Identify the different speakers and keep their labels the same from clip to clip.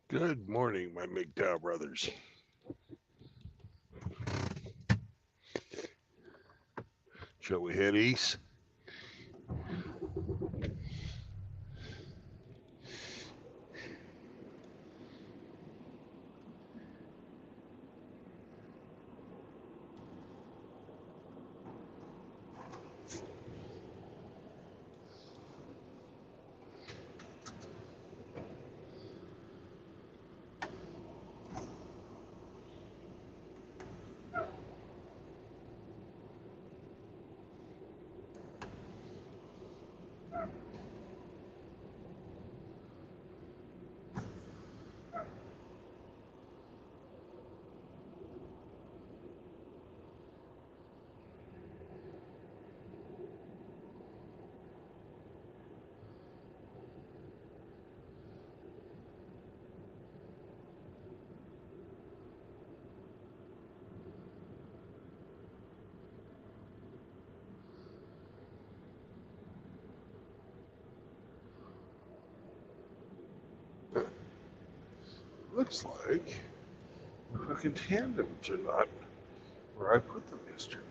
Speaker 1: Good morning, my MGTOW brothers. Shall we head east? Looks like the fucking tandems are not where I put them yesterday.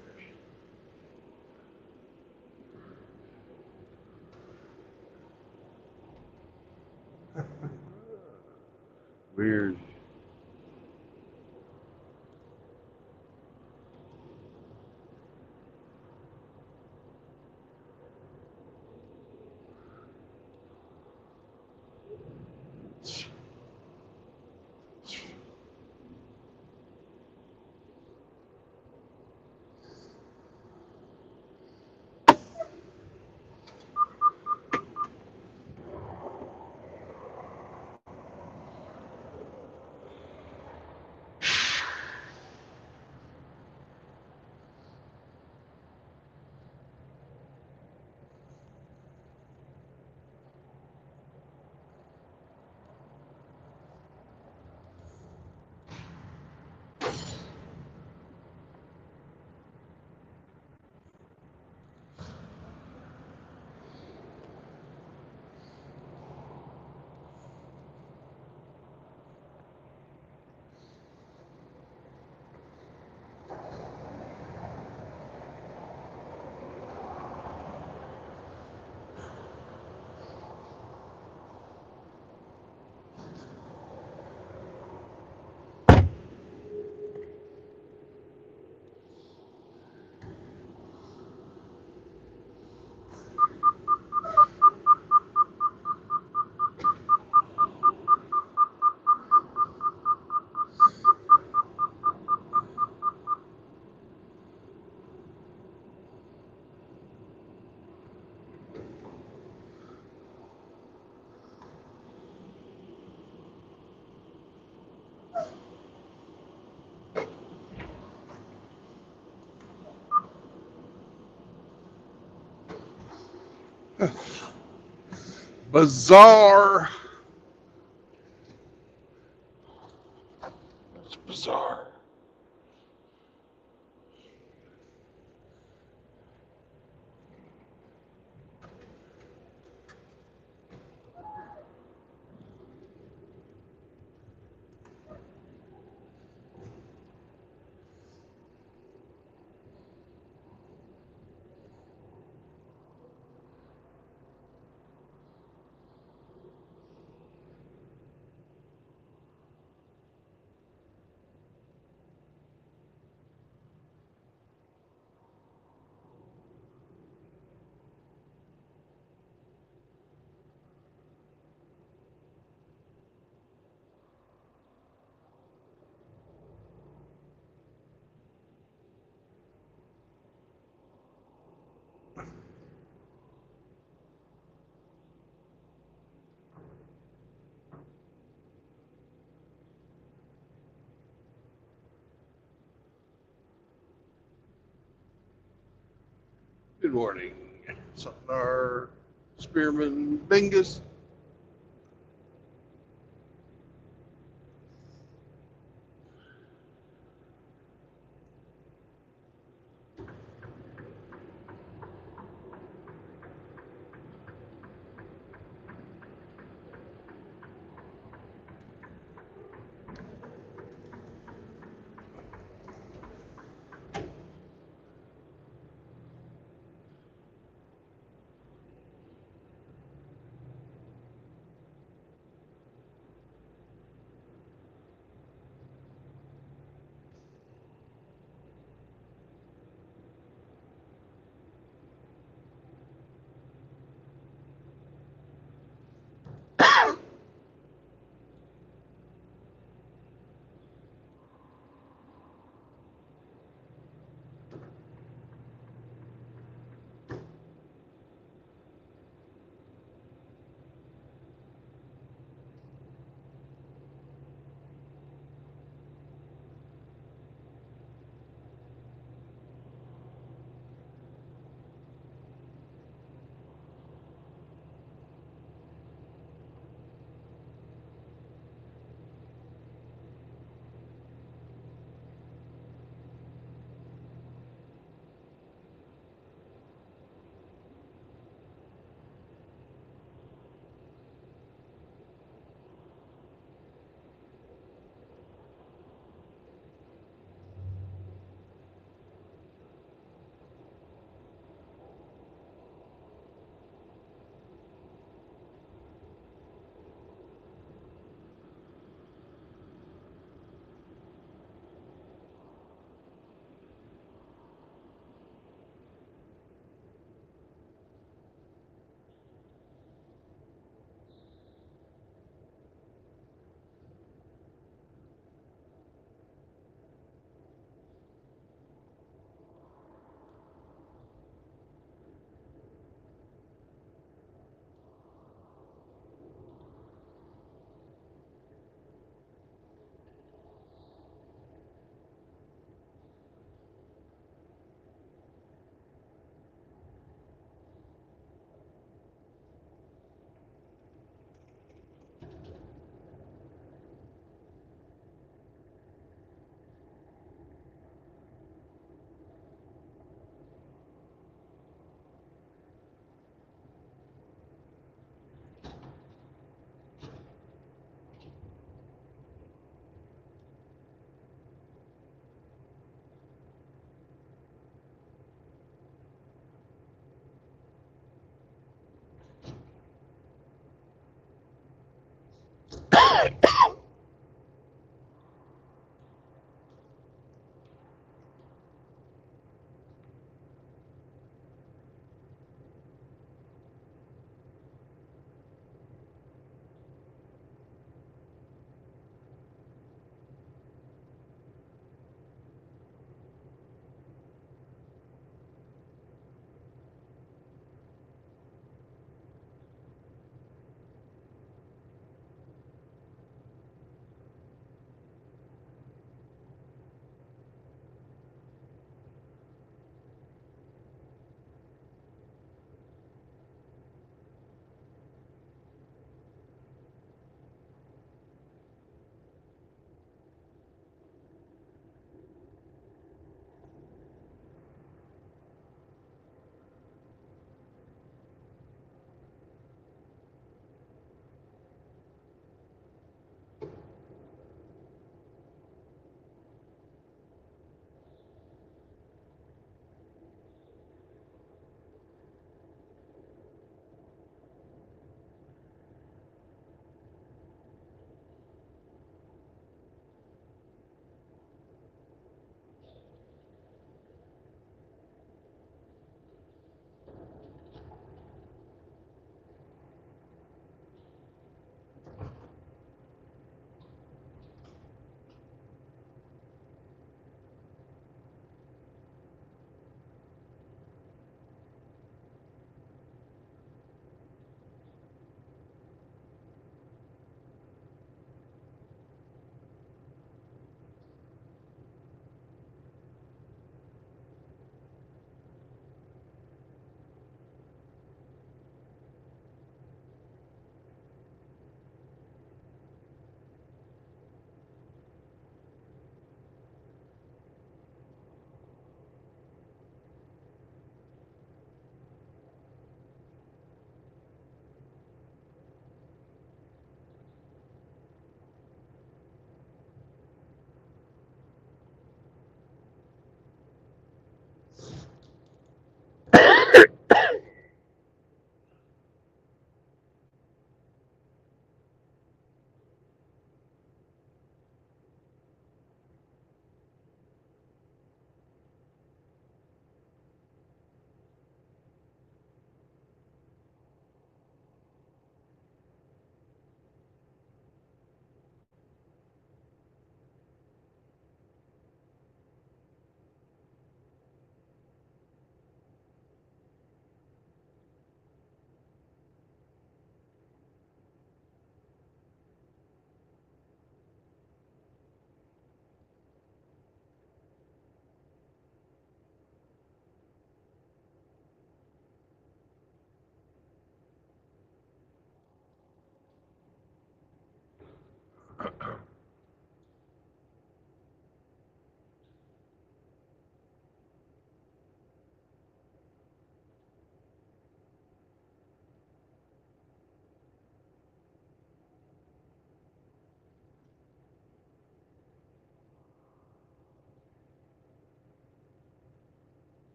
Speaker 1: Weird. Bizarre. That's bizarre. Good morning, Sundar Spearman Bingus.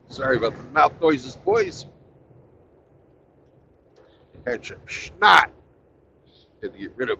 Speaker 1: Sorry about the mouth noises, boys. Had some snot. Had to get rid of.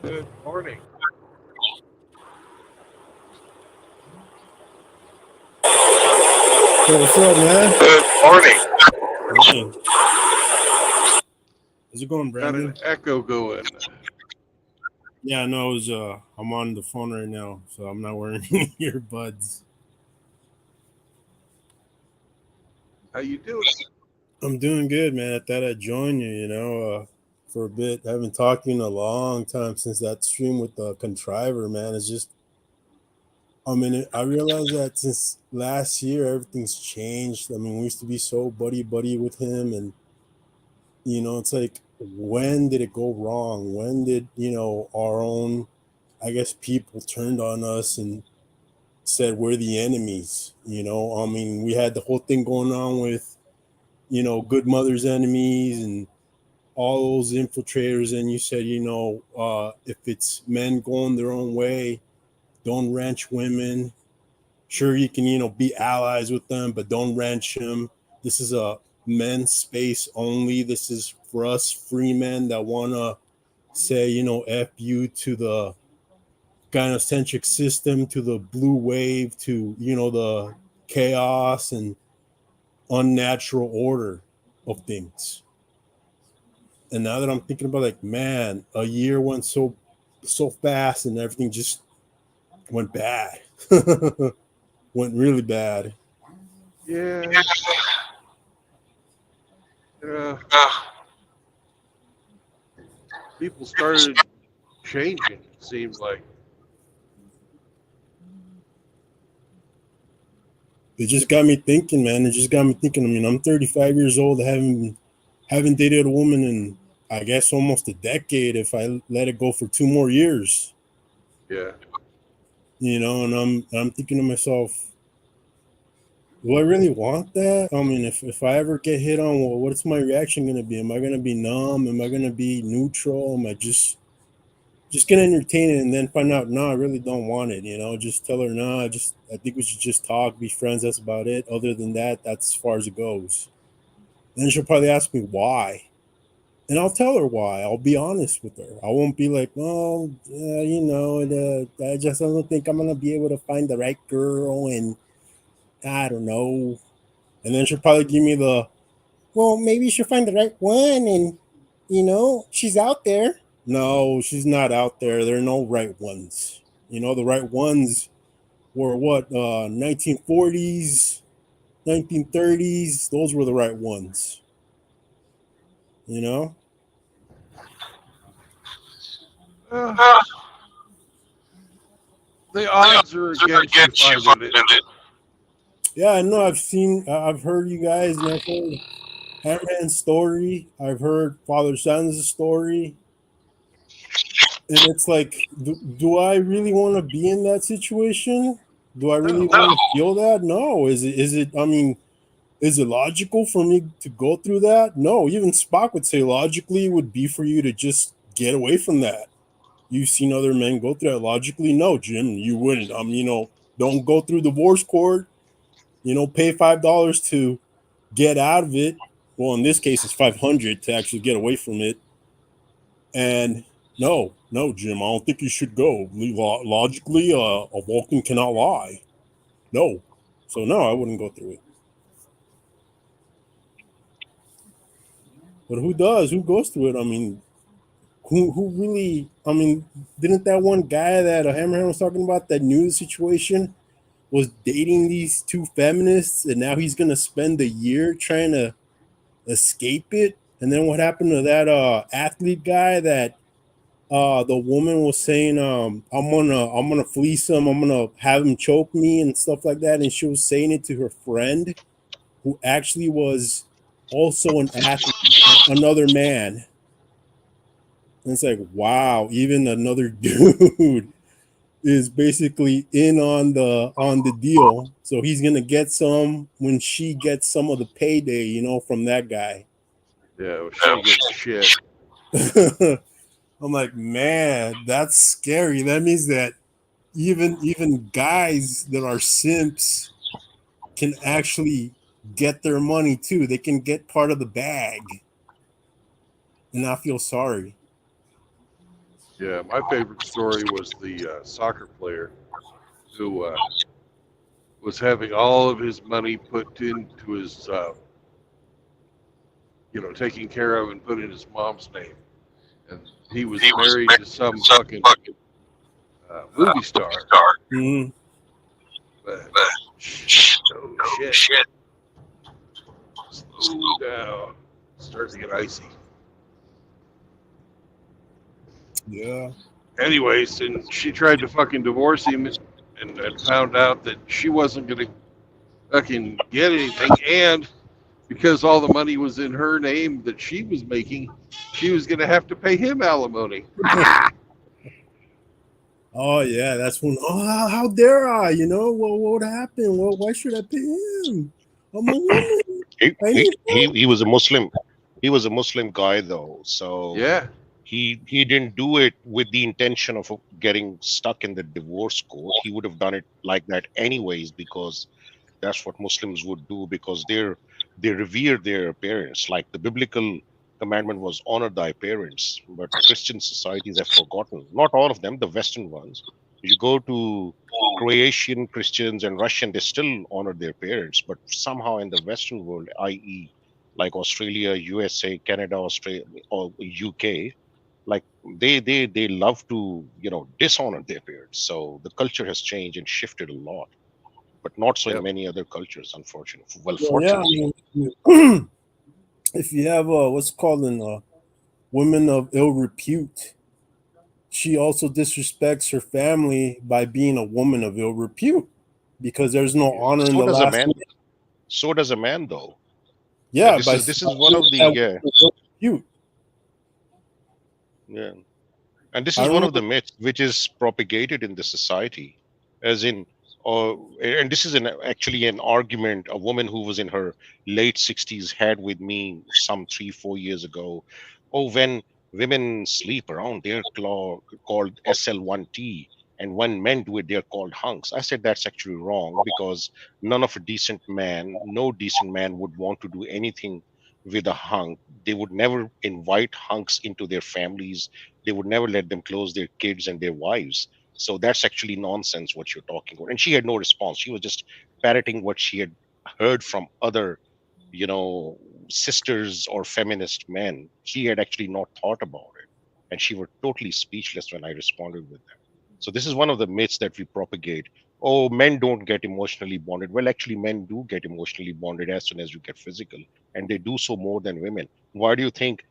Speaker 1: Good morning.
Speaker 2: Hey, what's up, man?
Speaker 1: Good morning.
Speaker 2: Morning. How's it going,
Speaker 1: Got an
Speaker 2: Brandon?
Speaker 1: echo going.
Speaker 2: Yeah, no, I'm on the phone right now, so I'm not wearing any earbuds.
Speaker 1: How you doing?
Speaker 2: I'm doing good, man. I thought I'd join you, for a bit. I haven't talked to you in a long time since that stream with the contriver, man. It's just, I realized that since last year, everything's changed. I mean, we used to be so buddy with him, and it's like, when did it go wrong? When did our own, I guess, people turned on us and said we're the enemies? I mean, we had the whole thing going on with good mother's enemies and all those infiltrators, and you said, if it's men going their own way, don't wrench women. Sure, you can be allies with them, but don't wrench them. This is a men's space only. This is for us free men that want to say, f you to the gynocentric system, to the blue wave, to the chaos and unnatural order of things. And now that I'm thinking about, like, man, a year went so fast and everything just went bad. Went really bad.
Speaker 1: Yeah. Uh, People started changing. It seems like.
Speaker 2: It just got me thinking, man. It just got me thinking. I mean, I'm 35 years old. I haven't dated a woman in, I guess, almost a decade. If I let it go for 2 more years,
Speaker 1: Yeah.
Speaker 2: and I'm thinking to myself, do I really want that? I mean, if I ever get hit on, well, what's my reaction going to be? Am I going to be numb? Am I going to be neutral? Am I just going to entertain it and then find out, no, I really don't want it? Just tell her, no, I think we should just talk, be friends. That's about it. Other than that, that's as far as it goes. Then she'll probably ask me why. And I'll tell her why. I'll be honest with her. I won't be like, well, I just don't think I'm going to be able to find the right girl. And I don't know. And then she'll probably give me well, maybe you should find the right one. And, she's out there. No, she's not out there. There are no right ones. The right ones were what, 1940s, 1930s. Those were the right ones, you know?
Speaker 1: Uh, the odds are against you finding it.
Speaker 2: Yeah, I know. I've heard you guys, and I've heard Hammerhand's story. I've heard Father Sands' story. And it's like, do I really want to be in that situation? Do I really
Speaker 1: No.
Speaker 2: want to feel that? No. I mean, is it logical for me to go through that? No. Even Spock would say logically it would be for you to just get away from that. You've seen other men go through that. Logically, no, Jim, you wouldn't. Don't go through divorce court. Pay $5 to get out of it. Well, in this case, it's 500 to actually get away from it. And no, Jim, I don't think you should go. Logically, a Vulcan cannot lie. No. So, no, I wouldn't go through it. But who does? Who goes through it? I mean, who really? I mean, didn't that one guy that Hammerhand was talking about, that news situation, was dating these two feminists, and now he's gonna spend a year trying to escape it? And then what happened to that athlete guy that the woman was saying, I'm gonna fleece him, I'm gonna have him choke me and stuff like that, and she was saying it to her friend, who actually was also an athlete, another man. And it's like, wow, even another dude is basically in on the deal. So he's gonna get some when she gets some of the payday, from that guy.
Speaker 1: Yeah, well, she didn't get shit.
Speaker 2: I'm like, man, that's scary. That means that even guys that are simps can actually get their money too. They can get part of the bag and not feel sorry.
Speaker 1: Yeah, my favorite story was the soccer player who was having all of his money put into his, taken care of and put in his mom's name. And he was married to some fucking movie star.
Speaker 2: Mm,
Speaker 1: But, oh shit, slow down. It's starting to get icy.
Speaker 2: yeah.
Speaker 1: Anyways, and she tried to fucking divorce him and found out that she wasn't going to fucking get anything. And because all the money was in her name that she was making, she was going to have to pay him alimony.
Speaker 2: Oh yeah, that's when. Oh, how dare I? What would happen? Why should I pay him? I'm a woman.
Speaker 3: He,
Speaker 2: I
Speaker 3: he
Speaker 2: need
Speaker 3: he
Speaker 2: help.
Speaker 3: he was a Muslim. He was a Muslim guy though, so
Speaker 1: Yeah,
Speaker 3: he didn't do it with the intention of getting stuck in the divorce court. He would have done it like that anyways, because that's what Muslims would do, because they revere their parents. Like the biblical commandment was honor thy parents, but Christian societies have forgotten. Not all of them, the Western ones. You go to Croatian Christians and Russian, they still honor their parents, but somehow in the Western world, i.e., like Australia, USA, Canada, Australia, or UK, like they love to dishonor their parents. So the culture has changed and shifted a lot, but not so in
Speaker 1: yep.
Speaker 3: many other cultures, unfortunately. Well,
Speaker 2: Well, yeah. I
Speaker 3: fortunately.
Speaker 2: mean, if you have what's called an women of ill repute, she also disrespects her family by being a woman of ill repute because there's no
Speaker 3: Yeah.
Speaker 2: honor in
Speaker 3: So
Speaker 2: the
Speaker 3: does a
Speaker 2: last
Speaker 3: man.
Speaker 2: name.
Speaker 3: So does a man, though. Yeah,
Speaker 2: Yeah, by
Speaker 3: this is one
Speaker 2: being
Speaker 3: of the,
Speaker 2: that woman
Speaker 3: yeah,
Speaker 2: of ill repute.
Speaker 3: yeah. And this
Speaker 2: I
Speaker 3: is one
Speaker 2: don't
Speaker 3: of
Speaker 2: know.
Speaker 3: the myths which is propagated in the society, as in, and this is actually an argument a woman who was in her late 60s had with me some 3 4 years ago. Oh, when women sleep around, they're called SL1T, and when men do it, they're called hunks. I said that's actually wrong, because none of a decent man, no decent man would want to do anything with a hunk. They would never invite hunks into their families. They would never let them close their kids and their wives. So that's actually nonsense what you're talking about. And she had no response. She was just parroting what she had heard from other, you know, sisters or feminist men. She had actually not thought about it. And she was totally speechless when I responded with that. So this is one of the myths that we propagate. Oh, men don't get emotionally bonded. Well, actually, men do get emotionally bonded as soon as you get physical, and they do so more than women. Why do you think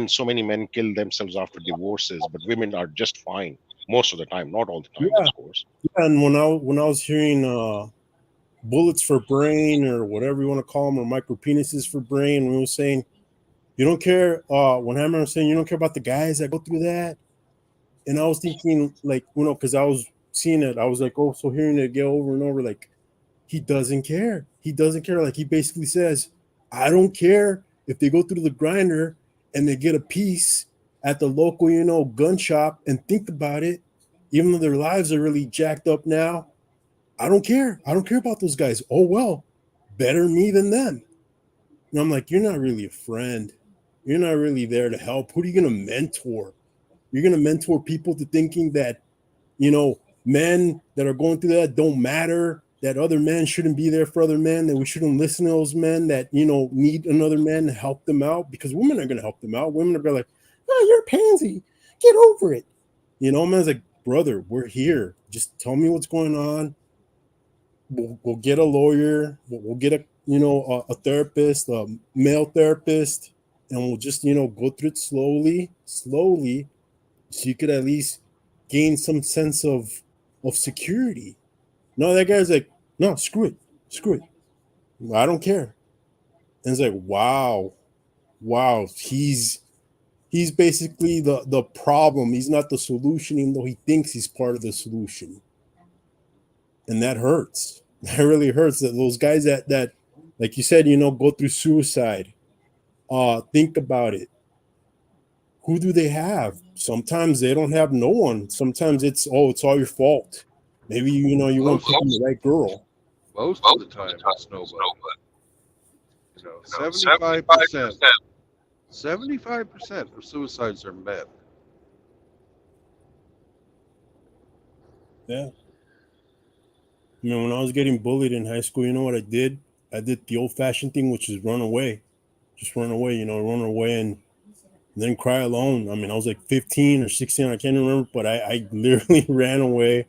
Speaker 3: so many men kill themselves after divorces, but women are just fine most of the time, not all the time, of
Speaker 2: Yeah,
Speaker 3: course.
Speaker 2: yeah. And when I was hearing bullets for brain or whatever you want to call them, or micro penises for brain, we were saying you don't care. When Hammer was saying you don't care about the guys that go through that, and I was thinking like because I was seeing it, I was like, oh, so hearing it get over and over, like he doesn't care. He doesn't care. Like he basically says, I don't care if they go through the grinder and they get a piece at the local, gun shop and think about it, even though their lives are really jacked up now. I don't care. I don't care about those guys. Oh well, better me than them. And I'm like, you're not really a friend. You're not really there to help. Who are you gonna mentor? You're gonna mentor people to thinking that men that are going through that don't matter, that other men shouldn't be there for other men, that we shouldn't listen to those men that, need another man to help them out because women are going to help them out. Women are going to be like, oh, you're a pansy. Get over it. Man's like, brother, we're here. Just tell me what's going on. We'll get a lawyer. We'll get a therapist, a male therapist, and we'll just, go through it slowly, so you could at least gain some sense of security. No, that guy's like, no, screw it. I don't care. And it's like, wow, he's basically the problem. He's not the solution, even though he thinks he's part of the solution, and that hurts. That really hurts. That those guys that like you said, go through suicide. Think about it. Who do they have? Sometimes they don't have no one. Sometimes it's all your fault. Maybe you weren't
Speaker 1: Most
Speaker 2: picking the right girl.
Speaker 1: most of the time, it's nobody. 75%, 75% of suicides are men.
Speaker 2: Yeah. I mean, when I was getting bullied in high school, you know what I did? I did the old-fashioned thing, which is run away. Just run away, run away and then cry alone. I mean, I was like 15 or 16, I can't remember, but I literally ran away.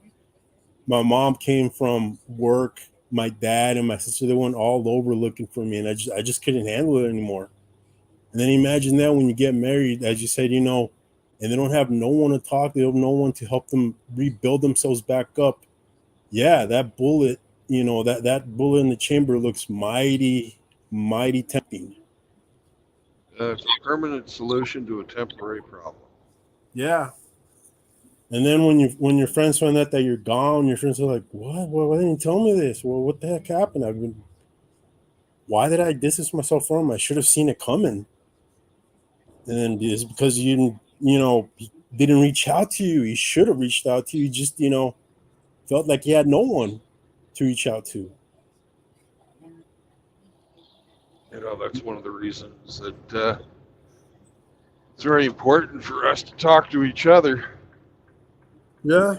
Speaker 2: My mom came from work. My dad and my sister, they went all over looking for me, and I just couldn't handle it anymore. And then imagine that when you get married, as you said, and they don't have no one to talk, they have no one to help them rebuild themselves back up. Yeah, that bullet, that bullet in the chamber looks mighty, mighty tempting.
Speaker 1: It's a permanent solution to a temporary problem.
Speaker 2: Yeah. And then when your friends find out that you're gone, your friends are like, "What? Why didn't you tell me this? Well, what the heck happened? Why did I distance myself from him? I should have seen it coming." And then it's because he didn't reach out to you. He should have reached out to you. He just, felt like he had no one to reach out to.
Speaker 1: That's one of the reasons that it's very important for us to talk to each other.
Speaker 2: Yeah.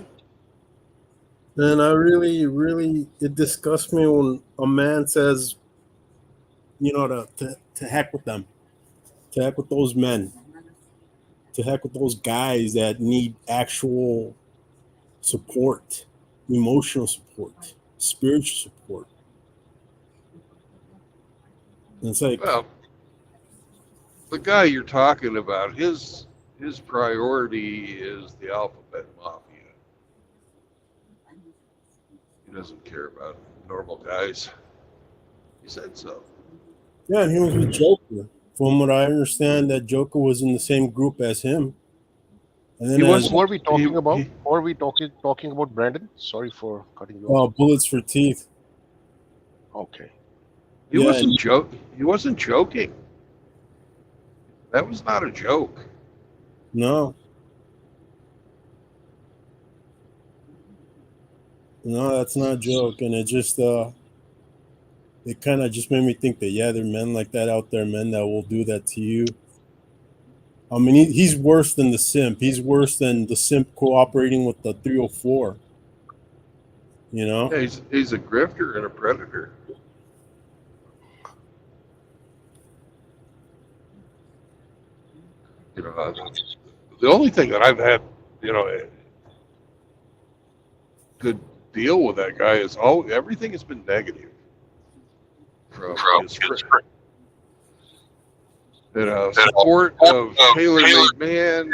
Speaker 2: And I really, really, it disgusts me when a man says, to heck with them, to heck with those men, to heck with those guys that need actual support, emotional support, spiritual support. And it's like,
Speaker 1: Well, the guy you're talking about, his priority is the alphabet mafia. He doesn't care about normal guys. He said so.
Speaker 2: yeah, and he was with Joker. From what I understand, that Joker was in the same group as him. And then
Speaker 1: He
Speaker 2: as
Speaker 3: Who are we talking
Speaker 1: he,
Speaker 3: about?
Speaker 1: he,
Speaker 3: Who are we talking about, Brandon? Sorry for cutting you off.
Speaker 2: Bullets for Teeth.
Speaker 3: Okay.
Speaker 1: he
Speaker 2: Yeah,
Speaker 1: wasn't He wasn't joking. That was not a joke.
Speaker 2: no, that's not a joke. And it just it kind of just made me think that, yeah, there are men like that out there, men that will do that to you. I mean, he's worse than the simp. He's worse than the simp cooperating with the 304.
Speaker 1: Yeah, he's a grifter and a predator. The only thing that I've had, a good deal with that guy is everything has been negative from his friend. Support of tailor-made man,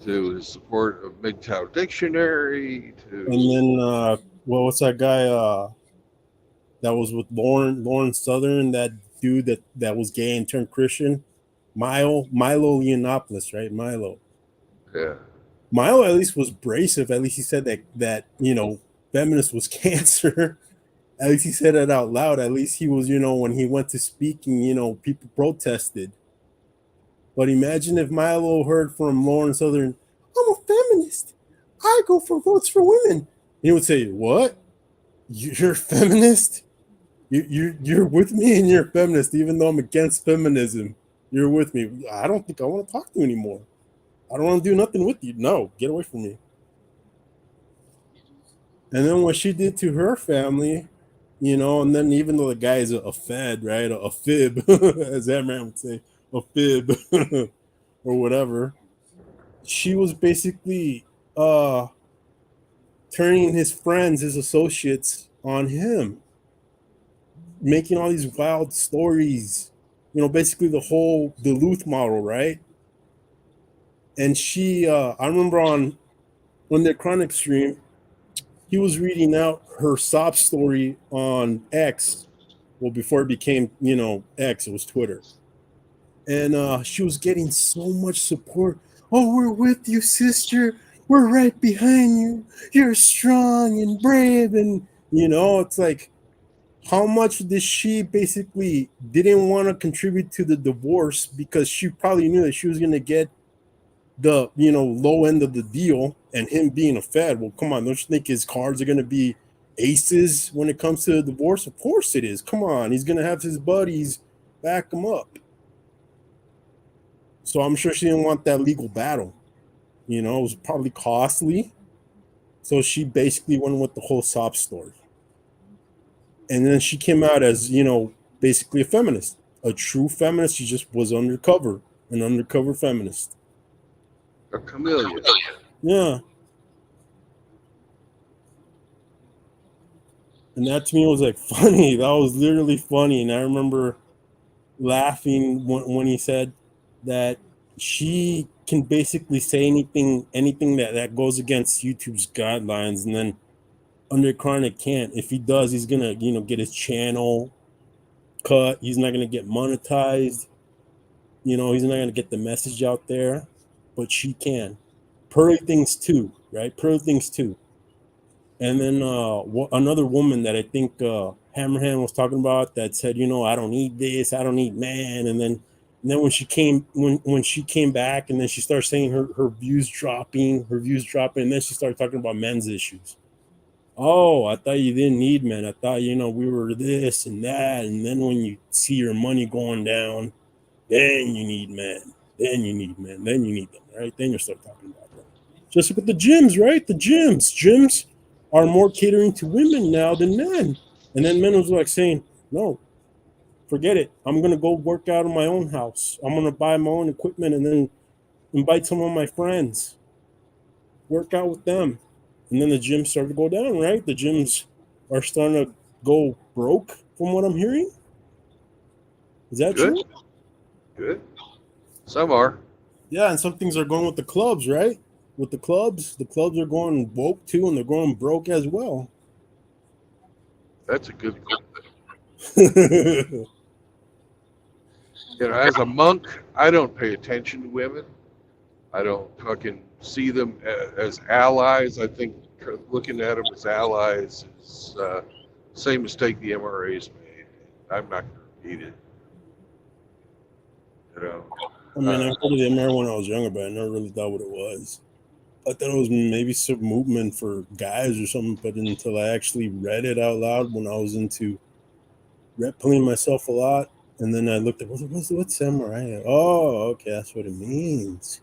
Speaker 1: to his support of MGTOW Dictionary, to
Speaker 2: And then, what's that guy that was with Lauren Southern, that dude that was gay and turned Christian? Milo Yiannopoulos, right?
Speaker 1: yeah.
Speaker 2: Milo at least was abrasive. At least he said that feminist was cancer. At least he said it out loud. At least he was, when he went to speaking, people protested. But imagine if Milo heard from Lauren Southern, "I'm a feminist. I go for votes for women." He would say, "What? You're a feminist? You're with me and you're a feminist, even though I'm against feminism. You're with me. I don't think I want to talk to you anymore. I don't want to do nothing with you. No, get away from me." And then what she did to her family, and then even though the guy is a fed, right, a fib, as that man would say, a fib, or whatever, she was basically turning his friends, his associates, on him, making all these wild stories, basically the whole Duluth model, right? And she, I remember when their chronic stream, he was reading out her sob story on X. Well, before it became, X, it was Twitter. And she was getting so much support. "Oh, we're with you, sister. We're right behind you. You're strong and brave." And, it's like, how much did she basically didn't want to contribute to the divorce because she probably knew that she was going to get the low end of the deal, and him being a fed. Well, come on, don't you think his cards are going to be aces when it comes to the divorce? Of course it is. Come on, he's going to have his buddies back him up. So I'm sure she didn't want that legal battle. It was probably costly, So she basically went with the whole sob story. And then she came out as, basically a feminist, a true feminist. She just was undercover, an undercover feminist.
Speaker 1: A chameleon.
Speaker 2: Yeah. And that to me was like funny. That was literally funny. And I remember laughing when he said that she can basically say anything that goes against YouTube's guidelines, and then Under Chronic can't. If he does, he's gonna get his channel cut. He's not gonna get monetized. He's not gonna get the message out there. But she can. Pearly things too, right? Pearly things too. And then another woman that I think Hammerhand was talking about that said, I don't need this, I don't need man. And then when she came back, and then she started saying her views dropping, and then she started talking about men's issues. Oh, I thought you didn't need men. I thought we were this and that. And then when you see your money going down, then you need men. Then you need men. Then you need them, right? Then you start talking about them. Just look at the gyms, right? The gyms are more catering to women now than men. And then men was like saying, no, forget it. I'm going to go work out in my own house. I'm going to buy my own equipment and then invite some of my friends, work out with them. And then the gyms started to go down, right? The gyms are starting to go broke from what I'm hearing. Is that
Speaker 1: Good.
Speaker 2: true?
Speaker 1: Good. Some are.
Speaker 2: Yeah, and some things are going with the clubs, right? With the clubs are going woke too, and they're going broke as well.
Speaker 1: That's a good thing. As a monk, I don't pay attention to women. I don't fucking see them as allies. I think looking at them as allies is the same mistake the MRA's made. I'm not going to repeat it.
Speaker 2: I mean, I heard of the MR when I was younger, but I never really thought what it was. I thought it was maybe some movement for guys or something, but until I actually read it out loud when I was into rep playing myself a lot, and then I looked at what's samurai? Oh, okay, that's what it means.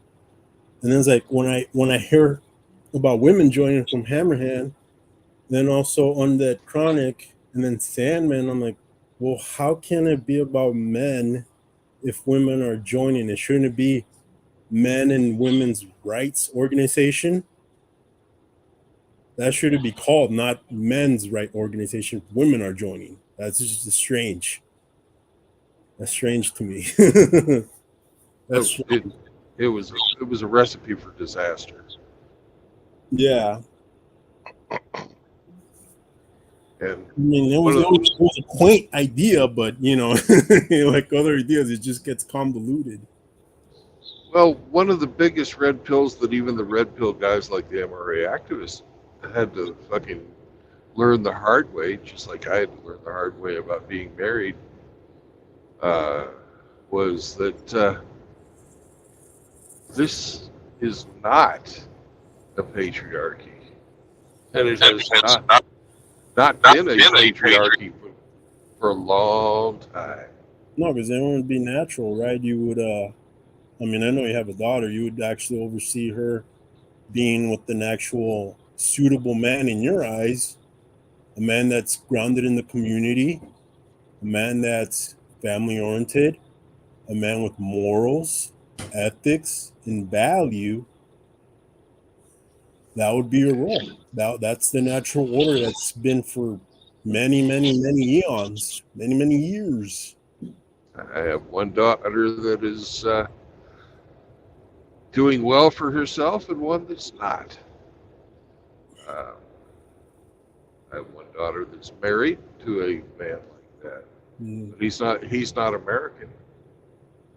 Speaker 2: And then it's like when I hear about women joining from Hammerhand, then also on that Chronic, and then Sandman, I'm like, well, how can it be about men if women are joining? It shouldn't it be men and women's rights organization? That should be called not men's right organization. Women are joining. That's just strange. That's strange to me. That's
Speaker 1: it was a recipe for disaster.
Speaker 2: yeah.
Speaker 1: And
Speaker 2: I mean, it was a quaint idea, but like other ideas, it just gets convoluted.
Speaker 1: well, one of the biggest red pills that even the red pill guys like the MRA activists had to fucking learn the hard way, just like I had to learn the hard way about being married, was that this is not a patriarchy, and it has not been a patriarchy for a long time.
Speaker 2: No, because then it would be natural, right? You would, I mean, I know you have a daughter. You would actually oversee her being with an actual suitable man in your eyes, a man that's grounded in the community, a man that's family oriented, a man with morals, ethics, and value. That would be your role. That's the natural order that's been for many, many, many eons, many, many years.
Speaker 1: I have one daughter that is doing well for herself, and one that's not. I have one daughter that's married to a man like that. But he's not American.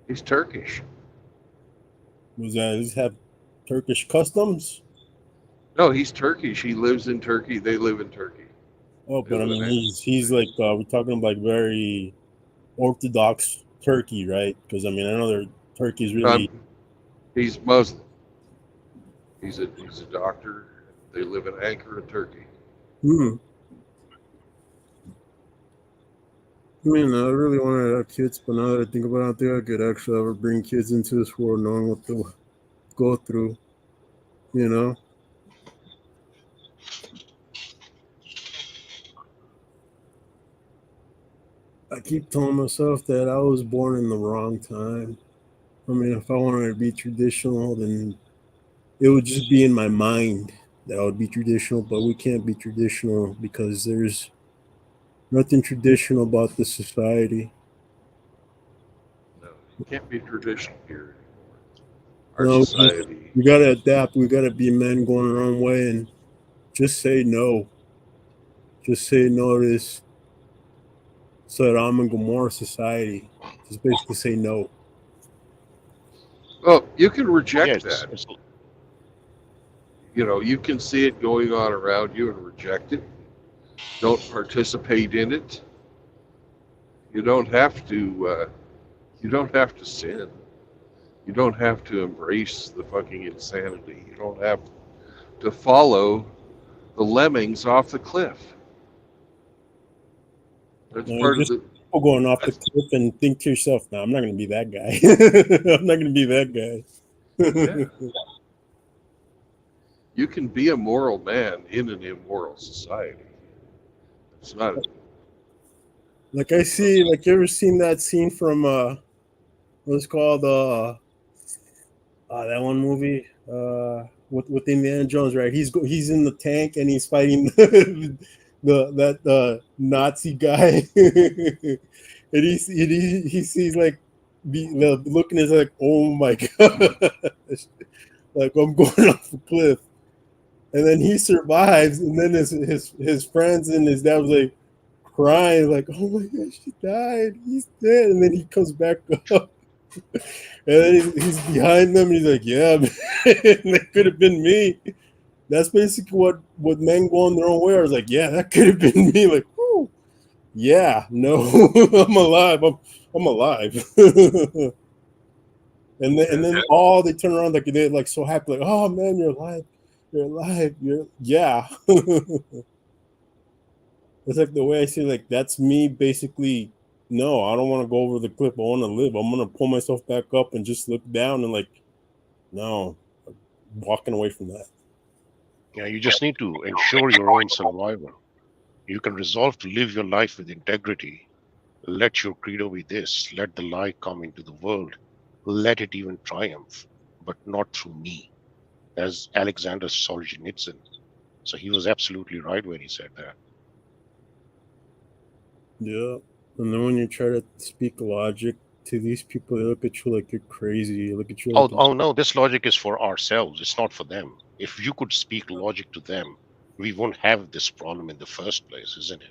Speaker 1: He's Turkish.
Speaker 2: Was that does he have Turkish customs?
Speaker 1: No, he's Turkish. He lives in Turkey. They live in Turkey.
Speaker 2: Oh, but I mean, he's like we're talking like very Orthodox Turkey, right? Because I mean, I know Turkey's really.
Speaker 1: He's Muslim. He's a doctor. They live in Ankara, Turkey.
Speaker 2: I mean, I really wanted to have kids, but now that I think about it, I don't think I could actually ever bring kids into this world knowing what they'll go through, I keep telling myself that I was born in the wrong time. I mean, if I wanted to be traditional, then it would just be in my mind that I would be traditional, but we can't be traditional because there's nothing traditional about this society.
Speaker 1: No, you can't be traditional here anymore. Our
Speaker 2: No,
Speaker 1: society.
Speaker 2: we gotta adapt. We gotta be men going our own way and just say no. Just say no to this Sodom and Gomorrah society. Just basically say no.
Speaker 1: Well, you can
Speaker 3: Yeah,
Speaker 1: reject that. You can see it going on around you and reject it. Don't participate in it. You don't have to. You don't have to sin. You don't have to embrace the fucking insanity. You don't have to follow the lemmings off the cliff. That's
Speaker 2: No,
Speaker 1: part of
Speaker 2: just
Speaker 1: the.
Speaker 2: people going off the
Speaker 1: That's,
Speaker 2: cliff and think to yourself, "No, I'm not going to be that guy. I'm not going to be that
Speaker 1: yeah.
Speaker 2: guy."
Speaker 1: You can be a moral man in an immoral society. It's not.
Speaker 2: Like I see, like you ever seen that scene from what's called that one movie with Indiana Jones, right? He's in the tank and he's fighting the Nazi guy, and he sees like the look in his like, oh my god, like I'm going off a cliff, and then he survives, and then his friends and his dad was like crying, like, oh my gosh, he died, he's dead, and then he comes back up. And then he's behind them, and he's like, "Yeah, man, that could have been me." That's basically what men go on their own way. I was like, "Yeah, that could have been me." Like, whew, yeah, no, I'm alive. I'm alive. And then all they turn around like they're like so happy, like, "Oh man, you're alive. You're alive. You're yeah." It's like the way I say, like, that's me basically. No, I don't want to go over the cliff. I want to live. I'm gonna pull myself back up and just look down and like, no, walking away from that.
Speaker 3: yeah, you just need to ensure your own survival. You can resolve to live your life with integrity. Let your credo be this: let the light come into the world. Let it even triumph, but not through me, as Alexander Solzhenitsyn. So he was absolutely right when he said that.
Speaker 2: Yeah. And then when you try to speak logic to these people, they look at you like you're crazy. They look at you
Speaker 3: Oh,
Speaker 2: like
Speaker 3: oh no, this logic is for ourselves. It's not for them. If you could speak logic to them, we won't have this problem in the first place, isn't it?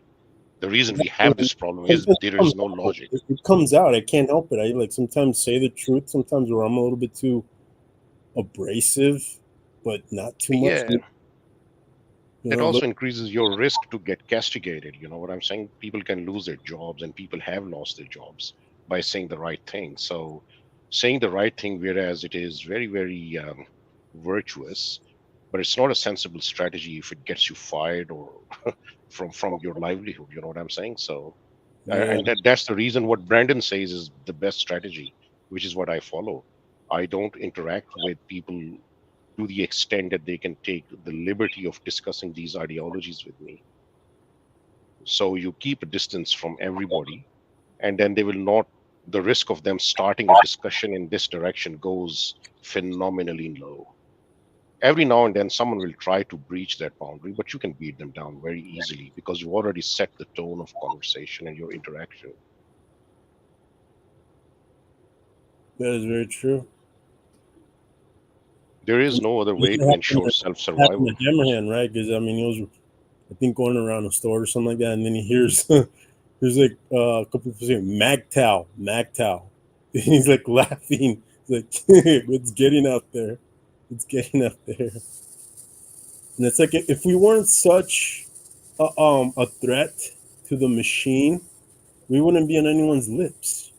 Speaker 3: The reason we have this problem is
Speaker 2: sometimes
Speaker 3: there is no logic.
Speaker 2: it comes out. I can't help it. I like sometimes say the truth, sometimes where I'm a little bit too abrasive, but not too much.
Speaker 3: Yeah,
Speaker 2: You
Speaker 3: it
Speaker 2: know, look,
Speaker 3: also increases your risk to get castigated. You know what I'm saying? People can lose their jobs, and people have lost their jobs by saying the right thing. So, saying the right thing, whereas it is very, very virtuous, but it's not a sensible strategy if it gets you fired or from your livelihood. You know what I'm saying? So,
Speaker 2: yeah,
Speaker 3: and that's the reason what Brandon says is the best strategy, which is what I follow. I don't interact with people to the extent that they can take the liberty of discussing these ideologies with me. So you keep a distance from everybody, and then they will not, the risk of them starting a discussion in this direction goes phenomenally low. Every now and then, someone will try to breach that boundary, but you can beat them down very easily because you've already set the tone of conversation and your interaction.
Speaker 2: that is very true.
Speaker 3: There is no other way
Speaker 2: It
Speaker 3: to
Speaker 2: happened,
Speaker 3: ensure self
Speaker 2: it happened
Speaker 3: survival.
Speaker 2: to Hammerhand, right? Because I mean, he was, I think, going around a store or something like that, and then he hears there's like a couple people saying "Magtal, Magtal." He's like laughing. He's like, "It's getting out there. It's getting out there." And it's like if we weren't such a threat to the machine, we wouldn't be on anyone's lips.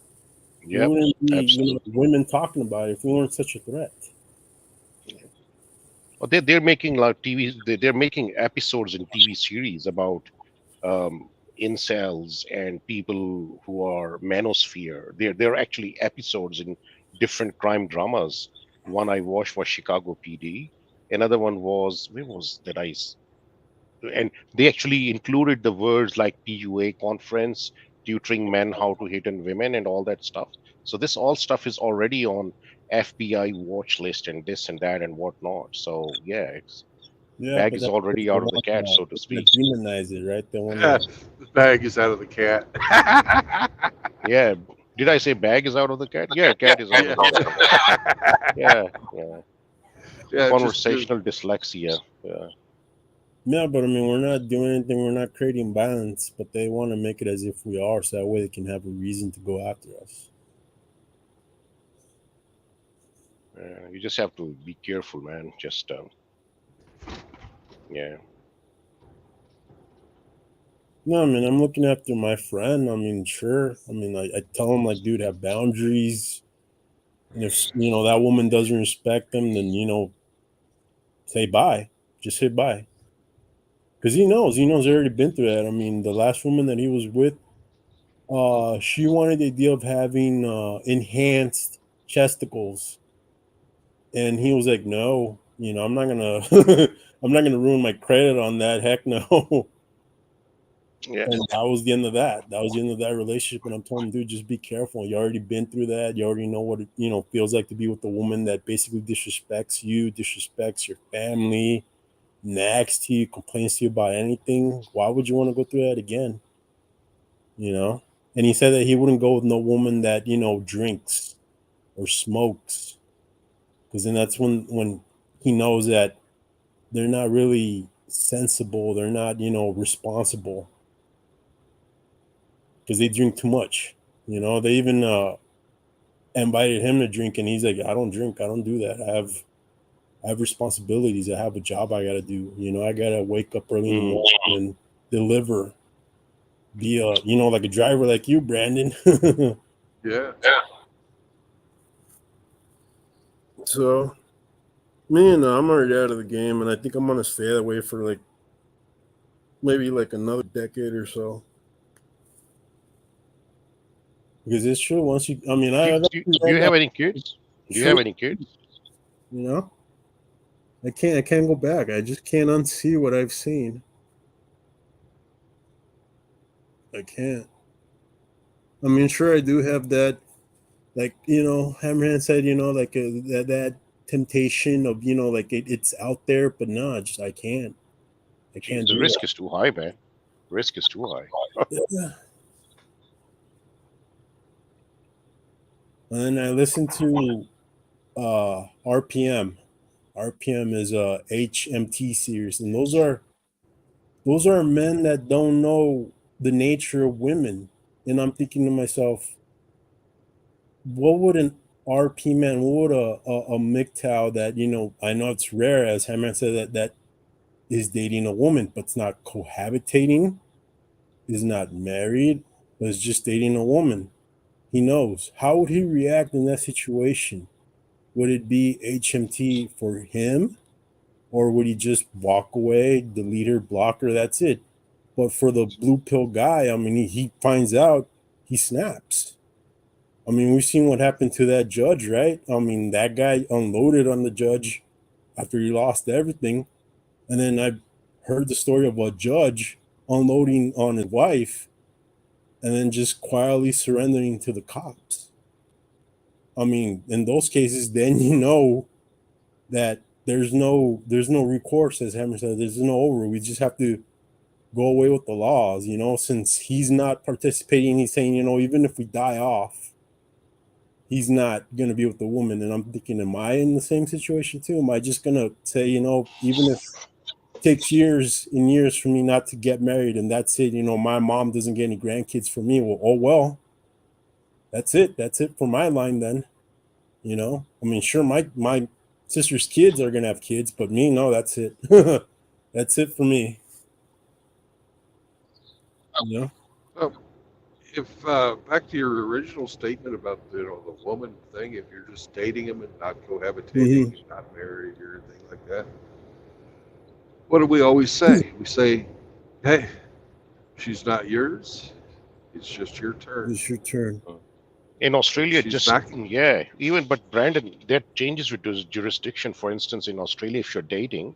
Speaker 2: We
Speaker 3: Yep,
Speaker 2: wouldn't be,
Speaker 3: absolutely.
Speaker 2: women talking about it if we weren't such a threat.
Speaker 3: Well, they're making like TV. They're making episodes in TV series about incels and people who are manosphere. They're actually episodes in different crime dramas. One I watched was Chicago PD. Another one was, where was that and they actually included the words like PUA conference, tutoring men how to hit on women and all that stuff. So this all stuff is already on FBI watch list and this and that and whatnot. So yeah, it's
Speaker 2: Yeah,
Speaker 3: bag
Speaker 2: but
Speaker 3: is
Speaker 2: that's
Speaker 3: already
Speaker 2: the
Speaker 3: out of the
Speaker 2: one
Speaker 3: cat, so to
Speaker 2: that
Speaker 3: speak.
Speaker 2: demonize it, right? The one
Speaker 1: The bag is out of the cat.
Speaker 3: Yeah. Did I say bag is out of the cat? Yeah, cat is out
Speaker 1: Yeah.
Speaker 3: of the bag. Yeah, yeah.
Speaker 1: Yeah, just
Speaker 3: Conversational dyslexia. Yeah.
Speaker 2: yeah, but I mean, we're not doing anything. We're not creating violence, but they want to make it as if we are, so that way they can have a reason to go after us.
Speaker 3: You just have to be careful, man. Just yeah.
Speaker 2: No, I mean, I'm looking after my friend. I mean, sure. I mean, I tell him, like, dude, have boundaries. And if, that woman doesn't respect them, then, say bye. Just say bye. Because he knows already been through that. I mean, the last woman that he was with, she wanted the idea of having enhanced chesticles. And he was like, no, I'm not gonna I'm not gonna ruin my credit on that. Heck no.
Speaker 3: Yeah.
Speaker 2: And that was the end of that. That was the end of that relationship. And I'm telling him, dude, just be careful. You already been through that. You already know what it, feels like to be with a woman that basically disrespects you, disrespects your family, nags to you, complains to you about anything. Why would you want to go through that again? And he said that he wouldn't go with no woman that, drinks or smokes. Because then that's when he knows that they're not really sensible. They're not, responsible because they drink too much. They even invited him to drink, and he's like, "I don't drink. I don't do that. I have responsibilities. I have a job I got to do. I got to wake up early in the morning and deliver. Be like a driver like you, Brandon."
Speaker 1: yeah.
Speaker 2: So, man, I'm already out of the game, and I think I'm gonna stay that way for like maybe like another decade or so. Because it's true. Once you, I mean,
Speaker 3: Do you have any kids? Do you have any kids?
Speaker 2: You know, I can't go back. I just can't unsee what I've seen. I can't. I mean, sure, I do have that, like, Hammerhand said, like that temptation of, like it's out there, but no, I can't. I
Speaker 3: Jeez,
Speaker 2: can't
Speaker 3: the
Speaker 2: do
Speaker 3: risk is too high, man. Risk is too high.
Speaker 2: that. And then I listened to RPM. RPM is a HMT series, and those are men that don't know the nature of women. And I'm thinking to myself, what would an RP man, what would a MGTOW that, I know it's rare, as Hammer said, that is dating a woman, but it's not cohabitating, is not married, but is just dating a woman. He knows. How would he react in that situation? Would it be HMT for him? Or would he just walk away, delete her, block her? That's it. But for the blue pill guy, I mean, he finds out, he snaps. I mean, we've seen what happened to that judge, right? I mean, that guy unloaded on the judge after he lost everything. And then I heard the story of a judge unloading on his wife and then just quietly surrendering to the cops. I mean, in those cases, then that there's no recourse, as Hammer said. There's no over. We just have to go away with the laws, since he's not participating. He's saying, even if we die off, he's not going to be with the woman. And I'm thinking, am I in the same situation too? Am I just going to say, even if it takes years and years for me not to get married and that's it, my mom doesn't get any grandkids for me. Well, oh, well, that's it. That's it for my line then. I mean, sure, my sister's kids are going to have kids, but me, no, that's it. That's it for me.
Speaker 1: Well, if back to your original statement about the woman thing, if you're just dating them and not cohabitating and not married or anything like that, what do we always say? We say, "Hey, she's not yours. It's just your turn."
Speaker 2: It's your turn.
Speaker 3: In Australia,
Speaker 1: She's
Speaker 3: just
Speaker 1: not.
Speaker 3: yeah, even but Brandon, that changes with jurisdiction. For instance, in Australia, if you're dating,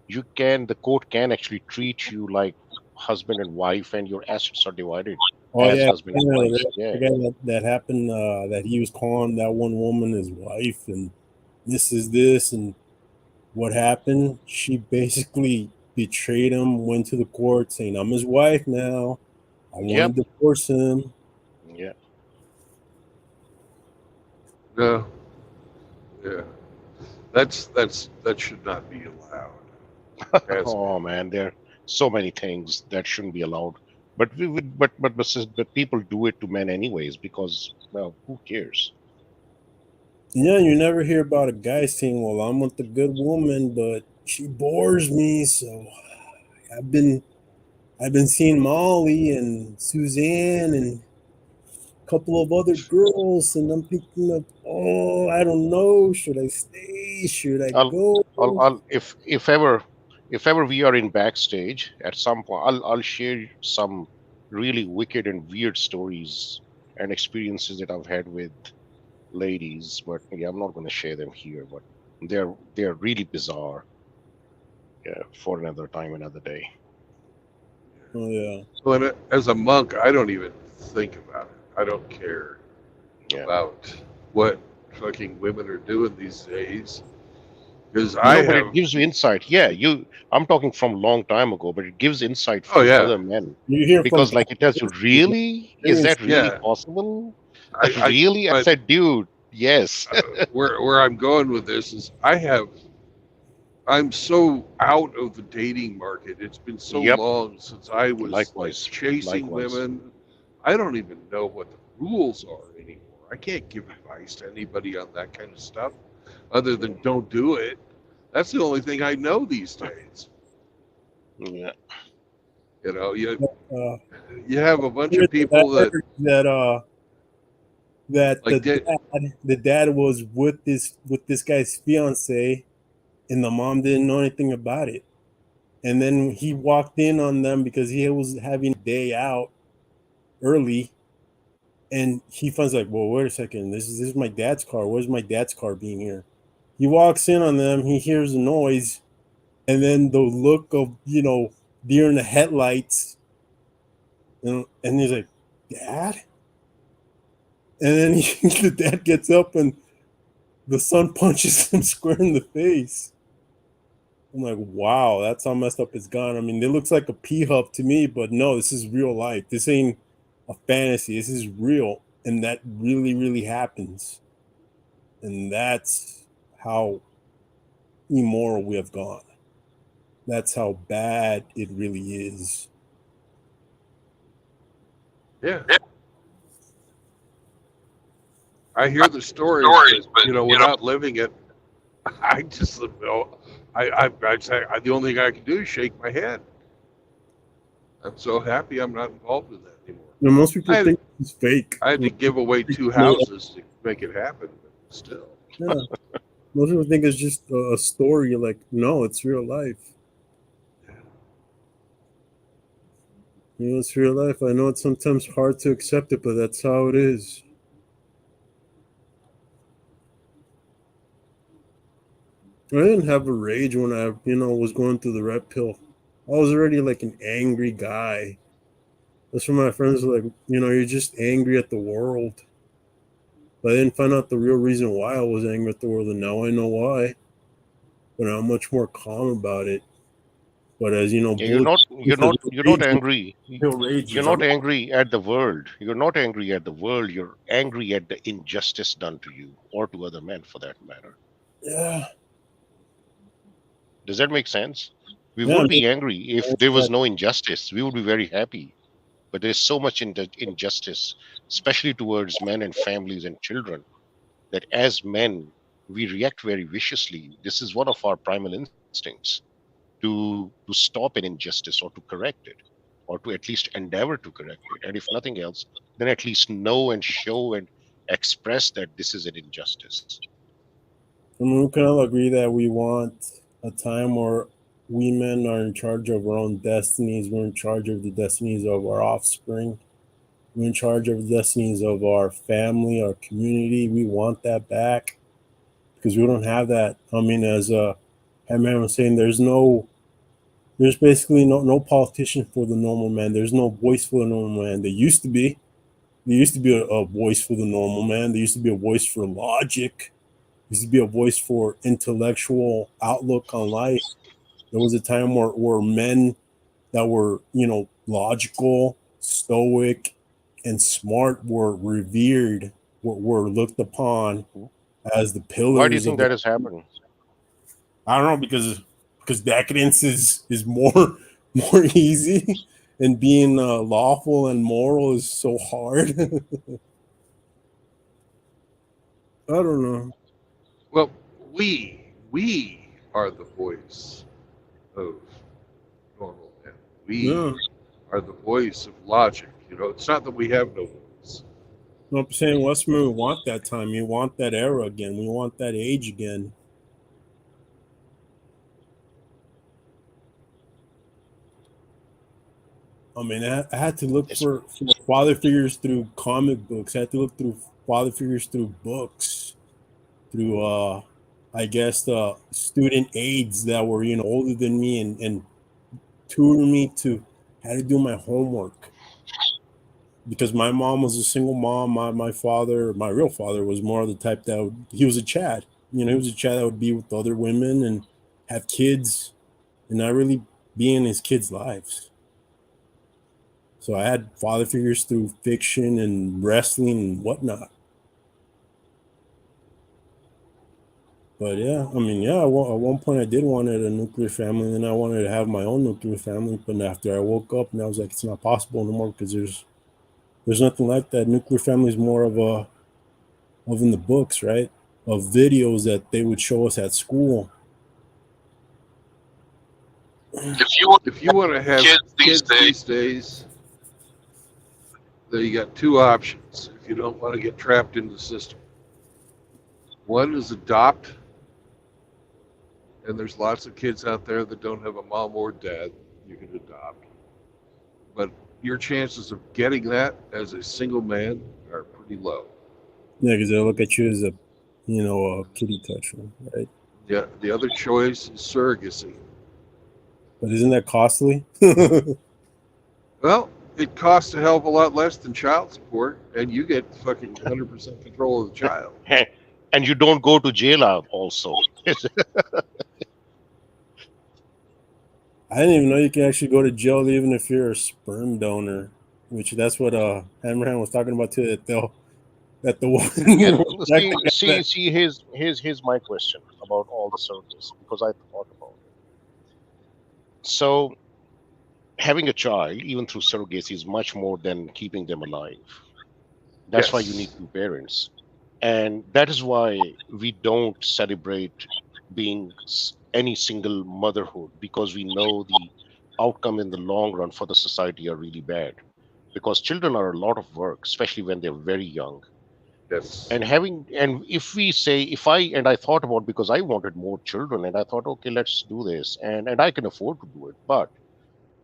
Speaker 3: the court can actually treat you like husband and wife, and your assets are divided
Speaker 2: Oh
Speaker 3: as
Speaker 2: yeah,
Speaker 3: husband and wife.
Speaker 2: the
Speaker 3: Yeah.
Speaker 2: guy that happened. That he was calling that one woman his wife, and this is this, and what happened? She basically betrayed him. Went to the court saying, "I'm his wife now. I
Speaker 3: Yep.
Speaker 2: want to divorce him."
Speaker 3: Yeah.
Speaker 1: No, yeah, that should not be allowed. As
Speaker 3: Oh man, there are so many things that shouldn't be allowed. But we would, but people do it to men anyways because, well, who cares?
Speaker 2: Yeah, you never hear about a guy saying, "Well, I'm with a good woman, but she bores me, so I've been I've been seeing Molly and Suzanne and a couple of other girls, and I'm thinking of, oh, I don't know, should I stay? Should I
Speaker 3: I'll,
Speaker 2: go?"
Speaker 3: I'll if ever we are in backstage at some point, I'll share some really wicked and weird stories and experiences that I've had with ladies. But yeah, I'm not going to share them here. But they're really bizarre. Yeah, for another time, another day.
Speaker 2: Oh yeah.
Speaker 1: so as a monk, I don't even think about it. I don't care
Speaker 3: Yeah.
Speaker 1: about what fucking women are doing these days because I
Speaker 3: No, but it
Speaker 1: have.
Speaker 3: gives you insight. Yeah, I'm talking from a long time ago, but it gives insight
Speaker 1: Oh
Speaker 3: from
Speaker 1: yeah,
Speaker 3: other men
Speaker 2: You hear from
Speaker 3: because, like, it tells you, really, is that really
Speaker 2: experience.
Speaker 1: yeah.
Speaker 3: possible?
Speaker 1: I
Speaker 3: Really? I
Speaker 1: but
Speaker 3: said, dude, yes.
Speaker 1: where I'm going with this is I'm so out of the dating market. It's been so
Speaker 3: Yep.
Speaker 1: long since I was like
Speaker 3: Likewise.
Speaker 1: chasing
Speaker 3: Likewise.
Speaker 1: women. I don't even know what the rules are anymore. I can't give advice to anybody on that kind of stuff other than don't do it. That's the only thing I know these days.
Speaker 3: Yeah.
Speaker 1: You know,
Speaker 2: Uh,
Speaker 1: you have a bunch
Speaker 2: heard
Speaker 1: of
Speaker 2: that,
Speaker 1: people that
Speaker 2: that
Speaker 1: like did.
Speaker 2: the dad was with this guy's fiance, and the mom didn't know anything about it. And then he walked in on them because he was having a day out early, and he finds like, well, wait a second, this is my dad's car. Where's my dad's car being here? He walks in on them, he hears a noise, and then the look of deer in the headlights, and he's like, Dad? And then the dad gets up and the son punches him square in the face. I'm like, wow, that's how messed up it's gone. I mean, it looks like a pee huff to me, but no, this is real life. This ain't a fantasy. This is real. And that really, really happens. And that's how immoral we have gone. That's how bad it really is.
Speaker 1: Yeah, I hear the stories, but without living it, I just know. I'd say the only thing I can do is shake my head. I'm so happy I'm not involved in that anymore.
Speaker 2: Most people
Speaker 1: I had,
Speaker 2: think it's fake.
Speaker 1: I had to give away 2
Speaker 2: Made up.
Speaker 1: houses to make it happen, but still.
Speaker 2: Yeah. Most people think it's just a story. Like, no, it's real life. It's real life. I know it's sometimes hard to accept it, but that's how it is. I didn't have a rage when I, was going through the red pill. I was already like an angry guy. That's when my friends were like, you're just angry at the world. But I didn't find out the real reason why I was angry at the world, and now I know why. But I'm much more calm about it. But as you know,
Speaker 3: Yeah, you're
Speaker 2: bullet
Speaker 3: not you're
Speaker 2: says,
Speaker 3: not you're not angry.
Speaker 2: real rage
Speaker 3: You're
Speaker 2: is
Speaker 3: not
Speaker 2: I'm
Speaker 3: angry at the world. You're not angry at the world. You're angry at the injustice done to you or to other men for that matter.
Speaker 2: yeah,
Speaker 3: Does that make sense? We
Speaker 2: yeah.
Speaker 3: would be angry if there
Speaker 2: I
Speaker 3: was no injustice. We would be very happy. But there's so much injustice, especially towards men and families and children, that as men, we react very viciously. This is one of our primal instincts to stop an injustice or to correct it, or to at least endeavor to correct it. And if nothing else, then at least know and show and express that this is an injustice.
Speaker 2: mean, we can all agree that we want a time where women are in charge of our own destinies. We're in charge of the destinies of our offspring. We're in charge of the destinies of our family, our community. We want that back because we don't have that. I mean, as Headman was saying, there's no There's basically no politician for the normal man. There's no voice for the normal man. There used to be. There used to be a voice for the normal man. There used to be a voice for logic. There used to be a voice for intellectual outlook on life. There was a time where men that were, logical, stoic, and smart were revered, were looked upon as the
Speaker 3: Why do you
Speaker 2: pillars of
Speaker 3: think
Speaker 2: the.
Speaker 3: that has happened?
Speaker 2: I don't know, because decadence is more more easy, and being lawful and moral is so hard. I don't know.
Speaker 1: Well, we are the voice of normal men. We
Speaker 2: Yeah,
Speaker 1: are the voice of logic. It's not that we have no voice.
Speaker 2: no, I'm saying Westman, we want that time. We want that era again. We want that age again. I mean, I had to look
Speaker 3: It's,
Speaker 2: for father figures through comic books. I had to look through father figures through books, through I guess the student aides that were older than me and tutored me to how to do my homework. Because my mom was a single mom. My father, my real father, was more of the type that he was a Chad. He was a Chad that would be with other women and have kids, and not really be in his kids' lives. So I had father figures through fiction and wrestling and whatnot. But yeah, I mean, yeah, at one point I did wanted a nuclear family, and then I wanted to have my own nuclear family. But after I woke up, and I was like, it's not possible anymore because there's nothing like that. Nuclear family is more of in the books, right? Of videos that they would show us at school.
Speaker 1: If you want to have kids these days, then you got two options. If you don't want to get trapped in the system, one is adopt, and there's lots of kids out there that don't have a mom or dad you can adopt. But your chances of getting that as a single man are pretty low.
Speaker 2: Yeah, because they look at you as a kitty toucher, right?
Speaker 1: Yeah, the other choice is surrogacy.
Speaker 2: But isn't that costly?
Speaker 1: Well, it costs a hell of a lot less than child support, and you get fucking 100% control of the child.
Speaker 3: and you don't go to jail also.
Speaker 2: I didn't even know you can actually go to jail even if you're a sperm donor, which that's what Hammerhand was talking about too. That the one
Speaker 3: Yeah,
Speaker 2: that guy
Speaker 3: see. Here's my question about all the surrogacy because I thought about it. So having a child, even through surrogacy, is much more than keeping them alive. That's why you need
Speaker 1: Yes.
Speaker 3: two parents, and that is why we don't celebrate being any single motherhood because we know the outcome in the long run for the society are really bad because children are a lot of work, especially when they're very young.
Speaker 1: Yes.
Speaker 3: And if we say if I and I thought about because I wanted more children and I thought okay let's do this and I can afford to do it, but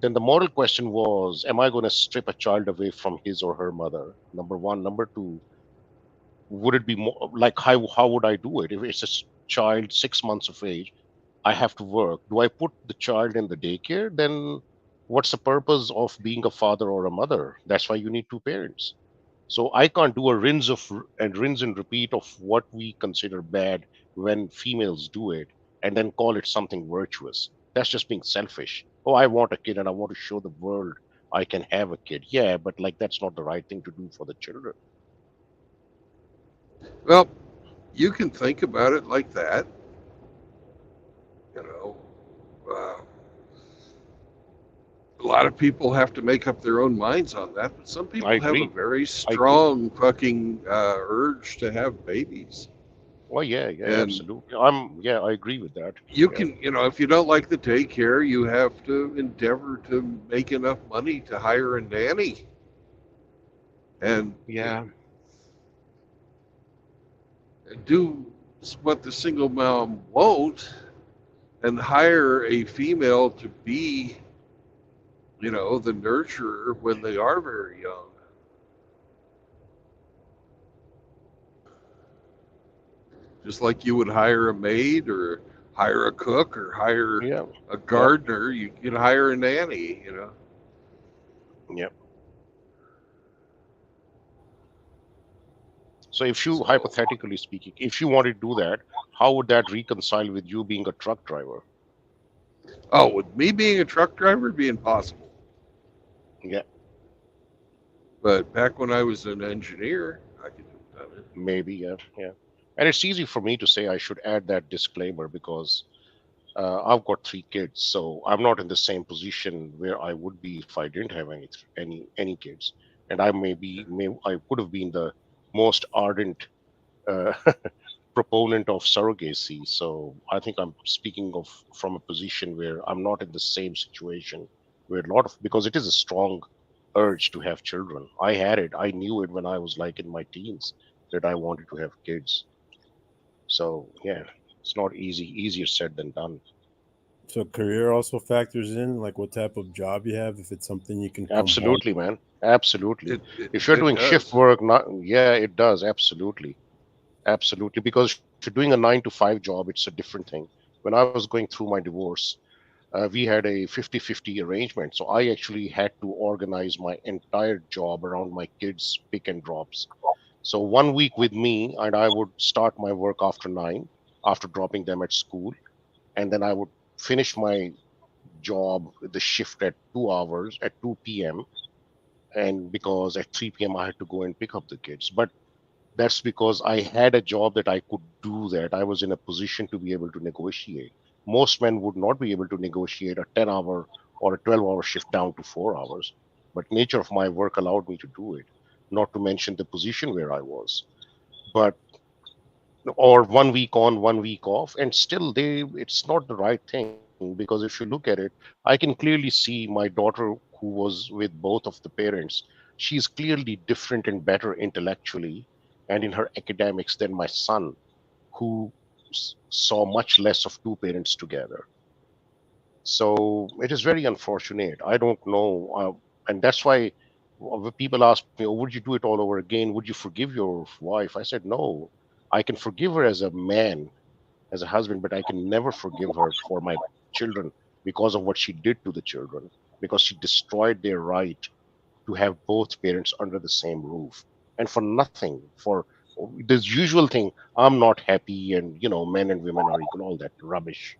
Speaker 3: then the moral question was am I going to strip a child away from his or her mother? Number one. Number two, would it be more like how would I do it if it's a child 6 months of age? I have to work. Do I put the child in the daycare? Then what's the purpose of being a father or a mother? That's why you need two parents. So I can't do a rinse and repeat of what we consider bad when females do it and then call it something virtuous. That's just being selfish. Oh, I want a kid and I want to show the world I can have a kid. Yeah, but like that's not the right thing to do for the children.
Speaker 1: Well, you can think about it like that. You know, uh, a lot of people have to make up their own minds on that, but some
Speaker 3: I
Speaker 1: people have a
Speaker 3: agree.
Speaker 1: very
Speaker 3: I agree.
Speaker 1: strong fucking urge to have babies.
Speaker 3: Oh yeah, yeah,
Speaker 1: And
Speaker 3: absolutely. Yeah, I agree with that.
Speaker 1: you
Speaker 3: Yeah.
Speaker 1: can, if you don't like the daycare, you have to endeavor to make enough money to hire a nanny. And
Speaker 3: Yeah.
Speaker 1: do what the single mom won't and hire a female to be, the nurturer when they are very young. Just like you would hire a maid or hire a cook or hire
Speaker 3: Yeah,
Speaker 1: a
Speaker 3: yeah,
Speaker 1: gardener. You can hire a nanny.
Speaker 3: yeah. So if you,
Speaker 1: So,
Speaker 3: hypothetically speaking, if you want to do that, how would that reconcile with you being a truck driver?
Speaker 1: oh, with me being a truck driver, it'd be impossible.
Speaker 3: Yeah,
Speaker 1: But back when I was an engineer, I could have done it.
Speaker 3: maybe, yeah, yeah. And it's easy for me to say I should add that disclaimer because I've got three kids, so I'm not in the same position where I would be if I didn't have any kids. And I could have been the most ardent uh, proponent of surrogacy. So I think I'm speaking of from a position where I'm not in the same situation where a lot of, because it is a strong urge to have children. I had it. I knew it when I was like in my teens that I wanted to have kids. So yeah, it's not easy. Easier said than done.
Speaker 2: So career also factors in, like what type of job you have. If it's something you can come home.
Speaker 3: Absolutely, man. Absolutely.
Speaker 1: It it,
Speaker 3: If you're
Speaker 1: it
Speaker 3: doing shift
Speaker 1: does.
Speaker 3: work, not, yeah, it does. Absolutely. Absolutely. Because if you're doing a 9 to 5 job, it's a different thing. When I was going through my divorce, we had a 50-50 arrangement. So I actually had to organize my entire job around my kids' pick and drops. So 1 week with me, and I would start my work after 9, after dropping them at school. And then I would finish my job, the shift at 2 hours at 2 p.m. And because at 3 p.m. I had to go and pick up the kids. But that's because I had a job that I could do that. I was in a position to be able to negotiate. Most men would not be able to negotiate a 10-hour or a 12-hour shift down to 4 hours. But nature of my work allowed me to do it, not to mention the position where I was. But or 1 week on, 1 week off, and still it's not the right thing because if you look at it, I can clearly see my daughter who was with both of the parents. She's clearly different and better intellectually and in her academics than my son, who saw much less of two parents together. So it is very unfortunate. I don't know, and that's why when people ask me, "Oh, would you do it all over again? Would you forgive your wife?" I said, "No, I can forgive her as a man, as a husband, but I can never forgive her for my children because of what she did to the children, because she destroyed their right to have both parents under the same roof, and for nothing, for this usual thing, I'm not happy, and men and women are equal, all that rubbish."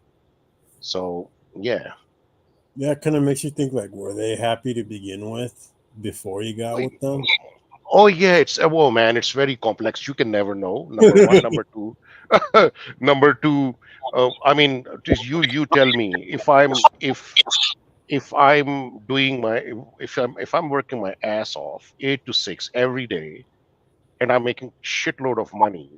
Speaker 3: So yeah.
Speaker 2: Yeah, it kind of makes you think like, were they happy to begin with before you got with them?
Speaker 3: Oh yeah, it's oh man, it's very complex. You can never know. Number one, number two, number two. I mean, just you tell me if I'm doing my if I'm working my ass off 8 to 6 every day, and I'm making shitload of money,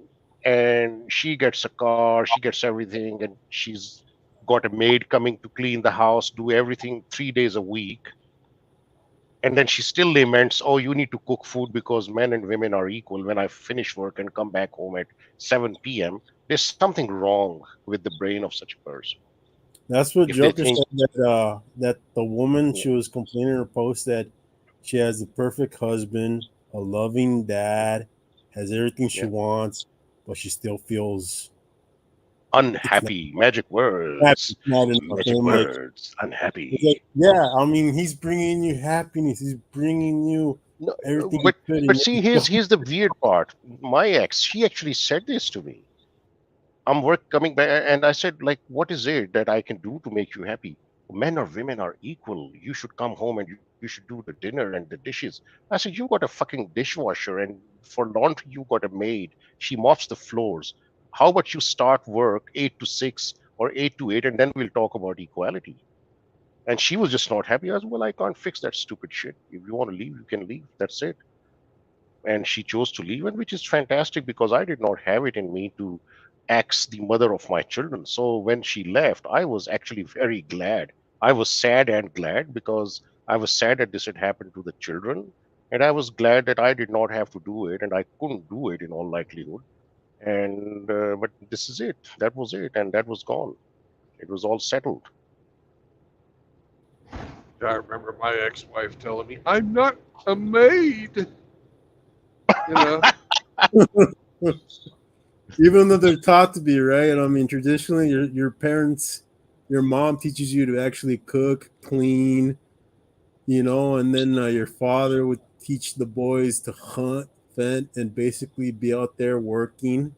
Speaker 3: and she gets a car, she gets everything, and she's got a maid coming to clean the house, do everything 3 days a week, and then she still laments, "Oh, you need to cook food because men and women are equal." When I finish work and come back home at 7 p.m., there's something wrong with the brain of such a person.
Speaker 2: That's what
Speaker 3: If they
Speaker 2: Joker
Speaker 3: think,
Speaker 2: said, that the woman, she was complaining in her post that she has the perfect husband, a loving dad, has everything she
Speaker 3: yeah,
Speaker 2: wants, but she still feels it's not
Speaker 3: unhappy, magic
Speaker 2: happy,
Speaker 3: words,
Speaker 2: it's not enough. And
Speaker 3: magic
Speaker 2: I'm like,
Speaker 3: words,
Speaker 2: it's like,
Speaker 3: unhappy.
Speaker 2: yeah, I mean, he's bringing you happiness, he's bringing you
Speaker 3: No,
Speaker 2: everything he
Speaker 3: but
Speaker 2: could,
Speaker 3: but
Speaker 2: and yet
Speaker 3: see,
Speaker 2: you
Speaker 3: here's the weird part. My ex, she actually said this to me. I'm work coming back, and I said, like, what is it that I can do to make you happy? Men or women are equal. You should come home and you should do the dinner and the dishes. I said, you got a fucking dishwasher, and for laundry you got a maid. She mops the floors. How about you start work 8 to 6 or 8 to 8, and then we'll talk about equality? And she was just not happy. I was, well, I can't fix that stupid shit. If you want to leave, you can leave. That's it. And she chose to leave, and which is fantastic because I did not have it in me to axe the mother of my children. So when she left, I was actually very glad. I was sad and glad because I was sad that this had happened to the children, and I was glad that I did not have to do it, and I couldn't do it in all likelihood. And but this is it. That was it, and that was gone. It was all settled.
Speaker 1: I remember my ex-wife telling me, "I'm not a maid." You know,
Speaker 2: Even though they're taught to be, right? I mean, traditionally, your parents, your mom teaches you to actually cook, clean, and then your father would teach the boys to hunt, vent, and basically be out there working.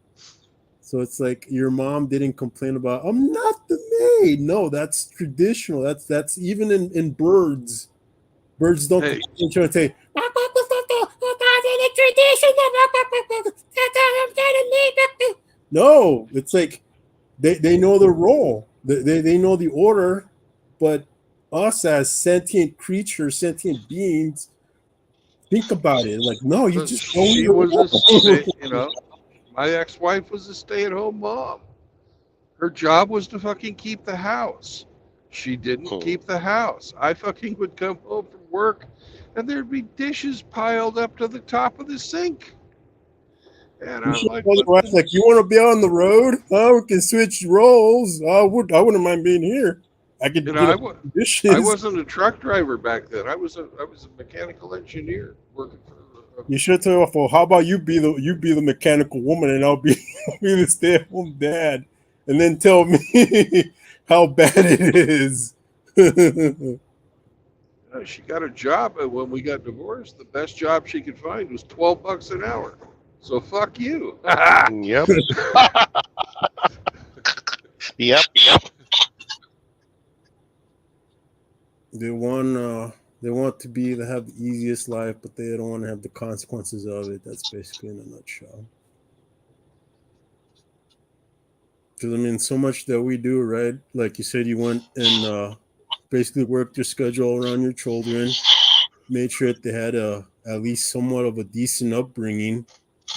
Speaker 2: So it's like your mom didn't complain about I'm not the maid. No, that's traditional. That's even in birds. Birds don't
Speaker 1: Hey,
Speaker 2: complain. Trying to say no. It's like they know the role. They know the order, but us as sentient creatures, sentient beings, think about it. Like, no, you
Speaker 1: but
Speaker 2: just know
Speaker 1: she
Speaker 2: your
Speaker 1: was a
Speaker 2: role.
Speaker 1: stay, my ex-wife was a stay-at-home mom. Her job was to fucking keep the house. She didn't
Speaker 3: Hmm.
Speaker 1: keep the house. I fucking would come home from work and there'd be dishes piled up to the top of the sink. And
Speaker 2: You
Speaker 1: I'm
Speaker 2: should
Speaker 1: like,
Speaker 2: tell the
Speaker 1: what
Speaker 2: wife,
Speaker 1: the?
Speaker 2: like, you want to be on the road? Oh, we can switch roles. I wouldn't mind being here. I
Speaker 1: You
Speaker 2: could
Speaker 1: know,
Speaker 2: get
Speaker 1: I,
Speaker 2: up
Speaker 1: wa- I
Speaker 2: dishes.
Speaker 1: wasn't a truck driver back then. I was a mechanical engineer working for.
Speaker 2: You should tell her, well, how about you be the mechanical woman and I'll be, I'll be the stay at home dad, and then tell me how bad it is.
Speaker 1: She got a job, and when we got divorced, the best job she could find was $12 an hour. So fuck you.
Speaker 3: Yep. Yep.
Speaker 2: they want they want to be to have the easiest life, but they don't want to have the consequences of it. That's basically in a nutshell. Because I mean, so much that we do, right? Like you said, you went and basically worked your schedule around your children, made sure that they had at least somewhat of a decent upbringing,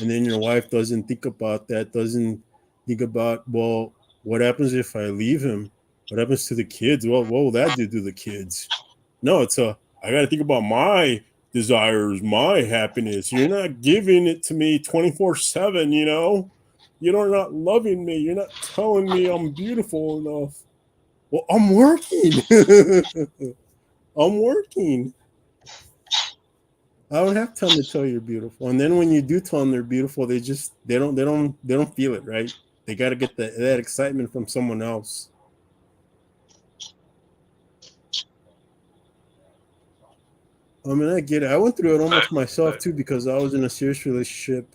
Speaker 2: and then your wife doesn't think about that, doesn't think about, well, what happens if I leave him? What happens to the kids? Well, what will that do to the kids? No, I got to think about my desires, my happiness. You're not giving it to me 24/7, You're not loving me. You're not telling me I'm beautiful enough. Well, I'm working. I'm working. I don't have time to tell you're beautiful. And then when you do tell them they're beautiful, they don't feel it, right? They got to get that excitement from someone else. I mean, I get it. I went through it almost myself too because I was in a serious relationship.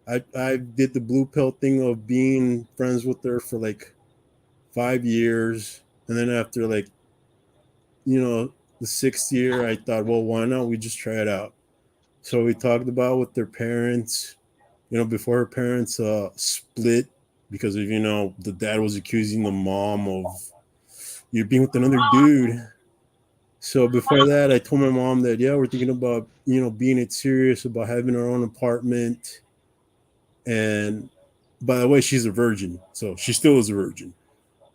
Speaker 2: I did the blue pill thing of being friends with her for like 5 years, and then after like the sixth year, I thought, well, why not we just try it out? So we talked about with their parents, before her parents split because of the dad was accusing the mom of you being with another dude. So before that, I told my mom that yeah, we're thinking about being it serious about having our own apartment. And by the way, she's a virgin, so she still is a virgin.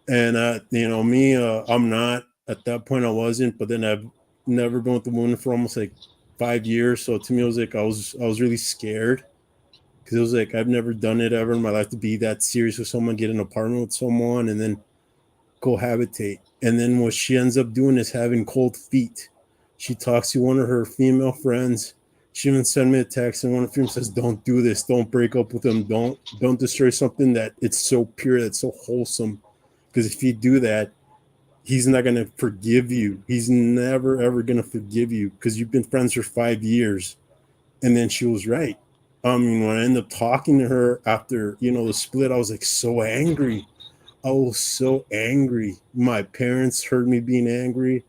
Speaker 2: And me, I'm not at that point. I wasn't, but then I've never been with a woman for almost like 5 years. So to me, it was like I was really scared because it was like I've never done it ever in my life to be that serious with someone, get an apartment with someone, and then cohabitate. And then what she ends up doing is having cold feet. She talks to one of her female friends. She even sent me a text, and one of them says, "Don't do this. Don't break up with them. Don't destroy something that it's so pure, that's so wholesome. Because if you do that, he's not gonna forgive you. He's never ever gonna forgive you because you've been friends for 5 years." And then she was right. I mean, when I ended up talking to her after the split, I was like so angry. I was so angry. My parents heard me being angry.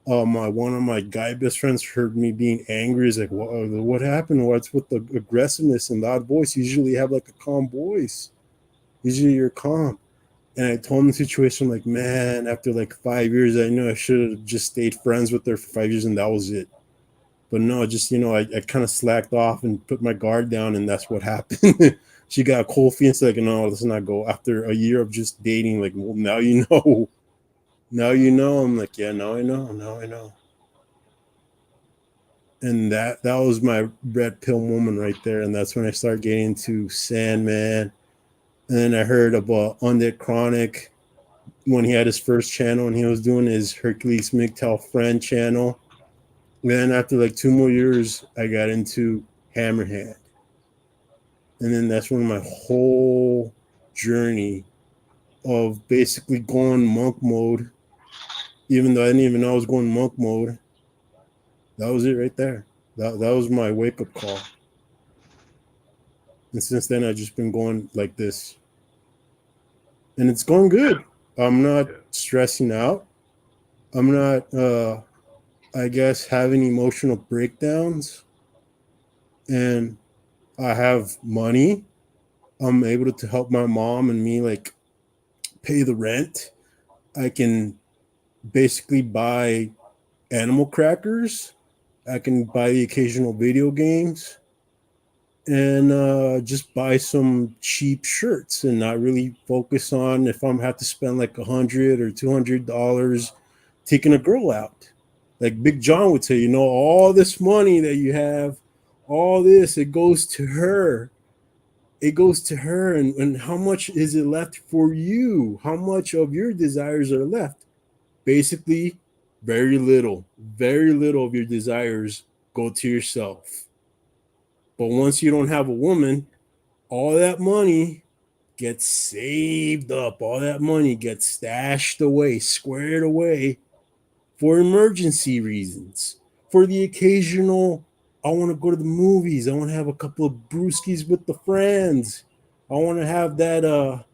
Speaker 2: My one of my guy best friends heard me being angry. He's like, what happened? What's with the aggressiveness and loud voice? You usually have like a calm voice. Usually you're calm." And I told him the situation, like, man, after like 5 years, I know I should have just stayed friends with her for 5 years and that was it. But no, just, I kind of slacked off and put my guard down, and that's what happened. She got cold feet and said, like, no, let's not go. After a year of just dating, like, well, now you know. Now you know. I'm like, yeah, now I know. Now I know. And that was my red pill moment right there. And that's when I started getting into Sandman. And then I heard about Undead Chronic when he had his first channel and he was doing his Hercules MGTOW friend channel. And then after like 2 more years, I got into Hammerhand. And then that's when my whole journey of basically going monk mode, even though I didn't even know I was going monk mode, that was it right there. That was my wake up call. And since then, I've just been going like this. And it's going good. I'm not stressing out. I'm not, I guess, having emotional breakdowns. And I have money. I'm able to help my mom and me like pay the rent. I can basically buy animal crackers. I can buy the occasional video games and just buy some cheap shirts and not really focus on if I'm have to spend like $100 or $200 taking a girl out. Like Big John would say, all this money that you have, all this, it goes to her. It goes to her. And how much is it left for you? How much of your desires are left? Basically, very little of your desires go to yourself. But once you don't have a woman, all that money gets saved up. All that money gets stashed away, squared away for emergency reasons. For the occasional, I want to go to the movies. I want to have a couple of brewskis with the friends. I want to have that,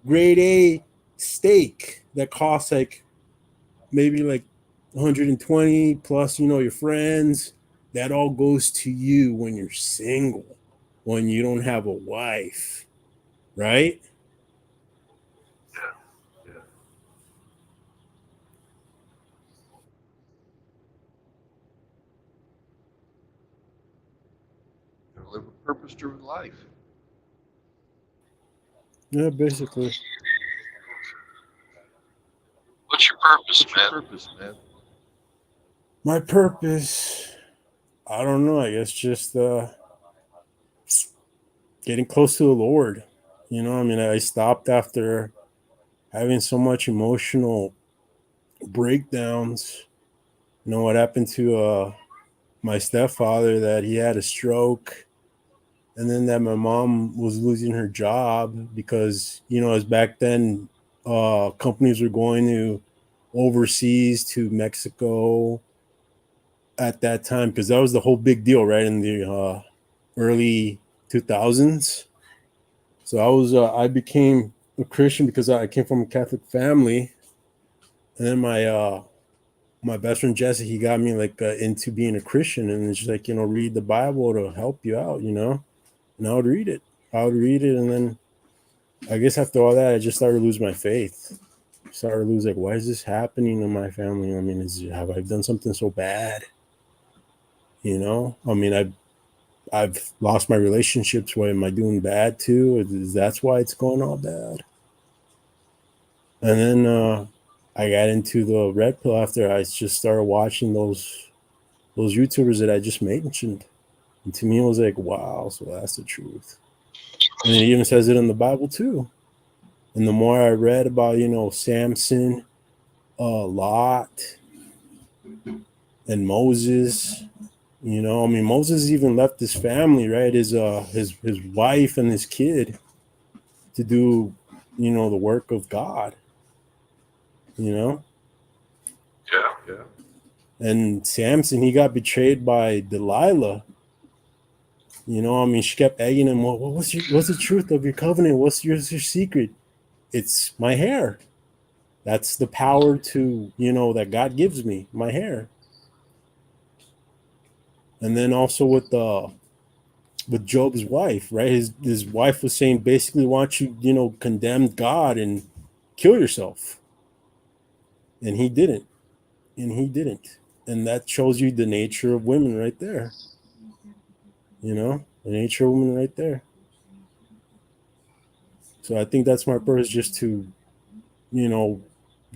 Speaker 2: grade A steak that costs like maybe like 120 plus, your friends. That all goes to you when you're single, when you don't have a wife, right?
Speaker 1: Yeah. Live a purpose-driven life.
Speaker 2: Yeah, basically.
Speaker 3: What's your purpose,
Speaker 1: What's your purpose, man?
Speaker 2: My purpose, I don't know. I guess just getting close to the Lord. I stopped after having so much emotional breakdowns. What happened to my stepfather, that he had a stroke, and then that my mom was losing her job because, as back then, companies were going to overseas to Mexico at that time, because that was the whole big deal, right, in the early 2000s. So I became a Christian because I came from a Catholic family, and then my best friend Jesse, he got me like into being a Christian, and it's just like, read the Bible to help you out, and I would read it. And then I guess after all that, I just started to lose my faith. Started to lose, like, why is this happening in my family? I mean, have I done something so bad? I mean, I've lost my relationships. Why am I doing bad too? That's why it's going all bad. And then I got into the red pill after I just started watching those YouTubers that I just mentioned. And to me, it was like, wow, so that's the truth. And it even says it in the Bible too. And the more I read about, Samson, Lot, and Moses, Moses even left his family, right? His wife and his kid to do, the work of God.
Speaker 1: Yeah.
Speaker 2: And Samson, he got betrayed by Delilah. She kept egging him. Well, what's the truth of your covenant? What's your secret? It's my hair. That's the power to, that God gives me, my hair. And then also with Job's wife, right? His wife was saying, basically, why don't you, condemn God and kill yourself? And he didn't. And that shows you the nature of women right there. The nature of women right there. So I think that's my purpose, just to,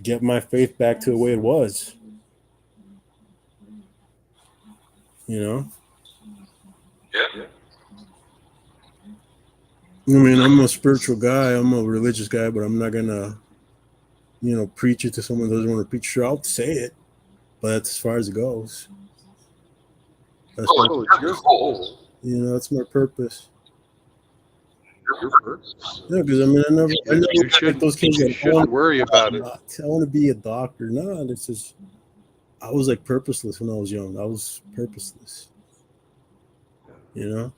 Speaker 2: get my faith back to the way it was.
Speaker 1: Yeah.
Speaker 2: I mean, I'm a spiritual guy. I'm a religious guy, but I'm not gonna, preach it to someone who doesn't want to preach. Sure, I'll say it, but that's as far as it goes. That's
Speaker 1: It's your goal.
Speaker 2: that's my purpose.
Speaker 1: your purpose.
Speaker 2: Yeah, because I mean, I never
Speaker 1: You
Speaker 2: like
Speaker 1: shouldn't,
Speaker 2: those kids
Speaker 1: you
Speaker 2: that I
Speaker 1: shouldn't
Speaker 2: want,
Speaker 1: worry about it.
Speaker 2: I want to be a doctor. No, this is. I was like purposeless when I was young. I was purposeless. You know.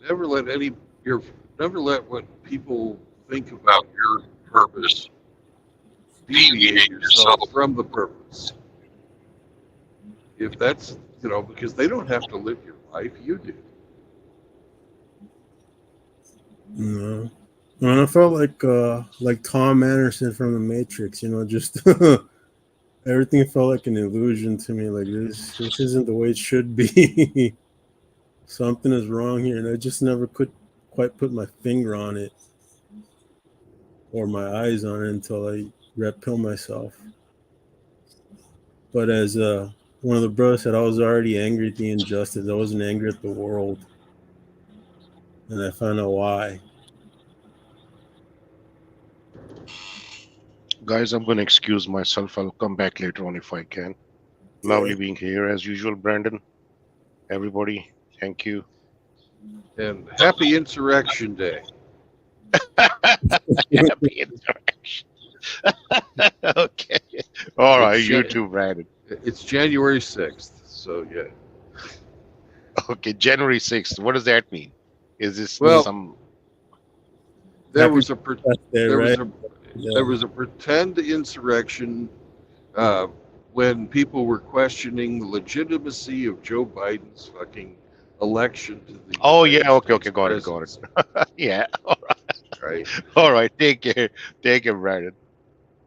Speaker 1: Never let never let what people think about your purpose deviate yourself from the purpose. If that's, because they don't have to live your life, you do.
Speaker 2: No. And I felt like Tom Anderson from The Matrix. Just everything felt like an illusion to me. Like this isn't the way it should be. Something is wrong here, and I just never could quite put my finger on it or my eyes on it until I red pill myself. But as one of the brothers said, I was already angry at the injustice. I wasn't angry at the world, and I found out why.
Speaker 3: Guys, I'm going to excuse myself. I'll come back later on if I can. Lovely being here as usual, Brandon. Everybody, thank you.
Speaker 1: And happy Insurrection Day.
Speaker 3: Happy interaction. Okay. All right, you too, Brandon.
Speaker 1: It's January 6th, so yeah.
Speaker 3: Okay, January 6th. What does that mean? Is this
Speaker 1: Well,
Speaker 3: some...
Speaker 1: there was a there
Speaker 2: right?
Speaker 1: was a pretend insurrection when people were questioning the legitimacy of Joe Biden's fucking election to the
Speaker 3: Oh,
Speaker 1: United
Speaker 3: yeah, okay,
Speaker 1: States
Speaker 3: got it.
Speaker 1: presidency,
Speaker 3: Yeah,
Speaker 1: right?
Speaker 3: all right. Take care, Brandon.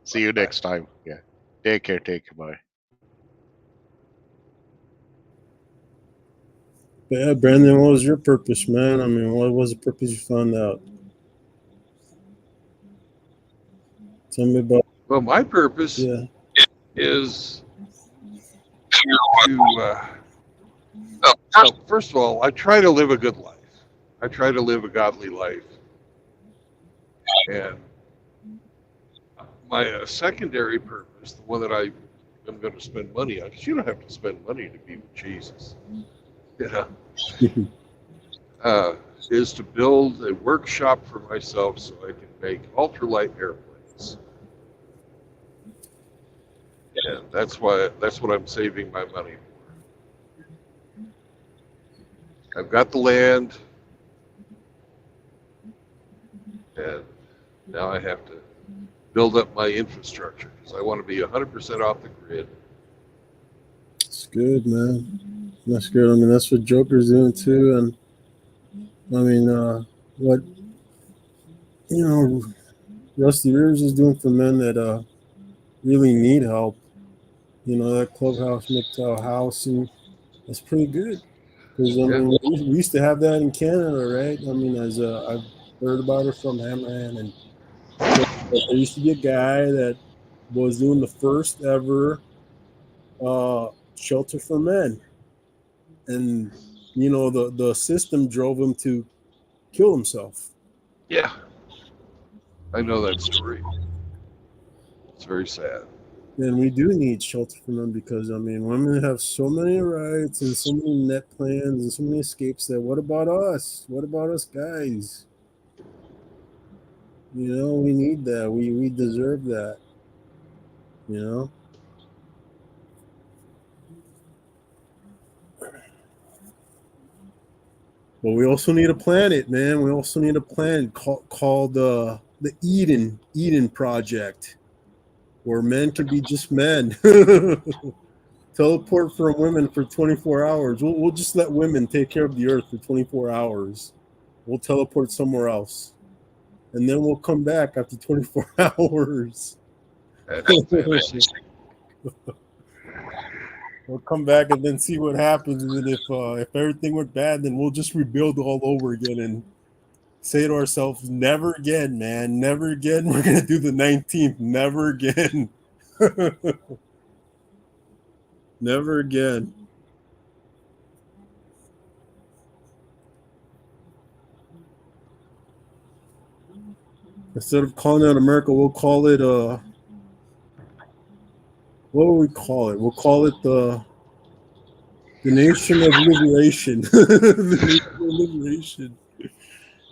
Speaker 3: See you
Speaker 1: Bye.
Speaker 3: next time. Yeah, take care, bye.
Speaker 2: But yeah, Brandon, what was your purpose, man? I mean, what was the purpose you found out? Tell me about.
Speaker 1: Well, my purpose
Speaker 2: Yeah.
Speaker 1: is to well, first of all, I try to live a good life. I try to live a godly life, and my secondary purpose, the one that I am going to spend money on, because you don't have to spend money to be with Jesus, is to build a workshop for myself so I can make ultralight airplanes. And that's what I'm saving my money for. I've got the land, and now I have to build up my infrastructure because I want to be 100% off the grid.
Speaker 2: It's good, man. That's good. I mean, that's what Joker's doing too. And I mean, what Rusty Rivers is doing for men that really need help. That clubhouse, MGTOW house, and that's pretty good. Because I mean, we used to have that in Canada, right? I mean, as I've heard about it from Hammerhand, and there used to be a guy that was doing the first ever shelter for men, and the system drove him to kill himself.
Speaker 1: Yeah, I know that story. It's very sad.
Speaker 2: And we do need shelter for them because, I mean, women have so many rights and so many net plans and so many escapes that what about us? What about us guys? We need that. We deserve that. But we also need a planet, man. We also need a planet called the Eden Project, where men can be just men. Teleport from women for 24 hours. We'll just let women take care of the earth for 24 hours. We'll teleport somewhere else. And then we'll come back after 24 hours. We'll come back and then see what happens. And then if everything went bad, then we'll just rebuild all over again and say to ourselves, never again, man. Never again. We're going to do the 19th. Never again. Never again. Instead of calling it America, we'll call it what will we call it? We'll call it the The nation of liberation. The nation of liberation.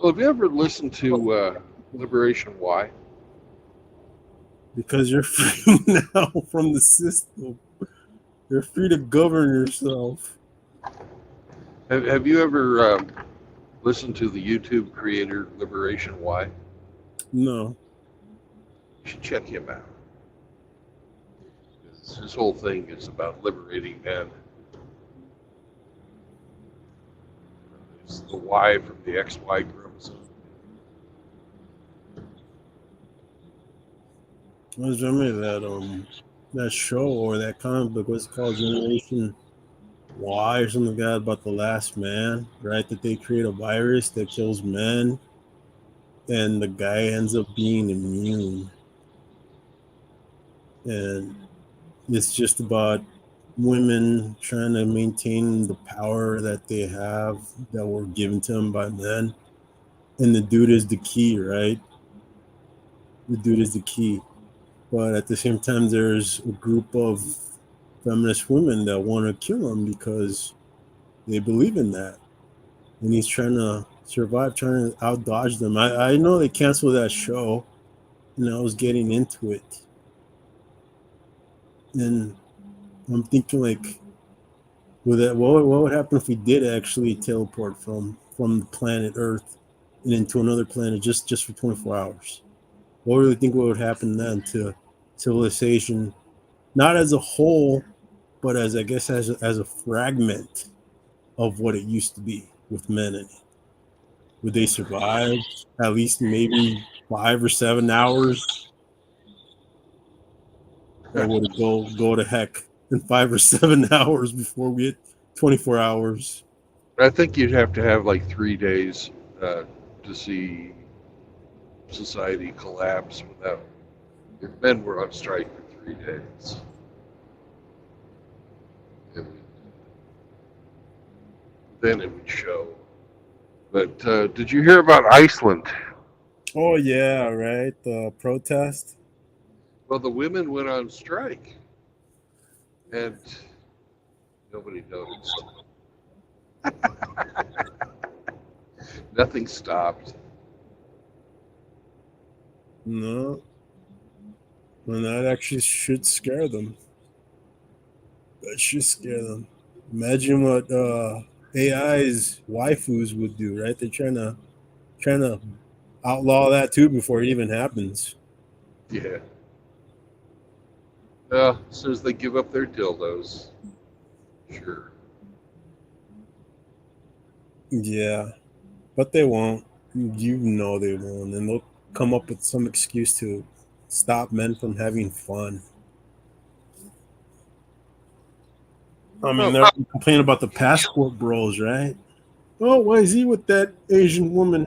Speaker 1: Well, have you ever listened to Liberation Y?
Speaker 2: Because you're free now from the system. You're free to govern yourself.
Speaker 1: Have you ever listened to the YouTube creator Liberation Y?
Speaker 2: No.
Speaker 1: You should check him out. His whole thing is about liberating men. It's the Y from the XY chromosome.
Speaker 2: I was remembering that show or that comic book, what's it called, Generation Y or something like that, about the last man, right? That they create a virus that kills men and the guy ends up being immune. And it's just about women trying to maintain the power that they have that were given to them by men. And the dude is the key, right? The dude is the key. But at the same time, there's a group of feminist women that want to kill him because they believe in that. And he's trying to survive, trying to out dodge them. I know they canceled that show, and I was getting into it. And I'm thinking, like, with that, what would happen if we did actually teleport from the planet Earth and into another planet just for 24 hours? What do you think would happen then to civilization, not as a whole, but as, I guess, as a fragment of what it used to be with men in it? Would they survive at least maybe 5 or 7 hours, or would it go to heck in 5 or 7 hours before we hit 24 hours?
Speaker 1: I think you'd have to have like 3 days to see society collapse without. If men were on strike for 3 days, then it would show. But did you hear about Iceland?
Speaker 2: Oh yeah, right. The protest.
Speaker 1: Well, the women went on strike, and nobody noticed. Nothing stopped.
Speaker 2: No, and that actually should scare them. That should scare them. Imagine what AI's waifus would do, right? They're trying to outlaw that too before it even happens.
Speaker 1: Yeah. As soon as they give up their dildos, sure.
Speaker 2: Yeah, but they won't. You know they won't, and they'll come up with some excuse to stop men from having fun. I mean,
Speaker 1: Oh,
Speaker 2: they're complaining about the passport bros, right? Oh, why is he with that Asian woman?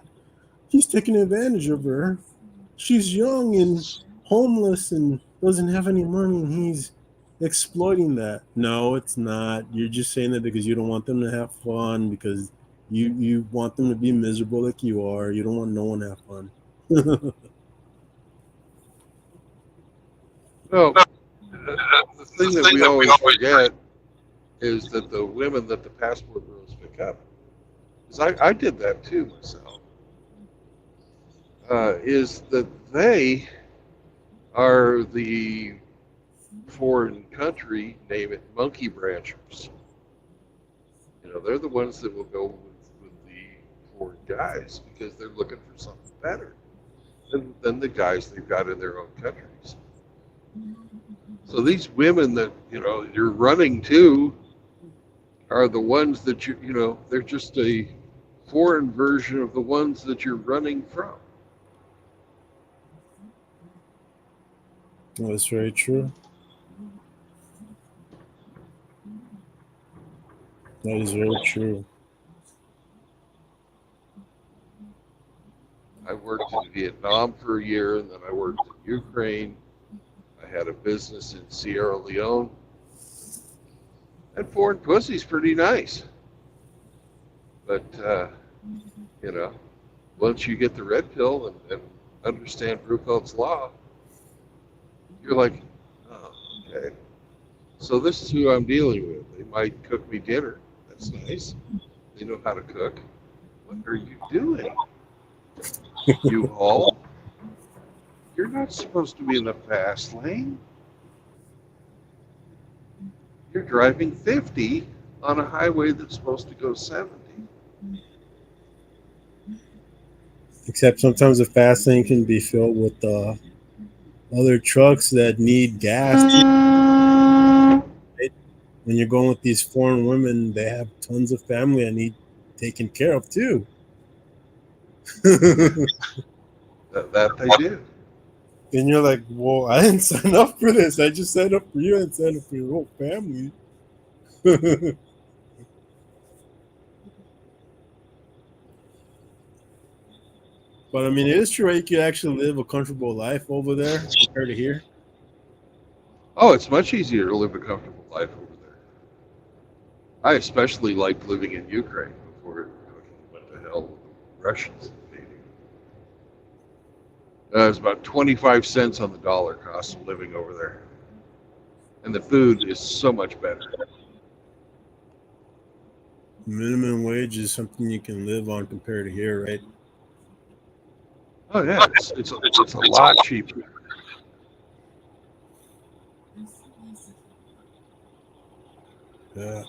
Speaker 2: He's taking advantage of her. She's young and homeless and doesn't have any money, and he's exploiting that. No, it's not. You're just saying that because you don't want them to have fun, because you want them to be miserable like you are. You don't want no one to have fun.
Speaker 1: no. The thing that we always forget is that the women that the passport bros pick up, because I did that too myself, is that they are the foreign country, name it, monkey branchers. You know, they're the ones that will go with the foreign guys because they're looking for something better than the guys they've got in their own countries. So these women that, you know, you're running to are the ones that you know, they're just a foreign version of the ones that you're running from.
Speaker 2: That's very true. That is very true.
Speaker 1: I worked in Vietnam for a year, and then I worked in Ukraine. I had a business in Sierra Leone. And foreign pussy's pretty nice. But, you know, once you get the red pill and understand Rupert's law, you're like, oh, okay. So this is who I'm dealing with. They might cook me dinner. That's nice. They know how to cook. What are you doing? U-Haul, you're not supposed to be in the fast lane. You're driving 50 on a highway that's supposed to go 70.
Speaker 2: Except sometimes the fast lane can be filled with other trucks that need gas. Right? When you're going with these foreign women, they have tons of family that need taken care of too.
Speaker 1: That they do.
Speaker 2: And you're like, well, I didn't sign up for this. I just signed up for you and signed up for your whole family. But I mean, it is true, right? You could actually live a comfortable life over there compared to here.
Speaker 1: Oh, it's much easier to live a comfortable life over there. I especially liked living in Ukraine before it went to hell with the Russians invading. It was about 25 cents on the dollar cost of living over there. And the food is so much better.
Speaker 2: Minimum wage is something you can live on compared to here, right?
Speaker 1: Oh yeah, it's a lot cheaper.
Speaker 2: Yeah.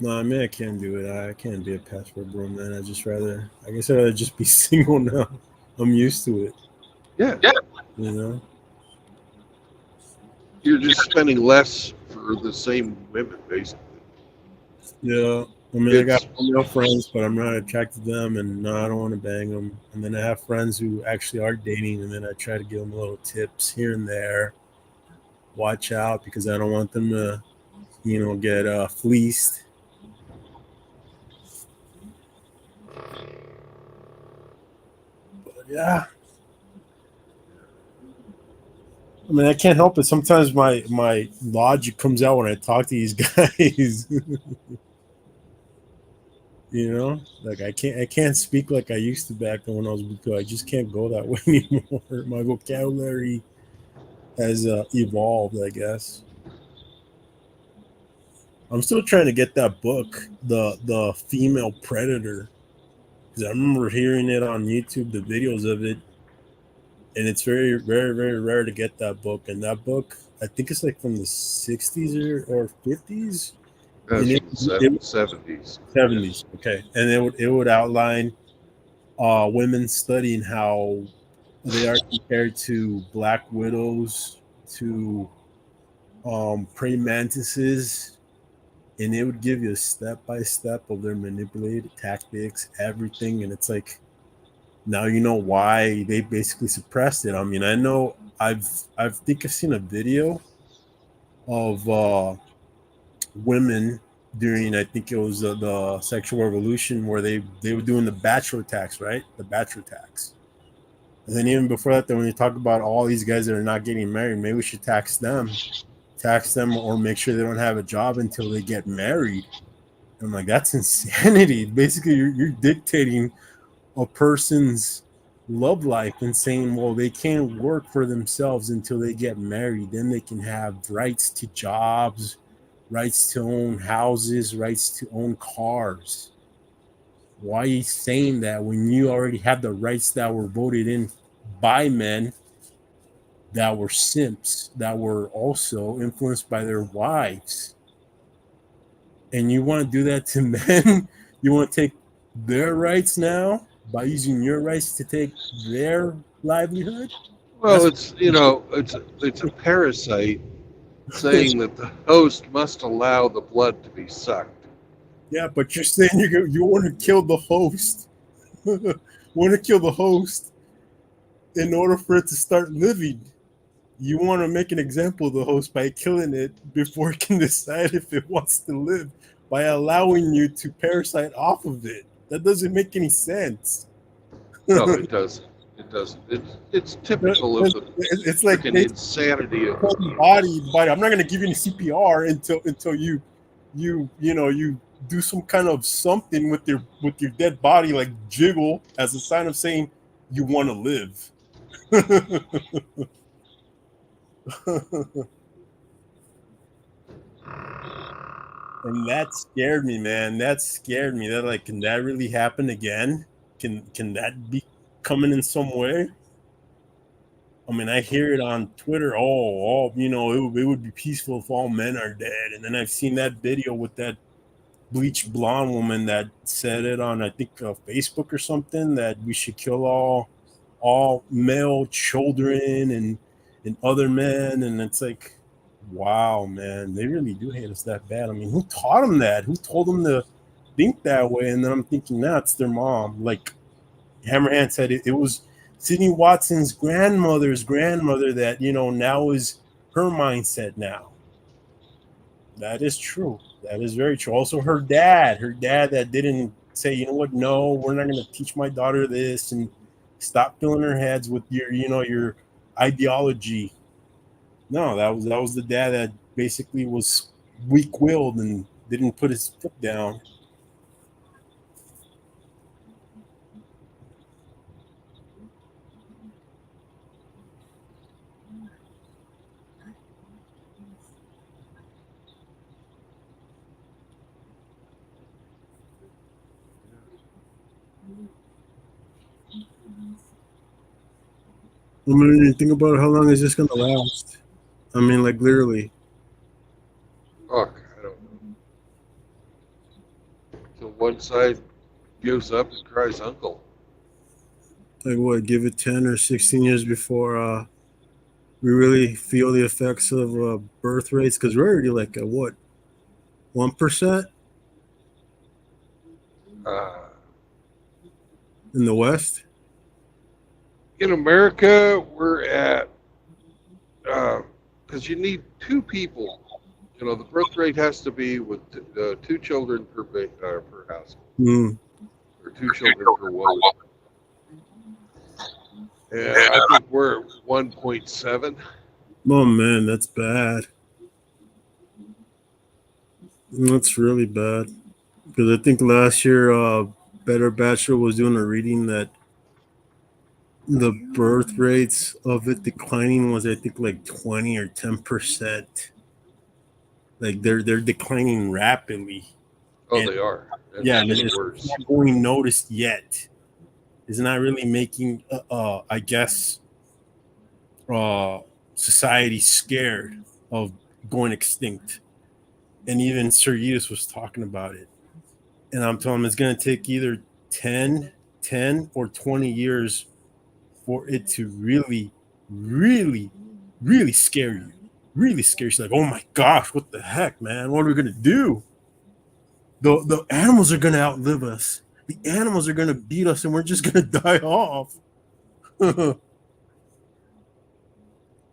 Speaker 2: No, I mean, I can't do it. I can't be a passport bro, man. I guess I'd rather just be single now. I'm used to it.
Speaker 1: Yeah,
Speaker 2: You know?
Speaker 1: you're just spending less for the same women, basically.
Speaker 2: Yeah. I mean, I got
Speaker 1: It's
Speaker 2: female friends, but I'm not attracted to them, and no, I don't want to bang them. And then I have friends who actually are dating, and then I try to give them little tips here and there. Watch out because I don't want them to, get fleeced. But yeah, I mean, I can't help it. Sometimes my logic comes out when I talk to these guys. Like I can't speak like I used to back then when I was because I just can't go that way anymore. My vocabulary has evolved, I guess. I'm still trying to get that book, the Female Predator, because I remember hearing it on YouTube, the videos of it, and it's very, very, very rare to get that book. And that book, I think it's like from the 60s or 50s, and
Speaker 1: from the 70s.
Speaker 2: 70s. Okay, and it would outline women studying how they are compared to black widows, to praying mantises, and it would give you a step by step of their manipulated tactics, everything, and it's like now you know why they basically suppressed it. I mean, I know I think I've seen a video of women during I think it was the sexual revolution where they were doing the bachelor tax, right? The bachelor tax. And then even before that, then when you talk about all these guys that are not getting married, maybe we should tax them, or make sure they don't have a job until they get married. I'm like, that's insanity. Basically, you're dictating a person's love life and saying, well, they can't work for themselves until they get married. Then they can have rights to jobs, rights to own houses, rights to own cars. Why are you saying that when you already have the rights that were voted in by men that were simps, that were also influenced by their wives? And you want to do that to men? You want to take their rights now by using your rights to take their livelihood?
Speaker 1: Well, it's a parasite saying that the host must allow the blood to be sucked.
Speaker 2: Yeah, but you're saying you want to kill the host. Want to kill the host in order for it to start living. You want to make an example of the host by killing it before it can decide if it wants to live, by allowing you to parasite off of it. That doesn't make any sense.
Speaker 1: No, it doesn't. It doesn't. It's typical of the
Speaker 2: It's like
Speaker 1: insanity of
Speaker 2: body. I'm not going to give you any CPR until you do some kind of something with your dead body, like jiggle as a sign of saying you want to live. And that scared me, man. That scared me. That like, can that really happen again? Can that be coming in some way? I mean, I hear it on Twitter. It would be peaceful if all men are dead. And then I've seen that video with that bleached blonde woman that said it on, I think, Facebook or something, that we should kill all male children and other men. And it's like, wow, man, they really do hate us that bad. I mean, who taught them that? Who told them to think that way? And then I'm thinking, nah, it's their mom. Like Hammerhand said, it was Sydney Watson's grandmother's grandmother that, now is her mindset now. That is true. That is very true. Also, her dad that didn't say, you know what, no, we're not going to teach my daughter this, and stop filling her heads with your ideology. No, that was the dad that basically was weak-willed and didn't put his foot down. I mean, think about how long is this going to last? I mean, like literally.
Speaker 1: Fuck, I don't know. Till one side gives up and cries uncle.
Speaker 2: Like what? Give it 10 or 16 years before we really feel the effects of birth rates, because we're already like at what, 1% in the West.
Speaker 1: In America, we're at because you need two people. The birth rate has to be with 2 children per household, or 2 children per woman. And I think we're at 1.7.
Speaker 2: Oh man, that's bad. That's really bad. Because I think last year, Better Bachelor was doing a reading that the birth rates of it declining was, I think, like 20 or 10%. Like they're declining rapidly.
Speaker 1: Oh,
Speaker 2: And,
Speaker 1: they are. That's
Speaker 2: yeah, and
Speaker 1: getting worse.
Speaker 2: it's not going noticed yet. It's not really making, I guess, society scared of going extinct. And even Sir Yus was talking about it. And I'm telling him it's going to take either 10 or 20 years for it to really, really, really scare you. Really scare you. It's like, oh my gosh, what the heck, man? What are we going to do? The animals are going to outlive us. The animals are going to beat us, and we're just going to die off. And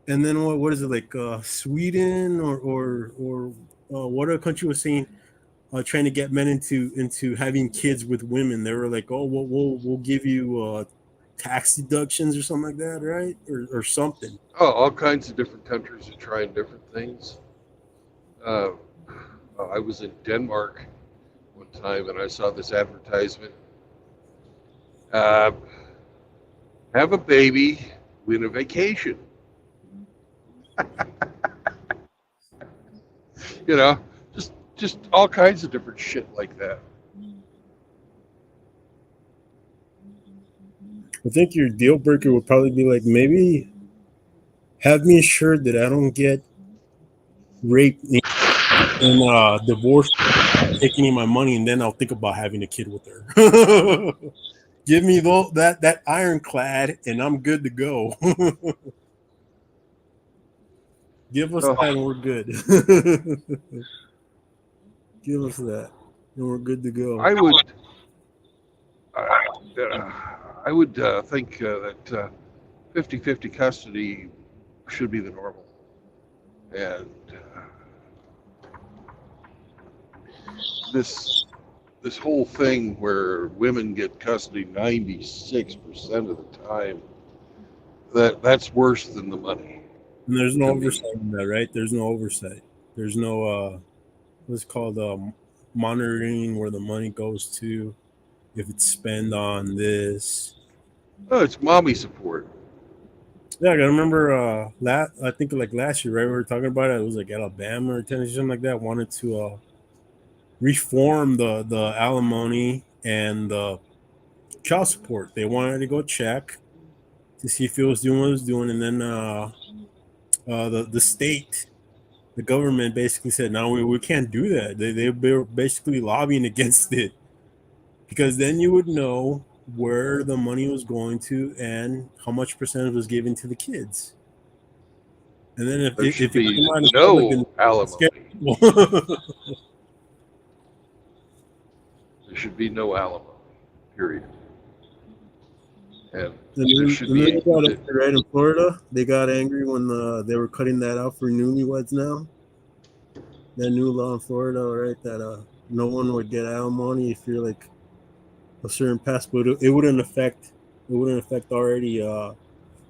Speaker 2: then what is it, like Sweden or what other country was saying, trying to get men into having kids with women? They were like, oh, we'll give you tax deductions or something like that, right? Or something.
Speaker 1: Oh, all kinds of different countries are trying different things. I was in Denmark one time and I saw this advertisement. Have a baby, win a vacation. Just all kinds of different shit like that.
Speaker 2: I think your deal breaker would probably be like, maybe have me assured that I don't get raped and divorced, take any of my money, and then I'll think about having a kid with her. Give me that ironclad, and I'm good to go. Give us that, and we're good. Give us that, and we're good to go.
Speaker 1: I would think that 50-50 custody should be the normal, and this whole thing where women get custody 96% of the time, that's worse than the money.
Speaker 2: And there's no oversight in that, right? There's no oversight. There's no what's called monitoring where the money goes to, if it's spent on this.
Speaker 1: Oh, it's mommy support.
Speaker 2: Yeah, I remember. I think like last year, right? We were talking about it. It was like Alabama or Tennessee, something like that. Wanted to reform the alimony and the child support. They wanted to go check to see if it was doing what it was doing, and then the state, the government basically said, no, we can't do that. They were basically lobbying against it because then you would know where the money was going to and how much percentage was given to the kids. And then
Speaker 1: There should
Speaker 2: if it
Speaker 1: be
Speaker 2: came out in public, then
Speaker 1: no
Speaker 2: it's scary.
Speaker 1: alimony. There should be no alimony. Period. And there
Speaker 2: And
Speaker 1: should
Speaker 2: then they
Speaker 1: be.
Speaker 2: got angry, right, in Florida. They got angry when they were cutting that out for newlyweds now. That new law in Florida, right? That no one would get alimony if you're like a certain past, but it wouldn't affect already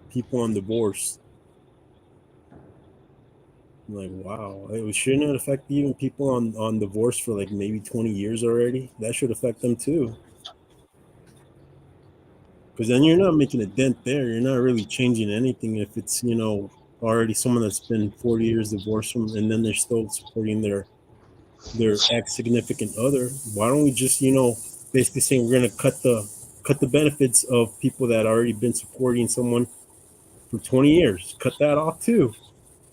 Speaker 2: people on divorce. I'm like, wow, it shouldn't it affect even people on divorce for like maybe 20 years already. That should affect them too. Because then you're not making a dent there. You're not really changing anything if it's already someone that's been 40 years divorced from, and then they're still supporting their ex significant other. Why don't we just basically saying we're gonna cut the benefits of people that already been supporting someone for 20 years? Cut that off too,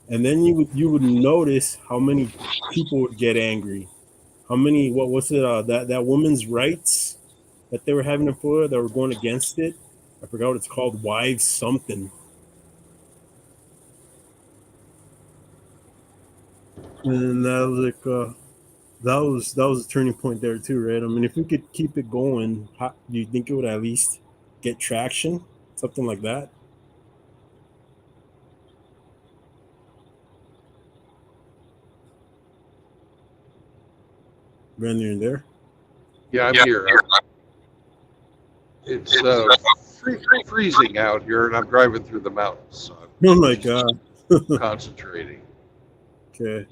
Speaker 2: and then you would notice how many people would get angry. How many? What was it? That women's rights that they were having in Florida that were going against it. I forgot what it's called. Wives something. And that was like that was a turning point there too, right? I mean, if we could keep it going, do you think it would at least get traction, something like that? Brandon, you're there.
Speaker 1: Yeah, I'm here. It's freezing out here, and I'm driving through the mountains, so
Speaker 2: Oh
Speaker 1: I'm
Speaker 2: my
Speaker 1: just
Speaker 2: god.
Speaker 1: concentrating.
Speaker 2: Okay.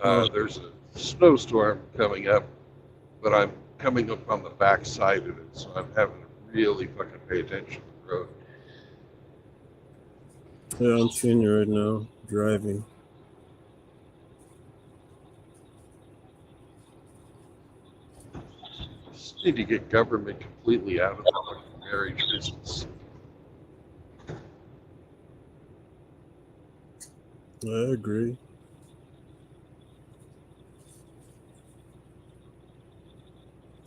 Speaker 2: Oh,
Speaker 1: There's a snowstorm coming up, but I'm coming up on the back side of it, so I'm having to really fucking pay attention to the road.
Speaker 2: yeah, I'm seeing you right now driving.
Speaker 1: Just need to get government completely out of the fucking marriage business.
Speaker 2: I agree.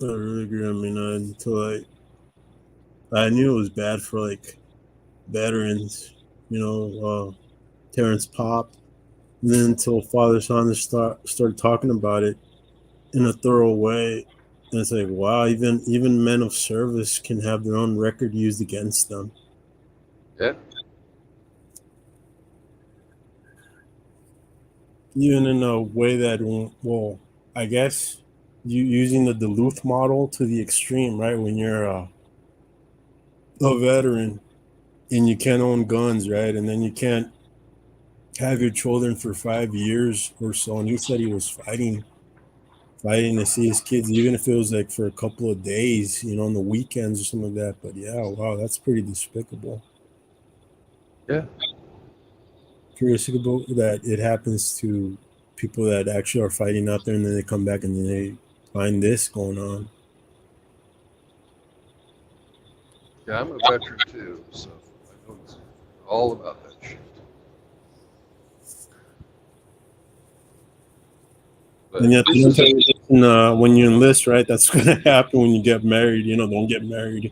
Speaker 2: I really agree. I mean, until I knew it was bad for like veterans, Terrence Pop. And then until Father Saunders started talking about it in a thorough way, and it's like, wow, even men of service can have their own record used against them.
Speaker 1: Yeah,
Speaker 2: Even in a way that, well, I guess you using the Duluth model to the extreme, right? When you're a veteran and you can't own guns, right? And then you can't have your children for 5 years or so. And he said he was fighting to see his kids, even if it was like for a couple of days, on the weekends or something like that. But yeah, wow, that's pretty despicable.
Speaker 1: yeah.
Speaker 2: Curious about that it happens to people that actually are fighting out there, and then they come back and then they find this going on.
Speaker 1: Yeah, I'm a veteran too, so I know all about that shit.
Speaker 2: And
Speaker 1: But
Speaker 2: yet,
Speaker 1: this is
Speaker 2: when you enlist, right? That's going to happen when you get married. Don't get married.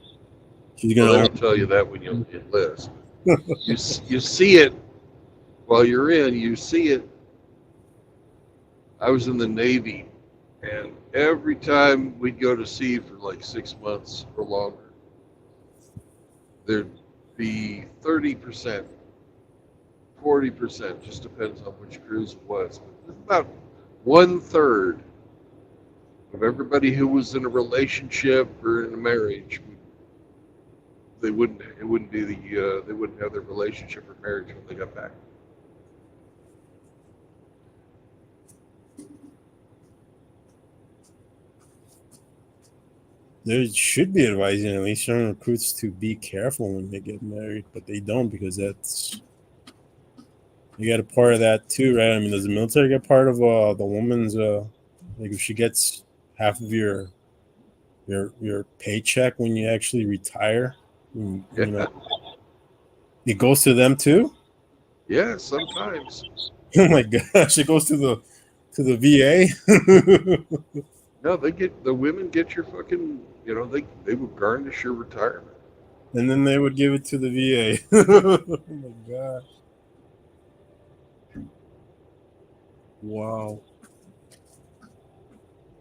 Speaker 2: She's
Speaker 1: well, they
Speaker 2: going
Speaker 1: won't tell you that when you enlist. You see it while you're in. You see it. I was in the Navy, and every time we'd go to sea for like 6 months or longer, there'd be 30%, 40%, just depends on which cruise it was. But about 1/3 of everybody who was in a relationship or in a marriage, they wouldn't. It wouldn't be they wouldn't have their relationship or marriage when they got back.
Speaker 2: They should be advising at least young recruits to be careful when they get married, but they don't because that's you got a part of that too, right? I mean, does the military get part of the woman's like if she gets half of your paycheck when you actually retire?
Speaker 1: Yeah,
Speaker 2: You know, it goes to them too.
Speaker 1: yeah. Sometimes.
Speaker 2: Oh my gosh, it goes to the VA.
Speaker 1: No, they get the women get your fucking. You know, they would garnish your retirement.
Speaker 2: And then they would give it to the VA. Oh my gosh. Wow.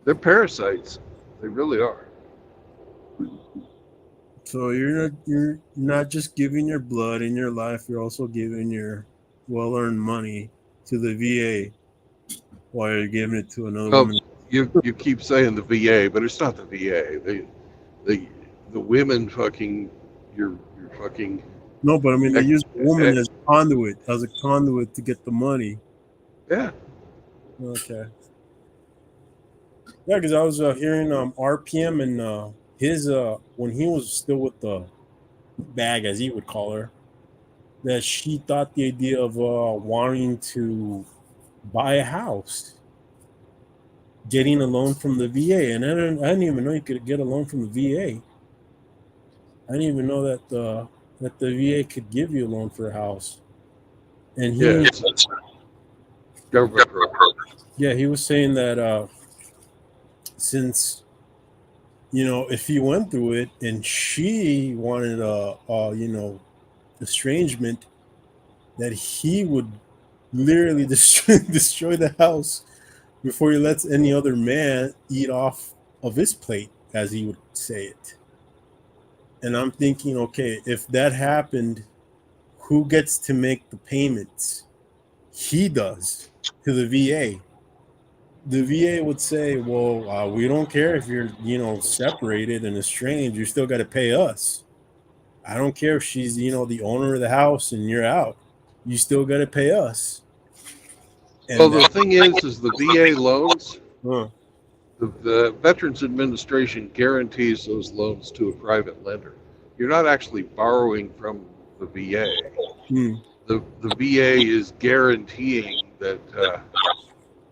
Speaker 1: They're parasites. They really are.
Speaker 2: So you're not just giving your blood in your life, you're also giving your well earned money to the VA while you're giving it to another
Speaker 1: Well,
Speaker 2: woman.
Speaker 1: you keep saying the VA, but it's not the VA. They the women fucking your fucking.
Speaker 2: No, but I mean they use the woman
Speaker 1: eh,
Speaker 2: as a conduit to get the money.
Speaker 1: yeah,
Speaker 2: Okay. Yeah, because I was hearing RPM and his when he was still with the bag, as he would call her, that she thought the idea of wanting to buy a house, getting a loan from the VA, and I didn't even know you could get a loan from the VA. I didn't even know that the VA could give you a loan for a house. And
Speaker 1: yeah.
Speaker 2: he,
Speaker 1: It's a government program.
Speaker 2: yeah, he was saying that since if he went through it and she wanted estrangement, that he would literally destroy the house before he lets any other man eat off of his plate, as he would say it. And I'm thinking, okay, if that happened, who gets to make the payments? He does to the VA. The VA would say, well, we don't care if you're, separated and estranged, you still got to pay us. I don't care if she's, the owner of the house and you're out. You still got to pay us.
Speaker 1: Well,
Speaker 2: And
Speaker 1: the
Speaker 2: that,
Speaker 1: thing is the VA loans.
Speaker 2: huh,
Speaker 1: The Veterans Administration guarantees those loans to a private lender. You're not actually borrowing from the VA.
Speaker 2: hmm.
Speaker 1: The VA is guaranteeing that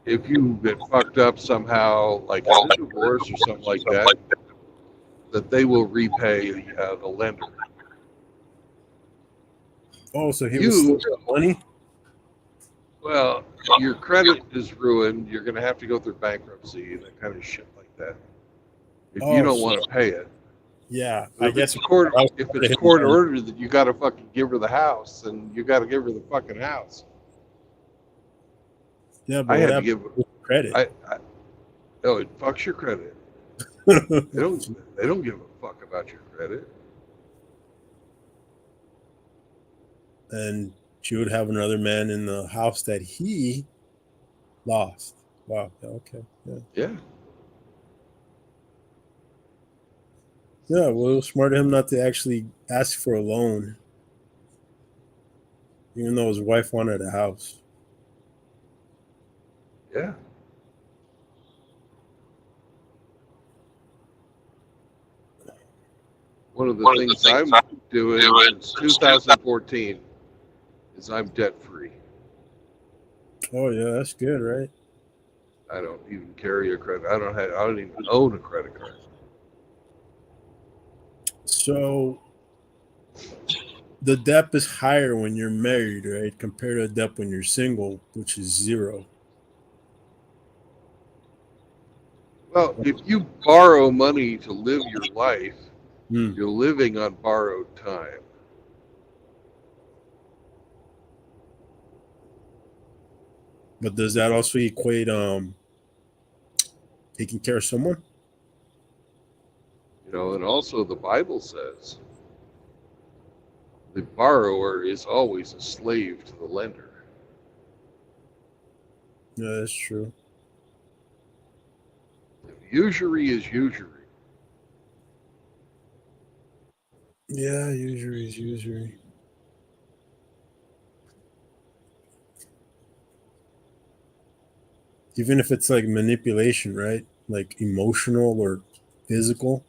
Speaker 1: if you get fucked up somehow, like in a divorce or something like that, that they will repay the lender.
Speaker 2: Oh, so he was
Speaker 1: You,
Speaker 2: stealing money?
Speaker 1: well, your credit is ruined. You're going to have to go through bankruptcy and that kind of shit like that. If you
Speaker 2: Oh,
Speaker 1: don't want to pay it.
Speaker 2: yeah.
Speaker 1: But
Speaker 2: I guess
Speaker 1: if it's court ordered that you got to fucking give her the house, and you got to give her the fucking house.
Speaker 2: yeah,
Speaker 1: I
Speaker 2: but what
Speaker 1: had to
Speaker 2: happened
Speaker 1: give.
Speaker 2: with credit?
Speaker 1: Oh, it fucks your credit. They don't give a fuck about your credit.
Speaker 2: And she would have another man in the house that he lost. Wow. Yeah, okay. Yeah.
Speaker 1: Yeah.
Speaker 2: Yeah. Well, it was smart of him not to actually ask for a loan, even though his wife wanted a house.
Speaker 1: Yeah. One of the things I'm doing since 2014 is I'm debt free.
Speaker 2: Oh yeah, that's good, right?
Speaker 1: I don't even carry a credit. I don't even own a credit card.
Speaker 2: So the debt is higher when you're married, right? Compared to the debt when you're single, which is zero.
Speaker 1: Well, if you borrow money to live your life,
Speaker 2: Hmm.
Speaker 1: you're living on borrowed time.
Speaker 2: But does that also equate taking care of someone?
Speaker 1: And also the Bible says the borrower is always a slave to the lender.
Speaker 2: Yeah, that's true.
Speaker 1: Usury is usury.
Speaker 2: Yeah, usury is usury. Even if it's like manipulation, right? Like emotional or physical.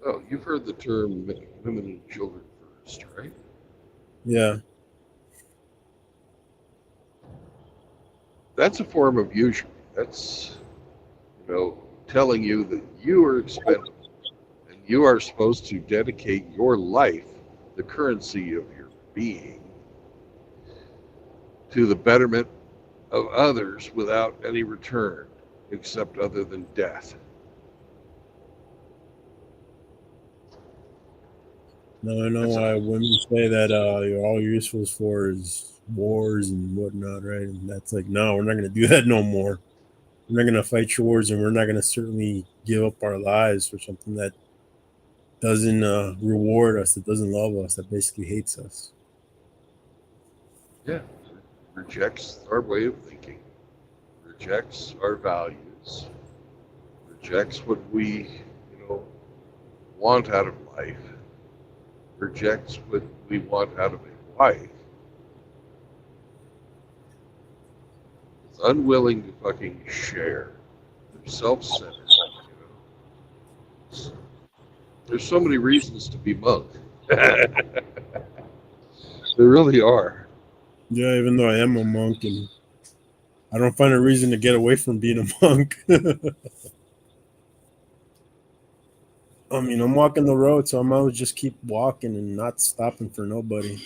Speaker 1: Oh, you've heard the term women and children first, right?
Speaker 2: Yeah.
Speaker 1: That's a form of usury. That's, telling you that you are expendable and you are supposed to dedicate your life, the currency of your being, to the betterment of others without any return, except other than death.
Speaker 2: Now I know
Speaker 1: That's a,
Speaker 2: why women say that all you're useful for is wars and whatnot, right? And that's like, no, we're not going to do that no more. We're not going to fight your wars, and we're not going to certainly give up our lives for something that doesn't reward us, that doesn't love us, that basically hates us.
Speaker 1: yeah, rejects our way of thinking, rejects our values, rejects what we, want out of life, rejects what we want out of a wife, is unwilling to fucking share. They're self-centered. There's so many reasons to be monk. There really are.
Speaker 2: Yeah, even though I am a monk, and I don't find a reason to get away from being a monk. I mean, I'm walking the road, so I'm always just keep walking and not stopping for nobody.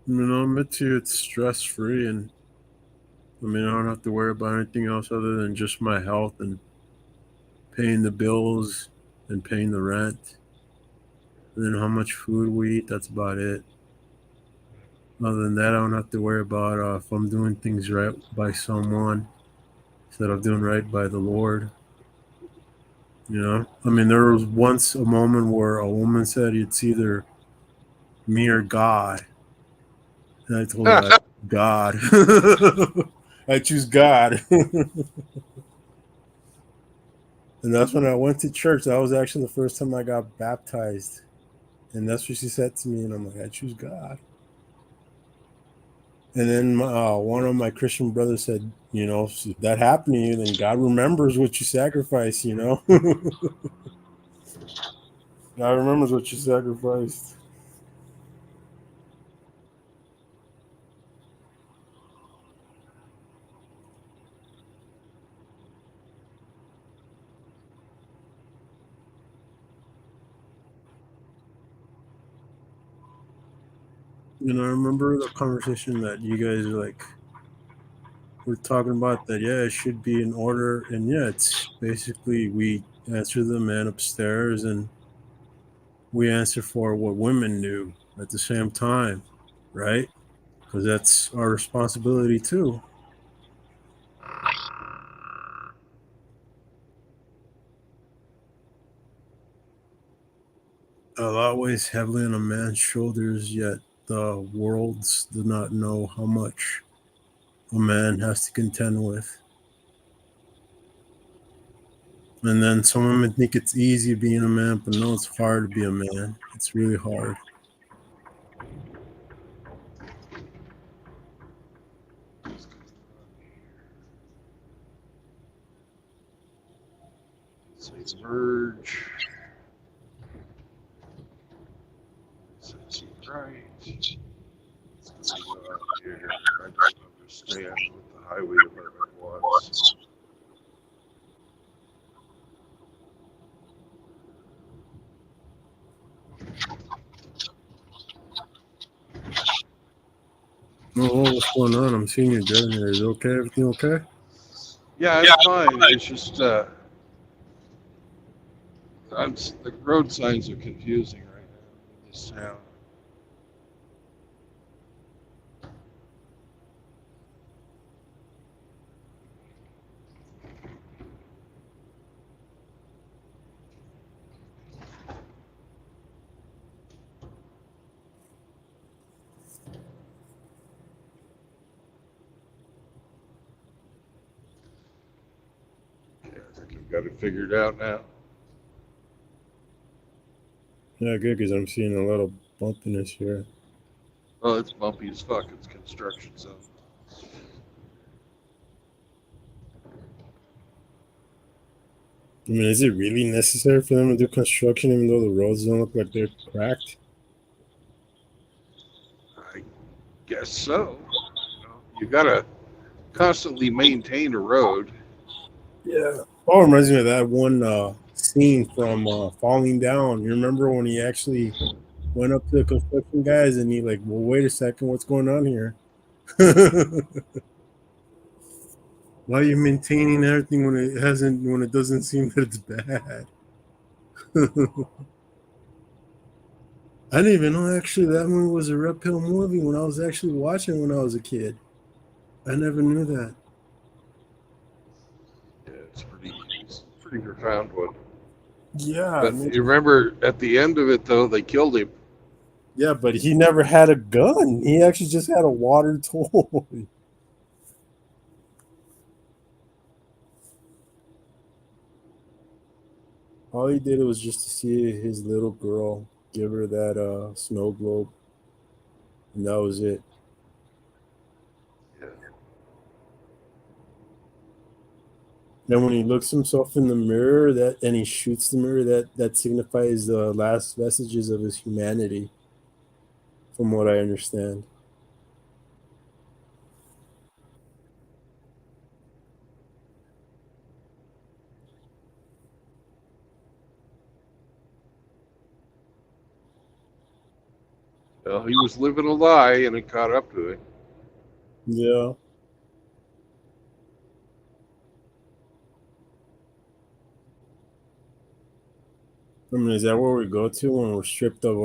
Speaker 2: I'm into it's stress free, and I don't have to worry about anything else other than just my health and paying the bills and paying the rent, and then how much food we eat. That's about it. Other than that, I don't have to worry about if I'm doing things right by someone instead of doing right by the Lord. There was once a moment where a woman said it's either me or God, and I told her, God. I choose God. And that's when I went to church. That was actually the first time I got baptized. And that's what she said to me. And I'm like, I choose God. And then one of my Christian brothers said, if that happened to you, then God remembers what you sacrificed. God remembers what you sacrificed. I remember the conversation that you guys were talking about that, yeah, it should be in order. And yeah, it's basically we answer the man upstairs and we answer for what women do at the same time, right? Because that's our responsibility too. A lot weighs heavily on a man's shoulders, yet the worlds do not know how much a man has to contend with. And then some women think it's easy being a man, but no, it's hard to be a man. It's really hard.
Speaker 1: Let's merge. Let's right. Let's go out here. I don't understand what the highway department wants.
Speaker 2: Oh, what's going on? I'm seeing you down here. Is it okay? Everything okay?
Speaker 1: Yeah, I'm fine. It's just the road signs are confusing right now in this town. Got it figured out now?
Speaker 2: Yeah, good, because I'm seeing a little bumpiness here.
Speaker 1: Oh, it's bumpy as fuck. It's construction zone.
Speaker 2: I mean, is it really necessary for them to do construction even though the roads don't look like they're cracked?
Speaker 1: I guess so. You gotta constantly maintain a road.
Speaker 2: Yeah. Oh, it reminds me of that one scene from Falling Down. You remember when he actually went up to the construction guys and he like, well, wait a second, what's going on here? Why are you maintaining everything when it doesn't seem that it's bad? I didn't even know actually that movie was a Red Pill movie when I was actually watching when I was a kid. I never knew that.
Speaker 1: Yeah, it's a pretty profound one.
Speaker 2: Yeah, I
Speaker 1: But
Speaker 2: mean,
Speaker 1: you remember at the end of it, though, they killed him.
Speaker 2: yeah, but he never had a gun. He actually just had a water toy. All he did was just to see his little girl, give her that snow globe, and that was it.
Speaker 1: Yeah.
Speaker 2: Then when he looks himself in the mirror, that and he shoots the mirror, that signifies the last vestiges of his humanity, from what I understand.
Speaker 1: Well, he was living a lie, and it caught up to him.
Speaker 2: Yeah. I mean, is that where we go to when we're stripped of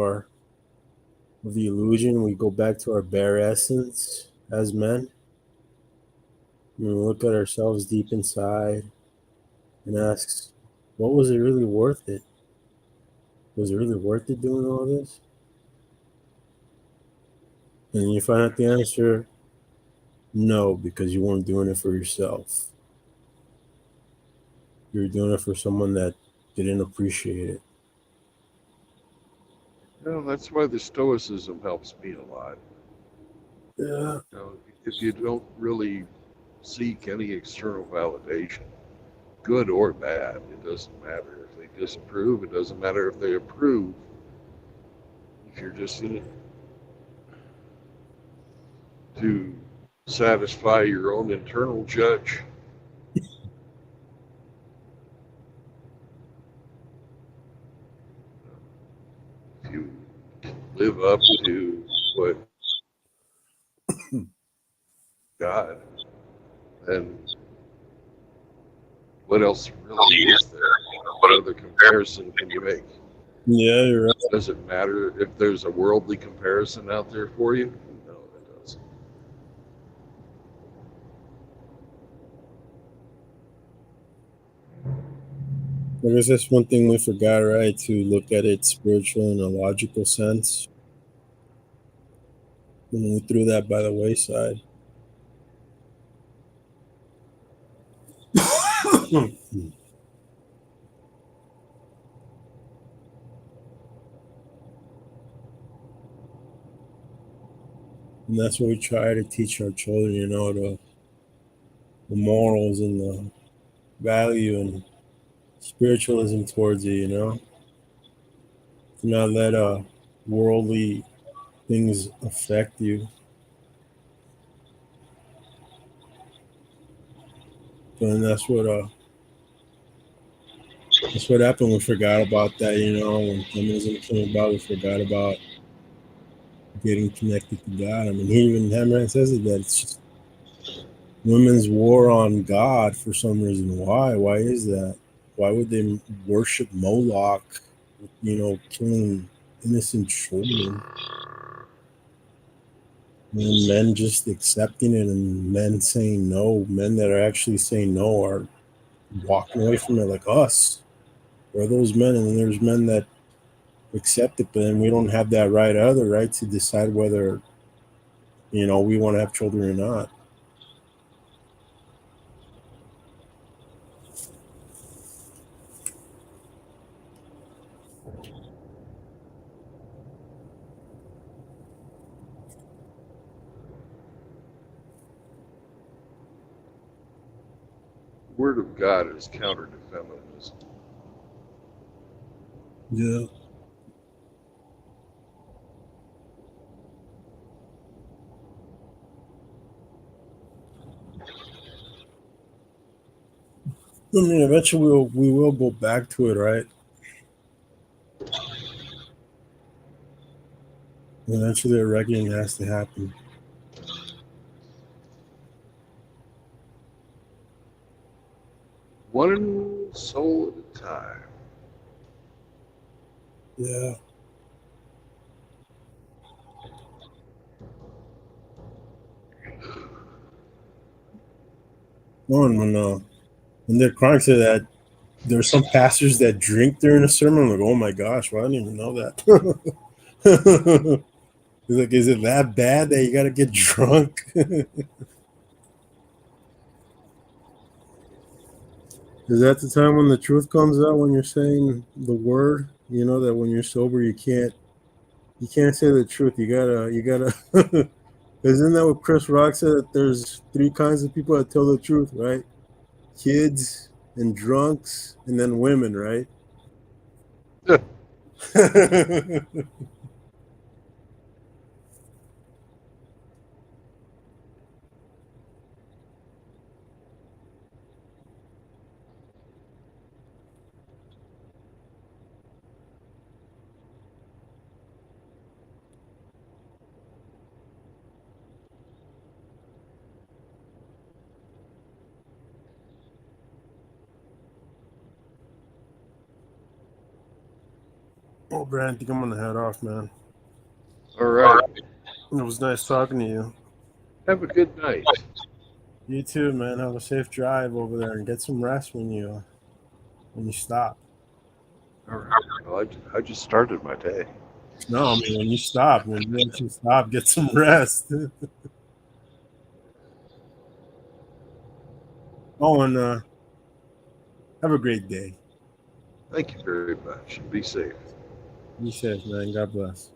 Speaker 2: the illusion? We go back to our bare essence as men. And we look at ourselves deep inside and ask, what was it really worth it? Was it really worth it doing all this? And you find out the answer, no, because you weren't doing it for yourself. You were doing it for someone that didn't appreciate it.
Speaker 1: Well, that's why the Stoicism helps me a lot.
Speaker 2: Yeah.
Speaker 1: If you don't really seek any external validation, good or bad, it doesn't matter. If they disapprove, it doesn't matter if they approve. If you're just in it to satisfy your own internal judge, if you live up to what God, then what else really is there? What other comparison can you make?
Speaker 2: Yeah, you're right.
Speaker 1: Does it matter if there's a worldly comparison out there for you? No, it doesn't.
Speaker 2: I guess that's one thing we forgot, right? To look at it spiritual in a logical sense. And we threw that by the wayside. And that's what we try to teach our children, the morals and the value and spiritualism towards it. To not let worldly things affect you. And that's what happened. We forgot about that, when feminism came about, we forgot about getting connected to God. I mean, he even Hammerhead says it that it's just women's war on God for some reason. Why? Why is that? Why would they worship Moloch, killing innocent children? And men just accepting it and men saying no, men that are actually saying no are walking away from it like us. We're those men, and then there's men that accept it, but then we don't have that other right to decide whether, we want to have children or not.
Speaker 1: Word of God is counter to feminism.
Speaker 2: Yeah. I mean, eventually we will go back to it, right? Eventually, a reckoning has to happen.
Speaker 1: One soul at a time.
Speaker 2: Yeah. No, no, no. And they're crying to that. There's some pastors that drink during a sermon. I'm like, oh my gosh, well, I didn't even know that. He's like, is it that bad that you got to get drunk? Is that the time when the truth comes out when you're saying the word? You know that when you're sober, you can't say the truth. You gotta. Isn't that what Chris Rock said? That there's three kinds of people that tell the truth, right? Kids and drunks, and then women, right? Oh, Brad, I think I'm gonna head off, man.
Speaker 1: All right.
Speaker 2: It was nice talking to you.
Speaker 1: Have a good night.
Speaker 2: You too, man. Have a safe drive over there and get some rest when you stop.
Speaker 1: All right. Well, I just started my day.
Speaker 2: No, I mean when you actually stop, get some rest. Oh, and have a great day.
Speaker 1: Thank you very much. Be safe.
Speaker 2: Be safe, man. God bless.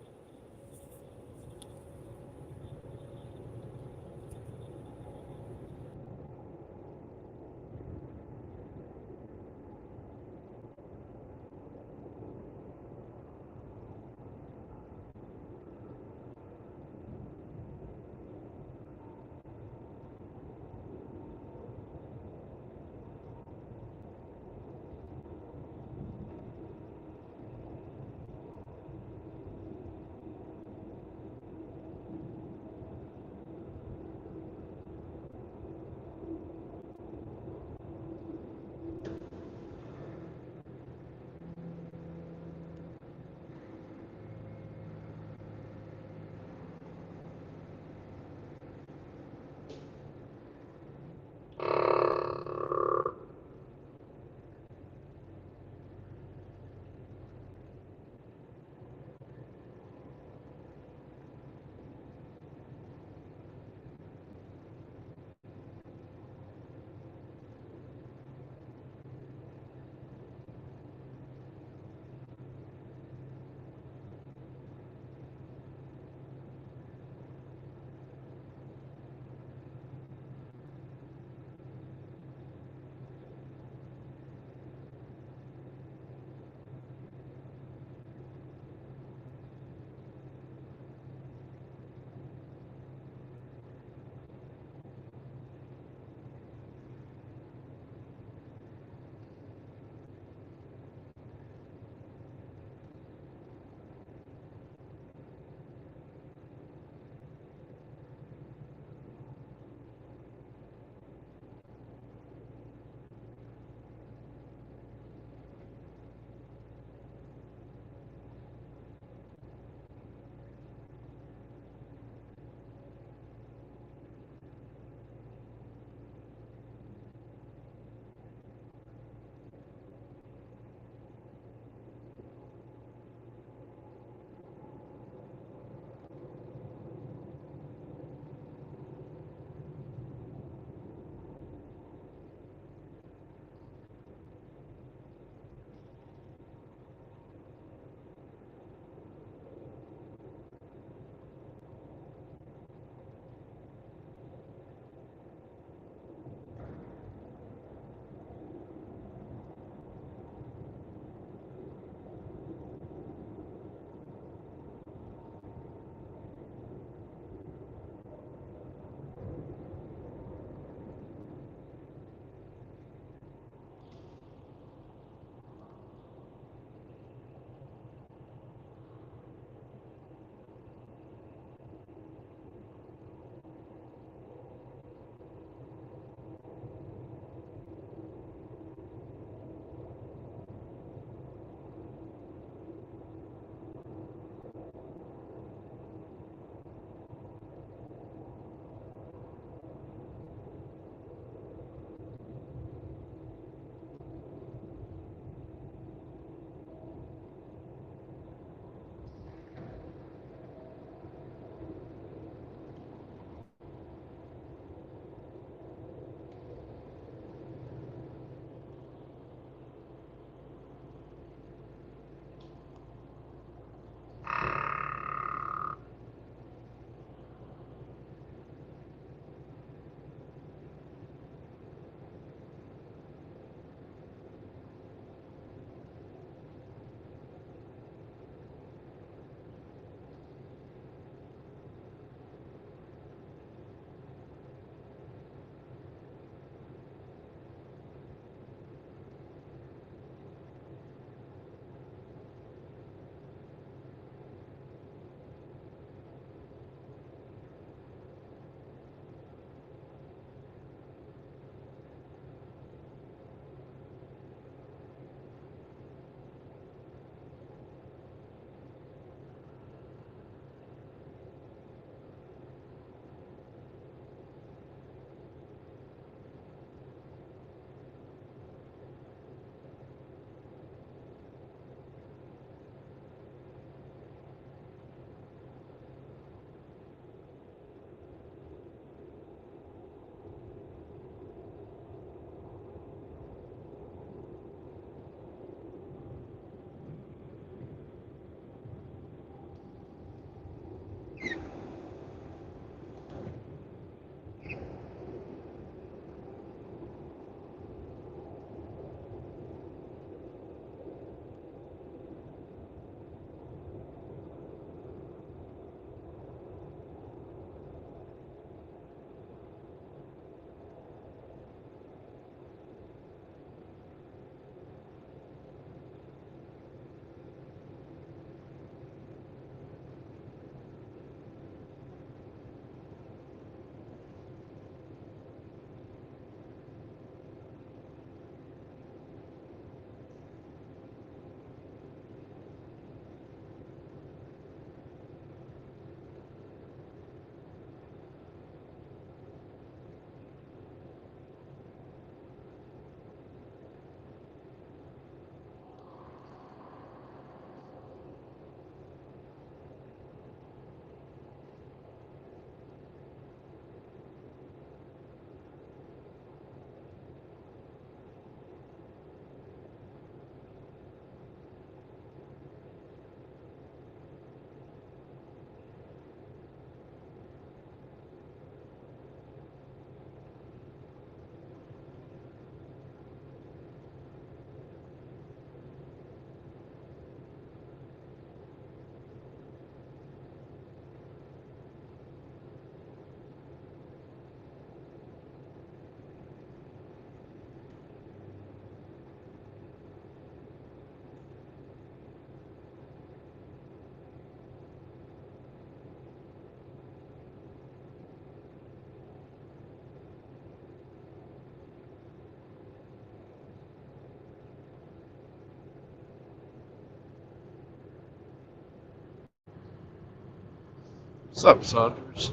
Speaker 1: What's up, Saunders?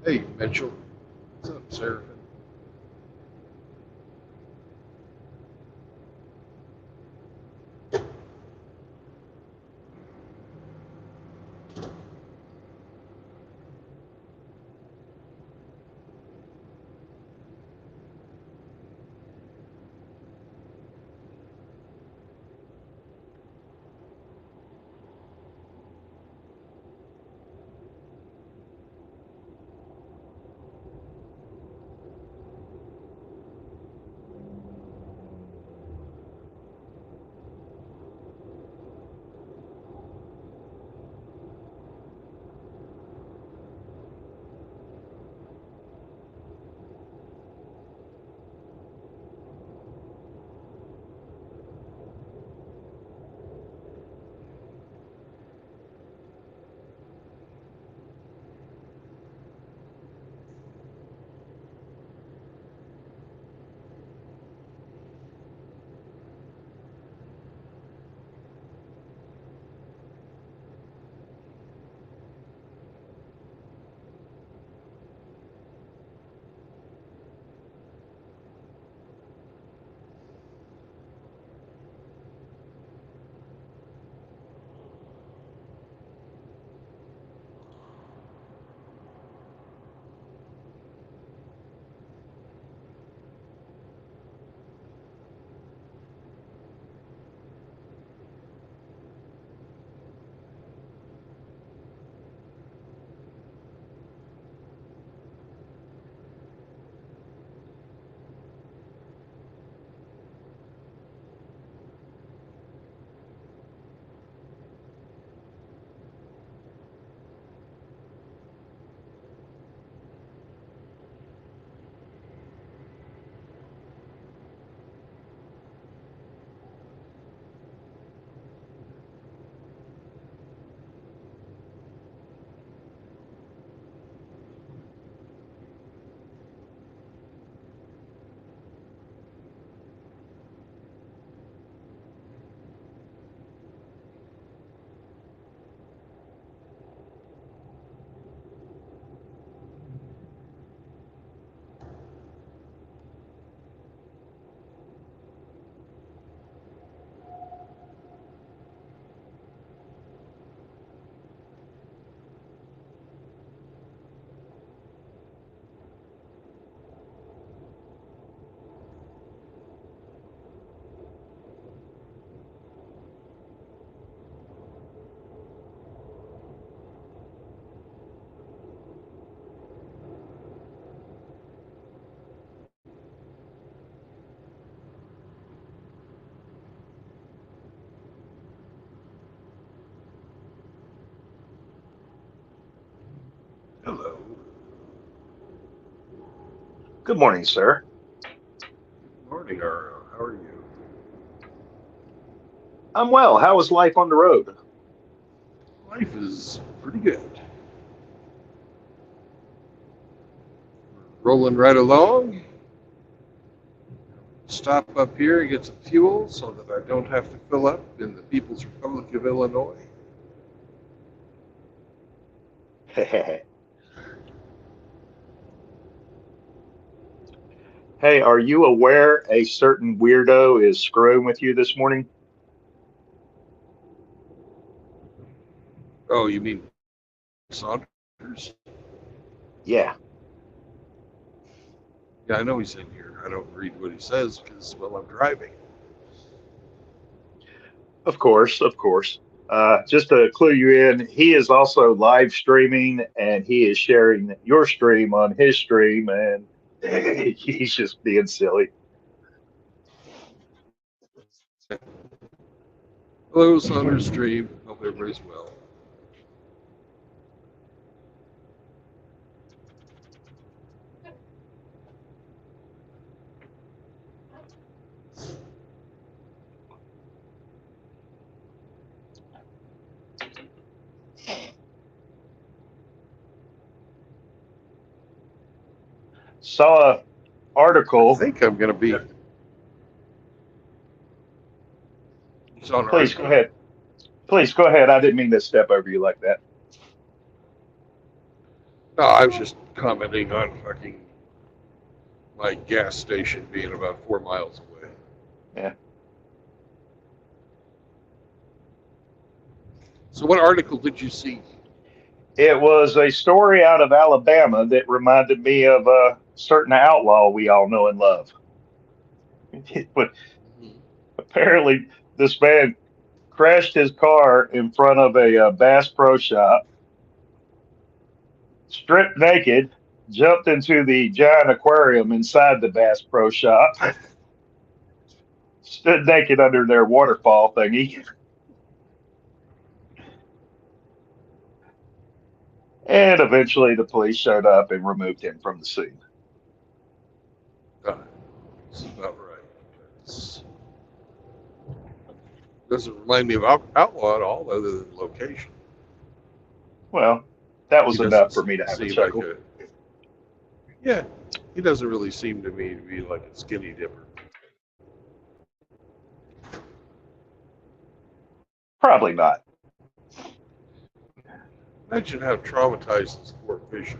Speaker 1: Hey, Mitchell. What's up, Seraphin? Hello.
Speaker 4: Good morning, sir.
Speaker 1: Good morning, Ariel. How are you?
Speaker 4: I'm well. How is life on the road?
Speaker 1: Life is pretty good. We're rolling right along. Stop up here and get some fuel so that I don't have to fill up in the People's Republic of Illinois.
Speaker 4: Hey, are you aware a certain weirdo is screwing with you this morning?
Speaker 1: Oh, you mean Saunders?
Speaker 4: Yeah,
Speaker 1: Yeah, I know he's in here. I don't read what he says because, well, I'm driving.
Speaker 4: of course, of course. Just to clue you in, he is also live streaming and he is sharing your stream on his stream, and he's just being silly.
Speaker 1: Hello, Saunders Stream. Hope everybody's well.
Speaker 4: Saw an
Speaker 1: I
Speaker 4: article.
Speaker 1: think I'm going to be. It's on an
Speaker 4: Please go
Speaker 1: article.
Speaker 4: ahead. Please go ahead. I didn't mean to step over you like that.
Speaker 1: No, I was just commenting on fucking my gas station being about 4 miles away.
Speaker 4: Yeah.
Speaker 1: So, what article did you see?
Speaker 4: It was a story out of Alabama that reminded me of a certain outlaw we all know and love. But apparently, this man crashed his car in front of a Bass Pro Shop, stripped naked, jumped into the giant aquarium inside the Bass Pro Shop, stood naked under their waterfall thingy, and eventually the police showed up and removed him from the scene.
Speaker 1: That's about right. It doesn't remind me of Outlaw at all, other than location.
Speaker 4: Well, that
Speaker 1: He
Speaker 4: was
Speaker 1: doesn't
Speaker 4: enough for me to have a
Speaker 1: seem like
Speaker 4: chuckle.
Speaker 1: a. Yeah, he doesn't really seem to me to be like a skinny dipper.
Speaker 4: Probably not.
Speaker 1: Imagine how traumatized this poor fish.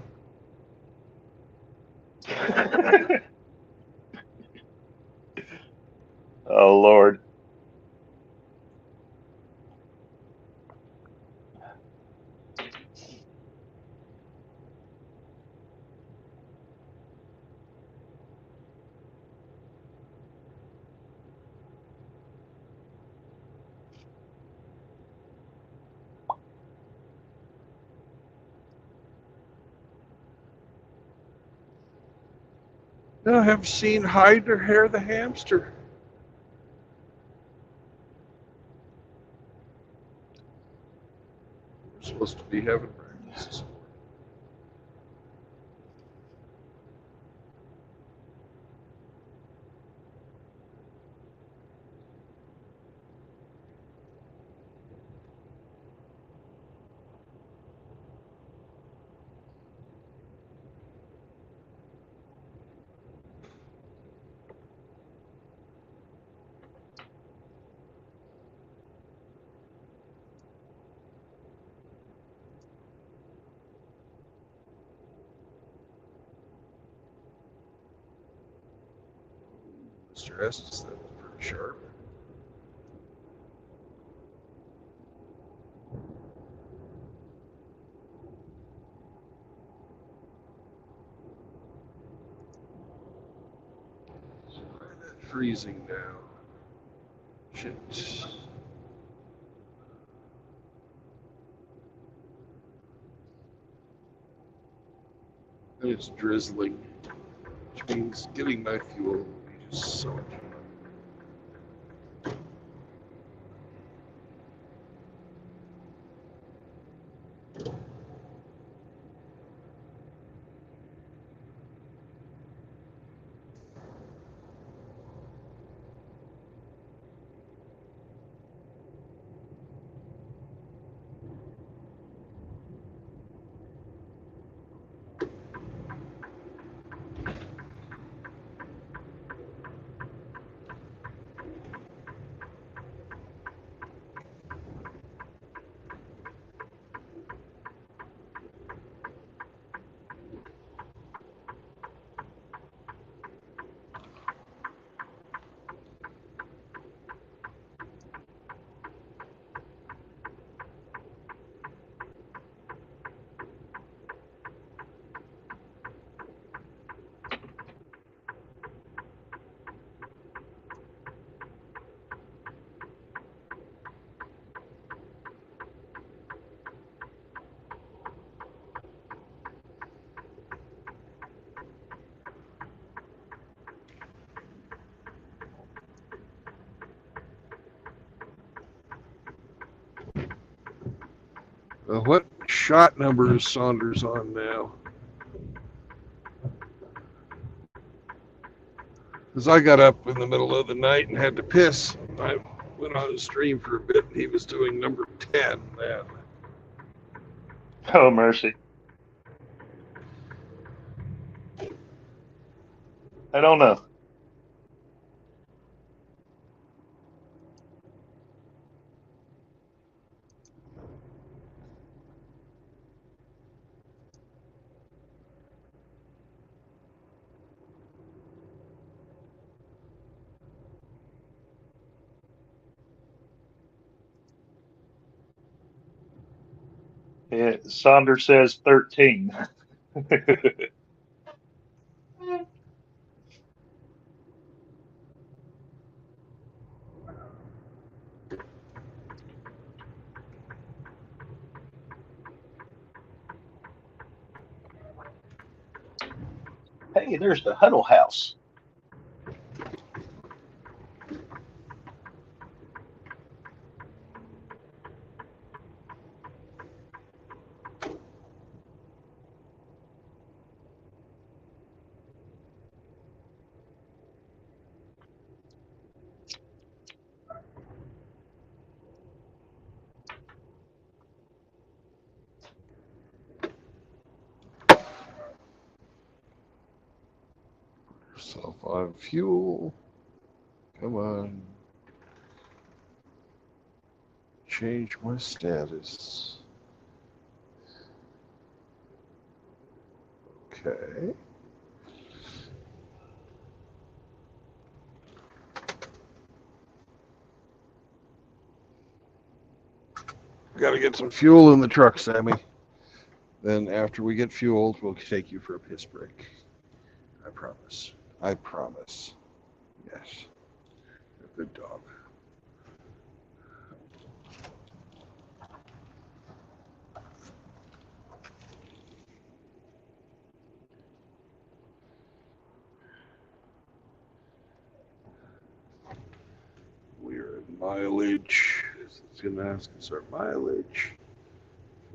Speaker 4: Oh, Lord.
Speaker 1: I have seen Hide or Hair the hamster. We're supposed to be having breakfast. Mr. Estes, that was pretty sharp. Why is that freezing now? Shit. And it's drizzling, which means getting my fuel will be just so much fun. What shot number is Saunders on now? Because I got up in the middle of the night and had to piss. I went on the stream for a bit, and he was doing number 10 then.
Speaker 4: Oh, mercy. I don't know. Saunders says 13. Hey, there's the Huddle House.
Speaker 1: Self on fuel. Come on. Change my status. Okay. Got to get some fuel in the truck, Sammy. Then after we get fueled, we'll take you for a piss break. I promise. I promise. Yes. You're a good dog. We're at mileage. It's going to ask us our mileage.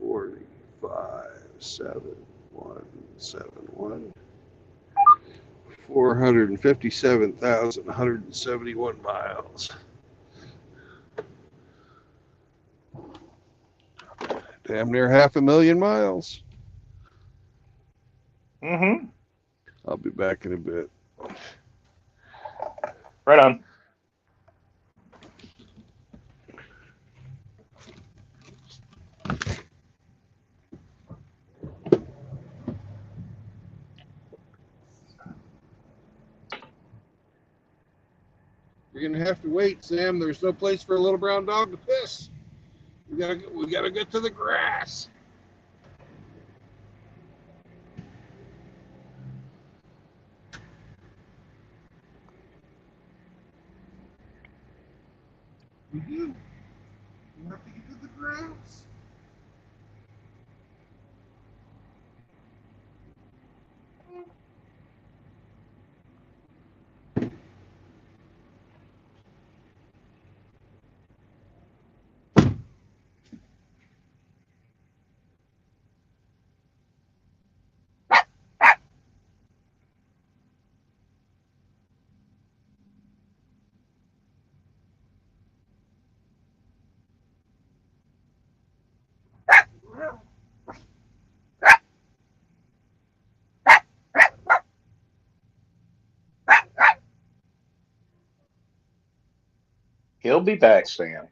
Speaker 1: 45,771. 457,171 miles. Damn near 500,000 miles.
Speaker 4: Mm-hmm.
Speaker 1: I'll be back in a bit.
Speaker 4: Right on.
Speaker 1: You're gonna have to wait, Sam. There's no place for a little brown dog to piss. We gotta get to the grass. We do. We have to get to the grass.
Speaker 4: He'll be back, Sam.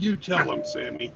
Speaker 1: You tell him, Sammy.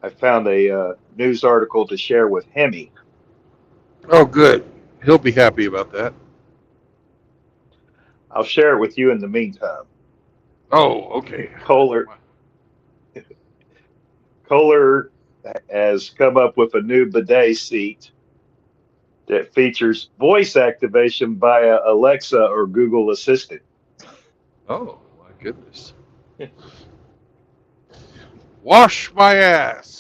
Speaker 4: I found a news article to share with Hemi.
Speaker 1: Oh, good. He'll be happy about that.
Speaker 4: I'll share it with you in the meantime.
Speaker 1: Oh, okay.
Speaker 4: Kohler has come up with a new bidet seat that features voice activation via Alexa or Google Assistant.
Speaker 1: Oh, my goodness. Wash my ass.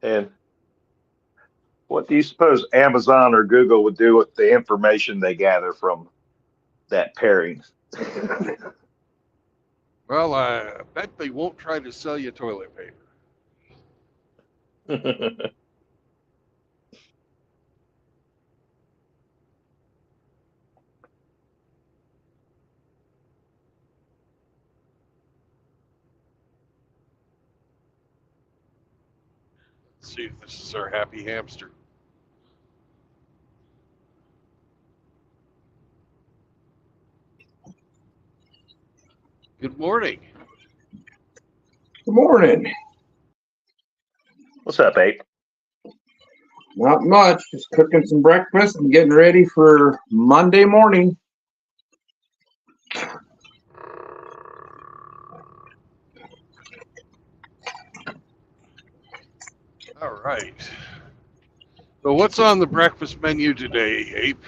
Speaker 4: And what do you suppose Amazon or Google would do with the information they gather from that pairing?
Speaker 1: Well, I bet they won't try to sell you toilet paper. Let's see if this is our happy hamster. Good morning.
Speaker 5: Good morning.
Speaker 4: What's up, Ape?
Speaker 5: Not much. Just cooking some breakfast and getting ready for Monday morning.
Speaker 1: All right. So what's on the breakfast menu today, Ape?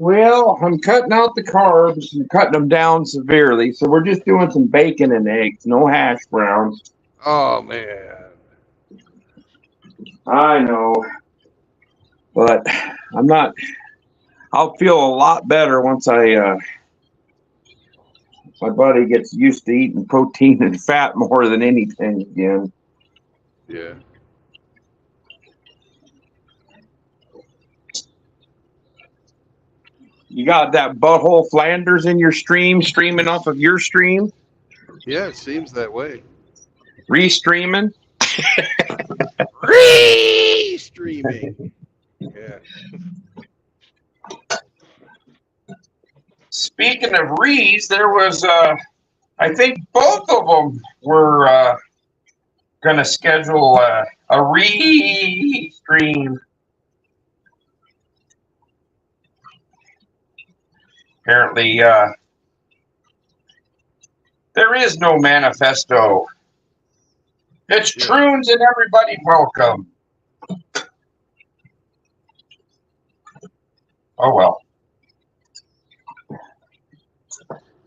Speaker 5: Well, I'm cutting out the carbs and cutting them down severely. So we're just doing some bacon and eggs, no hash browns.
Speaker 1: Oh, man.
Speaker 5: I know. But I'm not. I'll feel a lot better once my body gets used to eating protein and fat more than anything again.
Speaker 1: Yeah.
Speaker 5: You got that butthole Flanders in your stream, streaming off of your stream?
Speaker 1: Yeah, it seems that way.
Speaker 5: Restreaming?
Speaker 1: Re-streaming. Yeah.
Speaker 5: Speaking of rees, there was, I think both of them were going to schedule a re-stream. Apparently, there is no manifesto. It's troons and everybody welcome. Oh, well.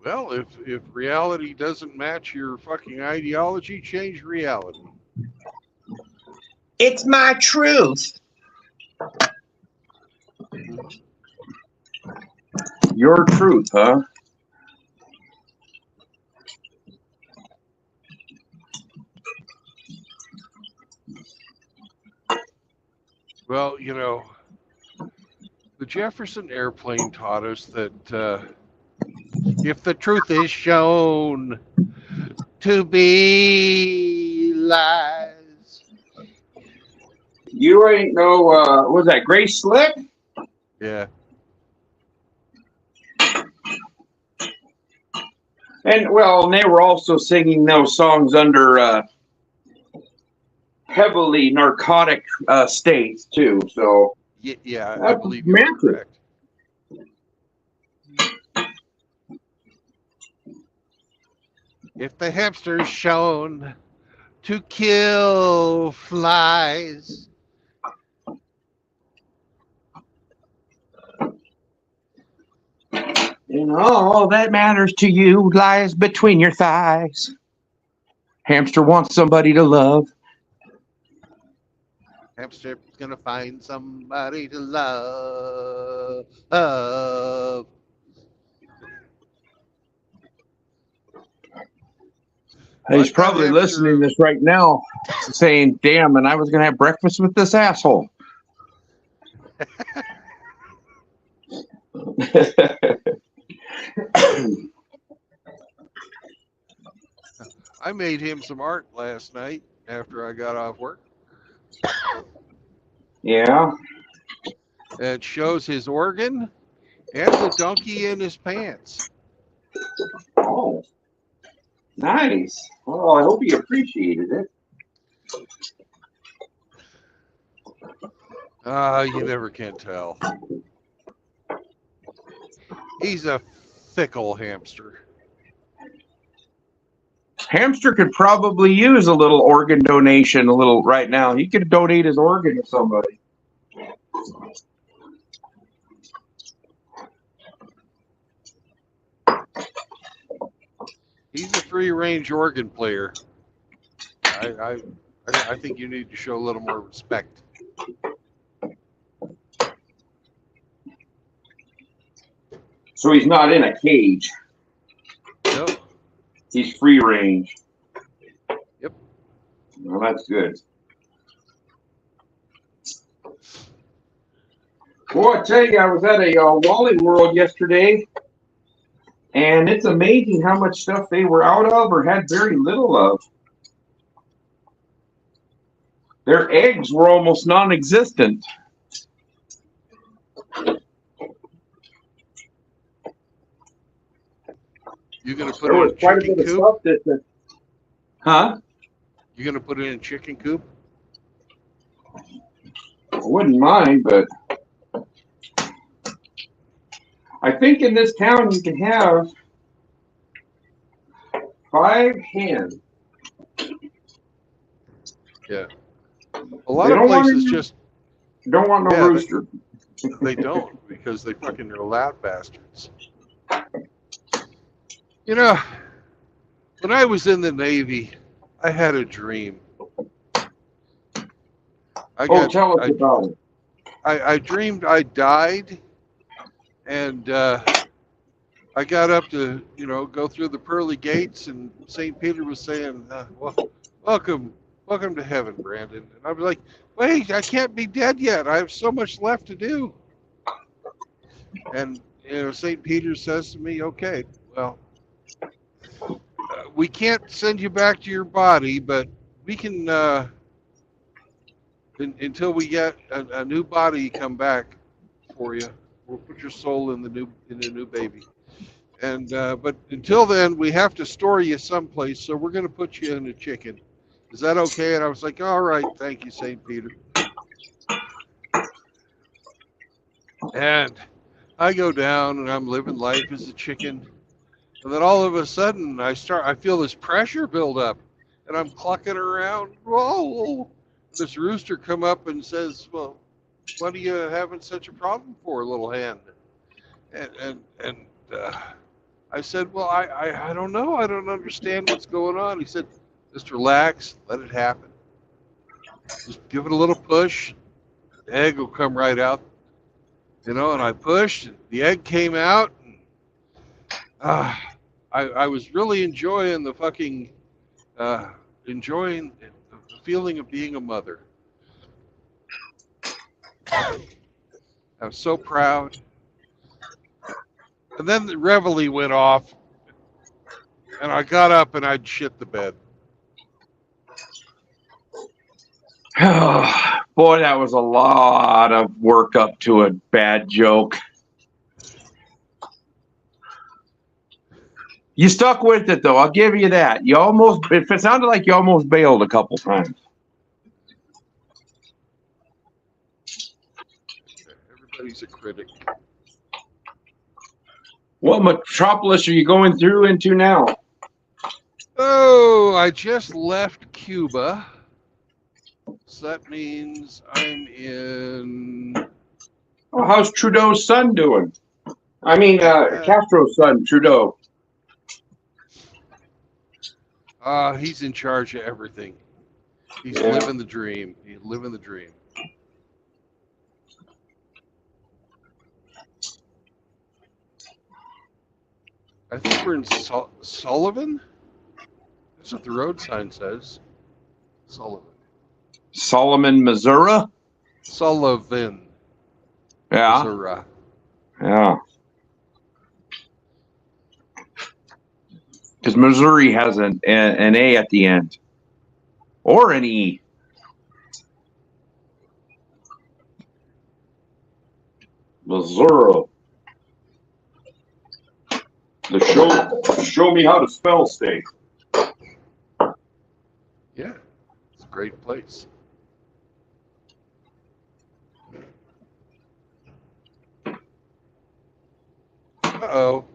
Speaker 1: Well, if reality doesn't match your fucking ideology, change reality.
Speaker 5: It's my truth. Your truth, huh?
Speaker 1: Well, you know, the Jefferson Airplane taught us that if the truth is shown to be lies.
Speaker 5: You ain't no, was that Grace Slick?
Speaker 1: Yeah.
Speaker 5: And, well, they were also singing those songs under heavily narcotic states, too, so.
Speaker 1: Yeah, I believe you're correct. If the hamster's shown to kill flies.
Speaker 5: And all that matters to you lies between your thighs. Hamster wants somebody to love.
Speaker 1: Hamster's gonna find somebody to love.
Speaker 5: He's probably listening to this right now, saying, damn, and I was going to have breakfast with this asshole.
Speaker 1: I made him some art last night after I got off work.
Speaker 5: Yeah.
Speaker 1: It shows his organ and the donkey in his pants.
Speaker 5: Oh, nice. Well, I hope he appreciated it.
Speaker 1: You never can tell. He's a fickle hamster.
Speaker 5: Hamster could probably use a little organ donation right now. He could donate his organ to somebody.
Speaker 1: He's a free-range organ player. I think you need to show a little more respect.
Speaker 5: So he's not in a cage.
Speaker 1: No.
Speaker 5: He's free range.
Speaker 1: Yep.
Speaker 5: Well, that's good. Well, I tell you, I was at a Wally World yesterday, and it's amazing how much stuff they were out of or had very little of. Their eggs were almost non-existent.
Speaker 1: You gonna put
Speaker 5: There
Speaker 1: it
Speaker 5: was
Speaker 1: in a
Speaker 5: quite a
Speaker 1: chicken
Speaker 5: bit of
Speaker 1: coop?
Speaker 5: stuff that. Huh?
Speaker 1: You gonna put it in a chicken coop?
Speaker 5: I wouldn't mind, but I think in this town you can have 5 hens.
Speaker 1: Yeah. A lot of places just
Speaker 5: don't want no rooster.
Speaker 1: They don't, because they fucking are loud bastards. You know, when I was in the Navy, I had a dream.
Speaker 5: Tell us about it.
Speaker 1: I dreamed I died, and I got up to, go through the pearly gates, and St. Peter was saying, welcome to heaven, Brandon. And I was like, wait, I can't be dead yet. I have so much left to do. And, St. Peter says to me, okay, well, we can't send you back to your body, but we can, until we get a new body come back for you, we'll put your soul in the new baby. And but until then, we have to store you someplace, so we're going to put you in a chicken. Is that okay? And I was like, all right, thank you, St. Peter. And I go down, and I'm living life as a chicken. And then all of a sudden, I feel this pressure build up, and I'm clucking around. Whoa! This rooster come up and says, well, what are you having such a problem for, little hen? And I said, well, I don't know. I don't understand what's going on. He said, just relax, let it happen. Just give it a little push. The egg will come right out. And I pushed, and the egg came out. And, I was really enjoying the enjoying the feeling of being a mother. I was so proud. And then the reveille went off, and I got up and I'd shit the bed.
Speaker 5: Boy, that was a lot of work up to a bad joke. You stuck with it, though. I'll give you that. It sounded like you almost bailed a couple times.
Speaker 1: Everybody's a critic.
Speaker 5: What metropolis are you going through into now?
Speaker 1: Oh, I just left Cuba. So that means I'm in...
Speaker 5: Oh, how's Trudeau's son doing? I mean, Castro's son, Trudeau.
Speaker 1: He's in charge of everything. He's living the dream. He's living the dream. I think we're in Sullivan. That's what the road sign says. Sullivan.
Speaker 5: Solomon, Missouri?
Speaker 1: Sullivan.
Speaker 5: Yeah.
Speaker 1: Missouri.
Speaker 5: Yeah.
Speaker 6: Because Missouri has an A at the end. Or an E. Missouri. Show me how to spell state.
Speaker 1: Yeah, it's a great place. Uh-oh.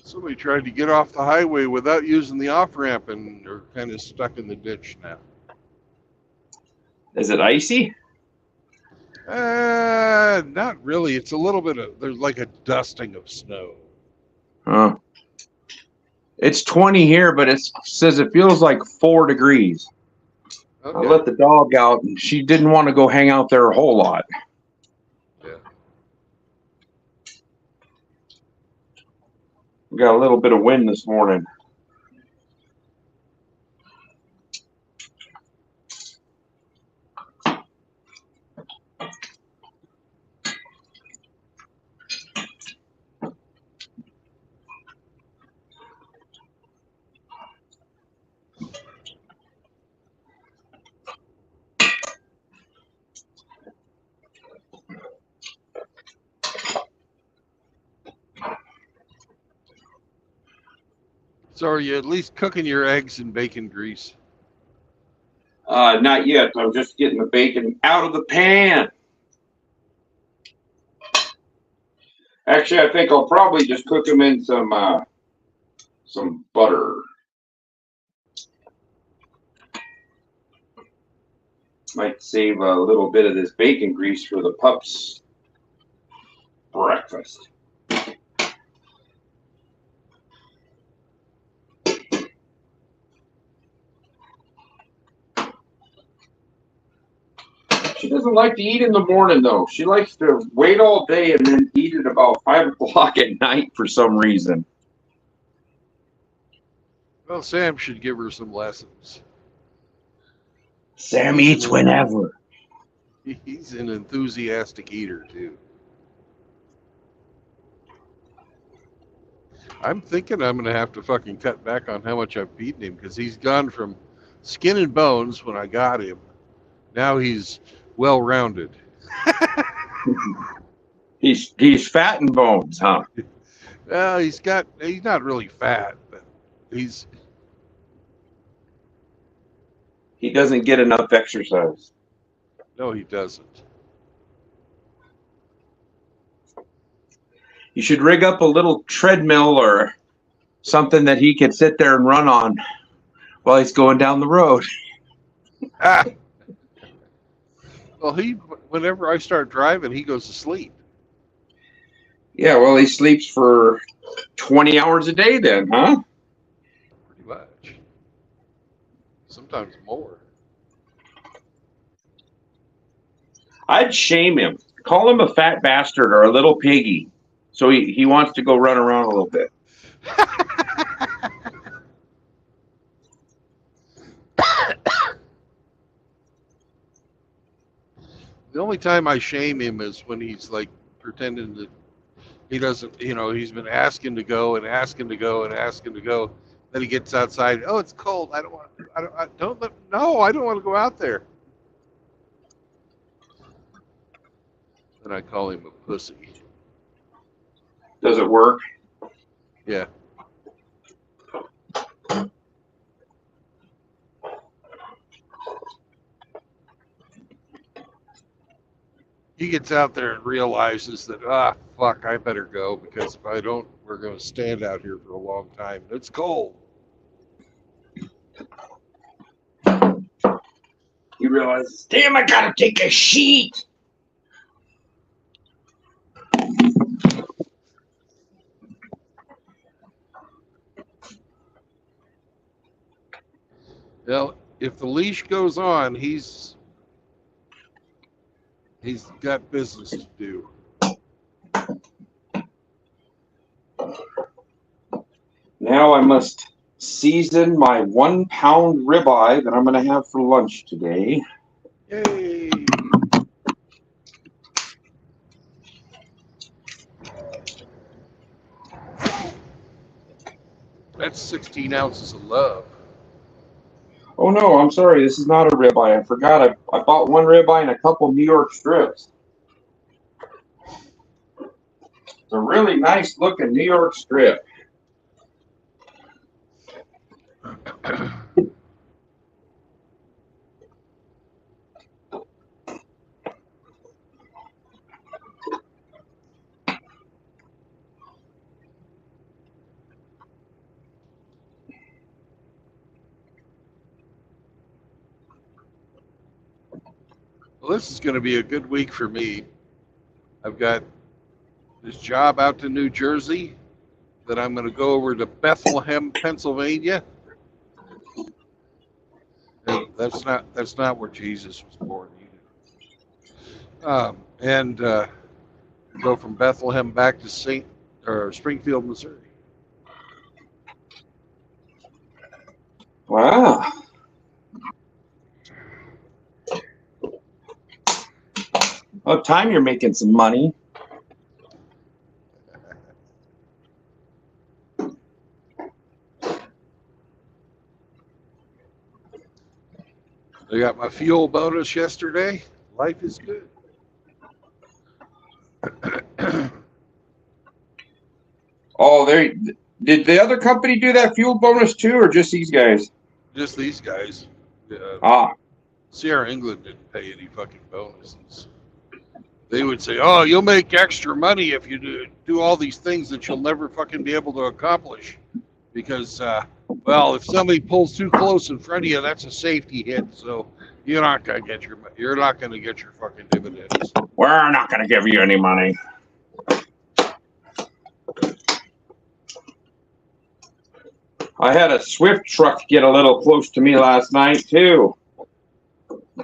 Speaker 1: Somebody tried to get off the highway without using the off-ramp and are kind of stuck in the ditch now.
Speaker 6: Is it icy?
Speaker 1: Not really. It's a little bit of, there's like a dusting of snow.
Speaker 6: It's 20 here, but it says it feels like 4 degrees.
Speaker 1: Okay.
Speaker 6: I let the dog out, and she didn't want to go hang out there a whole lot.
Speaker 1: Yeah.
Speaker 6: We got a little bit of wind this morning.
Speaker 1: So are you at least cooking your eggs in bacon grease?
Speaker 6: Not yet. I'm just getting the bacon out of the pan. Actually, I think I'll probably just cook them in some butter. Might save a little bit of this bacon grease for the pups' breakfast. She doesn't like to eat in the morning, though. She likes to wait all day and then eat at about 5 o'clock at night for some reason.
Speaker 1: Well, Sam should give her some lessons.
Speaker 6: Sam eats whenever.
Speaker 1: He's an enthusiastic eater, too. I'm thinking I'm going to have to fucking cut back on how much I've feeding him because he's gone from skin and bones when I got him. Now he's well-rounded.
Speaker 6: He's fat and bones, huh?
Speaker 1: Well, he's not really fat, but
Speaker 6: he doesn't get enough exercise.
Speaker 1: No, he doesn't.
Speaker 6: You should rig up a little treadmill or something that he can sit there and run on while he's going down the road.
Speaker 1: Well, whenever I start driving, he goes to sleep.
Speaker 6: Yeah, well, he sleeps for 20 hours a day then, huh?
Speaker 1: Pretty much. Sometimes more.
Speaker 6: I'd shame him. Call him a fat bastard or a little piggy. So he wants to go run around a little bit.
Speaker 1: The only time I shame him is when he's like pretending that he doesn't, he's been asking to go and asking to go and asking to go. Then he gets outside. Oh, it's cold. I don't want to go out there. Then I call him a pussy.
Speaker 6: Does it work?
Speaker 1: Yeah. He gets out there and realizes that, fuck, I better go because if I don't, we're going to stand out here for a long time. It's cold.
Speaker 6: He realizes, damn, I gotta take a sheet.
Speaker 1: Well, if the leash goes on, he's got business to do.
Speaker 6: Now I must season my 1 pound ribeye that I'm going to have for lunch today.
Speaker 1: Yay! That's 16 ounces of love.
Speaker 6: Oh no, I'm sorry. This is not a ribeye. I forgot. I bought one ribeye and a couple New York strips. It's a really nice looking New York strip.
Speaker 1: Well, this is going to be a good week for me. I've got this job out to New Jersey. Then I'm going to go over to Bethlehem, Pennsylvania. And that's not where Jesus was born either. And go from Bethlehem back to Springfield, Missouri.
Speaker 6: Wow. About time you're making some money.
Speaker 1: I got my fuel bonus yesterday. Life is good.
Speaker 6: Oh, did the other company do that fuel bonus too, or just these guys?
Speaker 1: Just these guys.
Speaker 6: Ah,
Speaker 1: Sierra England didn't pay any fucking bonuses. They would say, "Oh, you'll make extra money if you do all these things that you'll never fucking be able to accomplish." Because, well, if somebody pulls too close in front of you, that's a safety hit. So you're not gonna get your fucking dividends.
Speaker 6: we're not going to give you any money. I had a Swift truck get a little close to me last night too.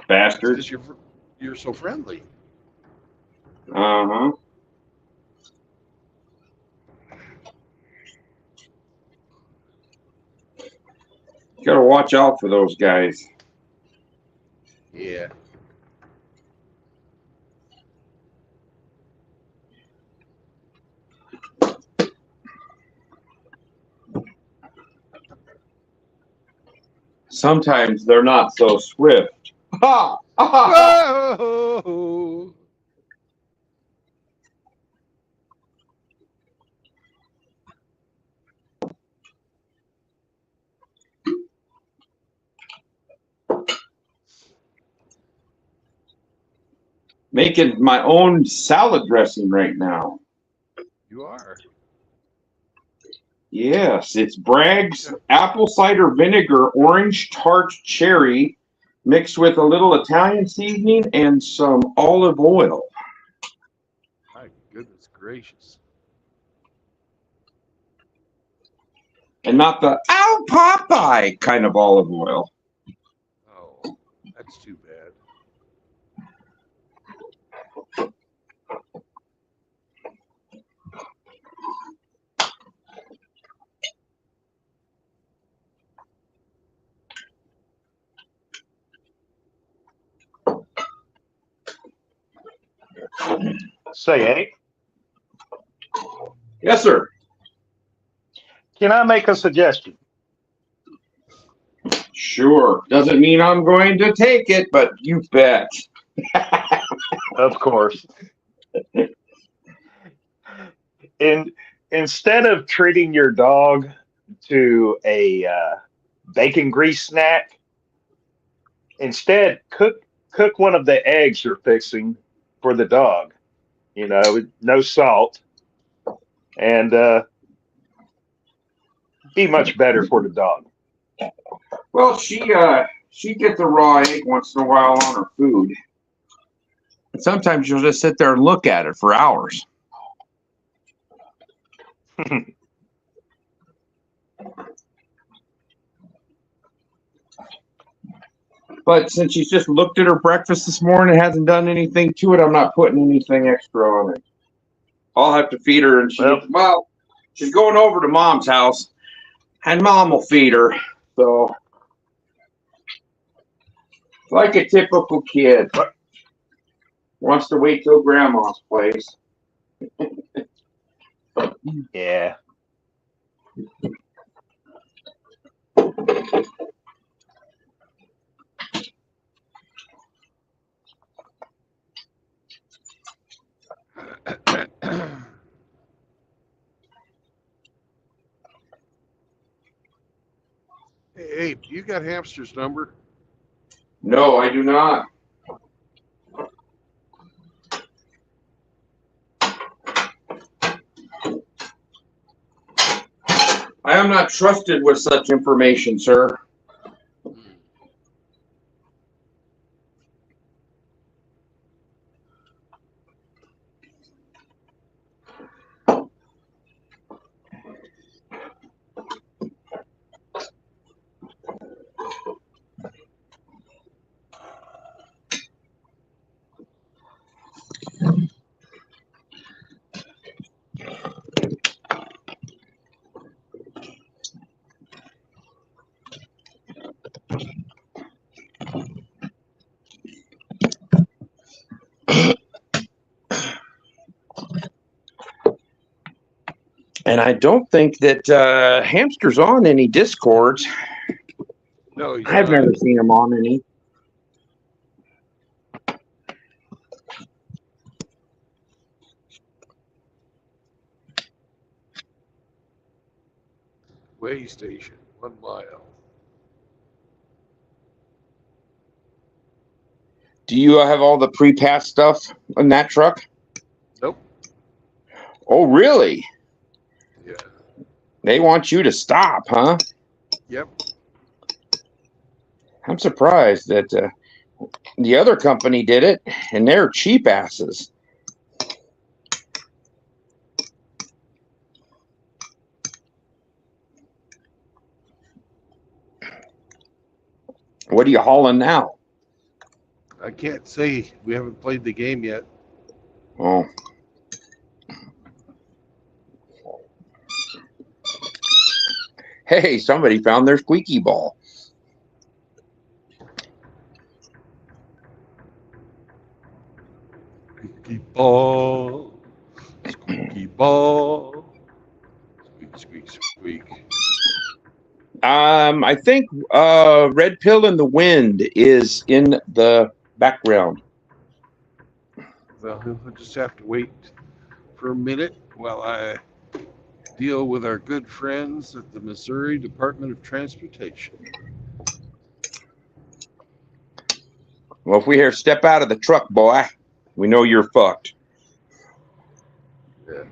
Speaker 6: Bastards.
Speaker 1: Because you're so friendly.
Speaker 6: Uh-huh. You gotta watch out for those guys.
Speaker 1: Yeah.
Speaker 6: Sometimes they're not so swift. Ha!
Speaker 1: Whoa!
Speaker 6: Making my own salad dressing right now.
Speaker 1: You are.
Speaker 6: Yes, it's Bragg's apple cider vinegar, orange tart cherry, mixed with a little Italian seasoning and some olive oil.
Speaker 1: My goodness gracious.
Speaker 6: And not the ow Popeye kind of olive oil.
Speaker 1: Oh, that's too bad.
Speaker 4: Say, Hank,
Speaker 6: Yes, sir.
Speaker 4: can I make a suggestion?
Speaker 6: Sure. Doesn't mean I'm going to take it, but you bet.
Speaker 4: Of course. Instead of treating your dog to a bacon grease snack, instead cook one of the eggs you're fixing for the dog. You know, with no salt, and be much better for the dog.
Speaker 6: Well, she gets a raw egg once in a while on her food. And sometimes she'll just sit there and look at it for hours. But since she's just looked at her breakfast this morning and hasn't done anything to it, I'm not putting anything extra on it. I'll have to feed her, and she's going over to Mom's house, and Mom will feed her. So, like a typical kid, wants to wait till Grandma's place.
Speaker 4: Yeah.
Speaker 1: Hey, you got Hamster's number?
Speaker 6: No, I do not. I am not trusted with such information, sir. And I don't think that Hamster's on any Discords.
Speaker 1: No, he's
Speaker 6: I've
Speaker 1: not.
Speaker 6: never seen him on any.
Speaker 1: Way station, 1 mile.
Speaker 6: Do you have all the pre-pass stuff in that truck?
Speaker 1: Nope.
Speaker 6: Oh, really?
Speaker 1: Yeah.
Speaker 6: They want you to stop, huh?
Speaker 1: Yep.
Speaker 6: I'm surprised that the other company did it, and they're cheap asses. What are you hauling now?
Speaker 1: I can't say. We haven't played the game yet.
Speaker 6: Oh. Hey, somebody found their squeaky ball.
Speaker 1: Squeaky ball. Squeaky ball. Squeak, squeak, squeak.
Speaker 6: I think Red Pill in the Wind is in the background.
Speaker 1: Well, we'll just have to wait for a minute while I deal with our good friends at the Missouri Department of Transportation.
Speaker 6: Well, if we hear step out of the truck, boy, we know you're fucked.
Speaker 1: Yeah.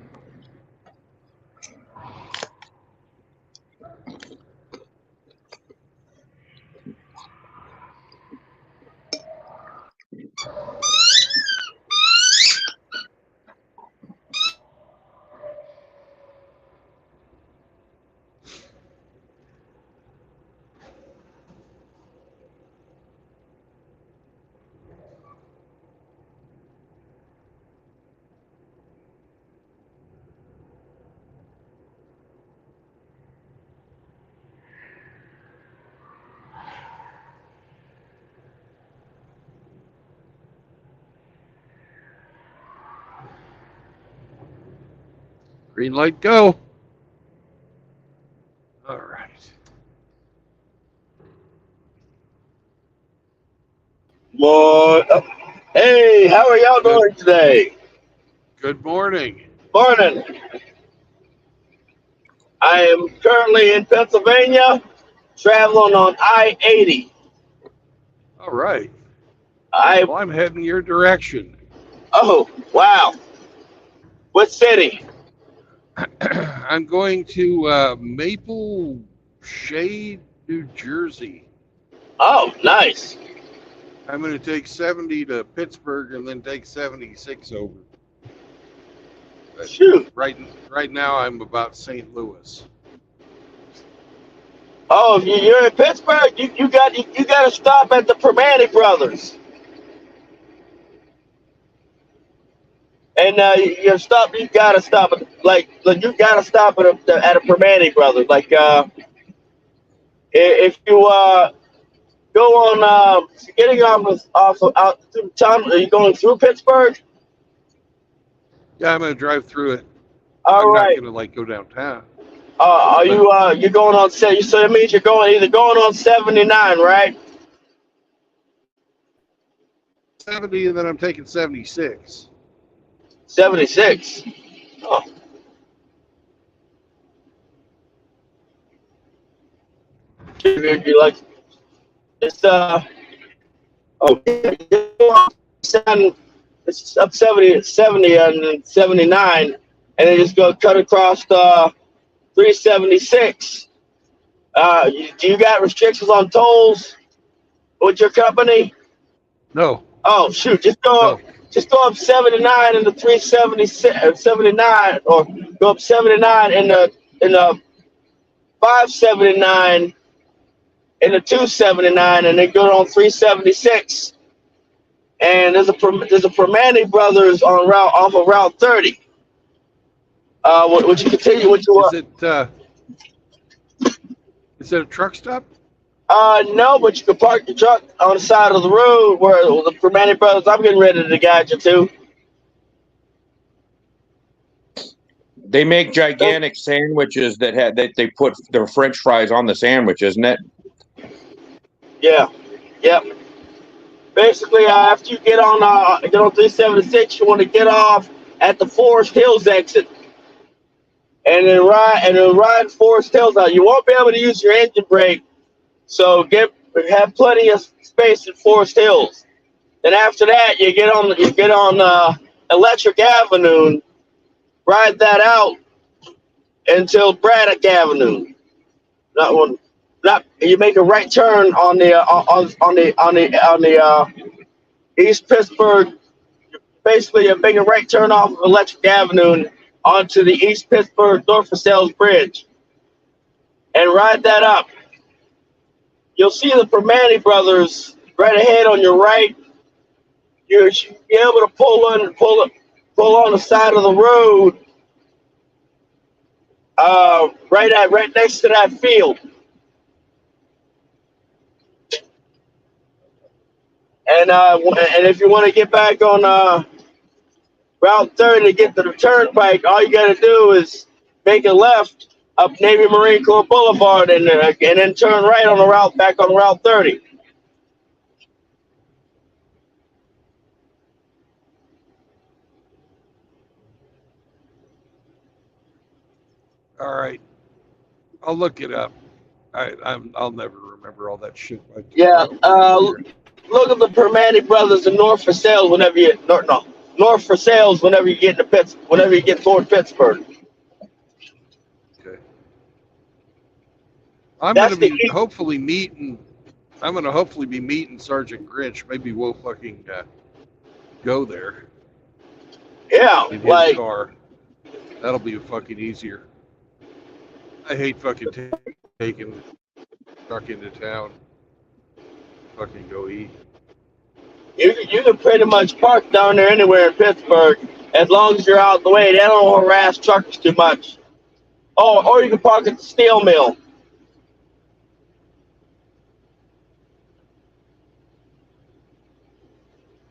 Speaker 1: Green light, go. All right.
Speaker 7: Hey, how are y'all doing today?
Speaker 1: Good morning.
Speaker 7: Morning. I am currently in Pennsylvania, traveling on I-80.
Speaker 1: All right.
Speaker 7: I
Speaker 1: Well, I'm heading your direction.
Speaker 7: Oh, wow. What city?
Speaker 1: I'm going to Maple Shade, New Jersey.
Speaker 7: Oh, nice.
Speaker 1: I'm going to take 70 to Pittsburgh and then take 76 over. But
Speaker 7: Shoot.
Speaker 1: right now I'm about St. Louis.
Speaker 7: Oh, you're in Pittsburgh. You got to stop at the Permane Brothers. And you stop. You gotta stop at like you gotta stop at a Permane Brothers. Like if you go on getting off of out through town, are you going through Pittsburgh?
Speaker 1: Yeah, I'm going to drive through it.
Speaker 7: All
Speaker 1: I'm
Speaker 7: right.
Speaker 1: not going to go downtown.
Speaker 7: Are you you're going on so that means you're either going on 79, right?
Speaker 1: 70, and then I'm taking 76.
Speaker 7: 76. Oh, you like it's it's up 70 and 79, and then just go cut across the 376. Do you got restrictions on tolls with your company?
Speaker 1: No,
Speaker 7: Oh shoot, just
Speaker 1: no.
Speaker 7: go up 79 in the 376 79, or go up 79 in the 579 in the 279, and then go on 376. And there's a Permane Brothers on off of Route 30. Would you continue? Would you?
Speaker 1: Is it a truck stop?
Speaker 7: No, but you can park your truck on the side of the road where the Permane Brothers. I'm getting ready to guide you to.
Speaker 6: They make gigantic sandwiches that they put their French fries on the sandwich, isn't it?
Speaker 7: Yeah. Yep. Basically, after you get on 376, you want to get off at the Forest Hills exit, and then ride Forest Hills out. You won't be able to use your engine brake, so have plenty of space in Forest Hills. Then after that, you get on Electric Avenue, ride that out until Braddock Avenue. You make a right turn on the East Pittsburgh. Basically, you're making a right turn off of Electric Avenue onto the East Pittsburgh Norfolk Sales Bridge, and ride that up. You'll see the Permane Brothers right ahead on your right. You should be able to pull on the side of the road, right next to that field. And if you want to get back on Route 30 to get to the turnpike, all you got to do is make a left up Navy Marine Corps Boulevard, and then turn right on the route back on Route 30.
Speaker 1: All right, I'll look it up. I'll never remember all that shit.
Speaker 7: Yeah. Look at the Permane Brothers in North for Sales whenever you North for Sales whenever you get whenever you get toward Pittsburgh.
Speaker 1: Okay. I'm gonna be hopefully meeting Sergeant Grinch. Maybe we'll fucking go there.
Speaker 7: Yeah,
Speaker 1: in his
Speaker 7: like
Speaker 1: car. That'll be fucking easier. I hate fucking taking the truck into town. Fucking go eat.
Speaker 7: you can pretty much park down there anywhere in Pittsburgh as long as you're out of the way. They don't harass truckers too much. Oh, or you can park at the steel mill.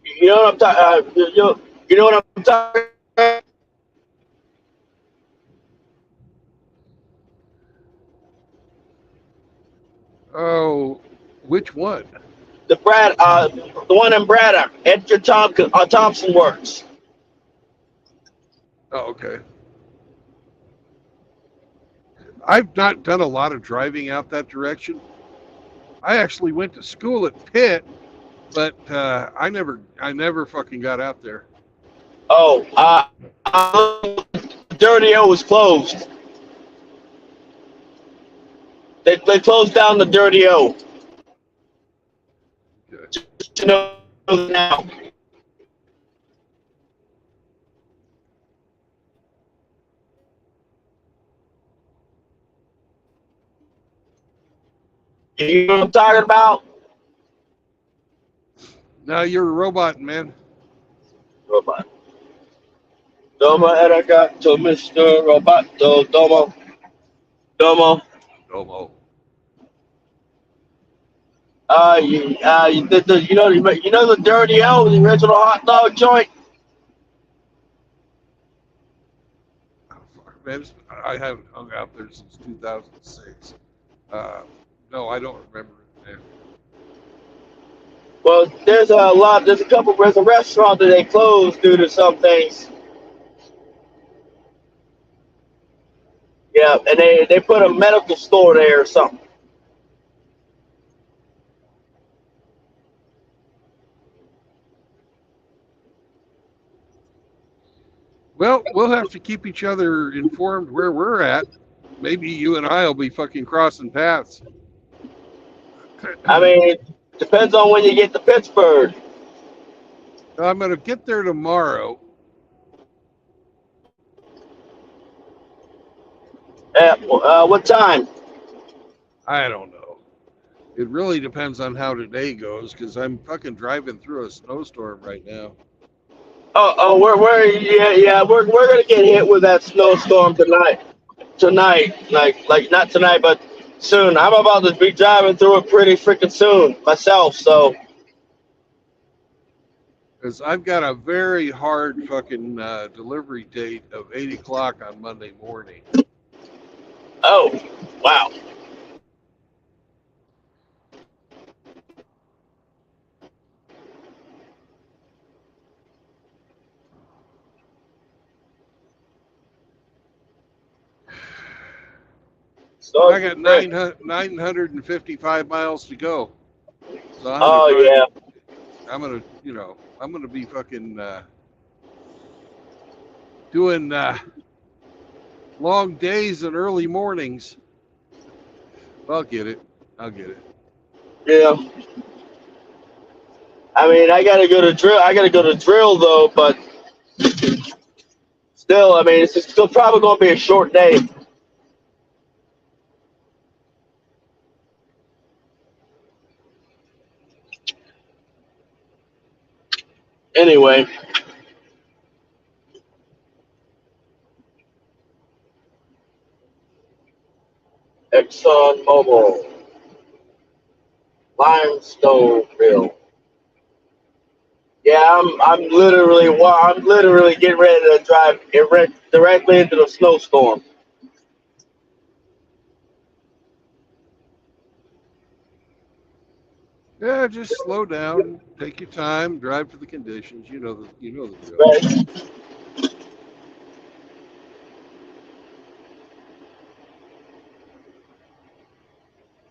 Speaker 7: You know what I'm talking? You know what I'm talking about?
Speaker 1: Oh, which one?
Speaker 7: The one in Braddock, Edgar Thompson Works.
Speaker 1: Oh, okay. I've not done a lot of driving out that direction. I actually went to school at Pitt, but I never fucking got out there.
Speaker 7: Oh, Dirty O was closed. They closed down the Dirty O.
Speaker 1: Okay.
Speaker 7: Just to know now. You know what I'm talking about?
Speaker 1: No, you're a robot, man.
Speaker 7: Robot. Domo arigato, Mr. Roboto. Domo.
Speaker 1: Domo.
Speaker 7: You know the Dirty O, the original hot dog joint?
Speaker 1: Oh, fuck. man. I haven't hung out there since 2006. No, I don't remember it, man.
Speaker 7: Well, there's a couple, there's a restaurant that they closed due to some things. Yeah, and they put a medical store there or something.
Speaker 1: Well, we'll have to keep each other informed where we're at. Maybe you and I will be fucking crossing paths.
Speaker 7: I mean, it depends on when you get to Pittsburgh.
Speaker 1: I'm going to get there tomorrow.
Speaker 7: At what time?
Speaker 1: I don't know. It really depends on how today goes because I'm fucking driving through a snowstorm right now.
Speaker 7: We're gonna get hit with that snowstorm tonight. Tonight, like not tonight, but soon. I'm about to be driving through it pretty freaking soon myself. So,
Speaker 1: Because I've got a very hard fucking delivery date of 8 o'clock on Monday morning.
Speaker 7: oh, wow. So,
Speaker 1: I got 955 miles to go. So
Speaker 7: oh yeah.
Speaker 1: I'm gonna be fucking doing long days and early mornings. I'll get it.
Speaker 7: Yeah. I mean, I gotta go to drill. I gotta go to drill though, but still, I mean, it's still probably gonna be a short day. Anyway, Exxon Mobil, Limestoneville. Yeah, I'm literally getting ready to drive directly into the snowstorm.
Speaker 1: Yeah, just slow down, take your time, drive for the conditions. You know the drill.
Speaker 7: Right.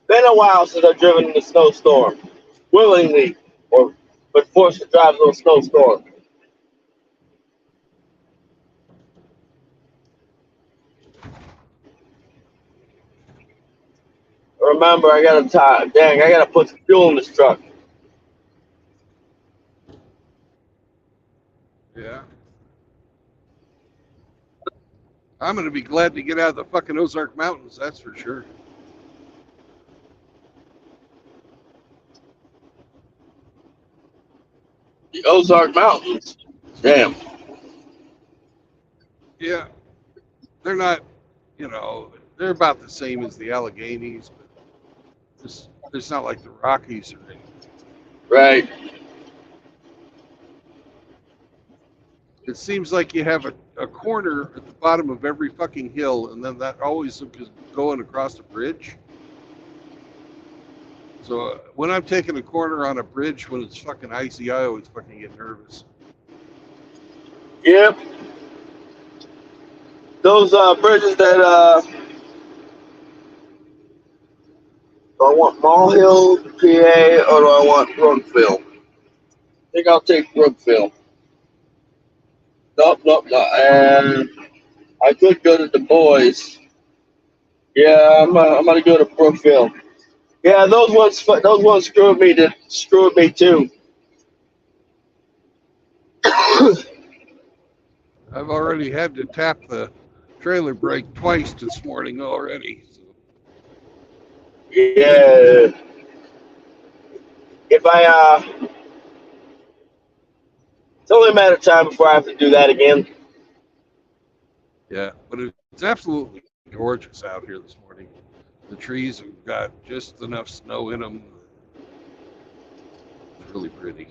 Speaker 7: Been a while since I've driven in the snowstorm, willingly, or but forced to drive through a snowstorm. Remember, I gotta put some fuel in this truck.
Speaker 1: Yeah. I'm gonna be glad to get out of the fucking Ozark Mountains. That's for sure.
Speaker 7: The Ozark Mountains. Damn.
Speaker 1: Yeah, they're not. They're about the same as the Alleghenies, but it's not like the Rockies or anything.
Speaker 7: Right.
Speaker 1: It seems like you have a corner at the bottom of every fucking hill, and then that always is going across a bridge. So when I'm taking a corner on a bridge when it's fucking icy, I always fucking get nervous.
Speaker 7: Yep. Those bridges that do I want Mall Hill, PA, or do I want Brookville? I think I'll take Brookville. Nope. And I could go to Du Bois. Yeah, I'm gonna go to Brookville. Yeah, those ones screwed me too.
Speaker 1: I've already had to tap the trailer brake twice this morning already. So.
Speaker 7: Yeah. If it's only a matter of time before I have to do that again.
Speaker 1: Yeah, but it's absolutely gorgeous out here this morning. The trees have got just enough snow in them. It's really pretty.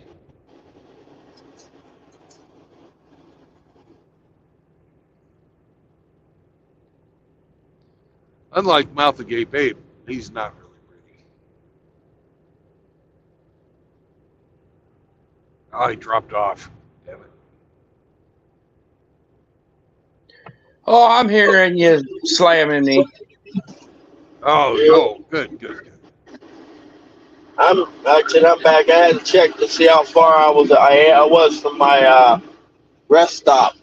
Speaker 1: Unlike Mouth Agape Ape, he's not really pretty. Oh, he dropped off. Damn it.
Speaker 6: Oh, I'm hearing you slamming me.
Speaker 1: Oh, no. Good, good, good.
Speaker 7: I'm back. I had to check to see how far I was from my rest stop.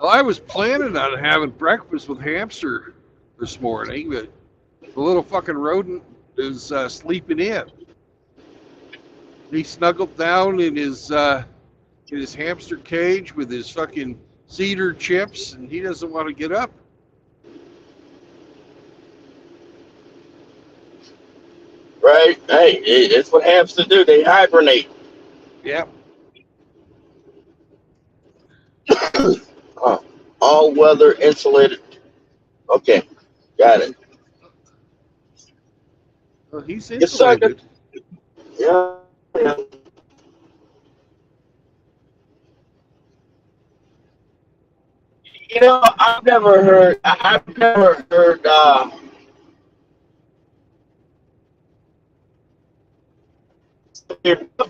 Speaker 1: Well, I was planning on having breakfast with Hamster this morning, but the little fucking rodent is sleeping in. He snuggled down in his hamster cage with his fucking cedar chips, and he doesn't want to get up.
Speaker 7: Right? Hey, it's what hamsters do. They hibernate.
Speaker 1: Yep.
Speaker 7: All weather insulated. Okay, got it.
Speaker 1: Well, he's
Speaker 7: Yes, sir.
Speaker 1: insulated.
Speaker 7: Yeah. Yeah. You know, I've never heard.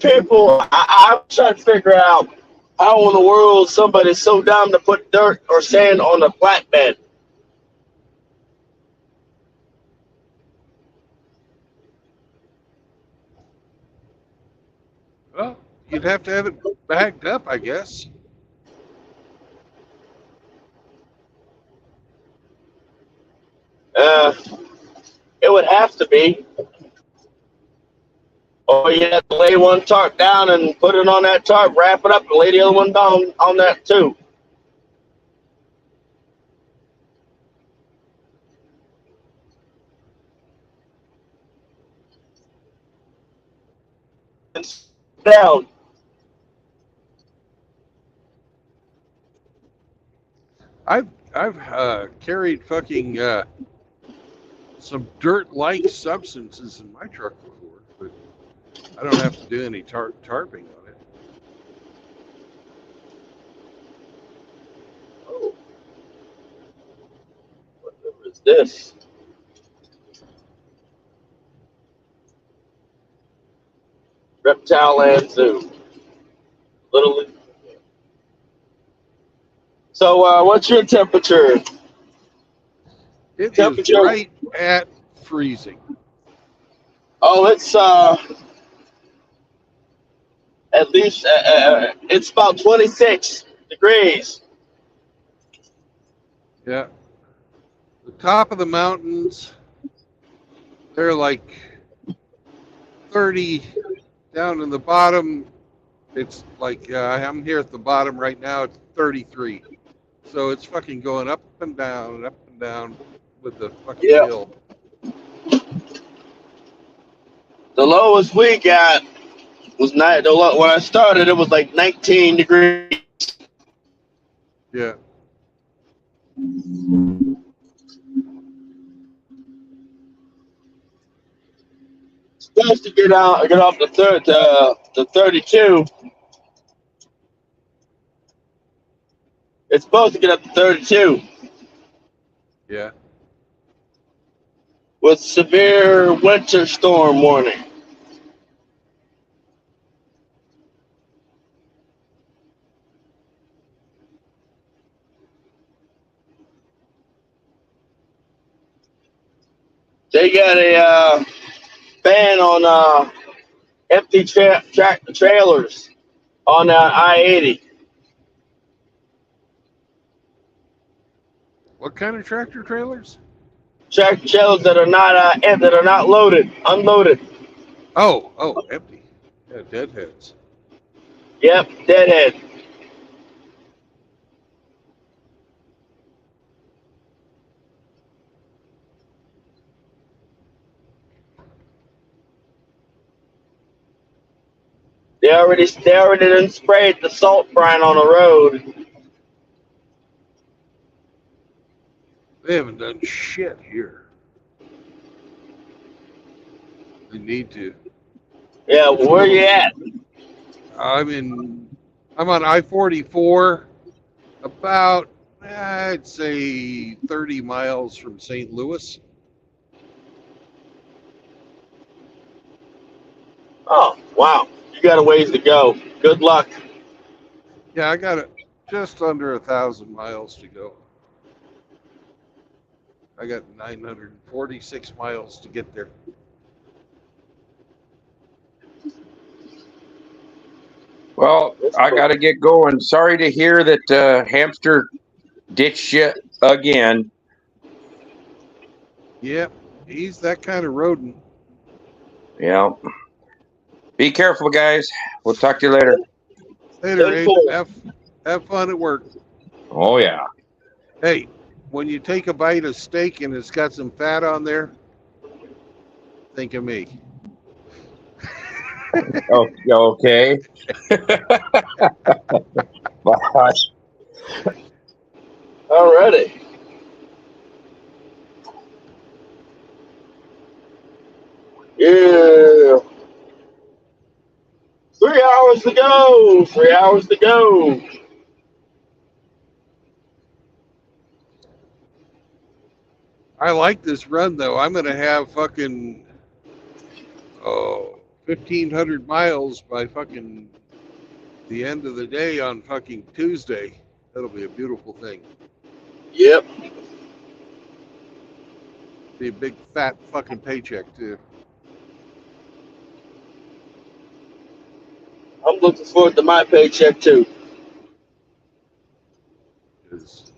Speaker 7: People. I'm trying to figure out how in the world somebody's so dumb to put dirt or sand on a flatbed.
Speaker 1: Well, you'd have to have it bagged up, I guess.
Speaker 7: It would have to be. Or you have to lay one tarp down and put it on that tarp, wrap it up, and lay the other one down on that too. Down.
Speaker 1: I've carried fucking some dirt-like substances in my truck before, but I don't have to do any tarping on it.
Speaker 7: Oh, what is this? Reptile Land Zoo. Little. So, what's your temperature?
Speaker 1: It
Speaker 7: Temperature.
Speaker 1: is right at freezing.
Speaker 7: Oh, it's at least it's about 26 degrees.
Speaker 1: Yeah. The top of the mountains, they're like 30. Down in the bottom, it's like I'm here at the bottom right now. It's 33. So it's fucking going up and down with the fucking
Speaker 7: Yeah.
Speaker 1: hill.
Speaker 7: The lowest we got was when I started. It was like 19 degrees.
Speaker 1: Yeah.
Speaker 7: Supposed to get off the 32. It's supposed to get up to 32
Speaker 1: Yeah.
Speaker 7: with severe winter storm warning. They got a ban on empty trailers on I-80.
Speaker 1: What kind of tractor trailers?
Speaker 7: Tractor trailers that are not loaded, unloaded.
Speaker 1: Oh, empty. Yeah, deadheads.
Speaker 7: Yep, deadhead. They already done sprayed the salt brine on the road.
Speaker 1: They haven't done shit here. They need to.
Speaker 7: Yeah, where you at?
Speaker 1: I'm in I'm on I-44, about I'd say 30 miles from St. Louis.
Speaker 7: Oh, wow. You got a ways to go. Good luck.
Speaker 1: Yeah, I got just under 1,000 miles to go. I got 946 miles to get there.
Speaker 6: Well, I got to get going. Sorry to hear that Hamster ditched you again.
Speaker 1: Yep, he's that kind of rodent.
Speaker 6: Yeah. Be careful, guys. We'll talk to you later.
Speaker 1: Later, Abe. Have fun at work.
Speaker 6: Oh, yeah.
Speaker 1: Hey, when you take a bite of steak and it's got some fat on there, think of me.
Speaker 6: Oh, okay. Bye.
Speaker 7: Alrighty. Yeah. 3 hours to go. 3 hours to go.
Speaker 1: I like this run though. I'm gonna have fucking 1,500 miles by fucking the end of the day on fucking Tuesday. That'll be a beautiful thing.
Speaker 7: Yep.
Speaker 1: Be a big fat fucking paycheck too.
Speaker 7: I'm looking forward to my paycheck too.
Speaker 1: 'Cause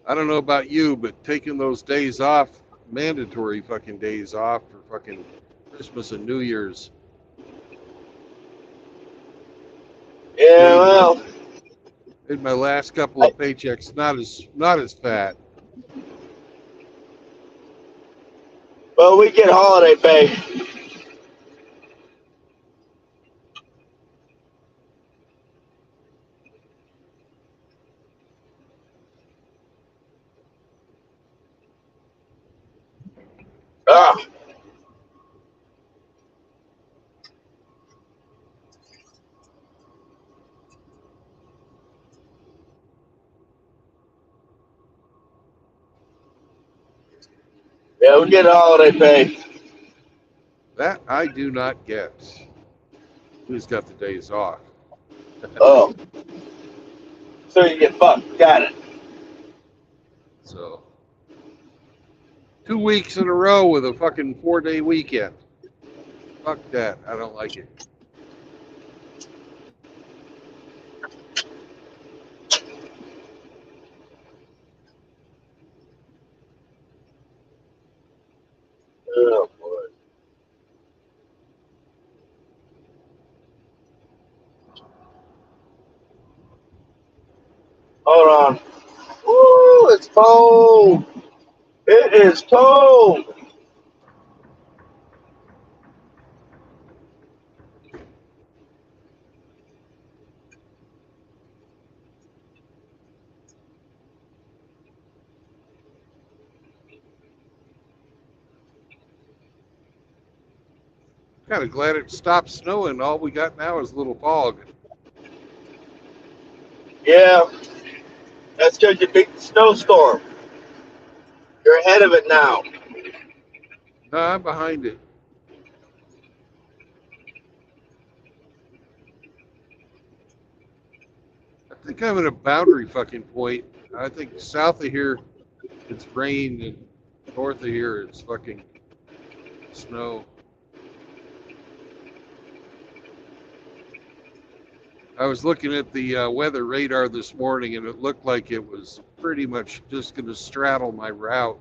Speaker 1: I don't know about you, but taking those days off, mandatory fucking days off for fucking Christmas and New Year's,
Speaker 7: Yeah, well,
Speaker 1: made my last couple of paychecks not as fat.
Speaker 7: we get holiday pay. Ah, yeah, we get holiday pay.
Speaker 1: That I do not get. Who's got the days off?
Speaker 7: Oh, so you get fucked. Got it.
Speaker 1: So 2 weeks in a row with a fucking 4-day weekend. Fuck that. I don't like it.
Speaker 7: Oh boy. Hold on. Ooh, it's cold. It is cold.
Speaker 1: Kind of glad it stopped snowing. All we got now is a little fog.
Speaker 7: Yeah, that's because you beat the snowstorm. You're ahead of it now.
Speaker 1: No, I'm behind it. I think I'm at a boundary fucking point. I think south of here it's rain and north of here it's fucking snow. I was looking at the weather radar this morning and it looked like it was pretty much just going to straddle my route,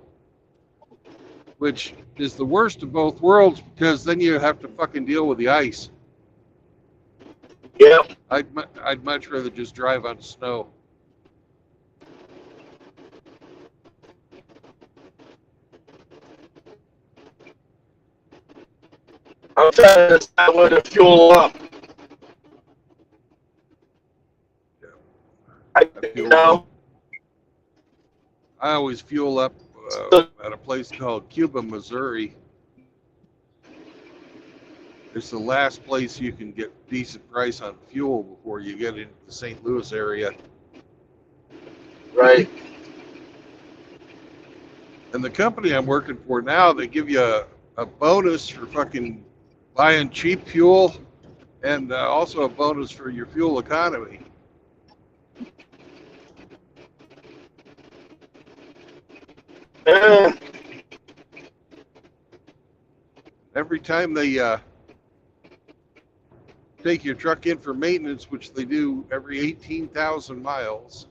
Speaker 1: which is the worst of both worlds because then you have to fucking deal with the ice.
Speaker 7: Yep.
Speaker 1: I'd much rather just drive on snow.
Speaker 7: I'm trying to decide where to fuel up.
Speaker 1: I always fuel up at a place called Cuba, Missouri. It's the last place you can get decent price on fuel before you get into the St. Louis area.
Speaker 7: Right.
Speaker 1: And the company I'm working for now, they give you a bonus for fucking buying cheap fuel, and also a bonus for your fuel economy.
Speaker 7: Uh,
Speaker 1: Every time they take your truck in for maintenance, which they do every 18,000 miles,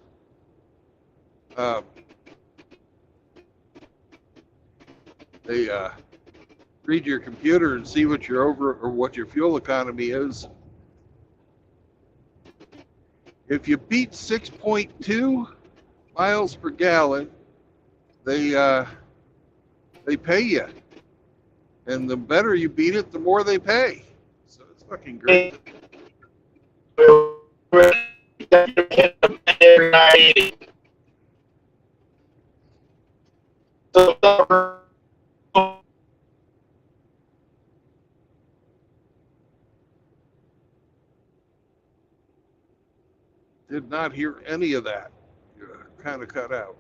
Speaker 1: they read your computer and see what your over or what your fuel economy is. If you beat 6.2 miles per gallon, they pay you, and the better you beat it, the more they pay. So it's fucking great.
Speaker 7: every night. So,
Speaker 1: Did not hear any of that. Kind of cut out.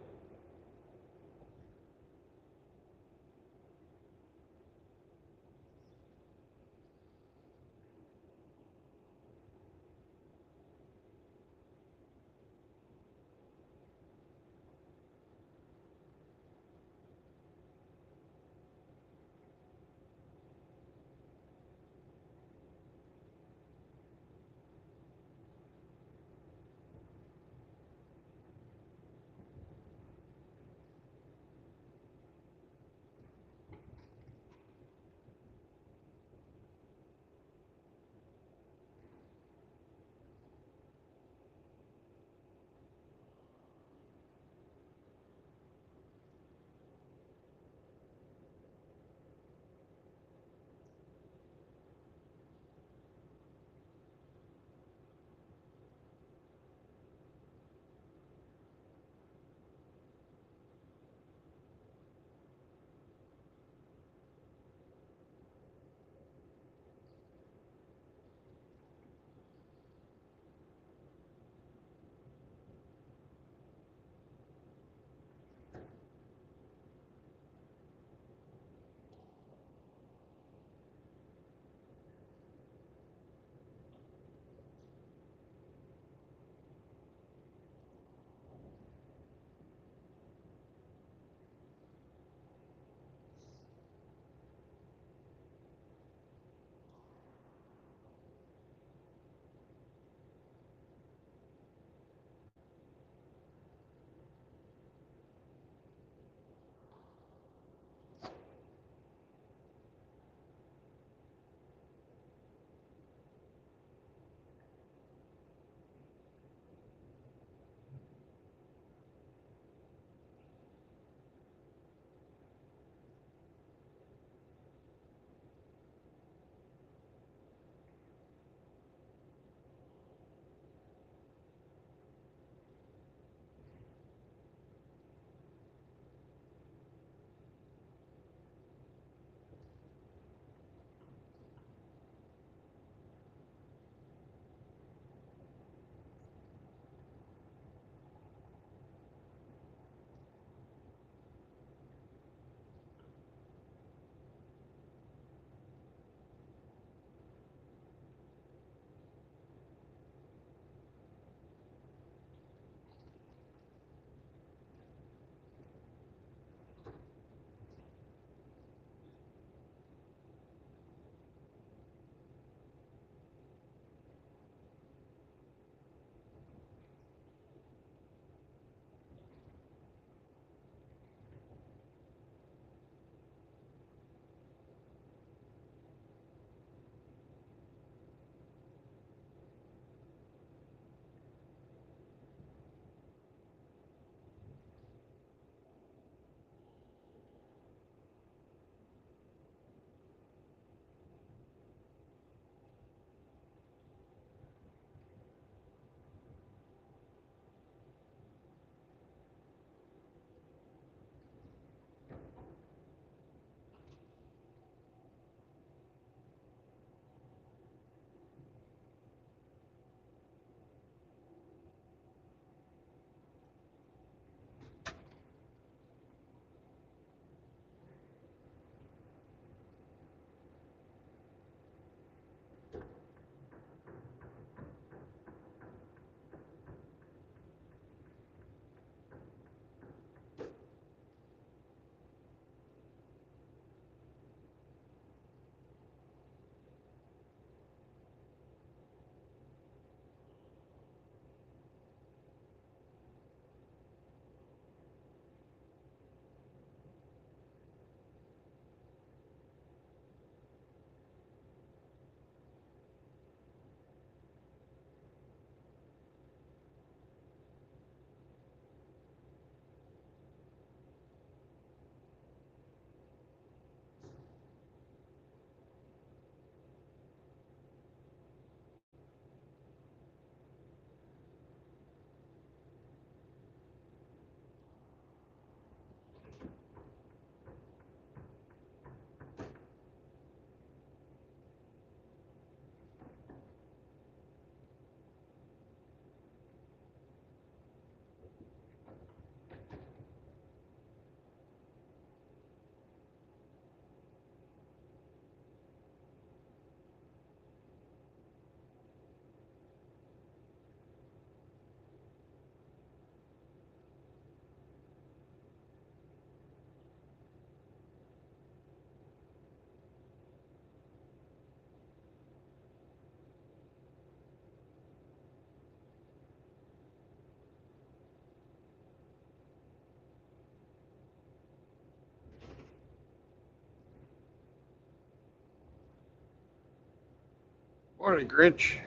Speaker 1: Morning, Grinch.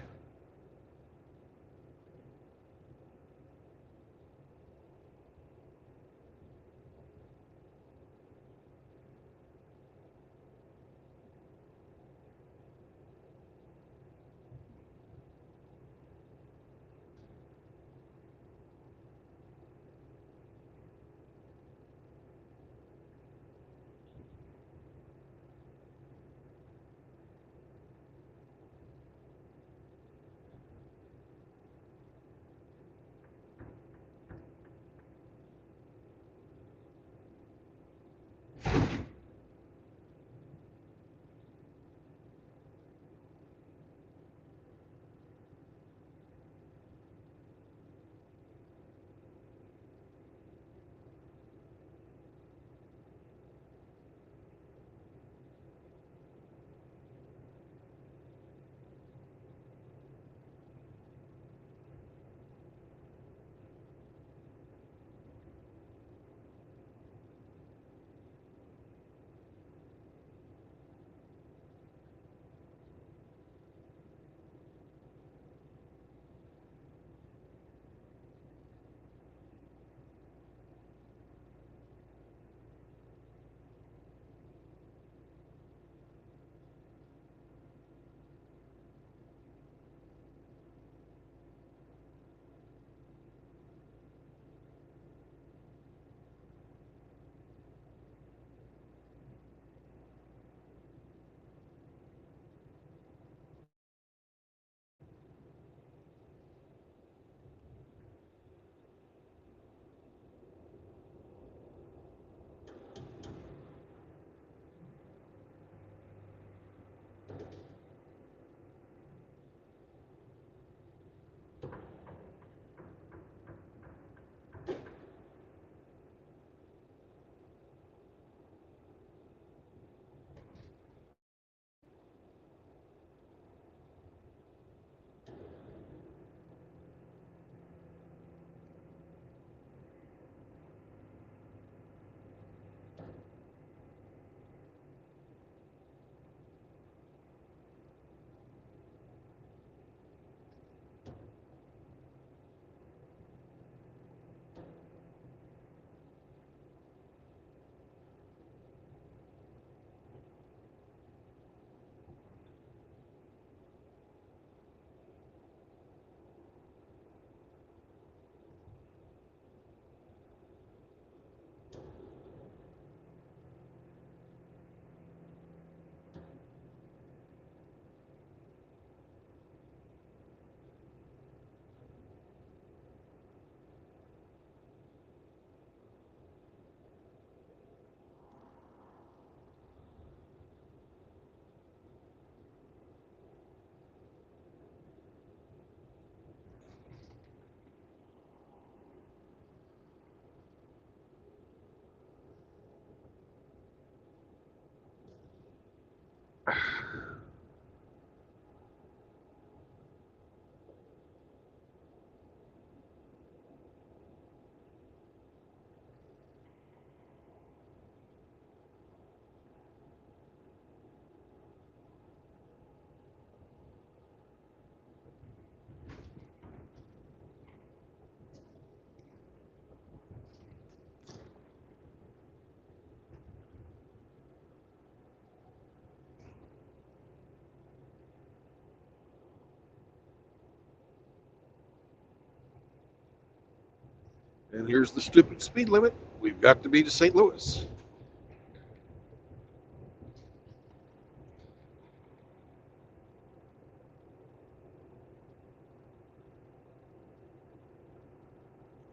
Speaker 1: And here's the stupid speed limit. We've got to be to St. Louis.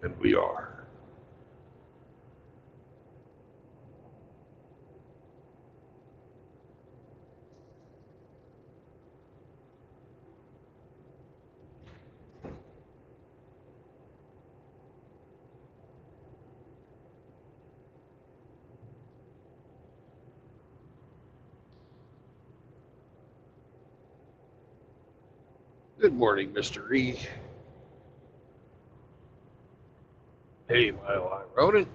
Speaker 1: And we are. Good morning, Mr. E. Hey, Mile I wrote it.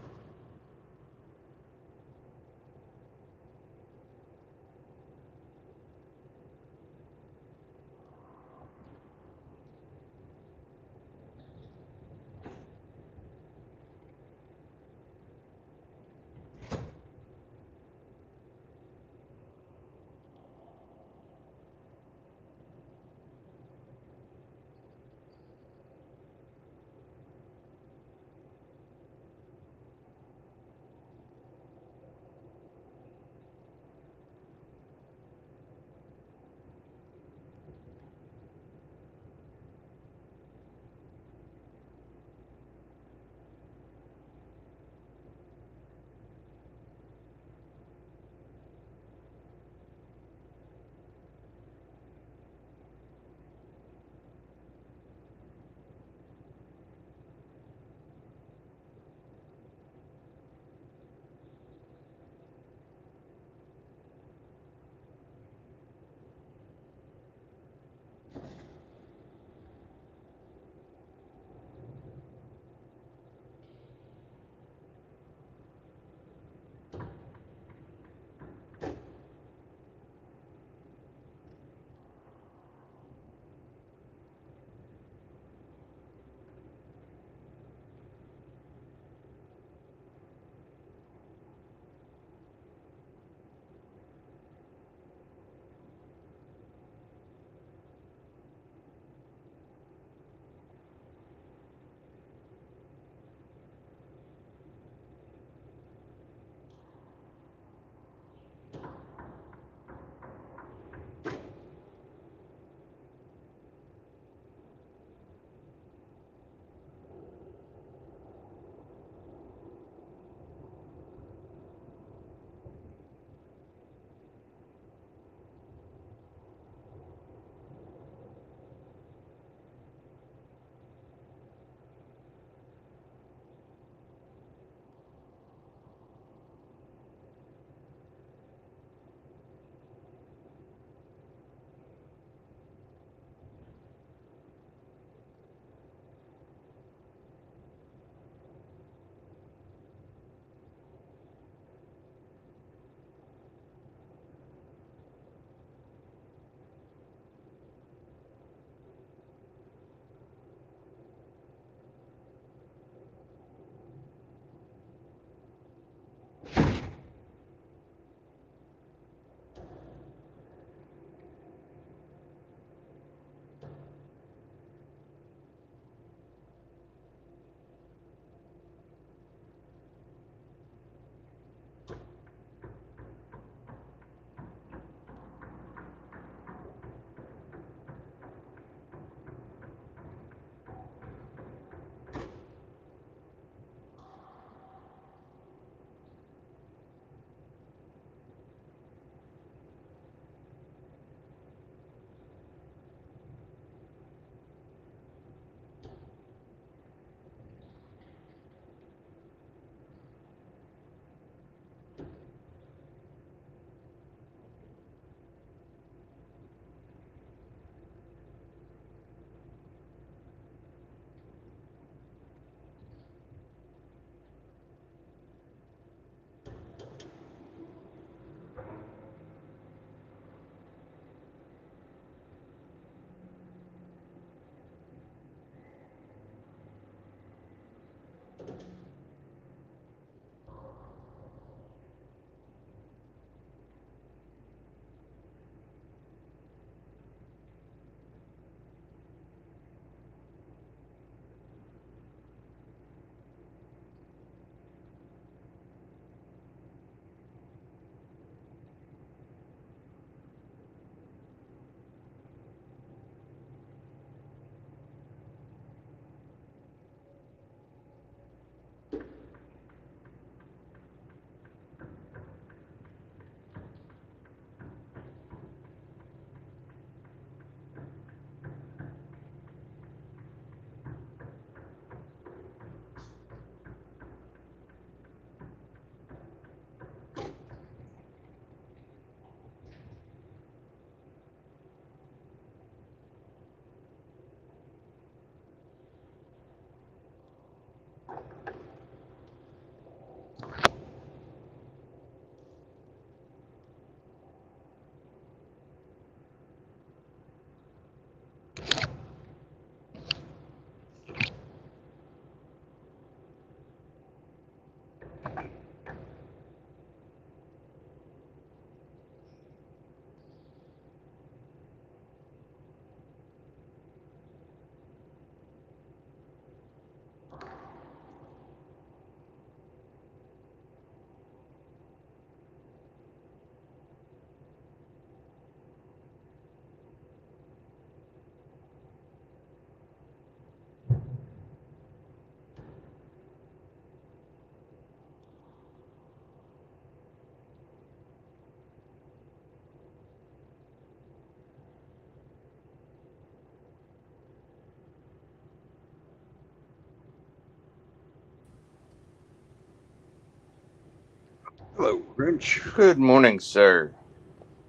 Speaker 1: Hello, Grinch.
Speaker 8: Good morning, sir.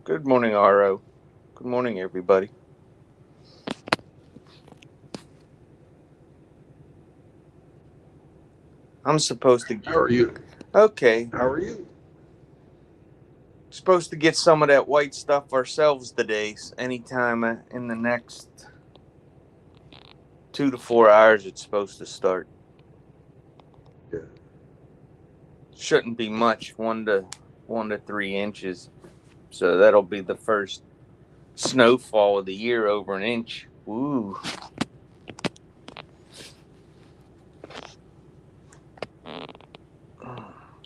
Speaker 8: Good morning, RO. Good morning, everybody. I'm supposed to.
Speaker 1: How are you?
Speaker 8: Okay.
Speaker 1: How are you?
Speaker 8: Supposed to get some of that white stuff ourselves today. Anytime in the next 2 to 4 hours, it's supposed to start.
Speaker 1: Yeah.
Speaker 8: Shouldn't be much, 1 to 3 inches. So that'll be the first snowfall of the year over an inch. Woo.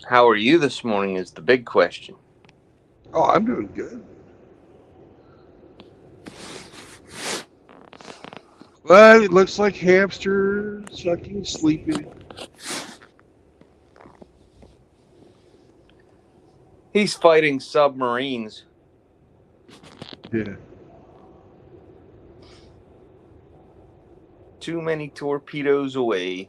Speaker 8: How are you this morning is the big question.
Speaker 1: Oh, I'm doing good. But it looks like Hamster fucking sleeping.
Speaker 8: He's fighting submarines.
Speaker 1: Yeah.
Speaker 8: Too many torpedoes away.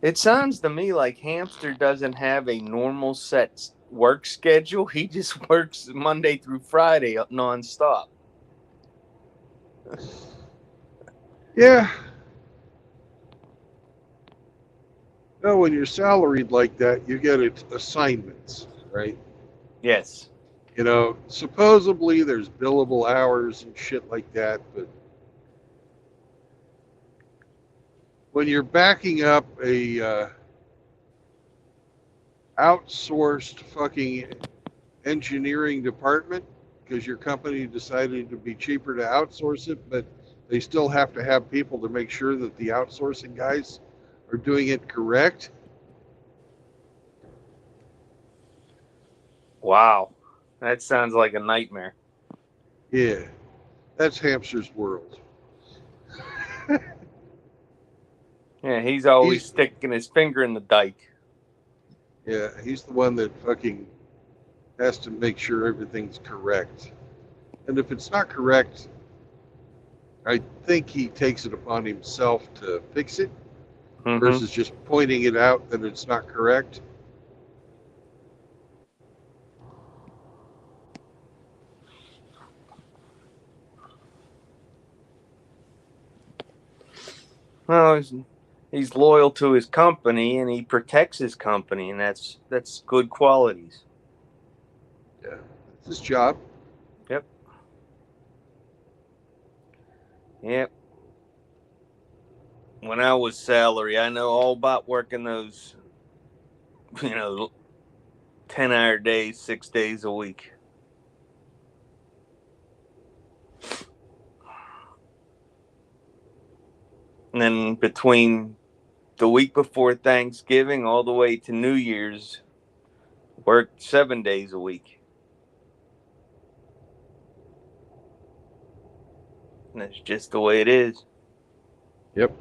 Speaker 8: It sounds to me like Hamster doesn't have a normal set work schedule. He just works Monday through Friday nonstop.
Speaker 1: Yeah. No, when you're salaried like that, you get assignments, right?
Speaker 8: Yes.
Speaker 1: You know, supposedly there's billable hours and shit like that, but when you're backing up a outsourced fucking engineering department because your company decided to be cheaper to outsource it, but they still have to have people to make sure that the outsourcing guys are doing it correct.
Speaker 8: Wow. That sounds like a nightmare.
Speaker 1: Yeah, that's Hamster's world.
Speaker 8: Yeah, he's always sticking his finger in the dike.
Speaker 1: Yeah, he's the one that fucking has to make sure everything's correct. And if it's not correct, I think he takes it upon himself to fix it versus just pointing it out that it's not correct.
Speaker 8: Well, he's loyal to his company and he protects his company, and that's good qualities.
Speaker 1: Yeah, it's his job.
Speaker 8: Yep. When I was salary, I know all about working those, 10-hour days, 6 days a week. And then between the week before Thanksgiving all the way to New Year's, worked 7 days a week. And that's just the way it is.
Speaker 1: Yep.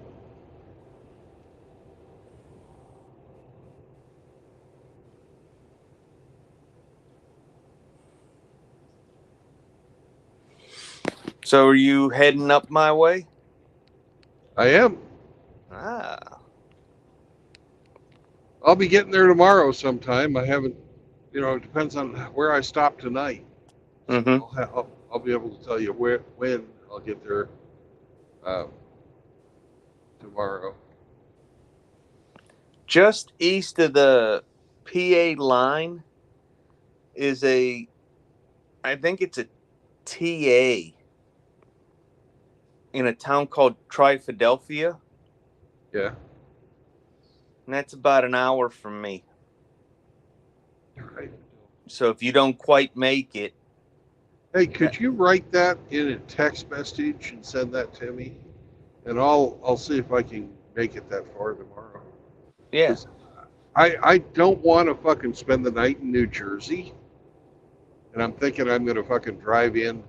Speaker 8: So are you heading up my way?
Speaker 1: I am.
Speaker 8: Ah.
Speaker 1: I'll be getting there tomorrow sometime. I haven't, it depends on where I stop tonight. So I'll be able to tell you when I'll get there tomorrow.
Speaker 8: Just east of the PA line is I think it's a TA in a town called Tri-Philadelphia.
Speaker 1: Yeah.
Speaker 8: And that's about an hour from me.
Speaker 1: Right.
Speaker 8: So if you don't quite make it.
Speaker 1: Hey, could you write that in a text message and send that to me? And I'll see if I can make it that far tomorrow.
Speaker 8: Yeah.
Speaker 1: I don't want to fucking spend the night in New Jersey. And I'm thinking I'm going to fucking drive in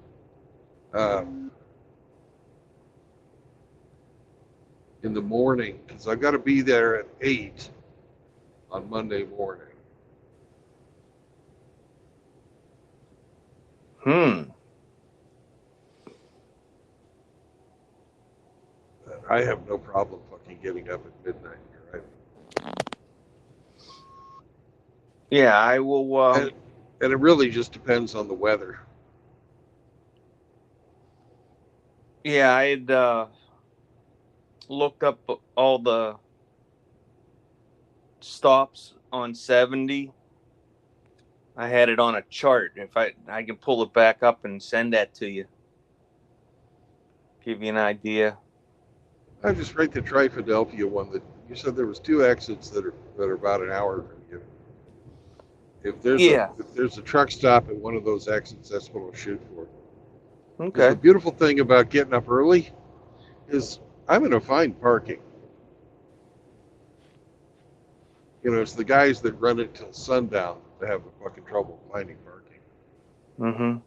Speaker 1: the morning because I've got to be there at 8 on Monday morning. I have no problem fucking getting up at midnight, right?
Speaker 8: Yeah, I will.
Speaker 1: And it really just depends on the weather.
Speaker 8: Yeah, I had looked up all the stops on 70. I had it on a chart. If I can pull it back up and send that to you, give you an idea.
Speaker 1: I just write the Tri-Philadelphia one that you said there was 2 exits that are about an hour from you. If there's a truck stop at one of those exits, that's what I'll shoot for. Because
Speaker 8: Okay.
Speaker 1: the beautiful thing about getting up early is I'm going to find parking. You know, it's the guys that run it till sundown that have the fucking trouble finding parking.
Speaker 8: Mm-hmm.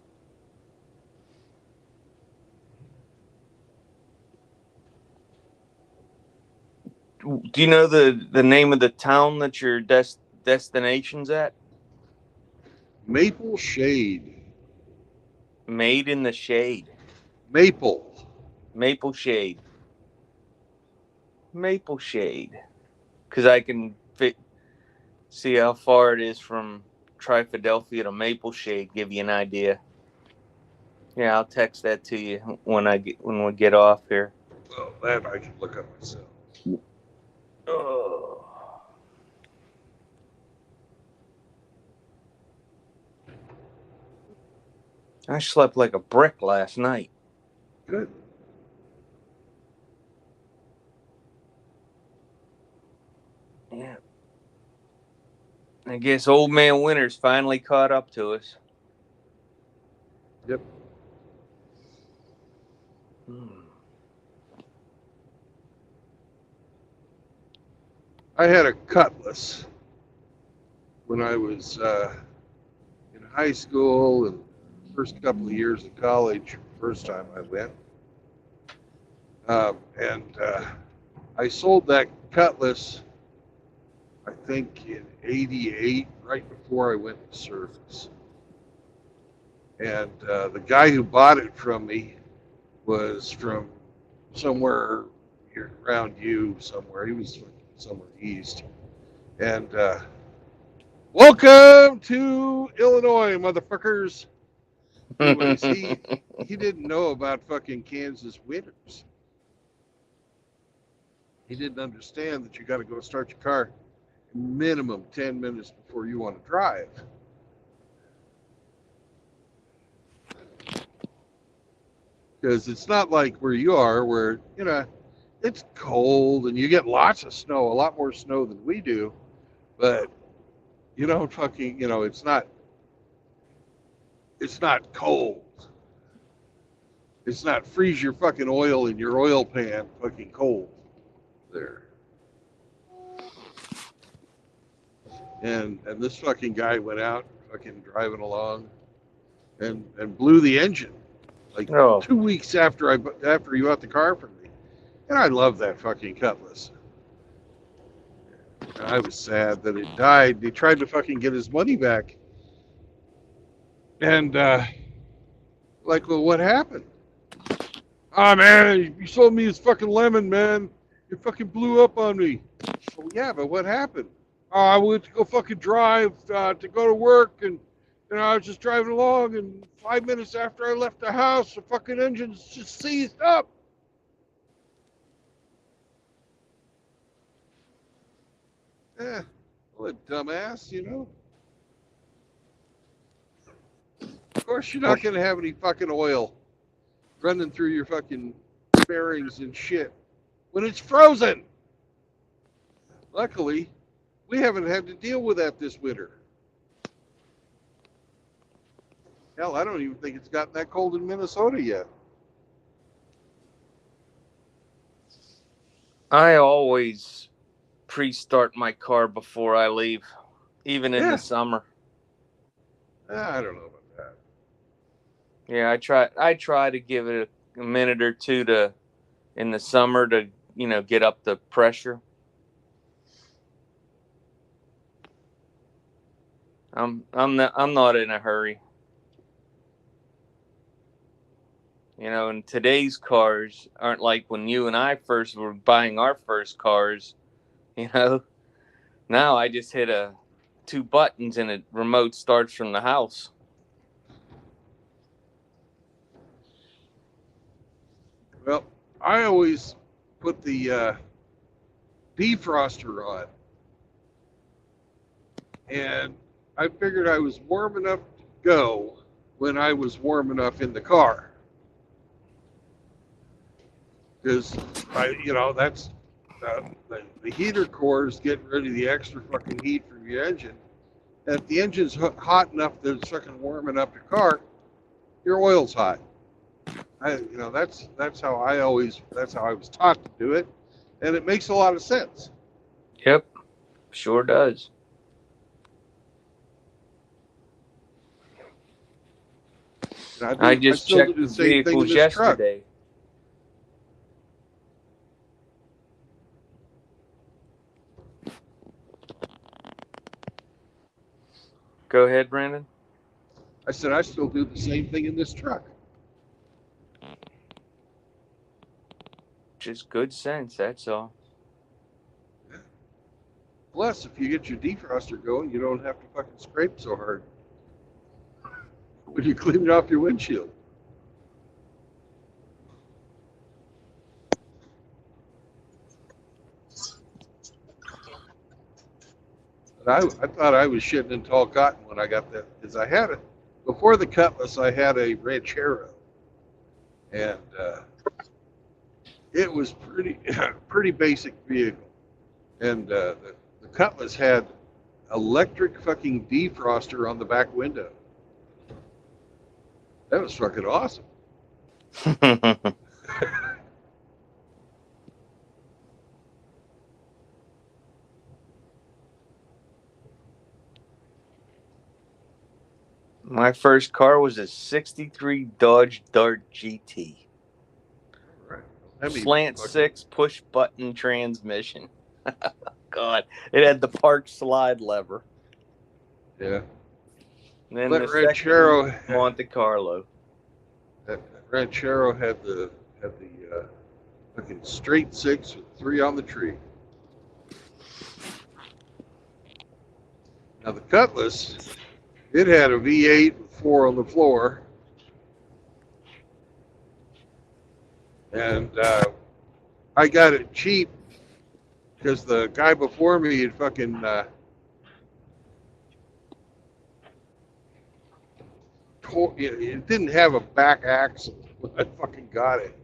Speaker 8: Do you know the name of the town that your destination's at?
Speaker 1: Maple Shade.
Speaker 8: Made in the Shade.
Speaker 1: Maple.
Speaker 8: Maple Shade. Maple Shade. Because I can see how far it is from Tri-Philadelphia to Maple Shade. Give you an idea. Yeah, I'll text that to you when we get off here.
Speaker 1: Well, that I can look up myself.
Speaker 8: Oh. I slept like a brick last night.
Speaker 1: Good.
Speaker 8: Yeah. I guess Old Man Winter's finally caught up to us.
Speaker 1: Yep. I had a Cutlass when I was in high school and first couple of years of college. First time I went, and I sold that Cutlass, I think in '88, right before I went to service. And the guy who bought it from me was from somewhere around you somewhere. He was somewhere east. And welcome to Illinois, motherfuckers. Anyways, he didn't know about fucking Kansas winters. He didn't understand that you got to go start your car minimum 10 minutes before you want to drive. Because it's not like where you are, where, you know, it's cold and you get lots of snow, a lot more snow than we do. But you don't fucking, you know, it's not cold. It's not freeze your fucking oil in your oil pan fucking cold there. And this fucking guy went out fucking driving along and blew the engine like 2 weeks after he bought the car from me. And I love that fucking Cutlass. And I was sad that it died. He tried to fucking get his money back. And like, well, what happened? Ah, man, you sold me his fucking lemon, man. You fucking blew up on me. Well, yeah, but what happened? Oh, I went to go fucking drive to go to work, and you know, I was just driving along, and 5 minutes after I left the house, the fucking engine's just seized up. What a dumbass, you know? Of course you're not going to have any fucking oil running through your fucking bearings and shit when it's frozen. Luckily, we haven't had to deal with that this winter. Hell, I don't even think it's gotten that cold in Minnesota yet.
Speaker 8: I always pre-start my car before I leave, even in the summer.
Speaker 1: I don't know about that.
Speaker 8: Yeah, I try to give it a minute or two in the summer to, you know, get up the pressure. I'm not in a hurry. You know, and today's cars aren't like when you and I first were buying our first cars. You know, now I just hit a 2 buttons and it remote starts from the house.
Speaker 1: Well, I always put the defroster on, and I figured I was warm enough to go when I was warm enough in the car, because that's the heater core is getting rid of the extra fucking heat from your engine. And if the engine's hot enough that it's fucking warming up your car, your oil's hot. That's how I was taught to do it, and it makes a lot of sense.
Speaker 8: Yep, sure does. I just checked the vehicles yesterday. Go ahead, Brandon.
Speaker 1: I said I still do the same thing in this truck.
Speaker 8: Just good sense, that's all.
Speaker 1: Plus, if you get your defroster going, you don't have to fucking scrape so hard when you clean it off your windshield. I thought I was shitting in tall cotton when I got that, because I had it before the Cutlass. I had a Ranchero, and it was pretty basic vehicle. And the Cutlass had electric fucking defroster on the back window. That was fucking awesome.
Speaker 8: My first car was a 63 Dodge Dart GT.
Speaker 1: Right.
Speaker 8: Slant 6 push button transmission. God, it had the park slide lever.
Speaker 1: Yeah.
Speaker 8: And then
Speaker 1: But
Speaker 8: the
Speaker 1: Ranchero,
Speaker 8: second Monte Carlo.
Speaker 1: That Ranchero had the fucking straight 6 with 3 on the tree. Now the Cutlass, it had a V8 with 4 on the floor, and I got it cheap because the guy before me had fucking it didn't have a back axle when I fucking got it.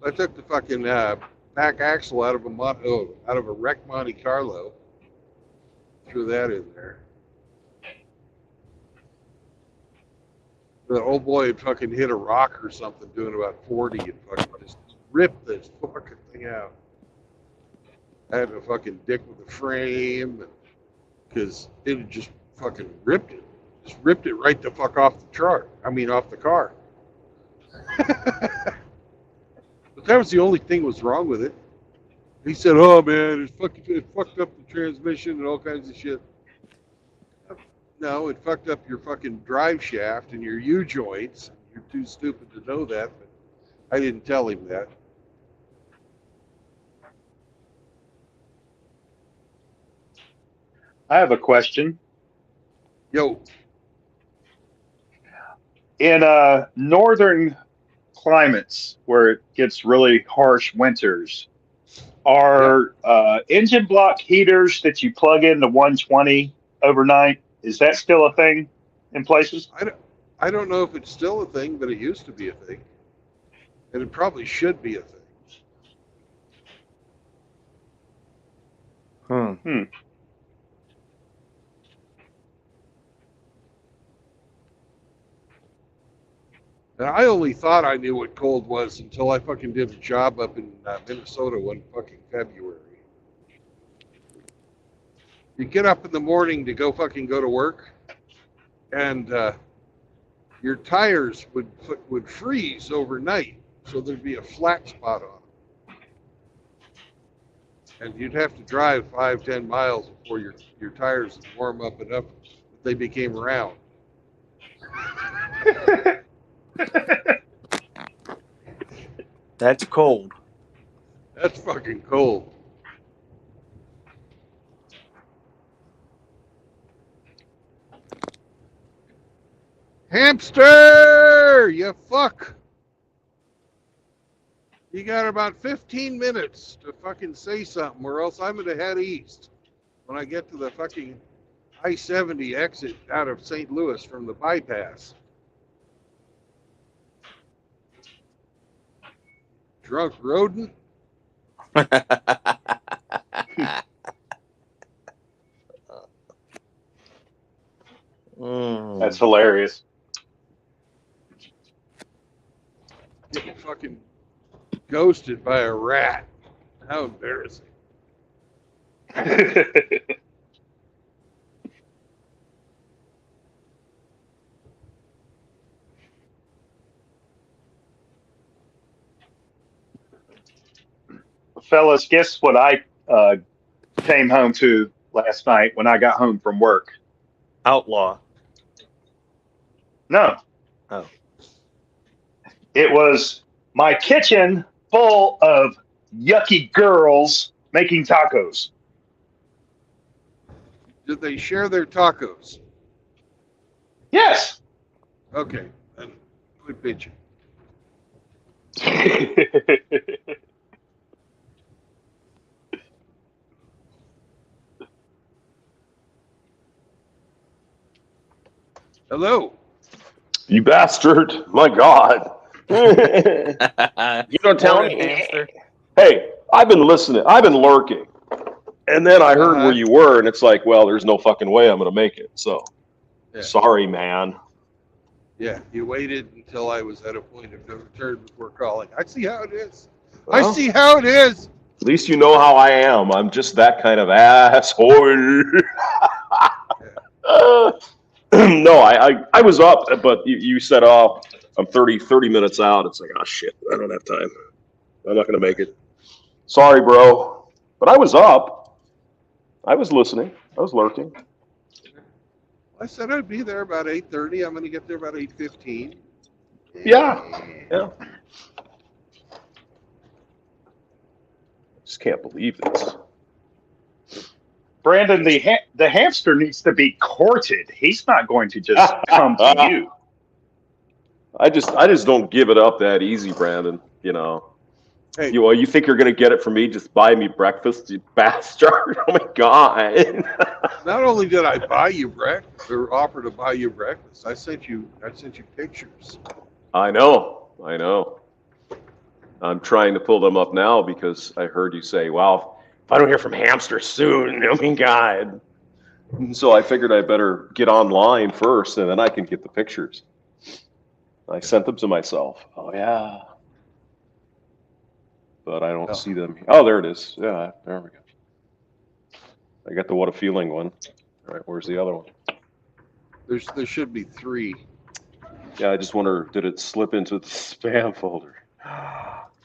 Speaker 1: So I took the fucking back axle out of a wrecked Monte Carlo, threw that in there. The old boy had fucking hit a rock or something doing about 40 and fucking just ripped this fucking thing out. I had to fucking dick with the frame because it had just fucking ripped it. Just ripped it right the fuck off the truck. I mean, off the car. But that was the only thing that was wrong with it. He said, "Oh man, it fucked up the transmission and all kinds of shit." No, it fucked up your fucking drive shaft and your U-joints. You're too stupid to know that, but I didn't tell him that.
Speaker 4: I have a question.
Speaker 1: Yo.
Speaker 4: In northern climates where it gets really harsh winters, are engine block heaters that you plug in the 120 overnight, is that still a thing in places?
Speaker 1: I don't know if it's still a thing, but it used to be a thing. And it probably should be a thing. And I only thought I knew what cold was until I fucking did a job up in Minnesota one fucking February. You get up in the morning to go to work, and your tires would freeze overnight, so there'd be a flat spot on them. And you'd have to drive 5-10 miles before your tires would warm up enough that they became round.
Speaker 8: That's cold.
Speaker 1: That's fucking cold. Hamster, you fuck. You got about 15 minutes to fucking say something, or else I'm going to head east when I get to the fucking I-70 exit out of St. Louis from the bypass. Drunk rodent.
Speaker 4: That's hilarious.
Speaker 1: Getting fucking ghosted by a rat. How embarrassing.
Speaker 4: Fellas, guess what I came home to last night when I got home from work?
Speaker 8: Outlaw.
Speaker 4: No.
Speaker 8: Oh.
Speaker 4: It was my kitchen full of yucky girls making tacos.
Speaker 1: Did they share their tacos?
Speaker 4: Yes.
Speaker 1: Okay, then quit bitching. Hello.
Speaker 9: You bastard. My God. You don't tell
Speaker 8: Morning,
Speaker 9: me.
Speaker 8: Hamster.
Speaker 9: Hey, I've been listening. I've been lurking. And then I heard where you were, and it's like, well, there's no fucking way I'm going to make it. So, sorry, man.
Speaker 1: Yeah, you waited until I was at a point of no return before calling. I see how it is.
Speaker 9: Well,
Speaker 1: I see how it is.
Speaker 9: At least you know how I am. I'm just that kind of asshole. No, I was up, but you said, oh, I'm 30 minutes out. It's like, oh, shit, I don't have time. I'm not going to make it. Sorry, bro. But I was up. I was listening. I was lurking.
Speaker 1: I said I'd be there about 8:30. I'm going to get there about 8:15.
Speaker 9: Yeah. Just can't believe this.
Speaker 4: Brandon, the hamster needs to be courted. He's not going to just come to you.
Speaker 9: I just don't give it up that easy, Brandon. You know.
Speaker 1: Hey.
Speaker 9: You think you're gonna get it from me? Just buy me breakfast, you bastard! Oh my God!
Speaker 1: Not only did I buy you breakfast, or offer to buy you breakfast, I sent you pictures.
Speaker 9: I know. I'm trying to pull them up now because I heard you say, "Well, if I don't hear from Hamster soon, I mean, God." So I figured I better get online first, and then I can get the pictures. I sent them to myself. Oh yeah. But I don't see them. Oh, there it is. Yeah, there we go. I got the What a Feeling one. All right, where's the other one?
Speaker 1: There should be 3.
Speaker 9: Yeah, I just wonder, did it slip into the spam folder?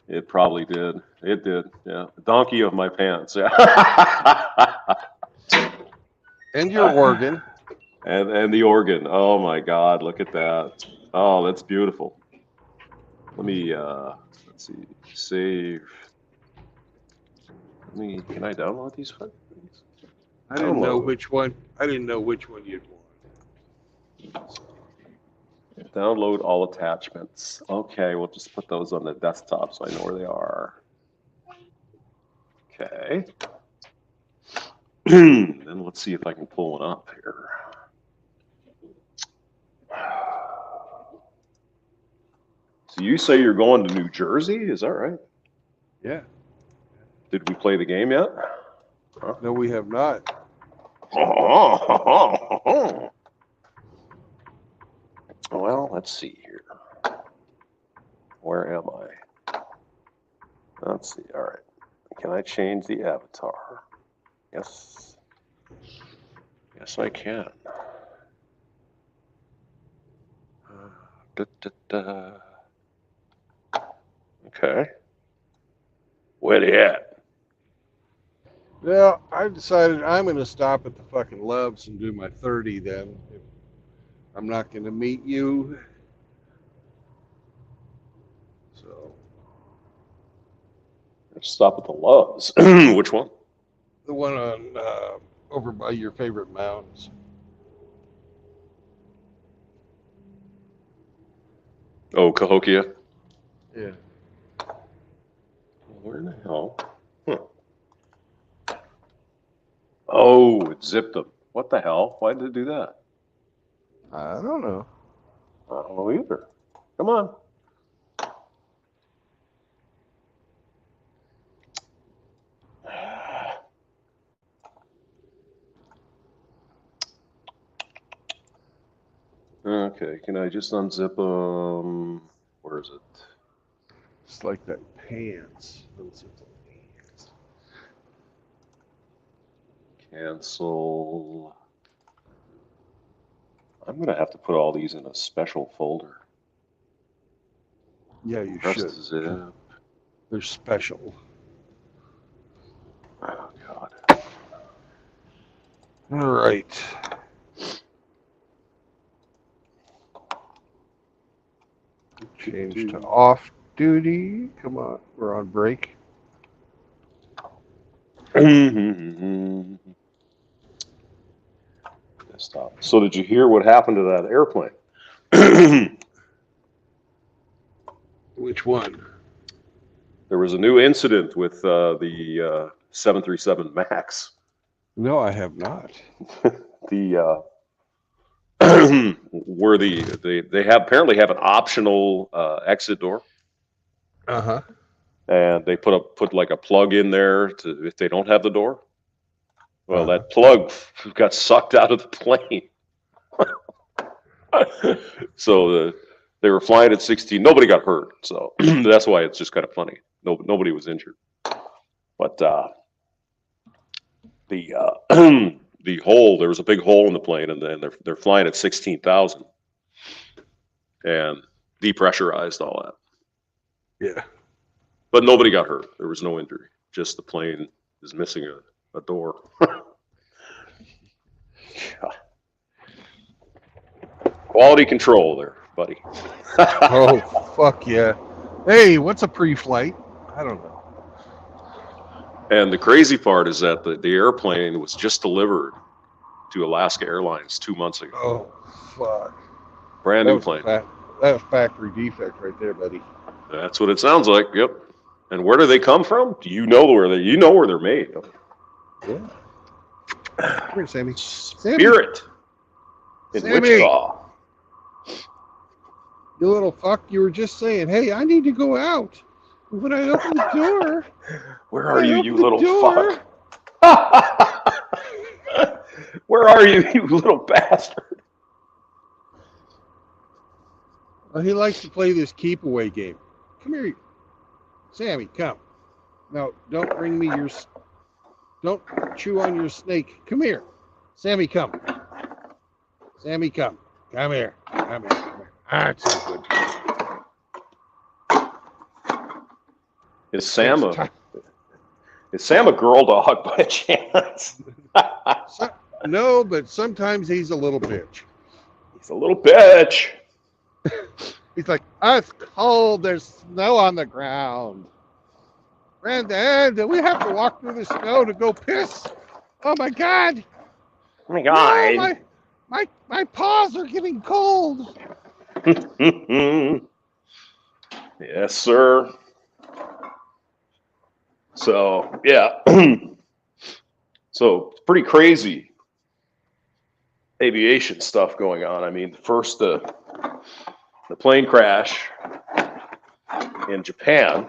Speaker 9: It probably did. It did. Yeah, the donkey of my pants. Yeah.
Speaker 1: And your organ.
Speaker 9: And the organ. Oh my God, look at that. Oh, that's beautiful. Let me let's see. Save. Can I download these photos?
Speaker 1: I didn't know which one you'd want.
Speaker 9: Download all attachments. Okay, we'll just put those on the desktop so I know where they are. Okay. Then let's see if I can pull one up here. So you say you're going to New Jersey? Is that right?
Speaker 1: Yeah.
Speaker 9: Did we play the game yet?
Speaker 1: Huh? No, we have not.
Speaker 9: Well, let's see here. Where am I? Let's see. All right. Can I change the avatar? Yes. Yes, I can. Okay. Where they at?
Speaker 1: Well, I've decided I'm going to stop at the fucking Loves and do my 30 then. If I'm not going to meet you. So.
Speaker 9: Stop at the Loves. Which one?
Speaker 1: The one on over by your favorite mountains.
Speaker 9: Oh, Cahokia.
Speaker 1: Yeah.
Speaker 9: Where in the hell? Oh, it zipped them. What the hell? Why did it do that?
Speaker 1: I don't know.
Speaker 9: I don't know either. Come on. Okay, can I just unzip them? Where is it?
Speaker 1: It's like that pants. Those are the pants.
Speaker 9: Cancel. I'm going to have to put all these in a special folder.
Speaker 1: Yeah, you
Speaker 9: Press
Speaker 1: should.
Speaker 9: zip.
Speaker 1: They're special.
Speaker 9: Oh, God.
Speaker 1: All right. Change to off duty. Come on, we're on break.
Speaker 9: Stop. So did you hear what happened to that airplane?
Speaker 1: Which one?
Speaker 9: There was a new incident with the 737 MAX.
Speaker 1: No, I have not.
Speaker 9: The where they have apparently have an optional exit door,
Speaker 1: Uh-huh.
Speaker 9: and they put like a plug in there to if they don't have the door. Well,
Speaker 1: Uh-huh.
Speaker 9: that plug got sucked out of the plane. So they were flying at 16. Nobody got hurt, so that's why it's just kind of funny. Nobody was injured, but the the hole, there was a big hole in the plane, and then they're flying at 16,000 and depressurized all that.
Speaker 1: Yeah.
Speaker 9: But nobody got hurt. There was no injury. Just the plane is missing a door. Quality control there, buddy.
Speaker 1: Oh, fuck yeah. Hey, what's a pre-flight? I don't know.
Speaker 9: And the crazy part is that the airplane was just delivered to Alaska Airlines 2 months ago.
Speaker 1: Oh, fuck.
Speaker 9: Brand new plane.
Speaker 1: That was factory defect right there, buddy.
Speaker 9: That's what it sounds like. Yep. And where do they come from? Do you know where they're made?
Speaker 1: Yeah. Come here, Sammy.
Speaker 9: Spirit in
Speaker 1: Sammy.
Speaker 9: Wichita.
Speaker 1: You little fuck, you were just saying, hey, I need to go out. When I open the door.
Speaker 9: Where are you, you little fuck? Where are you, you little bastard?
Speaker 1: Well, he likes to play this keep away game. Come here. Sammy, come. No, don't bring me your... Don't chew on your snake. Come here. Sammy, come. Sammy, come. Come here. Come here. Come here. That's a good boy.
Speaker 9: Is Sam a girl dog by chance?
Speaker 1: No, but sometimes he's a little bitch.
Speaker 9: He's a little bitch.
Speaker 1: He's like, it's cold. There's snow on the ground. Brandon, we have to walk through the snow to go piss. Oh my God.
Speaker 9: Oh my God.
Speaker 1: No, my paws are getting cold.
Speaker 9: Yes, sir. So, yeah. So, pretty crazy aviation stuff going on. I mean, first the plane crash in Japan.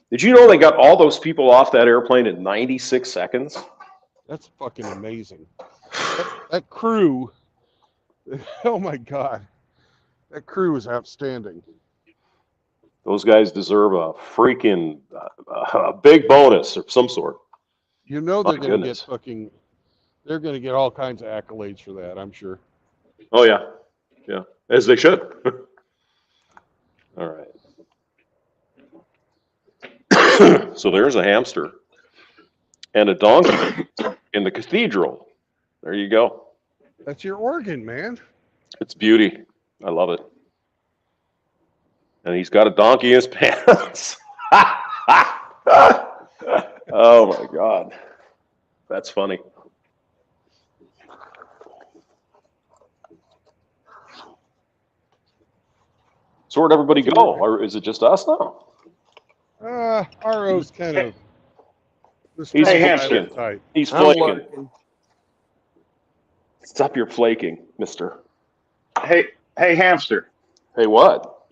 Speaker 9: Did you know they got all those people off that airplane in 96 seconds?
Speaker 1: That's fucking amazing. That crew, oh my God. That crew is outstanding.
Speaker 9: Those guys deserve a freaking a big bonus of some sort.
Speaker 1: You know they're going to get
Speaker 9: Goodness.
Speaker 1: they're going to get all kinds of accolades for that, I'm sure.
Speaker 9: Oh, yeah. Yeah, as they should. All right. So there's a hamster and a donkey in the cathedral. There you go.
Speaker 1: That's your organ, man.
Speaker 9: It's beauty. I love it. And he's got a donkey in his pants. Oh my God. That's funny. So where'd everybody go? Or is it just us now?
Speaker 1: RO's kind of the
Speaker 9: He's
Speaker 4: Hey,
Speaker 1: strong
Speaker 4: Hamster.
Speaker 1: silent type.
Speaker 9: He's
Speaker 8: I'm
Speaker 9: flaking.
Speaker 8: lurking.
Speaker 9: Stop your flaking, mister.
Speaker 4: Hey, Hamster.
Speaker 9: Hey, what?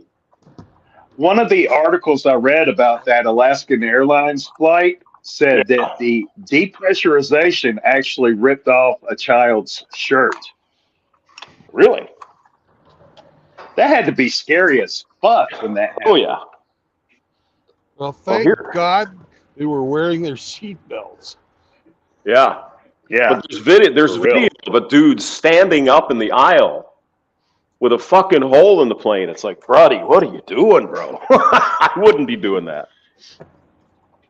Speaker 4: One of the articles I read about that Alaskan Airlines flight said that the depressurization actually ripped off a child's shirt.
Speaker 9: Really?
Speaker 4: That had to be scary as fuck when that happened.
Speaker 9: Oh, yeah.
Speaker 1: Well, thank
Speaker 9: here.
Speaker 1: God they were wearing their seat belts.
Speaker 9: Yeah.
Speaker 4: Yeah.
Speaker 9: But there's video,
Speaker 4: For real.
Speaker 9: of a dude standing up in the aisle with a fucking hole in the plane. It's like, buddy, what are you doing, bro? I wouldn't be doing that.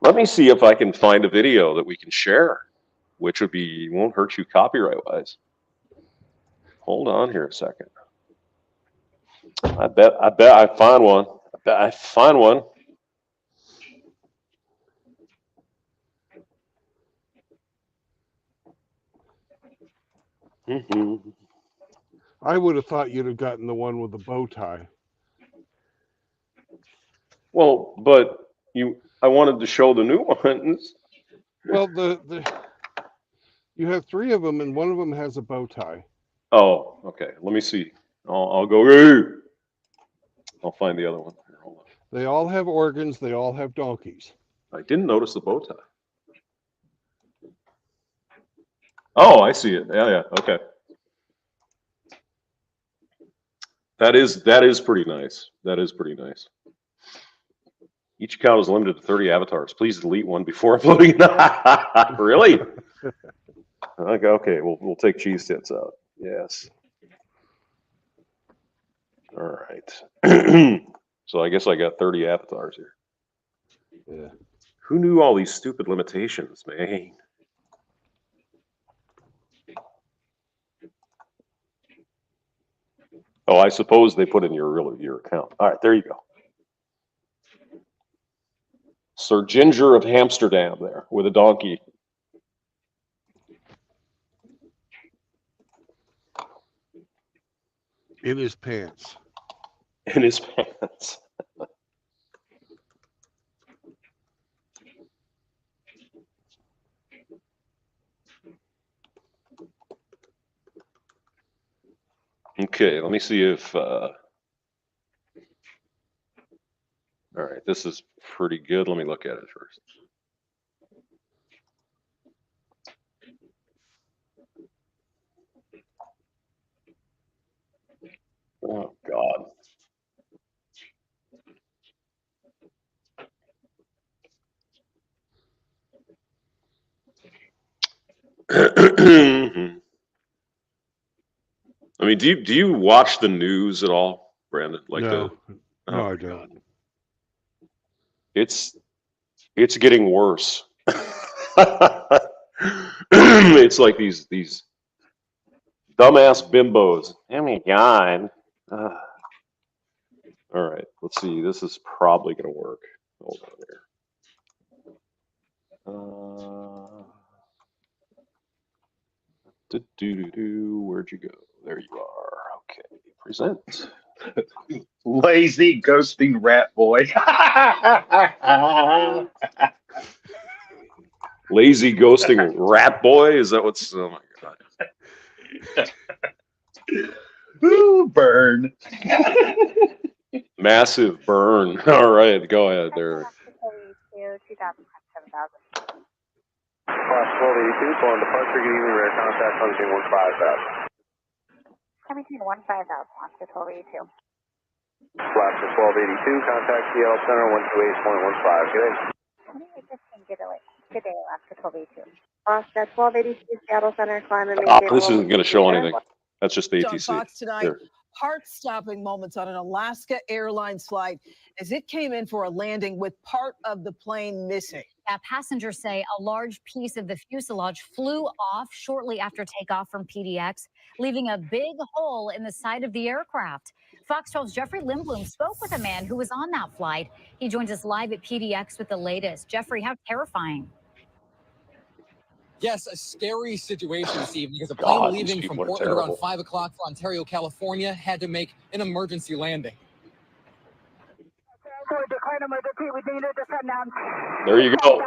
Speaker 9: Let me see if I can find a video that we can share, which won't hurt you copyright-wise. Hold on here a second. I bet I find one. I bet I find one. Mm-hmm.
Speaker 1: I would have thought you'd have gotten the one with the bow tie.
Speaker 9: Well, but I wanted to show the new ones.
Speaker 1: Well, you have 3 of them, and one of them has a bow tie.
Speaker 9: Oh, okay. Let me see. I'll go. Hey! I'll find the other one. Here, hold on.
Speaker 1: They all have organs. They all have donkeys.
Speaker 9: I didn't notice the bow tie. Oh, I see it. Yeah. Okay. That is pretty nice. That is pretty nice. Each account is limited to 30 avatars. Please delete one before uploading. Really? Okay. We'll take cheese tits out. Yes. All right. So I guess I got 30 avatars here.
Speaker 1: Yeah.
Speaker 9: Who knew all these stupid limitations, man? Oh, I suppose they put in your account. All right, there you go. Sir Ginger of Hamsterdam there with a donkey.
Speaker 1: In his pants.
Speaker 9: In his pants. Okay, let me see if all right, this is pretty good. Let me look at it first. Oh God. I mean, do you watch the news at all, Brandon? Like
Speaker 1: No,
Speaker 9: oh
Speaker 1: I
Speaker 9: my
Speaker 1: don't.
Speaker 9: God. It's getting worse. It's like these dumbass bimbos. Oh my God. All right, let's see. This is probably going to work. Hold on here. Where'd you go? There you are. Okay, present.
Speaker 4: Lazy ghosting rat boy.
Speaker 9: Lazy ghosting rat boy? Is that what's? Oh my God.
Speaker 4: Ooh, burn.
Speaker 9: Massive burn. All right, go ahead there.
Speaker 10: Class 1282, calling departure, good evening, rare contact, limiting 15,000.
Speaker 11: Limiting 15,000, Oscar 1282.
Speaker 10: Class 1282, contact Seattle Center 128.15, good day.
Speaker 11: 2815, good day, Alaska 1282. Oscar 1282, Seattle Center, climb and
Speaker 9: Oh,
Speaker 11: maintain.
Speaker 9: this isn't going to show anything. That's just ATC.
Speaker 12: On Fox tonight,
Speaker 9: Here.
Speaker 12: heart-stopping moments on an Alaska Airlines flight as it came in for a landing with part of the plane missing.
Speaker 13: Yeah, passengers say a large piece of the fuselage flew off shortly after takeoff from PDX, leaving a big hole in the side of the aircraft. Fox 12's Jeffrey Lindblom spoke with a man who was on that flight. He joins us live at PDX with the latest. Jeffrey, how terrifying.
Speaker 14: Yes, a scary situation this evening because a plane leaving from Portland around 5 o'clock for Ontario, California had to make an emergency landing.
Speaker 9: There you go.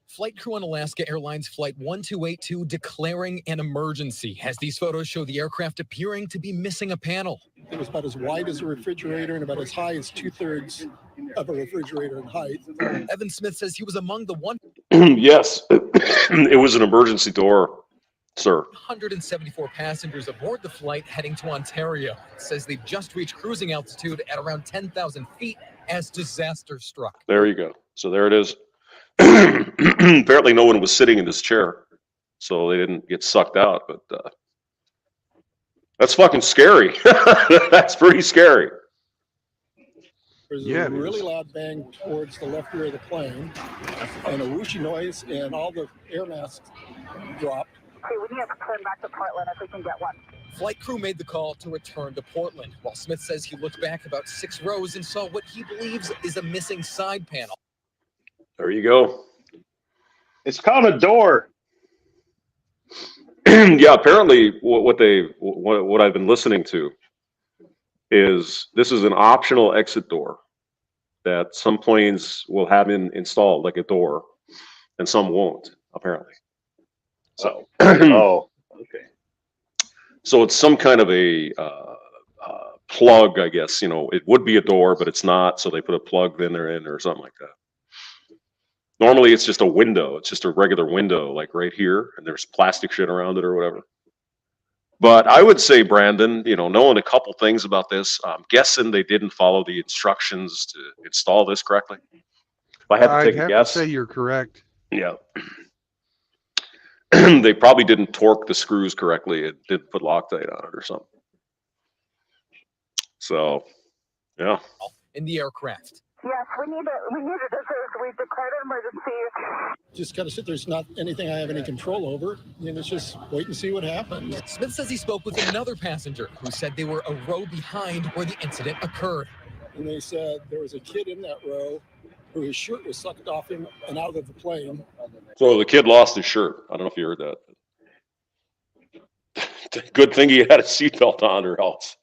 Speaker 14: Flight crew on Alaska Airlines Flight 1282 declaring an emergency as these photos show the aircraft appearing to be missing a panel.
Speaker 15: It was about as wide as a refrigerator and about as high as 2/3 of a refrigerator in height.
Speaker 14: Evan Smith says he was among the
Speaker 9: Yes, it was an emergency door, sir.
Speaker 14: 174 passengers aboard the flight heading to Ontario. It says they've just reached cruising altitude at around 10,000 feet as disaster struck.
Speaker 9: There you go. So there it is. Apparently no one was sitting in this chair, so they didn't get sucked out, but that's fucking scary. That's pretty scary.
Speaker 15: There's a really loud bang towards the left rear of the plane and a whooshy noise, and all the air masks dropped.
Speaker 11: Okay, we need to turn back to Portland if we can get one.
Speaker 14: Flight crew made the call to return to Portland, while Smith says he looked back about 6 rows and saw what he believes is a missing side panel.
Speaker 9: There you go.
Speaker 4: It's called a door.
Speaker 9: Yeah, apparently what I've been listening to is this is an optional exit door that some planes will have installed, like a door, and some won't, apparently. So,
Speaker 4: oh, okay.
Speaker 9: So it's some kind of a plug, I guess. You know, it would be a door, but it's not. So they put a plug in there or something like that. Normally, it's just a window. It's just a regular window, like right here, and there's plastic shit around it or whatever. But I would say, Brandon, you know, knowing a couple things about this, I'm guessing they didn't follow the instructions to install this correctly. If I had to take a guess,
Speaker 1: to say you're correct.
Speaker 9: Yeah. They probably didn't torque the screws correctly. It didn't put Loctite on it or something. So, yeah.
Speaker 14: In the aircraft.
Speaker 11: Yes, we need it. We declared an emergency.
Speaker 15: Just gotta sit there. There's not anything I have any control over, and it's just wait and see what happens.
Speaker 14: Smith says he spoke with another passenger who said they were a row behind where the incident occurred.
Speaker 15: And they said there was a kid in that row who his shirt was sucked off him and out of the plane.
Speaker 9: So the kid lost his shirt. I don't know if you heard that. Good thing he had a seatbelt on, or else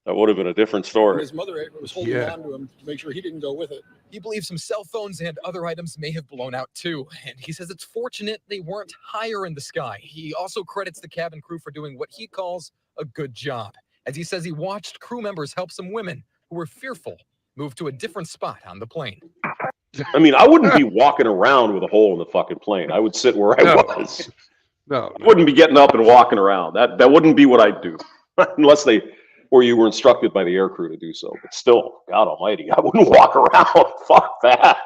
Speaker 9: that would have been a different
Speaker 15: And
Speaker 9: story.
Speaker 15: his mother was holding on to him to make sure he didn't go with it.
Speaker 14: He believes some cell phones and other items may have blown out too, and he says it's fortunate they weren't higher in the sky. He also credits the cabin crew for doing what he calls a good job, as he says he watched crew members help some women who were fearful move to a different spot on the plane.
Speaker 9: I mean, I wouldn't be walking around with a hole in the fucking plane. I would sit where I was.
Speaker 1: No,
Speaker 9: I wouldn't be getting up and walking around. That wouldn't be what I'd do, unless or you were instructed by the air crew to do so. But still, God Almighty, I wouldn't walk around. Fuck that.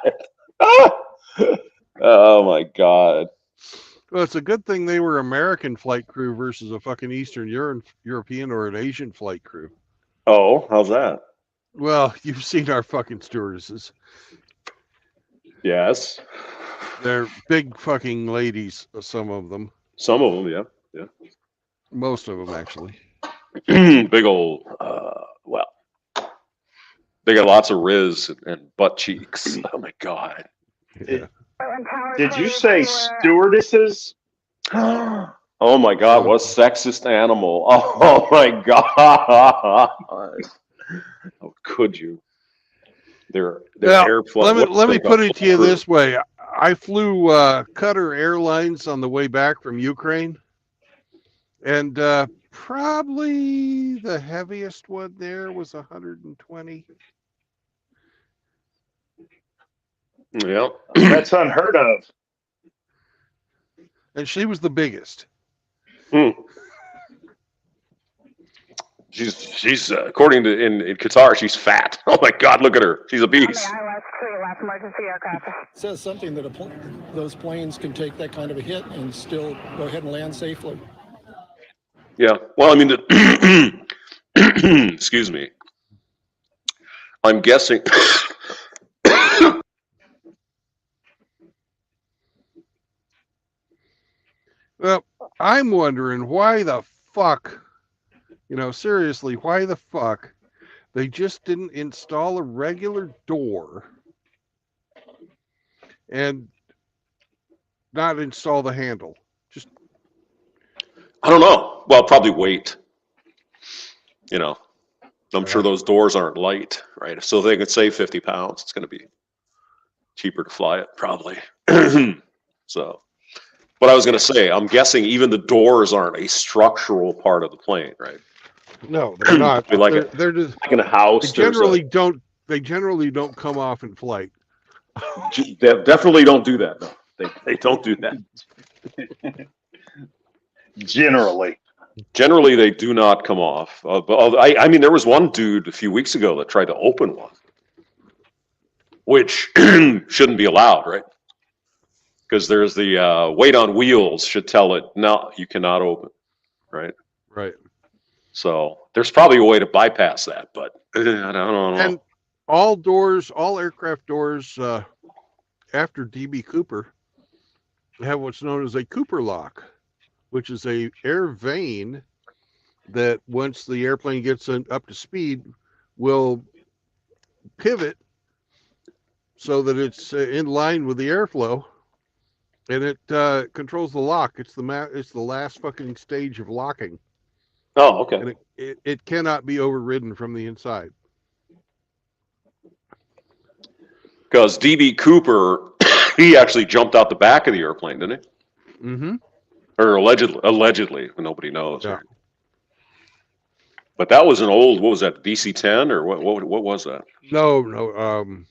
Speaker 9: Oh my God.
Speaker 1: Well, it's a good thing they were American flight crew versus a fucking Eastern European or an Asian flight crew.
Speaker 9: Oh, how's that?
Speaker 1: Well, you've seen our fucking stewardesses.
Speaker 9: Yes.
Speaker 1: They're big fucking ladies, some of them.
Speaker 9: Some of them, yeah.
Speaker 1: Most of them, actually.
Speaker 9: Big old, well, they got lots of riz and butt cheeks. Oh my God.
Speaker 1: Yeah.
Speaker 4: Did you say stewardesses?
Speaker 9: Oh my God, what a sexist animal. Oh my God. How could you? They're airplane.
Speaker 1: Let me put it to you this way. I flew Qatar Airlines on the way back from Ukraine, and probably the heaviest one there was 120.
Speaker 9: Yeah,
Speaker 4: that's unheard of.
Speaker 1: And she was the biggest.
Speaker 9: She's according to in Qatar, she's fat. Oh my God, look at her. She's a beast.
Speaker 15: It says something that those planes can take that kind of a hit and still go ahead and land safely.
Speaker 9: Yeah. Well, I mean, excuse me. I'm guessing.
Speaker 1: Well, I'm wondering why the fuck, seriously, why the fuck they just didn't install a regular door and not install the handle. Just,
Speaker 9: I don't know. Well, probably wait. I'm sure those doors aren't light, right? So they could save 50 pounds. It's going to be cheaper to fly it, probably. So, what I was going to say, I'm guessing even the doors aren't a structural part of the plane, right?
Speaker 1: No, they're not. They're just
Speaker 9: like in a house.
Speaker 1: They generally don't come off in flight.
Speaker 9: They definitely don't do that. No, they don't do that. Generally, they do not come off. But I mean, there was one dude a few weeks ago that tried to open one, which shouldn't be allowed, right? Because there's the weight on wheels should tell it, no, you cannot open, right?
Speaker 1: Right.
Speaker 9: So there's probably a way to bypass that, but I don't know.
Speaker 1: And all aircraft doors after DB Cooper have what's known as a Cooper lock, which is a air vane that once the airplane gets up to speed will pivot so that it's in line with the airflow, and it controls the lock. It's the last fucking stage of locking.
Speaker 9: Oh, okay.
Speaker 1: And it cannot be overridden from the inside.
Speaker 9: Because DB Cooper, he actually jumped out the back of the airplane, didn't he?
Speaker 1: Mm-hmm.
Speaker 9: Or allegedly, nobody knows.
Speaker 1: Yeah.
Speaker 9: But that was an old, what was that, DC-10 or what was that?
Speaker 1: No.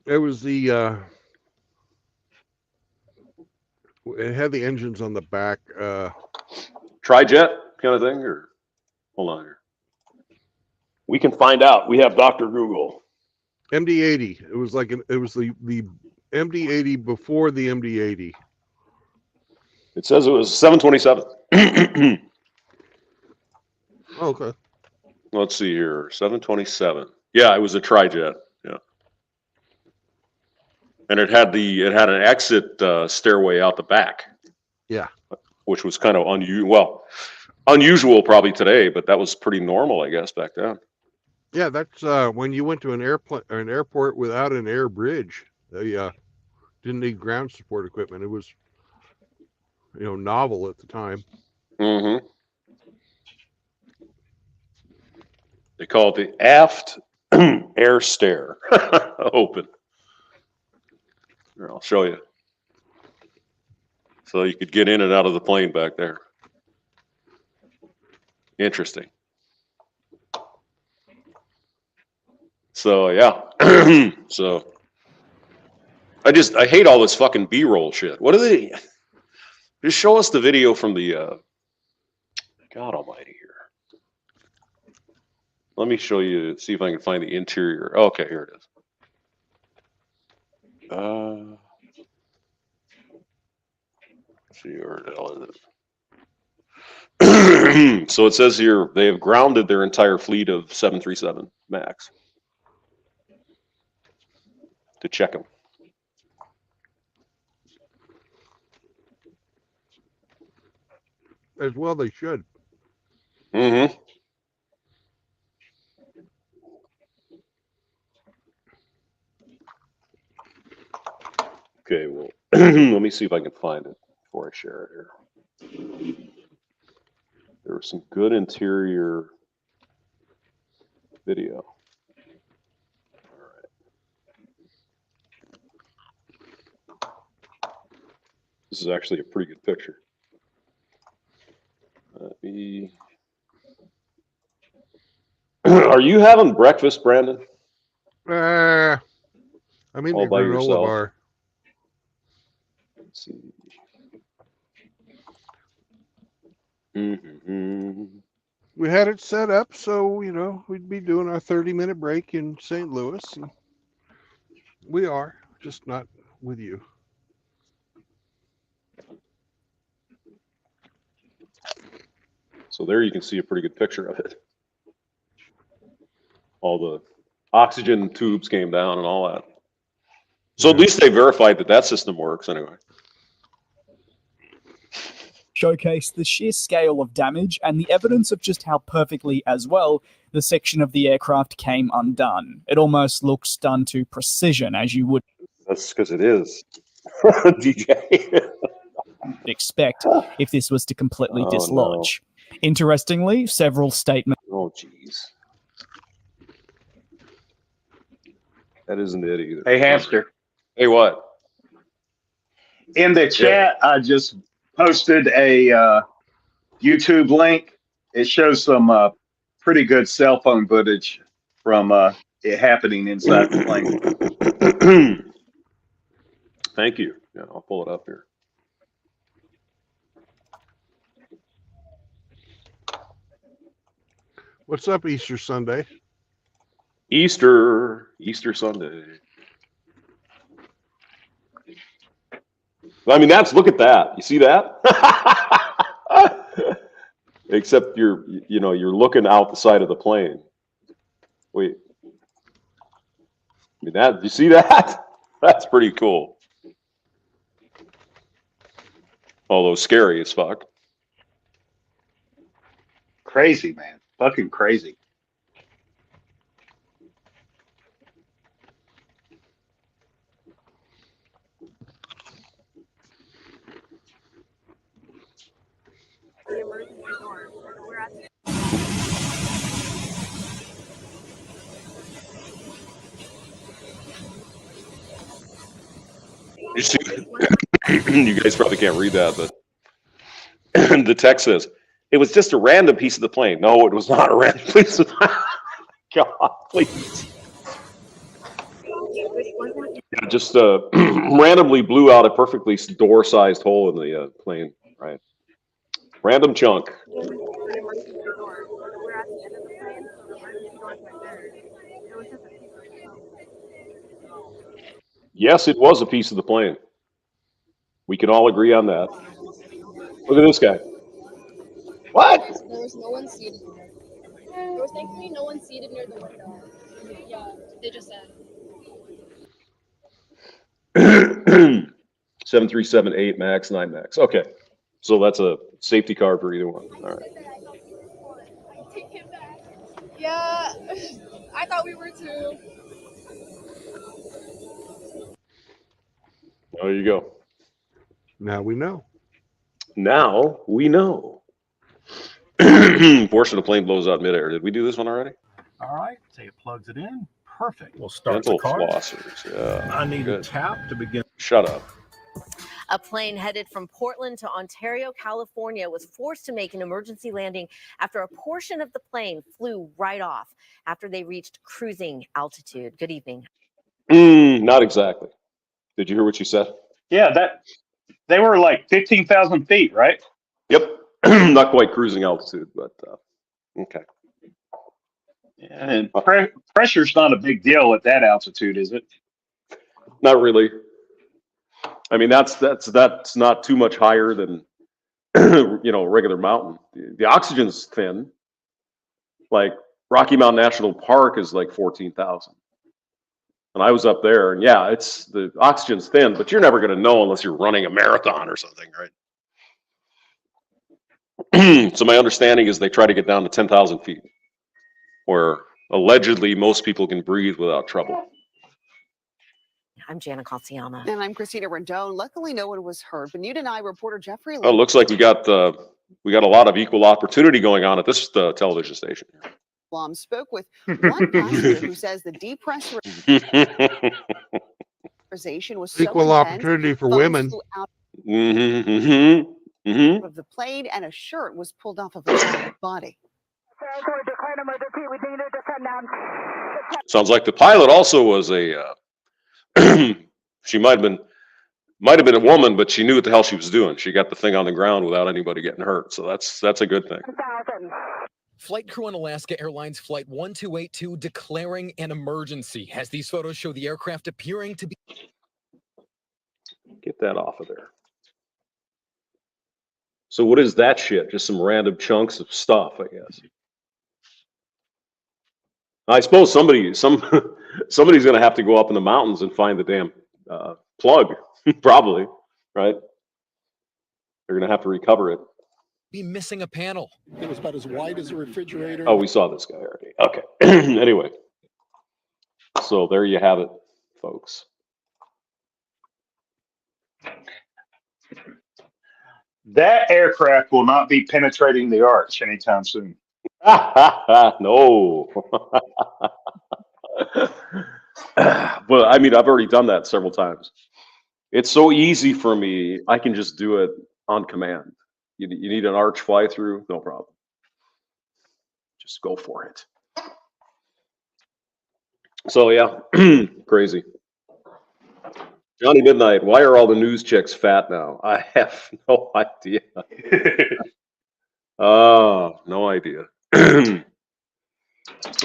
Speaker 1: It was the it had the engines on the back.
Speaker 9: Tri-jet kind of thing, or hold on here. We can find out. We have Dr. Google.
Speaker 1: MD-80. It was the MD-80 before the MD-80.
Speaker 9: It says it was 727.
Speaker 1: Okay.
Speaker 9: Let's see here. 727. Yeah, it was a tri-jet. Yeah. And it had an exit stairway out the back.
Speaker 1: Yeah.
Speaker 9: Which was kind of unusual probably today, but that was pretty normal, I guess, back then.
Speaker 1: Yeah, that's when you went to an airport without an air bridge. They didn't need ground support equipment. It was, novel at the time.
Speaker 9: Mm-hmm. They call it the aft air stair. Open. Here, I'll show you. So you could get in and out of the plane back there. Interesting. So yeah. So I hate all this fucking B-roll shit. What are they? Just show us the video from the God almighty here. Let me show you, see if I can find the interior. Okay, here it is. Let's see, where the hell is it? So it says here they have grounded their entire fleet of 737 MAX to check them.
Speaker 1: As well, they should.
Speaker 9: Mm-hmm. Okay, well, let me see if I can find it before I share it here. There was some good interior video. All right. This is actually a pretty good picture. Let me... Are you having breakfast, Brandon?
Speaker 1: I'm in
Speaker 9: All
Speaker 1: the
Speaker 9: by
Speaker 1: granola
Speaker 9: yourself?
Speaker 1: bar.
Speaker 9: Let's see. Mm-hmm.
Speaker 1: We had it set up so we'd be doing our 30-minute break in St. Louis, and we are just not with you.
Speaker 9: So there you can see a pretty good picture of it. All the oxygen tubes came down and all that. So at least they verified that system works anyway.
Speaker 16: Showcase the sheer scale of damage and the evidence of just how perfectly, as well, the section of the aircraft came undone. It almost looks done to precision, as you would.
Speaker 9: That's because it is. DJ.
Speaker 16: Expect if this was to completely dislodge. Interestingly, several statements.
Speaker 9: Oh Oh, jeez. That isn't it either.
Speaker 4: Hey, Hamster.
Speaker 9: Hey, what?
Speaker 4: In the chat, I just posted a YouTube link. It shows some pretty good cell phone footage from it happening inside the plane.
Speaker 9: Thank you. Yeah, I'll pull it up here.
Speaker 1: What's up, Easter Sunday?
Speaker 9: Easter Sunday. I mean, look at that. You see that? Except you're looking out the side of the plane. Wait. I mean, you see that? That's pretty cool. Although scary as fuck.
Speaker 4: Crazy, man. Fucking crazy.
Speaker 9: You see, you guys probably can't read that, but the text says, it was just a random piece of the plane. No, it was not a random piece of the God, please. Yeah, just randomly blew out a perfectly door-sized hole in the plane, right? Random chunk. Yes, it was a piece of the plane. We can all agree on that. Look at this guy. What?
Speaker 17: There was no one seated there. There was thankfully no one seated near the window. Yeah, they just said.
Speaker 9: 7378 max, 9 max. Okay. So that's a safety car for either one. All right.
Speaker 17: Yeah, I thought we were too.
Speaker 9: There you go.
Speaker 1: Now we know.
Speaker 9: Now we know. Portion of the plane blows out midair. Did we do this one already?
Speaker 18: All right, say it plugs it in. Perfect. We'll start
Speaker 9: Dental
Speaker 18: the car.
Speaker 9: flossers. Yeah.
Speaker 18: I need
Speaker 9: good.
Speaker 18: a tap to begin.
Speaker 9: Shut up.
Speaker 19: A plane headed from Portland to Ontario, California was forced to make an emergency landing after a portion of the plane flew right off after they reached cruising altitude. Good evening.
Speaker 9: Not exactly. Did you hear what she said?
Speaker 4: Yeah, they were like 15,000 feet, right?
Speaker 9: Yep. Not quite cruising altitude, but okay.
Speaker 4: And pressure's not a big deal at that altitude, is it?
Speaker 9: Not really. I mean, that's not too much higher than regular mountain. The oxygen's thin. Like Rocky Mountain National Park is like 14,000. And I was up there, and yeah, the oxygen's thin, but you're never going to know unless you're running a marathon or something, right? So my understanding is they try to get down to 10,000 feet, where allegedly most people can breathe without trouble.
Speaker 19: I'm Jana Calciana.
Speaker 20: And I'm Christina Rendon. Luckily, no one was hurt. But Newt reporter Jeffrey.
Speaker 9: Oh, it looks like we got a lot of equal opportunity going on at this television station.
Speaker 20: Blom spoke with one passenger who says the depressurization was so
Speaker 1: Equal
Speaker 20: intense,
Speaker 1: opportunity for
Speaker 20: phones
Speaker 1: women.
Speaker 20: flew out
Speaker 9: Mm-hmm.
Speaker 20: of the plane, and a shirt was pulled off of a child's body.
Speaker 9: Sounds like the pilot also was a. She might have been a woman, but she knew what the hell she was doing. She got the thing on the ground without anybody getting hurt, so that's a good thing.
Speaker 14: Flight crew on Alaska Airlines Flight 1282 declaring an emergency as these photos show the aircraft appearing to be.
Speaker 9: Get that off of there. So what is that shit? Just some random chunks of stuff, I guess. I suppose somebody's going to have to go up in the mountains and find the damn plug, probably, right? They're going to have to recover it.
Speaker 14: Be missing a panel.
Speaker 15: It was about as wide as a refrigerator.
Speaker 9: Oh, we saw this guy already. Okay. Anyway, so there you have it, folks.
Speaker 4: That aircraft will not be penetrating the arch anytime soon.
Speaker 9: No. But I mean, I've already done that several times. It's so easy for me. I can just do it on command. You need an arch fly through, no problem. Just go for it. So yeah, crazy. Johnny Midnight, why are all the news chicks fat now? I have no idea. Oh, no idea. I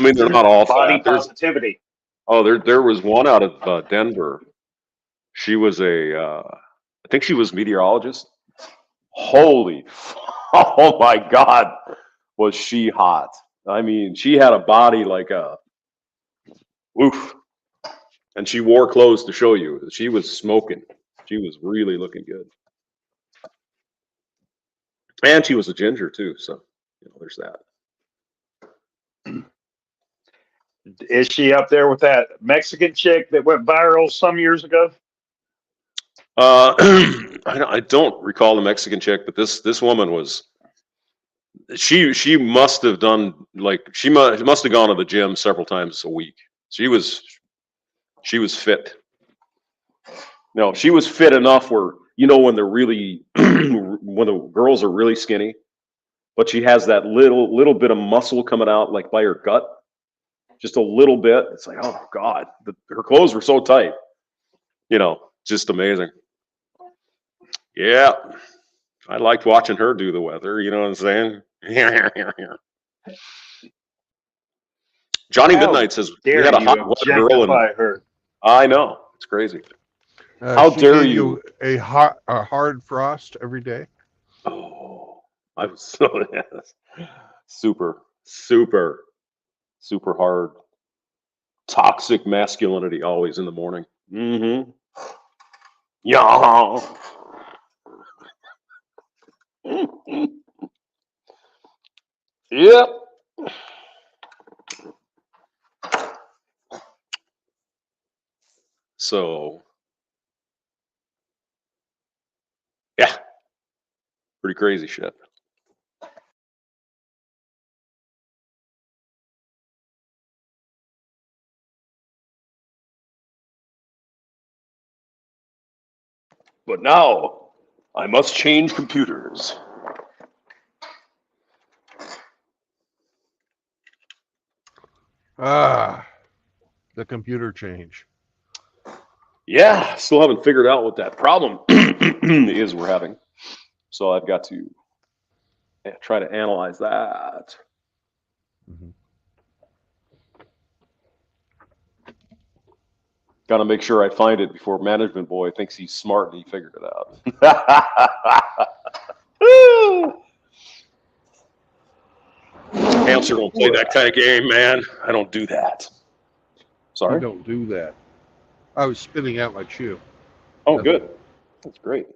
Speaker 9: mean, they're not all
Speaker 4: Body
Speaker 9: fat.
Speaker 4: positivity.
Speaker 9: There was one out of Denver. She was I think she was a meteorologist. Holy, oh my God, was she hot? I mean, she had a body like a, oof. And she wore clothes to show you. She was smoking. She was really looking good. And she was a ginger too, so there's that.
Speaker 4: Is she up there with that Mexican chick that went viral some years ago?
Speaker 9: I don't recall the Mexican chick, but this woman was. She must have done she must have gone to the gym several times a week. She was fit. No, she was fit enough where when they're really when the girls are really skinny, but she has that little bit of muscle coming out like by her gut, just a little bit. It's like, oh God, her clothes were so tight. Just amazing. Yeah, I liked watching her do the weather. You know what I'm saying? Johnny Midnight says we had a hot weather girl, and
Speaker 4: her.
Speaker 9: I know it's crazy. How
Speaker 1: she
Speaker 9: dare
Speaker 1: gave
Speaker 9: you?
Speaker 1: A hard frost every day.
Speaker 9: Oh, I was so super hard. Toxic masculinity always in the morning. Mm-hmm. Yeah. Yep. So, yeah, pretty crazy shit. But now, I must change computers.
Speaker 1: The computer change.
Speaker 9: Yeah, still haven't figured out what that problem is we're having. So I've got to try to analyze that.
Speaker 1: Mm-hmm.
Speaker 9: Got to make sure I find it before Management Boy thinks he's smart and he figured it out. Hamster don't play that kind of game, man. I don't do that. Sorry?
Speaker 1: You don't do that. I was spitting out my chew.
Speaker 9: Oh, good. That's great.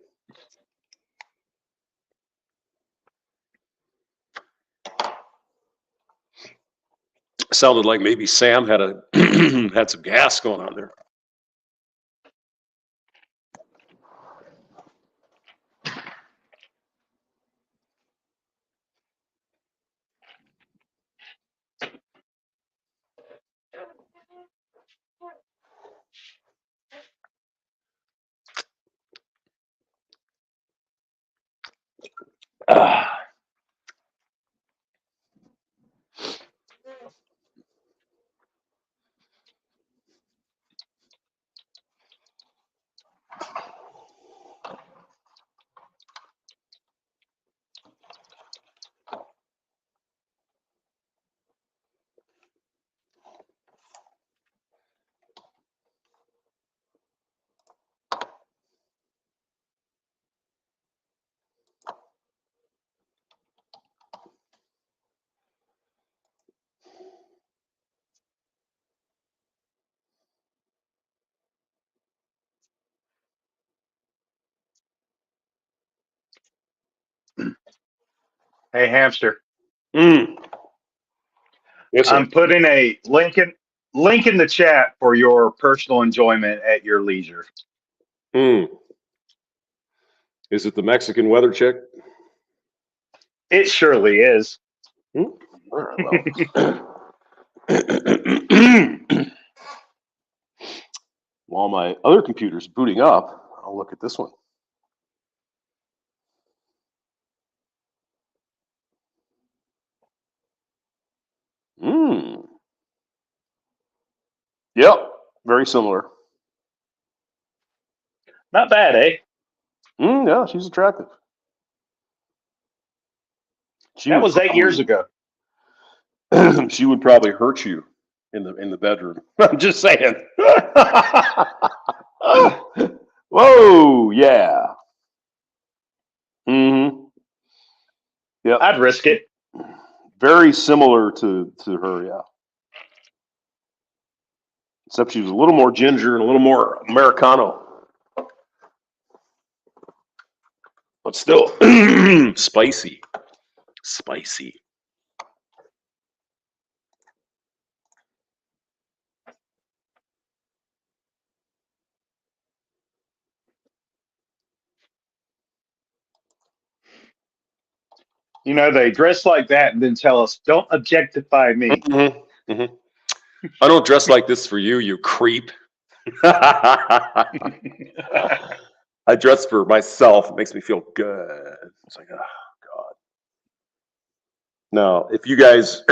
Speaker 9: Sounded like maybe Sam had had some gas going on there.
Speaker 4: Hey, Hamster.
Speaker 9: Yes,
Speaker 4: I'm putting a link in the chat for your personal enjoyment at your leisure.
Speaker 9: Is it the Mexican weather chick?
Speaker 4: It surely is.
Speaker 9: All right, well. While my other computer's booting up, I'll look at this one. Yep, very similar.
Speaker 4: Not bad, eh?
Speaker 9: Yeah, she's attractive.
Speaker 4: That was 8 years ago.
Speaker 9: She would probably hurt you in the bedroom. I'm just saying. Whoa, yeah. Yeah,
Speaker 4: I'd risk it.
Speaker 9: Very similar to her, yeah. Except she was a little more ginger and a little more Americano. But still, spicy. Spicy.
Speaker 4: You know, they dress like that and then tell us, don't objectify me.
Speaker 9: I don't dress like this for you, you creep. I dress for myself. It makes me feel good. It's like, oh, God. Now, if you guys,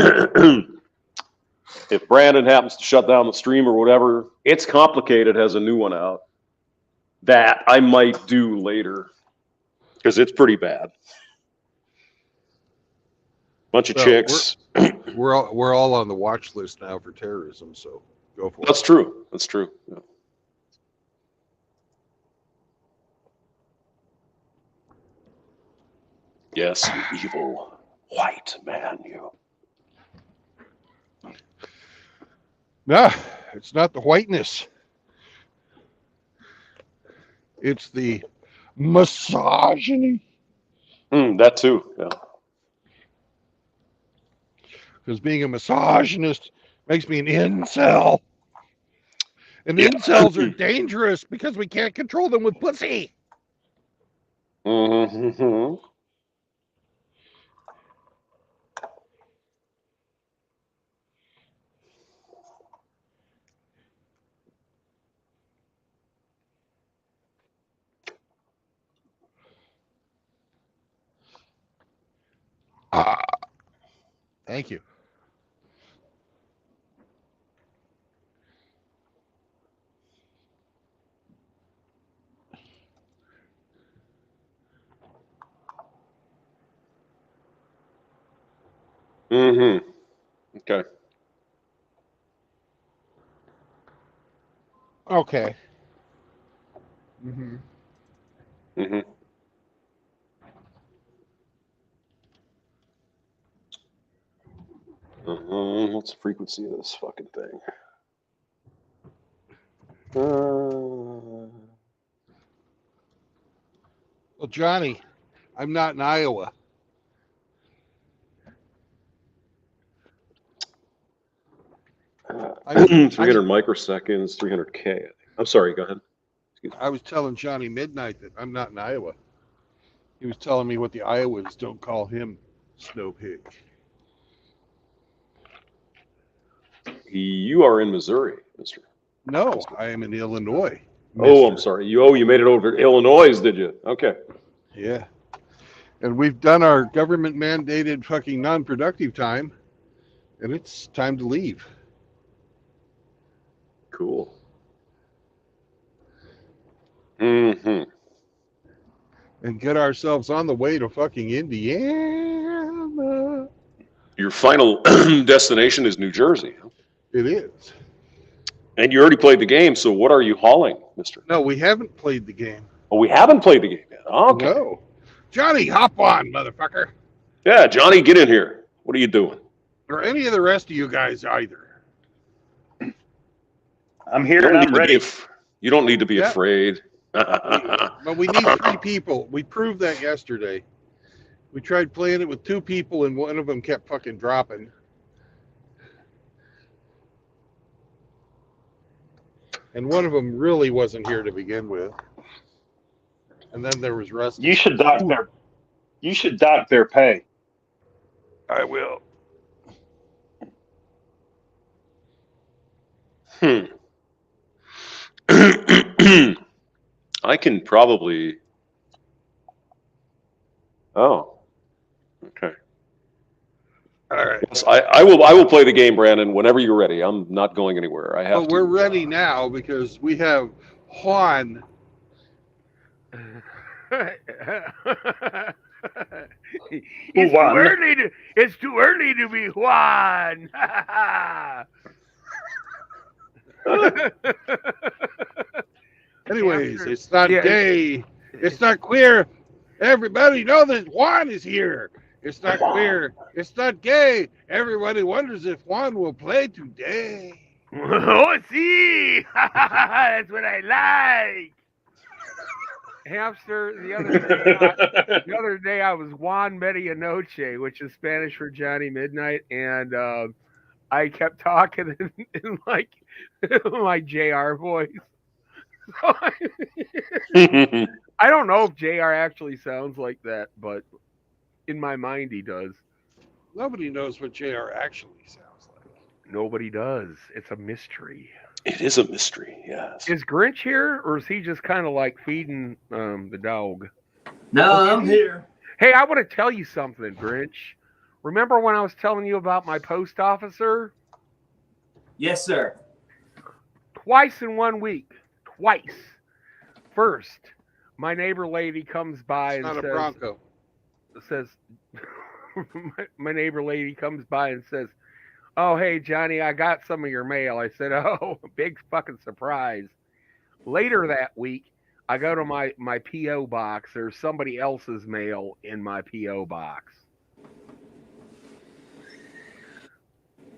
Speaker 9: if Brandon happens to shut down the stream or whatever, It's Complicated has a new one out that I might do later because it's pretty bad. Bunch of chicks.
Speaker 1: We're all on the watch list now for terrorism, so go for it.
Speaker 9: That's true. That's true. Yeah. Yes, you evil white man, you.
Speaker 1: Nah, it's not the whiteness. It's the misogyny.
Speaker 9: That too, yeah.
Speaker 1: Because being a misogynist makes me an incel. And incels are dangerous because we can't control them with pussy.
Speaker 9: Mm-hmm.
Speaker 1: Thank you.
Speaker 9: Mm-hmm. Okay.
Speaker 1: Okay. Mm-hmm.
Speaker 9: Mm-hmm. What's the frequency of this fucking thing?
Speaker 1: Well, Johnny, I'm not in Iowa.
Speaker 9: Uh, 300 microseconds, 300K. I'm sorry, go ahead.
Speaker 1: I was telling Johnny Midnight that I'm not in Iowa. He was telling me what the Iowans don't call him, Snow Pig.
Speaker 9: You are in Missouri, Mr.
Speaker 1: No, I am in Illinois.
Speaker 9: Oh, I'm sorry. You made it over to Illinois, did you? Okay.
Speaker 1: Yeah. And we've done our government mandated fucking non-productive time, and it's time to leave.
Speaker 9: Cool. Mm-hmm.
Speaker 1: And get ourselves on the way to fucking Indiana.
Speaker 9: Your final destination is New Jersey.
Speaker 1: It is.
Speaker 9: And you already played the game, so what are you hauling, mister?
Speaker 1: No, we haven't played the game.
Speaker 9: Oh, we haven't played the game yet. Okay.
Speaker 1: No. Johnny, hop on, motherfucker.
Speaker 9: Yeah, Johnny, get in here. What are you doing?
Speaker 1: Or any of the rest of you guys either.
Speaker 4: I'm here and I'm ready.
Speaker 9: You don't need to be afraid.
Speaker 1: But we need 3 people. We proved that yesterday. We tried playing it with 2 people, and one of them kept fucking dropping. And one of them really wasn't here to begin with. And then there was Rusty.
Speaker 4: You should dock their pay.
Speaker 1: I will.
Speaker 9: I can probably. Oh, okay.
Speaker 1: All right.
Speaker 9: Yes, I will play the game, Brandon, whenever you're ready. I'm not going anywhere. I have
Speaker 1: But
Speaker 9: to.
Speaker 1: we're ready now because we have Juan.
Speaker 21: It's
Speaker 4: Juan.
Speaker 21: too early to be Juan.
Speaker 1: Anyways,
Speaker 21: Hamster.
Speaker 1: it's not
Speaker 21: Yeah.
Speaker 1: gay. It's not queer. Everybody know that Juan is here. It's not queer. It's not gay. Everybody wonders if Juan will play today.
Speaker 21: Oh, see, that's what I like. Hamster. The other day I was Juan Medianoche, which is Spanish for Johnny Midnight, and I kept talking in like my JR voice. I don't know if JR actually sounds like that, but in my mind he does.
Speaker 1: Nobody knows what JR actually sounds like.
Speaker 21: Nobody does. It's a mystery.
Speaker 9: It is a mystery, yes.
Speaker 21: Is Grinch here, or is he just kind of like feeding the dog?
Speaker 22: No, I'm here.
Speaker 21: Hey, I want to tell you something, Grinch. Remember when I was telling you about my post officer?
Speaker 22: Yes, sir.
Speaker 21: Twice in 1 week. Twice. First, my neighbor lady comes by
Speaker 1: It's
Speaker 21: and
Speaker 1: not a Bronco.
Speaker 21: says my neighbor lady comes by and says, "Oh, hey, Johnny, I got some of your mail." I said, "Oh, big fucking surprise." Later that week, I go to my P.O. box. There's somebody else's mail in my P.O. box.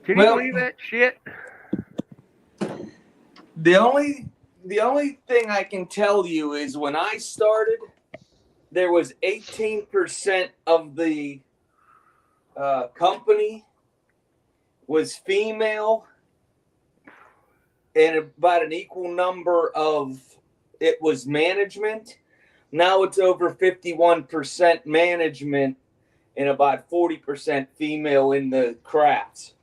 Speaker 21: Can you believe that shit?
Speaker 22: The only thing I can tell you is when I started, there was 18% of the company was female, and about an equal number of it was management. Now it's over 51% management and about 40% female in the crafts.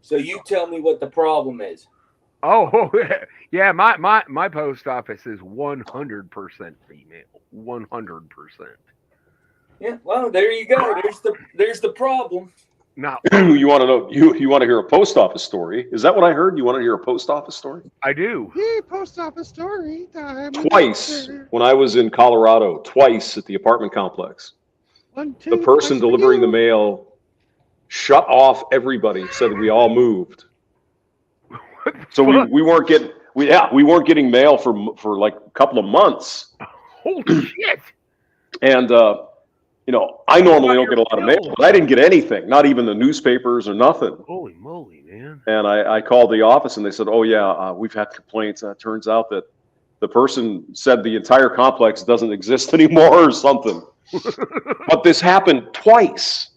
Speaker 22: So you tell me what the problem is.
Speaker 21: Oh, yeah, my post office is 100% female. 100%.
Speaker 22: Yeah, well, there you go. There's the problem.
Speaker 21: Not
Speaker 9: You want to know? You want to hear a post office story? Is that what I heard? You want to hear a post office story?
Speaker 21: I do.
Speaker 1: Yeah, post office story time.
Speaker 9: Twice when I was in Colorado. Twice at the apartment complex. The person delivering the mail shut off everybody. Said we all moved. So we weren't getting mail for like a couple of months.
Speaker 21: Holy shit!
Speaker 9: And I normally don't get a lot of mail, but I didn't get anything, not even the newspapers or nothing.
Speaker 21: Holy moly, man!
Speaker 9: And I called the office and they said, "Oh yeah, we've had complaints. It turns out that the person said the entire complex doesn't exist anymore or something." But this happened twice.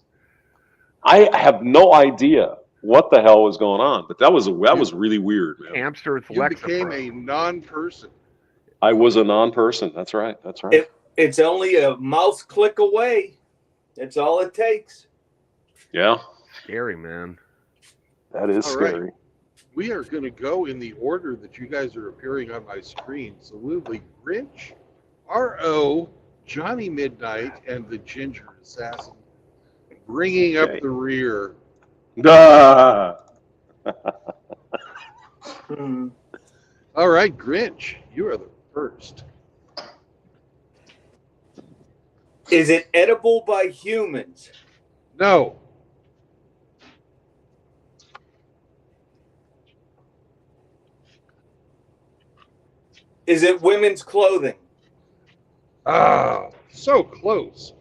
Speaker 9: I have no idea what the hell was going on, but that was really weird, man.
Speaker 21: Hamster, it's
Speaker 1: You became a non-person.
Speaker 9: I was a non-person. That's right. That's right.
Speaker 22: It's only a mouse click away. That's all it takes.
Speaker 9: Yeah.
Speaker 21: Scary, man.
Speaker 9: That is
Speaker 1: All right.
Speaker 9: scary.
Speaker 1: We are going to go in the order that you guys are appearing on my screen. So we'll be Grinch, R.O., Johnny Midnight, and the Ginger Assassin bringing up the rear.
Speaker 9: Duh.
Speaker 1: All right, Grinch, you are the first.
Speaker 22: Is it edible by humans?
Speaker 1: No.
Speaker 22: Is it women's clothing?
Speaker 1: Ah, so close.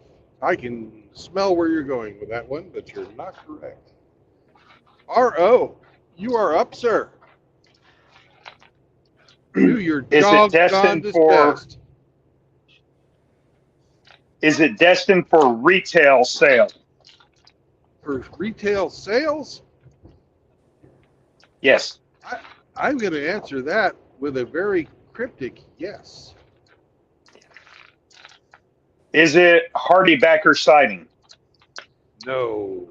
Speaker 1: I can smell where you're going with that one, but you're not correct. R.O., you are up, sir. Do your
Speaker 4: Is it
Speaker 1: doggone
Speaker 4: destined for?
Speaker 1: best.
Speaker 4: Is it destined for retail sale?
Speaker 1: For retail sales?
Speaker 4: Yes.
Speaker 1: I'm going to answer that with a very cryptic yes.
Speaker 4: Is it Hardy Backer siding?
Speaker 1: No.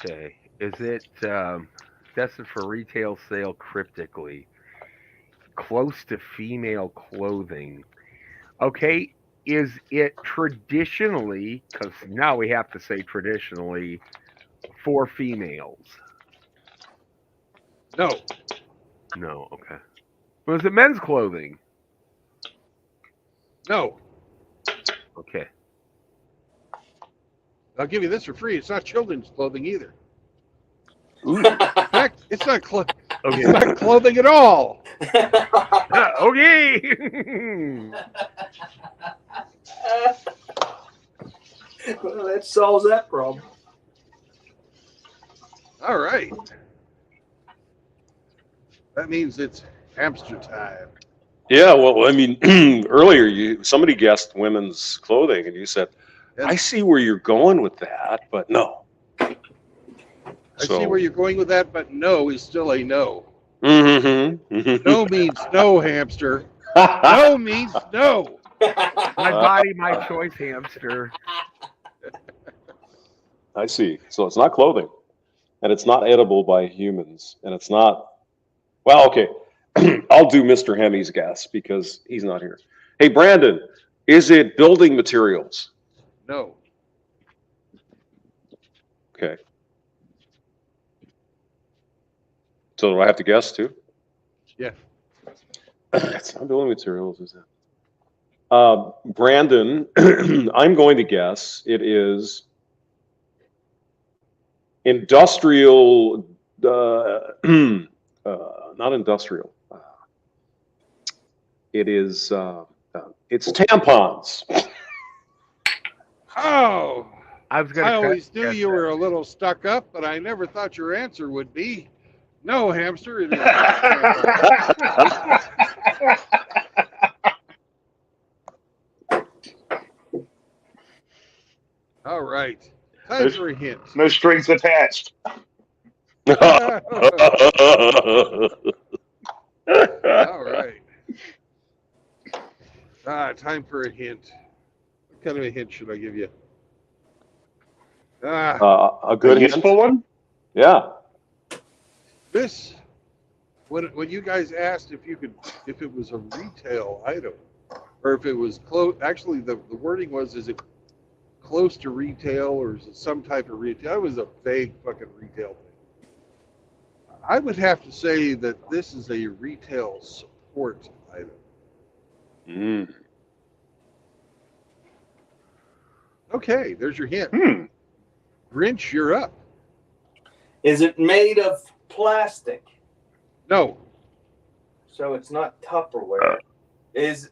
Speaker 21: Okay. Is it destined for retail sale cryptically? Close to female clothing. Okay. Is it traditionally, because now we have to say traditionally, for females?
Speaker 1: No.
Speaker 21: No. Okay. Was it men's clothing?
Speaker 1: No.
Speaker 21: Okay.
Speaker 1: I'll give you this for free. It's not children's clothing either. In fact, it's not
Speaker 21: Okay.
Speaker 1: It's not clothing at all.
Speaker 21: Okay.
Speaker 22: Well, that solves that problem.
Speaker 1: All right. That means it's hamster time.
Speaker 9: Yeah, well, I mean, earlier somebody guessed women's clothing, and you said, "I see where you're going with that, but no."
Speaker 1: I see where you're going with that, but no is still a no.
Speaker 9: Mm-hmm.
Speaker 1: No means no, hamster. No means no.
Speaker 21: My body, my choice, hamster.
Speaker 9: I see. So it's not clothing, and it's not edible by humans, and it's not. Well, okay. I'll do Mr. Hemi's guess because he's not here. Hey, Brandon, is it building materials?
Speaker 1: No.
Speaker 9: Okay. So do I have to guess too?
Speaker 1: Yeah.
Speaker 9: It's not building materials, is it? Brandon, I'm going to guess it is industrial, not industrial. It is, it's tampons.
Speaker 1: Oh.
Speaker 21: I
Speaker 1: always knew you were a little stuck up, but I never thought your answer would be no, hamster. It is all right. Time for a hint.
Speaker 4: No strings attached.
Speaker 1: All right. Time for a hint. What kind of a hint should I give you?
Speaker 9: A good hint?
Speaker 4: Useful one?
Speaker 9: Yeah.
Speaker 1: This, when you guys asked if it was a retail item, or if it was close. Actually, the wording was, is it close to retail, or is it some type of retail? It was a vague fucking retail thing. I would have to say that this is a retail support item.
Speaker 9: Mm.
Speaker 1: Okay, there's your hint. Grinch, you're up.
Speaker 22: Is it made of plastic?
Speaker 1: No.
Speaker 22: So it's not Tupperware. Is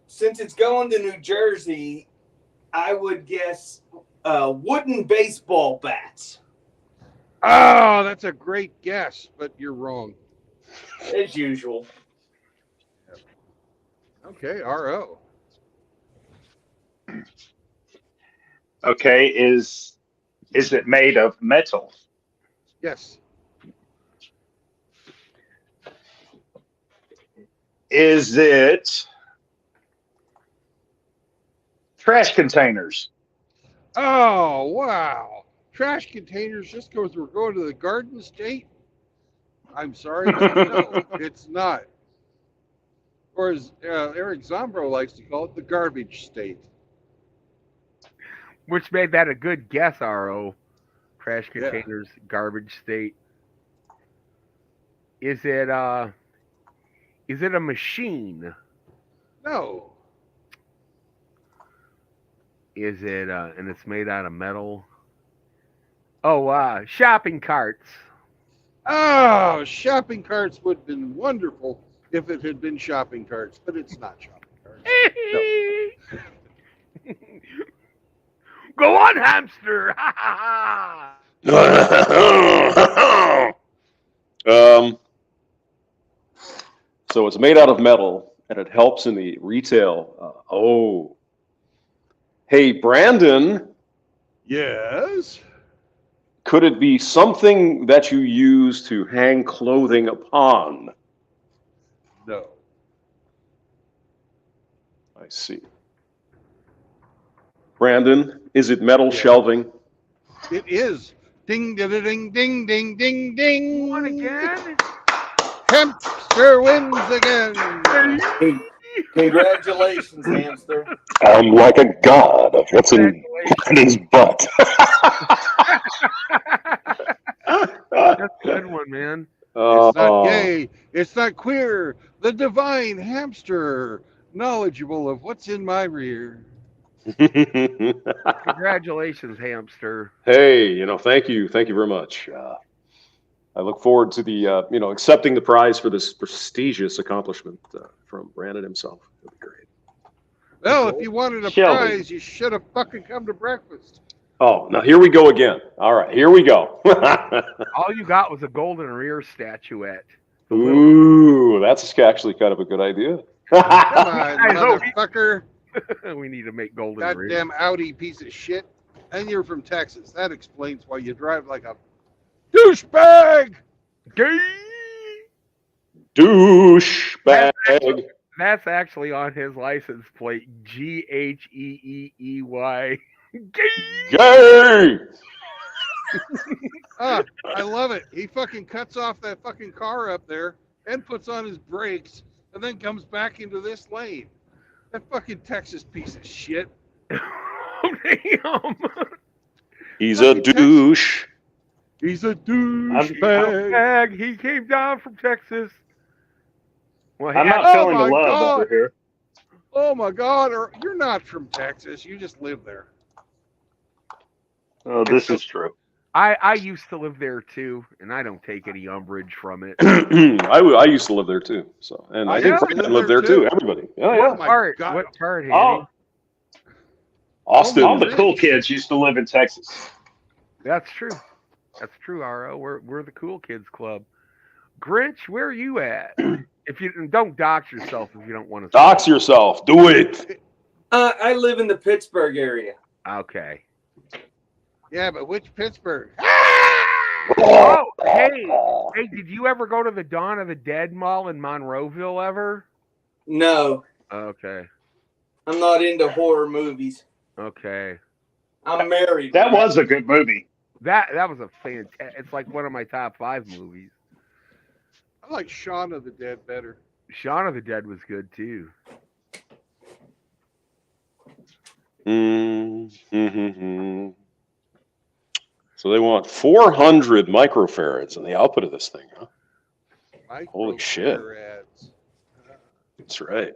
Speaker 22: since it's going to New Jersey, I would guess wooden baseball bats.
Speaker 1: Oh, that's a great guess, but you're wrong.
Speaker 22: As usual.
Speaker 1: Okay, RO.
Speaker 4: Okay, is it made of metal?
Speaker 1: Yes.
Speaker 4: Is it trash containers?
Speaker 1: Oh, wow. Trash containers just because we're going to the Garden State? I'm sorry, but no, it's not. Or as Eric Zombro likes to call it, the garbage state.
Speaker 21: Which made that a good guess, RO. Trash containers, garbage state. Is it a machine?
Speaker 1: No.
Speaker 21: Is it and it's made out of metal? Oh, shopping carts.
Speaker 1: Oh, shopping carts would have been wonderful if it had been shopping carts, but it's not shopping carts. No.
Speaker 21: Go on, hamster.
Speaker 9: So it's made out of metal, and it helps in the retail. Hey, Brandon.
Speaker 1: Yes?
Speaker 9: Could it be something that you use to hang clothing upon?
Speaker 1: No.
Speaker 9: I see. Brandon, Is it metal shelving?
Speaker 1: It is. Ding, ding, ding, ding, ding, ding, ding.
Speaker 21: Won again.
Speaker 1: Hamster wins again.
Speaker 22: Congratulations, Hamster.
Speaker 9: I'm like a god. What's in his butt?
Speaker 21: That's a good one, man.
Speaker 1: It's not gay. It's not queer. The divine hamster, knowledgeable of what's in my rear.
Speaker 21: Congratulations, Hamster.
Speaker 9: Hey, thank you very much. I look forward to the, accepting the prize for this prestigious accomplishment from Brandon himself. That'd be great.
Speaker 1: Well, if you wanted a prize, you should have fucking come to breakfast.
Speaker 9: Oh, now here we go again. All right, here we go.
Speaker 21: All you got was a golden rear statuette.
Speaker 9: Ooh, that's actually kind of a good idea.
Speaker 1: Come on, motherfucker.
Speaker 21: We need to make golden rear.
Speaker 1: Goddamn Audi piece of shit. And you're from Texas. That explains why you drive like a douchebag.
Speaker 21: Gay.
Speaker 9: Douchebag.
Speaker 21: That's actually on his license plate. Gheeey.
Speaker 9: Gay.
Speaker 1: I love it. He fucking cuts off that fucking car up there and puts on his brakes and then comes back into this lane. That fucking Texas piece of shit.
Speaker 21: Damn.
Speaker 9: He's a douche.
Speaker 1: He's a douchebag.
Speaker 21: He came down from Texas. Well,
Speaker 4: I'm not feeling the love over here.
Speaker 1: Oh my God! You're not from Texas. You just live there.
Speaker 4: Oh, this is true.
Speaker 21: I used to live there too, and I don't take any umbrage from it.
Speaker 9: I used to live there too. So, and I think Brandon lived there too. Everybody.
Speaker 21: What part? What part?
Speaker 4: Oh,
Speaker 9: Austin.
Speaker 4: All the cool kids used to live in Texas.
Speaker 21: That's true. That's true, RO. We're the cool kids club. Grinch, where are you at? If you don't dox yourself, if you don't want to
Speaker 9: dox yourself, do it.
Speaker 22: I live in the Pittsburgh area.
Speaker 21: Okay.
Speaker 1: Yeah, but which Pittsburgh?
Speaker 21: Oh, hey, did you ever go to the Dawn of the Dead Mall in Monroeville ever?
Speaker 22: No.
Speaker 21: Okay.
Speaker 22: I'm not into horror movies.
Speaker 21: Okay.
Speaker 22: I'm married.
Speaker 4: That was a good movie.
Speaker 21: That was a fantastic. It's like one of my top 5 movies.
Speaker 1: I like Shaun of the Dead better.
Speaker 21: Shaun of the Dead was good too.
Speaker 9: So they want 400 microfarads in the output of this thing, huh? Holy shit. That's right.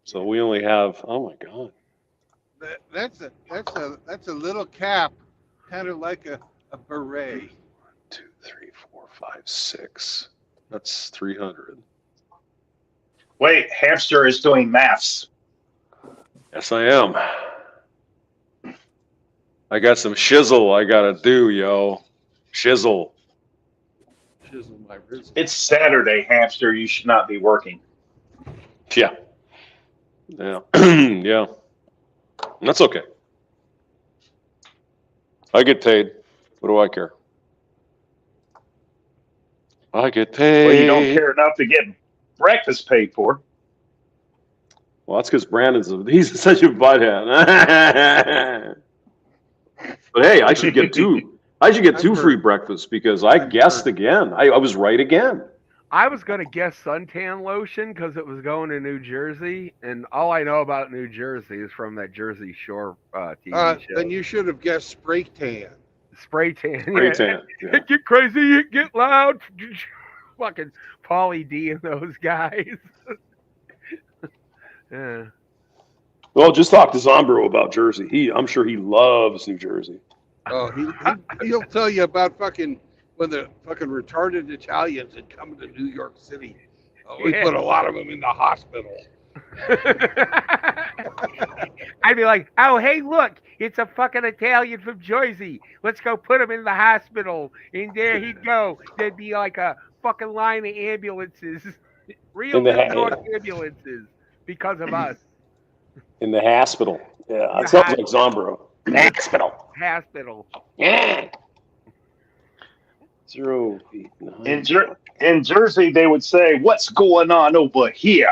Speaker 9: So we only have, oh my God.
Speaker 1: That's a little cap, kind of like a beret.
Speaker 9: 1, 2, 3, 4, 5, 6. That's 300.
Speaker 4: Wait, Hamster is doing maths.
Speaker 9: Yes, I am. I got some shizzle I gotta do, yo. Shizzle.
Speaker 1: Shizzle my wrist.
Speaker 4: It's Saturday, Hamster. You should not be working.
Speaker 9: Yeah. Yeah. Yeah. That's okay. I get paid. What do I care? I get paid.
Speaker 4: Well, you don't care enough to get breakfast paid for.
Speaker 9: Well, that's because he's such a butthead. But hey, I should get two. I should get two free breakfasts because I guessed again. I was right again.
Speaker 21: I was going to guess suntan lotion because it was going to New Jersey, and all I know about New Jersey is from that Jersey Shore TV show.
Speaker 1: Then you should have guessed spray tan.
Speaker 21: Spray tan.
Speaker 9: Spray tan. Yeah.
Speaker 21: It get crazy, it get loud. Fucking Pauly D and those guys. Yeah.
Speaker 9: Well, just talk to Zombro about Jersey. I'm sure he loves New Jersey.
Speaker 1: Oh, he'll tell you about fucking when the fucking retarded Italians had come to New York City. Oh, we put a lot of them in the hospital.
Speaker 21: I'd be like, oh, hey, look, it's a fucking Italian from Jersey. Let's go put him in the hospital. And there he'd go. There'd be like a fucking line of ambulances. Real New York ambulances because of us.
Speaker 9: In the hospital. Yeah, it sounds like Zombro.
Speaker 21: Hospital.
Speaker 9: Yeah. 0 feet.
Speaker 4: In Jersey, they would say, "What's going on over here?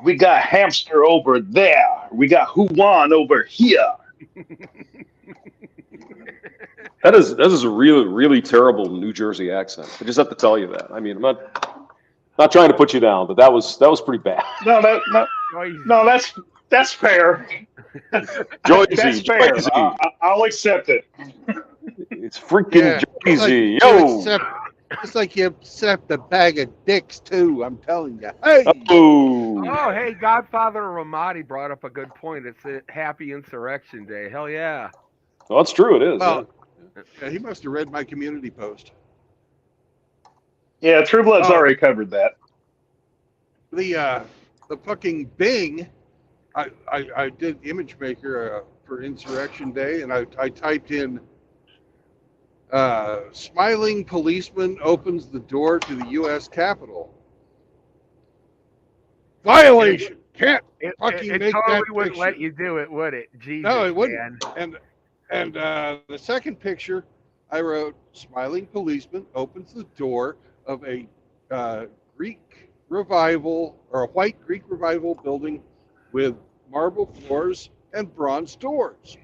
Speaker 4: We got Hamster over there. We got Juan over here."
Speaker 9: That is a really terrible New Jersey accent. I just have to tell you that. I mean, I'm not trying to put you down, but that was pretty bad.
Speaker 4: No, that's fair.
Speaker 9: Joyzy,
Speaker 4: That's fair.
Speaker 9: Joyzy.
Speaker 4: I'll accept it.
Speaker 9: It's freaking Joyzy.
Speaker 1: It's like you accept a bag of dicks too. I'm telling you. Hey.
Speaker 21: Oh, hey, Godfather Ramadi brought up a good point. It's a happy Insurrection Day. Hell yeah.
Speaker 9: Well, that's true. It is.
Speaker 1: Well, yeah, he must have read my community post.
Speaker 4: Yeah, True Blood's already covered that.
Speaker 1: The fucking Bing, I did Image Maker for Insurrection Day, and I typed in smiling policeman opens the door to the U.S. Capitol. Violation. Can't fucking
Speaker 21: it
Speaker 1: make
Speaker 21: totally
Speaker 1: that
Speaker 21: wouldn't
Speaker 1: picture.
Speaker 21: let you do it, would it? Jesus,
Speaker 1: No, it wouldn't.
Speaker 21: man.
Speaker 1: And the second picture, I wrote, smiling policeman opens the door of a Greek revival, or a white Greek revival building with marble floors and bronze doors.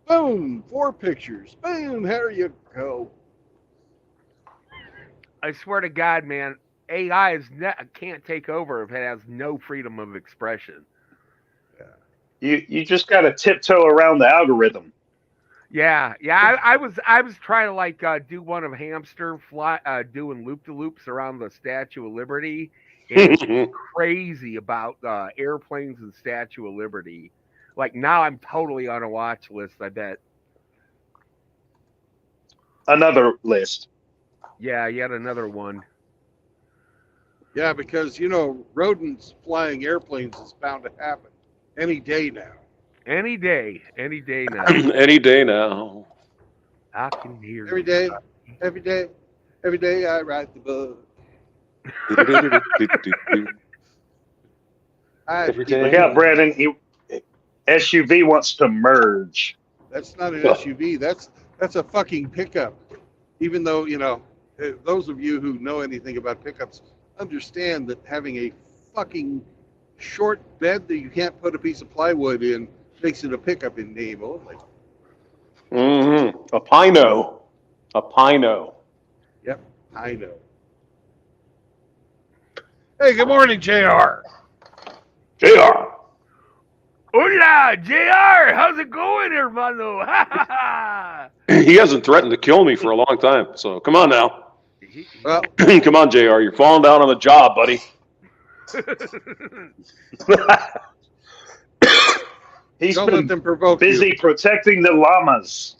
Speaker 1: Boom, 4 pictures. Boom, there you go.
Speaker 21: I swear to God, man, AI can't take over if it has no freedom of expression.
Speaker 4: You just got to tiptoe around the algorithm.
Speaker 21: Yeah. I was trying to like do one of Hamster doing loop-de-loops around the Statue of Liberty. And it's crazy about airplanes and Statue of Liberty. Like now, I'm totally on a watch list. I bet.
Speaker 4: Another list.
Speaker 21: Yeah, yet another one.
Speaker 1: Yeah, because rodents flying airplanes is bound to happen any day now.
Speaker 21: Any day now.
Speaker 9: Any day now.
Speaker 21: I can hear
Speaker 1: every day I write the book.
Speaker 4: Look out, Brandon. SUV wants to merge.
Speaker 1: That's not an SUV. That's a fucking pickup. Even though, those of you who know anything about pickups understand that having a fucking short bed that you can't put a piece of plywood in makes it a pickup in name only.
Speaker 9: Mm-hmm. A Pino.
Speaker 1: Yep, I know. Hey, good morning, JR.
Speaker 21: Hola, JR. How's it going, hermano?
Speaker 9: He hasn't threatened to kill me for a long time, so come on now.
Speaker 1: Well,
Speaker 9: come on, JR. You're falling down on the job, buddy.
Speaker 4: He's
Speaker 1: Don't
Speaker 4: been
Speaker 1: let them provoke
Speaker 4: busy
Speaker 1: you.
Speaker 4: protecting the llamas.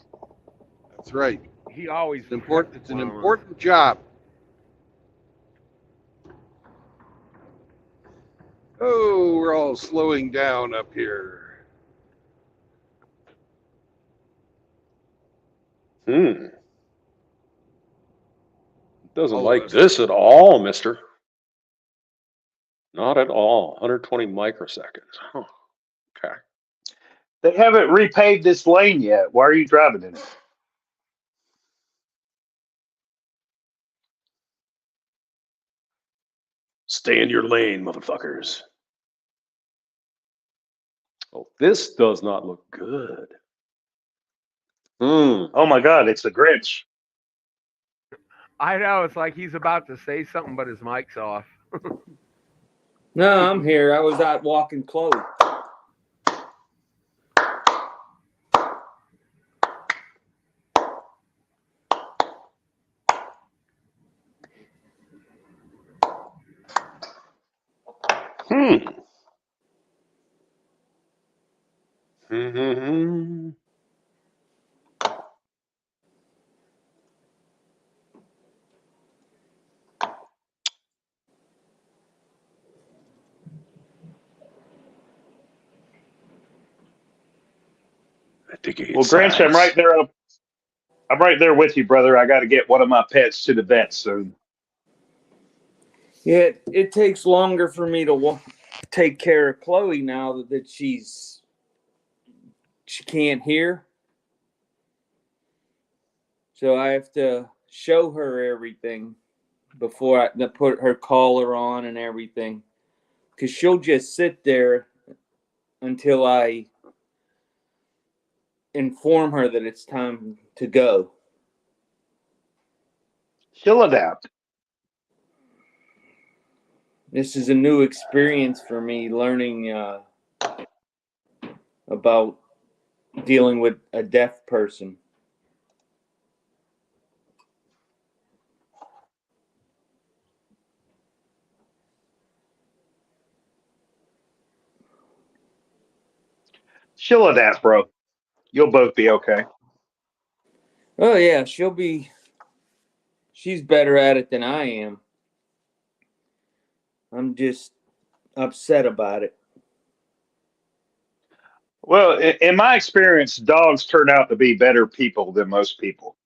Speaker 1: That's right.
Speaker 21: He always
Speaker 1: important. It's an important job. Oh, we're all slowing down up here.
Speaker 9: Doesn't like this at all, mister. Not at all. 120 microseconds. Huh. Okay.
Speaker 4: They haven't repaved this lane yet. Why are you driving in it?
Speaker 9: Stay in your lane, motherfuckers. Oh, this does not look good.
Speaker 4: Oh my God, it's the Grinch.
Speaker 21: I know. It's like he's about to say something, but his mic's off.
Speaker 22: No, I'm here. I was out walking Chloe.
Speaker 4: Well, Grinch, I'm right there. I'm right there with you, brother. I got to get one of my pets to the vet soon.
Speaker 22: Yeah, it takes longer for me to take care of Chloe now that she can't hear. So I have to show her everything before I put her collar on and everything. Because she'll just sit there until I inform her that it's time to go.
Speaker 4: She'll adapt.
Speaker 22: This is a new experience for me, learning about dealing with a deaf person.
Speaker 4: She'll adapt, bro. You'll both be okay.
Speaker 22: Oh yeah, she's better at it than I am. I'm just upset about it.
Speaker 4: Well, in my experience, dogs turn out to be better people than most people.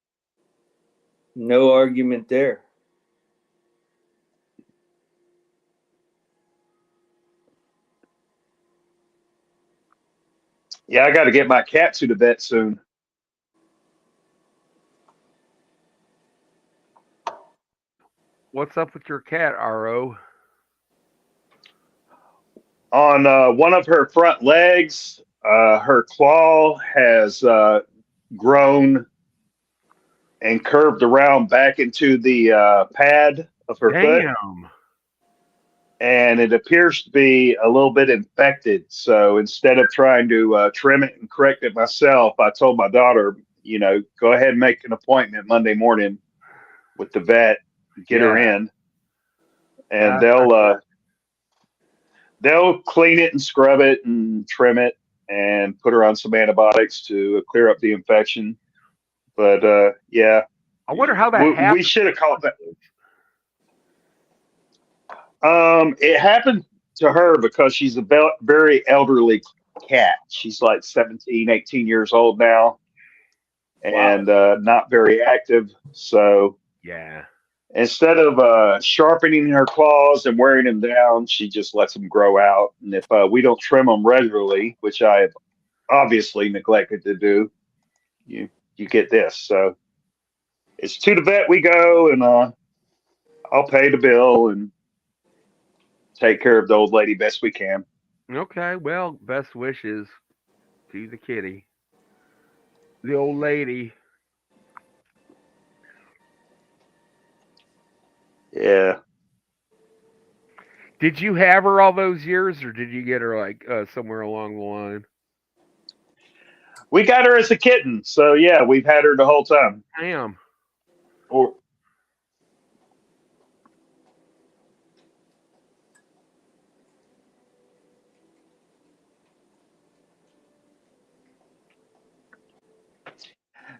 Speaker 22: No argument there.
Speaker 4: Yeah, I got to get my cat to the vet soon.
Speaker 21: What's up with your cat, RO?
Speaker 4: On one of her front legs, her claw has grown and curved around back into the pad of her foot.
Speaker 21: Damn.
Speaker 4: And it appears to be a little bit infected. So instead of trying to trim it and correct it myself, I told my daughter, go ahead and make an appointment Monday morning with the vet, get her in, and they'll clean it and scrub it and trim it and put her on some antibiotics to clear up the infection. But yeah,
Speaker 21: I wonder how that happened.
Speaker 4: We should have called that. It happened to her because she's a very elderly cat. She's like 17, 18 years old now, and not very active. So
Speaker 21: yeah,
Speaker 4: instead of sharpening her claws and wearing them down, she just lets them grow out. And if we don't trim them regularly, which I have obviously neglected to do, you get this. So it's to the vet we go, and I'll pay the bill and take care of the old lady best we can.
Speaker 21: Okay, well, best wishes to the kitty. The old lady.
Speaker 4: Yeah.
Speaker 21: Did you have her all those years, or did you get her like somewhere along the line?
Speaker 4: We got her as a kitten, so yeah, we've had her the whole time.
Speaker 21: Damn.
Speaker 4: Or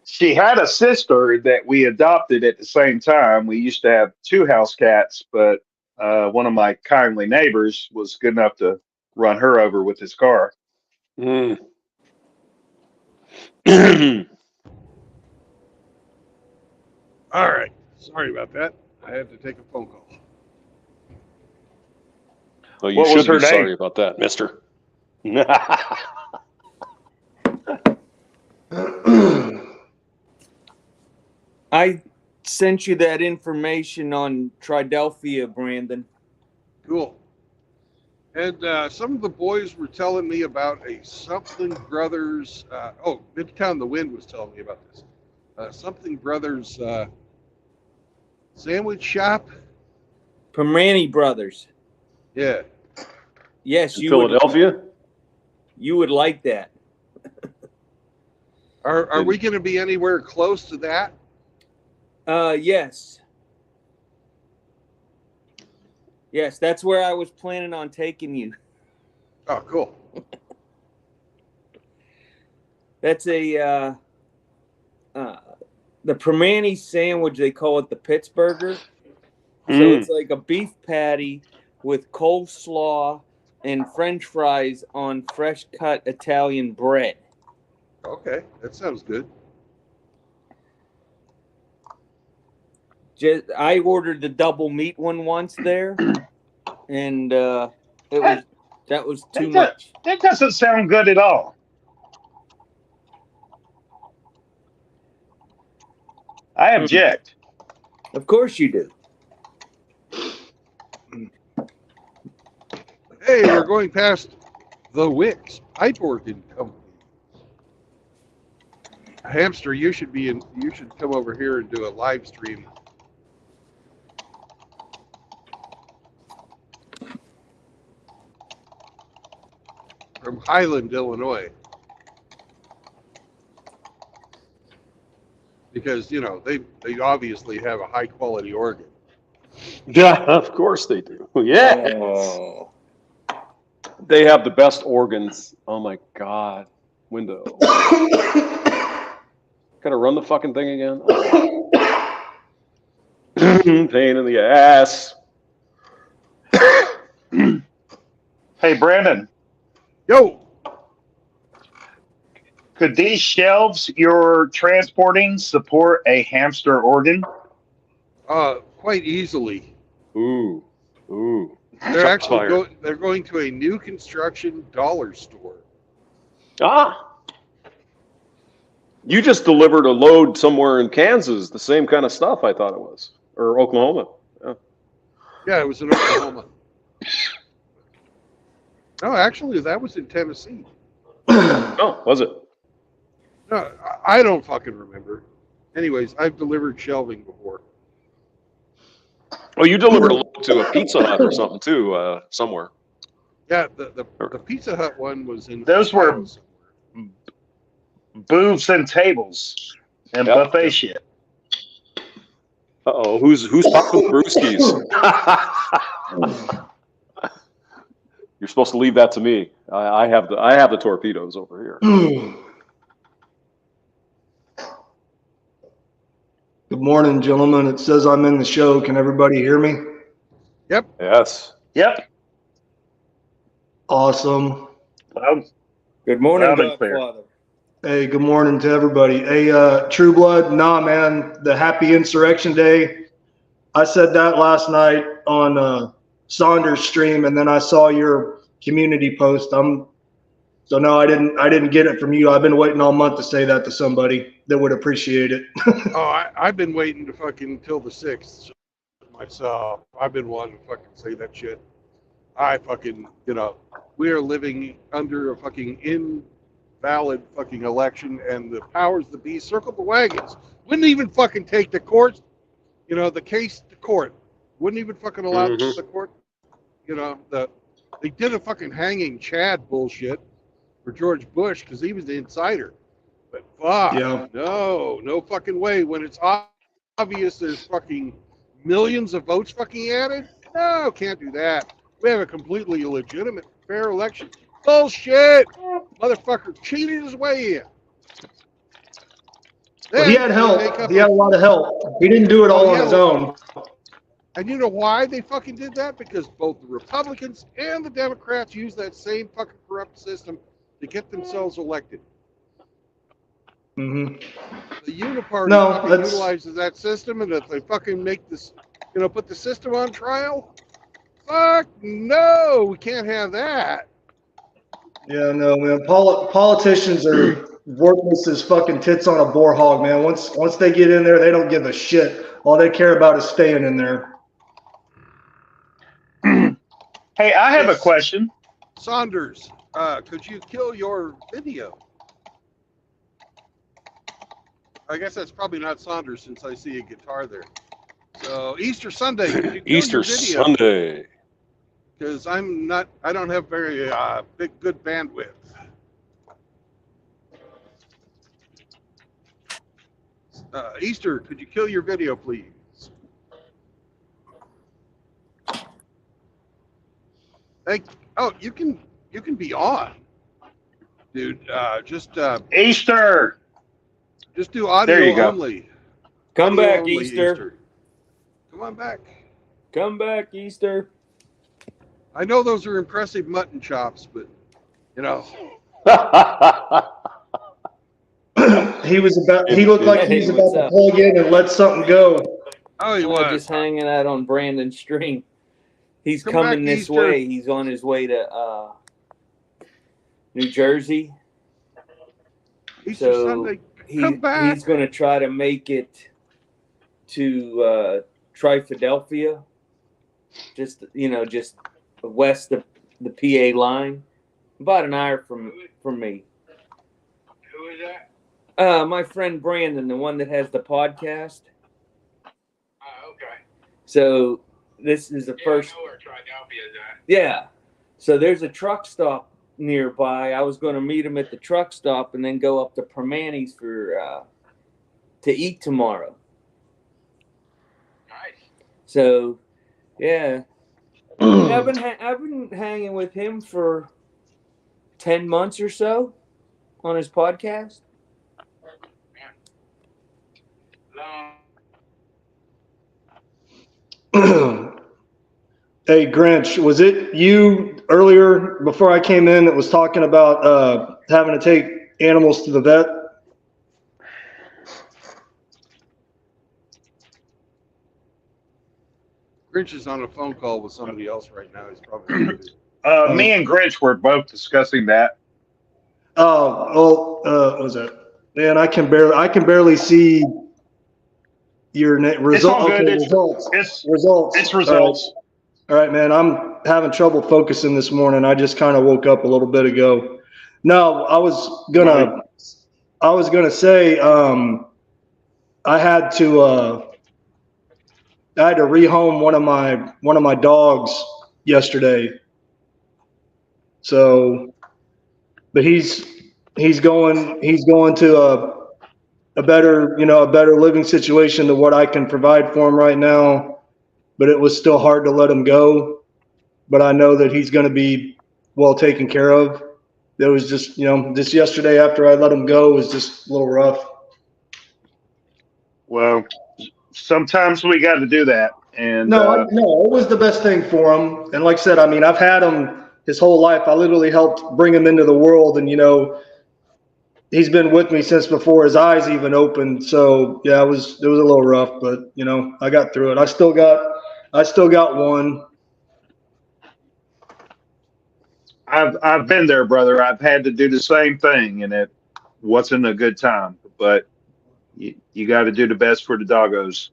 Speaker 4: she had a sister that we adopted at the same time. We used to have two house cats, but one of my kindly neighbors was good enough to run her over with his car.
Speaker 9: Mm.
Speaker 1: All right. Sorry about that. I had to take a phone call.
Speaker 9: Well, you
Speaker 4: What was
Speaker 9: should
Speaker 4: her
Speaker 9: be
Speaker 4: name?
Speaker 9: sorry about that, mister.
Speaker 22: I sent you that information on Tridelphia, Brandon.
Speaker 1: Cool. And some of the boys were telling me about a Something Brothers. Midtown the Wind was telling me about this. Something Brothers sandwich shop.
Speaker 22: Pomerani Brothers.
Speaker 1: Yeah.
Speaker 22: Yes,
Speaker 9: in Philadelphia.
Speaker 22: You would like that.
Speaker 1: Are we going to be anywhere close to that?
Speaker 22: Yes. Yes, that's where I was planning on taking you.
Speaker 1: Oh, cool.
Speaker 22: That's the Permani sandwich, they call it the Pittsburgher. So it's like a beef patty with coleslaw and French fries on fresh cut Italian bread.
Speaker 1: Okay, that sounds good.
Speaker 22: I ordered the double meat one once there, and that was too much.
Speaker 4: That doesn't sound good at all. I object.
Speaker 22: Of course you do.
Speaker 1: Hey, we're going past the Wicks Pipe Working Company. Hamster, you should come over here and do a live stream from Highland, Illinois. Because, they obviously have a high quality organ.
Speaker 9: Yeah, of course they do. Yeah.
Speaker 22: Oh.
Speaker 9: They have the best organs. Oh my God. Window. Gotta run the fucking thing again. Pain in the ass.
Speaker 4: Hey, Brandon.
Speaker 1: Yo.
Speaker 4: Could these shelves you're transporting support a hamster organ?
Speaker 1: Quite easily.
Speaker 9: Ooh.
Speaker 1: They're actually they're going to a new construction dollar store.
Speaker 9: Ah. You just delivered a load somewhere in Kansas, the same kind of stuff I thought it was. Or Oklahoma.
Speaker 1: Yeah, it was in Oklahoma. No, actually, that was in Tennessee.
Speaker 9: Oh, was it?
Speaker 1: No, I don't fucking remember. Anyways, I've delivered shelving before.
Speaker 9: Oh, you delivered a load to a Pizza Hut or something too, somewhere.
Speaker 1: Yeah, the Pizza Hut one was in.
Speaker 4: Those were booths and tables and buffet shit.
Speaker 9: Uh-oh, who's popping brewskis? You're supposed to leave that to me. I have the torpedoes over here.
Speaker 2: Good morning, gentlemen. It says I'm in the show. Can everybody hear me?
Speaker 1: Yep.
Speaker 9: Yes.
Speaker 4: Yep.
Speaker 2: Awesome.
Speaker 22: Good morning,
Speaker 4: Loud and clear.
Speaker 22: Godfather.
Speaker 2: Hey, good morning to everybody. Hey, True Blood, nah, man, the Happy Insurrection Day. I said that last night on Saunders' stream, and then I saw your community post. So no, I didn't get it from you. I've been waiting all month to say that to somebody that would appreciate it.
Speaker 1: I've been waiting to fucking till the 6th myself. I've been wanting to fucking say that shit. I fucking, we are living under a fucking invalid fucking election, and the powers that be circled the wagons. Wouldn't even fucking take the court, the case to court. Wouldn't even fucking allow the court, they did a fucking hanging Chad bullshit for George Bush because he was the insider. But fuck,
Speaker 2: Yeah.
Speaker 1: no fucking way. When it's obvious there's fucking millions of votes fucking added, no, can't do that. We have a completely illegitimate, fair election. Bullshit! Motherfucker cheated his way in.
Speaker 2: Well, he had help. He had a lot of help. He didn't do it all on his own.
Speaker 1: And you know why they fucking did that? Because both the Republicans and the Democrats use that same fucking corrupt system to get themselves elected.
Speaker 2: Mm-hmm.
Speaker 1: The Uniparty utilizes that system, and if they fucking make this, put the system on trial, fuck no, we can't have that.
Speaker 2: Yeah, no, man. Politicians are worthless as fucking tits on a boar hog, man. Once they get in there, they don't give a shit. All they care about is staying in there.
Speaker 4: Hey, I have a question.
Speaker 1: Saunders, could you kill your video? I guess that's probably not Saunders since I see a guitar there. So Easter Sunday, could you kill
Speaker 9: Easter
Speaker 1: your video?
Speaker 9: Sunday.
Speaker 1: Because I don't have very good bandwidth. Easter, could you kill your video, please? You can be on, dude.
Speaker 4: Easter.
Speaker 1: Just do audio
Speaker 4: There you go.
Speaker 1: only.
Speaker 22: Come
Speaker 1: Audio
Speaker 22: back,
Speaker 1: only,
Speaker 22: Easter.
Speaker 1: Come on back.
Speaker 22: Come back, Easter.
Speaker 1: I know those are impressive mutton chops, but
Speaker 2: He looked like he was about to plug in and let something go.
Speaker 1: Oh, he was
Speaker 22: just hanging out on Brandon's string. He's
Speaker 1: Come
Speaker 22: coming
Speaker 1: back,
Speaker 22: this
Speaker 1: Easter.
Speaker 22: way. He's on his way to New Jersey.
Speaker 1: Easter Sunday. Come back.
Speaker 22: He's going to try to make it to Philadelphia, just west of the PA line, about an hour from me.
Speaker 5: Who is that?
Speaker 22: My friend Brandon, the one that has the podcast.
Speaker 5: Okay.
Speaker 22: So this is the first.
Speaker 5: I know where Philadelphia is at.
Speaker 22: Yeah. So there's a truck stop nearby. I was going to meet him at the truck stop and then go up to Permanis for to eat tomorrow.
Speaker 5: Nice.
Speaker 22: So, yeah, I've been hanging with him for 10 months or so on his podcast.
Speaker 2: Hey, Grinch, was it you earlier before I came in that was talking about having to take animals to the vet?
Speaker 1: Grinch is on a phone call with somebody else right now. He's probably.
Speaker 4: Me and Grinch were both discussing that.
Speaker 2: Oh, well, what was that? Man, I can barely see your result.
Speaker 4: It's all good.
Speaker 2: Okay,
Speaker 4: It's
Speaker 2: results.
Speaker 4: It's
Speaker 2: Results.
Speaker 4: results.
Speaker 2: All right, man. I'm having trouble focusing this morning. I just kind of woke up a little bit ago. No, I was gonna say I had to rehome one of my dogs yesterday. So, but he's going to a better living situation to what I can provide for him right now. But it was still hard to let him go. But I know that he's going to be well taken care of. It was just, just yesterday after I let him go was just a little rough.
Speaker 4: Well, sometimes we got to do that. And
Speaker 2: No, it was the best thing for him. And like I said, I mean, I've had him his whole life. I literally helped bring him into the world, and he's been with me since before his eyes even opened. So yeah, it was a little rough, but I got through it. I still got one.
Speaker 4: I've been there, brother. I've had to do the same thing, and it wasn't a good time. But you got to do the best for the doggos.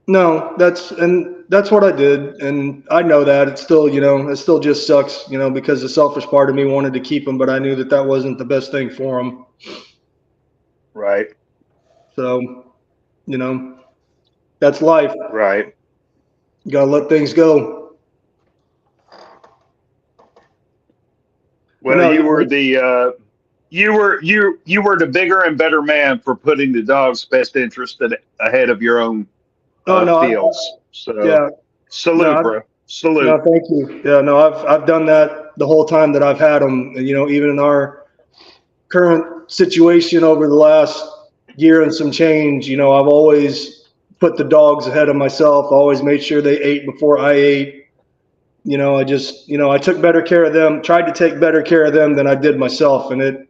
Speaker 2: No, that's what I did, and I know that it still just sucks, because the selfish part of me wanted to keep him, but I knew that wasn't the best thing for him.
Speaker 4: Right.
Speaker 2: So, that's life.
Speaker 4: Right.
Speaker 2: You gotta let things go.
Speaker 4: Well, you were the bigger and better man for putting the dog's best interest ahead of your own feels. So salute, bro. Salute.
Speaker 2: No, thank you. Yeah, no, I've done that the whole time that I've had them. Even in our current situation over the last year and some change, I've always put the dogs ahead of myself. Always made sure they ate before I ate. I took better care of them, tried to take better care of them than I did myself. And it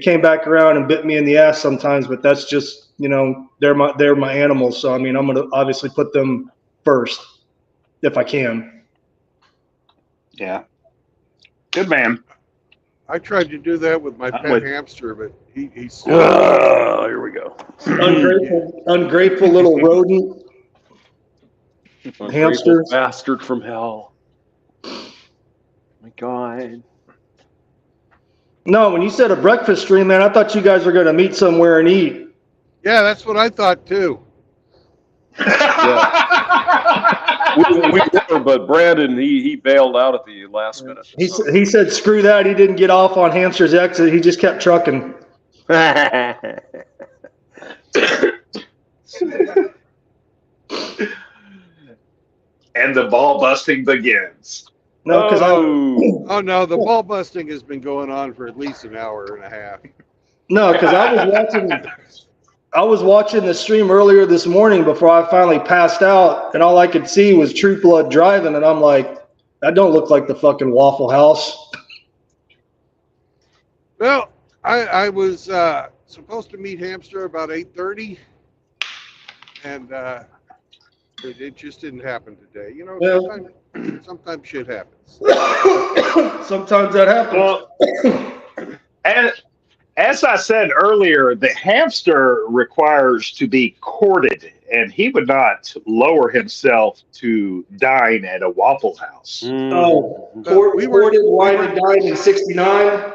Speaker 2: came back around and bit me in the ass sometimes, but that's just, they're my animals. So, I mean, I'm going to obviously put them first if I can.
Speaker 4: Yeah. Good man.
Speaker 1: I tried to do that with my pet hamster, but he's still.
Speaker 9: Here we go.
Speaker 2: Ungrateful little rodent. Hamster
Speaker 9: bastard from hell. My God.
Speaker 2: No, when you said a breakfast stream, man, I thought you guys were going to meet somewhere and eat.
Speaker 1: Yeah, that's what I thought too.
Speaker 9: we were, but Brandon he bailed out at the last minute.
Speaker 2: He said screw that. He didn't get off on Hamster's exit. He just kept trucking.
Speaker 4: And the ball busting begins.
Speaker 2: No, because
Speaker 1: oh no, the ball busting has been going on for at least an hour and a half.
Speaker 2: No, because I was watching the stream earlier this morning before I finally passed out, and all I could see was True Blood driving, and I'm like, that don't look like the fucking Waffle House.
Speaker 1: Well, I was supposed to meet Hamster about 8:30, and it just didn't happen today. Sometimes shit happens.
Speaker 2: Sometimes that happens.
Speaker 4: Well, as I said earlier, the hamster requires to be courted, and he would not lower himself to dine at a Waffle House.
Speaker 2: Courted, wine, and dine in '69.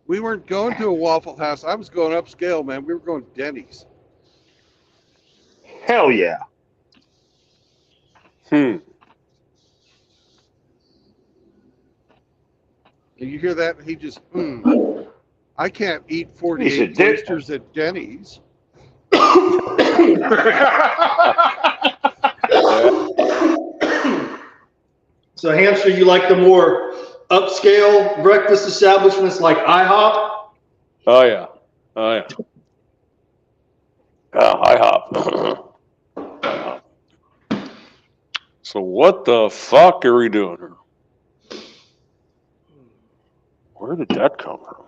Speaker 1: We weren't going to a Waffle House. I was going upscale, man. We were going to Denny's.
Speaker 4: Hell yeah.
Speaker 1: You hear that? He just, I can't eat
Speaker 4: He's a
Speaker 1: 48
Speaker 4: dick.
Speaker 1: oysters at Denny's.
Speaker 2: So, Hamster, you like the more upscale breakfast establishments like IHOP?
Speaker 9: Oh yeah. Oh yeah. IHOP. So what the fuck are we doing here? Where did that come from?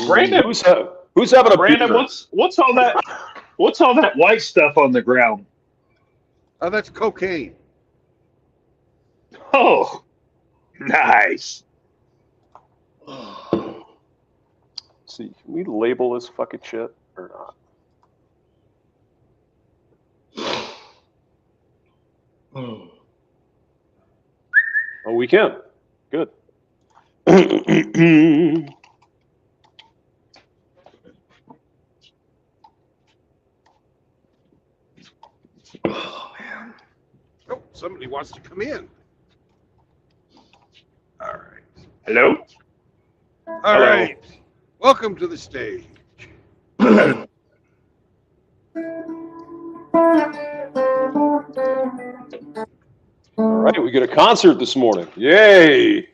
Speaker 4: Brandon,
Speaker 9: who's having a
Speaker 4: Brandon,
Speaker 9: beer?
Speaker 4: what's all that white stuff on the ground?
Speaker 1: Oh, that's cocaine.
Speaker 4: Oh, nice.
Speaker 9: See, can we label this fucking shit or not? Oh, we can. Good.
Speaker 1: Oh, man. Oh, somebody wants to come in. All right.
Speaker 4: Hello?
Speaker 1: All right. Welcome to the stage.
Speaker 9: All right, we get a concert this morning. Yay!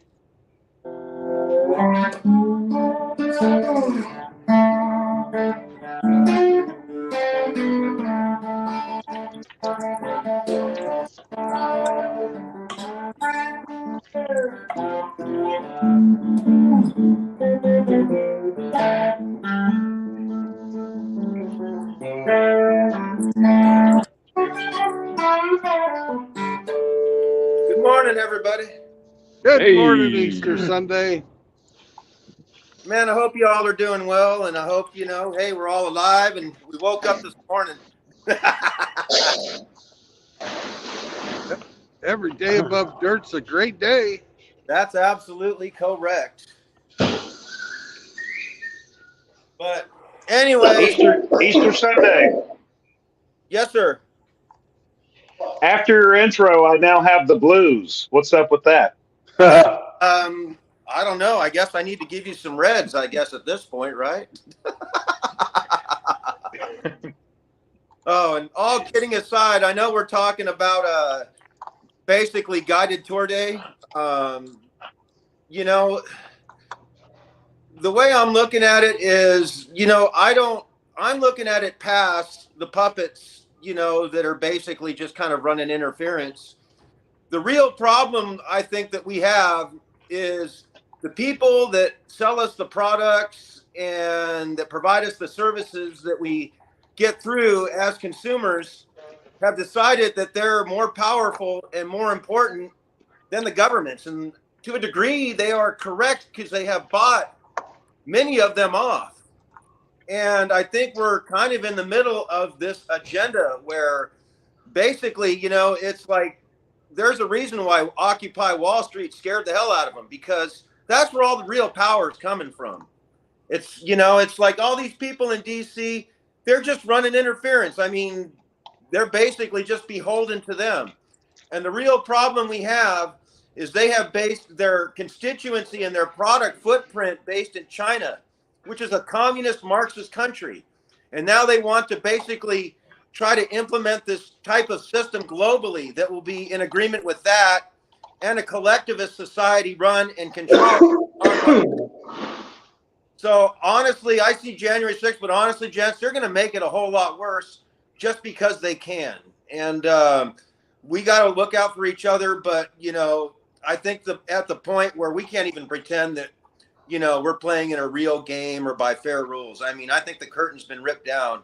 Speaker 3: Good morning, everybody.
Speaker 1: Good morning, Easter Sunday.
Speaker 3: Man, I hope you all are doing well, and I hope, hey, we're all alive, and we woke up this morning.
Speaker 1: Every day above dirt's a great day.
Speaker 3: That's absolutely correct. But anyway.
Speaker 4: Easter Sunday.
Speaker 3: Yes, sir.
Speaker 4: After your intro, I now have the blues. What's up with that?
Speaker 3: I don't know. I guess I need to give you some reds, I guess, at this point, right? Oh, and all kidding aside, I know we're talking about basically guided tour day. The way I'm looking at it is, I'm looking at it past the puppets, that are basically just kind of running interference. The real problem I think that we have is the people that sell us the products and that provide us the services that we get through as consumers have decided that they're more powerful and more important than the governments. And to a degree, they are correct because they have bought many of them off. And I think we're kind of in the middle of this agenda where basically, it's like there's a reason why Occupy Wall Street scared the hell out of them, because that's where all the real power is coming from. It's, it's like all these people in DC, they're just running interference. I mean, they're basically just beholden to them. And the real problem we have is they have based their constituency and their product footprint based in China, which is a communist Marxist country. And now they want to basically try to implement this type of system globally that will be in agreement with that and a collectivist society run and control. So honestly, I see January 6th, but honestly, gents, they're going to make it a whole lot worse just because they can. And we got to look out for each other. But, I think at the point where we can't even pretend that, we're playing in a real game or by fair rules. I mean, I think the curtain's been ripped down.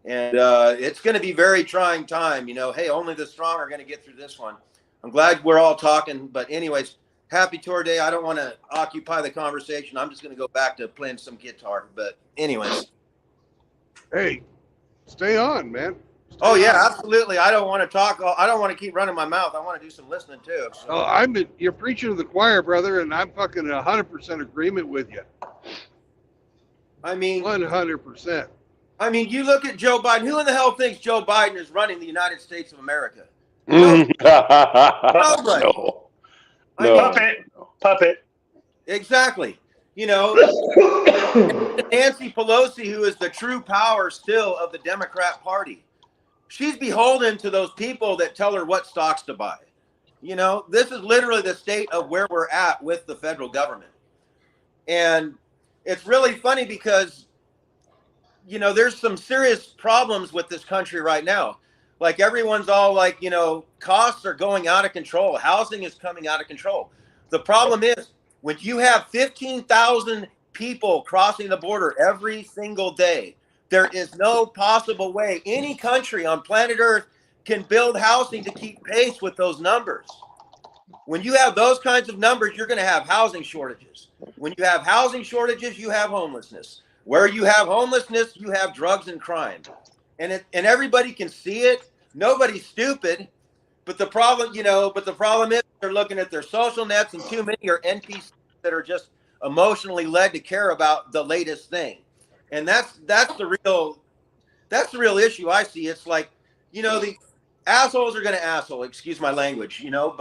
Speaker 3: And it's going to be very trying time. Hey, only the strong are going to get through this one. I'm glad we're all talking. But anyways, happy tour day. I don't want to occupy the conversation. I'm just going to go back to playing some guitar. But anyways.
Speaker 1: Hey, stay on, man.
Speaker 3: Oh, yeah, absolutely. I don't want to talk. I don't want to keep running my mouth. I want to do some listening, too. So.
Speaker 1: Oh, you're preaching to the choir, brother, and I'm fucking 100% agreement with you.
Speaker 3: I mean.
Speaker 1: 100%.
Speaker 3: I mean, you look at Joe Biden. Who in the hell thinks Joe Biden is running the United States of America?
Speaker 9: Nobody.
Speaker 3: No.
Speaker 9: No.
Speaker 4: Puppet.
Speaker 3: Exactly. You know, Nancy Pelosi, who is the true power still of the Democrat Party, she's beholden to those people that tell her what stocks to buy. You know, this is literally the state of where we're at with the federal government. And it's really funny because, you know, there's some serious problems with this country right now. Like everyone's all like, you know, costs are going out of control. Housing is coming out of control. The problem is when you have 15,000 people crossing the border every single day, there is no possible way any country on planet Earth can build housing to keep pace with those numbers. When you have those kinds of numbers, you're going to have housing shortages. When you have housing shortages, you have homelessness. Where you have homelessness, you have drugs and crime. And everybody can see it. Nobody's stupid. But the problem, you know, is they're looking at their social nets, and too many are NPCs that are just emotionally led to care about the latest thing. And that's the real issue I see. It's like, you know, the assholes are going to asshole, excuse my language, you know,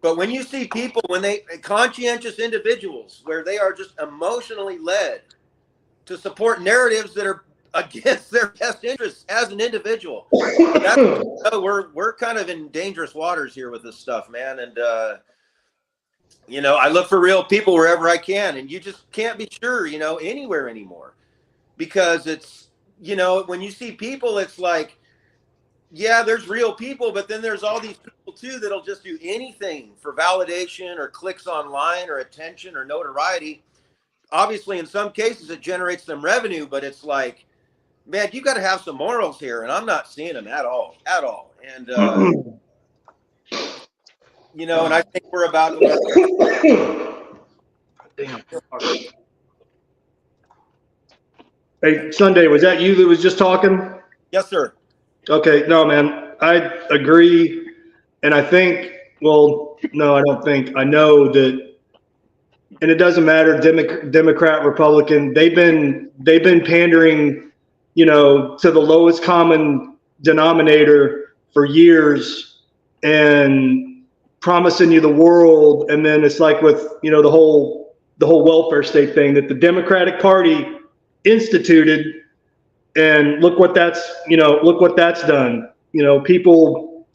Speaker 3: but when you see people, when they conscientious individuals where they are just emotionally led to support narratives that are against their best interests as an individual, we're kind of in dangerous waters here with this stuff, man. And you know, I look for real people wherever I can, and you just can't be sure, you know, anywhere anymore, because it's, you know, when you see people, it's like, yeah, there's real people, but then there's all these people too that'll just do anything for validation or clicks online or attention or notoriety. Obviously, in some cases, it generates them revenue, but it's like, man, you got to have some morals here, and I'm not seeing them at all. And you know, and I think we're about to.
Speaker 2: Hey, Sunday, was that you that was just talking?
Speaker 3: Yes, sir.
Speaker 2: Okay, no, man, I agree, and I think, well, no, I don't think. I know that, and it doesn't matter, Democrat, Republican. They've been pandering, you know, to the lowest common denominator for years, and promising you the world, and then it's like with, you know, the whole welfare state thing that the Democratic Party instituted. And look what that's done. You know, people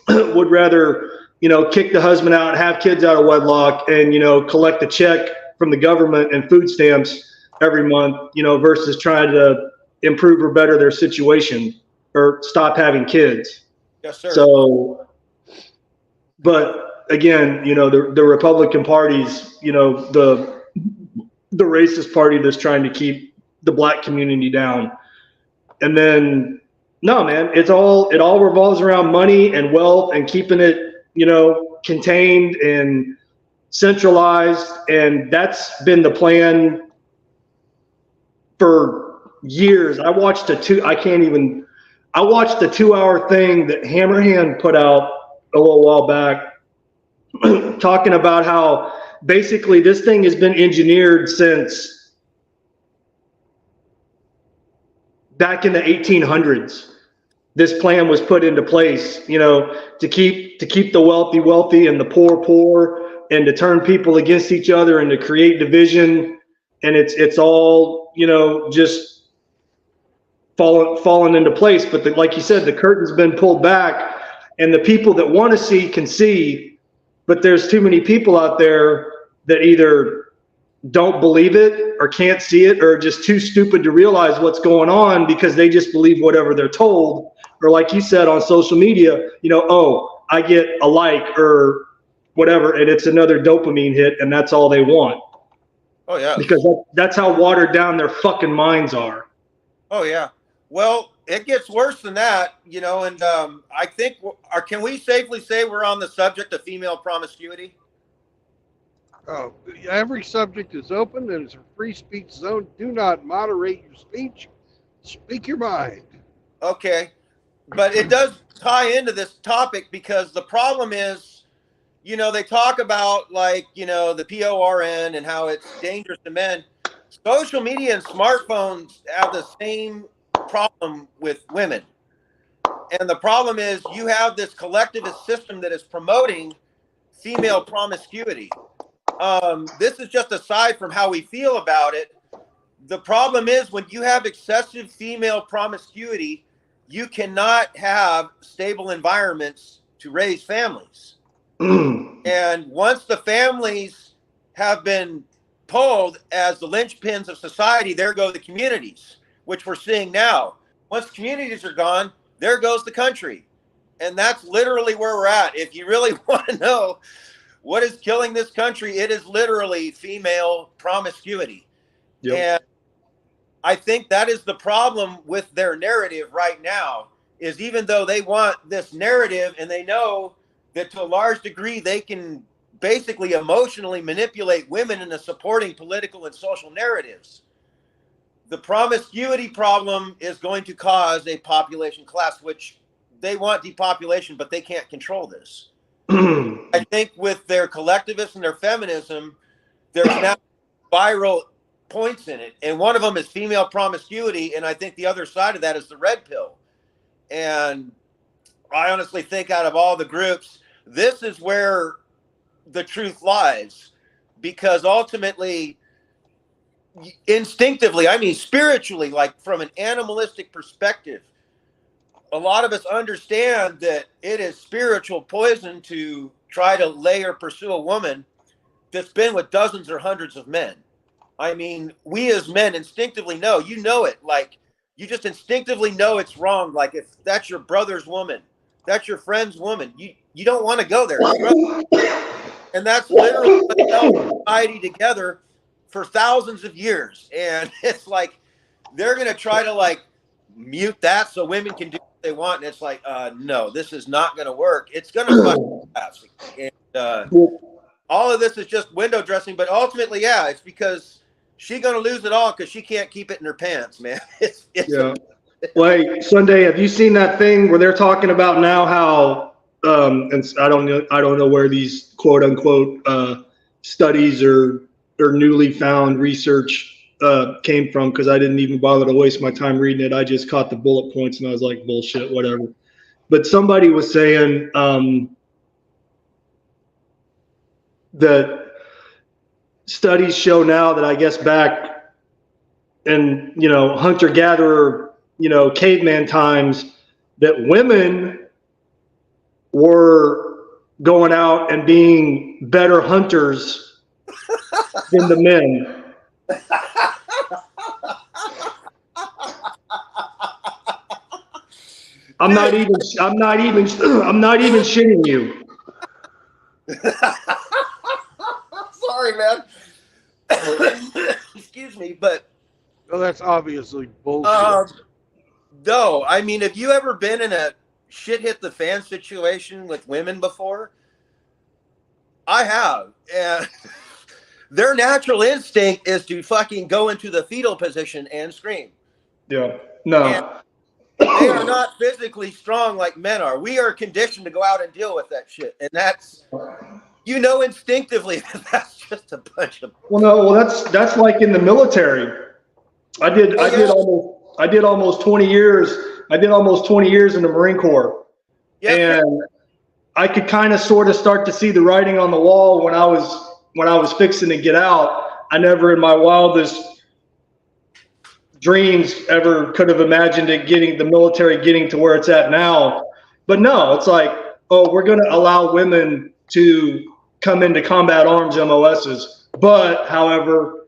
Speaker 2: would rather, you know, kick the husband out, have kids out of wedlock, and, you know, collect a check from the government and food stamps every month, you know, versus trying to improve or better their situation or stop having kids.
Speaker 3: Yes, sir.
Speaker 2: So, but again, you know, the Republican party's, you know, the racist party that's trying to keep the black community down. And then, no, man, it all revolves around money and wealth and keeping it, you know, contained and centralized. And that's been the plan for years. I watched a 2-hour thing that Hammerhand put out a little while back, talking about how basically this thing has been engineered since back in the 1800s. This plan was put into place, you know, to keep the wealthy and the poor, and to turn people against each other and to create division. And it's all, you know, just fallen into place. But like you said, the curtain's been pulled back, and the people that want to see can see, but there's too many people out there that either don't believe it or can't see it, or just too stupid to realize what's going on because they just believe whatever they're told. Or like you said on social media, you know, oh, I get a like or whatever, and it's another dopamine hit, and that's all they want.
Speaker 3: Oh yeah.
Speaker 2: Because that's how watered down their fucking minds are.
Speaker 3: Oh yeah. Well, it gets worse than that, you know, and I think, can we safely say we're on the subject of female promiscuity?
Speaker 1: Oh, every subject is open and it's a free speech zone. Do not moderate your speech. Speak your mind.
Speaker 3: Okay. But it does tie into this topic because the problem is, you know, they talk about like, you know, the PORN and how it's dangerous to men. Social media and smartphones have the same problem with women. And the problem is you have this collectivist system that is promoting female promiscuity. This is just aside from how we feel about it. The problem is when you have excessive female promiscuity, you cannot have stable environments to raise families. And once the families have been pulled as the linchpins of society, there go the communities, which we're seeing now. Once communities are gone, there goes the country. And that's literally where we're at. If you really want to know what is killing this country, it is literally female promiscuity. Yep. And I think that is the problem with their narrative right now, is even though they want this narrative and they know that to a large degree they can basically emotionally manipulate women into supporting political and social narratives, the promiscuity problem is going to cause a population collapse, which they want depopulation, but they can't control this. I think with their collectivism and their feminism, there's now viral points in it. And one of them is female promiscuity. And I think the other side of that is the red pill. And I honestly think out of all the groups, this is where the truth lies, because ultimately, instinctively, I mean, spiritually, like from an animalistic perspective, a lot of us understand that it is spiritual poison to try to lay or pursue a woman that's been with dozens or hundreds of men. I mean, we as men instinctively know, you know it, like you just instinctively know it's wrong. Like if that's your brother's woman, that's your friend's woman, you don't want to go there. And that's literally what held society together for thousands of years. And it's like, they're going to try to like mute that so women can do what they want. And it's like, no, this is not going to work. It's going to fucking collapse. And all of this is just window dressing. But ultimately, yeah, it's because she's going to lose it all because she can't keep it in her pants, man.
Speaker 2: Yeah. Well, Sunday, have you seen that thing where they're talking about now how, and I don't know where these quote unquote studies or newly found research came from, because I didn't even bother to waste my time reading it. I just caught the bullet points and I was like, bullshit, whatever. But somebody was saying that studies show now that I guess back in, hunter-gatherer, caveman times, that women were going out and being better hunters than the men. I'm not even shitting you.
Speaker 3: Sorry, man. Excuse me, but
Speaker 1: well, that's obviously bullshit.
Speaker 3: No, I mean, have you ever been in a shit hit the fan situation with women before? I have. And their natural instinct is to fucking go into the fetal position and scream.
Speaker 2: Yeah. No.
Speaker 3: And they are not physically strong like men are. We are conditioned to go out and deal with that shit. And that's, instinctively that that's just a bunch of.
Speaker 2: Well, that's like in the military. I did almost 20 years. I did almost 20 years in the Marine Corps. Yep. And I could kind of sort of start to see the writing on the wall when I was fixing to get out. I never in my wildest dreams ever could have imagined the military getting to where it's at now. But no, it's like, oh, we're going to allow women to come into combat arms MOSs, but however,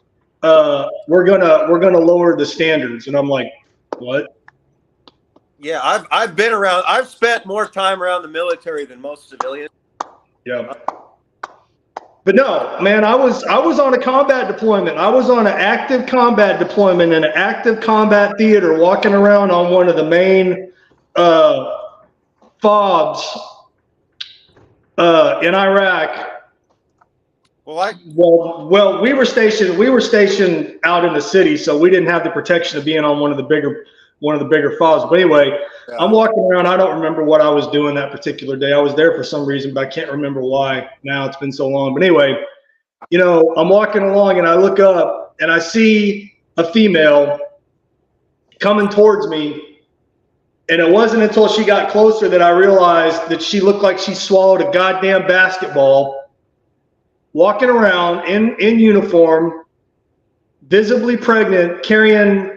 Speaker 2: we're gonna lower the standards. And I'm like, what?
Speaker 3: Yeah, I've been around. I've spent more time around the military than most civilians.
Speaker 2: Yeah. But no, man, I was on a combat deployment. I was on an active combat deployment in an active combat theater, walking around on one of the main FOBs in Iraq. Well, we were stationed out in the city, so we didn't have the protection of being on one of the bigger FOBs. But anyway, yeah. I'm walking around. I don't remember what I was doing that particular day. I was there for some reason, but I can't remember why. Now it's been so long. But anyway, I'm walking along and I look up and I see a female coming towards me, And it wasn't until she got closer that I realized that she looked like she swallowed a goddamn basketball, walking around in uniform, visibly pregnant, carrying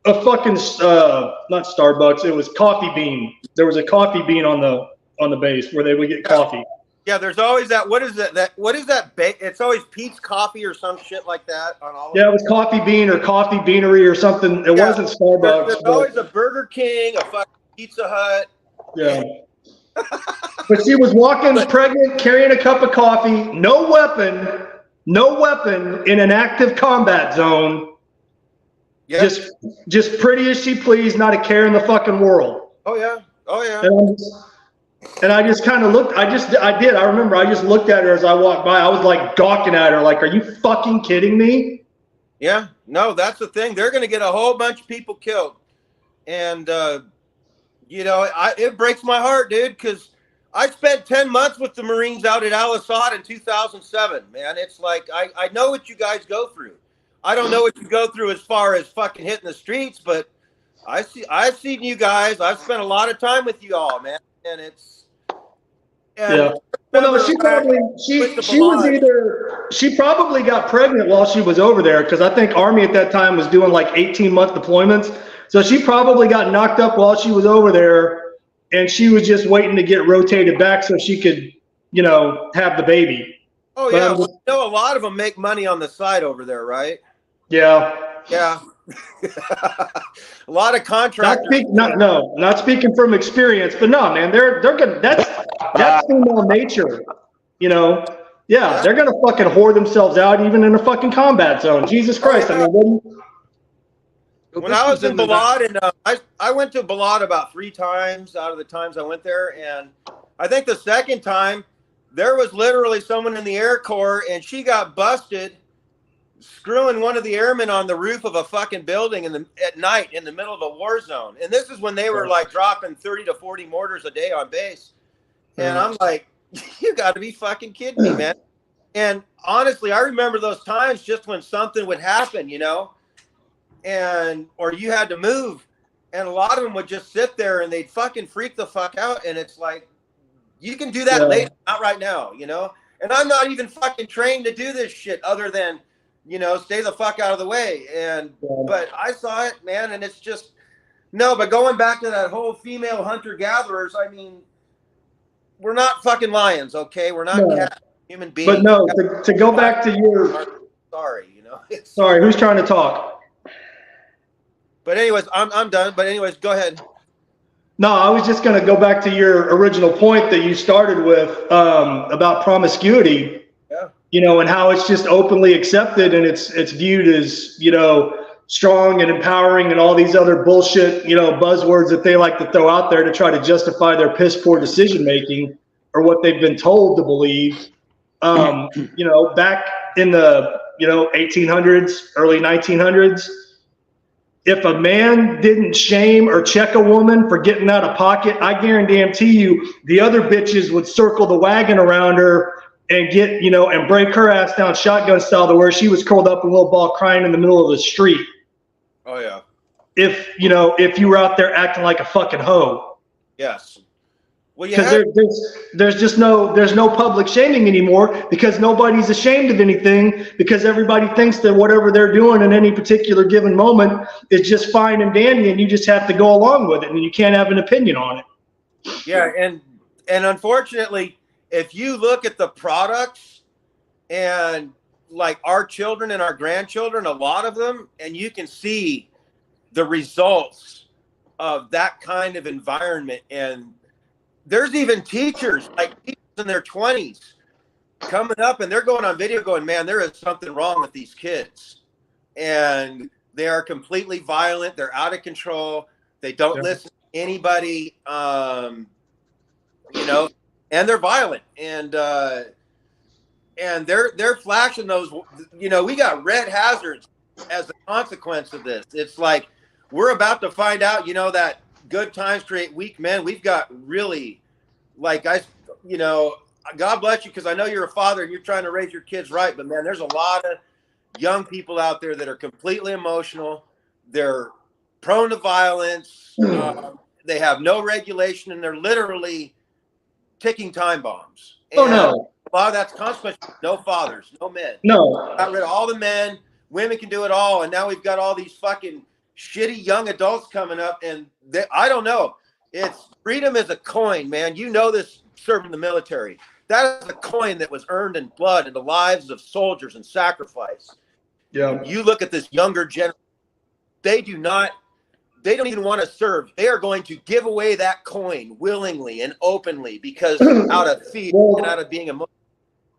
Speaker 2: a fucking not Starbucks. It was coffee bean. There was a coffee bean on the base where they would get coffee.
Speaker 3: Yeah, there's always that. What is that? What is that? It's always Pete's Coffee or some shit like that on all.
Speaker 2: Yeah, it was coffee bean or coffee beanery or something. It wasn't Starbucks.
Speaker 3: There's always a Burger King, a fucking Pizza Hut.
Speaker 2: Yeah. But she was walking pregnant, carrying a cup of coffee, no weapon in an active combat zone.
Speaker 3: Yep.
Speaker 2: Just pretty as she pleased, not a care in the fucking world.
Speaker 3: Oh yeah.
Speaker 2: And I just kind of looked. I remember I just looked at her as I walked by. I was like gawking at her, like, "Are you fucking kidding me?"
Speaker 3: Yeah. No, that's the thing. They're going to get a whole bunch of people killed, and it breaks my heart, dude, because I spent 10 months with the Marines out at Al Assad in 2007. Man, it's like I know what you guys go through. I don't know what you go through as far as fucking hitting the streets, but I've seen you guys. I've spent a lot of time with you all, man, and it's.
Speaker 2: Yeah. Well, no, she probably got pregnant while she was over there, because I think Army at that time was doing like 18-month deployments. So she probably got knocked up while she was over there, and she was just waiting to get rotated back so she could, have the baby.
Speaker 3: Oh yeah, I know a lot of them make money on the side over there, right?
Speaker 2: Yeah.
Speaker 3: Yeah. A lot of contractors.
Speaker 2: Not speaking from experience, but no, man, they're gonna. That's female nature, Yeah, they're gonna fucking whore themselves out even in a fucking combat zone. Jesus Christ! I mean,
Speaker 3: when I was in Balad, and I went to Balad about 3 times out of the times I went there, and I think the second time there was literally someone in the Air Corps, and she got busted screwing one of the airmen on the roof of a fucking building at night in the middle of a war zone. And this is when they were like dropping 30 to 40 mortars a day on base. And I'm like, you got to be fucking kidding me, man. And honestly, I remember those times just when something would happen, or you had to move. And a lot of them would just sit there and they'd fucking freak the fuck out. And it's like, you can do that later, not right now, And I'm not even fucking trained to do this shit other than, stay the fuck out of the way. But I saw it, man, and it's just, but going back to that whole female hunter-gatherers, I mean, we're not fucking lions, okay? We're not cats, human beings.
Speaker 2: But no, to go back to your...
Speaker 3: Sorry,
Speaker 2: Sorry, who's trying to talk?
Speaker 3: But anyways, I'm done. But anyways, go ahead.
Speaker 2: No, I was just going to go back to your original point that you started with about promiscuity. Yeah. And how it's just openly accepted and it's viewed as, strong and empowering and all these other bullshit, buzzwords that they like to throw out there to try to justify their piss poor decision making or what they've been told to believe. Back in the, 1800s, early 1900s, if a man didn't shame or check a woman for getting out of pocket, I guarantee you the other bitches would circle the wagon around her and get, and break her ass down shotgun style to where she was curled up in a little ball crying in the middle of the street.
Speaker 3: Oh yeah.
Speaker 2: If you were out there acting like a fucking hoe.
Speaker 3: Yes. Well,
Speaker 2: because there's no public shaming anymore because nobody's ashamed of anything because everybody thinks that whatever they're doing in any particular given moment is just fine and dandy and you just have to go along with it and you can't have an opinion on it.
Speaker 3: Yeah, and unfortunately, if you look at the products and like our children and our grandchildren, a lot of them, and you can see the results of that kind of environment. And there's even teachers, like teachers in their 20s, coming up and they're going on video going, man, there is something wrong with these kids. And they are completely violent. They're out of control. They don't listen to anybody, and they're violent. And they're flashing those, we got red hazards as a consequence of this. It's like, we're about to find out, that good times create weak men. We've got really, God bless you, because I know you're a father and you're trying to raise your kids right. But man, there's a lot of young people out there that are completely emotional. They're prone to violence. They have no regulation, and they're literally ticking time bombs.
Speaker 2: Oh,
Speaker 3: And
Speaker 2: no.
Speaker 3: a lot of that's consequence. No fathers, no men.
Speaker 2: No.
Speaker 3: Got rid of all the men. Women can do it all, and now we've got all these fucking shitty young adults coming up, and I don't know. It's freedom is a coin, man. You know this, serving the military. That is a coin that was earned in blood and the lives of soldiers and sacrifice.
Speaker 2: Yeah.
Speaker 3: You look at this younger generation, they don't even want to serve. They are going to give away that coin willingly and openly because out of fear and out of being emotional.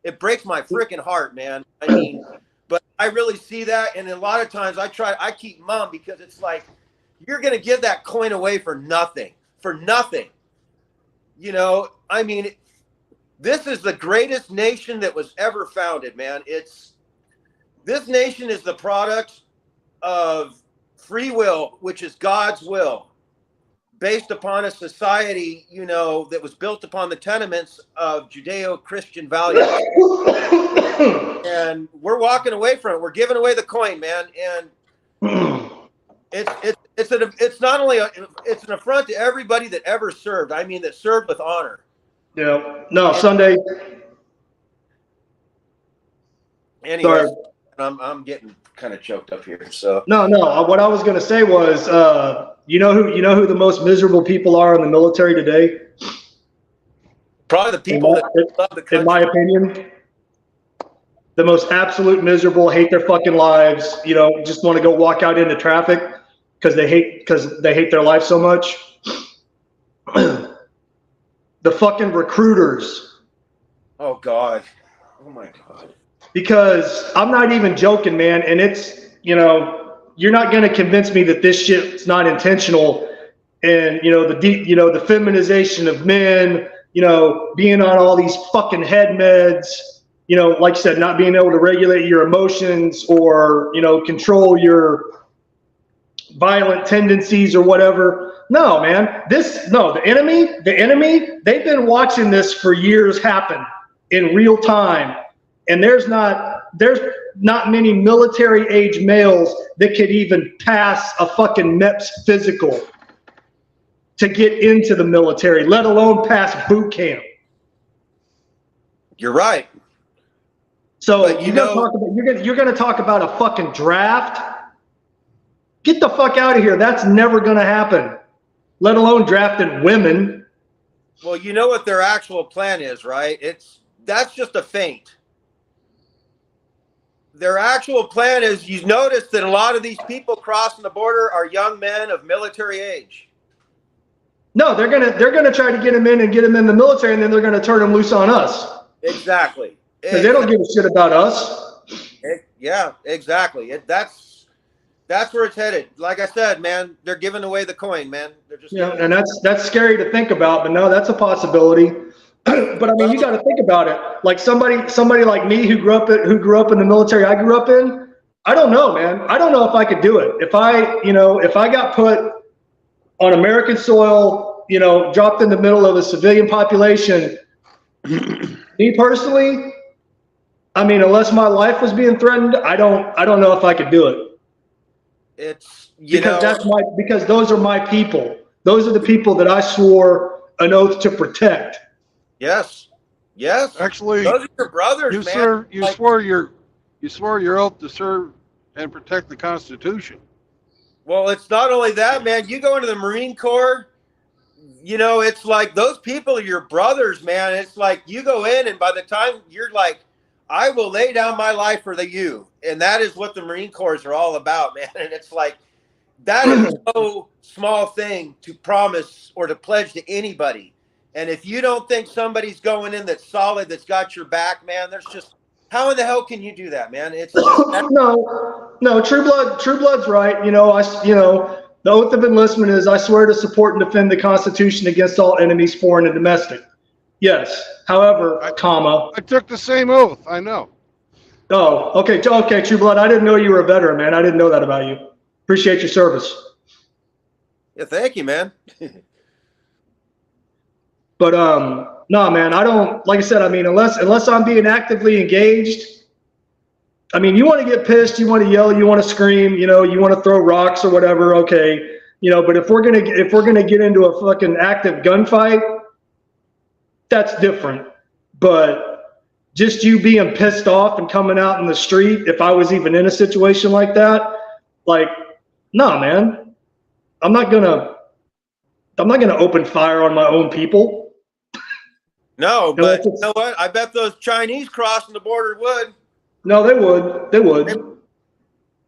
Speaker 3: It breaks my freaking heart, man. I mean, but I really see that. And a lot of times I keep mum because it's like, you're going to give that coin away for nothing. You know, I mean, this is the greatest nation that was ever founded, man. This nation is the product of free will, which is God's will, based upon a society, you know, that was built upon the tenements of Judeo-Christian values. And we're walking away from it. We're giving away the coin, man. And it's not only it's an affront to everybody that ever served. I mean, that served with honor.
Speaker 2: Yeah. No, Sunday.
Speaker 3: Anyway, I'm getting kind of choked up here. So
Speaker 2: No. What I was going to say was, you know who the most miserable people are in the military today?
Speaker 3: Probably the people that love the country.
Speaker 2: In my opinion, the most absolute miserable, hate their fucking lives. You know, just want to go walk out into traffic because they hate their life so much. The fucking recruiters.
Speaker 3: Oh God. Oh my God.
Speaker 2: Because I'm not even joking, man. And it's, you know, you're not going to convince me that this shit's not intentional. And, you know, the feminization of men, you know, being on all these fucking head meds, you know, like I said, not being able to regulate your emotions or, you know, control your violent tendencies or whatever. No, man, the enemy, they've been watching this for years happen in real time. And there's not many military age males that could even pass a fucking MEPS physical to get into the military, let alone pass boot camp.
Speaker 3: You're right.
Speaker 2: So you're gonna talk about a fucking draft? Get the fuck out of here. That's never gonna happen. Let alone drafting women.
Speaker 3: Well, you know what their actual plan is, right? That's just a feint. Their actual plan is, you notice that a lot of these people crossing the border are young men of military age.
Speaker 2: No, they're gonna try to get them in and get them in the military, and then they're gonna turn them loose on us.
Speaker 3: Exactly.
Speaker 2: Because they don't give a shit about us.
Speaker 3: Yeah, exactly. That's where it's headed. Like I said, man, they're giving away the coin, man. They're just
Speaker 2: and that's scary to think about, but no, that's a possibility. But I mean, you got to think about it. Like somebody like me who grew up in the military I grew up in. I don't know, man. I don't know if I could do it. If I got put on American soil, you know, dropped in the middle of a civilian population, me personally, I mean, unless my life was being threatened, I don't know if I could do it. Because those are my people. Those are the people that I swore an oath to protect.
Speaker 3: Yes.
Speaker 1: Actually,
Speaker 3: those are your brothers, man.
Speaker 1: You swore your oath to serve and protect the Constitution.
Speaker 3: Well, it's not only that, man. You go into the Marine Corps, you know, it's like those people are your brothers, man. It's like you go in, and by the time you're like, I will lay down my life for you. And that is what the Marine Corps are all about, man. And it's like, that is no small thing to promise or to pledge to anybody. And if you don't think somebody's going in that's solid, that's got your back, man, there's just, how in the hell can you do that, man? It's just,
Speaker 2: no, True Blood's right. You know, the oath of enlistment is, I swear to support and defend the Constitution against all enemies, foreign and domestic. Yes. However,
Speaker 1: I took the same oath. I know.
Speaker 2: Oh, okay, True Blood. I didn't know you were a veteran, man. I didn't know that about you. Appreciate your service.
Speaker 3: Yeah, thank you, man.
Speaker 2: But no, man, I don't. Like I said, I mean, unless I'm being actively engaged. I mean, you want to get pissed, you want to yell, you want to scream, you know, you want to throw rocks or whatever. Okay, You know, but if we're gonna get into a fucking active gunfight, that's different. But just you being pissed off and coming out in the street, if I was even in a situation like that, like, nah, man, I'm not gonna open fire on my own people.
Speaker 3: No, but you know what? I bet those Chinese crossing the border would.
Speaker 2: No, they would. They would.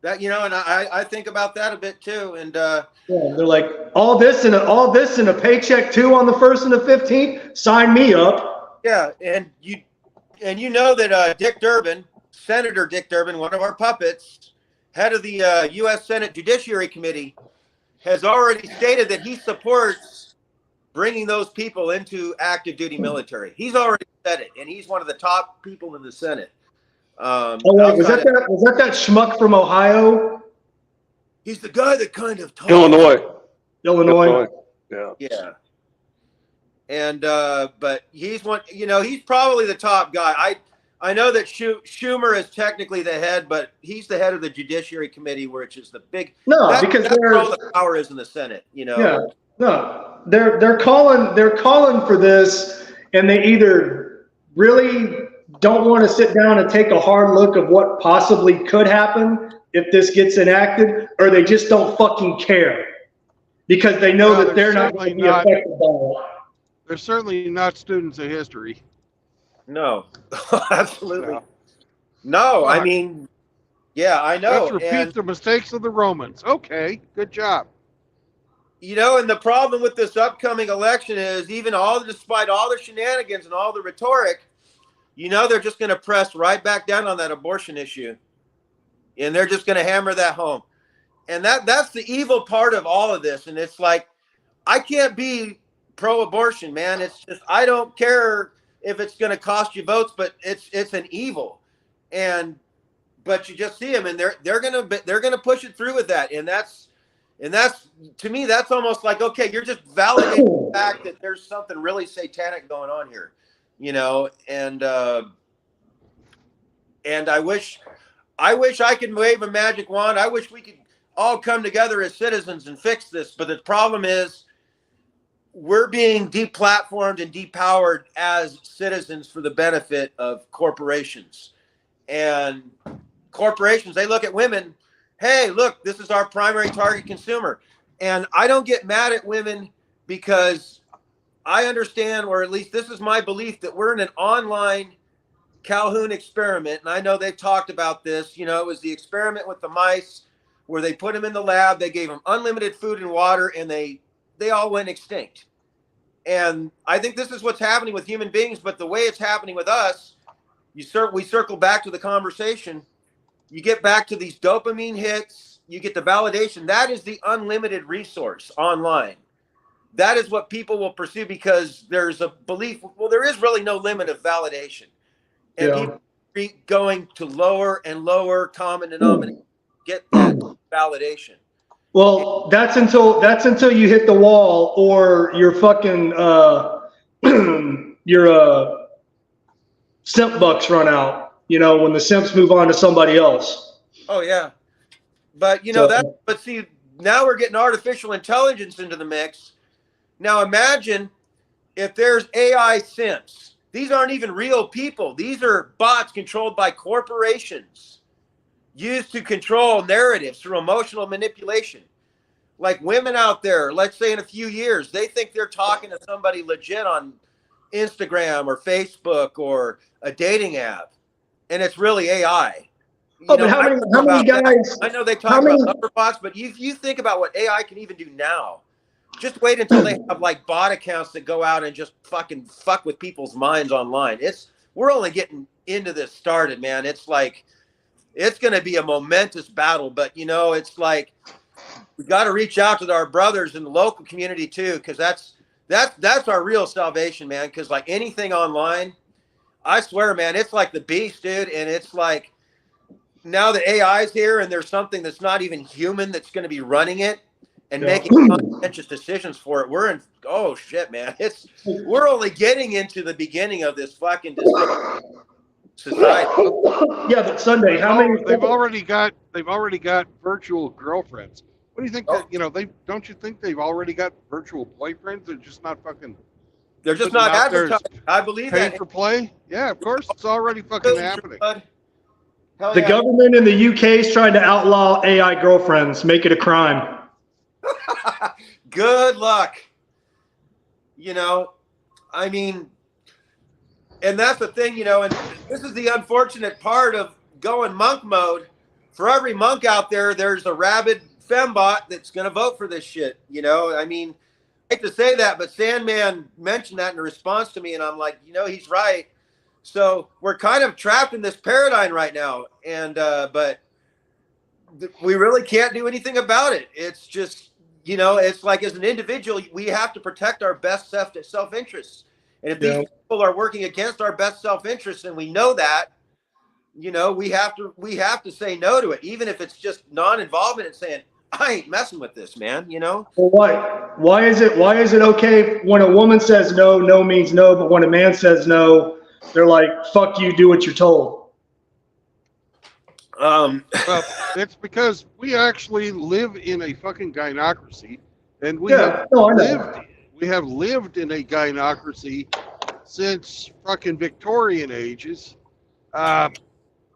Speaker 3: That, you know, and I think about that a bit too. And
Speaker 2: yeah, they're like, all this and a paycheck too on the 1st and the 15th. Sign me up.
Speaker 3: Yeah, and you know that Dick Durbin, Senator Dick Durbin, one of our puppets, head of the U.S. Senate Judiciary Committee, has already stated that he supports bringing those people into active duty military. He's already said it, and he's one of the top people in the Senate.
Speaker 2: Was that that schmuck from Ohio?
Speaker 3: He's the guy that kind of talks.
Speaker 2: Illinois.
Speaker 9: Yeah.
Speaker 3: Yeah. And but he's one. You know, he's probably the top guy. I know that Schumer is technically the head, but he's the head of the Judiciary Committee, which is the big.
Speaker 2: Because
Speaker 3: that's where all the power is in the Senate. You know.
Speaker 2: Yeah. No, they're calling for this, and they either really don't want to sit down and take a hard look of what possibly could happen if this gets enacted, or they just don't fucking care because they know that they're not going to be affected by it.
Speaker 1: They're certainly not students of history.
Speaker 3: No, absolutely. No, I mean, yeah, I know.
Speaker 1: Let's repeat the mistakes of the Romans. Okay, good job.
Speaker 3: You know, and the problem with this upcoming election is despite all the shenanigans and all the rhetoric, you know, they're just going to press right back down on that abortion issue. And they're just going to hammer that home. And that's the evil part of all of this. And it's like, I can't be pro-abortion, man. It's just, I don't care if it's going to cost you votes, but it's an evil. But you just see them, and they're going to push it through with that. And that's to me, that's almost like, okay, you're just validating the fact that there's something really satanic going on here, you know. And I wish I could wave a magic wand. I wish we could all come together as citizens and fix this. But the problem is, we're being deplatformed and depowered as citizens for the benefit of corporations. And corporations, they look at women. Hey, look, this is our primary target consumer. And I don't get mad at women because I understand, or at least this is my belief, that we're in an online Calhoun experiment. And I know they've talked about this. You know, it was the experiment with the mice where they put them in the lab. They gave them unlimited food and water, and they all went extinct. And I think this is what's happening with human beings. But the way it's happening with us, we circle back to the conversation. You get back to these dopamine hits, you get the validation. That is the unlimited resource online. That is what people will pursue because there's a belief, well, there is really no limit of validation. And people are going to lower and lower common denominator to get that validation.
Speaker 2: Well, that's until you hit the wall or your fucking your simp bucks run out. You know, when the simps move on to somebody else.
Speaker 3: Oh yeah, but you know But see, now we're getting artificial intelligence into the mix. Now imagine if there's AI simps. These aren't even real people. These are bots controlled by corporations, used to control narratives through emotional manipulation. Like women out there, let's say in a few years, they think they're talking to somebody legit on Instagram or Facebook or a dating app. And it's really AI.
Speaker 2: But how many guys?
Speaker 3: I know they talk about upper bots, but you think about what AI can even do now. Just wait until they have like bot accounts that go out and just fucking fuck with people's minds online. We're only getting into this started, man. It's like it's going to be a momentous battle, but you know, it's like we got to reach out to our brothers in the local community too, because that's our real salvation, man. Because like anything online. I swear, man, it's like the beast, dude. And it's like now the AI's here and there's something that's not even human that's going to be running it and making conscientious decisions for it. We're in, oh shit, man. We're only getting into the beginning of this fucking society.
Speaker 2: Yeah, but Sunday, how many?
Speaker 1: They've already got virtual girlfriends. What do you think that, you know, don't you think they've already got virtual boyfriends? They're just not fucking.
Speaker 3: They're just
Speaker 1: putting
Speaker 3: not
Speaker 1: them out there as
Speaker 3: advertising. I believe
Speaker 1: paid
Speaker 3: that.
Speaker 1: for play. Yeah, of course, it's already fucking happening.
Speaker 3: Hell
Speaker 2: The
Speaker 3: yeah.
Speaker 2: government in the UK is trying to outlaw AI girlfriends, make it a crime.
Speaker 3: Good luck. You know, I mean, and that's the thing, you know, and this is the unfortunate part of going monk mode. For every monk out there, there's a rabid fembot that's going to vote for this shit. You know, I mean, I hate to say that, but Sandman mentioned that in response to me, and I'm like, you know, he's right. So we're kind of trapped in this paradigm right now, and but we really can't do anything about it. It's just, you know, it's like as an individual, we have to protect our best self-interest. And if these people are working against our best self-interest, and we know that, you know, we have to say no to it, even if it's just non-involvement and saying, I ain't messing with this, man, you know?
Speaker 2: Well, why is it okay when a woman says no, no means no, but when a man says no, they're like, fuck you, do what you're told?
Speaker 1: Well, it's because we actually live in a fucking gynocracy, and we have lived in a gynocracy since fucking Victorian ages,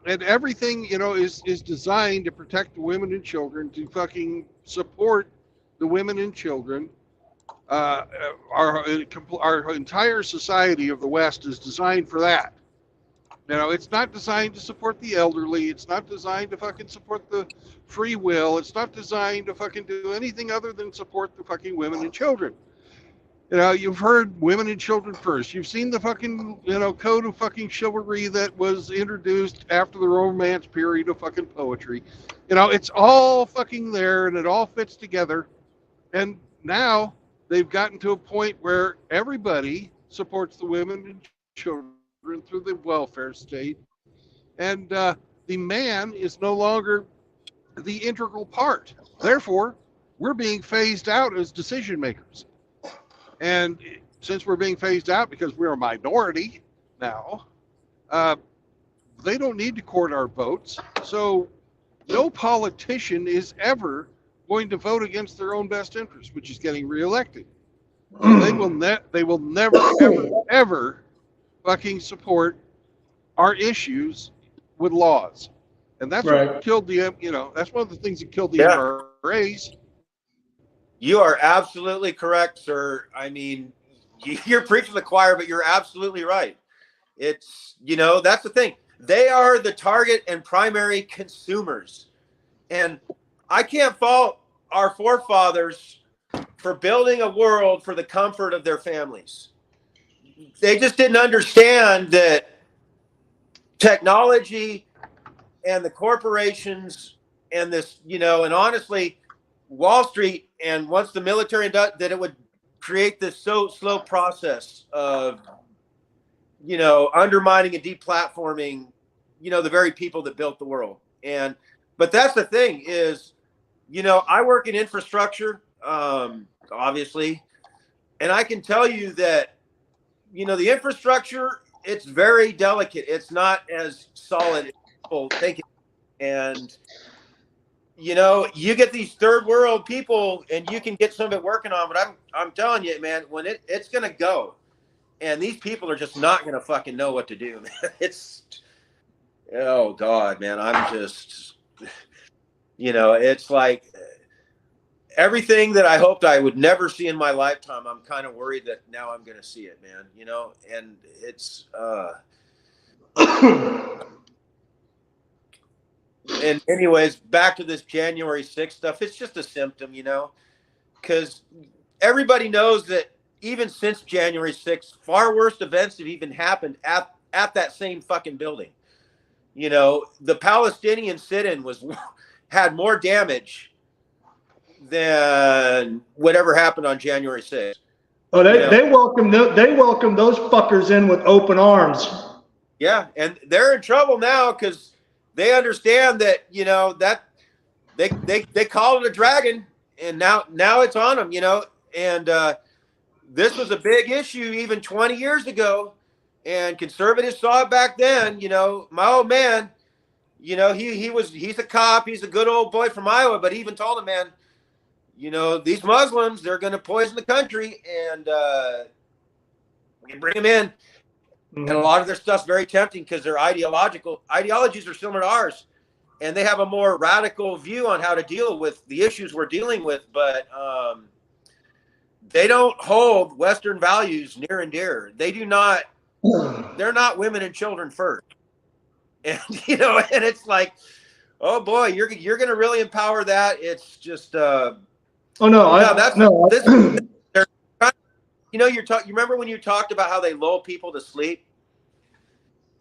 Speaker 1: and everything, you know, is designed to protect the women and children, to fucking support the women and children. Our entire society of the West is designed for that. You know, it's not designed to support the elderly. It's not designed to fucking support the free will. It's not designed to fucking do anything other than support the fucking women and children. You know, you've heard women and children first. You've seen the fucking, you know, code of fucking chivalry that was introduced after the Romance period of fucking poetry. You know, it's all fucking there, and it all fits together. And now they've gotten to a point where everybody supports the women and children through the welfare state, and the man is no longer the integral part. Therefore, we're being phased out as decision makers. And since we're being phased out because we're a minority now, they don't need to court our votes. So no politician is ever going to vote against their own best interest, which is getting reelected. They will never, ever, ever fucking support our issues with laws. And that's what killed the, you know, that's one of the things that killed the MRAs.
Speaker 3: You are absolutely correct, sir. I mean, you're preaching to the choir, but you're absolutely right. It's, you know, that's the thing. They are the target and primary consumers. And I can't fault our forefathers for building a world for the comfort of their families. They just didn't understand that technology and the corporations and this, you know, and honestly, Wall Street, and once the military that it would create this so slow process of, you know, undermining and deplatforming, you know, the very people that built the world. And but that's the thing is, you know, I work in infrastructure, obviously, and I can tell you that, you know, the infrastructure, it's very delicate. It's not as solid as people think it. And you know, you get these third world people and you can get some of it working on, but I'm telling you, man, when it's going to go, and these people are just not going to fucking know what to do, man. It's, oh God, man, I'm just, you know, it's like everything that I hoped I would never see in my lifetime. I'm kind of worried that now I'm going to see it, man, you know, and it's, and anyways, back to this January 6th stuff. It's just a symptom, you know, because everybody knows that even since January 6th, far worse events have even happened at that same fucking building. You know, the Palestinian sit-in had more damage than whatever happened on January 6th.
Speaker 2: Oh, they welcome those fuckers in with open arms.
Speaker 3: Yeah, and they're in trouble now because they understand that, you know, that they call it a dragon, and now it's on them, you know. And this was a big issue even 20 years ago, and conservatives saw it back then. You know, my old man, you know, he's a cop, he's a good old boy from Iowa, but he even told him, man, you know, these Muslims, they're going to poison the country, and we bring them in. And a lot of their stuff's very tempting because their ideologies are similar to ours, and they have a more radical view on how to deal with the issues we're dealing with. But they don't hold Western values near and dear. They do not. They're not women and children first. And you know, and it's like, oh boy, you're going to really empower that. It's just.
Speaker 2: Oh no!
Speaker 3: This. You know, you remember when you talked about how they lull people to sleep?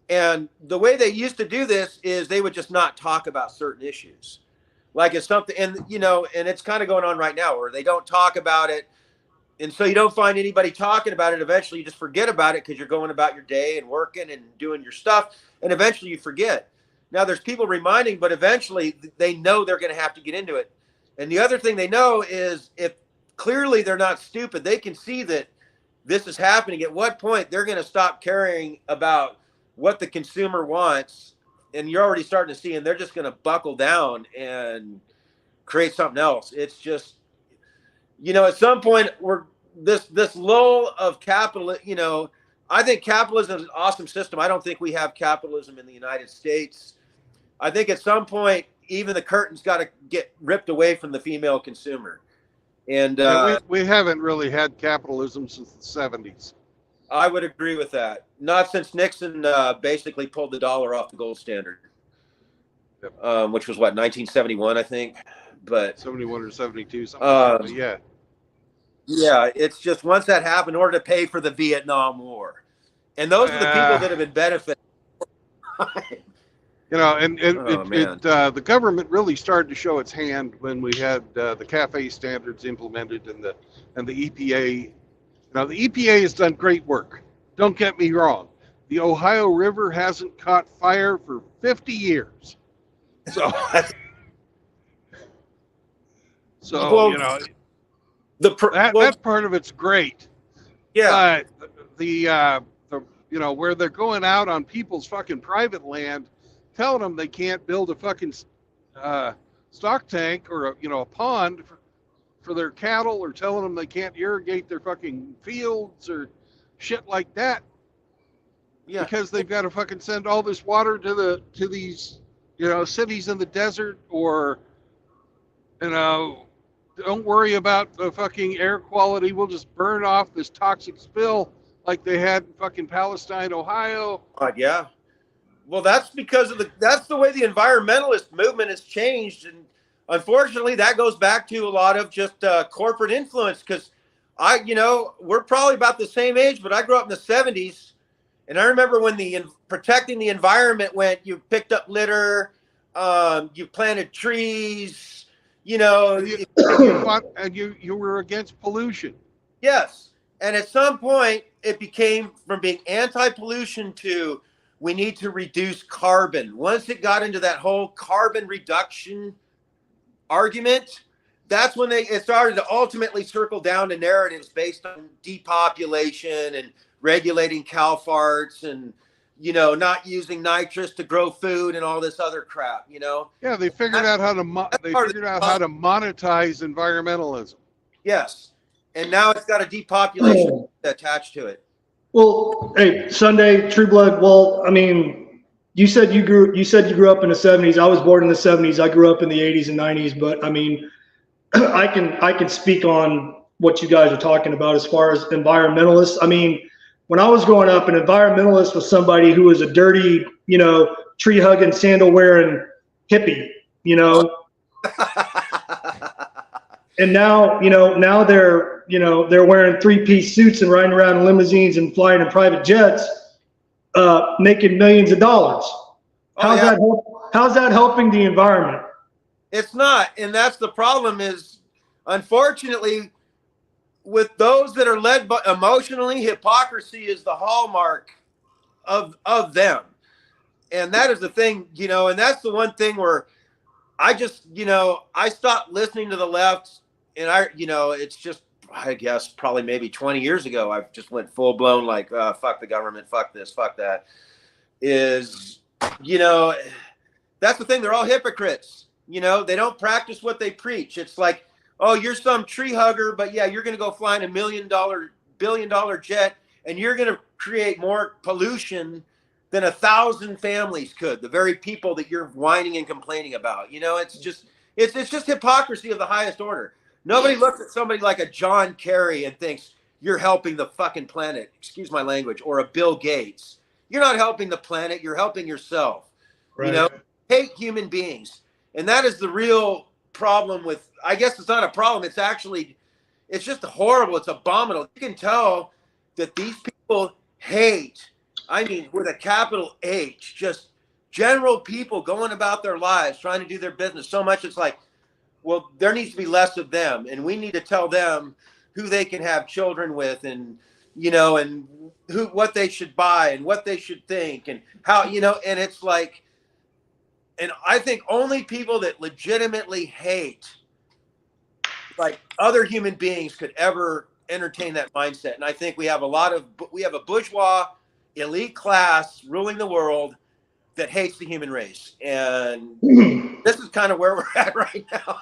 Speaker 3: And the way they used to do this is they would just not talk about certain issues. Like it's something, and you know, and it's kind of going on right now where they don't talk about it. And so you don't find anybody talking about it. Eventually you just forget about it because you're going about your day and working and doing your stuff. And eventually you forget. Now there's people reminding, but eventually they know they're going to have to get into it. And the other thing they know is if clearly they're not stupid, they can see that this is happening. At what point they're going to stop caring about what the consumer wants, and you're already starting to see, and they're just going to buckle down and create something else. It's just, you know, at some point this lull of capital, you know, I think capitalism is an awesome system. I don't think we have capitalism in the United States. I think at some point, even the curtain's got to get ripped away from the female consumer. And
Speaker 1: we haven't really had capitalism since the 70s.
Speaker 3: I would agree with that. Not since Nixon basically pulled the dollar off the gold standard, which was what, 1971, I think. But
Speaker 1: 71 or 72, something like that. Yeah.
Speaker 3: Yeah, it's just once that happened, in order to pay for the Vietnam War, and those are the people that have been benefiting.
Speaker 1: You know, and the government really started to show its hand when we had the CAFE standards implemented and the EPA. Now, the EPA has done great work. Don't get me wrong. The Ohio River hasn't caught fire for 50 years. So,
Speaker 3: Well,
Speaker 1: you know,
Speaker 3: that
Speaker 1: part of it's great.
Speaker 3: Yeah.
Speaker 1: But the you know, where they're going out on people's fucking private land, telling them they can't build a fucking stock tank or a pond for their cattle, or telling them they can't irrigate their fucking fields or shit like that.
Speaker 3: Yeah.
Speaker 1: Because they've got to fucking send all this water to these, you know, cities in the desert, or, you know, don't worry about the fucking air quality. We'll just burn off this toxic spill like they had in fucking Palestine, Ohio.
Speaker 3: Yeah. Well, that's because that's the way the environmentalist movement has changed. And unfortunately, that goes back to a lot of just corporate influence. Because we're probably about the same age, but I grew up in the 70s. And I remember when protecting the environment went, you picked up litter, you planted trees, you know.
Speaker 1: And you were against pollution.
Speaker 3: Yes. And at some point, it became from being anti-pollution to we need to reduce carbon. Once it got into that whole carbon reduction argument, that's when it started to ultimately circle down to narratives based on depopulation and regulating cow farts and, you know, not using nitrous to grow food and all this other crap, you know?
Speaker 1: Yeah, they figured out how to monetize environmentalism.
Speaker 3: Yes. And now it's got a depopulation attached to it.
Speaker 2: Well, hey, Sunday, True Blood. Well, I mean, you said you grew up in the 70s. I was born in the 70s. I grew up in the 80s and 90s. But I mean, I can speak on what you guys are talking about as far as environmentalists. I mean, when I was growing up, an environmentalist was somebody who was a dirty, you know, tree hugging, sandal wearing hippie, you know. And now, now they're wearing 3-piece suits and riding around in limousines and flying in private jets, making millions of dollars. How's that helping the environment?
Speaker 3: It's not. And that's the problem is, unfortunately, with those that are led by emotionally, hypocrisy is the hallmark of them. And that is the thing, and that's the one thing where I just, I stopped listening to the left. And it's just, I guess, probably maybe 20 years ago, I just went full blown like, fuck the government, fuck this, fuck that. That's the thing. They're all hypocrites. They don't practice what they preach. It's like oh, you're some tree hugger, but yeah, you're going to go fly in $1 million, billion-dollar jet, and you're going to create more pollution than 1,000 families could. The very people that you're whining and complaining about. You know, it's just hypocrisy of the highest order. Nobody looks at somebody like a John Kerry and thinks you're helping the fucking planet. Excuse my language. Or a Bill Gates. You're not helping the planet. You're helping yourself.
Speaker 2: Right.
Speaker 3: You know, hate human beings. And that is the real problem with, I guess it's not a problem. It's actually, it's just horrible. It's abominable. You can tell that these people hate, I mean, with a capital H, just general people going about their lives, trying to do their business so much. It's like, well, there needs to be less of them. And we need to tell them who they can have children with, and, you know, and what they should buy and what they should think and how, you know, and it's like, and I think only people that legitimately hate like other human beings could ever entertain that mindset. And I think we have a bourgeois elite class ruling the world that hates the human race. And this is kind of where we're at right now.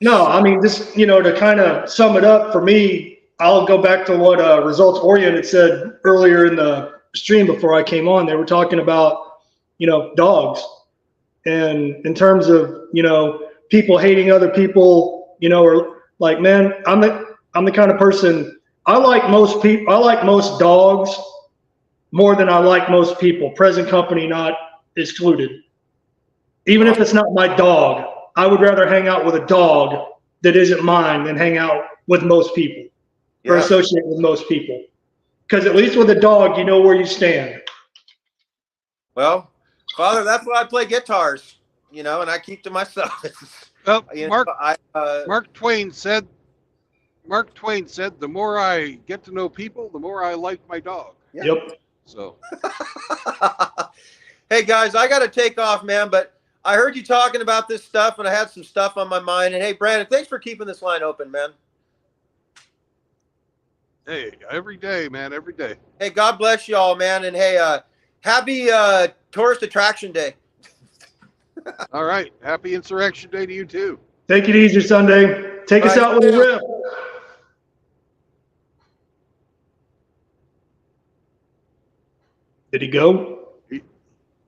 Speaker 2: No, I mean, this, you know, to kind of sum it up for me, I'll go back to what Results Oriented said earlier in the stream before I came on. They were talking about, you know, dogs, and in terms of, you know, people hating other people, you know, or like, man, I'm the kind of person, I like most dogs more than I like most people, present company not excluded. Even if it's not my dog, I would rather hang out with a dog that isn't mine than hang out with most people or associate with most people. Because at least with a dog, you know where you stand.
Speaker 3: Well, Father, that's why I play guitars, you know, and I keep to myself.
Speaker 1: Well,
Speaker 3: You know,
Speaker 1: Mark Twain said, the more I get to know people, the more I like my dog.
Speaker 2: Yep.
Speaker 1: So,
Speaker 3: hey guys, I got to take off, man, but I heard you talking about this stuff and I had some stuff on my mind. And hey, Brandon, thanks for keeping this line open, man.
Speaker 1: hey, every day, man, every day.
Speaker 3: Hey, God bless you all, man. And hey, happy tourist attraction day.
Speaker 1: All right. Happy Insurrection Day to you too.
Speaker 2: Take it easy, Sunday. Take us out with a rip. Did he go?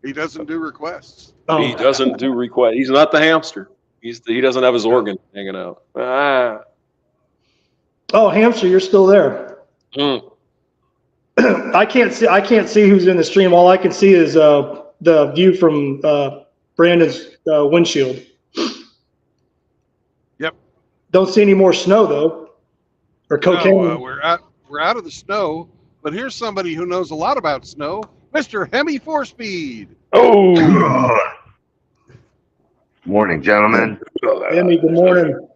Speaker 1: He doesn't do requests.
Speaker 2: Oh.
Speaker 9: He doesn't do requests. He's not the hamster. He doesn't have his organ hanging out.
Speaker 2: Oh, Hamster, you're still there. I can't see who's in the stream. All I can see is the view from Brandon's windshield.
Speaker 1: Yep.
Speaker 2: Don't see any more snow though, or cocaine.
Speaker 1: No, we're out of the snow. But here's somebody who knows a lot about snow, Mr. Hemi 4Speed.
Speaker 9: Oh.
Speaker 6: Morning, gentlemen.
Speaker 2: Hemi, good morning.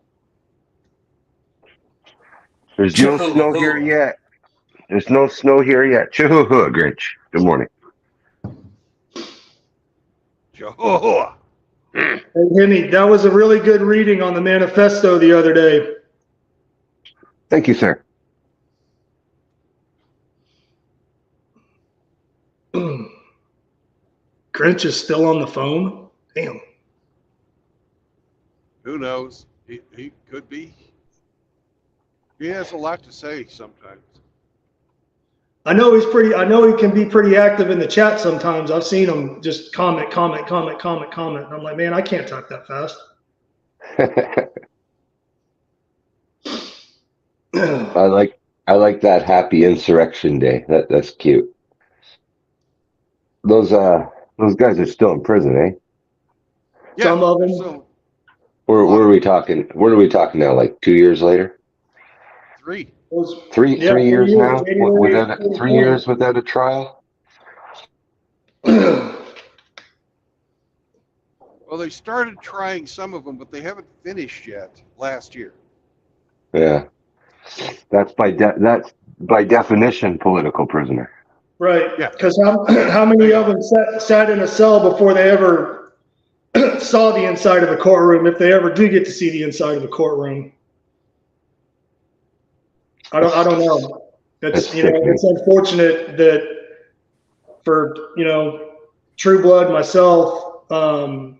Speaker 6: There's no snow here yet. There's no snow here yet. Chihuahua, Grinch. Good morning.
Speaker 1: Jehovah.
Speaker 2: Hey, Hemi, that was a really good reading on the manifesto the other day.
Speaker 6: Thank you, sir.
Speaker 2: Grinch is still on the phone? Damn.
Speaker 1: Who knows? He could be. He has a lot to say sometimes.
Speaker 2: I know he can be pretty active in the chat sometimes. I've seen him just comment. And I'm like, man, I can't talk that fast.
Speaker 6: I like that happy Insurrection Day. That's cute. Those guys are still in prison, eh?
Speaker 1: Yeah,
Speaker 2: some of them.
Speaker 1: So,
Speaker 6: Where are we talking? What are we talking now? Like 2 years later?
Speaker 1: 3.
Speaker 6: Three years now? Without 3 years without a trial?
Speaker 1: Well, they started trying some of them, but they haven't finished yet last year.
Speaker 6: Yeah. That's by definition political prisoner.
Speaker 2: Right. Yeah. Because how many of them sat in a cell before they ever saw the inside of the courtroom, if they ever do get to see the inside of the courtroom? I don't know. It's unfortunate that for True Blood, myself, and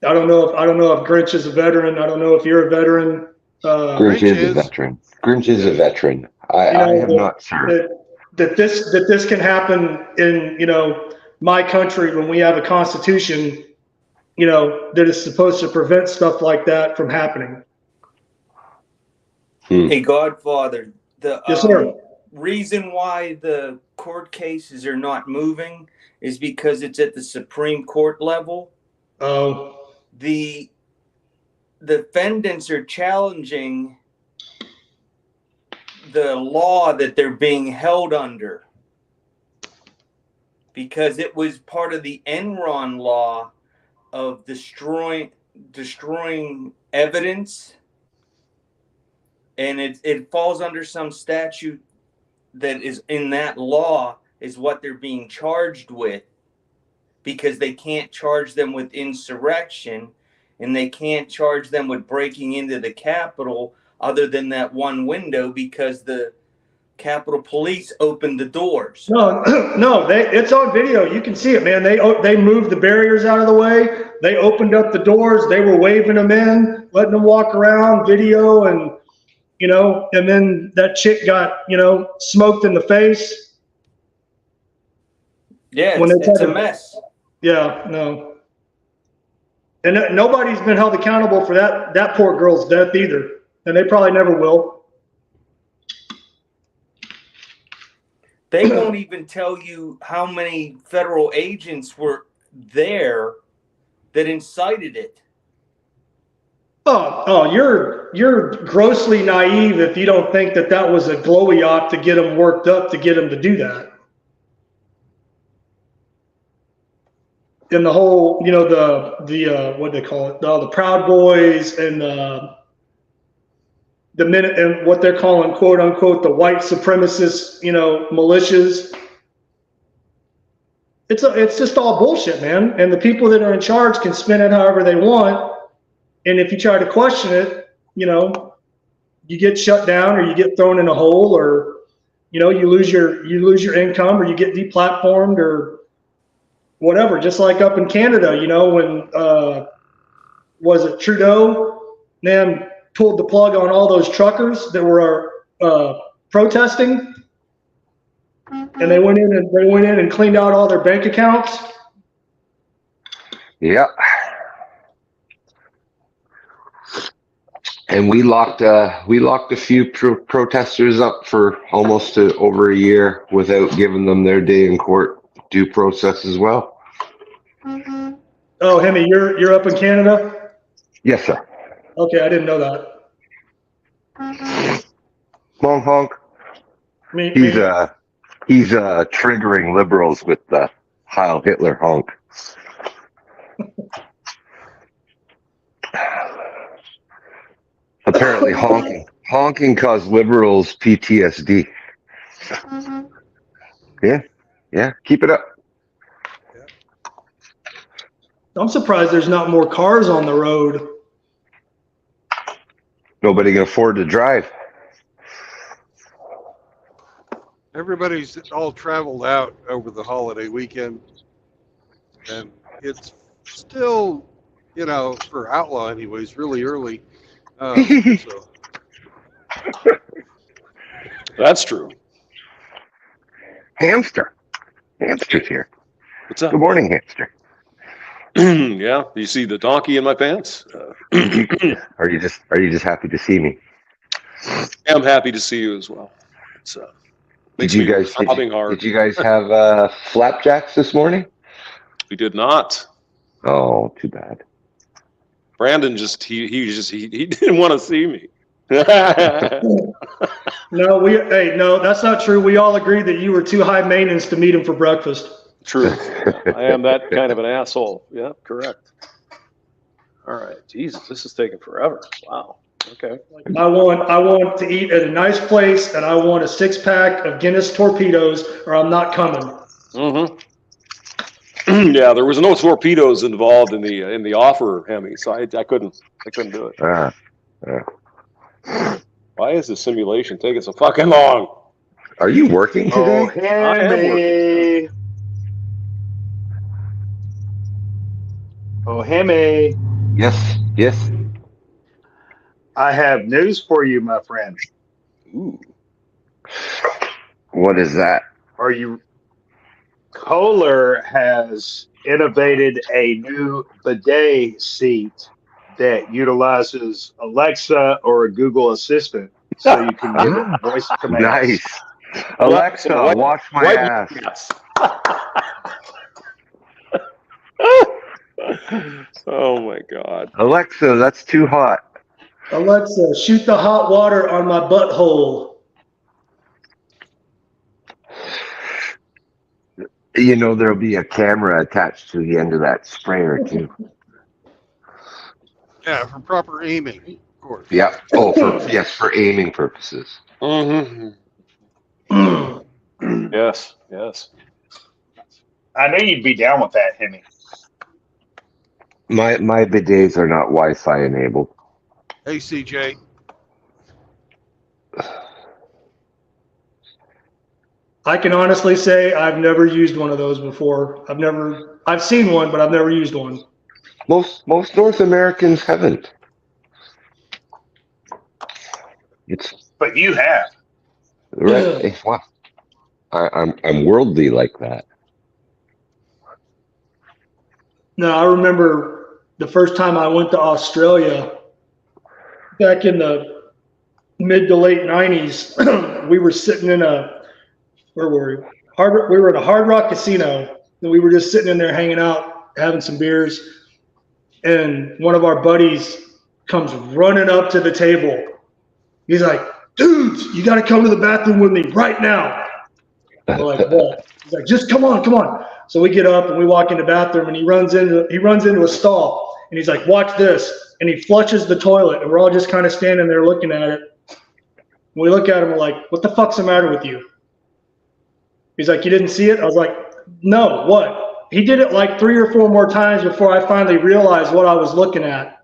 Speaker 2: I don't know if Grinch is a veteran. I don't know if you're a veteran.
Speaker 6: Grinch is a veteran. Grinch is a veteran. I have not served.
Speaker 2: That this can happen in, you know, my country when we have a constitution, you know, that is supposed to prevent stuff like that from happening.
Speaker 22: Hey, Godfather, the
Speaker 2: Yes, sir.
Speaker 22: reason why the court cases are not moving is because it's at the Supreme Court level.
Speaker 2: Oh.
Speaker 22: The defendants are challenging the law that they're being held under because it was part of the Enron law of destroying evidence, and it falls under some statute that is in that law is what they're being charged with, because they can't charge them with insurrection and they can't charge them with breaking into the Capitol other than that one window because the Capitol Police opened the doors.
Speaker 2: No, it's on video. You can see it, man. They moved the barriers out of the way. They opened up the doors. They were waving them in, letting them walk around, video, and, you know, and then that chick got, you know, smoked in the face.
Speaker 22: Yeah, it's a mess.
Speaker 2: Yeah, no. And nobody's been held accountable for that poor girl's death either. And they probably never will.
Speaker 22: They won't even tell you how many federal agents were there that incited it.
Speaker 2: Oh, you're grossly naive if you don't think that was a glowy op to get them worked up to get them to do that. And the whole, you know, the what do they call it? The Proud Boys and the minute and what they're calling, quote unquote, the white supremacist, you know, militias. It's just all bullshit, man. And the people that are in charge can spin it however they want. And if you try to question it, you know, you get shut down or you get thrown in a hole, or, you know, you lose your income, or you get deplatformed or whatever. Just like up in Canada, you know, when was it Trudeau, man, pulled the plug on all those truckers that were protesting, and they went in and cleaned out all their bank accounts.
Speaker 6: Yeah. And we locked a few protesters up for almost over a year without giving them their day in court due process as well.
Speaker 2: Oh, Hemi, you're up in Canada?
Speaker 6: Yes, sir.
Speaker 2: Okay, I didn't know that.
Speaker 6: Long honk. He's triggering liberals with the Heil Hitler honk. Apparently honking caused liberals PTSD. Yeah, keep it up.
Speaker 2: I'm surprised there's not more cars on the road.
Speaker 6: Nobody can afford to drive.
Speaker 1: Everybody's all traveled out over the holiday weekend, and it's still, you know, for Outlaw anyways, really early. So.
Speaker 9: That's true.
Speaker 6: Hamster's here.
Speaker 9: What's up?
Speaker 6: Good morning, Hamster.
Speaker 9: Yeah, you see the donkey in my pants?
Speaker 6: Are you just happy to see me?
Speaker 9: I'm happy to see you as well. It's
Speaker 6: Did you guys have flapjacks this morning?
Speaker 9: We did not.
Speaker 6: Oh, too bad.
Speaker 9: Brandon he didn't want to see me.
Speaker 2: No, that's not true. We all agreed that you were too high maintenance to meet him for breakfast.
Speaker 9: True. I am that kind of an asshole. Yeah, correct. All right. Jesus, this is taking forever. Wow. Okay.
Speaker 2: I want to eat at a nice place, and I want a 6-pack of Guinness torpedoes, or I'm not coming.
Speaker 9: Mm-hmm. Yeah, there was no torpedoes involved in the offer, Hemi, so I couldn't do it. Why is the simulation taking so fucking long?
Speaker 6: Are you working today?
Speaker 9: Oh, I am working.
Speaker 18: Oh, Hemi.
Speaker 6: Yes, yes.
Speaker 4: I have news for you, my friend.
Speaker 9: Ooh.
Speaker 6: What is that?
Speaker 4: Are you? Kohler has innovated a new bidet seat that utilizes Alexa or a Google Assistant, so you can give it voice commands.
Speaker 6: Nice. Alexa, wash my ass.
Speaker 9: Oh my God.
Speaker 6: Alexa, that's too hot.
Speaker 2: Alexa, shoot the hot water on my butthole.
Speaker 6: You know, there'll be a camera attached to the end of that sprayer, too.
Speaker 1: Yeah, for proper aiming, of course.
Speaker 6: Yeah. Oh, for aiming purposes.
Speaker 9: Mm-hmm. Yes, yes.
Speaker 4: I knew you'd be down with that, Hemi.
Speaker 6: My bidets are not Wi-Fi enabled.
Speaker 1: Hey, CJ.
Speaker 2: I can honestly say I've never used one of those before. I've seen one, but I've never used one.
Speaker 6: Most North Americans haven't.
Speaker 4: But you have.
Speaker 6: Right. Wow. I'm worldly like that.
Speaker 2: No, I remember the first time I went to Australia back in the mid to late 90s. We were sitting in where were we? We were at a Hard Rock casino, and we were just sitting in there hanging out, having some beers. And one of our buddies comes running up to the table. He's like, "Dudes, you got to come to the bathroom with me right now." We're like, "What?" He's like, "Just come on." So we get up and we walk in the bathroom, and he runs into a stall, and he's like, "Watch this." And he flushes the toilet, and we're all just kind of standing there looking at it. And we look at him, we're like, "What the fuck's the matter with you?" He's like, "You didn't see it?" I was like, "No, what?" He did it like 3 or 4 more times before I finally realized what I was looking at.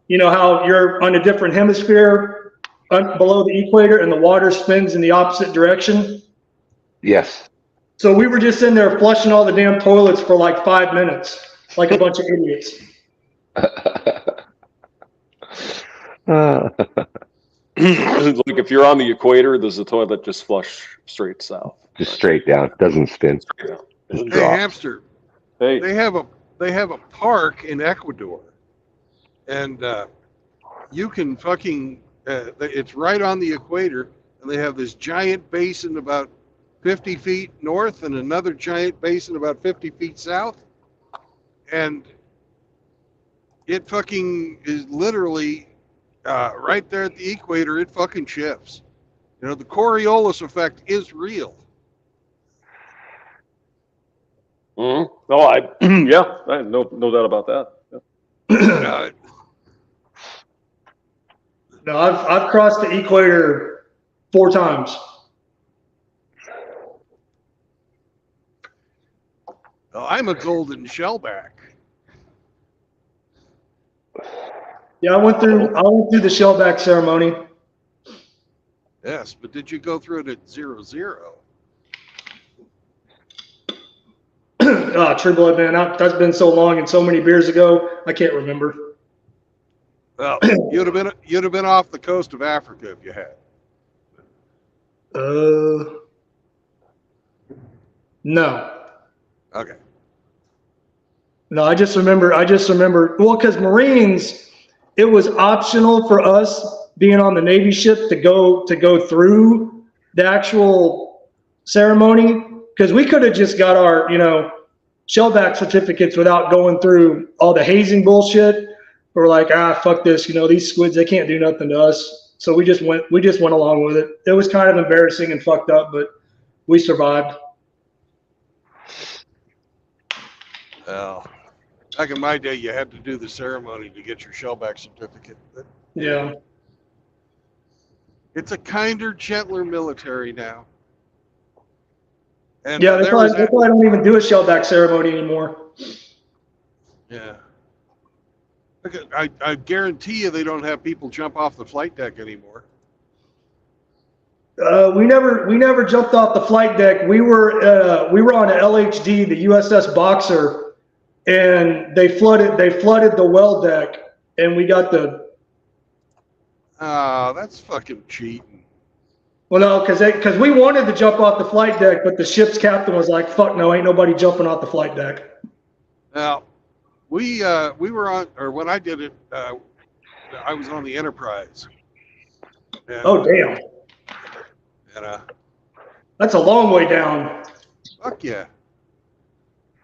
Speaker 2: You know how you're on a different hemisphere below the equator and the water spins in the opposite direction?
Speaker 6: Yes.
Speaker 2: So we were just in there flushing all the damn toilets for like 5 minutes, like a bunch of idiots.
Speaker 9: Like if you're on the equator, does the toilet just flush straight south?
Speaker 6: Just straight down. Doesn't spin.
Speaker 9: Straight down.
Speaker 6: Just
Speaker 1: Hey,
Speaker 6: drop.
Speaker 1: Hamster.
Speaker 9: Hey.
Speaker 1: They have a park in Ecuador, and you can fucking. It's right on the equator, and they have this giant basin about 50 feet north and another giant basin about 50 feet south, and it fucking is literally right there at the equator. It fucking shifts. You know, the Coriolis effect is real.
Speaker 9: Mm-hmm. No, I have no doubt about that. Yeah.
Speaker 2: No, I've crossed the equator 4 times.
Speaker 1: Oh, I'm a golden shellback.
Speaker 2: Yeah, I went through the shellback ceremony.
Speaker 1: Yes, but did you go through it at 0-0?
Speaker 2: True Blood, man, that's been so long and so many beers ago, I can't remember.
Speaker 1: Well, you'd have been off the coast of Africa if you had.
Speaker 2: No.
Speaker 1: Okay.
Speaker 2: No, I just remember, well, because Marines, it was optional for us being on the Navy ship to go through the actual ceremony, because we could have just got our, shellback certificates without going through all the hazing bullshit. We're like, fuck this, these squids, they can't do nothing to us. So we just went along with it. It was kind of embarrassing and fucked up, but we survived.
Speaker 1: Well, back in my day, you had to do the ceremony to get your shellback certificate. But
Speaker 2: Yeah.
Speaker 1: It's a kinder, gentler military now. And
Speaker 2: Yeah, that's why I don't even do a shellback ceremony anymore.
Speaker 1: Yeah. I guarantee you they don't have people jump off the flight deck anymore.
Speaker 2: We never jumped off the flight deck. We were on a LHD, the USS Boxer, and they flooded the well deck, and we got the.
Speaker 1: That's fucking cheating.
Speaker 2: Well, no, because we wanted to jump off the flight deck, but the ship's captain was like, "Fuck no, ain't nobody jumping off the flight deck."
Speaker 1: Now, we were on, or when I did it, I was on the Enterprise. And,
Speaker 2: Oh damn!
Speaker 1: And
Speaker 2: That's a long way down.
Speaker 1: fuck yeah.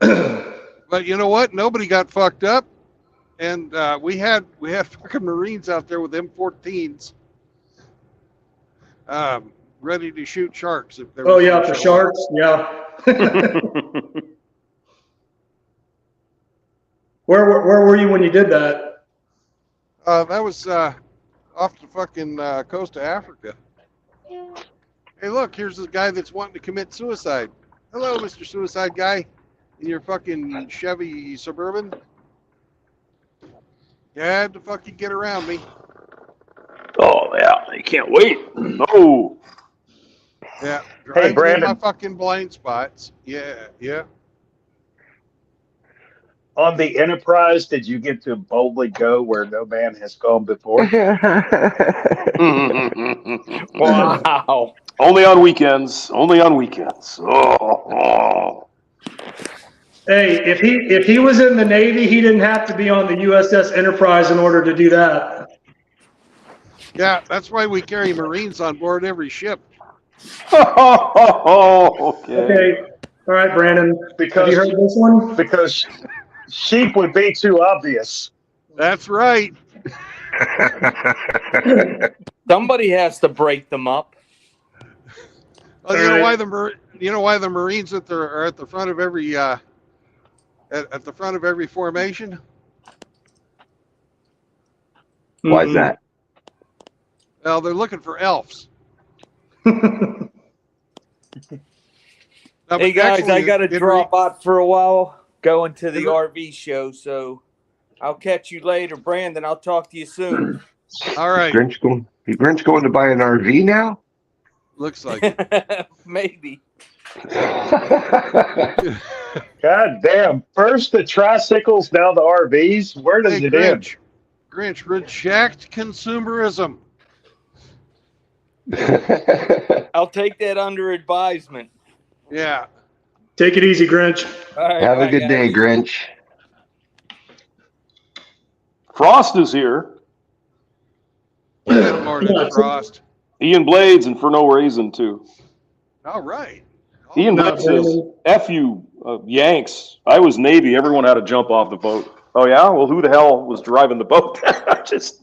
Speaker 1: But you know what? Nobody got fucked up, and we had fucking Marines out there with M14s, ready to shoot sharks if there.
Speaker 2: Oh yeah, for sharks, yeah. Where were you when you did that?
Speaker 1: That was off the fucking coast of Africa. Hey, look, here's this guy that's wanting to commit suicide. Hello, Mr. Suicide Guy, in your fucking Chevy Suburban. You had to fucking get around me.
Speaker 9: Oh yeah, I can't wait. Oh.
Speaker 1: Yeah.
Speaker 4: Hey, Brandon.
Speaker 1: My fucking blind spots. Yeah.
Speaker 4: On the Enterprise, did you get to boldly go where no man has gone before?
Speaker 9: Wow. Only on weekends. Oh.
Speaker 2: Hey, if he was in the Navy, he didn't have to be on the USS Enterprise in order to do that.
Speaker 1: Yeah, that's why we carry Marines on board every ship.
Speaker 2: Okay. All right, Brandon. Have you heard this one?
Speaker 4: Because sheep would be too obvious.
Speaker 1: That's right.
Speaker 22: Somebody has to break them up.
Speaker 1: Well, you know why the Marines are at the front of every at the front of every formation?
Speaker 6: Why is that?
Speaker 1: Well, they're looking for elves.
Speaker 22: Hey guys, I got to drop out for a while, going to the RV show, so I'll catch you later. Brandon, I'll talk to you soon.
Speaker 1: All right.
Speaker 6: Grinch going to buy an RV now?
Speaker 1: Looks like it.
Speaker 22: Maybe.
Speaker 4: God damn. First the tricycles, now the RVs. Where does it end?
Speaker 1: Grinch, reject consumerism.
Speaker 22: I'll take that under advisement.
Speaker 1: Yeah.
Speaker 2: Take it easy, Grinch.
Speaker 22: All right,
Speaker 6: Have a good
Speaker 22: guys.
Speaker 6: day, Grinch.
Speaker 9: Frost is here.
Speaker 1: Good morning, Frost.
Speaker 9: Ian Blades, and for no reason too.
Speaker 1: All right.
Speaker 9: Ian Blades says, "F you, Yanks. I was Navy. Everyone had to jump off the boat." Oh yeah. Well, who the hell was driving the boat? Just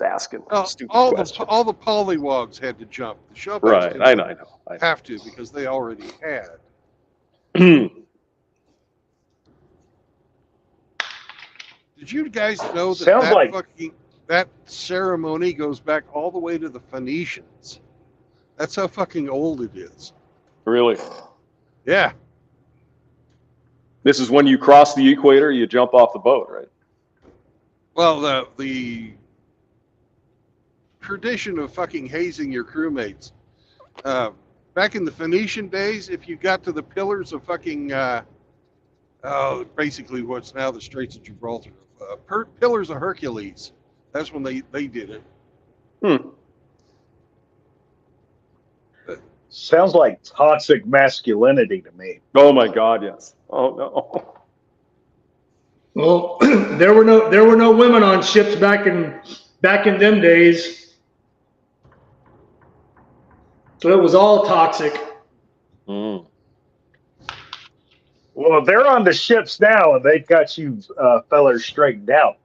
Speaker 9: asking. Stupid question.
Speaker 1: All the polywogs had to jump. The show
Speaker 9: Right. I know.
Speaker 1: Have to because they already had. Did you guys know that that ceremony goes back all the way to the Phoenicians? That's how fucking old it is.
Speaker 9: Really?
Speaker 1: Yeah.
Speaker 9: This is when you cross the equator, you jump off the boat, right?
Speaker 1: Well, the tradition of fucking hazing your crewmates. Back in the Phoenician days, if you got to the pillars of fucking, basically what's now the Straits of Gibraltar, pillars of Hercules, that's when they did it.
Speaker 4: Sounds like toxic masculinity to me.
Speaker 9: Oh my God, yes. Oh no.
Speaker 2: Well, there were no women on ships back in them days, so it was all toxic.
Speaker 4: Well, they're on the ships now, and they've got you fellers straightened out.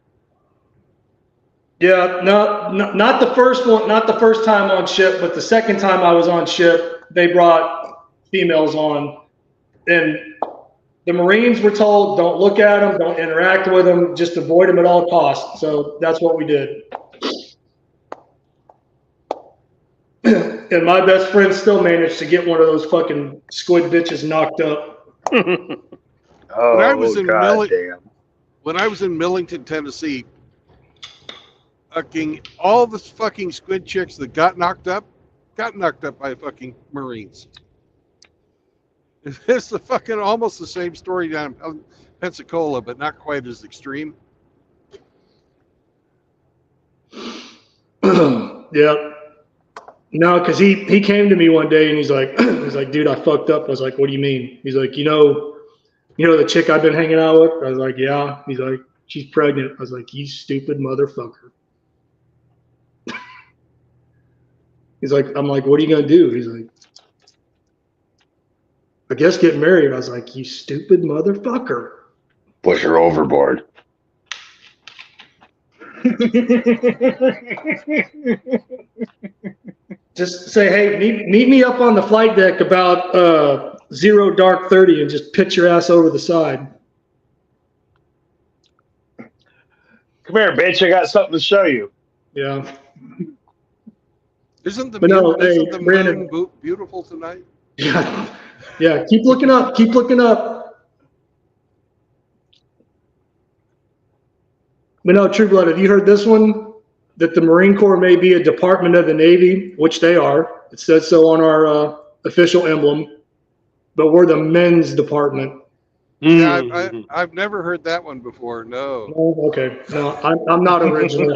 Speaker 2: Yeah, no, not the first one, not the first time on ship, but the second time I was on ship, they brought females on, and the Marines were told, don't look at them, don't interact with them, just avoid them at all costs. So that's what we did. And my best friend still managed to get one of those fucking squid bitches knocked up.
Speaker 1: When I was in Millington, Tennessee, fucking all the fucking squid chicks that got knocked up by fucking Marines. It's the fucking almost the same story down in Pensacola, but not quite as extreme.
Speaker 2: Yeah. No, because he came to me one day and he's like, dude, I fucked up. I was like, what do you mean? He's like, you know the chick I've been hanging out with? I was like, yeah. He's like, she's pregnant. I was like, you stupid motherfucker. He's like, I'm like, what are you gonna do? He's like, I guess get married. I was like, you stupid motherfucker.
Speaker 6: Push her overboard.
Speaker 2: Just say, hey, meet me up on the flight deck about 0 dark 30 and just pitch your ass over the side.
Speaker 4: Come here, bitch. I got something to show you.
Speaker 2: Yeah.
Speaker 1: Isn't the
Speaker 2: Brandon,
Speaker 1: moon beautiful tonight?
Speaker 2: Yeah. Yeah. Keep looking up. Keep looking up. But no, True Blood, have you heard this one? That the Marine Corps may be a department of the Navy, which they are. It says so on our official emblem. But we're the men's department.
Speaker 1: Yeah, I've never heard that one before. No.
Speaker 2: Oh, okay. No, I'm not original.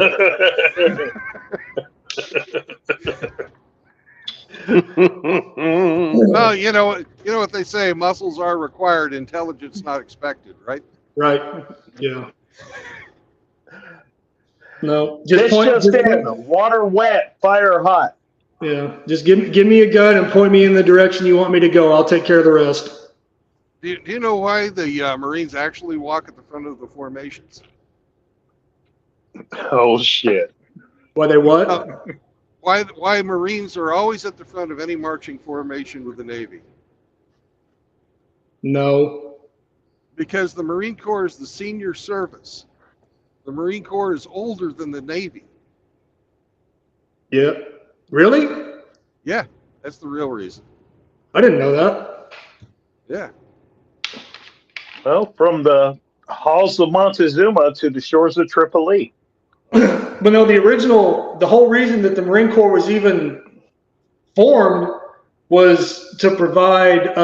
Speaker 1: Well, you know what they say: muscles are required, intelligence not expected. Right?
Speaker 2: Right. Yeah. No,
Speaker 4: Just in. Water wet, fire hot.
Speaker 2: Yeah. Just give me a gun and point me in the direction you want me to go. I'll take care of the rest.
Speaker 1: Do you know why the Marines actually walk at the front of the formations?
Speaker 4: Oh shit!
Speaker 2: Why they what?
Speaker 1: Why Marines are always at the front of any marching formation with the Navy?
Speaker 2: No.
Speaker 1: Because the Marine Corps is the senior service. The Marine Corps is older than the Navy.
Speaker 2: Yeah. Really?
Speaker 1: Yeah, that's the real reason.
Speaker 2: I didn't know that.
Speaker 1: Yeah.
Speaker 4: Well, from the halls of Montezuma to the shores of Tripoli.
Speaker 2: But no, the whole reason that the Marine Corps was even formed was to provide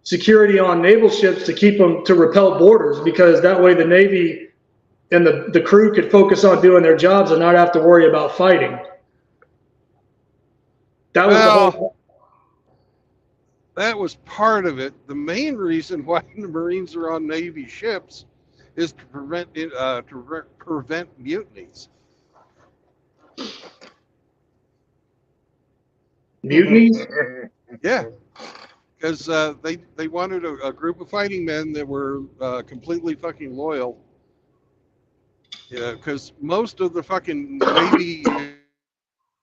Speaker 2: security on naval ships to keep them, to repel borders, because that way the Navy and the crew could focus on doing their jobs and not have to worry about fighting. That was the whole.
Speaker 1: That was part of it. The main reason why the Marines are on Navy ships is to prevent mutinies.
Speaker 2: Mutinies?
Speaker 1: Yeah, because they wanted a group of fighting men that were completely fucking loyal. Yeah, because most of the fucking Navy,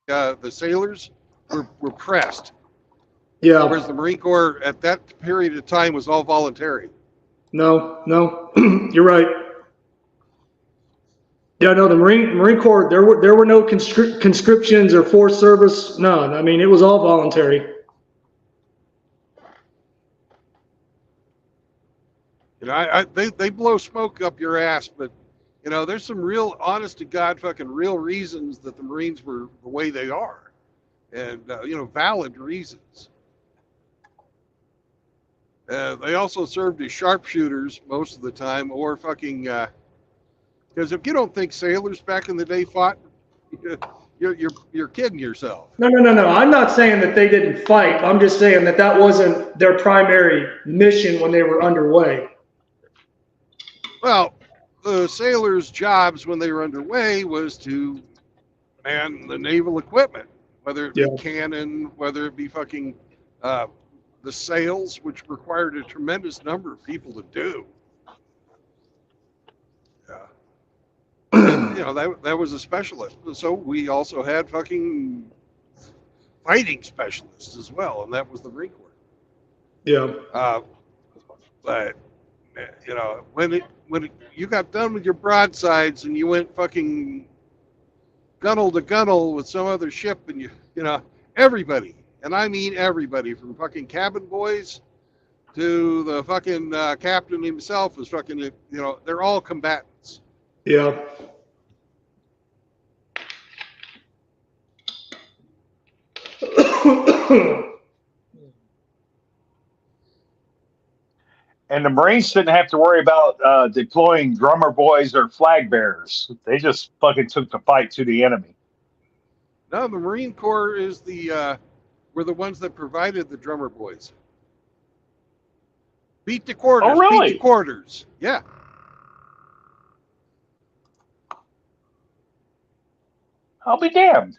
Speaker 1: the sailors were pressed.
Speaker 2: Yeah.
Speaker 1: Whereas the Marine Corps at that period of time was all voluntary.
Speaker 2: No, you're right. Yeah, no, the Marine Corps, there were no conscriptions or forced service. No, I mean, it was all voluntary.
Speaker 1: You know, they blow smoke up your ass, but you know, there's some real, honest to God, fucking real reasons that the Marines were the way they are, and you know, valid reasons. They also served as sharpshooters most of the time, or fucking. Because if you don't think sailors back in the day fought, you're kidding yourself.
Speaker 2: No. I'm not saying that they didn't fight. I'm just saying that wasn't their primary mission when they were underway.
Speaker 1: Well, the sailors' jobs when they were underway was to man the naval equipment, whether it be cannon, whether it be fucking the sails, which required a tremendous number of people to do. And, you know, that was a specialist. So we also had fucking fighting specialists as well, and that was the Marine Corps.
Speaker 2: Yeah.
Speaker 1: But you know, when you got done with your broadsides and you went fucking gunnel to gunnel with some other ship, and you know, everybody, and I mean everybody, from fucking cabin boys to the fucking captain himself was fucking, you know, they're all combatants.
Speaker 2: Yeah.
Speaker 4: And the Marines didn't have to worry about deploying drummer boys or flag bearers. They just fucking took the fight to the enemy.
Speaker 1: No, the Marine Corps is were the ones that provided the drummer boys. Beat the quarters.
Speaker 4: Oh, really?
Speaker 1: Beat the quarters. Yeah.
Speaker 4: I'll be damned.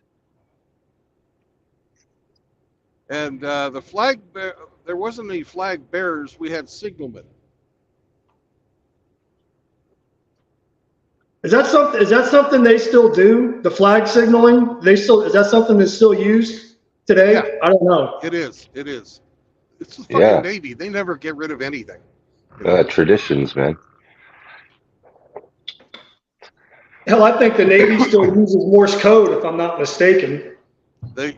Speaker 1: And the there wasn't any flag bearers. We had signalmen.
Speaker 2: Is that something they still do? The flag signaling? Is that something that's still used today?
Speaker 1: Yeah.
Speaker 2: I don't know.
Speaker 1: It is. It's the fucking
Speaker 6: Yeah.
Speaker 1: Navy. They never get rid of anything.
Speaker 6: Traditions, man.
Speaker 2: Hell, I think the Navy still uses Morse code, if I'm not mistaken.
Speaker 1: They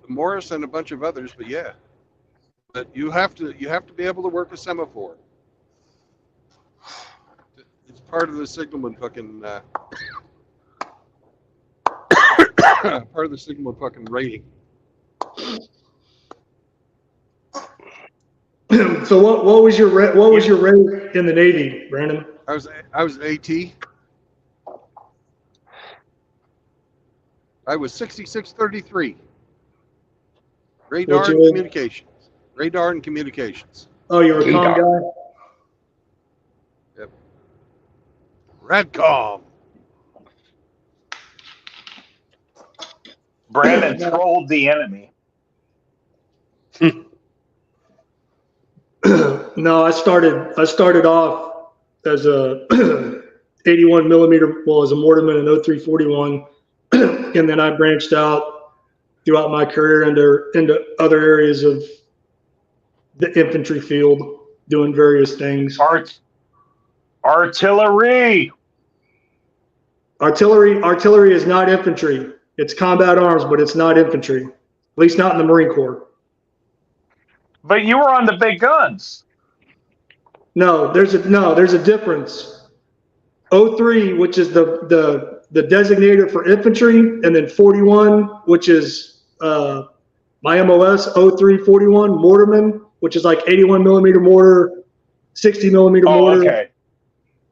Speaker 1: Morris and a bunch of others, but yeah. But you have to be able to work a semaphore. It's part of the signalman fucking part of the signalman fucking rating.
Speaker 2: So what was your rate in the Navy, Brandon?
Speaker 1: I was AT. I was 6633. Radar and communications. Radar and communications.
Speaker 2: Oh, you were a comm guy?
Speaker 1: Yep. Radcom.
Speaker 4: Brandon trolled the enemy.
Speaker 2: No, I started off as a 81 millimeter, as a mortarman in 0341, and then I branched out throughout my career into other areas of the infantry field, doing various things.
Speaker 4: Artillery
Speaker 2: is not infantry. It's combat arms, but it's not infantry. At least not in the Marine Corps.
Speaker 4: But you were on the big guns.
Speaker 2: No, there's a difference. 03, which is the designator for infantry, and then 41, which is my MOS 0341 mortarman, which is like 81 millimeter mortar, 60 millimeter mortar.
Speaker 4: Okay.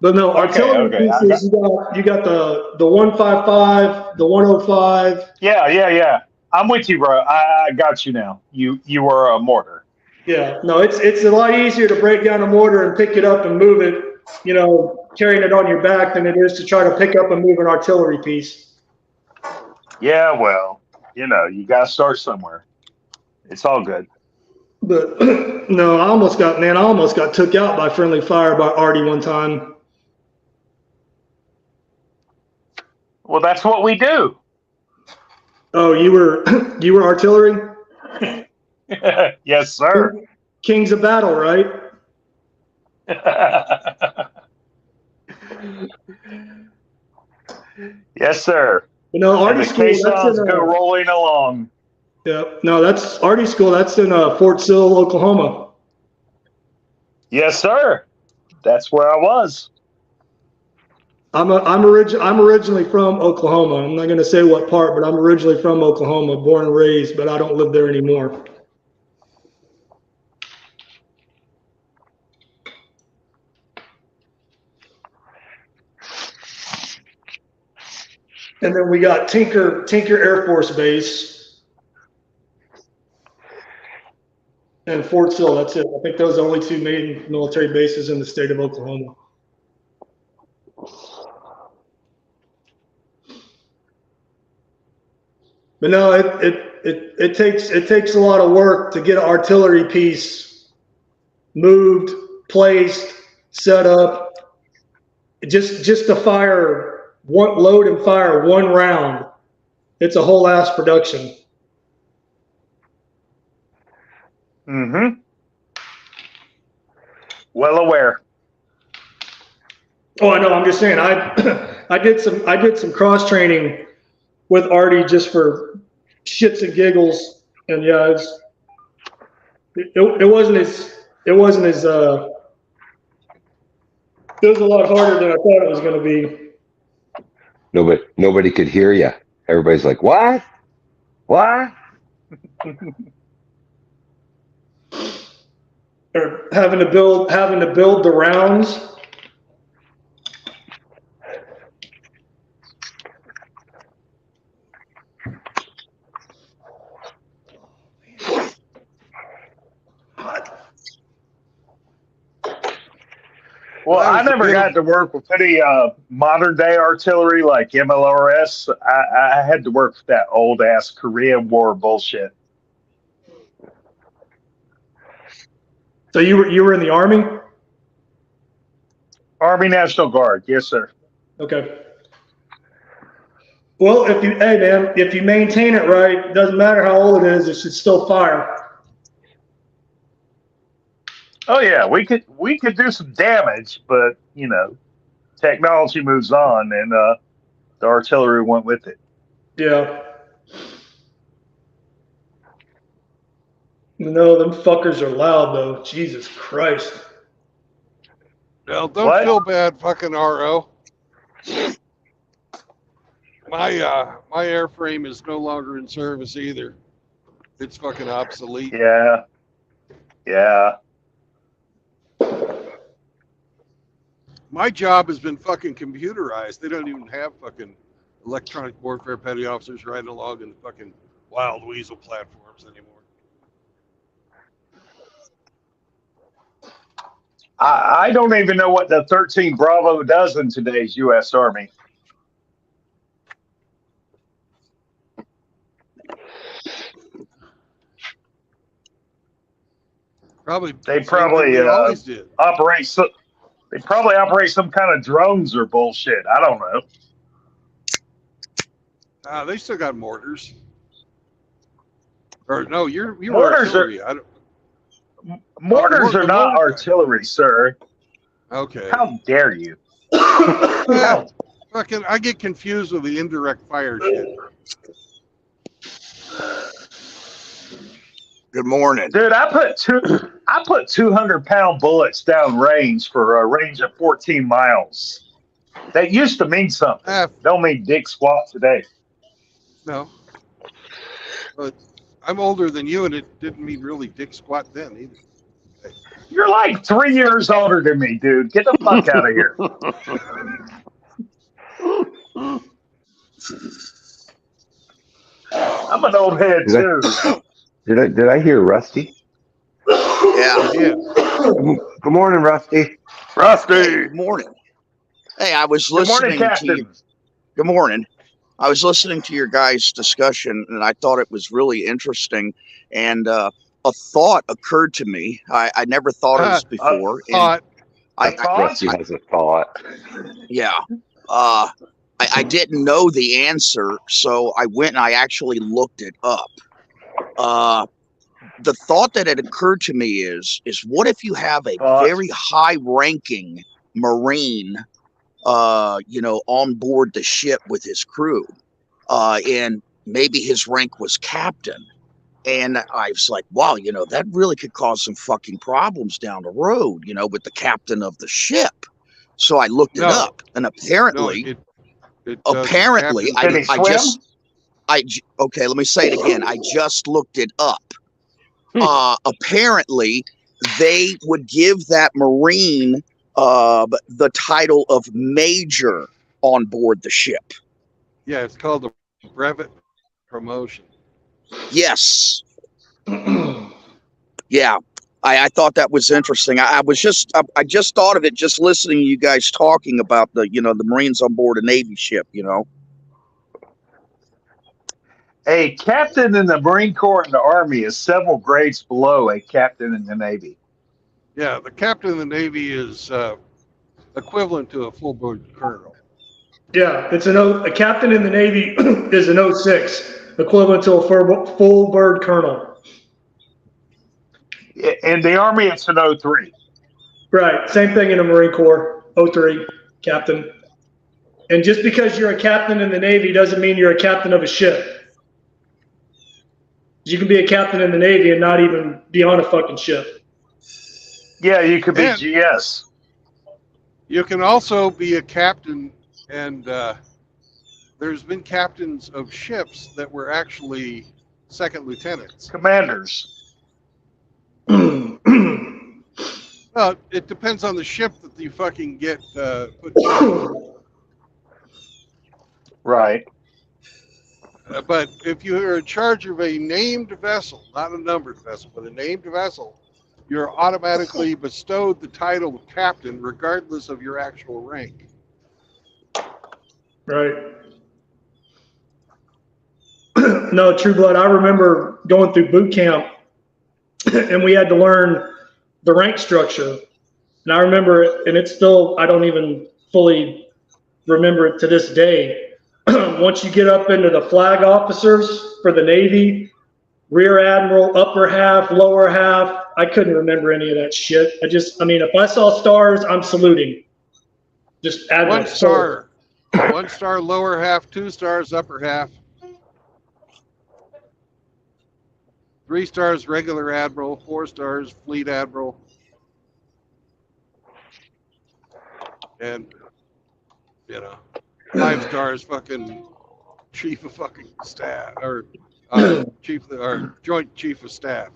Speaker 2: But no, artillery pieces, you got the 155, the 105.
Speaker 4: Yeah. I'm with you, bro. I got you now. You were a mortar.
Speaker 2: Yeah, no, it's a lot easier to break down a mortar and pick it up and move it, carrying it on your back than it is to try to pick up and move an artillery piece.
Speaker 4: Yeah, well, you got to start somewhere. It's all good.
Speaker 2: But no, I almost got took out by friendly fire by Artie one time.
Speaker 4: Well, that's what we do.
Speaker 2: Oh, you were artillery?
Speaker 4: Yes, sir.
Speaker 2: Kings of battle, right?
Speaker 4: Yes, sir.
Speaker 2: Artie School,
Speaker 4: caissons go rolling along.
Speaker 2: Yeah, no, that's Artie School. That's in Fort Sill, Oklahoma.
Speaker 4: Yes, sir. That's where I was.
Speaker 2: I'm originally from Oklahoma. I'm not going to say what part, but I'm originally from Oklahoma, born and raised, but I don't live there anymore. And then we got Tinker Air Force Base and Fort Sill. That's it. I think those are the only two main military bases in the state of Oklahoma. But no, it takes a lot of work to get an artillery piece moved, placed, set up. Just to load and fire one round. It's a whole ass production.
Speaker 4: Mm-hmm. Well aware.
Speaker 2: Oh, I know. I'm just saying. I did some cross training with Artie just for shits and giggles, and yeah, it wasn't as it was a lot harder than I thought it was going to be.
Speaker 6: Nobody could hear you. Everybody's like, "What? What?"
Speaker 2: or having to build the rounds.
Speaker 4: Well, I never got to work with any modern day artillery like MLRS. I had to work with that old ass Korean War bullshit.
Speaker 2: So you were in the Army?
Speaker 4: Army National Guard, yes, sir.
Speaker 2: Okay. Well, if you maintain it right, doesn't matter how old it is, it should still fire.
Speaker 4: Oh yeah, we could do some damage, but you know, technology moves on, and the artillery went with it.
Speaker 2: Yeah. No, them fuckers are loud though. Jesus Christ.
Speaker 1: Well, don't feel bad, fucking RO. My airframe is no longer in service either. It's fucking obsolete.
Speaker 4: Yeah. Yeah.
Speaker 1: My job has been fucking computerized. They don't even have fucking electronic warfare petty officers riding along in the fucking wild weasel platforms anymore.
Speaker 4: I don't even know what the 13 Bravo does in today's U.S. Army. They probably
Speaker 1: always did.
Speaker 4: operate. They probably operate some kind of drones or bullshit. I don't know.
Speaker 1: They still got mortars. Or no, you were
Speaker 4: Mortars
Speaker 1: artillery.
Speaker 4: Mortars are not artillery, sir.
Speaker 1: Okay.
Speaker 4: How dare you?
Speaker 1: Fucking, I get confused with the indirect fire shit.
Speaker 7: Good morning,
Speaker 4: dude. I put 200-pound bullets down range for a range of 14 miles. That used to mean something. Don't mean dick squat today.
Speaker 1: No. But I'm older than you, and it didn't mean really dick squat then either.
Speaker 4: You're like 3 years older than me, dude. Get the fuck out of here. I'm an old head too.
Speaker 6: Did I hear Rusty?
Speaker 7: Yeah.
Speaker 6: Good morning, Rusty.
Speaker 7: Rusty. Hey, good morning. Hey, I was listening to you. Good morning. I was listening to your guys' discussion, and I thought it was really interesting. And a thought occurred to me. I never thought of this before.
Speaker 6: Rusty has a thought.
Speaker 7: Yeah. I didn't know the answer, so I went and I actually looked it up. The thought that had occurred to me is what if you have a very high-ranking Marine, on board the ship with his crew, and maybe his rank was captain, and I was like, wow, that really could cause some fucking problems down the road, with the captain of the ship. So I looked it up, and apparently, okay, let me say it again. I just looked it up. Apparently, they would give that Marine the title of major on board the ship.
Speaker 1: Yeah, it's called the brevet promotion.
Speaker 7: Yes. Yeah, I thought that was interesting. I just thought of it just listening to you guys talking about the Marines on board a Navy ship.
Speaker 4: A captain in the Marine Corps and the Army is several grades below a captain in the Navy.
Speaker 1: Yeah, the captain of the Navy is equivalent to a full-blown colonel.
Speaker 2: Yeah, a captain in the Navy is an 06, equivalent to a full bird colonel.
Speaker 4: In the Army, it's an 03.
Speaker 2: Right, same thing in the Marine Corps, 03, captain. And just because you're a captain in the Navy doesn't mean you're a captain of a ship. You can be a captain in the Navy and not even be on a fucking ship.
Speaker 4: Yeah, you could be GS.
Speaker 1: You can also be a captain, and there's been captains of ships that were actually second lieutenants.
Speaker 4: Commanders.
Speaker 1: It depends on the ship that you fucking get put in.
Speaker 4: Right.
Speaker 1: But if you are in charge of a named vessel, not a numbered vessel, but a named vessel, you're automatically bestowed the title of captain regardless of your actual rank.
Speaker 2: Right. No, True Blood, I remember going through boot camp and we had to learn the rank structure. And I remember it, and it's still, I don't even fully remember it to this day. Once you get up into the flag officers for the Navy, rear admiral, upper half, lower half, I couldn't remember any of that shit. I mean, if I saw stars, I'm saluting. Just admiral.
Speaker 1: 1 star. 1 star lower half, 2 stars upper half. 3 stars regular admiral, 4 stars fleet admiral. And, 5 stars fucking chief of fucking staff, or joint chief of staff.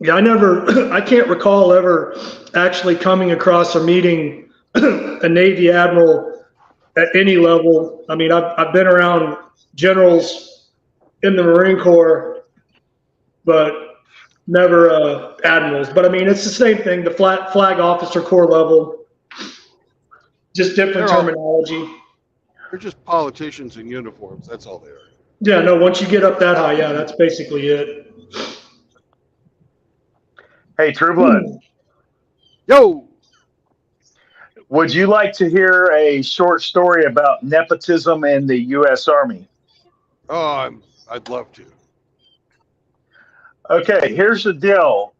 Speaker 2: Yeah, I can't recall ever actually coming across or meeting a Navy admiral at any level. I mean, I've been around generals in the Marine Corps, but never admirals. But I mean, it's the same thing, the flag officer corps level, just different terminology.
Speaker 1: They're just politicians in uniforms. That's all they are.
Speaker 2: Yeah, no, once you get up that high, yeah, that's basically it.
Speaker 4: Hey, True Blood.
Speaker 1: Yo!
Speaker 4: Would you like to hear a short story about nepotism in the U.S. Army?
Speaker 1: Oh, I'd love to.
Speaker 4: Okay, here's the deal.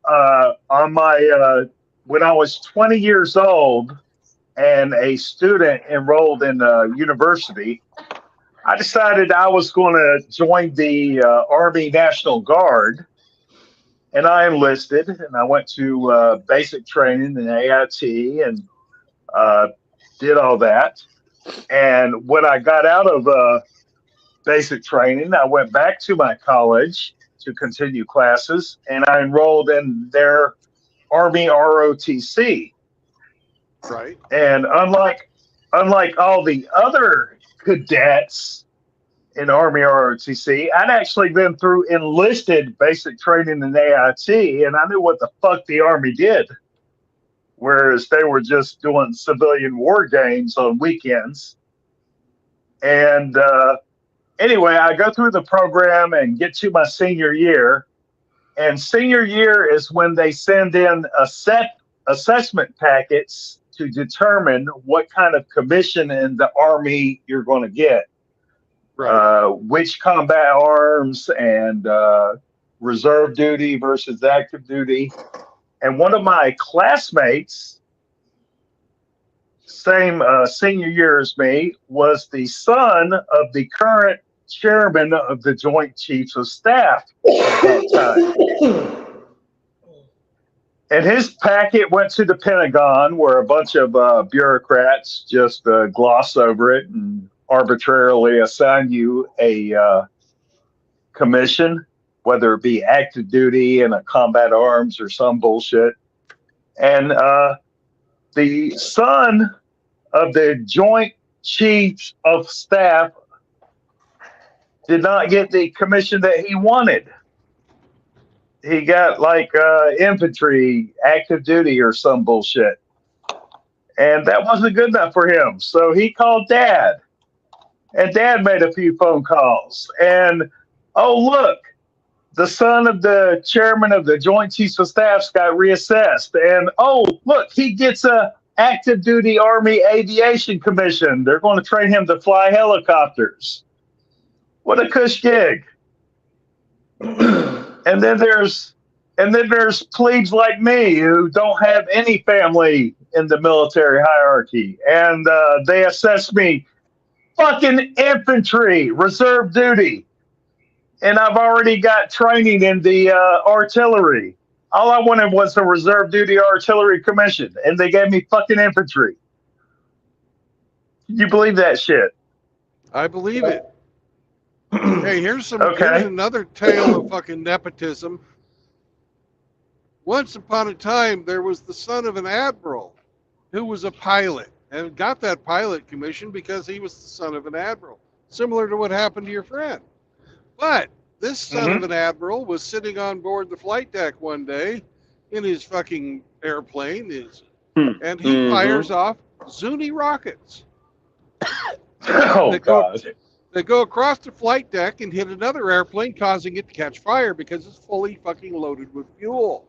Speaker 4: On my when I was 20 years old and a student enrolled in university, I decided I was going to join the Army National Guard, and I enlisted, and I went to basic training in AIT and did all that. And when I got out of basic training, I went back to my college to continue classes, and I enrolled in their Army ROTC.
Speaker 1: Right.
Speaker 4: And unlike all the other cadets in Army ROTC, I'd actually been through enlisted basic training in AIT, and I knew what the fuck the Army did. Whereas they were just doing civilian war games on weekends. And anyway, I go through the program and get to my senior year. And senior year is when they send in assessment packets to determine what kind of commission in the Army you're going to get. Right. Which combat arms and reserve duty versus active duty. And one of my classmates, same senior year as me, was the son of the current chairman of the Joint Chiefs of Staff at that time. And his packet went to the Pentagon, where a bunch of bureaucrats just gloss over it and arbitrarily assign you a commission, whether it be active duty in a combat arms or some bullshit. And the son of the Joint Chiefs of Staff did not get the commission that he wanted. He got like infantry, active duty, or some bullshit. And that wasn't good enough for him. So he called Dad. And Dad made a few phone calls. And, oh, look, the son of the chairman of the Joint Chiefs of Staffs got reassessed. And, oh, look, he gets a active duty Army aviation commission. They're going to train him to fly helicopters. What a cush gig. And then there's plebes like me who don't have any family in the military hierarchy. And they assess me fucking infantry, reserve duty. And I've already got training in the artillery. All I wanted was a reserve duty artillery commission, and they gave me fucking infantry. Can you believe that shit?
Speaker 1: I believe it. Hey, here's another tale of fucking nepotism. Once upon a time, there was the son of an admiral who was a pilot and got that pilot commission because he was the son of an admiral, similar to what happened to your friend. But this son of an admiral was sitting on board the flight deck one day in his fucking airplane, and he fires off Zuni rockets.
Speaker 9: Oh, God.
Speaker 1: They go across the flight deck and hit another airplane, causing it to catch fire because it's fully fucking loaded with fuel.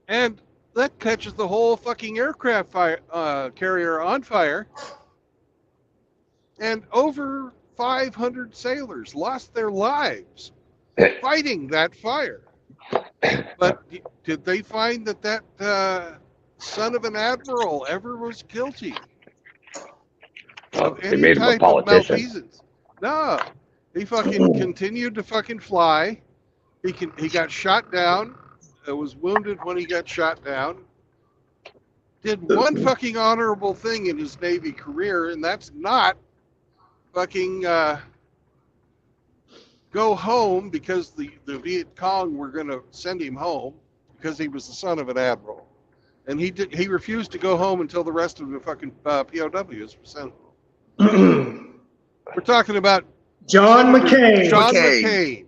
Speaker 1: And that catches the whole fucking aircraft carrier on fire. And over 500 sailors lost their lives fighting that fire. But did they find that son of an admiral ever was guilty of
Speaker 6: They
Speaker 1: any
Speaker 6: made him a
Speaker 1: type of
Speaker 6: politician.
Speaker 1: malfeasance? No. He fucking continued to fucking fly. He got shot down. Was wounded when he got shot down. Did one fucking honorable thing in his Navy career, and that's not fucking go home because the Viet Cong were going to send him home because he was the son of an admiral. And he refused to go home until the rest of the fucking POWs were sent home. We're talking about
Speaker 2: John McCain.
Speaker 1: John McCain.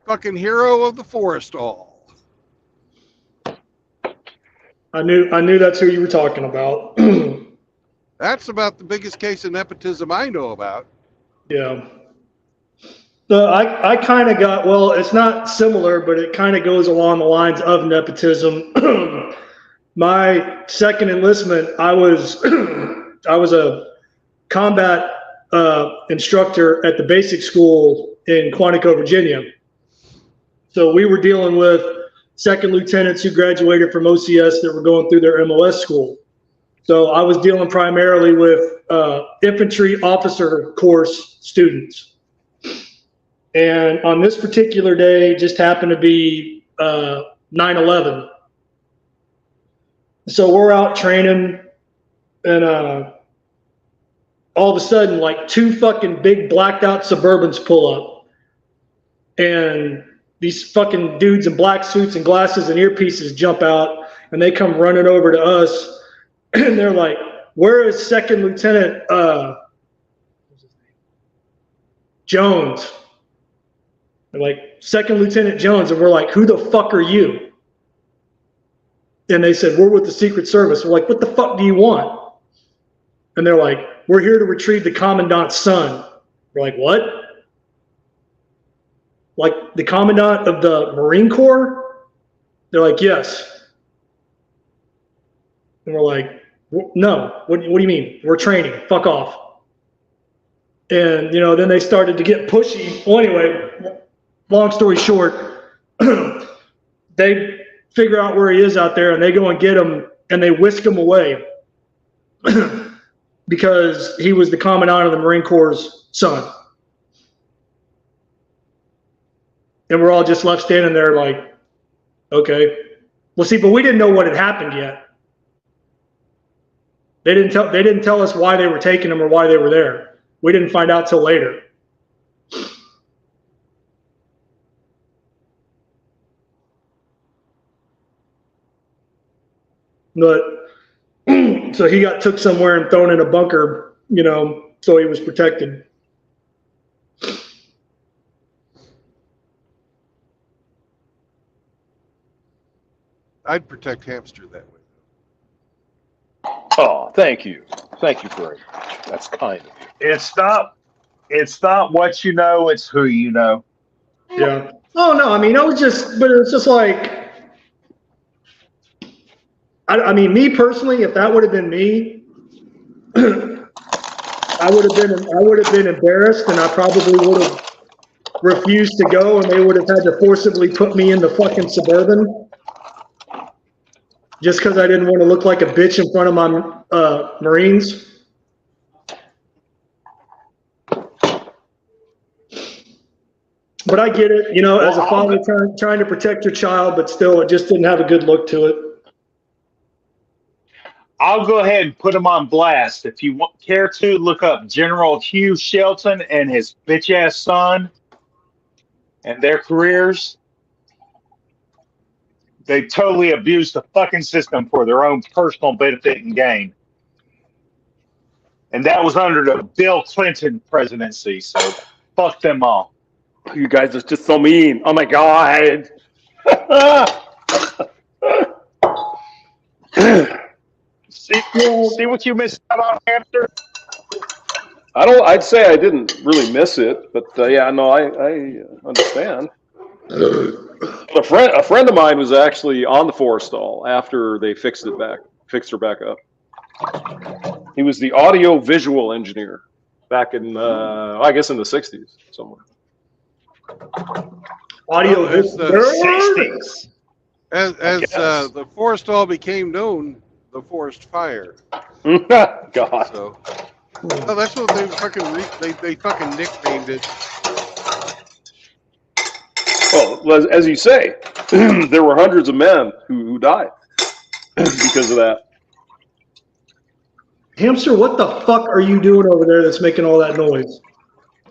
Speaker 1: Fucking hero of the Forrestal.
Speaker 2: I knew that's who you were talking about.
Speaker 1: That's about the biggest case of nepotism I know about.
Speaker 2: Yeah. So I kind of got, well, it's not similar, but it kind of goes along the lines of nepotism. My second enlistment, I was a combat instructor at the basic school in Quantico, Virginia. So we were dealing with second lieutenants who graduated from OCS that were going through their MOS school. So I was dealing primarily with infantry officer course students. And on this particular day, just happened to be 9/11. So we're out training, and all of a sudden, like 2 fucking big blacked out Suburbans pull up. And these fucking dudes in black suits and glasses and earpieces jump out, and they come running over to us. And they're like, "Where is Second Lieutenant Jones?" They're like, "Second Lieutenant Jones." And we're like, "Who the fuck are you?" And they said, "We're with the Secret Service." We're like, "What the fuck do you want?" And they're like, "We're here to retrieve the Commandant's son." We're like, "What? Like the Commandant of the Marine Corps?" They're like, "Yes." And we're like, "No, what do you mean? We're training, fuck off." And, then they started to get pushy. Well, anyway, long story short, they figure out where he is out there, and they go and get him, and they whisk him away because he was the Commandant of the Marine Corps' son. And we're all just left standing there like, okay. Well, see, but we didn't know what had happened yet. They didn't tell us why they were taking him or why they were there. We didn't find out till later. But so he got took somewhere and thrown in a bunker, so he was protected.
Speaker 1: I'd protect Hamster that way.
Speaker 9: Oh, thank you. Thank you very much. That's kind of you.
Speaker 4: It's not what you know, it's who you know.
Speaker 2: Yeah. Oh no, I mean, it's just like, I mean, me personally, if that would have been me, I would have been embarrassed, and I probably would have refused to go, and they would have had to forcibly put me in the fucking Suburban. Just because I didn't want to look like a bitch in front of my Marines. But I get it, as a father trying to protect your child, but still, it just didn't have a good look to it.
Speaker 4: I'll go ahead and put him on blast. If you care to, look up General Hugh Shelton and his bitch-ass son and their careers. They totally abused the fucking system for their own personal benefit and gain. And that was under the Bill Clinton presidency, so fuck them all.
Speaker 9: You guys are just so mean. Oh my god.
Speaker 4: See what you missed out on, Hamster?
Speaker 9: I'd say I didn't really miss it, but yeah, no, I understand. A friend of mine was actually on the Forrestal after they fixed her back up. He was the audio visual engineer back in, I guess in the 60s somewhere.
Speaker 2: Audio
Speaker 1: as the
Speaker 2: 60s.
Speaker 1: As the Forrestal became known, the forest fire.
Speaker 9: God.
Speaker 1: So, well, that's what they fucking they fucking nicknamed it.
Speaker 9: Well, as you say, there were hundreds of men who died because of that.
Speaker 2: Hamster, what the fuck are you doing over there that's making all that noise?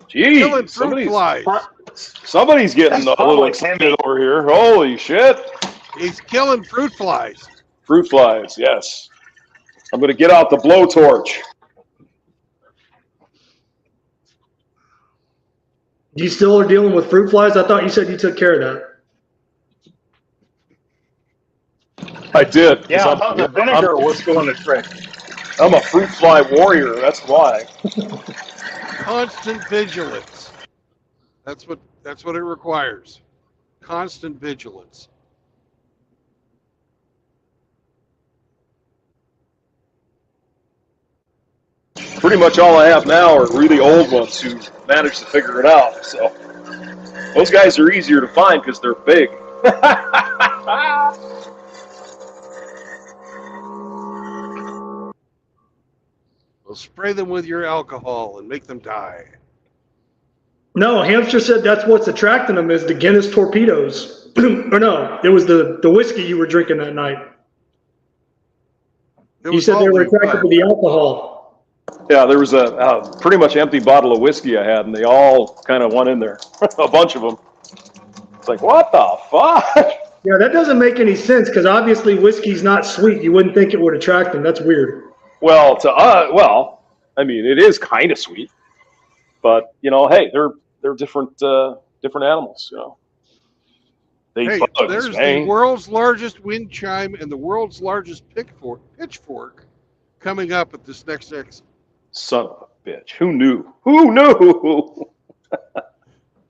Speaker 9: Jeez, somebody's getting a little excited over here. Holy shit.
Speaker 1: He's killing fruit flies.
Speaker 9: Fruit flies, yes. I'm going to get out the blowtorch.
Speaker 2: You still are dealing with fruit flies? I thought you said you took care of that.
Speaker 9: I did.
Speaker 4: Yeah, I thought the vinegar was doing the trick.
Speaker 9: I'm a fruit fly warrior, that's why.
Speaker 1: Constant vigilance. That's what it requires. Constant vigilance.
Speaker 9: Pretty much all I have now are really old ones who managed to figure it out. So those guys are easier to find because they're big.
Speaker 1: Well, spray them with your alcohol and make them die.
Speaker 2: No, Hamster said that's what's attracting them is the Guinness torpedoes. Or no, it was the whiskey you were drinking that night. You said they were attracted to the alcohol.
Speaker 9: Yeah, there was a pretty much empty bottle of whiskey I had, and they all kind of went in there. A bunch of them. It's like, what the fuck?
Speaker 2: Yeah, that doesn't make any sense because obviously whiskey's not sweet. You wouldn't think it would attract them. That's weird.
Speaker 9: Well, I mean, it is kind of sweet, but you know, hey, they're different animals. You know,
Speaker 1: Hey, there's the world's largest wind chime and the world's largest pitchfork coming up at this next exit.
Speaker 9: Son of a bitch! Who knew? Who knew?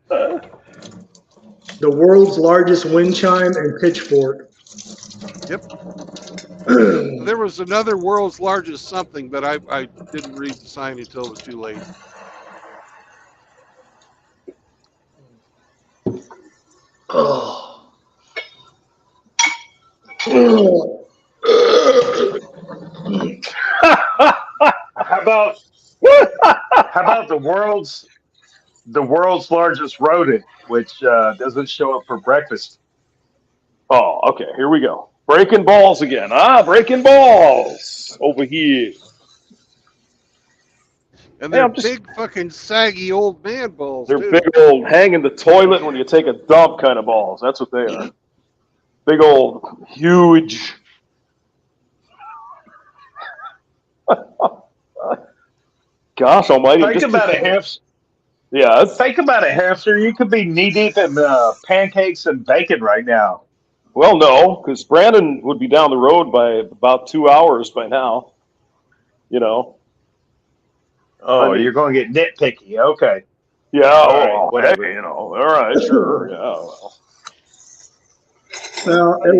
Speaker 2: The world's largest wind chime and pitchfork.
Speaker 1: Yep. There was another world's largest something, but I didn't read the sign until it was too late.
Speaker 2: Oh.
Speaker 4: How about the world's largest rodent, which doesn't show up for breakfast?
Speaker 9: Oh, okay. Here we go. Breaking balls again. Breaking balls over here.
Speaker 1: And they're big fucking saggy old man balls.
Speaker 9: They're
Speaker 1: too.
Speaker 9: big old hang in the toilet when you take a dump kind of balls. That's what they are. Big old huge. Gosh almighty.
Speaker 4: Think about it, Hamster.
Speaker 9: Yeah.
Speaker 4: Think about it, Hamster. You could be knee deep in pancakes and bacon right now.
Speaker 9: Well, no, because Brandon would be down the road by about 2 hours by now. You know.
Speaker 4: Oh, you're going to get nitpicky. Okay.
Speaker 9: Yeah.
Speaker 4: All right, whatever.
Speaker 9: Hey, you know. All right. Sure. Yeah. Well.
Speaker 2: Well, it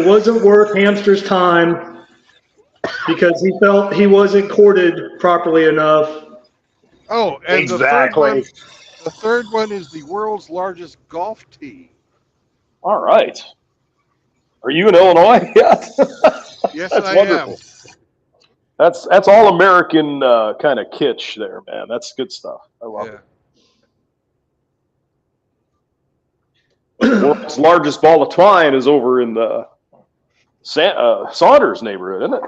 Speaker 2: wasn't worth Hamster's time because he felt he wasn't courted properly enough.
Speaker 1: Oh, and
Speaker 4: exactly.
Speaker 1: The third one is the world's largest golf tee.
Speaker 9: All right. Are you in Illinois yet?
Speaker 1: Yes,
Speaker 9: That's
Speaker 1: I
Speaker 9: wonderful.
Speaker 1: am.
Speaker 9: That's all American kind of kitsch there, man. That's good stuff. I love it. The world's largest ball of twine is over in the Saunders neighborhood, isn't it?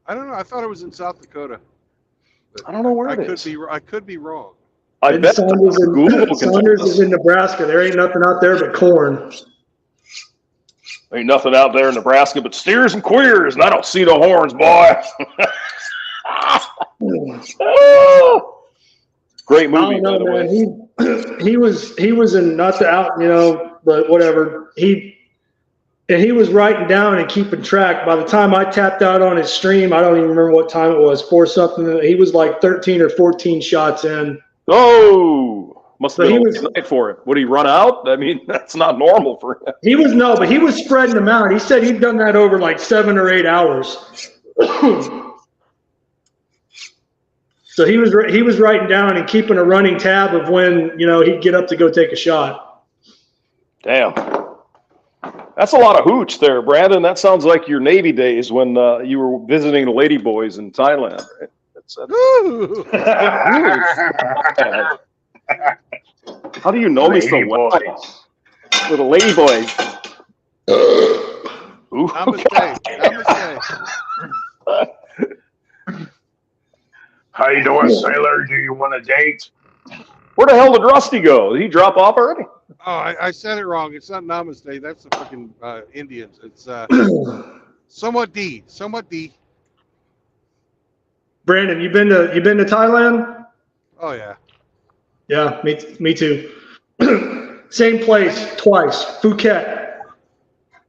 Speaker 1: I don't know. I thought it was in South Dakota.
Speaker 9: I don't know where it is.
Speaker 1: I could be wrong.
Speaker 9: I bet
Speaker 2: Saunders is in Nebraska. There ain't nothing out there but corn.
Speaker 9: Ain't nothing out there in Nebraska but steers and queers, and I don't see no horns, boy. Great movie, by the way.
Speaker 2: He was in, not to out, but whatever. He was writing down and keeping track. By the time I tapped out on his stream, I don't even remember what time it was, 4 something. He was like 13 or 14 shots in.
Speaker 9: Oh, must have been a late night for him. Would he run out? I mean, that's not normal for him.
Speaker 2: But he was spreading them out. He said he'd done that over like 7 or 8 hours. So he was writing down and keeping a running tab of when, he'd get up to go take a shot.
Speaker 9: Damn. That's a lot of hooch there, Brandon. That sounds like your Navy days when you were visiting the lady boys in Thailand. Right? How do you know me so well? With the lady boys. Ooh,
Speaker 1: Namaste.
Speaker 4: How you doing, sailor? Do you want a date?
Speaker 9: Where the hell did Rusty go? Did he drop off already?
Speaker 1: Oh, I said it wrong. It's not Namaste. That's the fucking Indians. It's somewhat D.
Speaker 2: Brandon, you been to Thailand?
Speaker 1: Oh yeah.
Speaker 2: Yeah, me too. Same place twice, Phuket.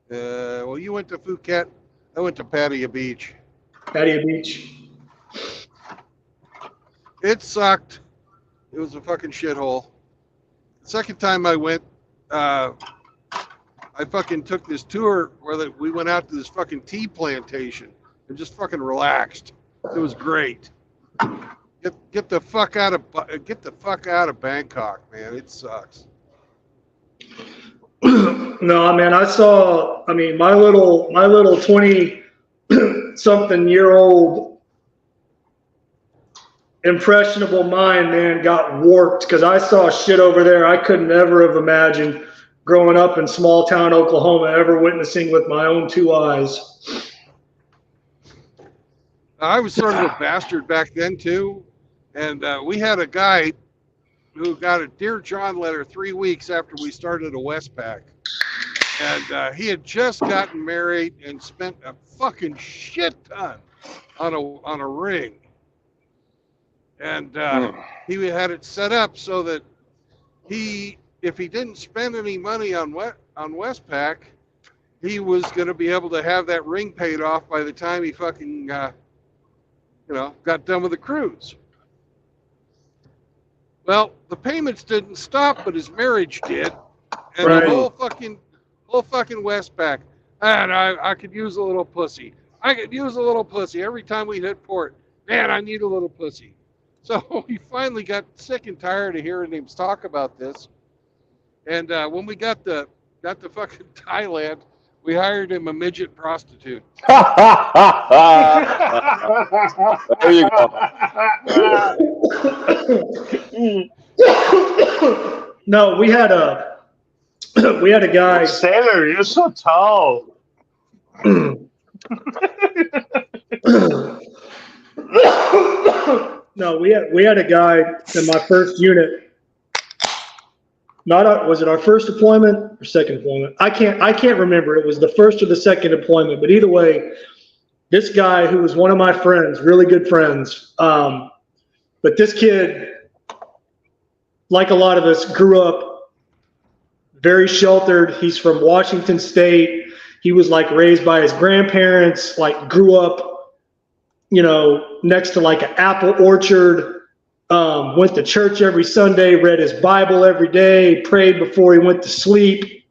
Speaker 1: Well, you went to Phuket. I went to Pattaya Beach. It sucked. It was a fucking shithole. The second time I went, I fucking took this tour where we went out to this fucking tea plantation and just fucking relaxed. It was great. Get the fuck out of Bangkok, man. It sucks.
Speaker 2: No, man. My little 20-something-year-old impressionable mind, man, got warped because I saw shit over there I could never have imagined growing up in small town Oklahoma, ever witnessing with my own 2 eyes.
Speaker 1: I was sort of a bastard back then too, and we had a guy who got a Dear John letter 3 weeks after we started a Westpac, and he had just gotten married and spent a fucking shit ton on a ring, and he had it set up so that if he didn't spend any money on Westpac, he was going to be able to have that ring paid off by the time he fucking got done with the cruise. Well, the payments didn't stop, but his marriage did, and
Speaker 2: right.
Speaker 1: the whole fucking Westpac. And I could use a little pussy. Every time we hit port. Man, I need a little pussy. So we finally got sick and tired of hearing him talk about this. And when we got to fucking Thailand, we hired him a midget prostitute.
Speaker 9: There you go.
Speaker 2: No, we had a guy.
Speaker 4: Sailor, you're so tall.
Speaker 2: No, we had a guy in my first unit. Was it our first deployment or second deployment? I can't remember. It was the first or the second deployment, but either way, this guy who was one of my friends, really good friends, but this kid, like a lot of us, grew up very sheltered. He's from Washington State. He was like raised by his grandparents, like grew up, next to like an apple orchard. Went to church every Sunday, read his Bible every day, prayed before he went to sleep,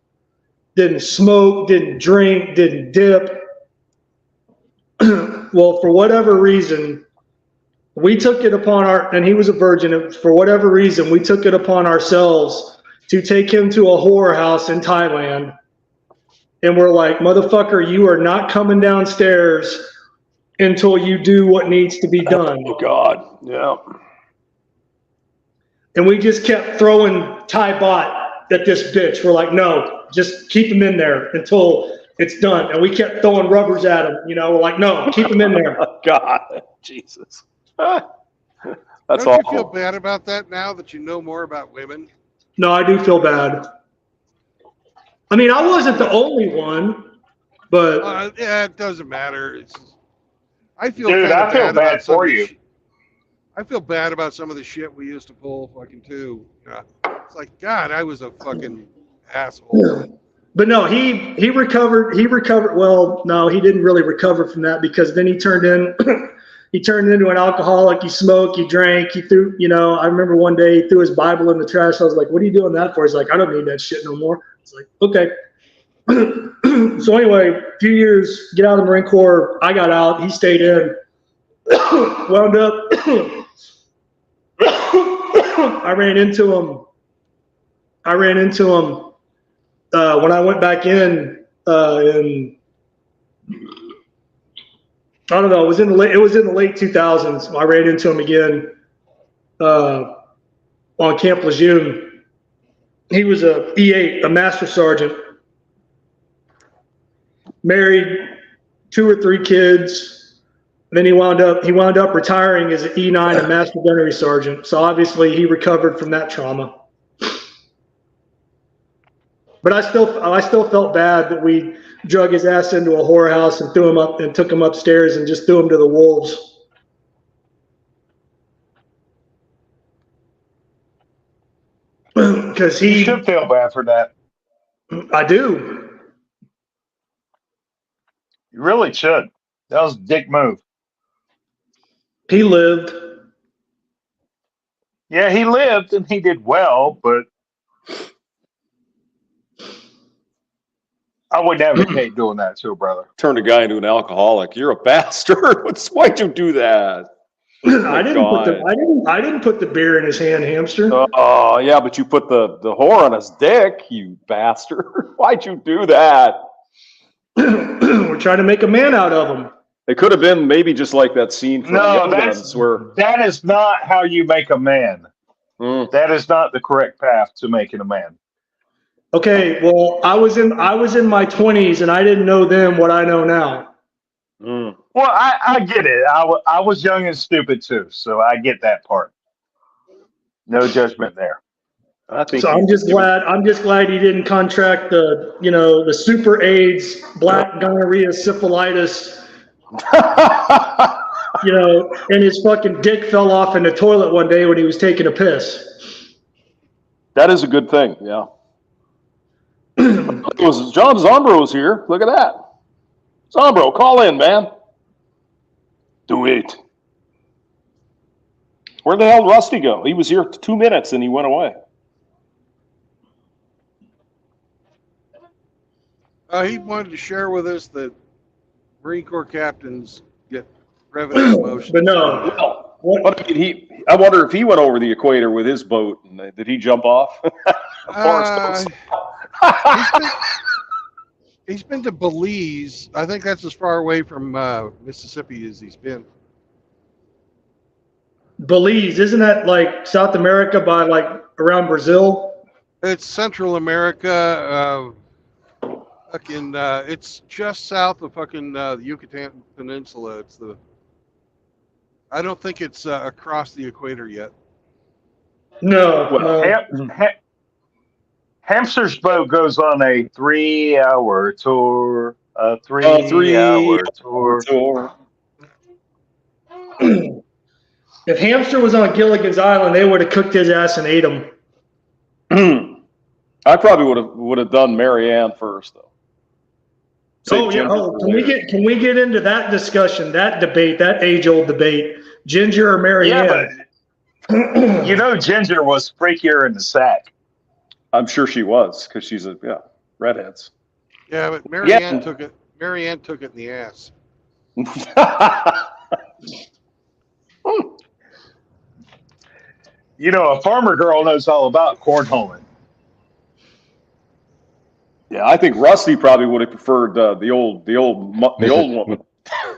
Speaker 2: didn't smoke, didn't drink, didn't dip. Well, for whatever reason, we took it upon and he was a virgin, for whatever reason, we took it upon ourselves to take him to a whorehouse in Thailand. And we're like, motherfucker, you are not coming downstairs until you do what needs to be done.
Speaker 9: Oh, God. Yeah.
Speaker 2: And we just kept throwing Thai bot at this bitch. We're like, no, just keep him in there until it's done. And we kept throwing rubbers at him. We're like, no, keep him in there.
Speaker 9: Oh, God, Jesus. That's
Speaker 1: Don't you feel bad about that now that you know more about women?
Speaker 2: No, I do feel bad. I mean, I wasn't the only one. But
Speaker 1: yeah, it doesn't matter. I feel
Speaker 4: Dude,
Speaker 1: kind
Speaker 4: I
Speaker 1: of
Speaker 4: feel
Speaker 1: bad about
Speaker 4: bad
Speaker 1: some
Speaker 4: for
Speaker 1: of the
Speaker 4: you.
Speaker 1: I feel bad about some of the shit we used to pull fucking too. It's like, God, I was a fucking asshole.
Speaker 2: But no, he recovered. He recovered. Well, no, he didn't really recover from that because then he turned into an alcoholic. He smoked, he drank, he threw. I remember one day he threw his Bible in the trash. I was like, "What are you doing that for?" He's like, "I don't need that shit no more." It's like, okay. So anyway, a few years, get out of the Marine Corps. I got out. He stayed in. Wound up. I ran into him when I went back in I don't know. It was in the late 2000s. I ran into him again on Camp Lejeune. He was a E8, a master sergeant, married, 2 or 3 kids. Then he wound up retiring as an E9, a master gunnery sergeant. So obviously he recovered from that trauma. But I still felt bad that we drug his ass into a whorehouse and threw him up and took him upstairs and just threw him to the wolves. Because
Speaker 4: you should feel bad for that.
Speaker 2: I do.
Speaker 4: You really should. That was a dick move.
Speaker 2: He lived.
Speaker 4: Yeah, he lived and he did well, but I wouldn't advocate doing that to a brother.
Speaker 9: Turned a guy into an alcoholic. You're a bastard. Why'd you do that?
Speaker 2: I didn't put the beer in his hand, Hamster.
Speaker 9: Oh, yeah, but you put the whore on his dick, you bastard. Why'd you do that?
Speaker 2: We're trying to make a man out of him.
Speaker 9: It could have been maybe just like that scene from Young Guns where
Speaker 4: that is not how you make a man. That is not the correct path to making a man.
Speaker 2: Okay, well, I was in my 20s and I didn't know then what I know now.
Speaker 4: Well, I get it. I was young and stupid too, so I get that part. No judgment there.
Speaker 2: So I'm just glad he didn't contract the super AIDS, black gonorrhea, syphilitis. And his fucking dick fell off in the toilet one day when he was taking a piss.
Speaker 9: that is a good thing, yeah. It was John Zombro's here. Look at that. Zombro, call in, man. Do it. Where the hell did Rusty go? He was here 2 minutes and he went away.
Speaker 1: He wanted to share with us that Marine Corps captains get revenue emotions.
Speaker 2: But no.
Speaker 9: What did I wonder if he went over the equator with his boat. And did he jump off?
Speaker 1: He's been to Belize. I think that's as far away from Mississippi as he's been.
Speaker 2: Belize, isn't that like South America by like around Brazil?
Speaker 1: It's Central America. It's just south of the Yucatan Peninsula. I don't think it's across the equator yet.
Speaker 2: No.
Speaker 4: Hamster's boat goes on a 3-hour tour. A 3-hour tour.
Speaker 2: If Hamster was on Gilligan's Island, they would have cooked his ass and ate him.
Speaker 9: I probably would have done Marianne first, though.
Speaker 2: Can we get into that discussion, that debate, that age-old debate, Ginger or Marianne?
Speaker 4: Yeah, but Ginger was freakier in the sack.
Speaker 9: I'm sure she was because she's redheads.
Speaker 1: Yeah, but Marianne took it. Marianne took it in the ass.
Speaker 4: A farmer girl knows all about cornholing.
Speaker 9: Yeah, I think Rusty probably would have preferred the old woman.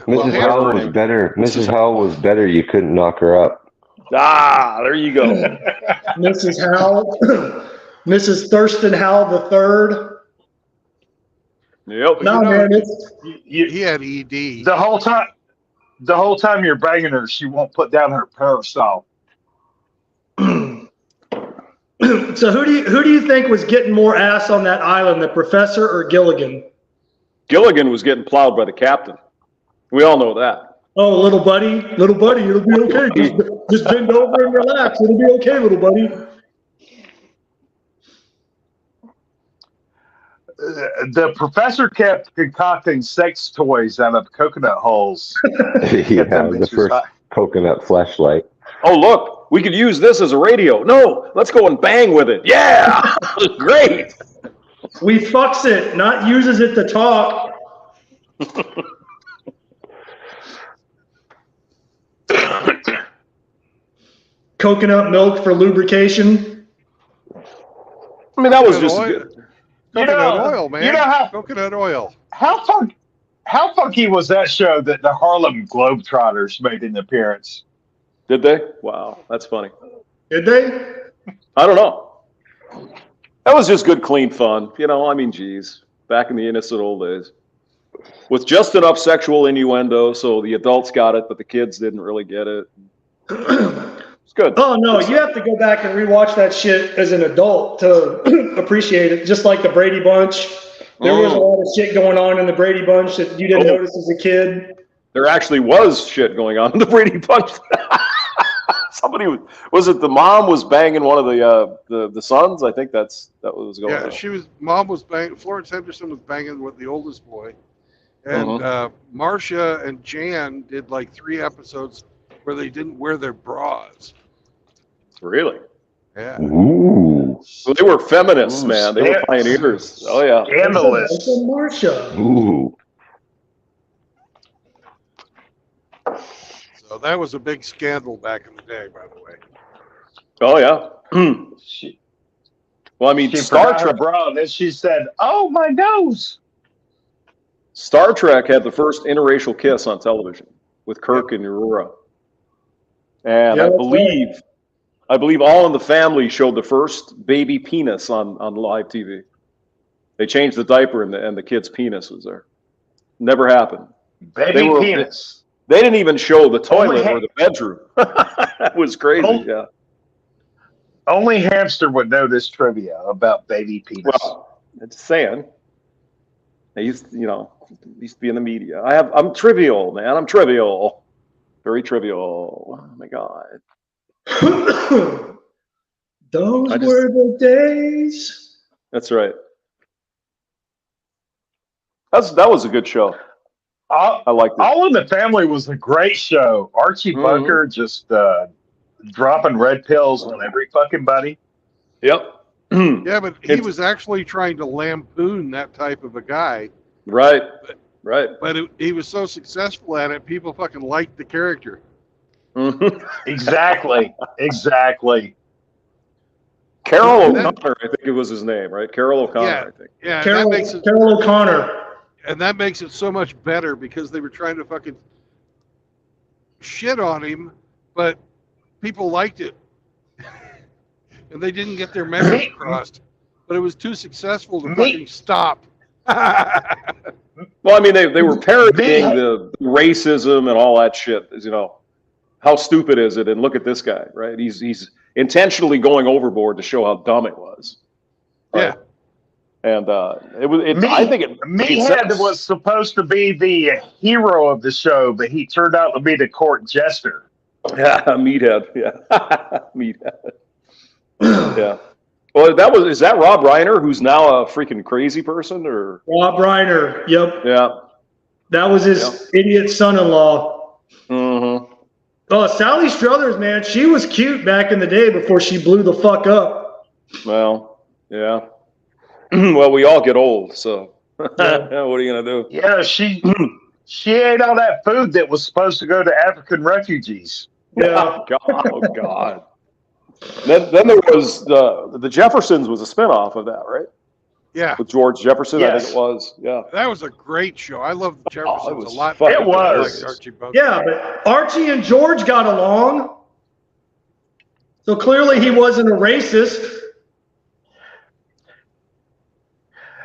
Speaker 6: Mrs. Howell was better. Mrs. Howell was better. You couldn't knock her up.
Speaker 9: Ah, there you go.
Speaker 2: Mrs. Howell, Mrs. Thurston Howell the Third.
Speaker 9: Yep.
Speaker 2: No, man,
Speaker 1: he had ED.
Speaker 4: The whole time you're banging her, she won't put down her parasol.
Speaker 2: So who do you think was getting more ass on that island, the professor or Gilligan?
Speaker 9: Gilligan was getting plowed by the captain. We all know that.
Speaker 2: Oh, little buddy, it'll be okay. Just bend over and relax. It'll be okay, little buddy.
Speaker 4: The professor kept concocting sex toys out of coconut holes.
Speaker 6: Yeah, the first coconut fleshlight.
Speaker 9: Oh, look, we could use this as a radio. No, let's go and bang with it. Yeah, great.
Speaker 2: We fucks it, not uses it to talk. Coconut milk for lubrication.
Speaker 9: I mean, that was just
Speaker 1: oil.
Speaker 4: You
Speaker 1: Coconut
Speaker 4: know,
Speaker 1: oil, man.
Speaker 4: you know how
Speaker 1: coconut oil.
Speaker 4: how funky was that show that the Harlem Globetrotters made an appearance?
Speaker 9: Did they? Wow, that's funny.
Speaker 2: Did they?
Speaker 9: I don't know. That was just good, clean fun. You know, I mean, geez, back in the innocent old days. With just enough sexual innuendo, so the adults got it, but the kids didn't really get it. It's good.
Speaker 2: Oh, no, you have to go back and rewatch that shit as an adult to appreciate it, just like the Brady Bunch. There was a lot of shit going on in the Brady Bunch that you didn't notice as a kid.
Speaker 9: There actually was shit going on in the Brady Bunch. Somebody was it the mom was banging one of the sons? I think that was going on.
Speaker 1: Yeah, mom was banging. Florence Henderson was banging with the oldest boy, and Marcia and Jan did like 3 episodes where they didn't wear their bras.
Speaker 9: Really?
Speaker 1: Yeah.
Speaker 6: Ooh.
Speaker 9: So they were feminists, man. They were pioneers. Oh yeah.
Speaker 4: Scandalous.
Speaker 2: Marcia.
Speaker 6: Ooh.
Speaker 1: So that was a big scandal back in the day, by the way.
Speaker 9: Oh yeah. Well, I mean,
Speaker 4: She
Speaker 9: Star
Speaker 4: forgot her
Speaker 9: Trek.
Speaker 4: bra, and then she said, "Oh, my nose."
Speaker 9: Star Trek had the first interracial kiss on television with Kirk and Uhura, and
Speaker 2: Yeah,
Speaker 9: I
Speaker 2: that's
Speaker 9: believe All in the Family showed the first baby penis on live TV. They changed the diaper and the kid's penis was there. Never happened.
Speaker 4: Baby penis.
Speaker 9: They didn't even show the toilet
Speaker 4: Only
Speaker 9: or the bedroom. That was crazy. Yeah.
Speaker 4: Only Hamster would know this trivia about baby penis.
Speaker 9: Well, I'm just saying. I used to be in the media. I'm trivial, man. I'm trivial. Very trivial. Oh my God.
Speaker 2: Those were the days.
Speaker 9: That's right. That was a good show. I liked it.
Speaker 4: All in the Family was a great show. Archie Bunker just dropping red pills on every fucking buddy.
Speaker 9: Yep.
Speaker 1: Yeah, but he was actually trying to lampoon that type of a guy.
Speaker 9: Right. Right.
Speaker 1: But he was so successful at it, people fucking liked the character.
Speaker 4: Exactly. Exactly.
Speaker 9: Carol O'Connor, I think it was his name, right? Carol O'Connor,
Speaker 1: Yeah.
Speaker 9: I think.
Speaker 1: Yeah,
Speaker 2: Carol O'Connor.
Speaker 1: And that makes it so much better because they were trying to fucking shit on him, but people liked it. And they didn't get their message across. But it was too successful to fucking stop.
Speaker 9: Well, I mean, they were parodying the racism and all that shit. You know, how stupid is it? And look at this guy, right? He's intentionally going overboard to show how dumb it was. Right?
Speaker 1: Yeah.
Speaker 9: And I think it made
Speaker 4: Meathead
Speaker 9: sense.
Speaker 4: was supposed to be the hero of the show, but he turned out to be the court jester.
Speaker 9: Yeah, Meathead. Yeah, Meathead. Yeah. Well, is that Rob Reiner, who's now a freaking crazy person, or
Speaker 2: Rob Reiner. Yep.
Speaker 9: Yeah.
Speaker 2: That was his idiot son-in-law.
Speaker 9: Mm-hmm.
Speaker 2: Oh, Sally Struthers, man, she was cute back in the day before she blew the fuck up.
Speaker 9: Well, yeah. Well, we all get old, so what are you gonna do?
Speaker 4: Yeah, she ate all that food that was supposed to go to African refugees.
Speaker 2: Yeah.
Speaker 9: Oh God. Then there was the Jeffersons was a spinoff of that, right?
Speaker 1: Yeah.
Speaker 9: With George Jefferson, I
Speaker 4: Yes.
Speaker 9: think it was. Yeah.
Speaker 1: That was a great show. I loved the Jeffersons
Speaker 9: it was
Speaker 1: a lot.
Speaker 9: fucking
Speaker 4: It was.
Speaker 1: I liked Archie Bunker.
Speaker 2: Yeah, but Archie and George got along. So clearly he wasn't a racist.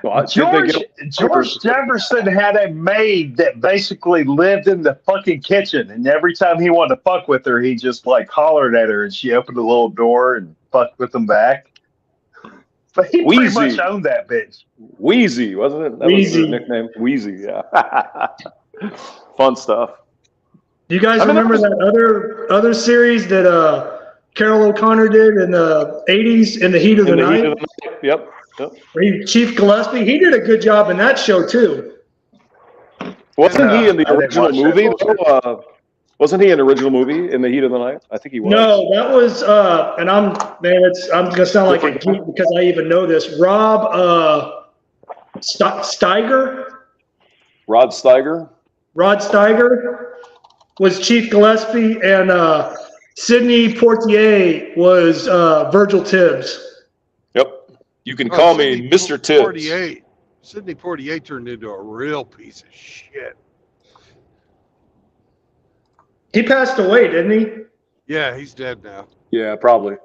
Speaker 9: Well,
Speaker 4: George Jefferson had a maid that basically lived in the fucking kitchen, and every time he wanted to fuck with her, he just like hollered at her, and she opened a little door and fucked with him back. But he pretty
Speaker 9: Wheezy.
Speaker 4: much owned that bitch.
Speaker 9: Wheezy, wasn't it? That was
Speaker 2: Wheezy.
Speaker 9: his nickname. Wheezy, yeah. Fun stuff.
Speaker 2: Do you guys
Speaker 9: I mean,
Speaker 2: remember
Speaker 9: that
Speaker 2: that other series that Carol O'Connor did in the 80s, In the Heat of the Night?
Speaker 9: Yep.
Speaker 2: Where Chief Gillespie, he did a good job in that show too.
Speaker 9: Wasn't he in the
Speaker 4: I didn't
Speaker 9: original
Speaker 4: watch that
Speaker 9: movie?
Speaker 4: bullshit.
Speaker 9: Wasn't he in the original movie In the Heat of the Night? I think he was.
Speaker 2: No, that was and I'm gonna sound like a geek because I even know this. Rob Steiger.
Speaker 9: Rod Steiger.
Speaker 2: Rod Steiger was Chief Gillespie, and Sidney Poitier was Virgil Tibbs.
Speaker 9: Yep. You can call me Mr. Tibbs.
Speaker 1: Sidney Poitier turned into a real piece of shit.
Speaker 2: He passed away, didn't he?
Speaker 1: Yeah, he's dead now.
Speaker 9: Yeah, probably.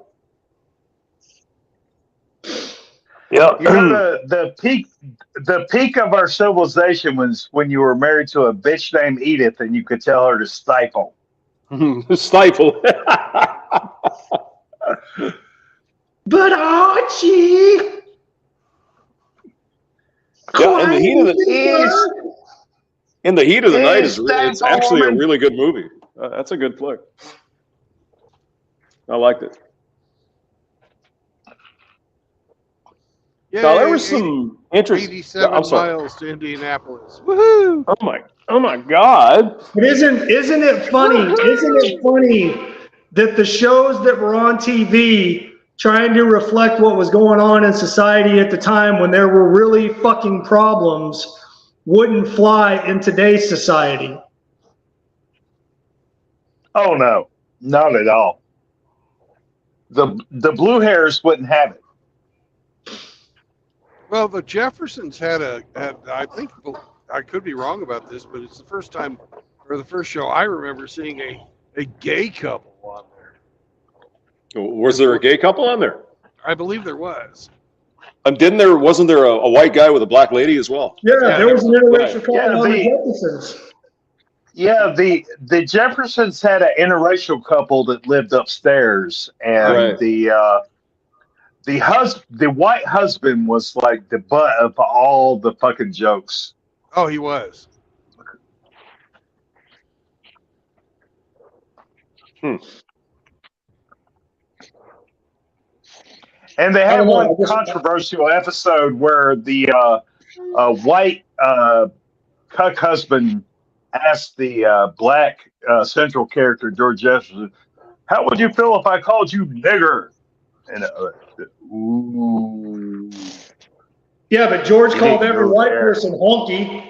Speaker 4: Yeah, you know, the peak of our civilization was when you were married to a bitch named Edith and you could tell her to stifle.
Speaker 9: Stifle.
Speaker 2: But Archie.
Speaker 9: Yeah, In the Heat of the Night it's actually a really good movie. That's a good flick. I liked it.
Speaker 1: Yeah,
Speaker 9: now there was some interesting.
Speaker 1: 87
Speaker 9: I'm sorry.
Speaker 1: miles to Indianapolis. Woohoo!
Speaker 9: Oh my God!
Speaker 2: But isn't it funny? Isn't it funny that the shows that were on TV trying to reflect what was going on in society at the time when there were really fucking problems wouldn't fly in today's society?
Speaker 4: Oh no, not at all. The blue hairs wouldn't have it.
Speaker 1: Well, the Jeffersons had I think, I could be wrong about this, but it's the first time, or the first show I remember seeing a gay couple on there.
Speaker 9: Was there a gay couple on there?
Speaker 1: I believe there was.
Speaker 9: And wasn't there a white guy with a black lady as well?
Speaker 2: Yeah, there was an interracial couple
Speaker 4: Yeah,
Speaker 2: on the Jeffersons.
Speaker 4: Yeah, the Jeffersons had an interracial couple that lived upstairs, and
Speaker 9: Right.
Speaker 4: the white husband was like the butt of all the fucking jokes.
Speaker 1: Oh, he was.
Speaker 4: And they had one controversial episode where the white cuck husband asked the black central character, George Jefferson, "How would you feel if I called you nigger?" And ooh.
Speaker 2: Yeah, but George
Speaker 4: You
Speaker 2: called
Speaker 4: didn't
Speaker 2: every
Speaker 4: go
Speaker 2: white
Speaker 4: there.
Speaker 2: person honky.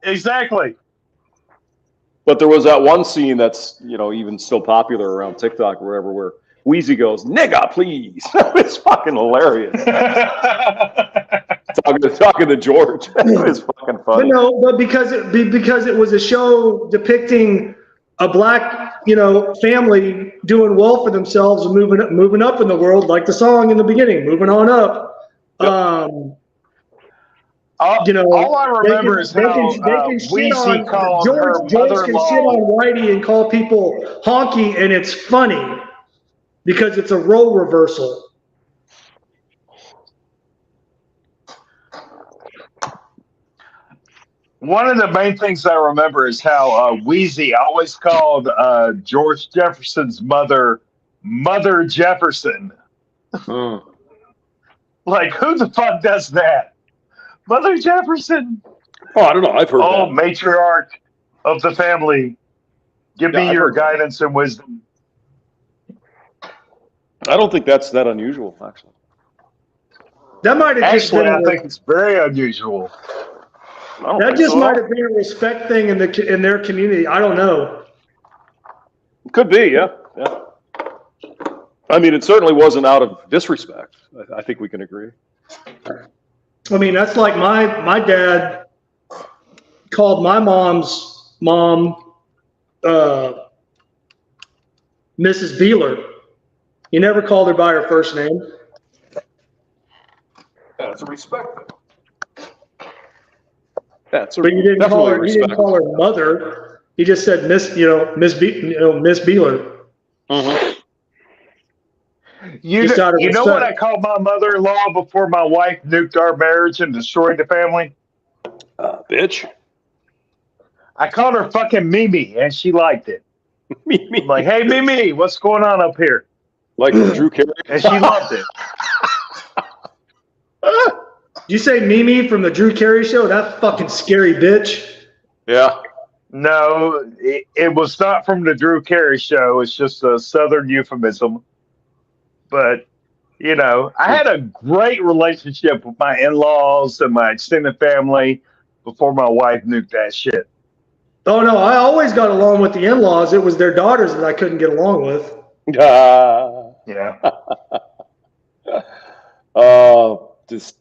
Speaker 4: Exactly.
Speaker 9: But there was that one scene that's even still popular around TikTok or wherever, where Wheezy goes, "Nigga, please." It's fucking hilarious. talking to George. It's fucking funny.
Speaker 2: But because it was a show depicting a black family doing well for themselves and moving up in the world, like the song in the beginning, moving on up.
Speaker 4: All I remember is how Wheezy called her
Speaker 2: George can shit
Speaker 4: mother-in-law.
Speaker 2: on Whitey and call people honky, and it's funny because it's a role reversal.
Speaker 4: One of the main things I remember is how Wheezy always called George Jefferson's mother Jefferson. Like, who the fuck does that? Mother Jefferson.
Speaker 9: Oh, I don't know. I've heard that.
Speaker 4: Matriarch of the family. Give me your guidance and wisdom.
Speaker 9: I don't think that's that unusual, actually.
Speaker 2: That might have just
Speaker 4: Actually,
Speaker 2: been
Speaker 4: I think it's very unusual.
Speaker 2: that just might have been a respect thing in their community. I don't know.
Speaker 9: Could be, yeah. I mean, it certainly wasn't out of disrespect. I think we can agree.
Speaker 2: I mean, that's like my dad called my mom's mom Mrs. Beeler. He never called her by her first name.
Speaker 9: That's a respect thing. That's
Speaker 2: But you didn't call her mother. He just said Miss Beeler.
Speaker 9: Mm-hmm.
Speaker 4: You
Speaker 2: Just out of
Speaker 4: know what I
Speaker 2: respect.
Speaker 4: called my mother-in-law before my wife nuked our marriage and destroyed the family?
Speaker 9: Bitch.
Speaker 4: I called her fucking Mimi, and she liked it. I'm like, hey, Mimi, what's going on up here?
Speaker 9: Like Drew Carey?
Speaker 4: And she loved it.
Speaker 2: You say Mimi from the Drew Carey show? That fucking scary bitch.
Speaker 9: Yeah.
Speaker 4: No, it was not from the Drew Carey show. It's just a Southern euphemism. But, you know, I had a great relationship with my in-laws and my extended family before my wife nuked that shit.
Speaker 2: Oh, no, I always got along with the in-laws. It was their daughters that I couldn't get along with.
Speaker 4: Yeah.
Speaker 9: This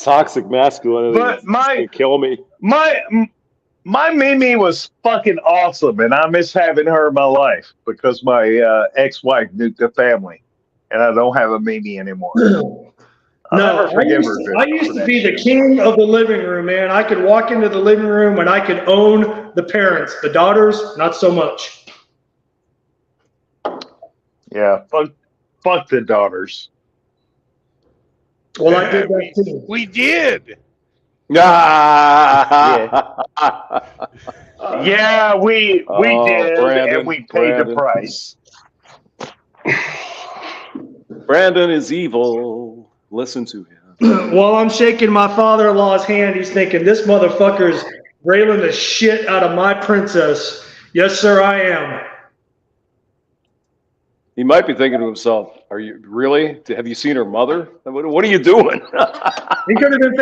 Speaker 9: toxic masculinity
Speaker 4: But
Speaker 9: is gonna kill me.
Speaker 4: My Mimi was fucking awesome, and I miss having her in my life because my ex-wife nuked the family, and I don't have a Mimi anymore. I'll never forgive her.
Speaker 2: I used to be the king of the living room, man. I could walk into the living room and I could own the parents. The daughters, not so much.
Speaker 4: Yeah, fuck the daughters.
Speaker 2: Well, I did that too.
Speaker 1: We did.
Speaker 4: Yeah, we did,
Speaker 9: Brandon,
Speaker 4: and we paid the price.
Speaker 9: Brandon is evil. Listen to him.
Speaker 2: While I'm shaking my father-in-law's hand, he's thinking, this motherfucker's railing the shit out of my princess. Yes, sir, I am.
Speaker 9: He might be thinking to himself, "Are you really? Have you seen her mother? What are you doing?"
Speaker 2: He could have been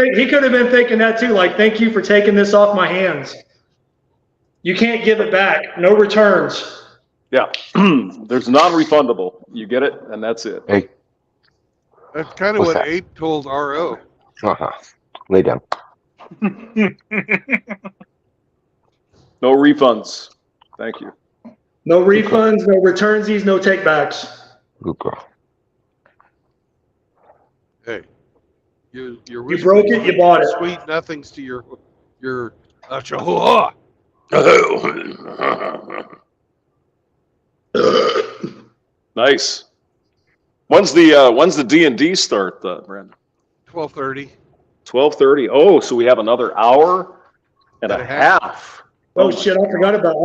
Speaker 2: thinking that too. Like, thank you for taking this off my hands. You can't give it back. No returns.
Speaker 9: Yeah, there's non-refundable. You get it, and that's it.
Speaker 6: Hey,
Speaker 1: That's kind of
Speaker 6: What's
Speaker 1: what
Speaker 6: that?
Speaker 1: Abe told RO.
Speaker 6: Lay down.
Speaker 9: No refunds. Thank you.
Speaker 2: No refunds, no returnsies, no takebacks.
Speaker 6: Good girl.
Speaker 1: Hey, you're
Speaker 2: You broke it, you bought it.
Speaker 1: Sweet nothings to your chihuahua.
Speaker 9: Nice. When's the D&D start, Brandon?
Speaker 1: 12:30.
Speaker 9: 12:30. Oh, so we have another hour and a half.
Speaker 2: Oh shit! I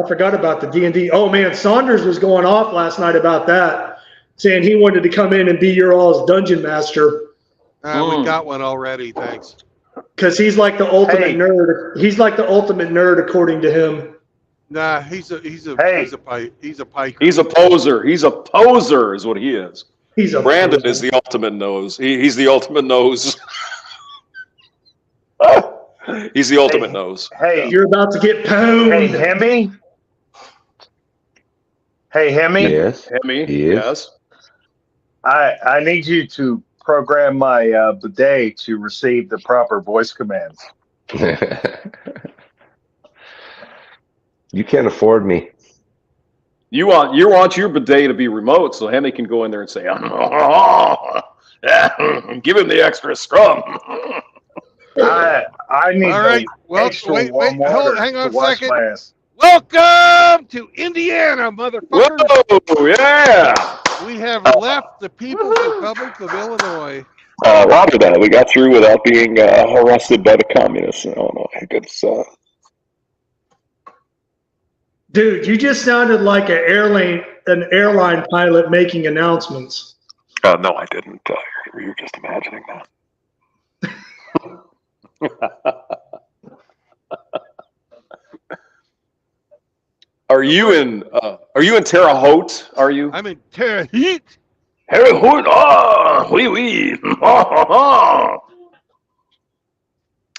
Speaker 2: forgot about the D&D. Oh man, Saunders was going off last night about that, saying he wanted to come in and be your all's dungeon master.
Speaker 1: We got one already. Thanks.
Speaker 2: Because he's like the ultimate nerd. He's like the ultimate nerd, according to him.
Speaker 1: Nah, he's a piker.
Speaker 9: He's a poser. He's a poser, is what he is. Brandon is the ultimate nose. He's the ultimate nose. He's the ultimate nose.
Speaker 4: Hey,
Speaker 2: you're about to get pwned.
Speaker 4: Hey, Hemi. Hey, Hemi.
Speaker 6: Yes.
Speaker 9: Hemi.
Speaker 6: Yes.
Speaker 4: I need you to program my bidet to receive the proper voice commands.
Speaker 6: You can't afford me.
Speaker 9: You want your bidet to be remote so Hemi can go in there and say, give him the extra scrum.
Speaker 4: I need
Speaker 1: All right. Well,
Speaker 4: extra
Speaker 1: wait,
Speaker 4: warm water
Speaker 1: hang on
Speaker 4: to
Speaker 1: a
Speaker 4: wash
Speaker 1: second.
Speaker 4: my ass.
Speaker 1: Welcome to Indiana, motherfuckers.
Speaker 9: Whoa, yeah.
Speaker 1: We have left the People's Republic of Illinois.
Speaker 8: Roger that. We got through without being arrested by the communists in Illinois. It's,
Speaker 2: Dude, you just sounded like an airline pilot making announcements.
Speaker 8: no, I didn't. You're just imagining that.
Speaker 9: Are you in Terre Haute? Are you?
Speaker 1: I'm in Terre Haute.
Speaker 8: Terre Haute. Ah, oui, oui.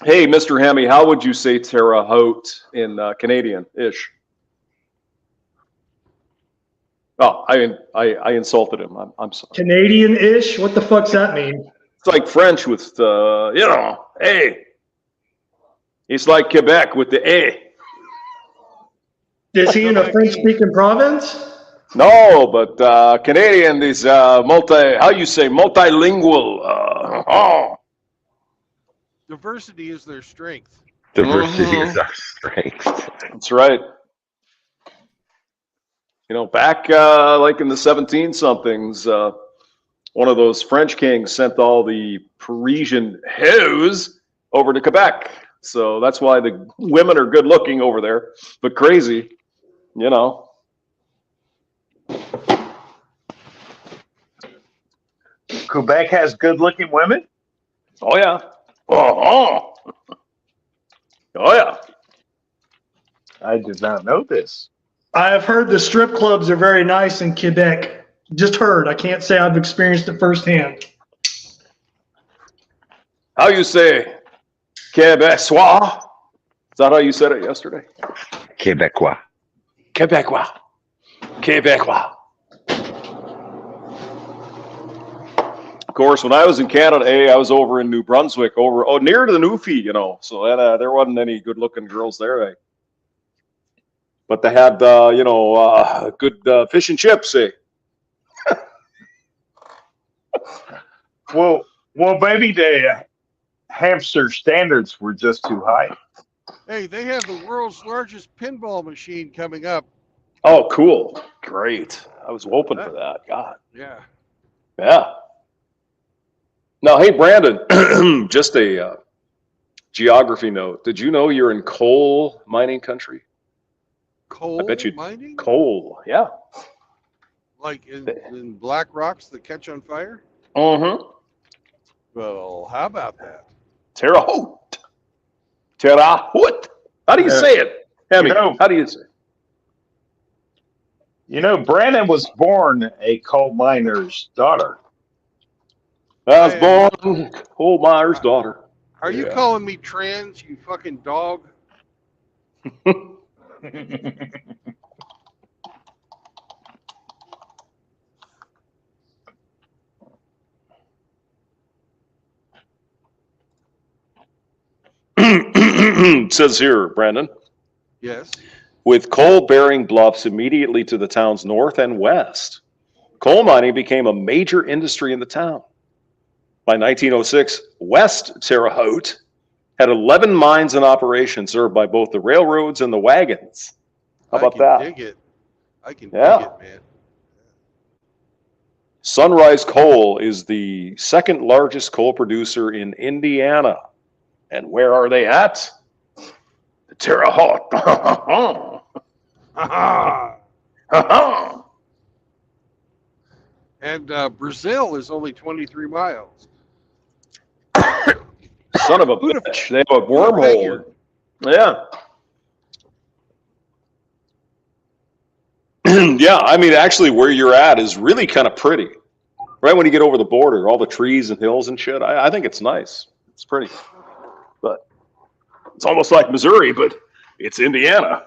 Speaker 9: Hey, Mr. Hemi, how would you say Terre Haute in Canadian-ish? Oh, I insulted him. I'm sorry.
Speaker 2: Canadian-ish? What the fuck's that mean?
Speaker 9: It's like French with hey. It's like Quebec with the A.
Speaker 2: Is he in a French-speaking province?
Speaker 9: No, but Canadian is multilingual.
Speaker 1: Diversity is their strength.
Speaker 6: Diversity is our strength.
Speaker 9: That's right. You know, back like in the 17-somethings, one of those French kings sent all the Parisian hoes over to Quebec. So that's why the women are good looking over there, but crazy, you know.
Speaker 4: Quebec has good looking women?
Speaker 9: Oh, yeah. Oh, yeah.
Speaker 4: I did not know this.
Speaker 2: I have heard the strip clubs are very nice in Quebec. Just heard. I can't say I've experienced it firsthand.
Speaker 9: How you say Quebecois? Is that how you said it yesterday?
Speaker 6: Quebecois.
Speaker 9: Quebecois. Quebecois. Of course, when I was in Canada, I was over in New Brunswick, near to the Newfie, you know. So there wasn't any good-looking girls there, But they had, good fish and chips,
Speaker 4: Well, maybe the Hamster standards were just too high.
Speaker 1: Hey, they have the world's largest pinball machine coming up.
Speaker 9: Oh, cool. Great. I was hoping for that. God.
Speaker 1: Yeah.
Speaker 9: Yeah. Now, hey, Brandon, just a geography note. Did you know you're in coal mining country?
Speaker 1: Coal
Speaker 9: I bet you
Speaker 1: mining?
Speaker 9: Coal, yeah.
Speaker 1: Like in black rocks that catch on fire?
Speaker 9: Mm-hmm.
Speaker 1: Well, how about that?
Speaker 9: Terre Haute. Terre Haute. How do you say it? Hemi, how do you say it?
Speaker 4: You know, Brandon was born a coal miner's daughter.
Speaker 9: I was born coal miner's daughter.
Speaker 1: Are you calling me trans, you fucking dog?
Speaker 9: It says here, Brandon.
Speaker 1: Yes.
Speaker 9: With coal-bearing bluffs immediately to the town's north and west, coal mining became a major industry in the town. By 1906, West Terre Haute had 11 mines in operation served by both the railroads and the wagons. How about that?
Speaker 1: I can dig it. I can dig it, man.
Speaker 9: Sunrise Coal is the second largest coal producer in Indiana. And where are they at? The Terre Haute.
Speaker 1: And Brazil is only 23 miles.
Speaker 9: Son of a bitch. They have a wormhole. Yeah. Yeah, I mean, actually, where you're at is really kind of pretty. Right when you get over the border, all the trees and hills and shit. I think it's nice. It's pretty. But it's almost like Missouri, but it's Indiana.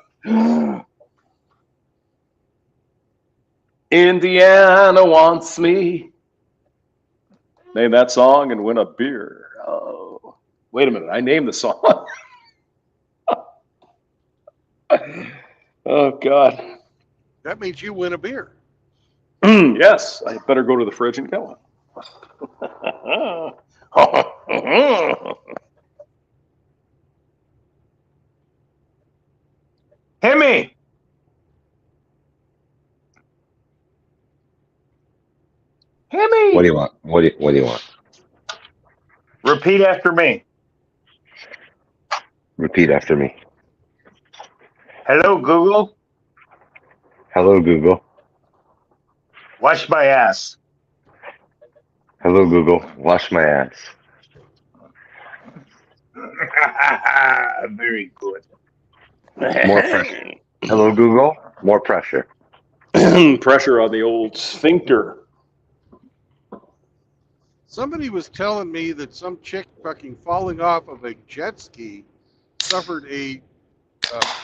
Speaker 9: Indiana wants me. Name that song and win a beer. Oh, wait a minute. I named the song. Oh, God.
Speaker 1: That means you win a beer.
Speaker 9: Yes, I better go to the fridge and get one.
Speaker 4: Hemi! Hemi!
Speaker 6: What do you want? What do you want?
Speaker 4: Repeat after me.
Speaker 6: Repeat after me.
Speaker 4: Hello, Google.
Speaker 6: Hello, Google.
Speaker 4: Wash my ass.
Speaker 6: Hello, Google. Wash my ass.
Speaker 4: Very good.
Speaker 6: More pressure. Hello, Google. More pressure.
Speaker 9: Pressure on the old sphincter.
Speaker 1: Somebody was telling me that some chick fucking falling off of a jet ski suffered a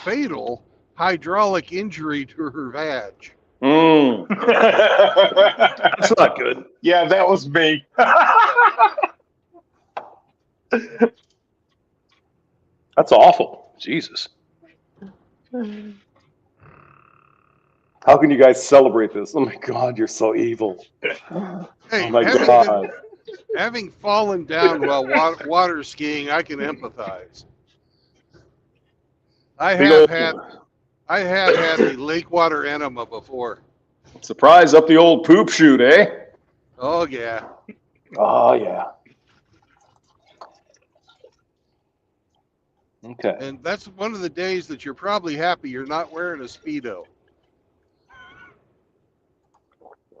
Speaker 1: fatal hydraulic injury to her vag.
Speaker 9: That's not good.
Speaker 4: Yeah, that was me.
Speaker 9: That's awful. Jesus. How can you guys celebrate this? Oh my God, you're so evil.
Speaker 1: Hey,
Speaker 9: oh my God.
Speaker 1: Having fallen down while water skiing, I can empathize. I have had a lake water enema before.
Speaker 9: Surprise up the old poop chute, eh?
Speaker 1: Oh yeah.
Speaker 9: Oh yeah. Okay.
Speaker 1: And that's one of the days that you're probably happy you're not wearing a Speedo.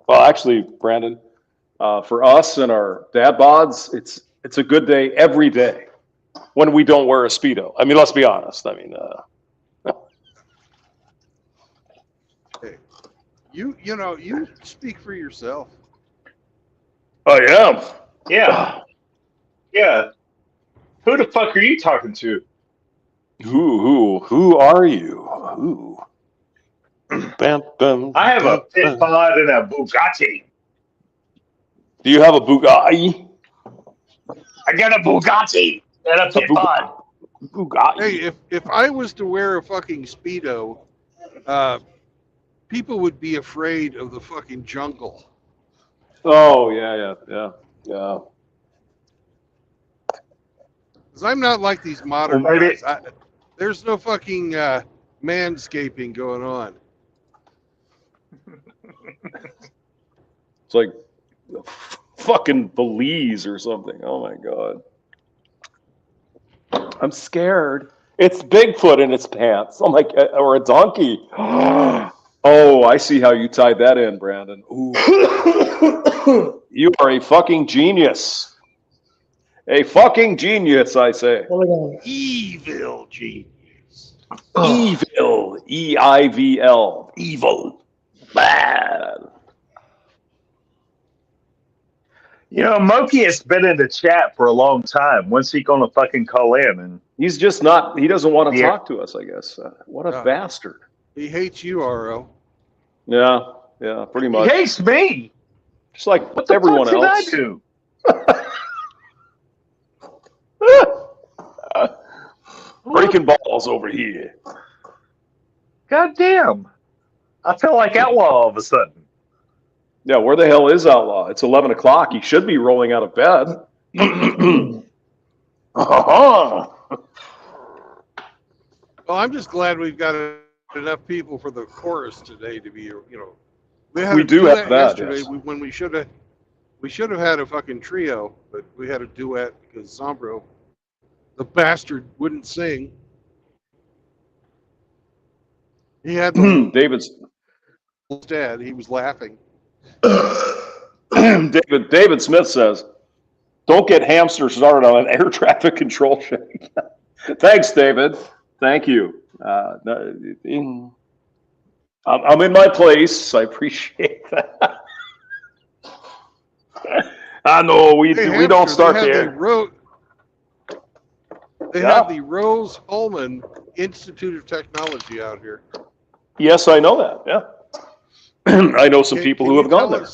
Speaker 9: Well, actually, Brandon, for us and our dad bods, it's a good day every day when we don't wear a Speedo. I mean, let's be honest. I mean,
Speaker 1: Hey, you speak for yourself.
Speaker 9: I am.
Speaker 4: Yeah. Yeah. Who the fuck are you talking to?
Speaker 9: Who are you? Who? Bam, bam,
Speaker 4: I have a
Speaker 9: bam,
Speaker 4: pit
Speaker 9: bam.
Speaker 4: pod and a Bugatti.
Speaker 9: Do you have a Bugatti?
Speaker 4: I got a Bugatti and a pit pod.
Speaker 9: Bugatti.
Speaker 1: Hey, if I was to wear a fucking Speedo, people would be afraid of the fucking jungle.
Speaker 9: Oh yeah.
Speaker 1: Because I'm not like these modern
Speaker 4: Well, maybe-
Speaker 1: guys. There's no fucking manscaping going on.
Speaker 9: It's like fucking Belize or something. Oh my god. I'm scared. It's Bigfoot in its pants. I'm like, or a donkey. Oh, I see how you tied that in, Brandon. Ooh. You are a fucking genius. A fucking genius, I say.
Speaker 1: Evil genius.
Speaker 9: Evil. E-I-V-L. Evil. Bad.
Speaker 4: You know, Moki has been in the chat for a long time. When's he going to fucking call in? And
Speaker 9: he's just not, he doesn't want to
Speaker 4: Yeah.
Speaker 9: talk to us, I guess. What a bastard.
Speaker 1: He hates you, RO.
Speaker 9: Yeah, pretty
Speaker 4: he
Speaker 9: much.
Speaker 4: hates me.
Speaker 9: Just like
Speaker 4: What the
Speaker 9: everyone
Speaker 4: fuck
Speaker 9: else.
Speaker 4: did I do?
Speaker 9: Breaking balls over here.
Speaker 4: God damn. I feel like Outlaw all of a sudden.
Speaker 9: Yeah, where the hell is Outlaw? It's 11 o'clock. He should be rolling out of bed.
Speaker 1: Well, I'm just glad we've got enough people for the chorus today to be,
Speaker 9: We do have that,
Speaker 1: yesterday
Speaker 9: yes.
Speaker 1: when we should have had a fucking trio, but we had a duet because Zombro, the bastard, wouldn't sing. He had the
Speaker 9: David's
Speaker 1: instead. He was laughing.
Speaker 9: David Smith says, "Don't get Hamster started on an air traffic control check." Thanks, David. Thank you. I'm in my place. I appreciate that. I know we
Speaker 1: Hey,
Speaker 9: don't
Speaker 1: Hamster,
Speaker 9: start
Speaker 1: they have
Speaker 9: there.
Speaker 1: They have the Rose Holman Institute of Technology out here.
Speaker 9: Yes, I know that. Yeah, I know some people who have gone there.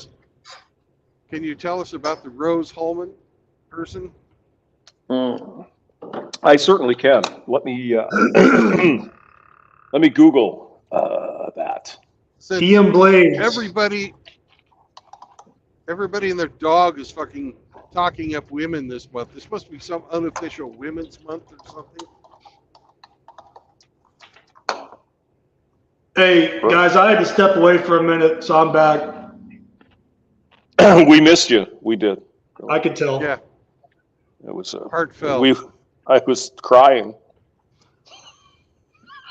Speaker 1: Can you tell us about the Rose Holman person?
Speaker 9: I certainly can. Let me let me Google that.
Speaker 1: Since
Speaker 2: Ian Blades.
Speaker 1: Everybody and their dog is fucking talking up women this month. This must be some unofficial Women's Month or something.
Speaker 2: Hey, guys, I had to step away for a minute, so I'm back.
Speaker 9: We missed you. We did.
Speaker 2: I could tell.
Speaker 1: Yeah.
Speaker 9: It was
Speaker 1: heartfelt.
Speaker 9: I was crying.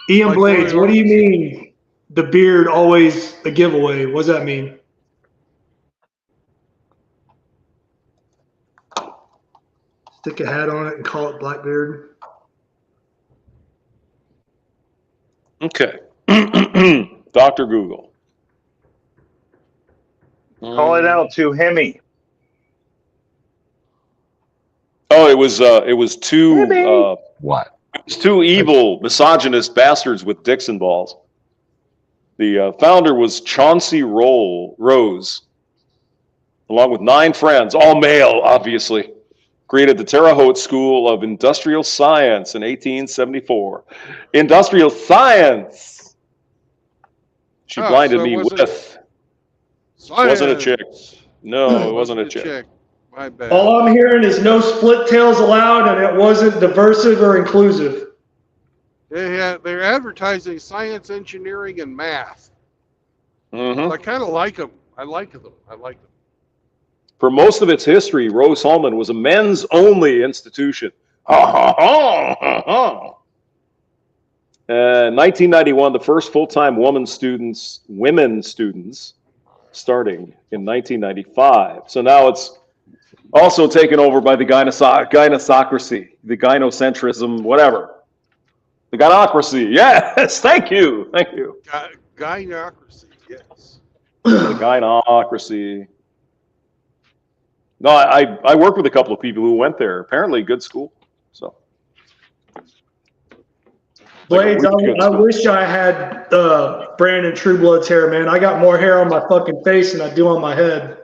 Speaker 2: Ian
Speaker 1: Like
Speaker 2: Blades,
Speaker 1: Roy
Speaker 2: what do you mean the beard always a giveaway? What does that mean? Stick a hat on it and call it Blackbeard?
Speaker 9: Okay. Dr. Google.
Speaker 4: Call it out to Hemi.
Speaker 9: Oh, it was two
Speaker 18: What?
Speaker 9: It was two evil misogynist bastards with Dixon balls. The founder was Chauncey Rose, along with 9 friends, all male, obviously, created the Terre Haute School of Industrial Science in 1874. Industrial science! She blinded me with. Wasn't a chick. No, it wasn't a chick.
Speaker 1: My bad.
Speaker 2: All I'm hearing is no split tails allowed, and it wasn't diversive or inclusive.
Speaker 1: They're advertising science, engineering, and math.
Speaker 9: Mm-hmm.
Speaker 1: I kind of like them. I like them.
Speaker 9: For most of its history, Rose-Hulman was a men's-only institution. 1991, the first full-time women students starting in 1995. So now it's also taken over by the gynocracy, the gynocentrism, whatever. The gynocracy, yes, thank you.
Speaker 1: Gynocracy, yes.
Speaker 9: The gynocracy. No, I worked with a couple of people who went there. Apparently, good school. So,
Speaker 2: Blades, I wish I had Brandon Trueblood's hair, man. I got more hair on my fucking face than I do on my head.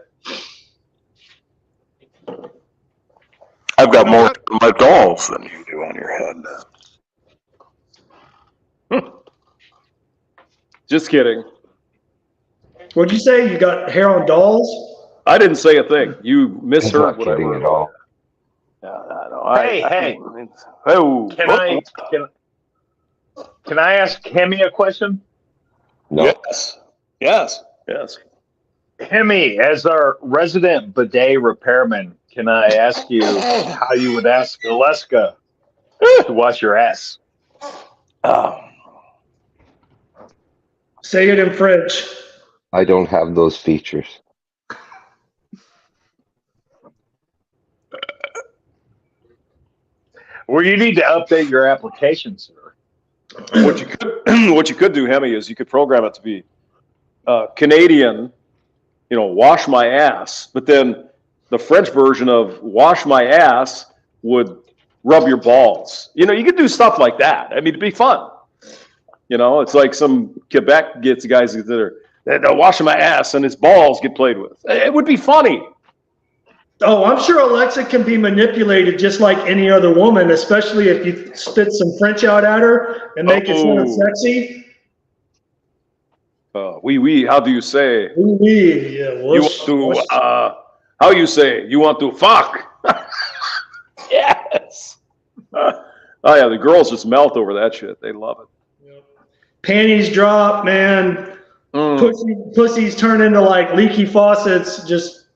Speaker 8: I've got more on my dolls than you do on your head.
Speaker 9: Just kidding.
Speaker 2: What'd you say? You got hair on dolls?
Speaker 9: I didn't say a thing. You misheard
Speaker 6: not kidding at all.
Speaker 4: Hey. Can I ask Hemi a question?
Speaker 6: No.
Speaker 9: Yes.
Speaker 4: Hemi, as our resident bidet repairman, can I ask you how you would ask Alaska to wash your ass?
Speaker 2: Say it in French.
Speaker 6: I don't have those features.
Speaker 4: Well, you need to update your application, sir.
Speaker 9: What you could do, Hemi, is you could program it to be Canadian, wash my ass, but then the French version of wash my ass would rub your balls. You could do stuff like that. I mean, it'd be fun. It's like some Quebec guys that are washing my ass and his balls get played with. It would be funny.
Speaker 2: Oh, I'm sure Alexa can be manipulated just like any other woman, especially if you spit some French out at her and make it sound sexy.
Speaker 9: Oui, how do you say?
Speaker 2: Oui, yeah.
Speaker 9: You want to, how you say? You want to fuck? Yes. Oh, yeah, the girls just melt over that shit. They love it.
Speaker 2: Panties drop, man. Pussies turn into like leaky faucets. Just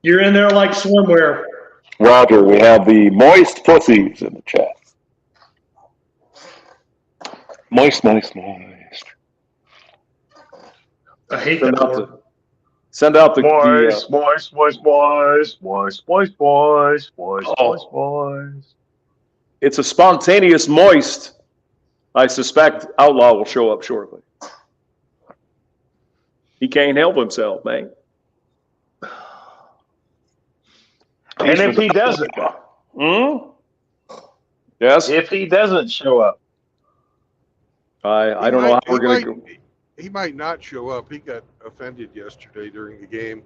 Speaker 2: you're in there like swimwear.
Speaker 8: Roger, we have the moist pussies in the chat. Moist.
Speaker 2: I hate that word.
Speaker 9: Send out the
Speaker 4: moist.
Speaker 9: It's a spontaneous moist. I suspect Outlaw will show up shortly. He can't help himself, man.
Speaker 4: And if he doesn't,
Speaker 9: yes.
Speaker 4: If he doesn't show up,
Speaker 9: I don't know how we're going to go.
Speaker 1: He might not show up. He got offended yesterday during the game.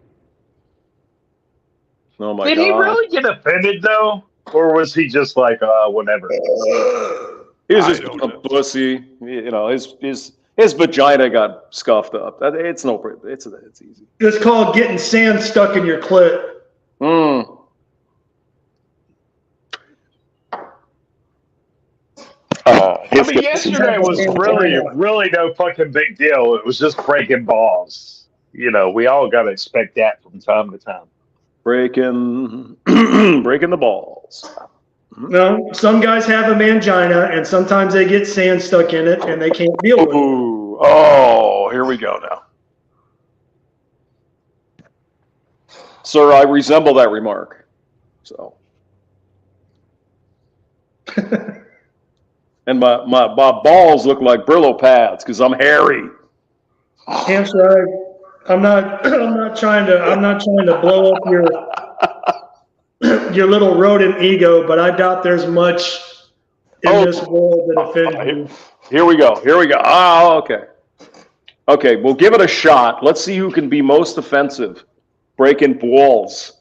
Speaker 9: Oh my
Speaker 4: Did
Speaker 9: God!
Speaker 4: he really get offended though, or was he just like whatever?
Speaker 9: He was just a pussy. His vagina got scuffed up. It's easy.
Speaker 2: It's called getting sand stuck in your clit.
Speaker 4: Yesterday was really no fucking big deal. It was just breaking balls. We all got to expect that from time to time.
Speaker 9: Breaking the balls.
Speaker 2: No, some guys have a mangina, and sometimes they get sand stuck in it, and they can't deal with it.
Speaker 9: Oh, here we go now. Sir, I resemble that remark. So. And my balls look like Brillo pads because I'm hairy.
Speaker 2: Hamster, I'm not trying to blow up your little rodent ego, but I doubt there's much in this world that offends you.
Speaker 9: Here we go. Oh, okay. Okay, we'll give it a shot. Let's see who can be most offensive. Breaking balls.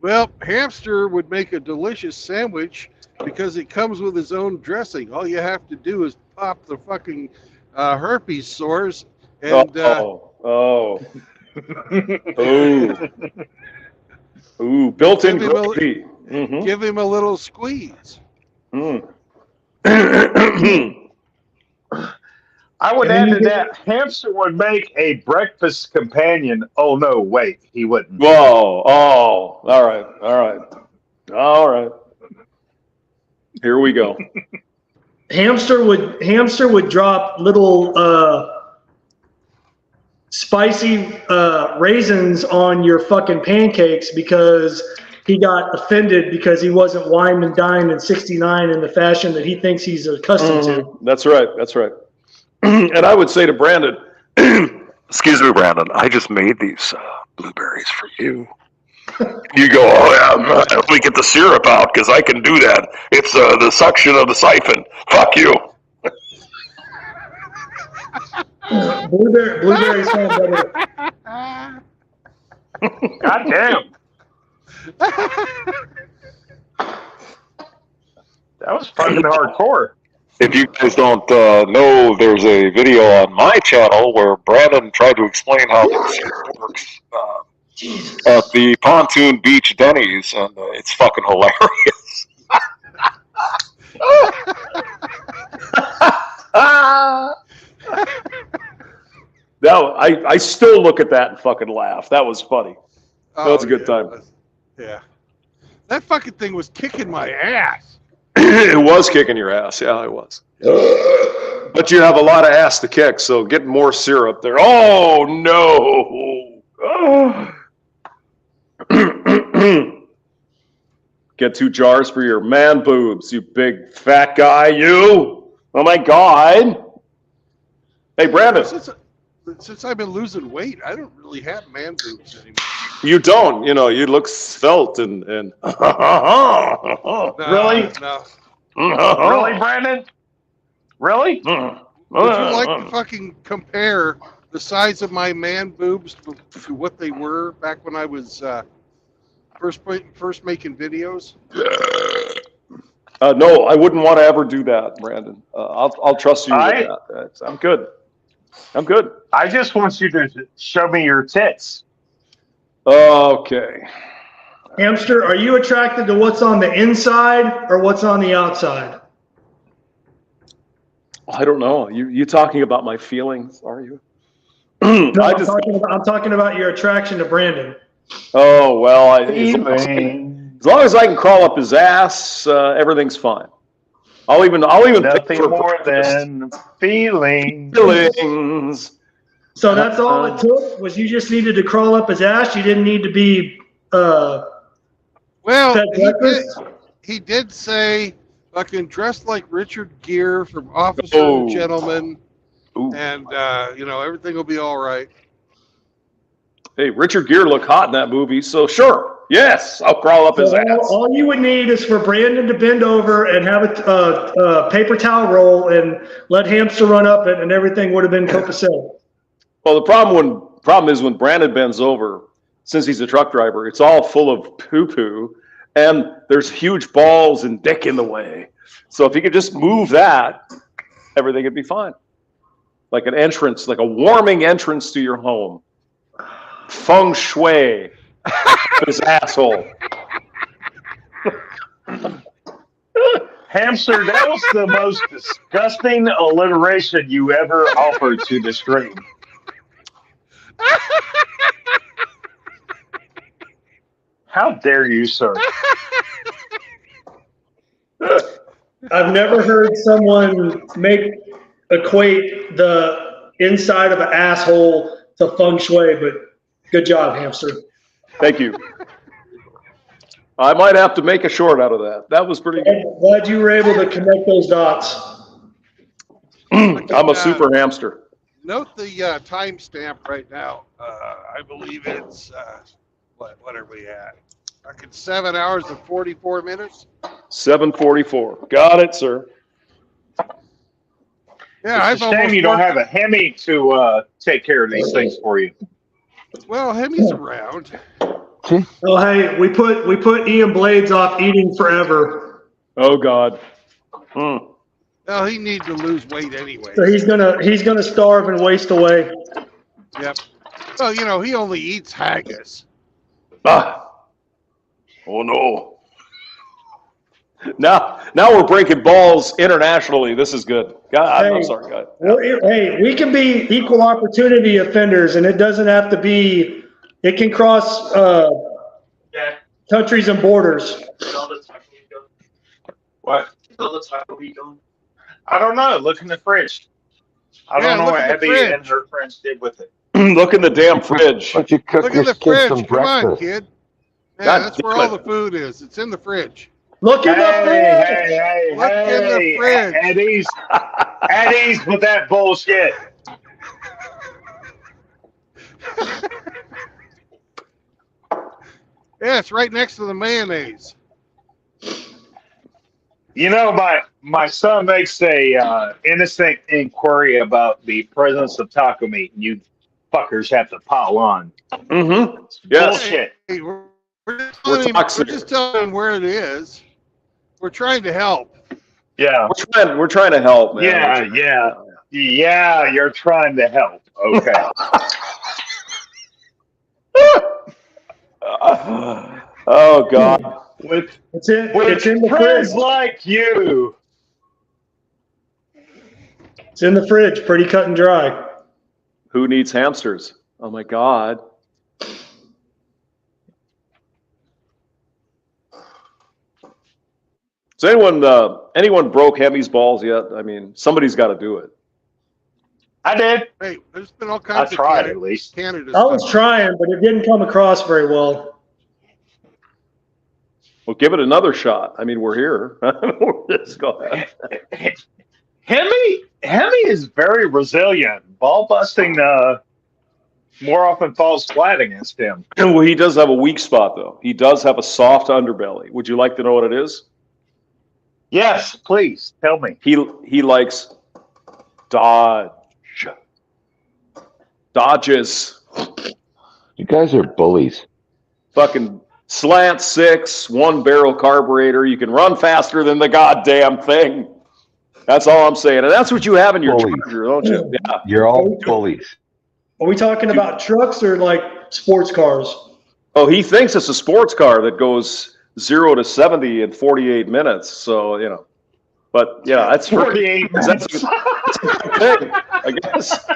Speaker 1: Well, Hamster would make a delicious sandwich because it comes with his own dressing. All you have to do is pop the fucking herpes sores and
Speaker 9: built-in gravy.
Speaker 1: Give him a little squeeze.
Speaker 4: I would
Speaker 2: And
Speaker 4: add
Speaker 2: then
Speaker 4: to
Speaker 2: you
Speaker 4: that, Hamster would make a breakfast companion. Oh, no, wait, he wouldn't.
Speaker 9: Whoa! Oh, all right, all right, all right. Here we go.
Speaker 2: Hamster would drop little spicy raisins on your fucking pancakes because he got offended because he wasn't wined and dined in '69 in the fashion that he thinks he's accustomed to.
Speaker 9: That's right. That's right. And I would say to Brandon,
Speaker 8: Excuse me, Brandon. I just made these blueberries for you. You go, oh yeah, let me get the syrup out because I can do that. It's the suction of the siphon. Fuck you.
Speaker 2: Blueberries sound better.
Speaker 4: God damn. That was fucking hardcore.
Speaker 8: If you guys don't know, there's a video on my channel where Brandon tried to explain how the syrup works at the Pontoon Beach Denny's, and it's fucking hilarious.
Speaker 9: no, I still look at that and fucking laugh. That was funny. That was a good time.
Speaker 1: Yeah. That fucking thing was kicking my ass.
Speaker 9: It was kicking your ass. Yeah, it was. But you have a lot of ass to kick, so get more syrup there. Oh, no. Get 2 jars for your man boobs, you big fat guy, you. Oh, my God. Hey, Brandon.
Speaker 1: Since I've been losing weight, I don't really have man boobs anymore.
Speaker 9: You don't. You know, you look svelte and
Speaker 1: No,
Speaker 4: Really?
Speaker 1: No.
Speaker 4: Really, Brandon? Really?
Speaker 1: Would you like to fucking compare the size of my man boobs to what they were back when I was first making videos?
Speaker 9: No, I wouldn't want to ever do that, Brandon. I'll trust you with that. I'm good. I'm good.
Speaker 4: I just want you to show me your tits.
Speaker 9: Okay.
Speaker 2: Hamster, are you attracted to what's on the inside or what's on the outside?
Speaker 9: I don't know. You talking about my feelings, are you?
Speaker 2: No, I'm talking about your attraction to Brandon.
Speaker 9: Oh, well, as long as I can crawl up his ass, everything's fine. I'll even pick
Speaker 4: Nothing
Speaker 9: for
Speaker 4: more than feelings.
Speaker 2: So that's all it took? Was you just needed to crawl up his ass? You didn't need to be
Speaker 1: Well,
Speaker 2: fed breakfast?
Speaker 1: he did say fucking dressed like Richard Gere from Officer and Gentleman, and everything will be all right.
Speaker 9: Hey, Richard Gere looked hot in that movie, so sure, yes, I'll crawl up his ass.
Speaker 2: All you would need is for Brandon to bend over and have a paper towel roll and let Hamster run up it, and everything would have been copacetic.
Speaker 9: Well, the problem is when Brandon bends over, since he's a truck driver, it's all full of poo-poo, and there's huge balls and dick in the way. So if he could just move that, everything would be fine. Like an entrance, like a warming entrance to your home. Feng shui. His asshole.
Speaker 4: Hamster, that was the most disgusting alliteration you ever offered to the stream. How dare you, sir?
Speaker 2: I've never heard someone equate the inside of an asshole to feng shui, but good job, Hamster.
Speaker 9: Thank you. I might have to make a short out of that. That was pretty good.
Speaker 2: Glad you were able to connect those dots.
Speaker 9: I'm a super hamster.
Speaker 1: Note the timestamp right now. I believe it's what are we at? Fucking 7 hours and 44 minutes.
Speaker 9: 7:44. Got it, sir.
Speaker 1: Yeah,
Speaker 4: it's a shame you don't have a Hemi to take care of these things for you.
Speaker 1: Well, Hemi's around.
Speaker 2: Oh, hey, we put Ian Blades off eating forever.
Speaker 9: Oh God.
Speaker 1: Well, he needs to lose weight anyway.
Speaker 2: So he's gonna starve and waste away.
Speaker 1: Yep. Well, he only eats haggis.
Speaker 9: Ah. Oh no. Now we're breaking balls internationally. This is good. God, I'm sorry, guys.
Speaker 2: Hey, we can be equal opportunity offenders, and it doesn't have to be. It can cross countries and borders.
Speaker 4: What? I don't know. Look in the fridge. I don't know what Abby and her friends did with it.
Speaker 9: Look in the damn fridge.
Speaker 1: Look in the fridge. Come on, kid. Yeah, that's where all the food is. It's in the fridge.
Speaker 2: Look in the fridge.
Speaker 1: Look in the fridge.
Speaker 4: Eddie's with that bullshit.
Speaker 1: Yeah, it's right next to the mayonnaise.
Speaker 4: You know, my son makes a innocent inquiry about the presence of taco meat, and you fuckers have to pile on.
Speaker 9: Mm-hmm. Yes.
Speaker 4: Bullshit.
Speaker 1: Hey, we're just telling him where it is. We're trying to help.
Speaker 4: Yeah.
Speaker 9: We're trying to help, man.
Speaker 4: Yeah, you're trying to help. Okay.
Speaker 9: Oh, God.
Speaker 2: It's in the
Speaker 4: friends
Speaker 2: fridge.
Speaker 4: like you.
Speaker 2: It's in the fridge, pretty cut and dry.
Speaker 9: Who needs hamsters? Oh, my God. Has anyone broke Hemi's balls yet? I mean, somebody's got to do it.
Speaker 4: I did.
Speaker 1: Hey, there's been all kinds of
Speaker 4: tried at least.
Speaker 1: Canada
Speaker 2: I was
Speaker 1: stuff.
Speaker 2: trying, but it didn't come across very well.
Speaker 9: Well, give it another shot. I mean, we're here. Just go ahead.
Speaker 4: Hemi is very resilient. Ball busting more often falls flat against him.
Speaker 9: Well, he does have a weak spot, though. He does have a soft underbelly. Would you like to know what it is?
Speaker 4: Yes, please tell me.
Speaker 9: He likes dodges.
Speaker 6: You guys are bullies.
Speaker 9: Fucking slant six, 1-barrel carburetor. You can run faster than the goddamn thing. That's all I'm saying. And that's what you have in your Charger, don't you? Yeah.
Speaker 6: You're all bullies.
Speaker 2: Are we talking about trucks or like sports cars?
Speaker 9: Oh, he thinks it's a sports car that goes 0 to 70 in 48 minutes. So, you know. But, yeah, that's
Speaker 4: 48 minutes.
Speaker 9: That's a good thing, I guess.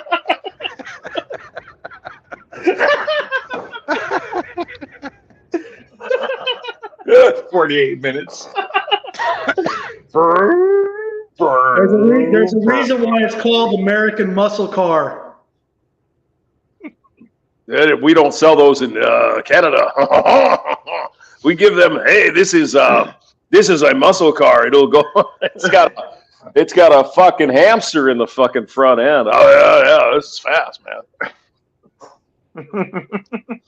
Speaker 4: 48 minutes.
Speaker 2: There's a reason why it's called American Muscle Car.
Speaker 9: We don't sell those in Canada. We give them, hey, this is a muscle car. It'll go. It's got a fucking hamster in the fucking front end. Oh yeah, this is fast, man.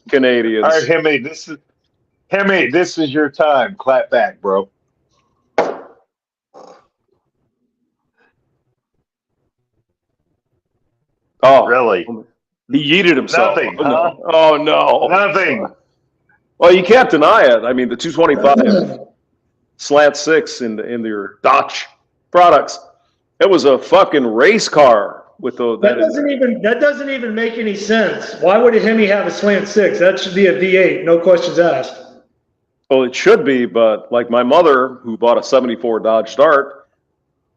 Speaker 9: Canadians.
Speaker 4: All right, Hemi, this is your time. Clap back, bro.
Speaker 9: Oh,
Speaker 4: really?
Speaker 9: He yeeted himself.
Speaker 4: Nothing.
Speaker 9: Oh,
Speaker 4: Huh?
Speaker 9: no. Oh no.
Speaker 4: Nothing.
Speaker 9: Well, you can't deny it. I mean, the 225 slant six in their Dodge products. It was a fucking race car with the.
Speaker 2: That doesn't even make any sense. Why would a Hemi have a slant six? That should be a V8, no questions asked.
Speaker 9: Well, it should be, but like my mother, who bought a '74 Dodge Dart,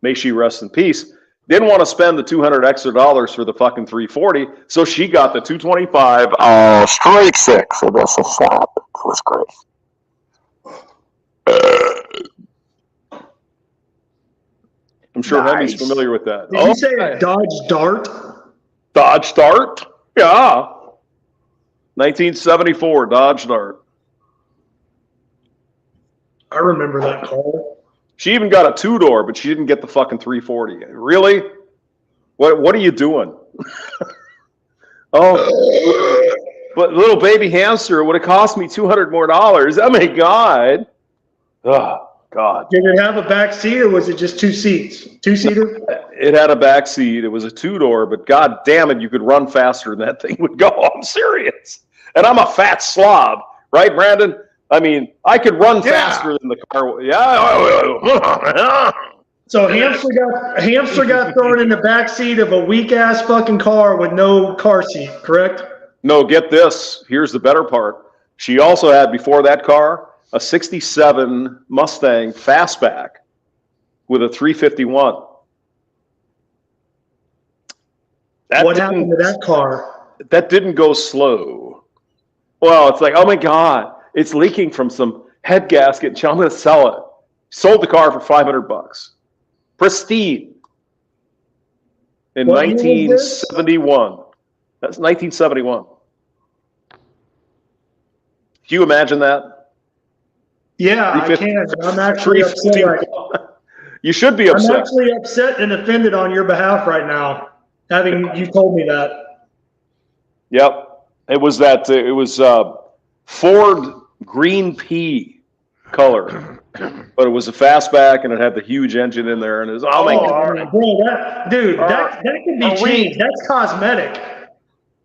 Speaker 9: may she rest in peace, didn't want to spend the $200 extra for the fucking 340, so she got the 225 straight six, and that's a slap. It was great. I'm sure Hemi's familiar with that.
Speaker 2: Did you say a Dodge Dart?
Speaker 9: Dodge Dart? Yeah. 1974 Dodge Dart.
Speaker 2: I remember that car.
Speaker 9: She even got a 2-door, but she didn't get the fucking 340. Really? What are you doing? Oh, but little baby hamster would have cost me $200 more. Oh my God. Oh God.
Speaker 2: Did it have a back seat or was it just two seats? Two-seater?
Speaker 9: It had a back seat. It was a 2-door, but God damn it, you could run faster than that thing would go. I'm serious. And I'm a fat slob, right, Brandon? I mean, I could run faster than the car. Yeah.
Speaker 2: So hamster got thrown in the back seat of a weak ass fucking car with no car seat, correct?
Speaker 9: No, get this. Here's the better part. She also had, before that car, a 67 Mustang fastback with a 351.
Speaker 2: What happened to that car?
Speaker 9: That didn't go slow. Well, it's like, oh my God, it's leaking from some head gasket. I'm going to sell it. Sold the car for $500. Pristine. In
Speaker 2: What year was this?
Speaker 9: 1971. That's 1971. Can you imagine that?
Speaker 2: Yeah, I can. I'm actually upset.
Speaker 9: You should be upset.
Speaker 2: I'm actually upset and offended on your behalf right now, having you told me that.
Speaker 9: Yep. It was that. It was Ford green pea color, but it was a fastback and it had the huge engine in there. And it was, oh my God.
Speaker 2: Bro, that can be changed. That's cosmetic.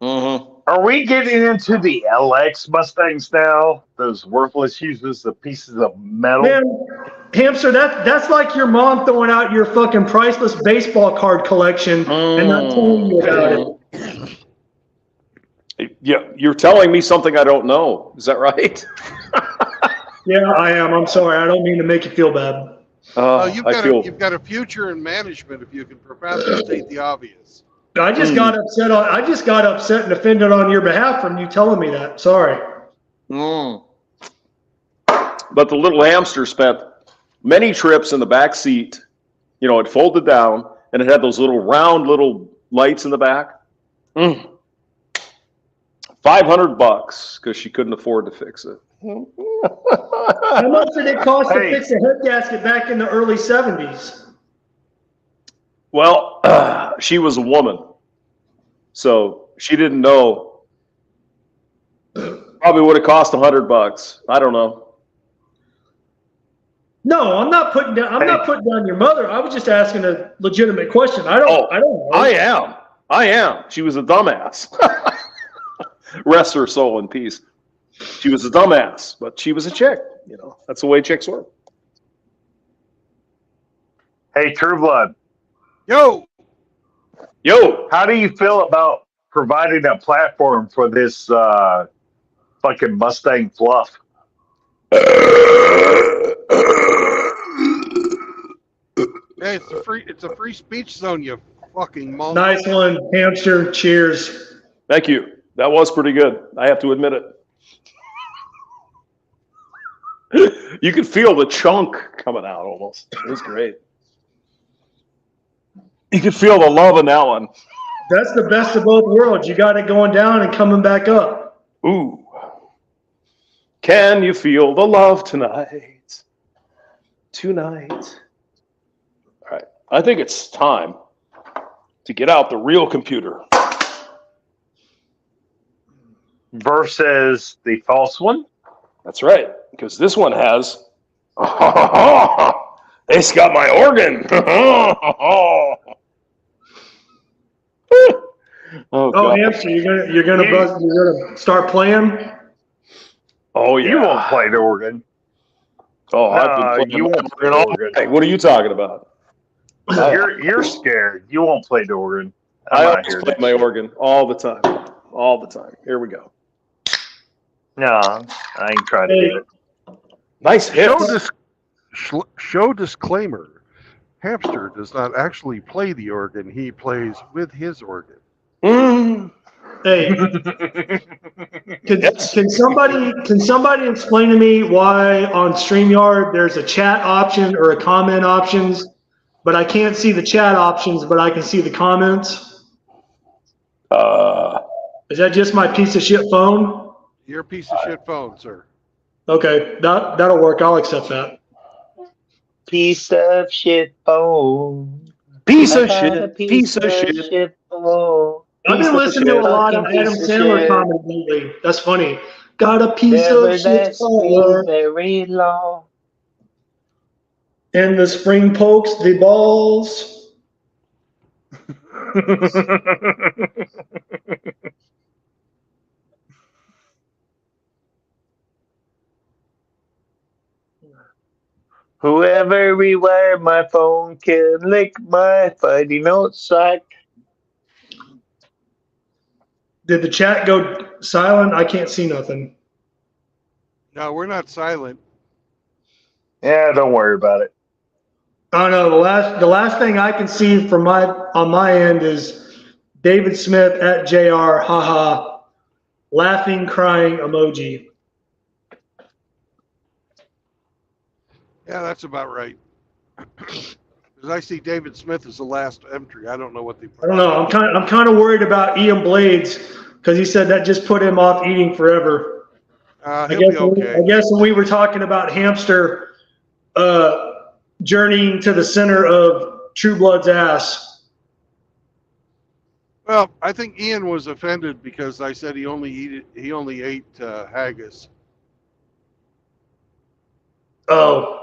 Speaker 9: Mm-hmm.
Speaker 4: Are we getting into the LX Mustangs now? Those worthless uses of pieces of metal?
Speaker 2: Man, Hamster, that's like your mom throwing out your fucking priceless baseball card collection and not telling you about it.
Speaker 9: Yeah, you're telling me something I don't know. Is that right?
Speaker 2: Yeah, I am. I'm sorry. I don't mean to make you feel bad.
Speaker 1: You've got a future in management if you can state the obvious.
Speaker 2: I just got upset and offended on your behalf from you telling me that. Sorry.
Speaker 9: But the little hamster spent many trips in the back seat. You know, it folded down and it had those little round little lights in the back. $500 because she couldn't afford to fix it.
Speaker 2: How much did it cost to fix a head gasket back in the early 70s?
Speaker 9: Well, she was a woman, so she didn't know. Probably would have cost $100. I don't know.
Speaker 2: No, I'm not putting down. I'm not putting down your mother. I was just asking a legitimate question. I don't know.
Speaker 9: I am. She was a dumbass. Rest her soul in peace. She was a dumbass, but she was a chick. You know, that's the way chicks work.
Speaker 4: Hey, True Blood.
Speaker 9: Yo.
Speaker 4: How do you feel about providing a platform for this fucking Mustang fluff?
Speaker 1: Hey, it's a free speech zone, you fucking monster.
Speaker 2: Nice one, Hamster. Cheers.
Speaker 9: Thank you. That was pretty good. I have to admit it. You could feel the chunk coming out almost. It was great. You could feel the love in that one.
Speaker 2: That's the best of both worlds. You got it going down and coming back up.
Speaker 9: Ooh. Can you feel the love tonight? Tonight. All right. I think it's time to get out the real computer.
Speaker 4: Versus the false one?
Speaker 9: That's right. Because this one has... It's got my organ.
Speaker 2: Oh, Hamster, you're gonna start playing?
Speaker 9: Oh yeah.
Speaker 4: You won't play the organ.
Speaker 9: Oh, I've been playing
Speaker 4: you won't play
Speaker 9: the
Speaker 4: the
Speaker 9: organ.
Speaker 4: organ.
Speaker 9: Hey, what are you talking about?
Speaker 4: You're scared. You won't play the organ.
Speaker 9: I always play my organ all the time. All the time. Here we go.
Speaker 4: No, I ain't trying to do it.
Speaker 9: Nice hit.
Speaker 1: Show disclaimer. Hamster does not actually play the organ. He plays with his organ.
Speaker 2: Hey, can somebody explain to me why on StreamYard there's a chat option or a comment options, but I can't see the chat options, but I can see the comments? Is that just my piece of shit phone?
Speaker 1: Your piece of shit phone, sir.
Speaker 2: Okay, that'll work. I'll accept that.
Speaker 4: Piece of shit phone.
Speaker 9: Piece of shit. Piece of shit.
Speaker 4: Phone.
Speaker 2: I've been listening to a lot of Adam Sandler comedy lately. That's funny. Got a piece of shit phone.
Speaker 4: Very long.
Speaker 2: And the spring pokes the balls.
Speaker 4: Whoever rewired my phone can lick my fighting outside.
Speaker 2: Did the chat go silent? I can't see nothing.
Speaker 1: No, we're not silent.
Speaker 4: Yeah, don't worry about it.
Speaker 2: I don't know. The last thing I can see from on my end is David Smith at JR, haha, laughing, crying emoji.
Speaker 1: Yeah, that's about right. Because I see David Smith as the last entry. I don't know what they
Speaker 2: I don't know. I'm kind of worried about Ian Blades because he said that just put him off eating forever. I
Speaker 1: He'll be okay.
Speaker 2: guess when we were talking about Hamster journeying to the center of True Blood's ass.
Speaker 1: Well, I think Ian was offended because I said he only ate haggis.
Speaker 2: Oh.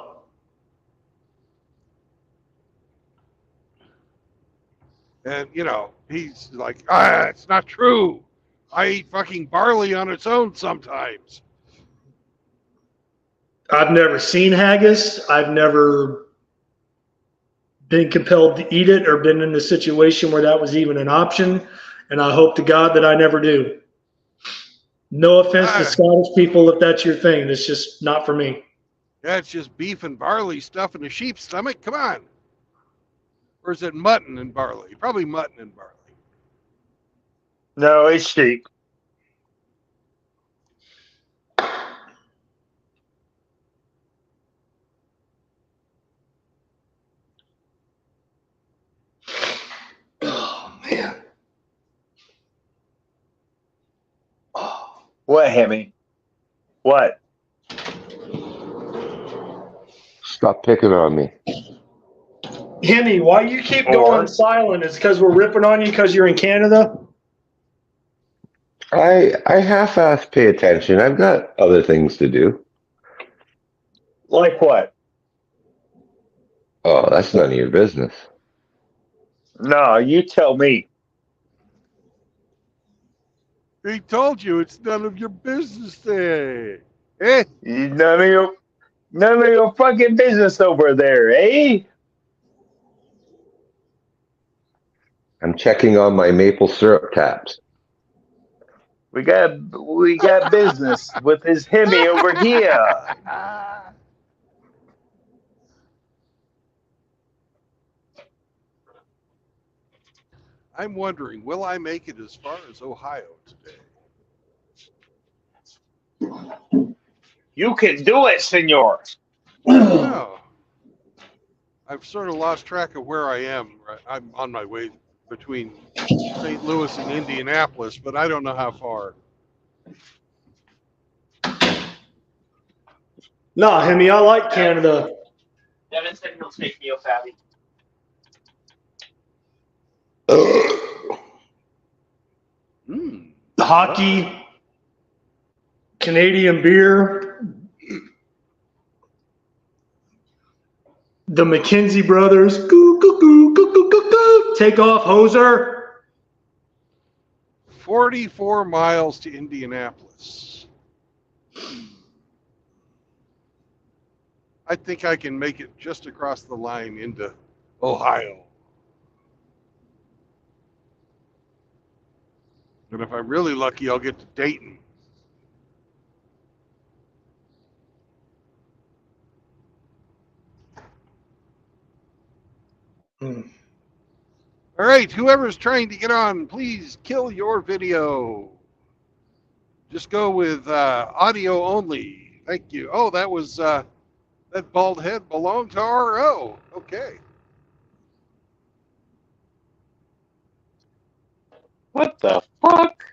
Speaker 1: And, he's like, it's not true. I eat fucking barley on its own sometimes.
Speaker 2: I've never seen haggis. I've never been compelled to eat it or been in a situation where that was even an option. And I hope to God that I never do. No offense to Scottish people if that's your thing. It's just not for me.
Speaker 1: Yeah, it's just beef and barley stuff in a sheep's stomach. Come on. Or is it mutton and barley? Probably mutton and barley.
Speaker 4: No, it's sheep.
Speaker 2: Oh, man.
Speaker 4: What, Hemi? What?
Speaker 6: Stop picking on me.
Speaker 2: Hemi, why you keep going silent? Is because we're ripping on you because you're in Canada?
Speaker 6: I half-ass pay attention. I've got other things to do.
Speaker 4: Like what?
Speaker 6: Oh, that's none of your business.
Speaker 4: No, you tell me.
Speaker 1: He told you it's none of your business there. Eh?
Speaker 4: None of your fucking business over there, eh?
Speaker 6: I'm checking on my maple syrup taps.
Speaker 4: We got business with this Hemi over here.
Speaker 1: I'm wondering, will I make it as far as Ohio today?
Speaker 4: You can do it, senor.
Speaker 1: No. I've sort of lost track of where I am. I'm on my way between St. Louis and Indianapolis, but I don't know how far.
Speaker 2: No, Hemi, I like Canada.
Speaker 10: Devin said he'll take me a fatty.
Speaker 2: Hockey, Canadian beer, the McKenzie brothers. Goo, goo, goo, goo, goo, goo, goo. Take off, hoser.
Speaker 1: 44 miles to Indianapolis. I think I can make it just across the line into Ohio. And if I'm really lucky, I'll get to Dayton. All right, whoever's trying to get on, please kill your video. Just go with audio only. Thank you. Oh, that was that bald head belonged to RO. Okay.
Speaker 4: What the fuck?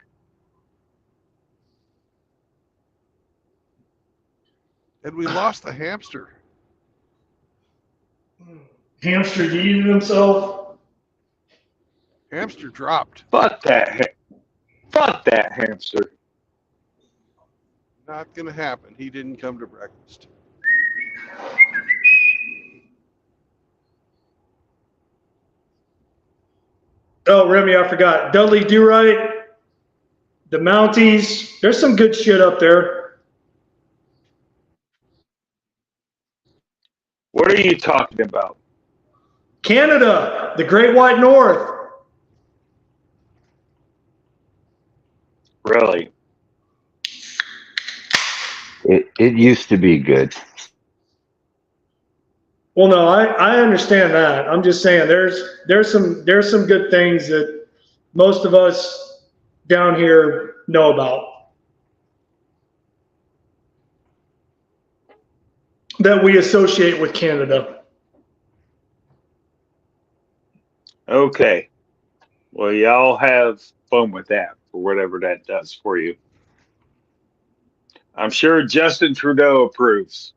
Speaker 1: And we lost the hamster.
Speaker 2: Hamster yeeted himself.
Speaker 1: Hamster dropped.
Speaker 4: Fuck that. Fuck that hamster.
Speaker 1: Not going to happen. He didn't come to breakfast.
Speaker 2: Oh, Remy, I forgot. Dudley Do Right, the Mounties. There's some good shit up there.
Speaker 4: What are you talking about?
Speaker 2: Canada, the Great White North.
Speaker 4: Really?
Speaker 6: It used to be good.
Speaker 2: Well, no, I understand that. I'm just saying there's some good things that most of us down here know about that we associate with Canada.
Speaker 4: Okay. Well, y'all have fun with that for whatever that does for you. I'm sure Justin Trudeau approves.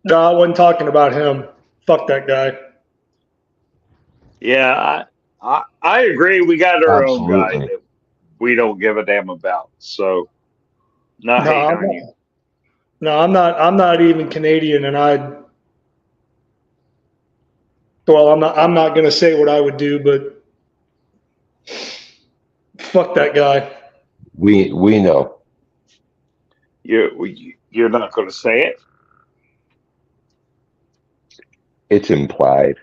Speaker 2: No, I wasn't talking about him. Fuck that guy.
Speaker 4: Yeah, I agree. We got our own guy
Speaker 6: Absolutely.
Speaker 4: that we don't give a damn about. So, not hating on you.
Speaker 2: No, I'm not even Canadian, and I'm not going to say what I would do, but fuck that guy.
Speaker 6: We know.
Speaker 4: You're not going to say it?
Speaker 6: It's implied.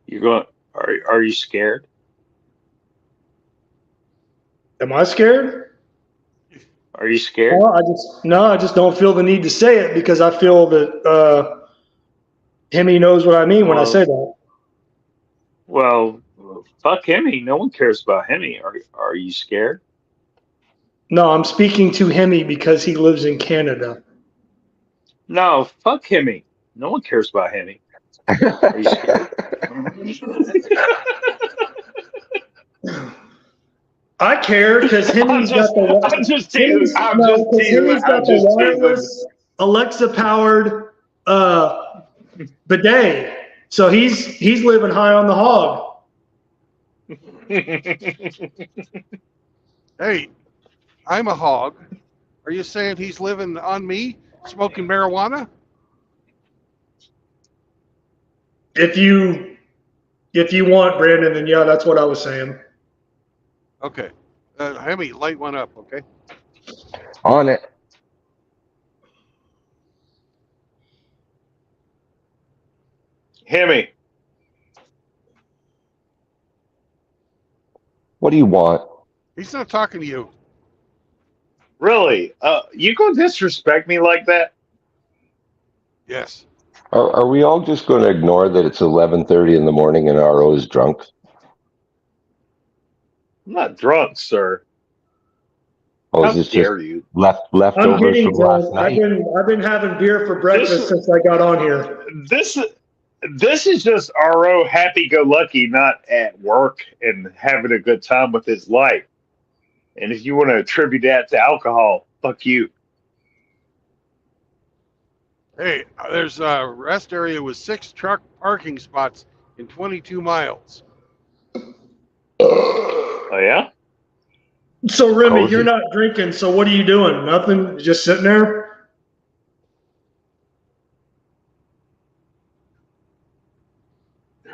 Speaker 4: You're going. Are you scared?
Speaker 2: Am I scared?
Speaker 4: Are you scared?
Speaker 2: No, I just don't feel the need to say it because I feel that Hemi knows what I mean when I say that.
Speaker 4: Well, fuck Hemi. No one cares about Hemi. Are you scared?
Speaker 2: No, I'm speaking to Hemi because he lives in Canada.
Speaker 4: No, fuck Hemi. No one cares about Hemi. Are you scared?
Speaker 2: I care because Hemi's got the wireless Alexa-powered bidet, so he's living high on the hog.
Speaker 1: Hey, I'm a hog. Are you saying he's living on me, smoking marijuana?
Speaker 2: If you want, Brandon, then yeah, that's what I was saying.
Speaker 1: Okay. Hemi, light one up, okay?
Speaker 6: On it.
Speaker 4: Hemi.
Speaker 6: What do you want?
Speaker 1: He's not talking to you.
Speaker 4: Really? You gonna disrespect me like that?
Speaker 1: Yes.
Speaker 6: Are we all just going to ignore that it's 11:30 in the morning and RO is drunk?
Speaker 4: I'm not drunk, sir.
Speaker 6: Oh,
Speaker 4: How
Speaker 6: is this
Speaker 4: dare
Speaker 6: just
Speaker 4: you?
Speaker 2: I'm
Speaker 6: leftovers
Speaker 2: getting
Speaker 6: from last
Speaker 2: drunk.
Speaker 6: night?
Speaker 2: I've been having beer for breakfast since I got on here.
Speaker 4: This is just RO happy-go-lucky, not at work and having a good time with his life. And if you want to attribute that to alcohol, fuck you.
Speaker 1: Hey, there's a rest area with 6 truck parking spots in 22 miles.
Speaker 4: Oh, yeah?
Speaker 2: So, Remy, you're not drinking, so what are you doing? Nothing? Just sitting there?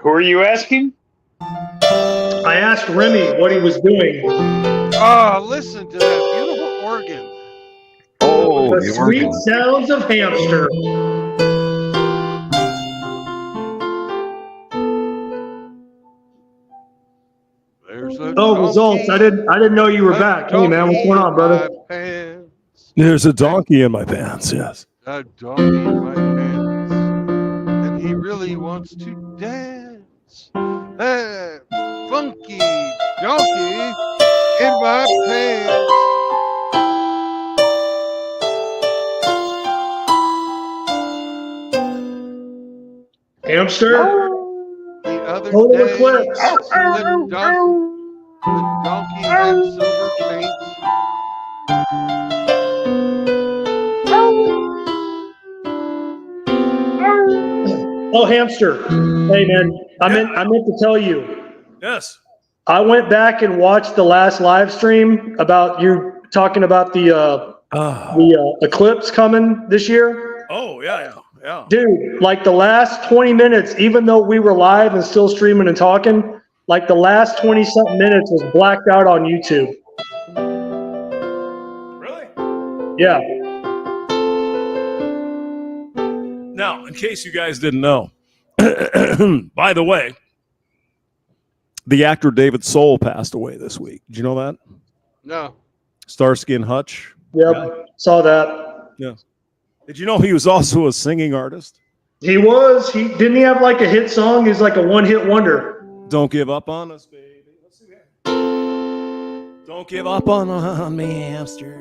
Speaker 4: Who are you asking?
Speaker 2: I asked Remy what he was doing.
Speaker 1: Oh, listen to that beautiful organ.
Speaker 6: Oh,
Speaker 2: the sweet sounds of Hamster. Results. I didn't know you were back. Hey, man, what's going on, brother?
Speaker 12: There's a donkey in my pants, yes.
Speaker 1: A donkey in my pants, and he really wants to dance. That funky donkey in my pants.
Speaker 2: Hamster?
Speaker 1: The other
Speaker 2: Total
Speaker 1: day,
Speaker 2: eclipse.
Speaker 1: the donkey had silver paint.
Speaker 2: Oh, Hamster. Hey, man, I meant to tell you.
Speaker 12: Yes.
Speaker 2: I went back and watched the last live stream about you talking about the eclipse coming this year.
Speaker 12: Oh, yeah.
Speaker 2: Dude, like the last 20 minutes, even though we were live and still streaming and talking, like the last 20-something minutes was blacked out on YouTube.
Speaker 12: Really?
Speaker 2: Yeah.
Speaker 12: Now, in case you guys didn't know, by the way, the actor David Soul passed away this week. Did you know that?
Speaker 1: No.
Speaker 12: Starsky and Hutch.
Speaker 2: Yep. Saw that.
Speaker 12: Yeah. Did you know he was also a singing artist?
Speaker 2: He was. Didn't he have like a hit song? He's like a one-hit wonder.
Speaker 12: Don't give up on us, baby. Let's see here. Don't give up on me, hamster.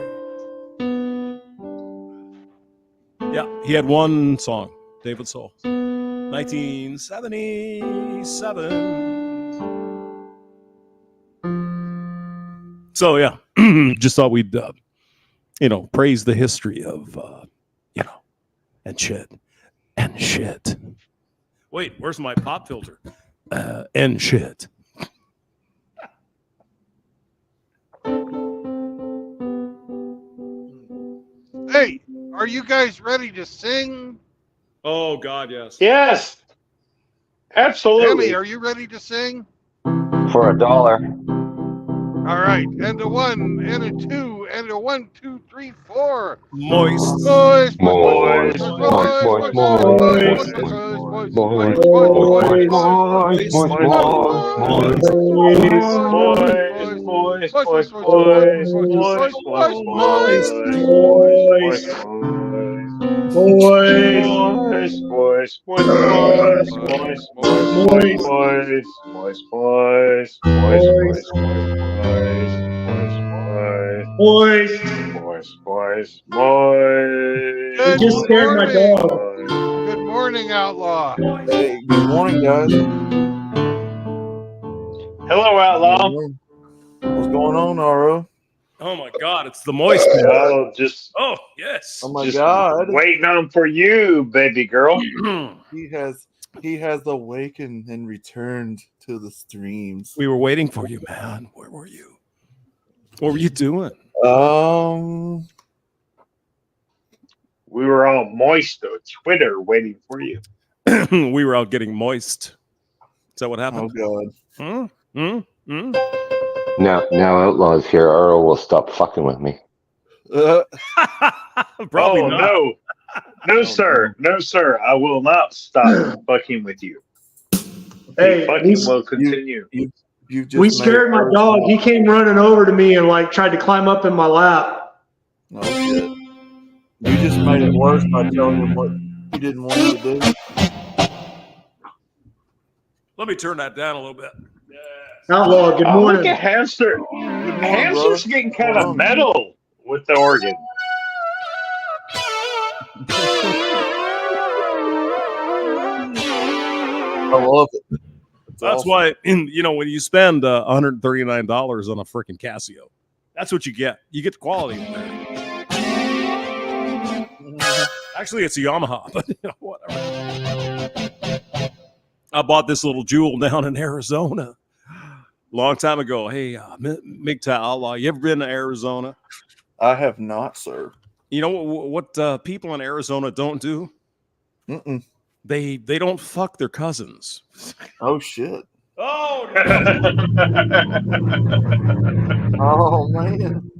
Speaker 12: Yeah, he had one song, David Soul. 1977. So yeah, just thought we'd praise the history of and shit. Wait, where's my pop filter? And shit.
Speaker 1: Hey, are you guys ready to sing?
Speaker 12: Oh God, yes.
Speaker 4: Yes. Absolutely.
Speaker 1: Emmy, are you ready to sing?
Speaker 6: For $1.
Speaker 1: All right, and a 1, and a 2, and a 1, 2, 3, 4.
Speaker 12: Moist.
Speaker 1: Moist.
Speaker 6: Moist.
Speaker 2: Moist.
Speaker 1: Good
Speaker 2: Just scared my dog.
Speaker 1: Good morning, Outlaw.
Speaker 11: Hey, good morning, guys.
Speaker 4: Hello, Outlaw.
Speaker 11: What's going on, Aro?
Speaker 12: Oh my God, it's the moist.
Speaker 4: Oh,
Speaker 12: Oh yes.
Speaker 11: Oh my
Speaker 4: just
Speaker 11: God.
Speaker 4: waiting on for you, baby girl.
Speaker 11: He has awakened and returned to the streams.
Speaker 12: We were waiting for you, man. Where were you? What were you doing?
Speaker 4: We were all moist on Twitter waiting for you.
Speaker 12: We were out getting moist. Is that what happened?
Speaker 11: Oh
Speaker 12: God.
Speaker 6: Now Outlaw's here. Earl will stop fucking with me.
Speaker 12: Probably
Speaker 4: oh,
Speaker 12: not.
Speaker 4: No, sir. No, sir. I will not stop fucking with you.
Speaker 2: Hey,
Speaker 4: fucking will continue.
Speaker 11: You just
Speaker 2: we scared my dog. He came running over to me and like tried to climb up in my lap.
Speaker 11: Oh shit! You just made it worse by telling him what you didn't want him to do.
Speaker 12: Let me turn that down a little bit.
Speaker 2: Outlaw, good morning.
Speaker 4: Look at Hamster. Hamster's getting kind of metal with the organ.
Speaker 11: I love it.
Speaker 12: That's why, when you spend $139 on a freaking Casio, that's what you get. You get the quality in there. Actually, it's a Yamaha, but whatever. I bought this little jewel down in Arizona long time ago. Hey, MGTOW Outlaw, you ever been to Arizona?
Speaker 11: I have not, sir.
Speaker 12: You know what people in Arizona don't do?
Speaker 11: Mm-mm.
Speaker 12: They don't fuck their cousins.
Speaker 11: Oh shit!
Speaker 12: Oh,
Speaker 11: oh man!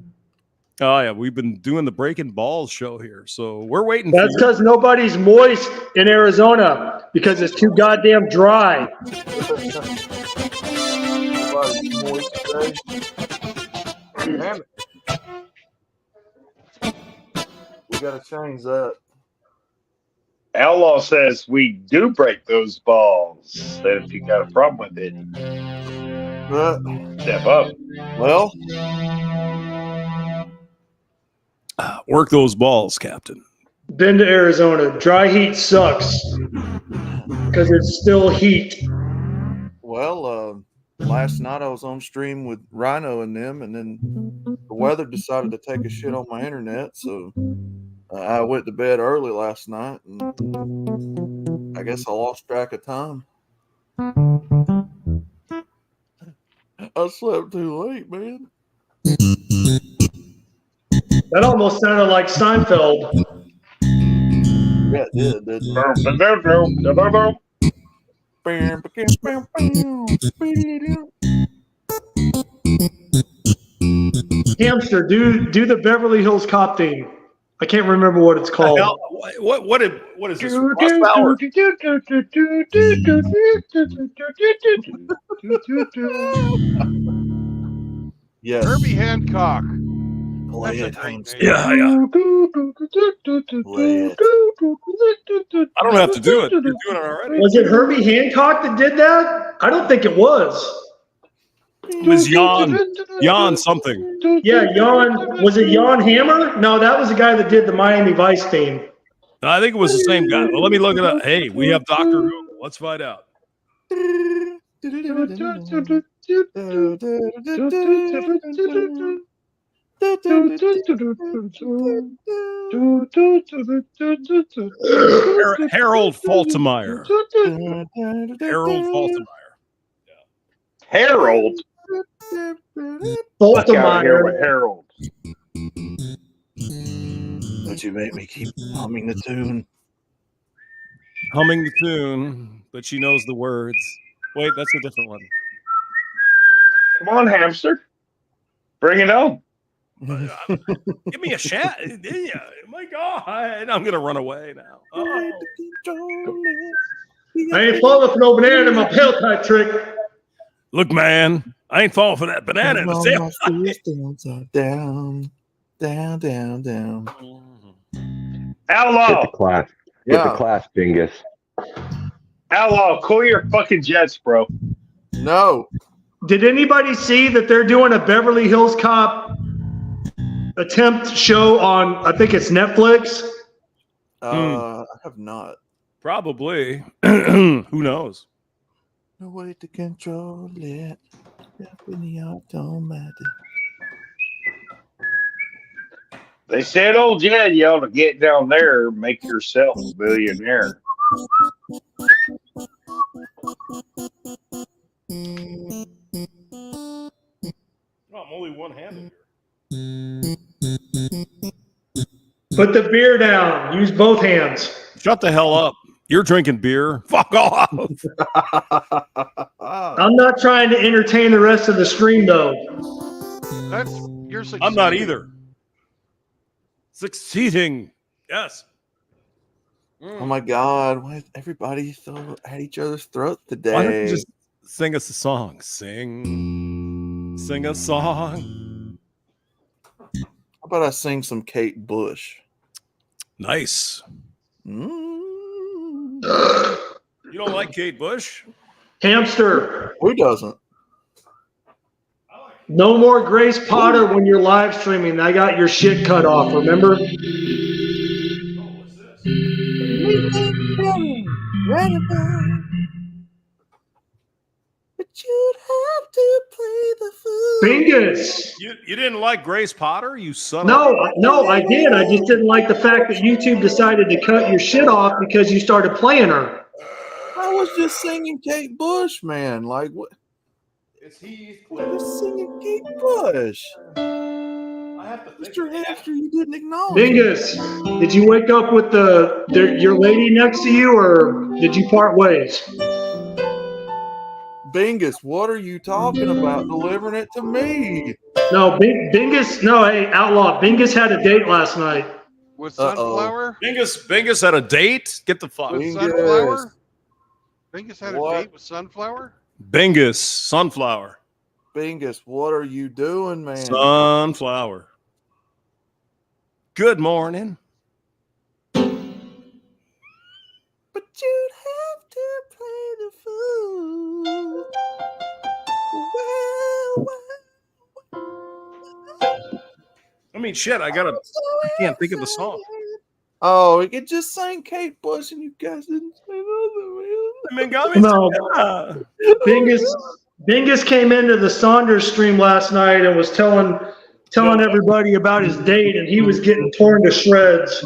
Speaker 12: Oh yeah, we've been doing the Breaking Balls show here, so we're waiting.
Speaker 2: That's because nobody's moist in Arizona because it's too goddamn dry.
Speaker 11: Damn it! We gotta change that.
Speaker 4: Outlaw says we do break those balls. So if you got a problem with it, step up.
Speaker 11: Well,
Speaker 12: work those balls, Captain.
Speaker 2: Been to Arizona. Dry heat sucks because it's still heat.
Speaker 11: well, last night I was on stream with Rhino and them, and then the weather decided to take a shit on my internet, so I went to bed early last night, and I guess I lost track of time. I slept too late, man.
Speaker 2: That almost sounded like Seinfeld.
Speaker 11: Yeah, it did, didn't it?
Speaker 2: Hamster, do the Beverly Hills Cop theme. I can't remember what it's called.
Speaker 12: What is this?
Speaker 11: Yes.
Speaker 1: Herbie Hancock.
Speaker 11: Play it,
Speaker 1: That's a great
Speaker 11: Hamster.
Speaker 1: name.
Speaker 12: Yeah.
Speaker 11: Play it.
Speaker 12: I don't have to do it. You're doing it already.
Speaker 2: Was it Herbie Hancock that did that? I don't think it was.
Speaker 12: It was Jan something.
Speaker 2: Yeah, Jan. Was it Jan Hammer? No, that was the guy that did the Miami Vice theme.
Speaker 12: I think it was the same guy. Well, let me look it up. Hey, we have Dr. Google. Let's find out. Harold Faltermeyer. Harold Faltermeyer.
Speaker 4: Harold. Fuck out of here with Harold.
Speaker 11: Don't you make me keep humming the tune.
Speaker 12: Humming the tune, but she knows the words. Wait, that's a different one.
Speaker 4: Come on, Hamster. Bring it on.
Speaker 12: Give me a shot. Yeah. My God. I'm going to run away now. Oh.
Speaker 2: I ain't falling for no banana in my pill type trick.
Speaker 12: Look, man, I ain't falling for that banana in the tail.
Speaker 11: Down, down, down, down.
Speaker 4: Outlaw.
Speaker 6: Get the class. Get the class, Bingus.
Speaker 4: Outlaw, cool your fucking jets, bro.
Speaker 11: No.
Speaker 2: Did anybody see that they're doing a Beverly Hills Cop attempt show on, I think it's Netflix?
Speaker 11: I have not.
Speaker 12: Probably. Who knows?
Speaker 11: No way to control it. Definitely automatic.
Speaker 4: They said old Jed, you ought to get down there and make yourself a billionaire.
Speaker 12: Oh, I'm only one-handed
Speaker 2: Put the beer down. Use both hands.
Speaker 12: Shut the hell up. You're drinking beer. Fuck off.
Speaker 2: I'm not trying to entertain the rest of the stream, though.
Speaker 1: You're succeeding.
Speaker 12: I'm not either. Succeeding. Yes.
Speaker 11: Oh my God! Why is everybody so at each other's throats today?
Speaker 12: Why don't you just sing us a song? Sing a song.
Speaker 11: How about I sing some Kate Bush?
Speaker 12: Nice. You don't like Kate Bush?
Speaker 2: Hamster.
Speaker 11: Who doesn't?
Speaker 2: No more Grace Potter when you're live streaming. I got your shit cut off, remember?
Speaker 11: But you'd have to play the fool.
Speaker 2: Bingus.
Speaker 12: You didn't like Grace Potter? You son of
Speaker 2: No, I did. I just didn't like the fact that YouTube decided to cut your shit off because you started playing her.
Speaker 11: I was just singing Kate Bush, man. Like what?
Speaker 12: It's he.
Speaker 11: I was singing Kate Bush.
Speaker 12: I have to think.
Speaker 11: Mr. Hamster, you didn't acknowledge.
Speaker 2: Bingus, did you wake up with your lady next to you, or did you part ways?
Speaker 11: Bingus, what are you talking about? Delivering it to me.
Speaker 2: No, Bingus. No, hey, Outlaw. Bingus had a date last night.
Speaker 1: With Sunflower?
Speaker 12: Bingus had a date? Get the fuck.
Speaker 1: With Sunflower? Bingus had a date with Sunflower?
Speaker 12: Bingus, Sunflower.
Speaker 11: Bingus, what are you doing, man?
Speaker 12: Sunflower. Good morning.
Speaker 11: But you'd have to play the fool.
Speaker 12: I mean, shit, I can't think of the song.
Speaker 11: Oh, we could just sing Kate Bush and you guys didn't say nothing.
Speaker 2: No. Bingus came into the Saunders stream last night and was telling everybody about his date, and he was getting torn to shreds.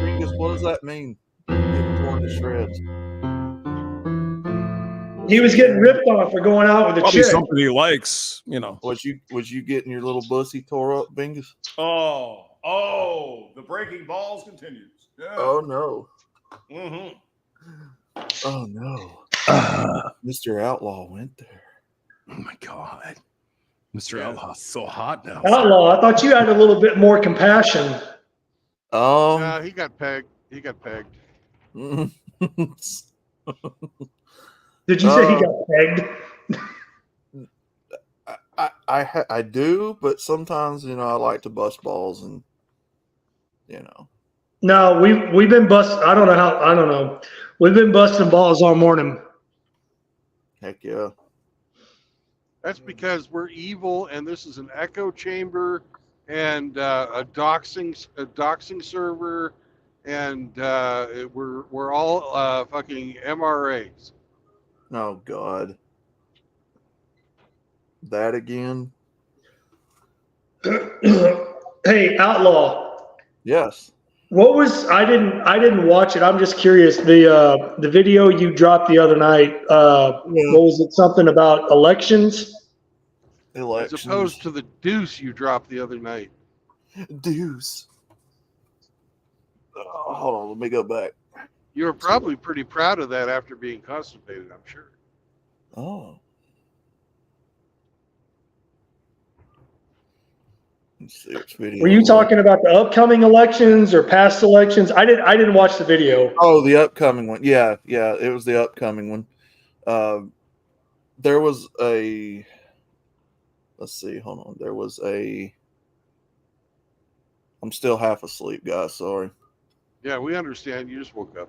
Speaker 11: Bingus, what does that mean? Getting torn to shreds.
Speaker 2: He was getting ripped on for going out with a
Speaker 12: Probably
Speaker 2: chick.
Speaker 12: something he likes, you know.
Speaker 11: Was you getting your little bussy tore up, Bingus?
Speaker 12: Oh, the breaking balls continues. Yeah.
Speaker 11: Oh no.
Speaker 12: Mm-hmm.
Speaker 11: Oh no. Mr. Outlaw went there.
Speaker 12: Oh my God. Mr. Outlaw's so hot now.
Speaker 2: Outlaw, I thought you had a little bit more compassion.
Speaker 1: He got pegged. He got pegged.
Speaker 2: Did you say he got pegged?
Speaker 11: I do, but sometimes I like to bust balls and
Speaker 2: No, we've been I don't know. We've been busting balls all morning.
Speaker 11: Heck yeah.
Speaker 1: That's because we're evil, and this is an echo chamber, and a doxing server, and we're all fucking MRAs.
Speaker 11: Oh God. That again?
Speaker 2: Hey, Outlaw.
Speaker 11: Yes.
Speaker 2: What was I didn't watch it. I'm just curious. The video you dropped the other night. What was it? Something about elections?
Speaker 1: As opposed to the deuce you dropped the other night.
Speaker 11: Deuce. Hold on, let me go back.
Speaker 1: You were probably pretty proud of that after being constipated, I'm sure.
Speaker 11: Oh. Let's see which video.
Speaker 2: Were you talking about the upcoming elections or past elections? I didn't watch the video.
Speaker 11: Oh, the upcoming one. Yeah, it was the upcoming one. There was a. Let's see. Hold on. There was a. I'm still half asleep, guys. Sorry.
Speaker 1: Yeah, we understand. You just woke up.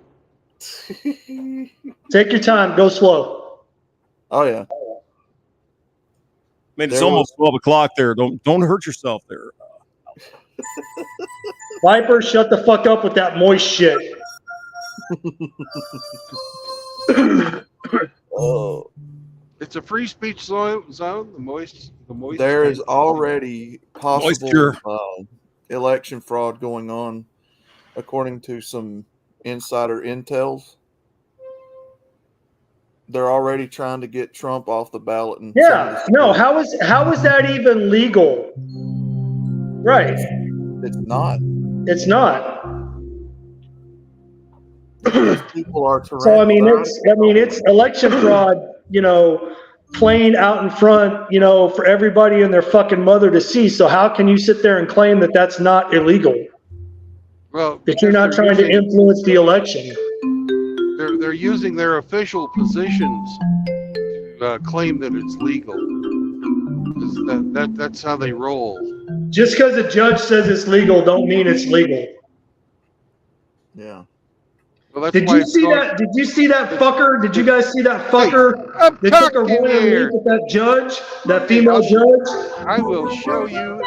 Speaker 2: Take your time. Go slow.
Speaker 11: Oh yeah.
Speaker 12: Man, it's almost 12 o'clock there. Don't hurt yourself there.
Speaker 2: Viper, shut the fuck up with that moist shit.
Speaker 11: Oh.
Speaker 1: It's a free speech zone. The moist.
Speaker 11: There is already possible election fraud going on, according to some insider intels. They're already trying to get Trump off the ballot. And
Speaker 2: no. How is that even legal? Right.
Speaker 11: It's not.
Speaker 2: It's not.
Speaker 11: These people are
Speaker 2: So it's election fraud. Plain out in front. For everybody and their fucking mother to see. So how can you sit there and claim that that's not illegal?
Speaker 1: Well,
Speaker 2: that you're not trying to influence the election.
Speaker 1: They're using their official positions to claim that it's legal. That's how they roll.
Speaker 2: Just because a judge says it's legal, don't mean it's legal.
Speaker 11: Yeah.
Speaker 1: Well, that's
Speaker 2: Did you see that? Did you see that fucker? Did you guys see that fucker? They took a royal leap at that judge, that female judge.
Speaker 1: I will show you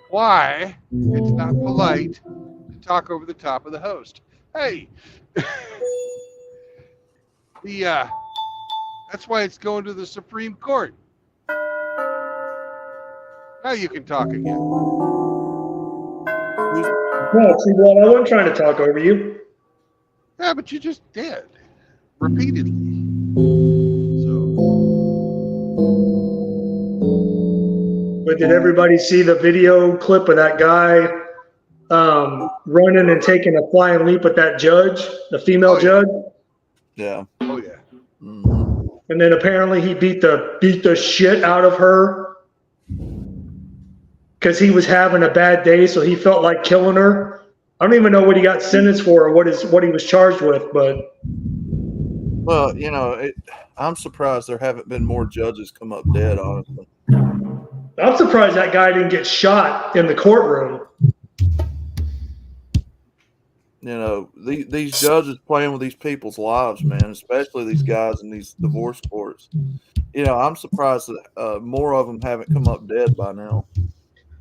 Speaker 1: why it's not polite to talk over the top of the host. Hey. That's why it's going to the Supreme Court. Now you can talk again.
Speaker 2: No, see, well, I wasn't trying to talk over you.
Speaker 1: Yeah, but you just did. Repeatedly.
Speaker 2: But did everybody see the video clip of that guy running and taking a flying leap at that judge, the female judge?
Speaker 11: Yeah.
Speaker 1: Oh yeah.
Speaker 11: Mm-hmm.
Speaker 2: And then apparently he beat the shit out of her because he was having a bad day, so he felt like killing her. I don't even know what he got sentenced for or what he was charged with, but.
Speaker 11: Well, I'm surprised there haven't been more judges come up dead, honestly.
Speaker 2: I'm surprised that guy didn't get shot in the courtroom.
Speaker 11: These judges playing with these people's lives, man, especially these guys in these divorce courts. I'm surprised that more of them haven't come up dead by now.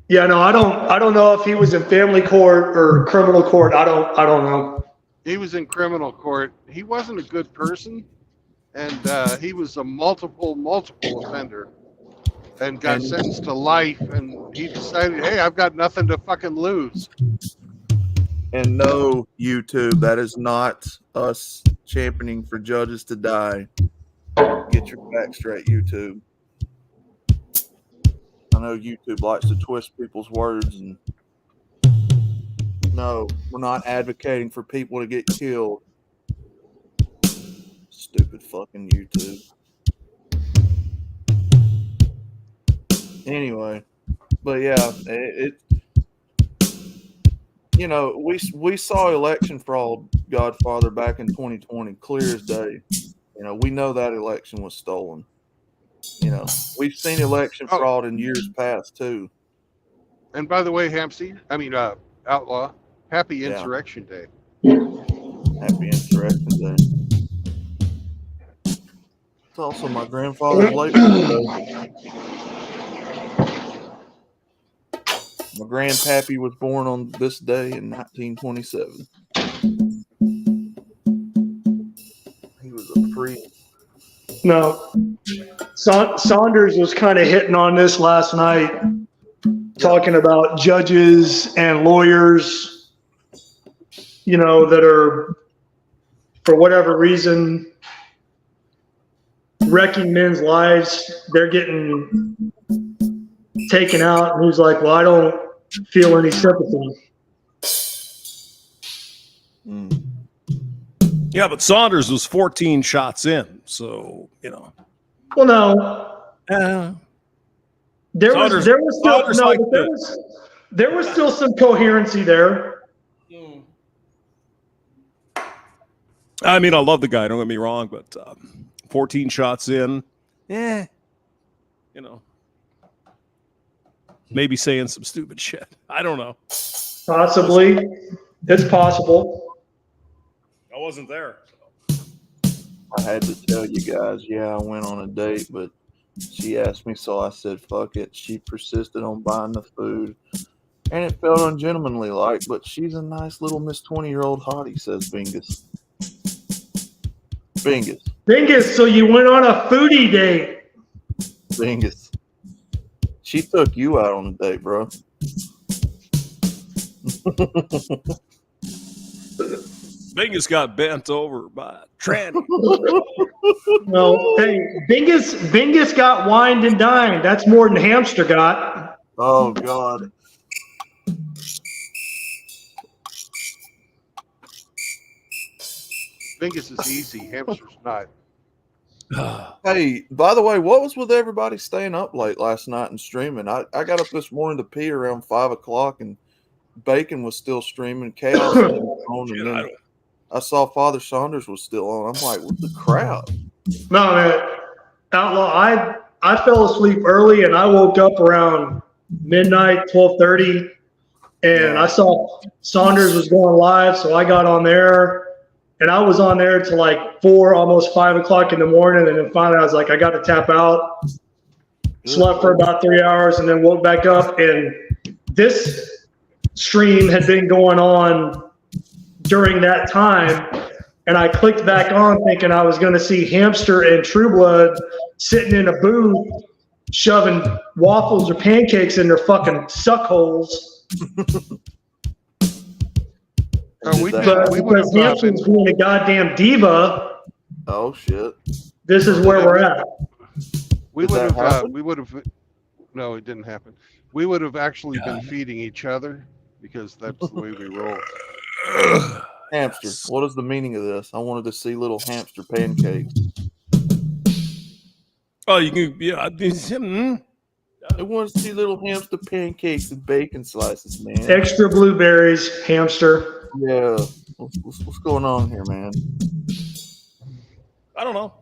Speaker 2: Yeah, no, I don't know if he was in family court or criminal court. I don't know.
Speaker 1: He was in criminal court. He wasn't a good person, and he was a multiple offender, and got sentenced to life. And he decided, hey, I've got nothing to fucking lose.
Speaker 11: And no, YouTube, that is not us championing for judges to die. Get your facts straight, YouTube. I know YouTube likes to twist people's words, and no, we're not advocating for people to get killed. Stupid fucking YouTube. Anyway, but yeah, we saw election fraud, Godfather, back in 2020, clear as day. We know that election was stolen. You know, we've seen election
Speaker 1: Oh.
Speaker 11: fraud in years past too.
Speaker 1: And by the way, Outlaw, happy
Speaker 11: Yeah.
Speaker 1: Insurrection Day.
Speaker 11: Happy Insurrection Day. It's also my grandfather's late birthday. My grandpappy was born on this day in 1927. He was a free.
Speaker 2: No. Saunders was kind of hitting on this last night, talking about judges and lawyers, you know, that are, for whatever reason, wrecking men's lives. They're getting taken out. And he's like, well, I don't feel any sympathy.
Speaker 12: Yeah, but Saunders was 14 shots in, so you know.
Speaker 2: Well, no. There was still some coherency there.
Speaker 12: I mean, I love the guy. Don't get me wrong, but 14 shots in, you know, maybe saying some stupid shit. I don't know.
Speaker 2: Possibly, it's possible.
Speaker 12: I wasn't there.
Speaker 11: I had to tell you guys, yeah, I went on a date, but she asked me, so I said, fuck it. She persisted on buying the food, and it felt ungentlemanly like, but she's a nice little Miss 20-year-old hottie, says Bingus.
Speaker 2: Bingus, so you went on a foodie date.
Speaker 11: Bingus. She took you out on a date, bro.
Speaker 12: Bingus got bent over by a tranny.
Speaker 2: No, hey, Bingus got wined and dined. That's more than Hamster got.
Speaker 11: Oh, God.
Speaker 1: Bingus is easy. Hamster's not.
Speaker 11: Hey, by the way, what was with everybody staying up late last night and streaming? I got up this morning to pee around 5 o'clock, and Bacon was still streaming. Chaos was on, and then I saw Father Saunders was still on. I'm like, what the crap?
Speaker 2: No, man. Outlaw, I fell asleep early, and I woke up around midnight, 12:30, and I saw Saunders was going live, so I got on there. And I was on there till like 4, almost 5 o'clock in the morning. And then finally I was like, I got to tap out. Slept for about 3 hours and then woke back up. And this stream had been going on during that time. And I clicked back on thinking I was going to see Hamster and True Blood sitting in a booth shoving waffles or pancakes in their fucking suck holes. Because Hamster's being a goddamn diva.
Speaker 11: Oh shit!
Speaker 2: This is where we're at.
Speaker 1: We would have. No, it didn't happen. We would have actually been feeding each other because that's the way we roll.
Speaker 11: Hamster. What is the meaning of this? I wanted to see little hamster pancakes.
Speaker 12: Oh, you can. Yeah,
Speaker 11: I want to see little hamster pancakes and bacon slices, man.
Speaker 2: Extra blueberries, Hamster.
Speaker 11: Yeah. What's going on here, man?
Speaker 12: I don't know.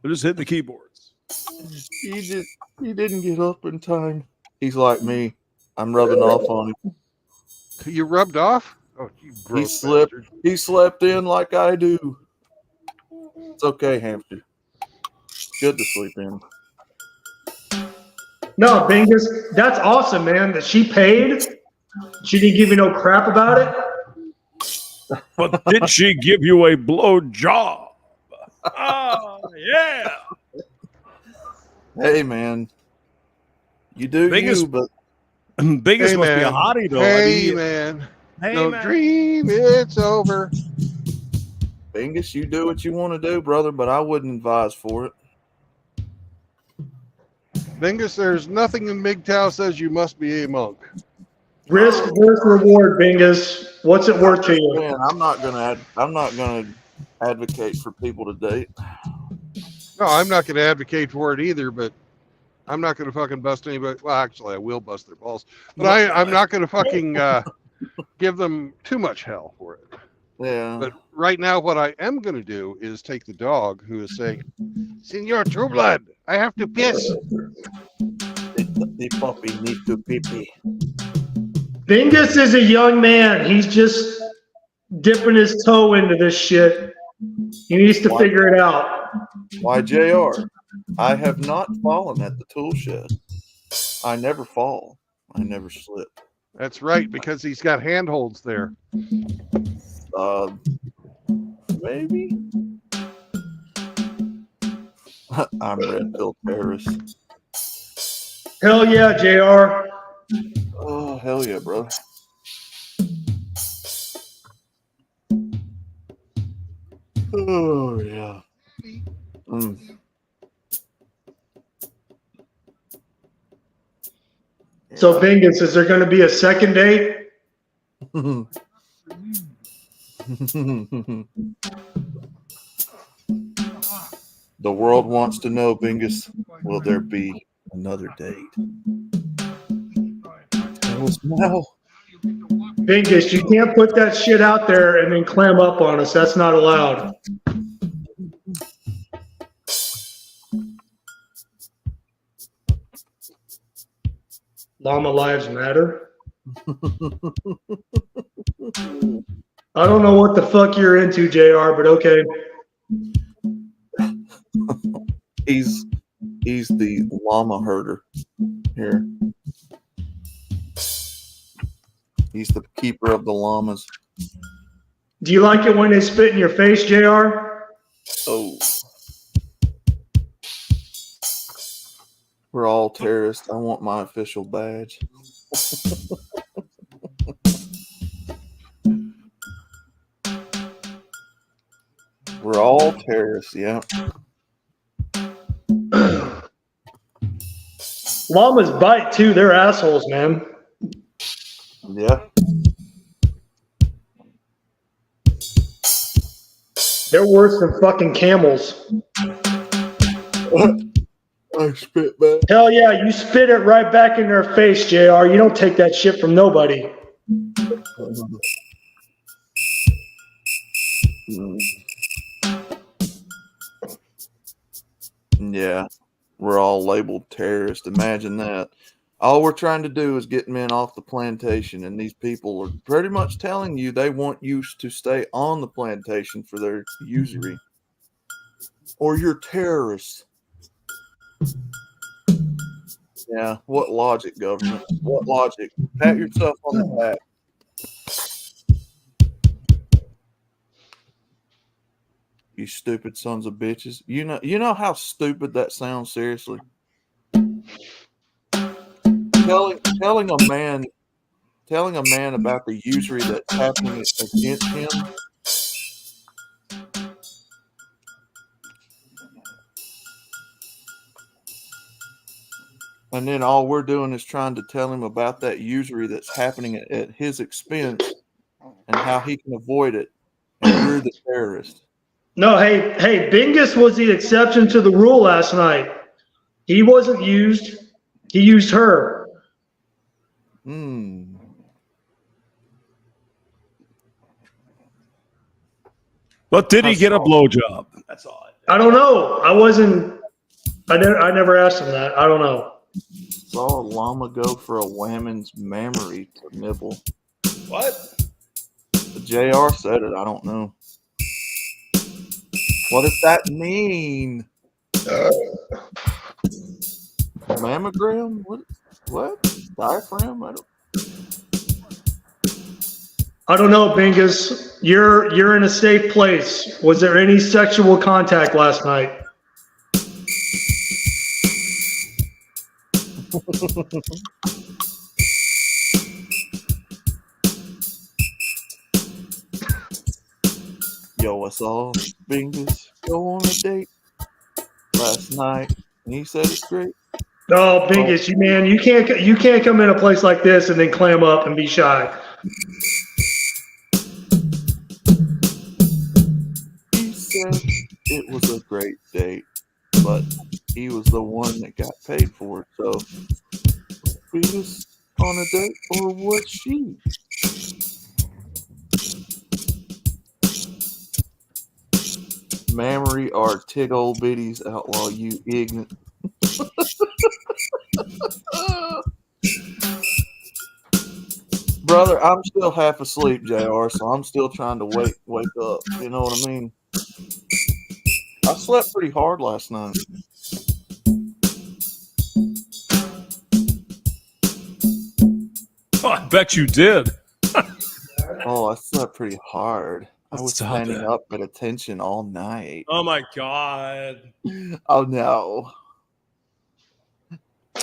Speaker 12: They're just hitting the keyboards.
Speaker 11: He didn't get up in time. He's like me. I'm rubbing off on him.
Speaker 1: You rubbed off? Oh, you gross bastard.
Speaker 11: He slept in like I do. It's okay, Hamster. Good to sleep in.
Speaker 2: No, Bingus, that's awesome, man. That she paid. She didn't give you no crap about it.
Speaker 12: But did she give you a blow job? Oh, yeah.
Speaker 11: Hey, man. You do
Speaker 12: Bingus,
Speaker 11: you, but
Speaker 12: Bingus
Speaker 1: Hey,
Speaker 12: must
Speaker 1: man.
Speaker 12: be a hottie, though.
Speaker 1: Hey, man.
Speaker 12: Hey,
Speaker 1: Don't
Speaker 12: man.
Speaker 1: dream it's over.
Speaker 11: Bingus, you do what you want to do, brother, but I wouldn't advise for it.
Speaker 1: Bingus, there's nothing in MGTOW says you must be a monk.
Speaker 2: Risk versus reward, Bingus. What's it worth to you?
Speaker 11: Man, I'm not gonna advocate for people to date.
Speaker 1: No, I'm not going to advocate for it either, but I'm not going to fucking bust anybody. Well, actually, I will bust their balls, but I'm not going to fucking give them too much hell for it.
Speaker 11: Yeah.
Speaker 1: But right now, what I am going to do is take the dog who is saying, Senor True Blood, I have to piss.
Speaker 11: The puppy needs to pee pee.
Speaker 2: Bingus is a young man. He's just dipping his toe into this shit. He needs to figure it out.
Speaker 11: Why, JR, I have not fallen at the tool shed. I never fall. I never slip.
Speaker 1: That's right, because he's got handholds there.
Speaker 11: Maybe. I'm Red Pill Terrorist.
Speaker 2: Hell yeah, JR.
Speaker 11: Oh, hell yeah, bro. Oh, yeah.
Speaker 2: So, Bingus, is there going to be a second date?
Speaker 11: The world wants to know, Bingus, will there be another date? Tell us now.
Speaker 2: Bingus, you can't put that shit out there and then clam up on us. That's not allowed. Llama lives matter. I don't know what the fuck you're into, JR, but okay.
Speaker 11: He's the llama herder here. He's the keeper of the llamas.
Speaker 2: Do you like it when they spit in your face, JR?
Speaker 11: Oh. We're all terrorists. I want my official badge. We're all terrorists, yeah.
Speaker 2: Llamas bite too. They're assholes, man.
Speaker 11: Yeah.
Speaker 2: They're worse than fucking camels.
Speaker 11: I spit back.
Speaker 2: Hell yeah, you spit it right back in their face, JR. You don't take that shit from nobody.
Speaker 11: Yeah, we're all labeled terrorists. Imagine that. All we're trying to do is get men off the plantation, and these people are pretty much telling you they want you to stay on the plantation for their usury. Or you're terrorists. Yeah, what logic, government? What logic? Pat yourself on the back. You stupid sons of bitches. You know how stupid that sounds, seriously. Telling a man about the usury that's happening against him. And then all we're doing is trying to tell him about that usury that's happening at his expense and how he can avoid it. And you're the terrorist.
Speaker 2: No, hey, Bingus was the exception to the rule last night. He wasn't used. He used her.
Speaker 12: But did he get a blowjob? That's all.
Speaker 2: I don't know. I never asked him that. I don't know.
Speaker 11: Saw a llama go for a woman's mammary to nibble.
Speaker 12: What?
Speaker 11: The JR said it. I don't know. What does that mean? Mammogram? What? Diaphragm?
Speaker 2: I don't know, Bingus. You're in a safe place. Was there any sexual contact last night?
Speaker 11: Yo, I saw Bingus go on a date last night, and he said it's great.
Speaker 2: No, Bingus, you can't come in a place like this and then clam up and be shy.
Speaker 11: He said it was a great date, but he was the one that got paid for it. So, he was on a date, or was she? Mammary or tit old biddies outlaw, you ignorant. Brother, I'm still half asleep, JR, so I'm still trying to wake up. You know what I mean? I slept pretty hard last night.
Speaker 12: Oh, I bet you did.
Speaker 11: Oh, I slept pretty hard. I was
Speaker 12: Stop
Speaker 11: standing
Speaker 12: it.
Speaker 11: up at attention all night.
Speaker 12: Oh my God.
Speaker 11: Oh no.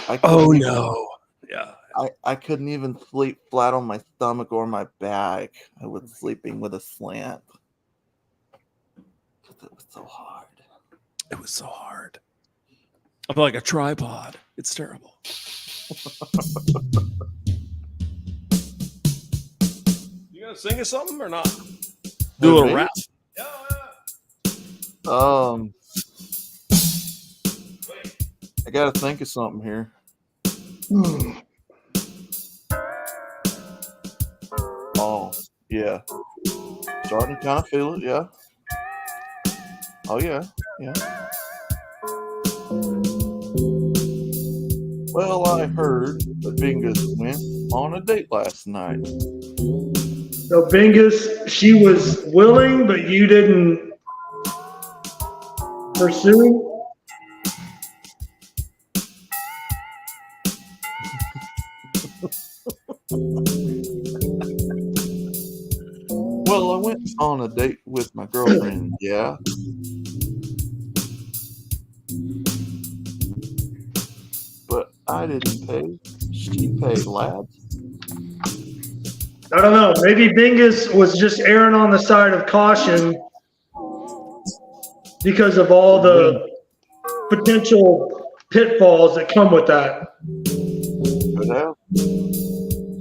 Speaker 12: Oh no. Yeah.
Speaker 11: I couldn't even sleep flat on my stomach or my back. I was sleeping with a slant. Because it was so hard.
Speaker 12: It was so hard. I'm like a tripod. It's terrible. You gonna sing us something or not? Do a little
Speaker 11: Me?
Speaker 12: rap.
Speaker 11: I gotta think of something here. Oh, yeah. Starting to kind of feel it, yeah. Oh, yeah, yeah. Well, I heard that Bingus went on a date last night.
Speaker 2: So Bingus, she was willing, but you didn't pursue.
Speaker 11: Well, I went on a date with my girlfriend, yeah. But I didn't pay. She paid, lads.
Speaker 2: I don't know. Maybe Bingus was just erring on the side of caution because of all the potential pitfalls that come with that.
Speaker 11: Could have.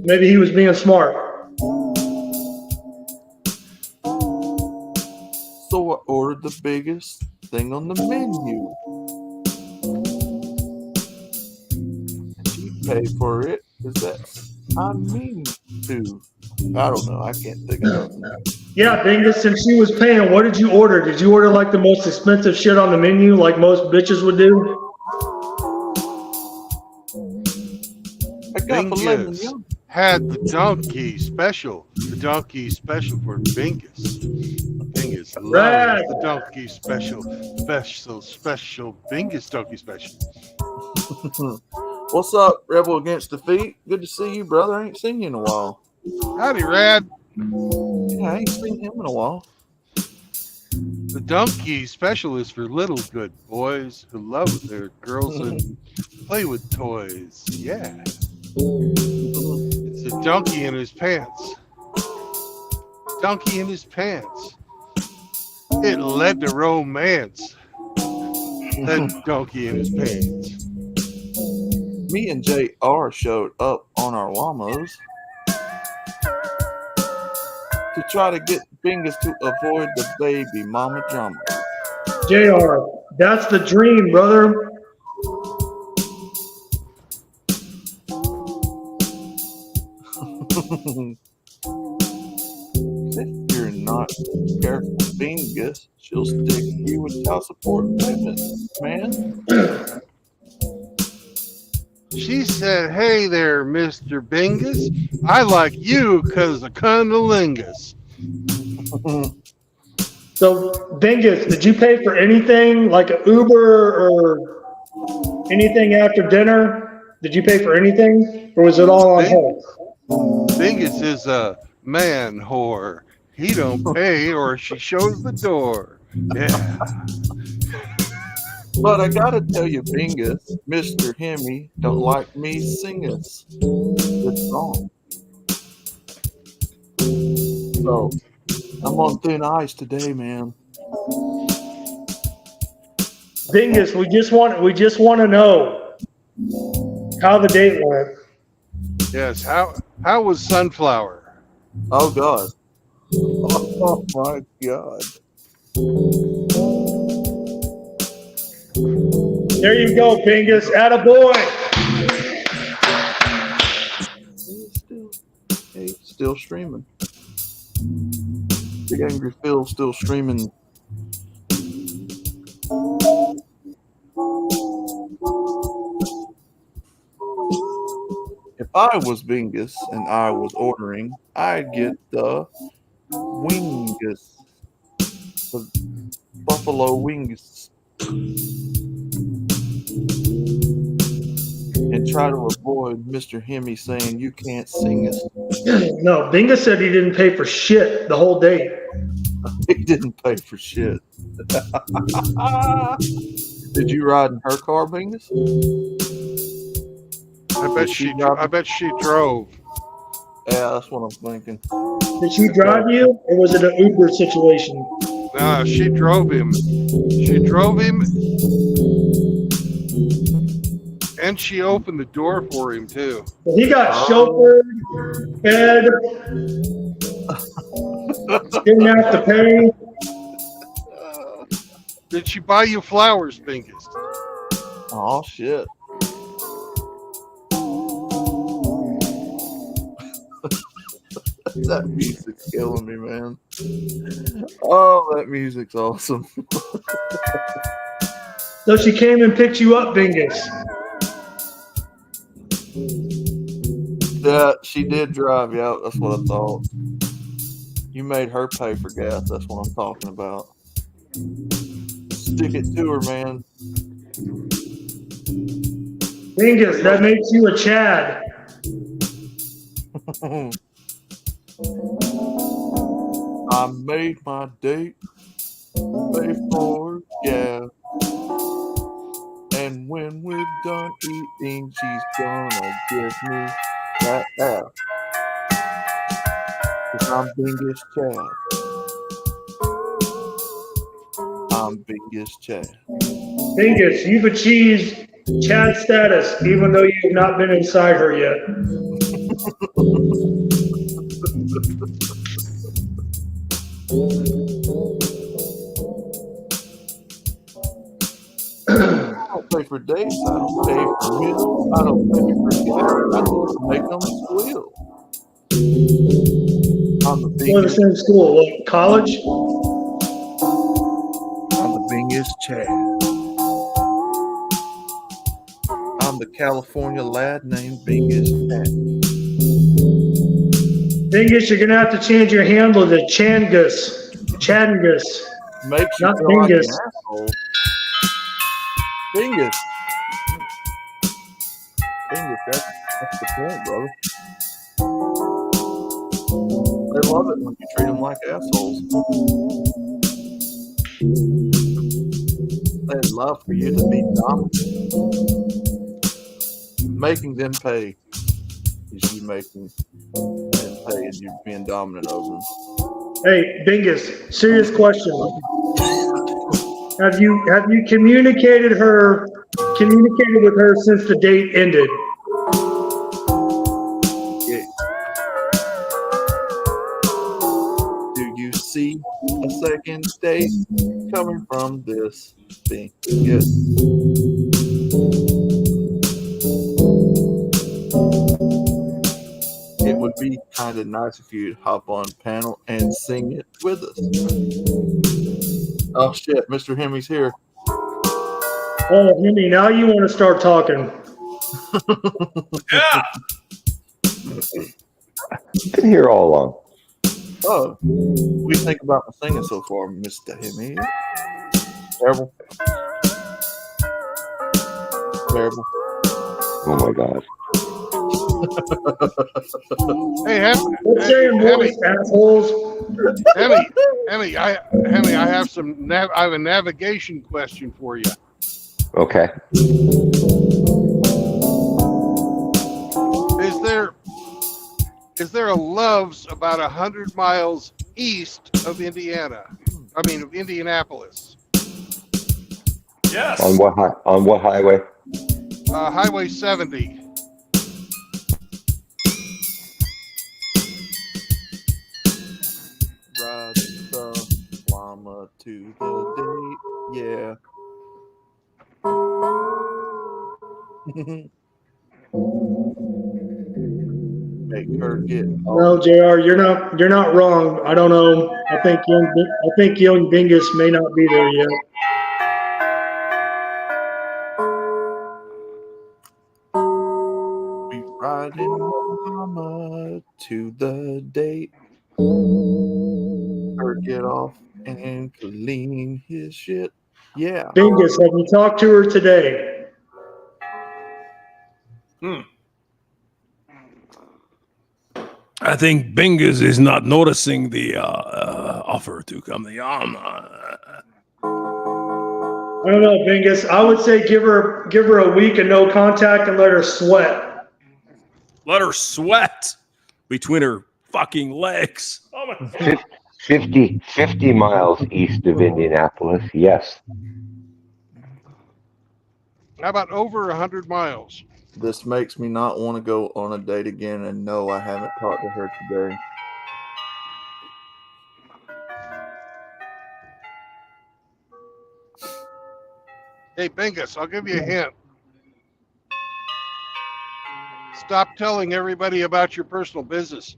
Speaker 2: Maybe he was being smart.
Speaker 11: So I ordered the biggest thing on the menu. And she paid for it because that's I mean to. I don't know. I can't think of nothing.
Speaker 2: Yeah, Bingus, since she was paying, what did you order? Did you order like the most expensive shit on the menu like most bitches would do?
Speaker 11: I got the lemon
Speaker 1: Bingus
Speaker 11: yum.
Speaker 1: had the donkey special. The donkey special for Bingus. Bingus
Speaker 2: Right.
Speaker 1: loves the donkey special. Special Bingus donkey special.
Speaker 11: What's up, Rebel Against Defeat? Good to see you, brother. I ain't seen you in a while.
Speaker 1: Howdy, Rad.
Speaker 11: Yeah, I ain't seen him in a while.
Speaker 1: The donkey special is for little good boys who love their girls and play with toys. Yeah. It's a donkey in his pants. Donkey in his pants. It led to romance. That donkey in his pants.
Speaker 11: Me and JR showed up on our llamas to try to get Bingus to avoid the baby mama drama.
Speaker 2: JR, that's the dream, brother.
Speaker 11: If you're not careful, Bingus, she'll stick you with child support payments, man.
Speaker 1: She said, "Hey there, Mr. Bingus. I like you 'cause of cunnilingus."
Speaker 2: So, Bingus, did you pay for anything like an Uber or anything after dinner? Did you pay for anything, or was it all on her?
Speaker 1: Bingus is a man whore. He don't pay or she shows the door. Yeah.
Speaker 11: But I gotta tell you, Bingus, Mr. Hemi don't like me singing this song. So I'm on thin ice today, man.
Speaker 2: Bingus, we just want to know how the date went.
Speaker 1: Yes. How was Sunflower?
Speaker 11: Oh God. Oh my God.
Speaker 2: There you go, Bingus. Attaboy.
Speaker 11: Hey, still streaming. Big Angry Phil still streaming I was Bingus and I was ordering, I'd get the Wingus, the buffalo wings, and try to avoid Mr. Hemi saying you can't sing us.
Speaker 2: No, Bingus said he didn't pay for shit the whole day.
Speaker 11: He didn't pay for shit. Did you ride in her car, Bingus?
Speaker 1: I bet she drove.
Speaker 11: Yeah, that's what I'm thinking.
Speaker 2: Did she drive you, or was it an Uber situation?
Speaker 1: Nah, she drove him. She drove him, and she opened the door for him too.
Speaker 2: He got chauffeured, fed, didn't have to pay.
Speaker 1: Did she buy you flowers, Bingus?
Speaker 11: Oh shit. That music's killing me, man. Oh, that music's awesome.
Speaker 2: So she came and picked you up, Bingus.
Speaker 11: Yeah, she did drive you out. That's what I thought. You made her pay for gas. That's what I'm talking about. Stick it to her, man.
Speaker 2: Bingus, that makes you a Chad.
Speaker 11: I made my date, pay for gas, and when we're done eating, she's gonna give me that ass. 'Cause I'm Bingus Chad. I'm Bingus Chad.
Speaker 2: Bingus, you've achieved Chad status, even though you've not been inside her yet.
Speaker 11: I don't pay for dates. I don't pay for meals. I don't pay for gas. I just make them squeal. I'm the
Speaker 2: Go to the same school. What, college?
Speaker 11: I'm the Bingus Chad. I'm the California lad named Bingus Chad.
Speaker 2: Bingus, you're gonna have to change your handle to Changus. Changus.
Speaker 11: Makes you
Speaker 2: not
Speaker 11: feel like an
Speaker 2: Bingus.
Speaker 11: asshole. Bingus. Bingus, that's the point, brother. They love it when you treat them like assholes. They'd love for you to be dominant. Making them pay is you making them pay and you being dominant over them.
Speaker 2: Hey, Bingus, serious question. Have you communicated with her since the date ended?
Speaker 11: Yeah. Do you see a second date coming from this thing? Yes. It would be kind of nice if you'd hop on panel and sing it with us. Oh shit, Mr. Hemi's here.
Speaker 2: Oh, Hemi, now you want to start talking.
Speaker 12: Yeah.
Speaker 13: Been here all along.
Speaker 11: Oh, what do you think about my singing so far, Mr. Hemi? Terrible. Terrible.
Speaker 13: Oh my god.
Speaker 1: Hey, Hemi,
Speaker 2: assholes.
Speaker 1: Hemi, I have a navigation question for you.
Speaker 13: Okay.
Speaker 1: Is there a Love's about 100 miles east of Indiana? I mean, of Indianapolis.
Speaker 12: Yes.
Speaker 13: On what highway?
Speaker 1: Highway 70.
Speaker 11: Ride the llama to the date. Yeah. Make her get
Speaker 2: No, JR, you're not wrong. I don't know. I think young Bingus may not be there yet.
Speaker 11: We ride riding mama to the date. Or get off and clean his shit. Yeah.
Speaker 2: Dingus, have you talked to her today?
Speaker 12: I think Bingus is not noticing the offer to come on.
Speaker 2: I don't know, Bingus. I would say give her a week of no contact and let her sweat.
Speaker 12: Let her sweat between her fucking legs. Oh my God.
Speaker 13: 50 miles east of Indianapolis. Yes.
Speaker 1: How about over 100 miles?
Speaker 11: This makes me not want to go on a date again, and no, I haven't talked to her today.
Speaker 1: Hey, Bingus, I'll give you a hint. Stop telling everybody about your personal business.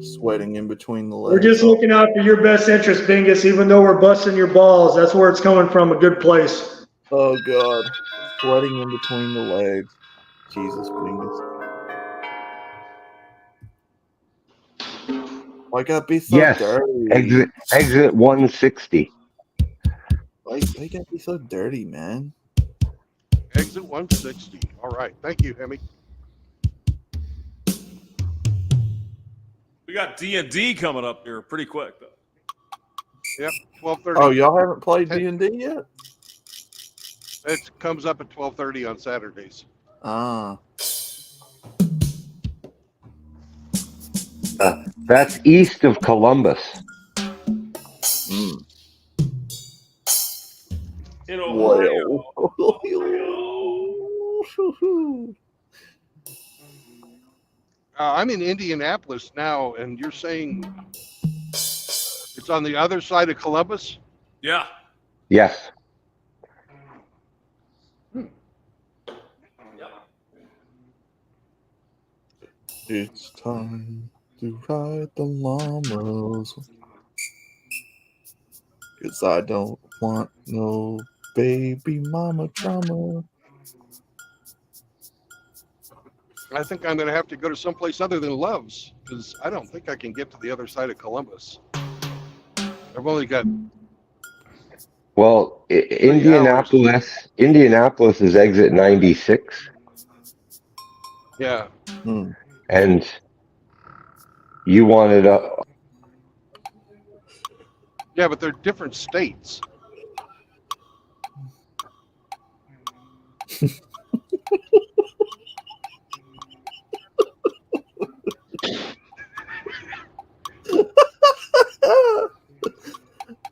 Speaker 11: Sweating in between the legs.
Speaker 2: We're just looking out for your best interest, Bingus, even though we're busting your balls. That's where it's coming from, a good place.
Speaker 11: Oh, God. Sweating in between the legs. Jesus, Bingus. Why gotta be so
Speaker 13: Yes.
Speaker 11: dirty?
Speaker 13: Exit 160.
Speaker 11: Why gotta be so dirty, man?
Speaker 1: Exit 160. All right. Thank you, Hemi.
Speaker 12: We got D&D coming up here pretty quick, though.
Speaker 1: Yep, 12:30.
Speaker 11: Oh, y'all haven't played D&D yet?
Speaker 1: It comes up at 12:30 on Saturdays.
Speaker 11: Ah.
Speaker 13: That's east of Columbus.
Speaker 12: In Ohio.
Speaker 1: I'm in Indianapolis now, and you're saying it's on the other side of Columbus?
Speaker 12: Yeah.
Speaker 13: Yes.
Speaker 11: It's time to ride the llamas. 'Cause I don't want no baby mama drama.
Speaker 1: I think I'm going to have to go to someplace other than Love's, because I don't think I can get to the other side of Columbus. I've only got...
Speaker 13: Well, Indianapolis is exit 96.
Speaker 1: Yeah.
Speaker 13: And you wanted a...
Speaker 1: Yeah, but they're different states.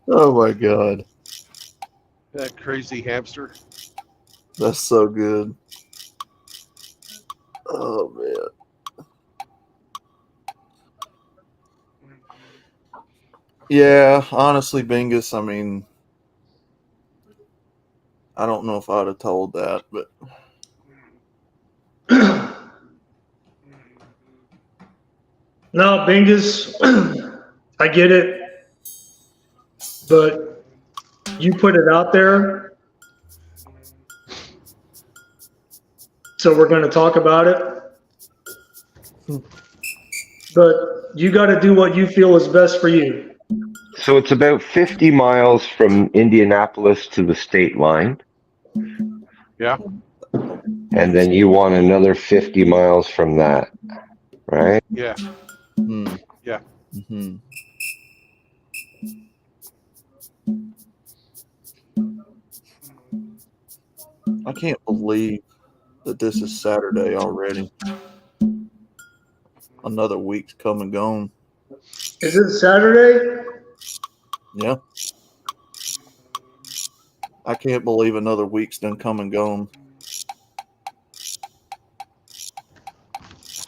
Speaker 11: Oh my God.
Speaker 1: That crazy hamster.
Speaker 11: That's so good. Oh man. Yeah, honestly, Bingus, I mean, I don't know if I'd have told that, but
Speaker 2: No, Bingus, I get it. But you put it out there. So we're going to talk about it. But you got to do what you feel is best for you.
Speaker 13: So it's about 50 miles from Indianapolis to the state line.
Speaker 1: Yeah.
Speaker 13: And then you want another 50 miles from that, right?
Speaker 1: Yeah. Yeah.
Speaker 11: Mm-hmm. I can't believe that this is Saturday already. Another week's come and gone.
Speaker 2: Is it Saturday?
Speaker 11: Yeah. I can't believe another week's done come and gone.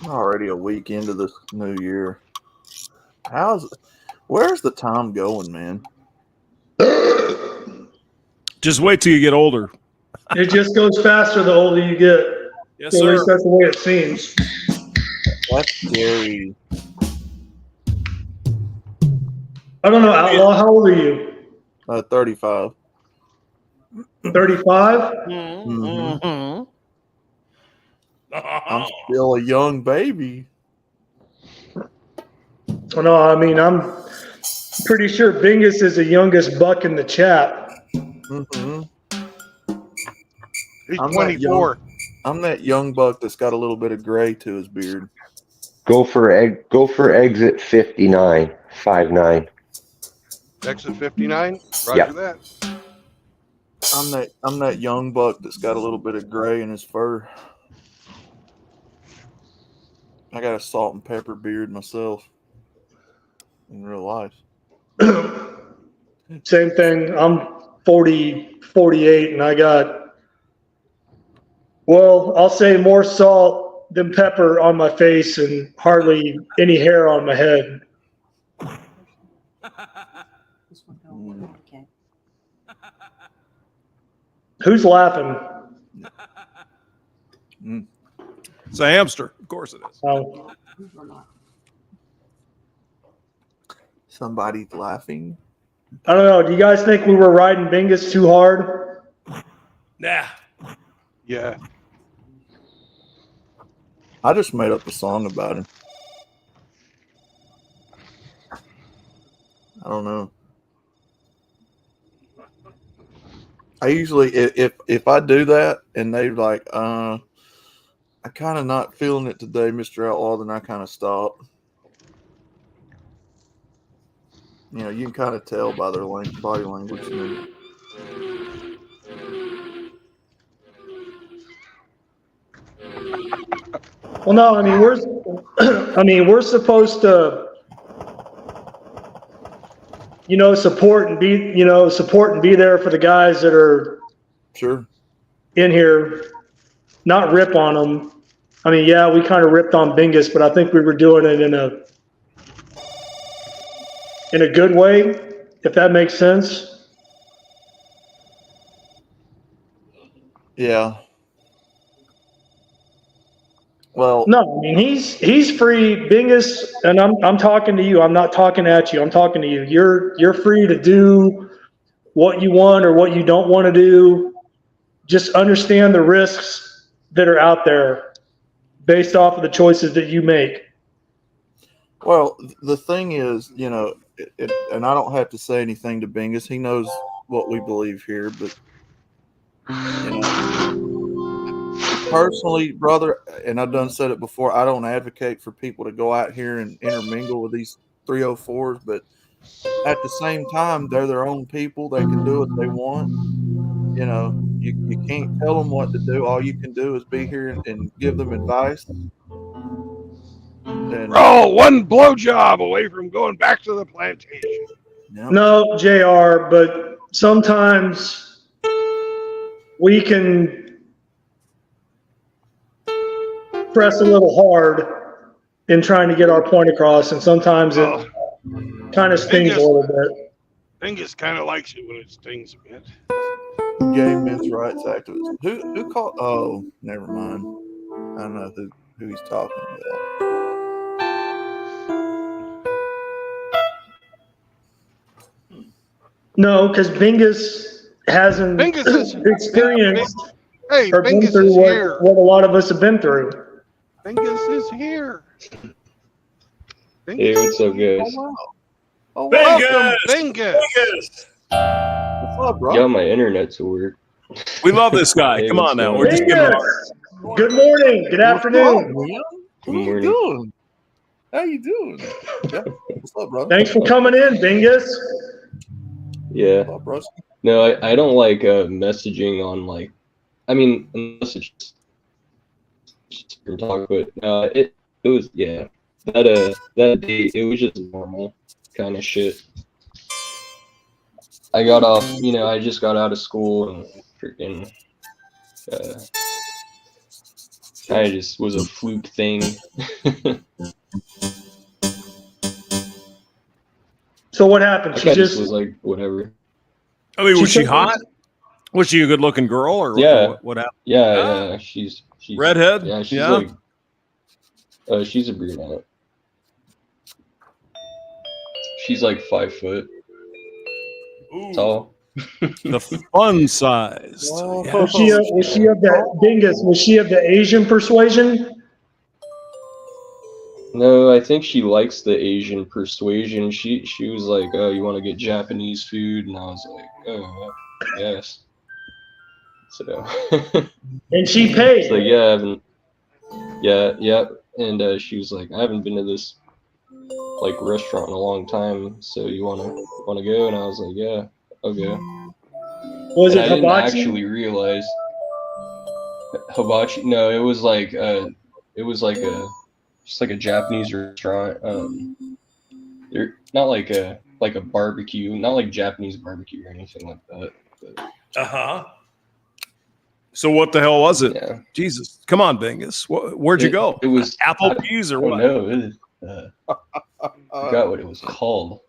Speaker 11: Already a week into this new year. Where's the time going, man?
Speaker 12: Just wait till you get older.
Speaker 2: It just goes faster the older you get.
Speaker 12: Yes,
Speaker 2: At
Speaker 12: sir.
Speaker 2: least that's the way it seems.
Speaker 11: That's scary.
Speaker 2: I don't know, Outlaw, how old are you?
Speaker 11: 35.
Speaker 2: 35?
Speaker 11: Mm-hmm. I'm still a young baby.
Speaker 2: Well, no, I mean, I'm pretty sure Bingus is the youngest buck in the chat.
Speaker 11: Mm-hmm.
Speaker 1: He's
Speaker 11: I'm
Speaker 1: 24.
Speaker 11: I'm that young buck that's got a little bit of gray to his beard.
Speaker 13: Go for exit 59, 59.
Speaker 1: Exit 59. Roger
Speaker 13: Yeah.
Speaker 1: that.
Speaker 11: I'm that young buck that's got a little bit of gray in his fur. I got a salt and pepper beard myself in real life.
Speaker 2: Same thing. I'm 40, 48, and I got, well, I'll say more salt than pepper on my face and hardly any hair on my head. Who's laughing?
Speaker 12: It's a hamster. Of course it is.
Speaker 2: Oh.
Speaker 11: Somebody's laughing.
Speaker 2: I don't know. Do you guys think we were riding Bingus too hard?
Speaker 12: Nah.
Speaker 1: Yeah.
Speaker 11: I just made up a song about him. I don't know. I usually, if I do that and they're like, I kind of not feeling it today, Mr. Outlaw, then I kind of stop. You know, you can kind of tell by their body language. And
Speaker 2: Well, no. I mean, we're supposed to, support and be there for the guys that are
Speaker 11: sure
Speaker 2: in here, not rip on them. I mean, yeah, we kind of ripped on Bingus, but I think we were doing it in a good way, if that makes sense.
Speaker 11: yeah. Well,
Speaker 2: no, I mean he's free, Bingus, and I'm talking to you. I'm not talking at you. I'm talking to you. You're free to do what you want or what you don't want to do. Just understand the risks that are out there based off of the choices that you make.
Speaker 11: Well, the thing is, and I don't have to say anything to Bingus. He knows what we believe here, but personally, brother, and I've done said it before, I don't advocate for people to go out here and intermingle with these 304s, but at the same time, they're their own people. They can do what they want. You can't tell them what to do. All you can do is be here and give them advice. And
Speaker 1: we're all one blowjob away from going back to the plantation.
Speaker 11: Yep.
Speaker 2: No, JR, but sometimes we can press a little hard in trying to get our point across, and sometimes it kind of stings a little bit.
Speaker 1: Bingus kind of likes it when it stings a bit.
Speaker 11: Gay men's rights activism. Who called? Oh, never mind. I don't know who he's talking about.
Speaker 2: No, because Bingus hasn't experienced or been
Speaker 1: Bingus
Speaker 2: through
Speaker 1: is here.
Speaker 2: what a lot of us have been through.
Speaker 1: Bingus is here.
Speaker 16: Hey, what's up, guys?
Speaker 11: Oh,
Speaker 1: welcome, Bingus.
Speaker 11: What's up, bro?
Speaker 16: Got my internet to work.
Speaker 12: We love this guy.
Speaker 16: Hey,
Speaker 12: Come
Speaker 16: what's
Speaker 12: on now.
Speaker 16: going
Speaker 12: We're just
Speaker 16: on?
Speaker 12: giving him a
Speaker 2: Good morning. Good afternoon.
Speaker 16: Good
Speaker 11: What you
Speaker 16: morning.
Speaker 11: doing? How you doing? Yeah. What's up, brother?
Speaker 2: Thanks for coming in, Bingus.
Speaker 16: Yeah.
Speaker 11: What's up, bro?
Speaker 16: No, I don't like messaging on unless it's just talk, but it was that day it was just normal kind of shit. I got off, I just got out of school and freaking kind of just was a fluke thing.
Speaker 2: So what happened?
Speaker 16: I
Speaker 2: She
Speaker 16: kinda
Speaker 2: just
Speaker 16: was like whatever.
Speaker 12: I mean, was she
Speaker 2: took-
Speaker 12: hot? Was she a good-looking girl, or
Speaker 16: Yeah.
Speaker 12: what happened?
Speaker 16: Yeah, she's
Speaker 12: Redhead?
Speaker 16: Yeah, she's
Speaker 12: Yeah.
Speaker 16: she's a brunette. She's like 5 foot. tall.
Speaker 12: The fun sized.
Speaker 2: Was she of the Dingus? Was she of the Asian persuasion?
Speaker 16: No, I think she likes the Asian persuasion. She was like, "Oh, you want to get Japanese food?" And I was like, "Oh, yes." So.
Speaker 2: And she paid.
Speaker 16: It's like, yeah, I haven't. Yeah. And she was like, "I haven't been to this like restaurant in a long time. So you wanna go?" And I was like, "Yeah, I'll go."
Speaker 2: Was
Speaker 16: and
Speaker 2: it
Speaker 16: I didn't
Speaker 2: hibachi?
Speaker 16: actually realize hibachi. No, it was like just like a Japanese restaurant. They're not like a barbecue, not like Japanese barbecue or anything like that. But,
Speaker 12: So what the hell was it?
Speaker 16: Yeah.
Speaker 12: Jesus, come on, Bingus. Where'd you go?
Speaker 16: It was
Speaker 12: Applebee's or what?
Speaker 16: No, it was, I forgot what it was called.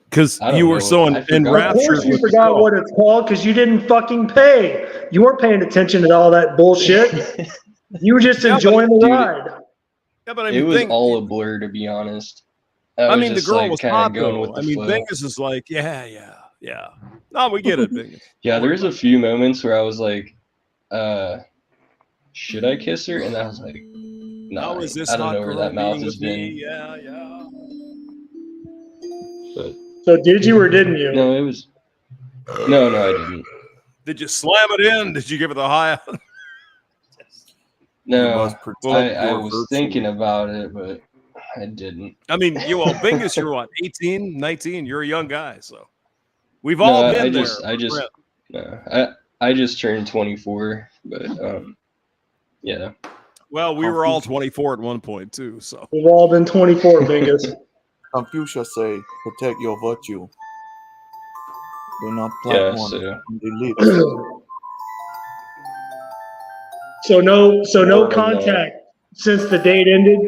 Speaker 12: Because
Speaker 16: I don't
Speaker 12: you were
Speaker 16: know.
Speaker 12: so
Speaker 16: I forgot.
Speaker 12: enraptured.
Speaker 2: Of course you
Speaker 12: with the
Speaker 2: forgot
Speaker 12: girl.
Speaker 2: what it's called because you didn't fucking pay. You weren't paying attention to all that bullshit. You were just enjoying the ride.
Speaker 12: Yeah, but I
Speaker 16: It
Speaker 12: mean,
Speaker 16: was all a blur, to be honest.
Speaker 12: I
Speaker 16: was
Speaker 12: mean, the
Speaker 16: just,
Speaker 12: girl
Speaker 16: like,
Speaker 12: was
Speaker 16: kinda
Speaker 12: hot
Speaker 16: going
Speaker 12: though.
Speaker 16: with the
Speaker 12: I mean,
Speaker 16: flow.
Speaker 12: Bingus is like, yeah. No, we get it, Bingus.
Speaker 16: Yeah, there's a few moments where I was like, should I kiss her? And I was like, no,
Speaker 12: How is this
Speaker 16: I don't
Speaker 12: hot
Speaker 16: know where
Speaker 12: girl
Speaker 16: that mouth
Speaker 12: being
Speaker 16: has
Speaker 12: with
Speaker 16: been.
Speaker 12: me? Yeah.
Speaker 16: But
Speaker 2: So did you or didn't you?
Speaker 16: no, it was no, I didn't.
Speaker 12: Did you slam it in? Did you give it the high?
Speaker 16: No,
Speaker 11: must protect
Speaker 16: I
Speaker 11: your
Speaker 16: was
Speaker 11: virtue.
Speaker 16: thinking about it, but I didn't.
Speaker 12: I mean, Bingus, you're what, 18, 19? You're a young guy, so we've
Speaker 16: No,
Speaker 12: all
Speaker 16: I
Speaker 12: been
Speaker 16: just
Speaker 12: there.
Speaker 16: I just turned 24, but yeah.
Speaker 12: Well, we were all 24 at one point too. So
Speaker 2: We've all been 24, Bingus.
Speaker 11: Confucius say, protect your virtue. Do not
Speaker 16: Yeah,
Speaker 11: plant one
Speaker 16: so
Speaker 11: on the lips.
Speaker 2: So no
Speaker 16: More on that.
Speaker 2: contact since the date ended.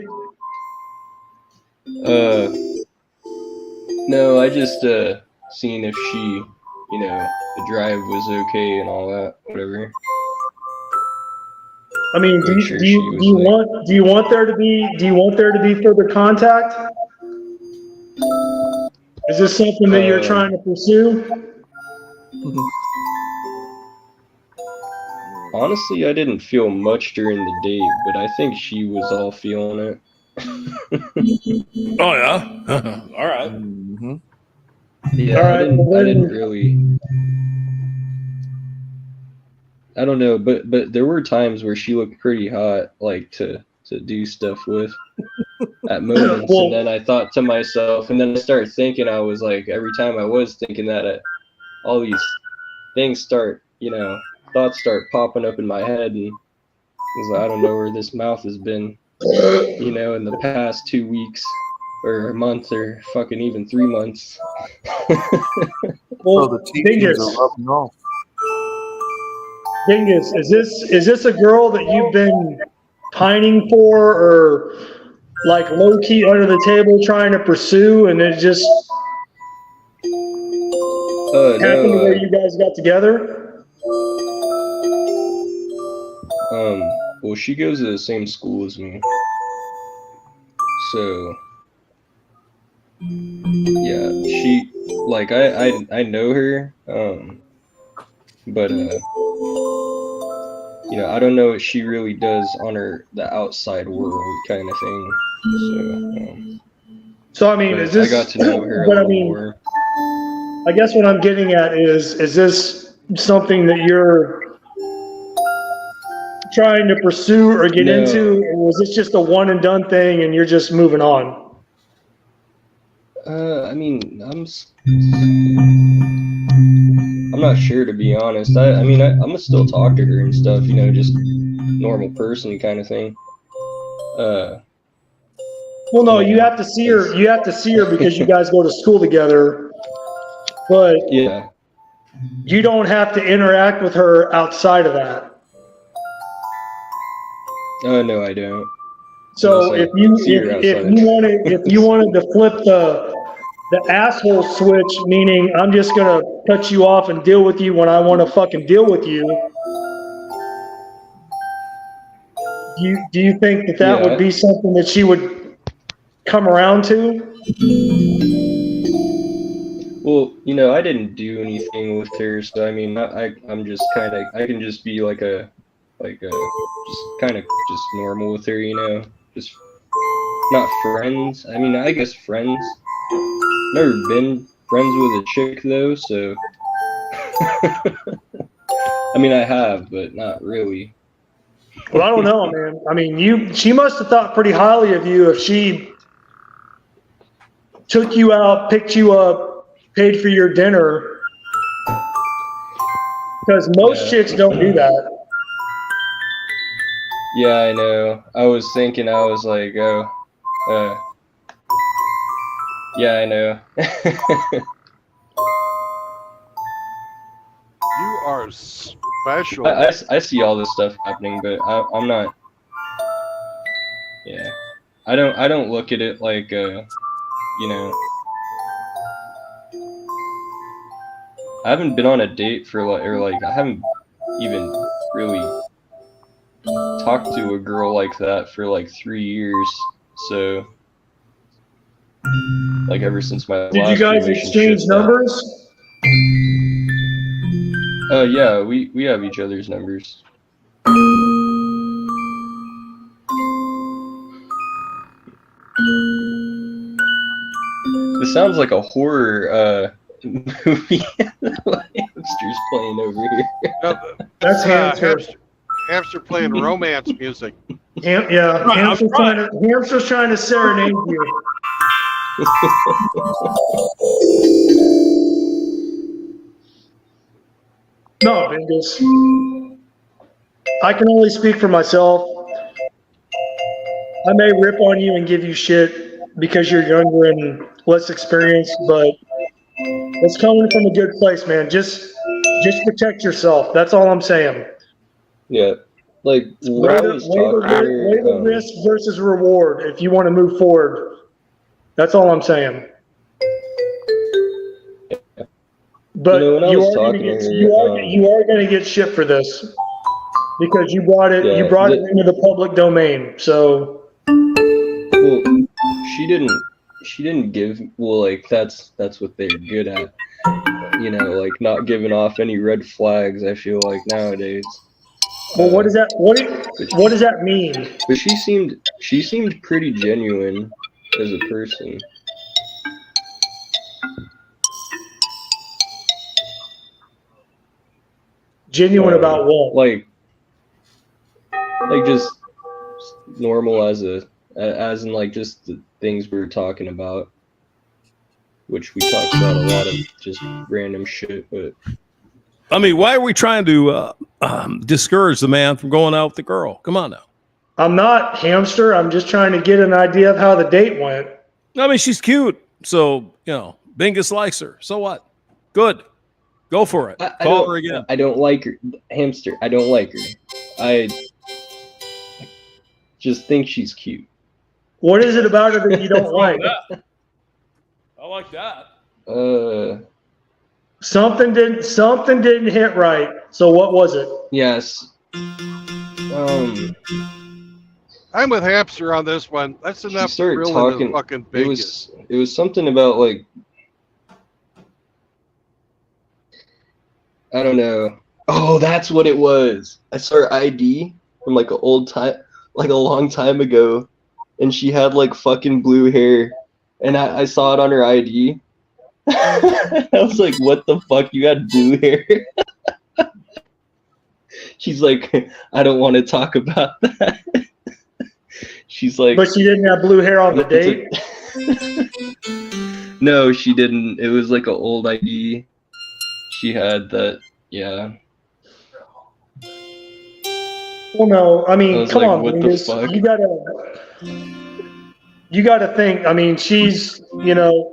Speaker 16: No, I just seen if she, the drive was okay and all that, whatever.
Speaker 2: I mean, do
Speaker 16: Make
Speaker 2: you,
Speaker 16: sure
Speaker 2: do
Speaker 16: she
Speaker 2: you,
Speaker 16: was
Speaker 2: do you
Speaker 16: like-
Speaker 2: want there to be further contact? Is this something that you're trying to pursue?
Speaker 16: Honestly, I didn't feel much during the date, but I think she was all feeling it.
Speaker 12: Oh yeah. All right.
Speaker 11: Mm-hmm.
Speaker 16: Yeah,
Speaker 2: All right,
Speaker 16: I didn't really. I don't know, but there were times where she looked pretty hot, like to do stuff with at moments,
Speaker 2: Well-
Speaker 16: and then I thought to myself, and then I started thinking, I was like, every time I was thinking that, all these things start, thoughts start popping up in my head, and I was like, I don't know where this mouth has been, in the past 2 weeks, or a month, or fucking even 3 months.
Speaker 2: Well,
Speaker 11: So the teachings are rubbing off.
Speaker 2: Dingus, is this a girl that you've been pining for, or like low key under the table trying to pursue, and it just happened to where you guys got together?
Speaker 16: Well, she goes to the same school as me, so yeah, she like I know her, but I don't know what she really does on the outside world kind of thing.
Speaker 2: So I mean,
Speaker 16: But
Speaker 2: is this?
Speaker 16: I got to know her a
Speaker 2: but I
Speaker 16: little
Speaker 2: mean,
Speaker 16: more.
Speaker 2: I guess what I'm getting at is this something that you're trying to pursue or get
Speaker 16: No.
Speaker 2: into, or was this just a one and done thing and you're just moving on?
Speaker 16: I mean, I'm not sure, to be honest. I'm gonna still talk to her and stuff, just normal person kind of thing.
Speaker 2: Well, no, you have to see her. You have to see her because you guys go to school together. But
Speaker 16: Yeah.
Speaker 2: you don't have to interact with her outside of that.
Speaker 16: No, I don't.
Speaker 2: So
Speaker 16: Unless I
Speaker 2: if you
Speaker 16: see her
Speaker 2: if you wanted to flip the asshole switch, meaning I'm just gonna cut you off and deal with you when I want to fucking deal with you. Do you think that
Speaker 16: Yeah.
Speaker 2: would be something that she would come around to?
Speaker 16: Well, I didn't do anything with her, so I mean, I'm just kind of, I can just be like just kind of just normal with her, just not friends. I mean, I guess friends. Never been friends with a chick though, so I mean, I have, but not really.
Speaker 2: Well, I don't know, man. I mean, she must have thought pretty highly of you if she took you out, picked you up, paid for your dinner. Because most chicks don't do that.
Speaker 16: Yeah, I know. I was thinking, I was like, oh, yeah, I know.
Speaker 1: You are special.
Speaker 16: I see all this stuff happening, but I'm not. Yeah, I don't look at it like I haven't been on a date for I haven't even really talked to a girl like that for like 3 years. So like ever since my
Speaker 2: Did
Speaker 16: last
Speaker 2: you guys
Speaker 16: relationship.
Speaker 2: exchange numbers?
Speaker 16: Yeah, we have each other's numbers. This sounds like a horror movie. Hamster's playing over here.
Speaker 1: No,
Speaker 2: That's Hamster.
Speaker 1: Hamster playing romance music.
Speaker 2: Hamster's trying to serenade you. No, Bingus. I can only speak for myself. I may rip on you and give you shit because you're younger and less experienced, but it's coming from a good place, man. Just protect yourself. That's all I'm saying.
Speaker 16: Yeah, like
Speaker 2: Weigh the risk versus reward if you want to move forward. That's all I'm saying. But you are going to get shit for this because you brought it into the public domain. So
Speaker 16: well, she didn't give, well, like that's what they're good at, like not giving off any red flags. I feel like nowadays.
Speaker 2: Well, what does that mean?
Speaker 16: But she seemed pretty genuine as a person.
Speaker 2: Genuine about what?
Speaker 16: Like just normal as in like just the things we were talking about, which we talked about a lot of just random shit. But
Speaker 12: I mean, why are we trying to discourage the man from going out with the girl? Come on now.
Speaker 2: I'm not, Hamster. I'm just trying to get an idea of how the date went.
Speaker 12: I mean, she's cute, so Bingus likes her. So what? Good. Go for it. Call her again.
Speaker 16: I don't like her. Hamster, I don't like her. I just think she's cute.
Speaker 2: What is it about her that you don't like?
Speaker 12: I like that.
Speaker 2: Something didn't hit right. So what was it?
Speaker 16: Yes.
Speaker 1: I'm with Hamster on this one. That's enough to drill into fucking Vegas.
Speaker 16: It was something about like, I don't know. Oh, that's what it was. I saw her ID from like a long time ago, and she had like fucking blue hair, and I saw it on her ID. I was like, what the fuck? You got blue hair? She's like, I don't want to talk about that. She's like,
Speaker 2: but she didn't have blue hair on the date?
Speaker 16: No, she didn't. It was like an old ID. She had that, yeah.
Speaker 2: Well, no, I mean, come on,
Speaker 16: what the fuck?
Speaker 2: You gotta think. I mean, she's in a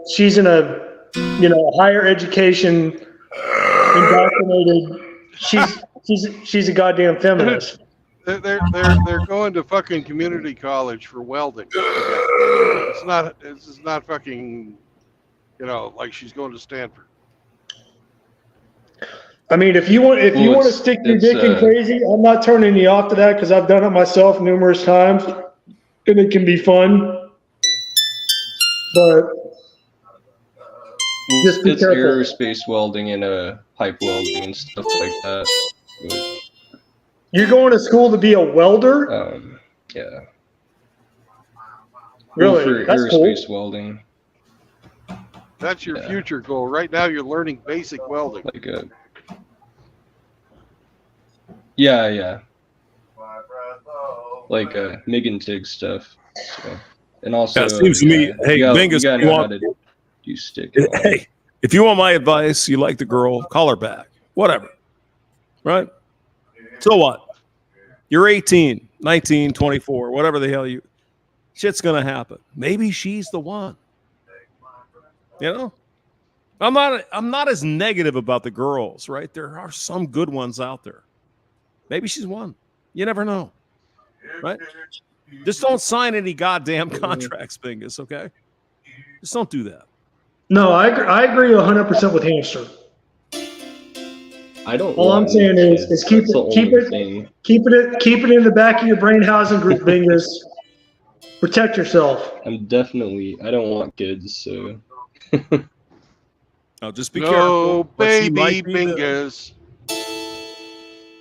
Speaker 2: higher education, indoctrinated. She's a goddamn feminist.
Speaker 1: They're going to fucking community college for welding. This is not fucking, like she's going to Stanford.
Speaker 2: I mean, if you want to stick your dick in crazy, I'm not turning you off to that because I've done it myself numerous times, and it can be fun. But Just be
Speaker 16: It's
Speaker 2: careful.
Speaker 16: aerospace welding and pipe welding and stuff like that.
Speaker 2: You're going to school to be a welder?
Speaker 16: Yeah.
Speaker 2: Really?
Speaker 16: For
Speaker 2: That's
Speaker 16: aerospace
Speaker 2: cool.
Speaker 16: welding.
Speaker 1: That's your future goal. Right now, you're learning basic welding.
Speaker 16: Like yeah. Like MIG and TIG stuff. So. And also,
Speaker 12: Yeah, it seems to me, hey, Bingus,
Speaker 16: you gotta
Speaker 12: you
Speaker 16: know
Speaker 12: want-
Speaker 16: how to do stick.
Speaker 12: Hey, if you want my advice, you like the girl, call her back. Whatever. Right? So what? You're 18, 19, 24, whatever the hell you. Shit's going to happen. Maybe she's the one. You know? I'm not as negative about the girls, right? There are some good ones out there. Maybe she's one. You never know. Right? Just don't sign any goddamn contracts, Bingus, okay? Just don't do that.
Speaker 2: No, I agree 100% with Hamster.
Speaker 16: I don't.
Speaker 2: All I'm saying is keep it in the back of your brain housing group, Bingus. Protect yourself.
Speaker 16: I don't want kids, so.
Speaker 12: Oh, just be
Speaker 1: No,
Speaker 12: careful.
Speaker 1: baby Bingus.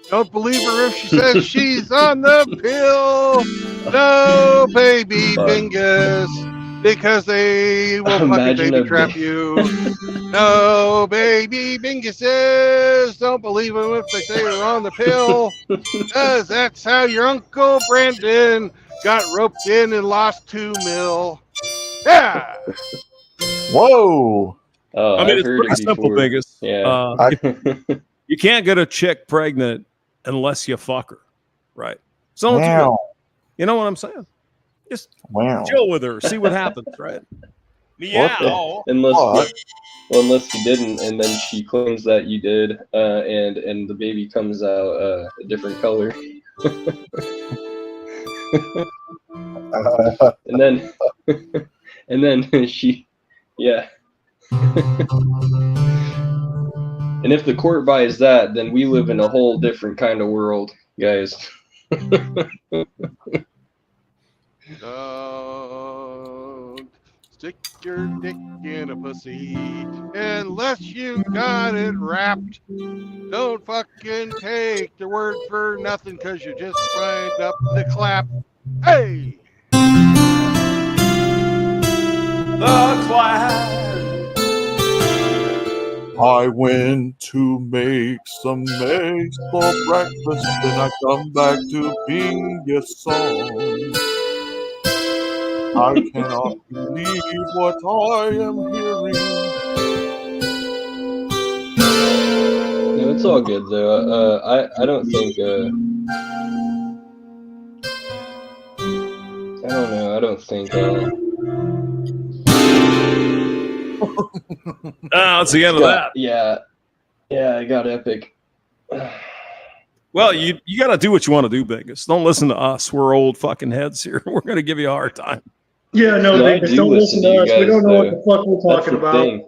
Speaker 1: Don't believe her if she says she's on the pill. No, baby Bingus. Because they will fucking
Speaker 16: Imagine
Speaker 1: baby
Speaker 16: a
Speaker 1: trap you. No, baby Binguses. Don't believe them if they say they're on the pill. Because that's how your Uncle Brandon got roped in and lost $2 million. Yeah.
Speaker 17: Whoa.
Speaker 16: Oh,
Speaker 12: I mean,
Speaker 16: I've
Speaker 12: it's
Speaker 16: heard
Speaker 12: pretty
Speaker 16: it
Speaker 12: simple,
Speaker 16: before.
Speaker 12: Bingus.
Speaker 16: Yeah.
Speaker 12: You can't get a chick pregnant unless you fuck her, right? So don't do
Speaker 17: Wow.
Speaker 12: it. You know what I'm saying? Just
Speaker 17: Wow.
Speaker 12: chill with her, see what happens, right? Meow.
Speaker 16: Unless you didn't, and then she claims that you did, and the baby comes out a different color. and then she, yeah. And if the court buys that, then we live in a whole different kind of world, guys.
Speaker 1: Don't stick your dick in a pussy unless you got it wrapped. Don't fucking take the word for nothing because you just wind up the clap. Hey!
Speaker 12: The clap.
Speaker 17: I went to make some eggs for breakfast, then I come back to Bingus song. I cannot believe what I am hearing.
Speaker 16: No, it's all good though. I don't think. I don't know. I don't think.
Speaker 12: That's the end of that.
Speaker 16: Yeah, I got epic.
Speaker 12: Well, you got to do what you want to do, Bingus. Don't listen to us. We're old fucking heads here. We're going to give you a hard time.
Speaker 2: Yeah, no, Bingus, don't listen to us. We don't know what the fuck we're talking about.
Speaker 16: Thing.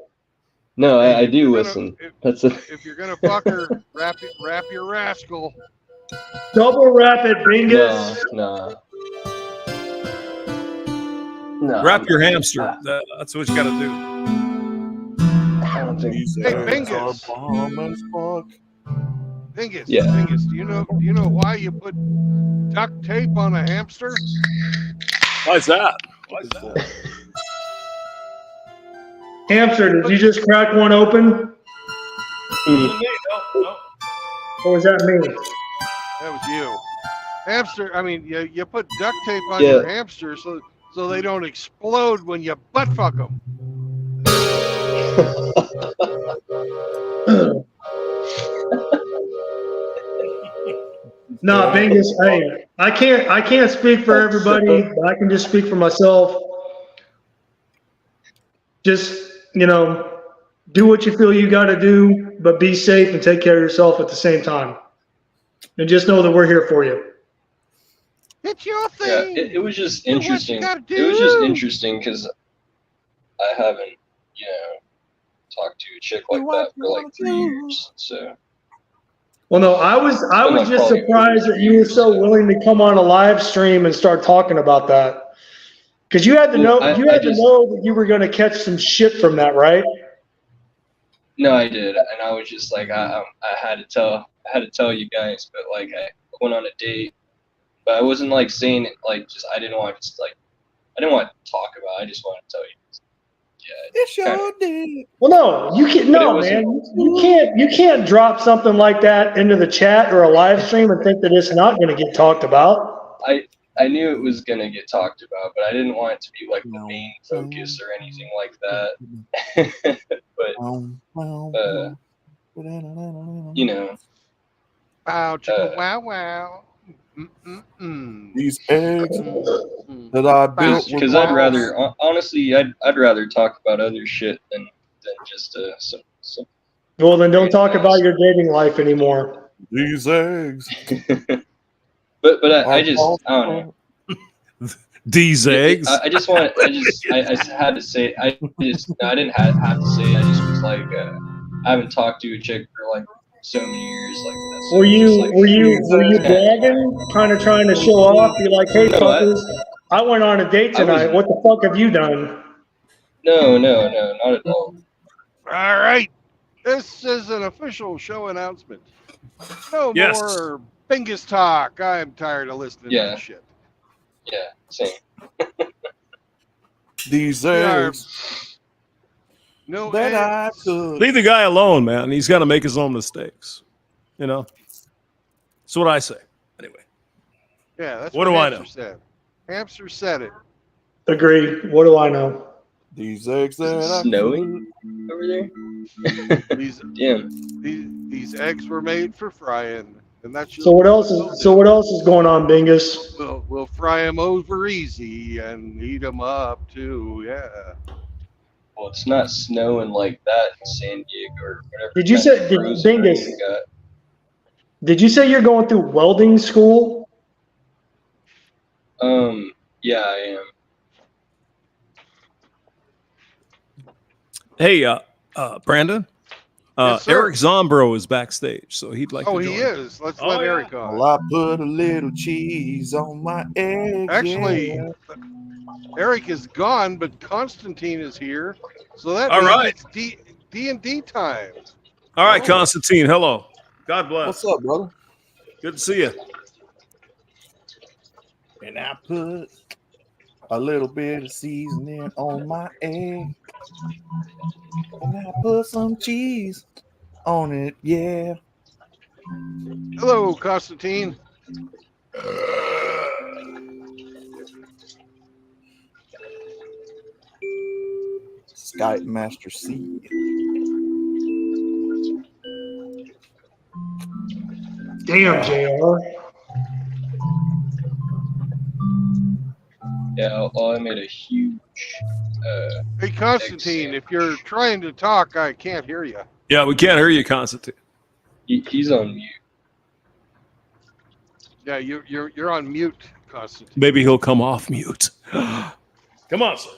Speaker 16: No, I do listen.
Speaker 1: If you're gonna fuck her, wrap your rascal.
Speaker 2: Double wrap it, Bingus.
Speaker 16: No.
Speaker 12: Wrap your hamster. That's what you got to do.
Speaker 16: I don't think.
Speaker 1: Hey, Bingus. Bingus.
Speaker 16: Yeah.
Speaker 1: Bingus. Do you know why you put duct tape on a hamster?
Speaker 12: Why's that?
Speaker 2: Hamster, did you just crack one open? Or was that me?
Speaker 1: That was you. Hamster. I mean, you put duct tape on your hamster so they don't explode when you butt fuck them.
Speaker 2: No, Bingus, hey, I can't speak for everybody, but I can just speak for myself. Just, do what you feel you got to do, but be safe and take care of yourself at the same time. And just know that we're here for you.
Speaker 1: It's your
Speaker 16: Yeah,
Speaker 1: thing.
Speaker 16: it was just
Speaker 1: Do what you
Speaker 16: interesting.
Speaker 1: gotta
Speaker 16: It was just
Speaker 1: do.
Speaker 16: interesting because I haven't, talked to a chick like that for like 3 years. So.
Speaker 2: Well, no, I was just surprised that you were so willing to come on a live stream and start talking about that. Because you had to know that you were going to catch some shit from that, right?
Speaker 16: No, I did, and I was just like, I had to tell you guys, but like I went on a date, but I wasn't like saying it like just I didn't want to talk about it. I just wanted to tell you. Yeah,
Speaker 11: it's your day.
Speaker 2: Well, no, you can't.
Speaker 16: But it
Speaker 2: No,
Speaker 16: wasn't-
Speaker 2: man, you can't drop something like that into the chat or a live stream and think that it's not going to get talked about.
Speaker 16: I knew it was gonna get talked about, but I didn't want it to be like the main focus or anything like that. But you know.
Speaker 1: Wow, chicka wow wow.
Speaker 17: These eggs that I built were
Speaker 16: Because I'd rather, honestly, I'd rather talk about other shit than just some.
Speaker 2: Well, then don't talk about your dating life anymore.
Speaker 17: These eggs.
Speaker 16: But I don't know.
Speaker 12: These eggs.
Speaker 16: I had to say. I didn't have to say. I just was like, I haven't talked to a chick for like so many years. Like that. So
Speaker 2: Were
Speaker 16: it's just like,
Speaker 2: you bragging, kind of trying to show off? You're like, hey,
Speaker 16: No,
Speaker 2: fuckers, I went on a date tonight. What the fuck have you done?
Speaker 16: No, not at all.
Speaker 1: All right. This is an official show announcement. No
Speaker 12: Yes.
Speaker 1: more Bingus talk. I'm tired of listening to this shit.
Speaker 16: Yeah, same.
Speaker 17: These
Speaker 1: are-
Speaker 17: eggs
Speaker 1: No
Speaker 17: that I
Speaker 1: eggs.
Speaker 17: could.
Speaker 12: Leave the guy alone, man. He's got to make his own mistakes. You know, that's what I say. Anyway,
Speaker 1: Yeah, that's
Speaker 12: What do I know?
Speaker 1: Hamster said. Hamster said it.
Speaker 2: Agree. What do I know?
Speaker 17: These eggs that I
Speaker 16: Snowing over there.
Speaker 1: These,
Speaker 16: Damn.
Speaker 1: these eggs were made for frying, and that's just
Speaker 2: So what else is going on, Bingus?
Speaker 1: We'll fry them over easy and eat them up too. Yeah.
Speaker 16: Well, it's not snowing like that in San Diego or whatever.
Speaker 2: Did you say, Bingus, did you say you're going through welding school?
Speaker 16: Yeah, I am.
Speaker 12: hey, Brandon.
Speaker 1: Yes, sir.
Speaker 12: Eric Zombro is backstage, so he'd like
Speaker 1: Oh,
Speaker 12: to
Speaker 1: he
Speaker 12: join.
Speaker 1: is. Let's let Eric on.
Speaker 17: Well, I put a little cheese on my eggs.
Speaker 1: Actually,
Speaker 17: yeah.
Speaker 1: Eric is gone, but Constantine is here, so that
Speaker 12: All
Speaker 1: means
Speaker 12: right.
Speaker 1: it's D&D time.
Speaker 12: All right, Constantine. Hello. God bless.
Speaker 17: What's up, brother?
Speaker 12: Good to see you.
Speaker 17: And I put a little bit of seasoning on my egg. And I put some cheese on it, yeah.
Speaker 1: Hello, Constantine.
Speaker 17: Skype Master C.
Speaker 2: Damn, JR.
Speaker 16: Yeah, I made a huge.
Speaker 1: Hey, Constantine, if you're trying to talk, I can't hear you.
Speaker 12: Yeah, we can't hear you, Constantine.
Speaker 16: He's on mute.
Speaker 1: Yeah, you're on mute, Constantine.
Speaker 12: Maybe he'll come off mute. Come on, sir.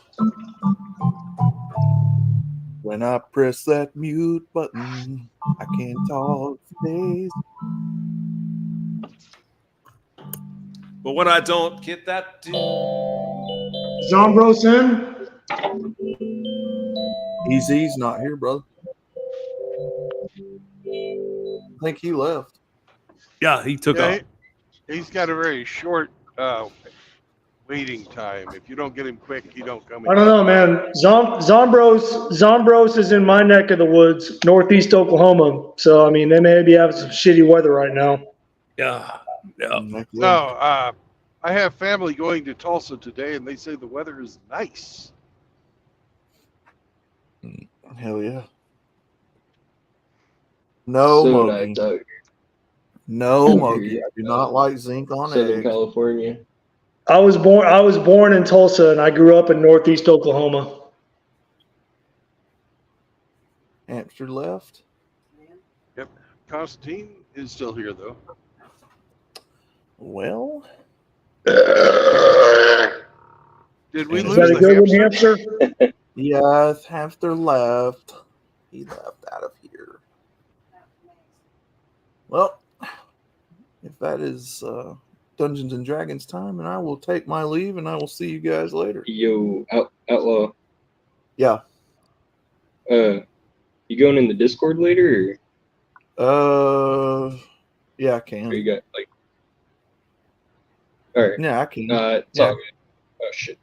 Speaker 17: When I press that mute button, I can't talk for days.
Speaker 12: But when I don't get that,
Speaker 2: Zombro's in?
Speaker 17: Easy's not here, brother. I think he left.
Speaker 12: Yeah, he took off.
Speaker 1: He's got a very short waiting time. If you don't get him quick, he don't come in.
Speaker 2: I don't know, man. Zombros is in my neck of the woods, northeast Oklahoma. So, I mean, they may be having some shitty weather right now.
Speaker 12: Yeah.
Speaker 1: No, I have family going to Tulsa today, and they say the weather is nice.
Speaker 17: Hell yeah. No,
Speaker 16: So
Speaker 17: Mogi.
Speaker 16: nice out
Speaker 17: No,
Speaker 16: here.
Speaker 17: Mogi. I do not like zinc on
Speaker 16: Southern
Speaker 17: eggs.
Speaker 16: California.
Speaker 2: I was born in Tulsa, and I grew up in northeast Oklahoma.
Speaker 17: Hamster left.
Speaker 1: Yep. Constantine is still here, though.
Speaker 17: Well,
Speaker 1: Did we
Speaker 2: Is
Speaker 1: lose
Speaker 2: that a
Speaker 1: the
Speaker 2: good one,
Speaker 1: hamster?
Speaker 2: Hamster?
Speaker 17: yeah, Hamster left. He left out of here. Well, if that is Dungeons and Dragons time, and I will take my leave, and I will see you guys later.
Speaker 16: Yo, Outlaw.
Speaker 17: Yeah.
Speaker 16: You going in the Discord later?
Speaker 11: Yeah, I can.
Speaker 16: Or you got like? All right.
Speaker 11: Yeah, I can.
Speaker 16: It's all good. Oh shit.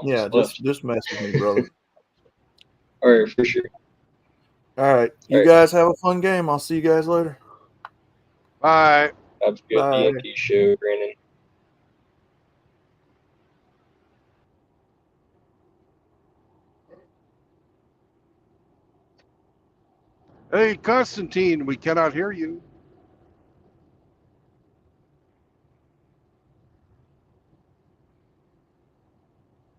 Speaker 11: Yeah, just message me, brother.
Speaker 16: All right, for sure.
Speaker 11: All right, you
Speaker 16: All right.
Speaker 11: guys have a fun game. I'll see you guys later.
Speaker 1: Bye.
Speaker 16: Have a good D&D show, Brandon.
Speaker 1: Hey, Constantine, we cannot hear you.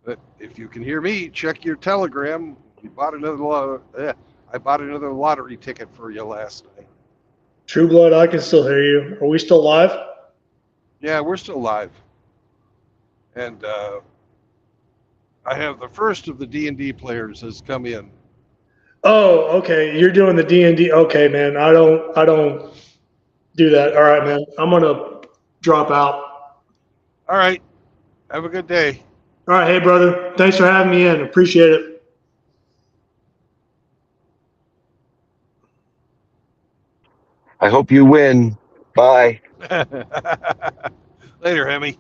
Speaker 1: But if you can hear me, check your Telegram. We bought I bought another lottery ticket for you last night.
Speaker 2: True Blood, I can still hear you. Are we still live?
Speaker 1: Yeah, we're still live. And I have the first of the D&D players has come in.
Speaker 2: Oh, okay. You're doing the D&D. Okay, man. I don't do that. All right, man. I'm gonna drop out.
Speaker 1: All right. Have a good day.
Speaker 2: All right, hey brother. Thanks for having me in. Appreciate it.
Speaker 13: I hope you win. Bye.
Speaker 1: Later, Hemi.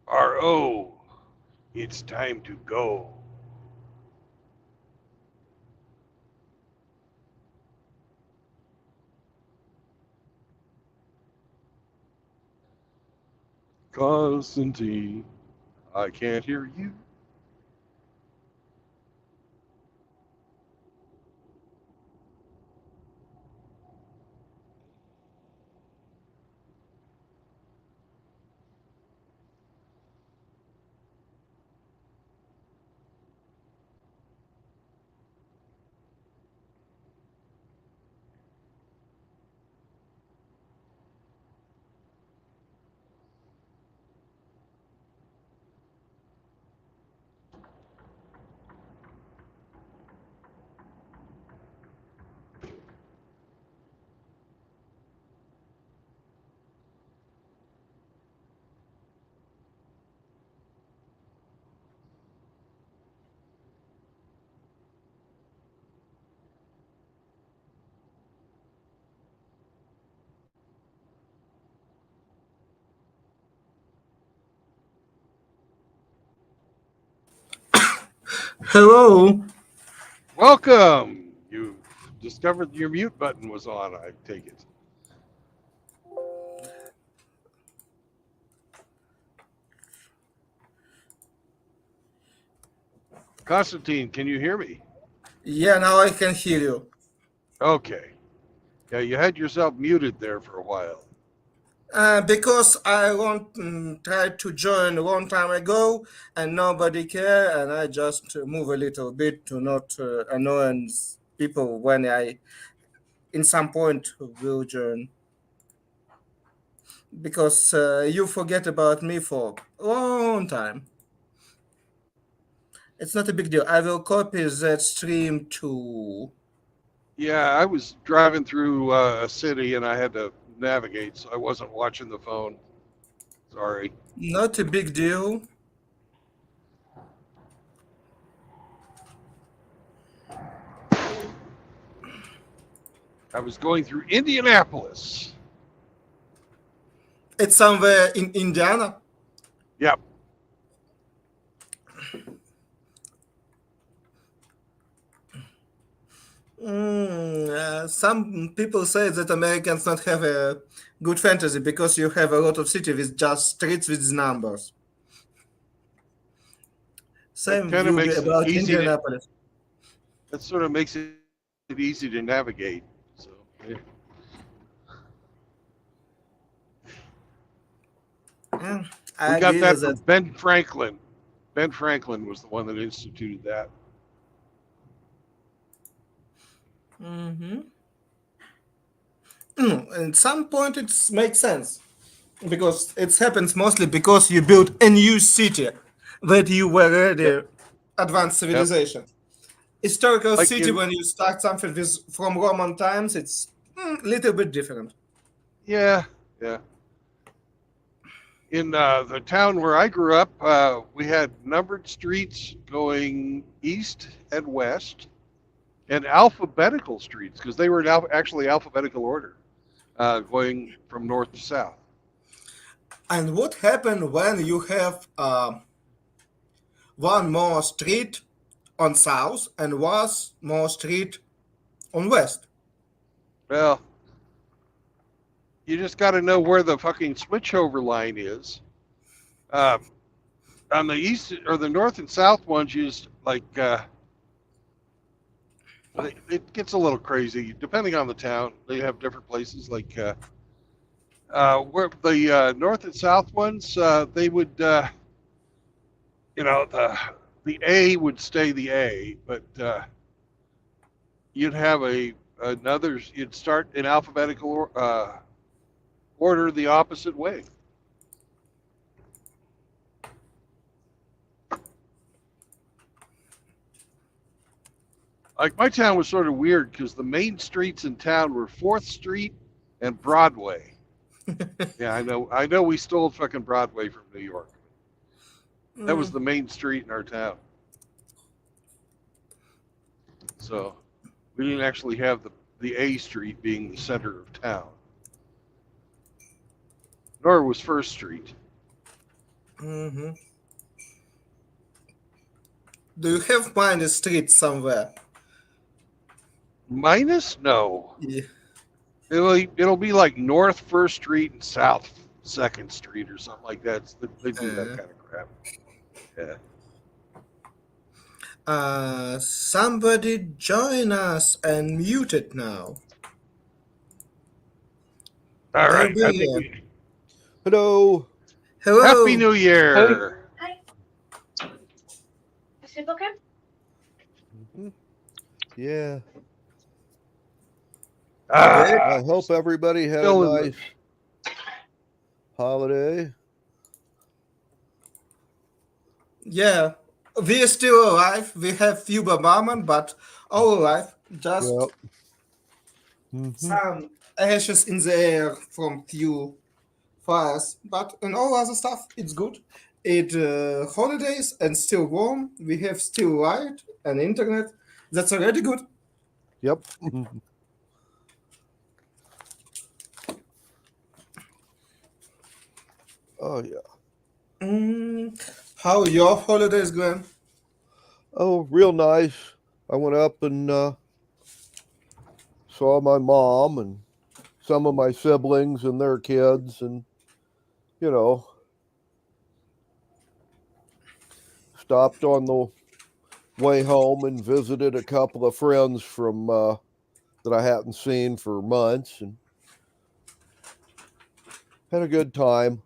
Speaker 1: R.O. It's time to go. Constantine, I can't hear you.
Speaker 19: Hello.
Speaker 1: Welcome. You've discovered your mute button was on, I take it. Constantine, can you hear me?
Speaker 19: Yeah, now I can hear you.
Speaker 1: Okay. Yeah, you had yourself muted there for a while.
Speaker 19: Because I tried to join a long time ago and nobody care, and I just move a little bit to not annoyance people when I, in some point, will join. Because you forget about me for a long time. It's not a big deal. I will copy that stream to.
Speaker 1: Yeah, I was driving through a city and I had to navigate, so I wasn't watching the phone. Sorry.
Speaker 19: Not a big deal.
Speaker 1: I was going through Indianapolis.
Speaker 19: It's somewhere in Indiana.
Speaker 1: Yep.
Speaker 19: Some people say that Americans not have a good fantasy because you have a lot of city with just streets with numbers. Same
Speaker 1: Kind of
Speaker 19: view
Speaker 1: makes it
Speaker 19: about
Speaker 1: easy
Speaker 19: Indianapolis.
Speaker 1: That sort of makes it easy to navigate. So, yeah.
Speaker 19: I
Speaker 1: We got
Speaker 19: agree
Speaker 1: that
Speaker 19: with
Speaker 1: from
Speaker 19: that.
Speaker 1: Ben Franklin. Ben Franklin was the one that instituted that.
Speaker 19: At some point, it makes sense because it happens mostly because you built a new city that you were already advanced civilization. historical
Speaker 1: Like
Speaker 19: city,
Speaker 1: in-
Speaker 19: when you start something with from Roman times, it's a little bit different.
Speaker 1: Yeah, yeah. In the town where I grew up, we had numbered streets going east and west, and alphabetical streets because they were in actually alphabetical order, going from north to south.
Speaker 19: And what happened when you have one more street on south and one more street on west?
Speaker 1: Well, you just got to know where the fucking switchover line is. On the east or the north and south ones, used like it gets a little crazy depending on the town. They have different places like where the north and south ones they would you know the A would stay the A, but you'd have another. You'd start in alphabetical order the opposite way. Like my town was sort of weird because the main streets in town were 4th Street and Broadway. Yeah, I know. I know we stole fucking Broadway from New York. That was the main street in our town. So we didn't actually have the A Street being the center of town. Nor was 1st Street.
Speaker 19: Mm-hmm. Do you have minus street somewhere?
Speaker 1: Minus? No.
Speaker 19: Yeah.
Speaker 1: It'll be like North 1st Street and South 2nd Street or something like that. They do that kind of crap. Yeah.
Speaker 19: Somebody join us and mute it now.
Speaker 1: All right.
Speaker 19: They'll
Speaker 1: I
Speaker 19: be
Speaker 1: think
Speaker 19: here.
Speaker 1: we,
Speaker 11: Hello.
Speaker 19: Hello.
Speaker 1: Happy New Year.
Speaker 14: Hi. Is it okay?
Speaker 11: Yeah.
Speaker 1: Ah,
Speaker 11: I hope everybody had
Speaker 1: still
Speaker 11: a
Speaker 1: in
Speaker 11: nice holiday.
Speaker 19: Yeah, we are still alive. We have few bombardment, but all alive. Just
Speaker 11: Yep. Mhm.
Speaker 19: some ashes in the air from few fires, but in all other stuff, it's good. It holidays and still warm. We have still light and internet. That's already good.
Speaker 11: Yep. Oh yeah.
Speaker 19: How your holidays going?
Speaker 11: Oh, real nice. I went up and saw my mom and some of my siblings and their kids, and you know, stopped on the way home and visited a couple of friends from that I hadn't seen for months, and had a good time.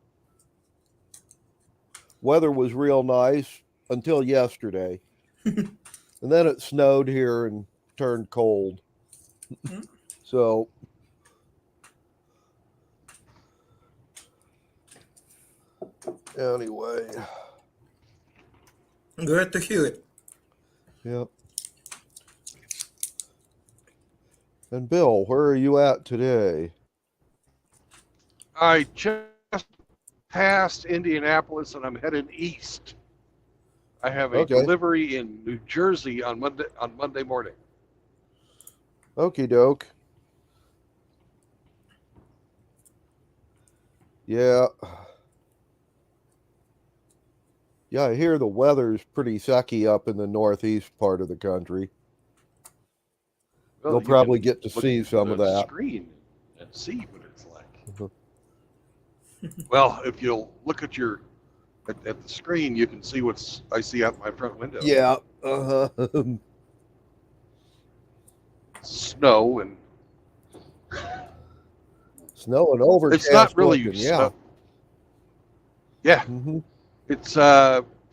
Speaker 11: Weather was real nice until yesterday. And then it snowed here and turned cold. So anyway.
Speaker 19: Glad to hear it.
Speaker 11: Yep. And Bill, where are you at today?
Speaker 1: I just passed Indianapolis and I'm heading east. I have a delivery in New Jersey on Monday morning.
Speaker 11: Okie doke. Yeah. Yeah, I hear the weather's pretty sucky up in the northeast part of the country.
Speaker 1: Well,
Speaker 11: You'll
Speaker 1: you
Speaker 11: probably
Speaker 1: can
Speaker 11: get to
Speaker 1: look
Speaker 11: see
Speaker 1: at
Speaker 11: some of
Speaker 1: the
Speaker 11: that.
Speaker 1: screen and see what it's like. Well, if you'll look at at the screen, you can see I see out my front window.
Speaker 11: Yeah.
Speaker 1: Snow and
Speaker 11: Snow and overcast.
Speaker 1: it's not really
Speaker 11: looking,
Speaker 1: snow. Yeah.
Speaker 11: Mhm.
Speaker 1: It's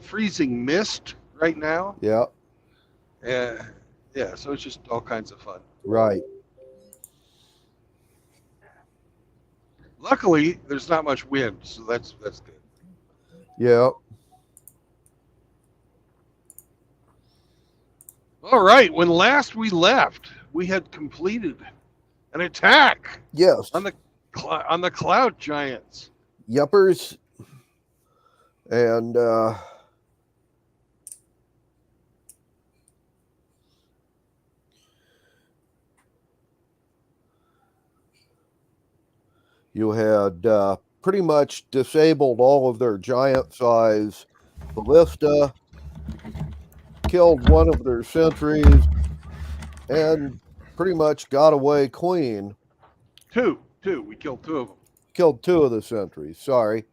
Speaker 1: freezing mist right now.
Speaker 11: Yeah.
Speaker 1: Yeah, so it's just all kinds of fun.
Speaker 11: Right.
Speaker 1: Luckily, there's not much wind, so that's good.
Speaker 11: Yeah.
Speaker 1: All right. When last we left, we had completed an attack.
Speaker 14: Yes.
Speaker 1: On the cloud giants.
Speaker 14: Yuppers. And you had pretty much disabled all of their giant size ballista, killed one of their sentries, and pretty much got away clean.
Speaker 1: Two. We killed two of them.
Speaker 14: Killed two of the sentries. Sorry.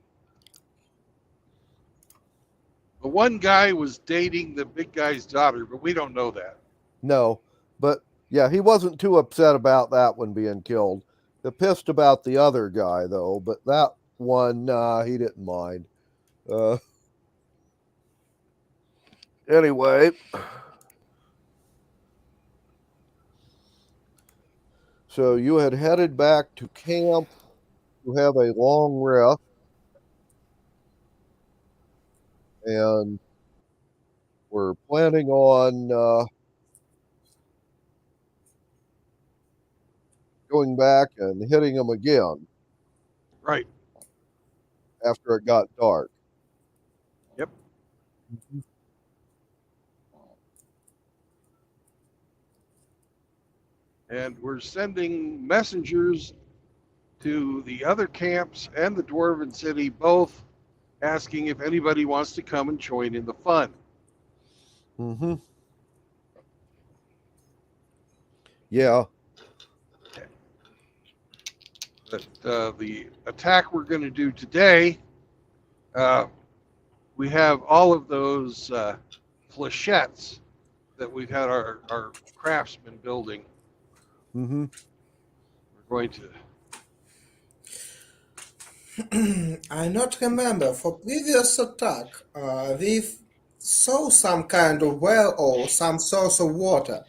Speaker 1: The one guy was dating the big guy's daughter, but we don't know that.
Speaker 14: No, but yeah, he wasn't too upset about that one being killed. They're pissed about the other guy, though, but that one, he didn't mind. Anyway. So you had headed back to camp to have a long rest. And we're planning on going back and hitting them again.
Speaker 1: Right.
Speaker 14: After it got dark.
Speaker 1: Yep. And we're sending messengers to the other camps and the Dwarven City, both asking if anybody wants to come and join in the fun.
Speaker 14: Mm-hmm. Yeah.
Speaker 1: But the attack we're going to do today, we have all of those flechettes that we've had our craftsmen building.
Speaker 14: Mm-hmm.
Speaker 1: We're going to.
Speaker 19: I not remember for previous attack. We saw some kind of well or some source of water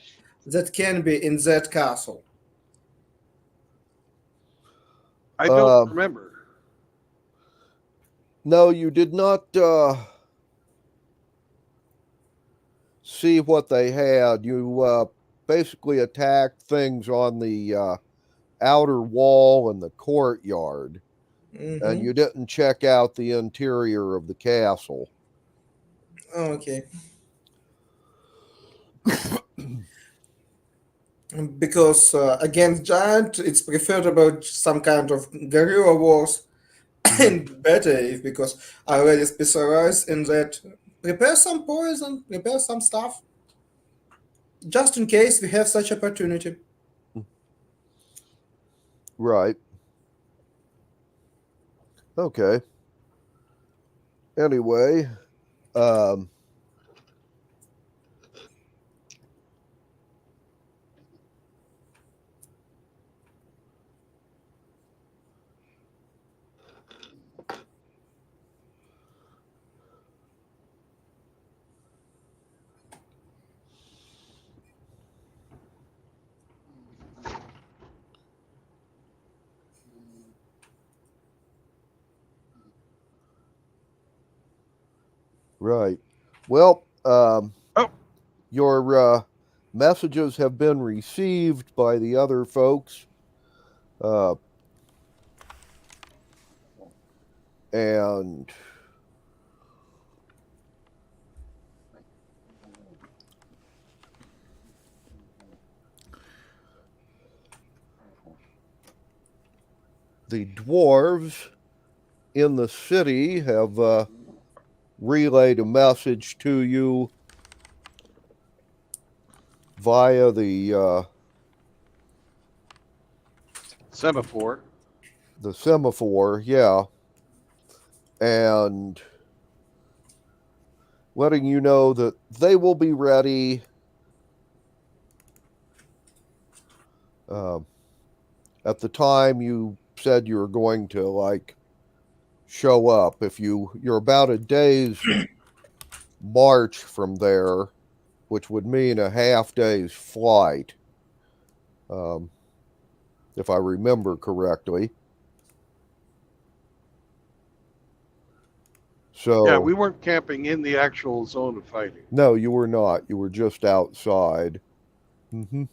Speaker 19: that can be in that castle.
Speaker 1: I don't remember.
Speaker 14: No, you did not see what they had. You basically attacked things on the outer wall and the courtyard.
Speaker 19: Mm-hmm.
Speaker 14: And you didn't check out the interior of the castle.
Speaker 19: Okay. Because against giant, it's preferable some kind of guerrilla wars, and better if because I already specialize in that. Prepare some poison, prepare some stuff, just in case we have such opportunity.
Speaker 14: Right. Okay. Anyway, right. Well, your messages have been received by the other folks. And the dwarves in the city have relayed a message to you via the
Speaker 1: semaphore.
Speaker 14: The semaphore, yeah. And letting you know that they will be ready at the time you said you were going to like show up. If you're about a day's march from there, which would mean a half day's flight, if I remember correctly. So
Speaker 1: Yeah, we weren't camping in the actual zone of fighting.
Speaker 14: no, you were not. You were just outside. Mm-hmm.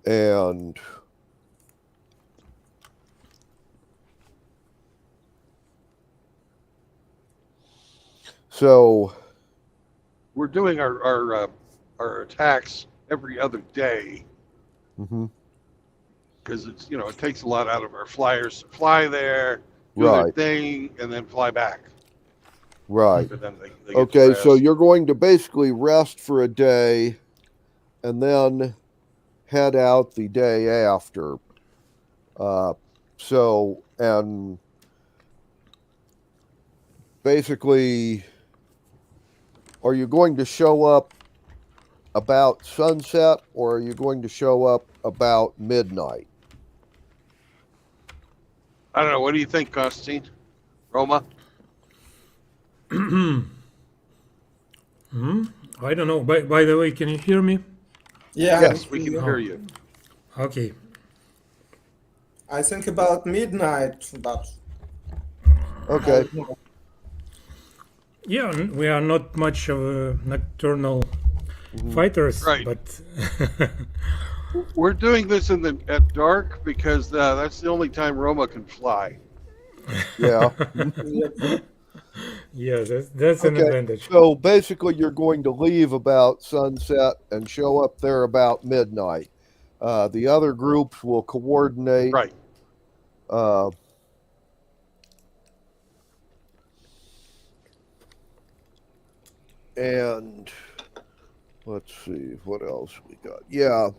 Speaker 14: And so
Speaker 1: we're doing our attacks every other day
Speaker 14: mm-hmm.
Speaker 1: because it's it takes a lot out of our flyers to fly there, do
Speaker 14: Right.
Speaker 1: their thing, and then fly back.
Speaker 14: Right.
Speaker 1: But then they get
Speaker 14: Okay,
Speaker 1: to
Speaker 14: so
Speaker 1: rest.
Speaker 14: you're going to basically rest for a day and then head out the day after. And basically, are you going to show up about sunset or are you going to show up about midnight?
Speaker 1: I don't know. What do you think, Constantine? Roma?
Speaker 15: I don't know. By the way, can you hear me?
Speaker 19: Yeah,
Speaker 1: Yes, we can hear you.
Speaker 15: Okay.
Speaker 19: I think about midnight, but
Speaker 14: Okay.
Speaker 19: I don't know.
Speaker 15: Yeah, we are not much of a nocturnal fighters,
Speaker 1: Right.
Speaker 15: but
Speaker 1: We're doing this at dark because that's the only time Roma can fly.
Speaker 14: Yeah.
Speaker 15: yeah, that's an
Speaker 14: Okay.
Speaker 15: advantage.
Speaker 14: So basically, you're going to leave about sunset and show up there about midnight. The other groups will coordinate.
Speaker 1: Right.
Speaker 14: And let's see what else we got. Yeah,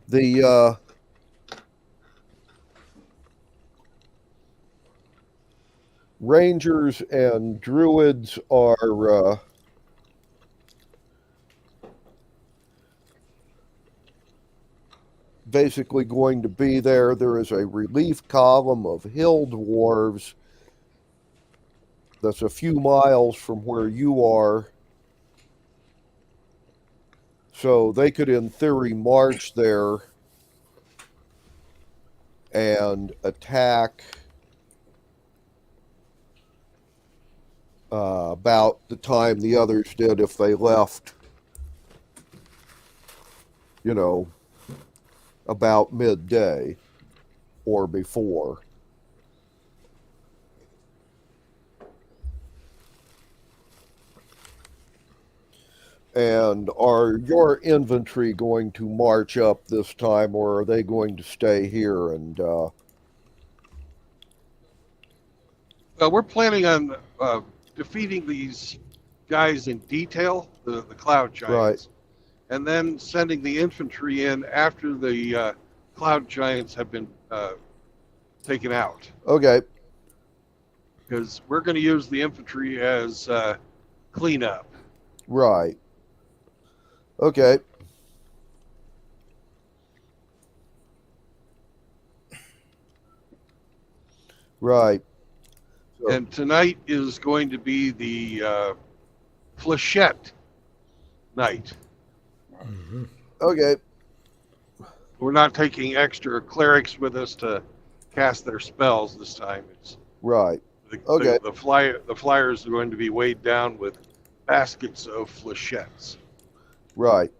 Speaker 14: the Rangers and Druids are basically going to be there. There is a relief column of hill dwarves that's a few miles from where you are. So they could, in theory, march there and attack about the time the others did if they left, about midday or before. And are your infantry going to march up this time, or are they going to stay here and
Speaker 1: We're planning on defeating these guys in detail, the cloud giants, and then sending the infantry in after the cloud giants have been taken out.
Speaker 14: Okay.
Speaker 1: Because we're going to use the infantry as cleanup.
Speaker 14: Right. Okay. Right.
Speaker 1: And tonight is going to be the flechette night.
Speaker 14: Okay.
Speaker 1: We're not taking extra clerics with us to cast their spells this time. It's
Speaker 14: right. Okay.
Speaker 1: The flyers are going to be weighed down with baskets of flechettes.
Speaker 14: Right.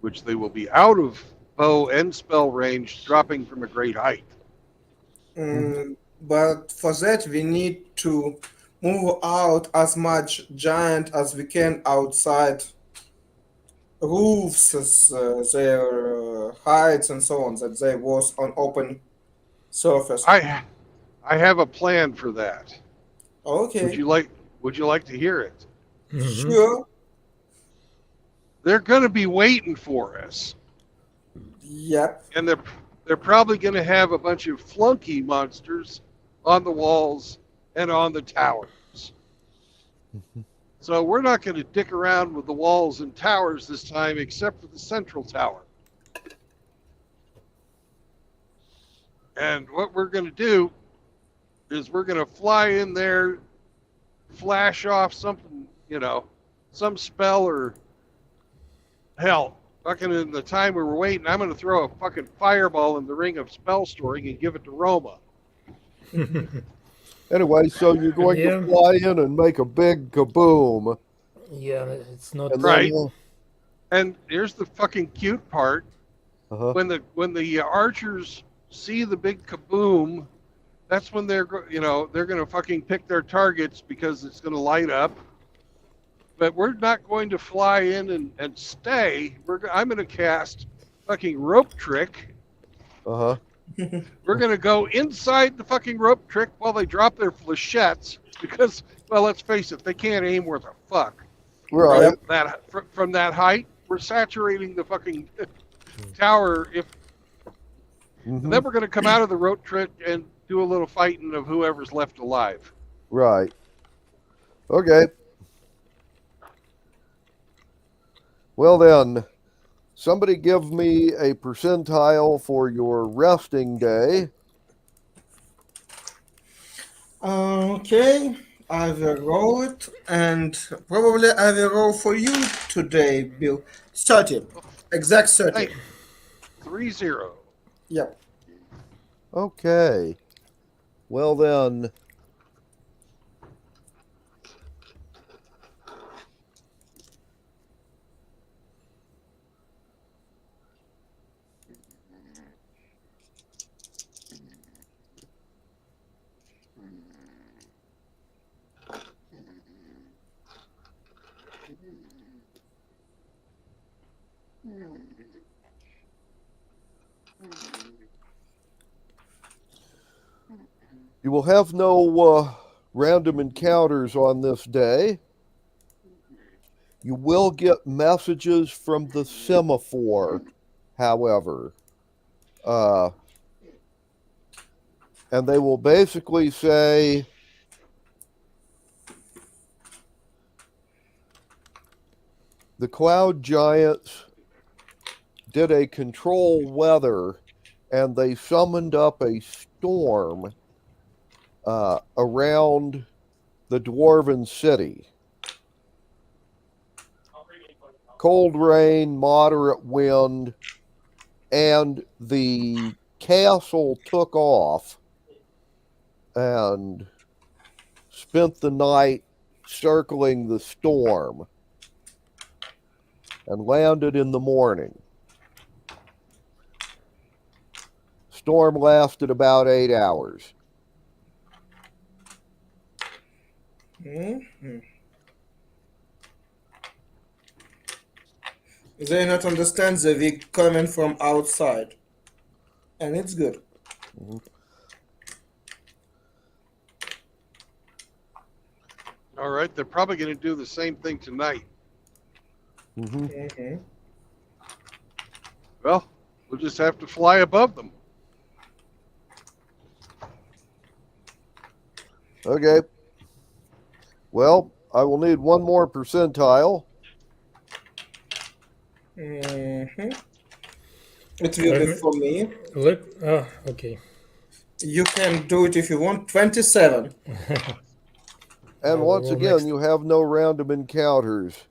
Speaker 1: Which they will be out of bow and spell range, dropping from a great height.
Speaker 19: But for that, we need to move out as much giant as we can outside roofs, their heights and so on, that they was on open surface.
Speaker 1: I have a plan for that.
Speaker 19: Okay.
Speaker 1: Would you like to hear it?
Speaker 19: Sure.
Speaker 1: They're going to be waiting for us.
Speaker 19: Yep.
Speaker 1: And they're probably going to have a bunch of flunky monsters on the walls and on the towers. So we're not going to dick around with the walls and towers this time, except for the central tower. And what we're going to do is we're going to fly in there, flash off something, some spell, or hell, fucking in the time we were waiting, I'm going to throw a fucking fireball in the ring of spell storing and give it to Roma.
Speaker 14: Anyway, so you're going
Speaker 15: Yeah.
Speaker 14: to fly in and make a big kaboom.
Speaker 15: Yeah, it's not
Speaker 14: And
Speaker 1: Right.
Speaker 14: then,
Speaker 1: And here's the fucking cute part.
Speaker 14: uh-huh.
Speaker 1: When the archers see the big kaboom, that's when they're going to fucking pick their targets because it's going to light up. But we're not going to fly in and stay. I'm going to cast fucking rope trick.
Speaker 14: Uh-huh.
Speaker 1: We're going to go inside the fucking rope trick while they drop their flechettes because, well, let's face it, they can't aim worth a fuck.
Speaker 14: Right.
Speaker 1: From that height, we're saturating the fucking tower.
Speaker 14: Mhm.
Speaker 1: Then we're going to come out of the rope trick and do a little fighting of whoever's left alive.
Speaker 14: Right. Okay. Well then, somebody give me a percentile for your resting day.
Speaker 19: Okay, I will roll it, and probably I will roll for you today, Bill. 30. Exact 30.
Speaker 1: Hey, 3-0.
Speaker 19: Yep.
Speaker 14: Okay. Well then, you will have no random encounters on this day. You will get messages from the semaphore, however. And they will basically say, the cloud giants did a control weather and they summoned up a storm around the dwarven city. Cold rain, moderate wind, and the castle took off and spent the night circling the storm and landed in the morning. Storm lasted about 8 hours.
Speaker 19: Mm-hmm. They not understand that we coming from outside, and it's good.
Speaker 14: Mm-hmm.
Speaker 1: All right, they're probably going to do the same thing tonight.
Speaker 14: Mm-hmm.
Speaker 19: Mm-hmm.
Speaker 1: Well, we'll just have to fly above them.
Speaker 14: Okay. Well, I will need one more percentile.
Speaker 19: Mm-hmm. It will be for me.
Speaker 15: Okay.
Speaker 19: You can do it if you want. 27.
Speaker 14: And once again, you have no random encounters.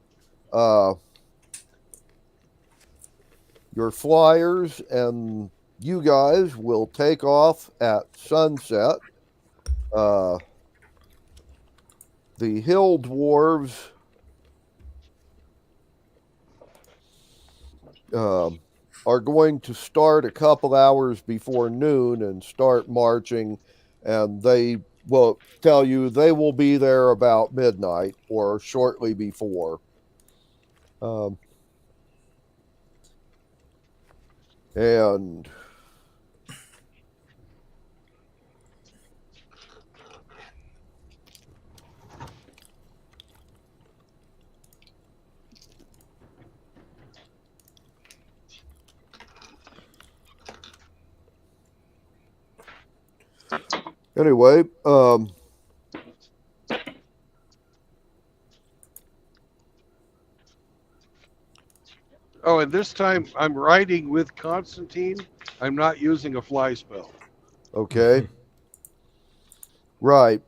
Speaker 14: Your flyers and you guys will take off at sunset. The hill dwarves are going to start a couple hours before noon and start marching, and they will tell you they will be there about midnight or shortly before. And anyway,
Speaker 1: Oh, and this time I'm riding with Constantine. I'm not using a fly spell.
Speaker 14: okay. Right.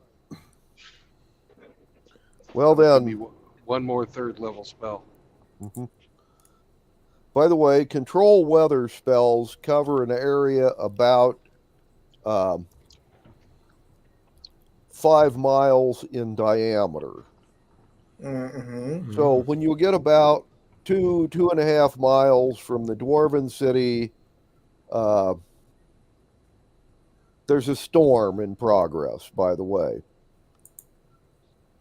Speaker 14: Well
Speaker 1: Give me
Speaker 14: then,
Speaker 1: one more third level spell.
Speaker 14: mm-hmm. By the way, control weather spells cover an area about 5 miles in diameter.
Speaker 19: Mm-hmm.
Speaker 14: So when you get about 2.5 miles from the Dwarven city, there's a storm in progress, by the way.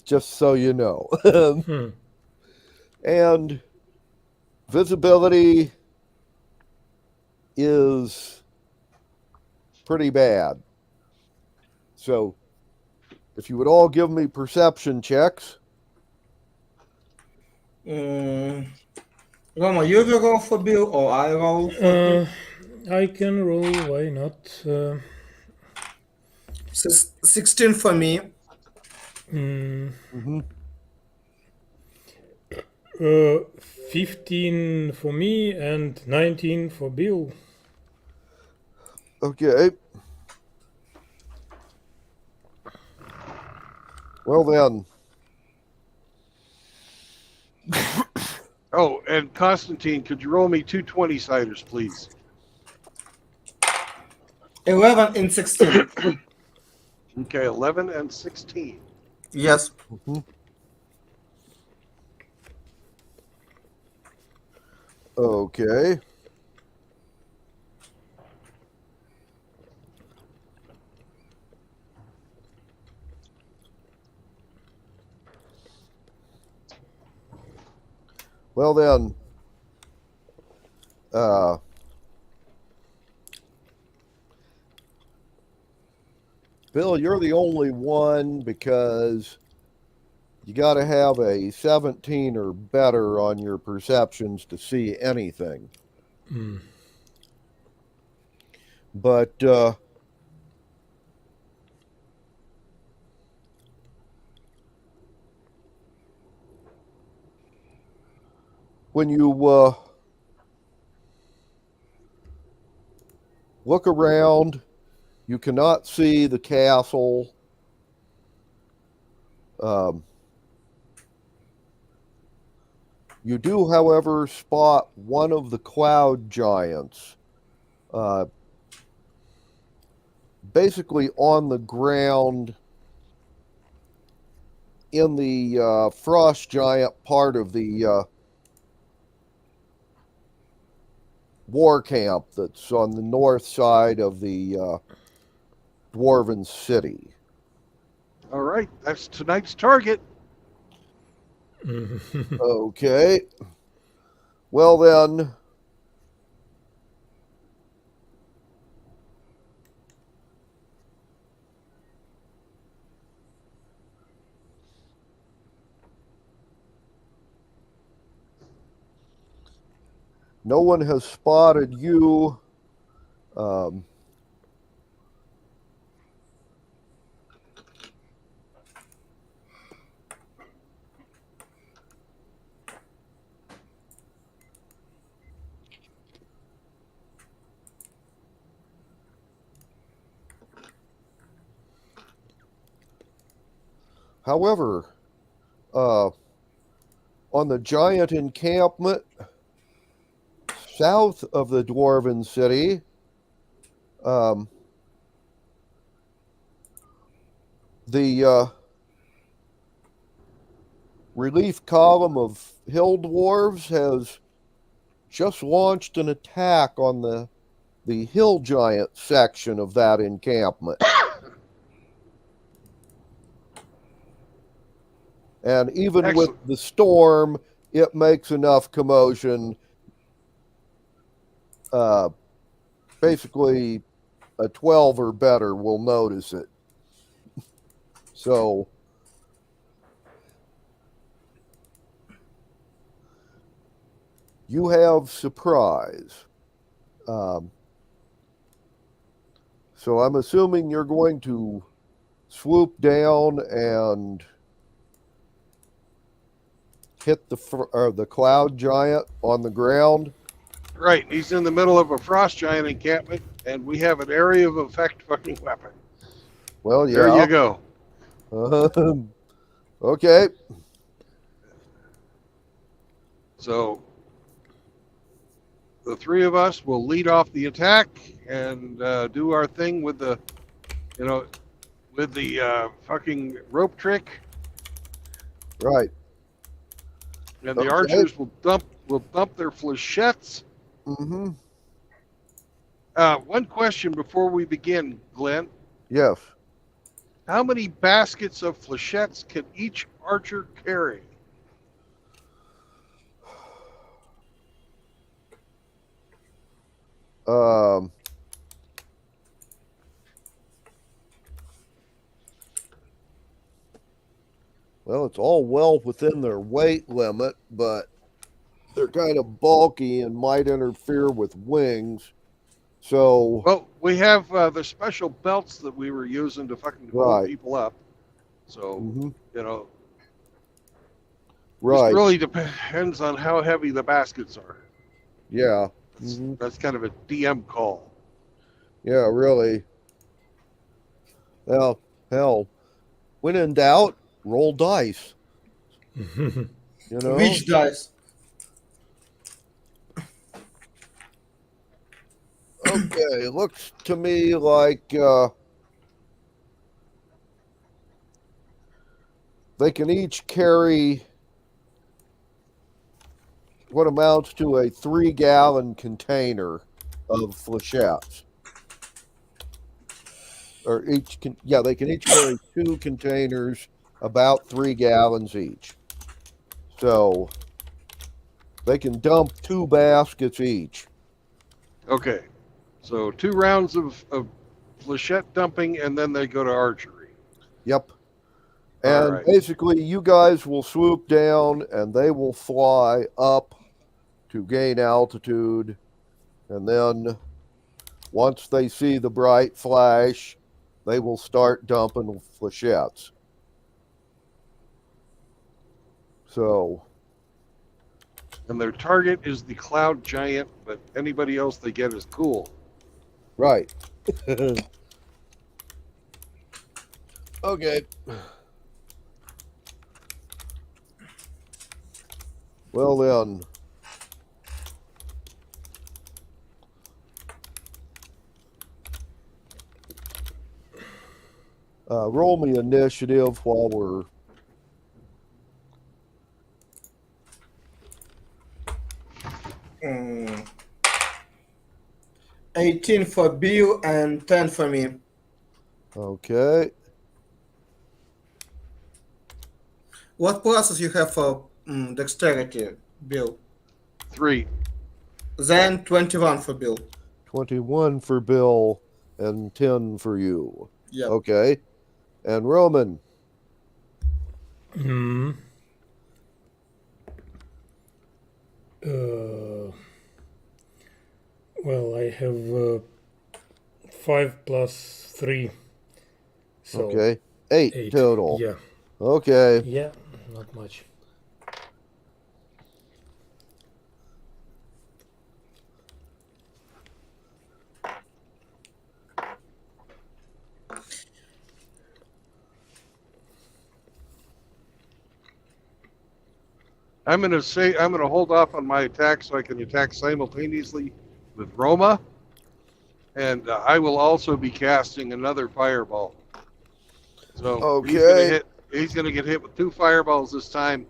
Speaker 14: Just so you know. And visibility is pretty bad. So if you would all give me perception checks.
Speaker 19: Roma, you will roll for Bill or I roll for Bill?
Speaker 15: I can roll, why not?
Speaker 19: 16 for me.
Speaker 15: 15 for me and 19 for Bill.
Speaker 14: Okay. Well then.
Speaker 1: Oh, and Constantine, could you roll me 2 20-siders, please?
Speaker 19: 11 and 16.
Speaker 1: Okay, 11 and 16.
Speaker 19: Yes.
Speaker 14: Okay. Well then, Bill, you're the only one because you got to have a 17 or better on your perceptions to see anything. But when you look around, you cannot see the castle. You do, however, spot one of the cloud giants basically on the ground in the frost giant part of the war camp that's on the north side of the Dwarven city.
Speaker 1: All right, that's tonight's target.
Speaker 14: Okay. Well then, no one has spotted you. However, on the giant encampment south of the Dwarven city, the relief column of hill dwarves has just launched an attack on the hill giant section of that encampment. And even
Speaker 1: Excellent.
Speaker 14: with the storm, it makes enough commotion. Basically, a 12 or better will notice it. So, you have surprise. So I'm assuming you're going to swoop down and hit the cloud giant on the ground.
Speaker 1: Right, he's in the middle of a frost giant encampment, and we have an area of effect fucking weapon.
Speaker 14: Well, yeah.
Speaker 1: There you go.
Speaker 14: Okay.
Speaker 1: So, the three of us will lead off the attack and do our thing with the, with the fucking rope trick.
Speaker 14: Right.
Speaker 1: And the
Speaker 14: Okay.
Speaker 1: archers will dump their flechettes.
Speaker 14: Mm-hmm.
Speaker 1: One question before we begin, Glenn.
Speaker 14: Yes.
Speaker 1: How many baskets of flechettes can each archer carry?
Speaker 14: Well, it's all well within their weight limit, but they're kind of bulky and might interfere with wings. So,
Speaker 1: well, we have the special belts that we were using to fucking hold people up. So,
Speaker 14: right.
Speaker 1: It really depends on how heavy the baskets are.
Speaker 14: Yeah.
Speaker 1: That's kind of a DM call.
Speaker 14: Yeah, really. Well, hell, when in doubt, roll dice.
Speaker 19: Which dice?
Speaker 14: Okay, it looks to me like they can each carry what amounts to a 3-gallon container of flechettes. Or they can each carry 2 containers about 3 gallons each. So they can dump 2 baskets each.
Speaker 1: Okay. So 2 rounds of flechette dumping, and then they go to archery.
Speaker 14: Yep. And basically, you guys will swoop down, and they will fly up to gain altitude. And then once they see the bright flash, they will start dumping flechettes. So.
Speaker 1: And their target is the cloud giant, but anybody else they get is cool.
Speaker 14: Right. Okay. Well then. Roll me initiative while we're.
Speaker 19: Mm. 18 for Bill and 10 for me.
Speaker 14: Okay.
Speaker 19: What pluses you have for dexterity, Bill?
Speaker 1: 3.
Speaker 19: Then 21 for Bill.
Speaker 14: 21 for Bill and 10 for you.
Speaker 19: Yep.
Speaker 14: Okay. And Roman.
Speaker 15: Well, I have 5 plus 3. So
Speaker 14: okay. 8 total.
Speaker 15: Yeah.
Speaker 14: Okay.
Speaker 15: Yeah, not much.
Speaker 1: I'm going to hold off on my attack so I can attack simultaneously with Roma. And I will also be casting another fireball. So he's going to get hit with 2 fireballs this time.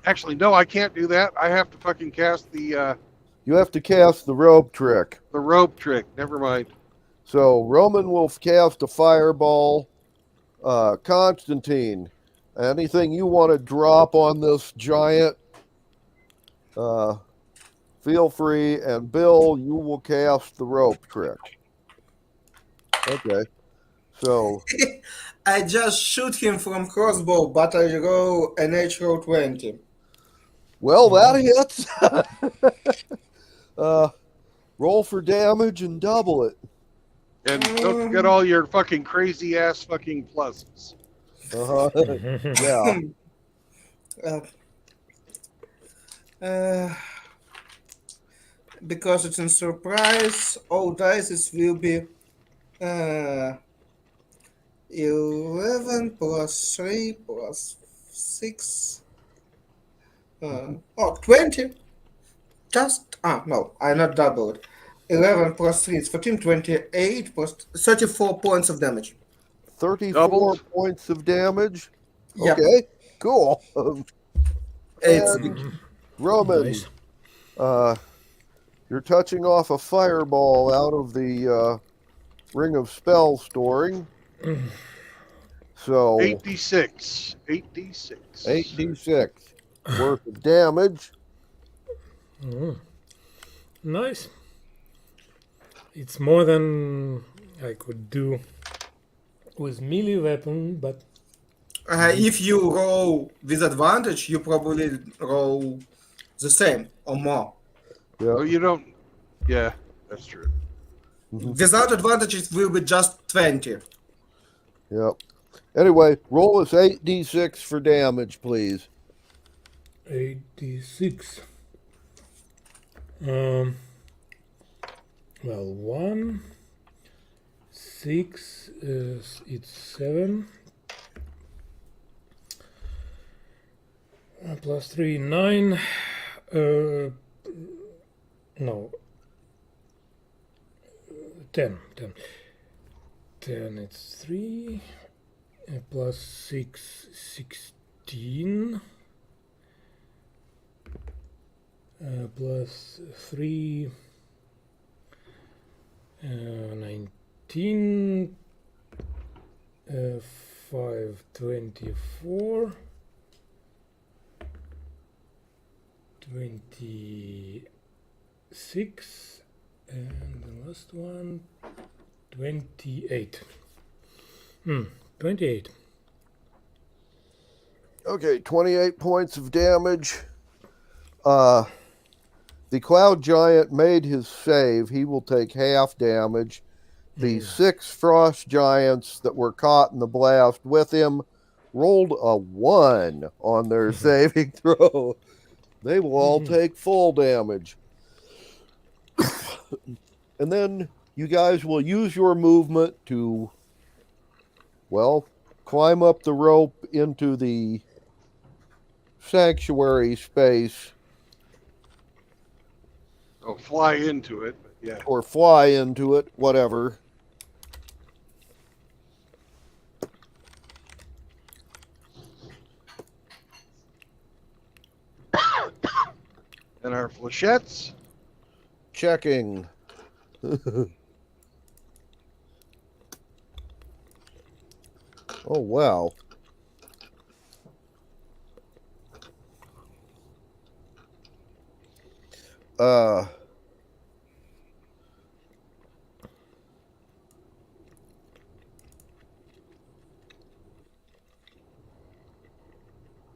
Speaker 1: Actually, no, I can't do that. I have to fucking cast the...
Speaker 14: you have to cast the rope trick.
Speaker 1: The rope trick. Never mind.
Speaker 14: So Roman will cast a fireball. Constantine, anything you want to drop on this giant, feel free. And Bill, you will cast the rope trick. Okay. So
Speaker 19: I just shoot him from crossbow, but I roll a natural 20.
Speaker 14: Well, that hits. Roll for damage and double it.
Speaker 1: And don't forget all your fucking crazy ass fucking pluses.
Speaker 19: Yeah. Because it's a surprise, all dice will be 11 plus 3 plus 6. 20. No, I not doubled. 11 plus 3 is 14, 28 plus 34 points of damage.
Speaker 14: 34
Speaker 1: Doubled.
Speaker 14: points of damage.
Speaker 19: Yep.
Speaker 14: Okay, cool.
Speaker 19: It's
Speaker 14: And Roman,
Speaker 15: Nice.
Speaker 14: you're touching off a fireball out of the Ring of Spell storing. So
Speaker 1: 8d6. 8d6.
Speaker 14: 8d6 worth of damage.
Speaker 15: Nice. It's more than I could do with melee weapon, but
Speaker 19: if you roll with advantage, you probably roll the same or more.
Speaker 1: Oh, you don't. Yeah, that's true.
Speaker 19: Without advantage, it will be just 20.
Speaker 14: Yep. Anyway, roll us 8d6 for damage, please.
Speaker 15: 86. Well, 1, 6, it's 7. Plus 3, 9. No. 10. 10, it's 3. Plus 6, 16. Plus 3, 19. 5, 24. 26. And the last one, 28. 28.
Speaker 14: Okay, 28 points of damage. The Cloud Giant made his save. He will take half damage. The 6 Frost Giants that were caught in the blast with him rolled a 1 on their saving throw. They will all take full damage. And then you guys will use your movement to, well, climb up the rope into the sanctuary space.
Speaker 1: Oh, fly into it. But yeah.
Speaker 14: Or fly into it, whatever.
Speaker 1: And our flechettes.
Speaker 14: Checking. Oh, wow.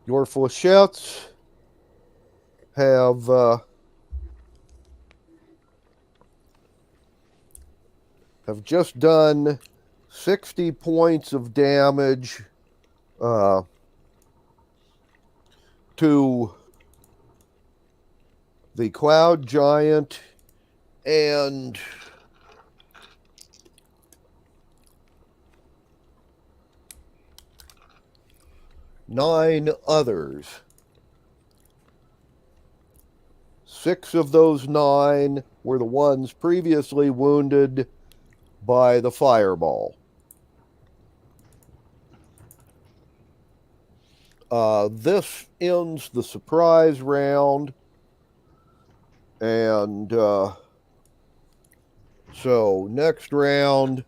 Speaker 14: Your flechettes have just done 60 points of damage to the Cloud Giant and nine others. 6 of those 9 were the ones previously wounded by the fireball. This ends the surprise round. And so next round,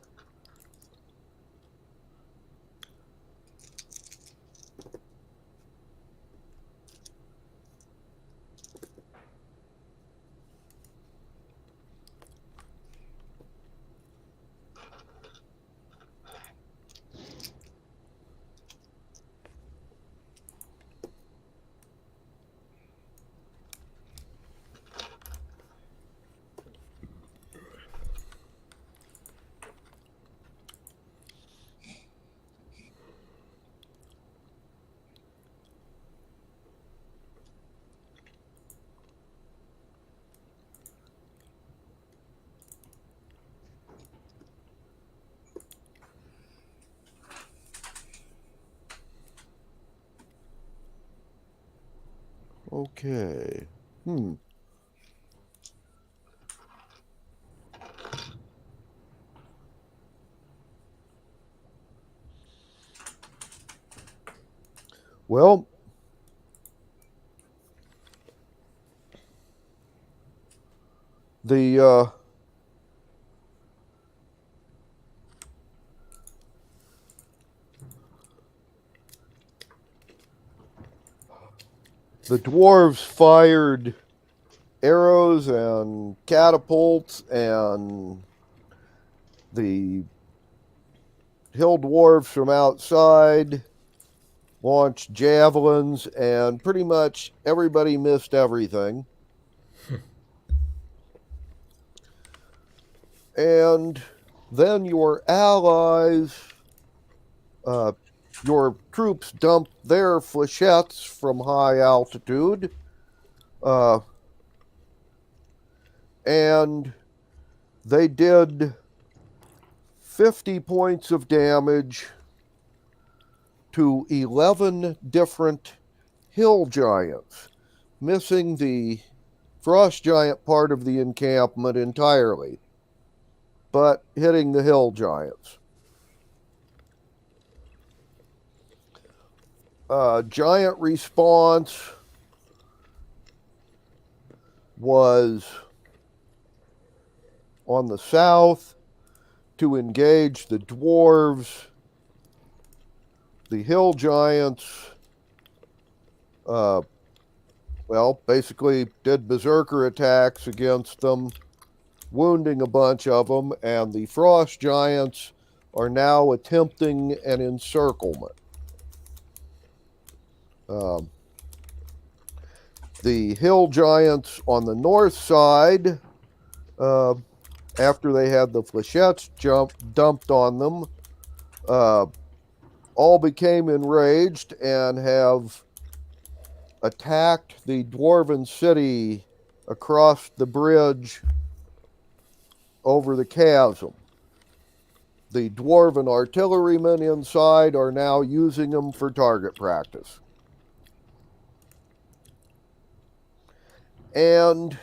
Speaker 14: okay. Well, the dwarves fired arrows and catapults, and the hill dwarves from outside launched javelins, and pretty much everybody missed everything. And then your allies, your troops dumped their flechettes from high altitude, and they did 50 points of damage to 11 different hill giants, missing the frost giant part of the encampment entirely, but hitting the hill giants. Giant response was on the south to engage the dwarves. The hill giants, basically did berserker attacks against them, wounding a bunch of them, and the frost giants are now attempting an encirclement. The hill giants on the north side, after they had the flechettes dumped on them, all became enraged and have attacked the dwarven city across the bridge over the chasm. The dwarven artillerymen inside are now using them for target practice. And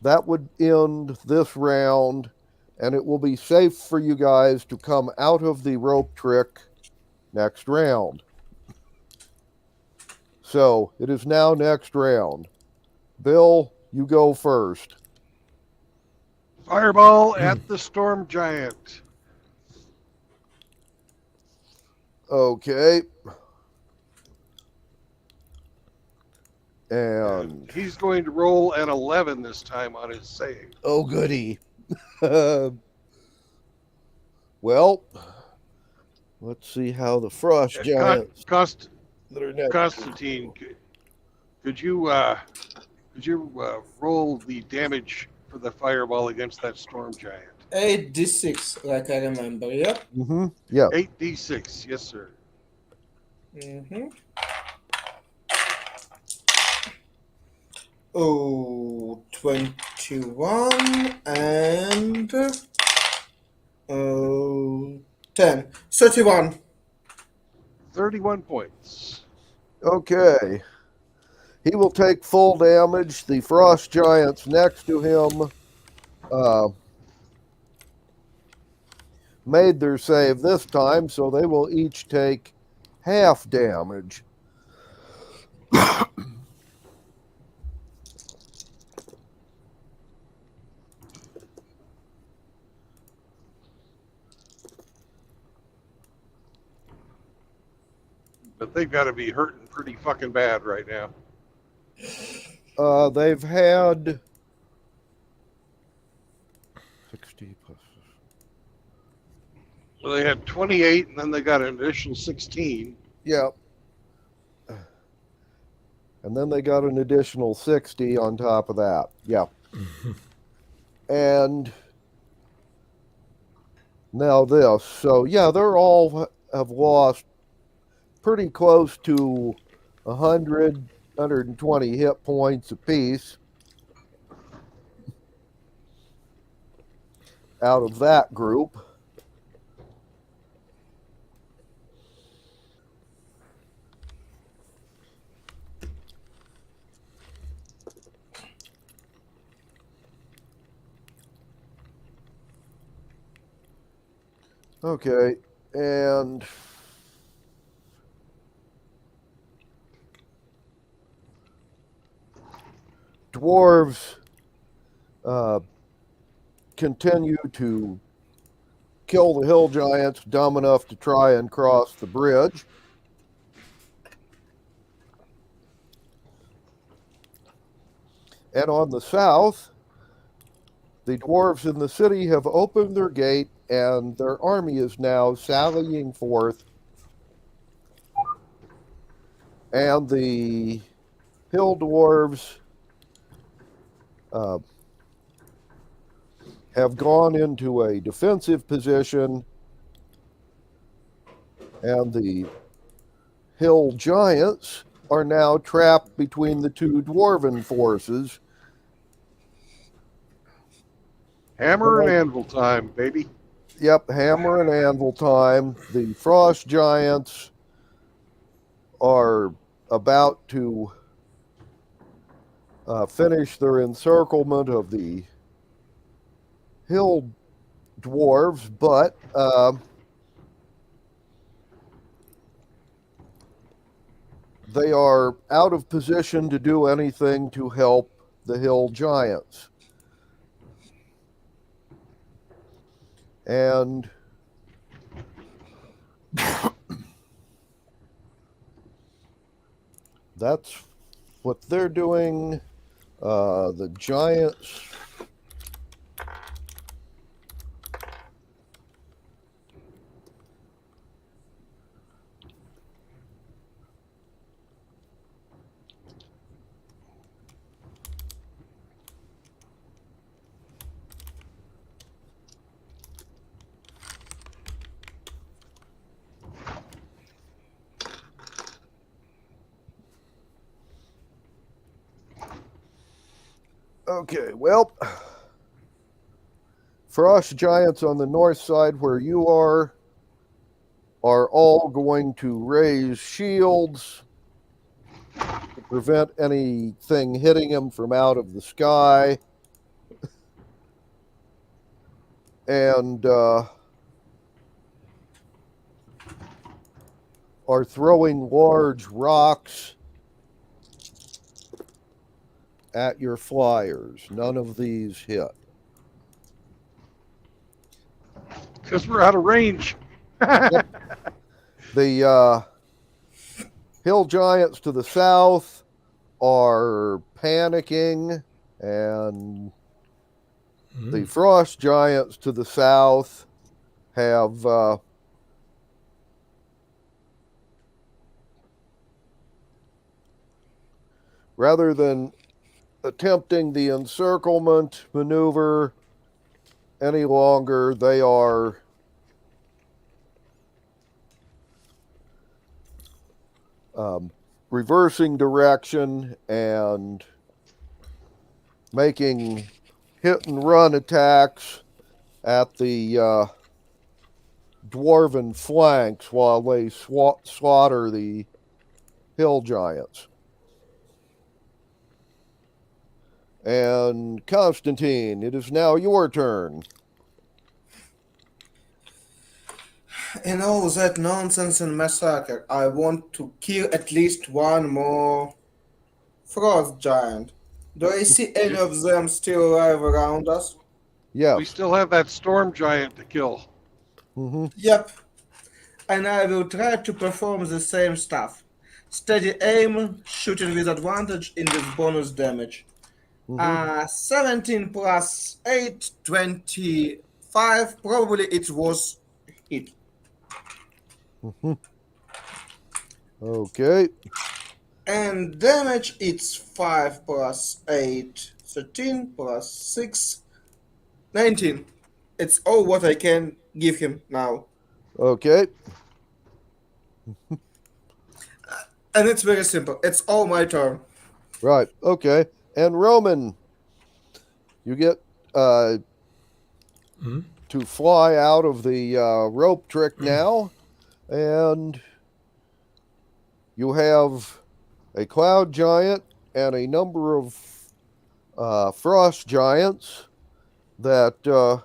Speaker 14: that would end this round, and it will be safe for you guys to come out of the rope trick next round. So it is now next round. Bill, you go first.
Speaker 1: Fireball at the storm giant.
Speaker 14: Okay. And
Speaker 1: he's going to roll an 11 this time on his save.
Speaker 14: Oh, goody. Well, let's see how the frost giants that are next.
Speaker 1: Constantine, could you roll the damage for the fireball against that storm giant?
Speaker 19: 8d6, like I remember, yep.
Speaker 14: Mm-hmm. Yeah.
Speaker 1: 8d6, yes, sir.
Speaker 19: Mm-hmm. Oh, 21 and 10. 31.
Speaker 1: 31 points.
Speaker 14: Okay. He will take full damage. The frost giants next to him made their save this time, so they will each take half damage.
Speaker 1: But they've got to be hurting pretty fucking bad right now.
Speaker 14: They've had 60 plus.
Speaker 1: So they had 28, and then they got an additional 16.
Speaker 14: Yeah. And then they got an additional 60 on top of that. Yeah. And now this. So, yeah, they're all have lost pretty close to 100, 120 hit points apiece out of that group. Okay, and dwarves continue to kill the hill giants dumb enough to try and cross the bridge. And on the south, the dwarves in the city have opened their gate, and their army is now sallying forth. And the hill dwarves have gone into a defensive position, and the hill giants are now trapped between the two dwarven forces.
Speaker 1: Hammer and anvil time, baby.
Speaker 14: Yep, hammer and anvil time. The frost giants are about to finish their encirclement of the hill dwarves, but they are out of position to do anything to help the hill giants. And that's what they're doing. The giants Okay, well, frost giants on the north side where you are all going to raise shields to prevent anything hitting them from out of the sky. And are throwing large rocks at your flyers. None of these hit.
Speaker 1: Because we're out of range.
Speaker 14: The hill giants to the south are panicking, and the frost giants to the south have rather than attempting the encirclement maneuver any longer, they are reversing direction and making hit and run attacks at the dwarven flanks while they slaughter the hill giants. And Constantine, it is now your turn.
Speaker 19: In all that nonsense and massacre, I want to kill at least one more frost giant. Do I see any of them still alive around us?
Speaker 14: Yeah.
Speaker 1: We still have that storm giant to kill.
Speaker 19: Yep. And I will try to perform the same stuff. Steady aim, shooting with advantage in this bonus damage. 17 plus 8, 25. Probably it was hit.
Speaker 14: Okay.
Speaker 19: And damage, it's 5 plus 8, 13 plus 6, 19. It's all what I can give him now.
Speaker 14: Okay.
Speaker 19: And it's very simple. It's all my turn.
Speaker 14: Right. Okay. And Roman, you get to fly out of the rope trick now, and you have a cloud giant and a number of frost giants that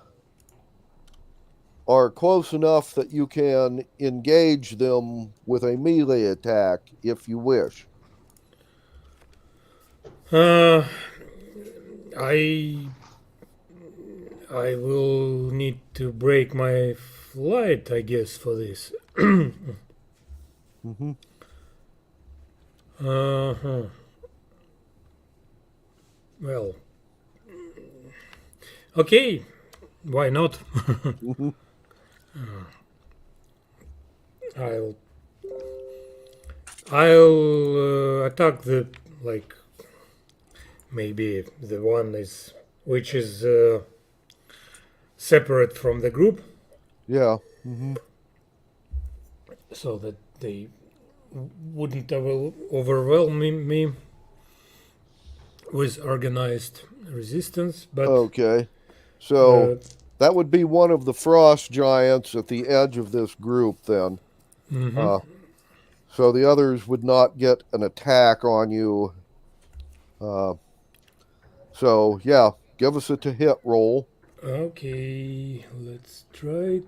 Speaker 14: are close enough that you can engage them with a melee attack if you wish.
Speaker 15: I will need to break my flight, I guess, for this.
Speaker 14: Mm-hmm.
Speaker 15: Uh-huh. Well, okay, why not?
Speaker 14: Mm-hmm.
Speaker 15: I'll attack the, like, maybe the one is which is separate from the group,
Speaker 14: Yeah. Mm-hmm.
Speaker 15: so that they wouldn't overwhelm me with organized resistance. But
Speaker 14: Okay. So that would be one of the frost giants at the edge of this group then.
Speaker 15: Mhm.
Speaker 14: So the others would not get an attack on you. So yeah, give us a to hit roll.
Speaker 15: okay, let's try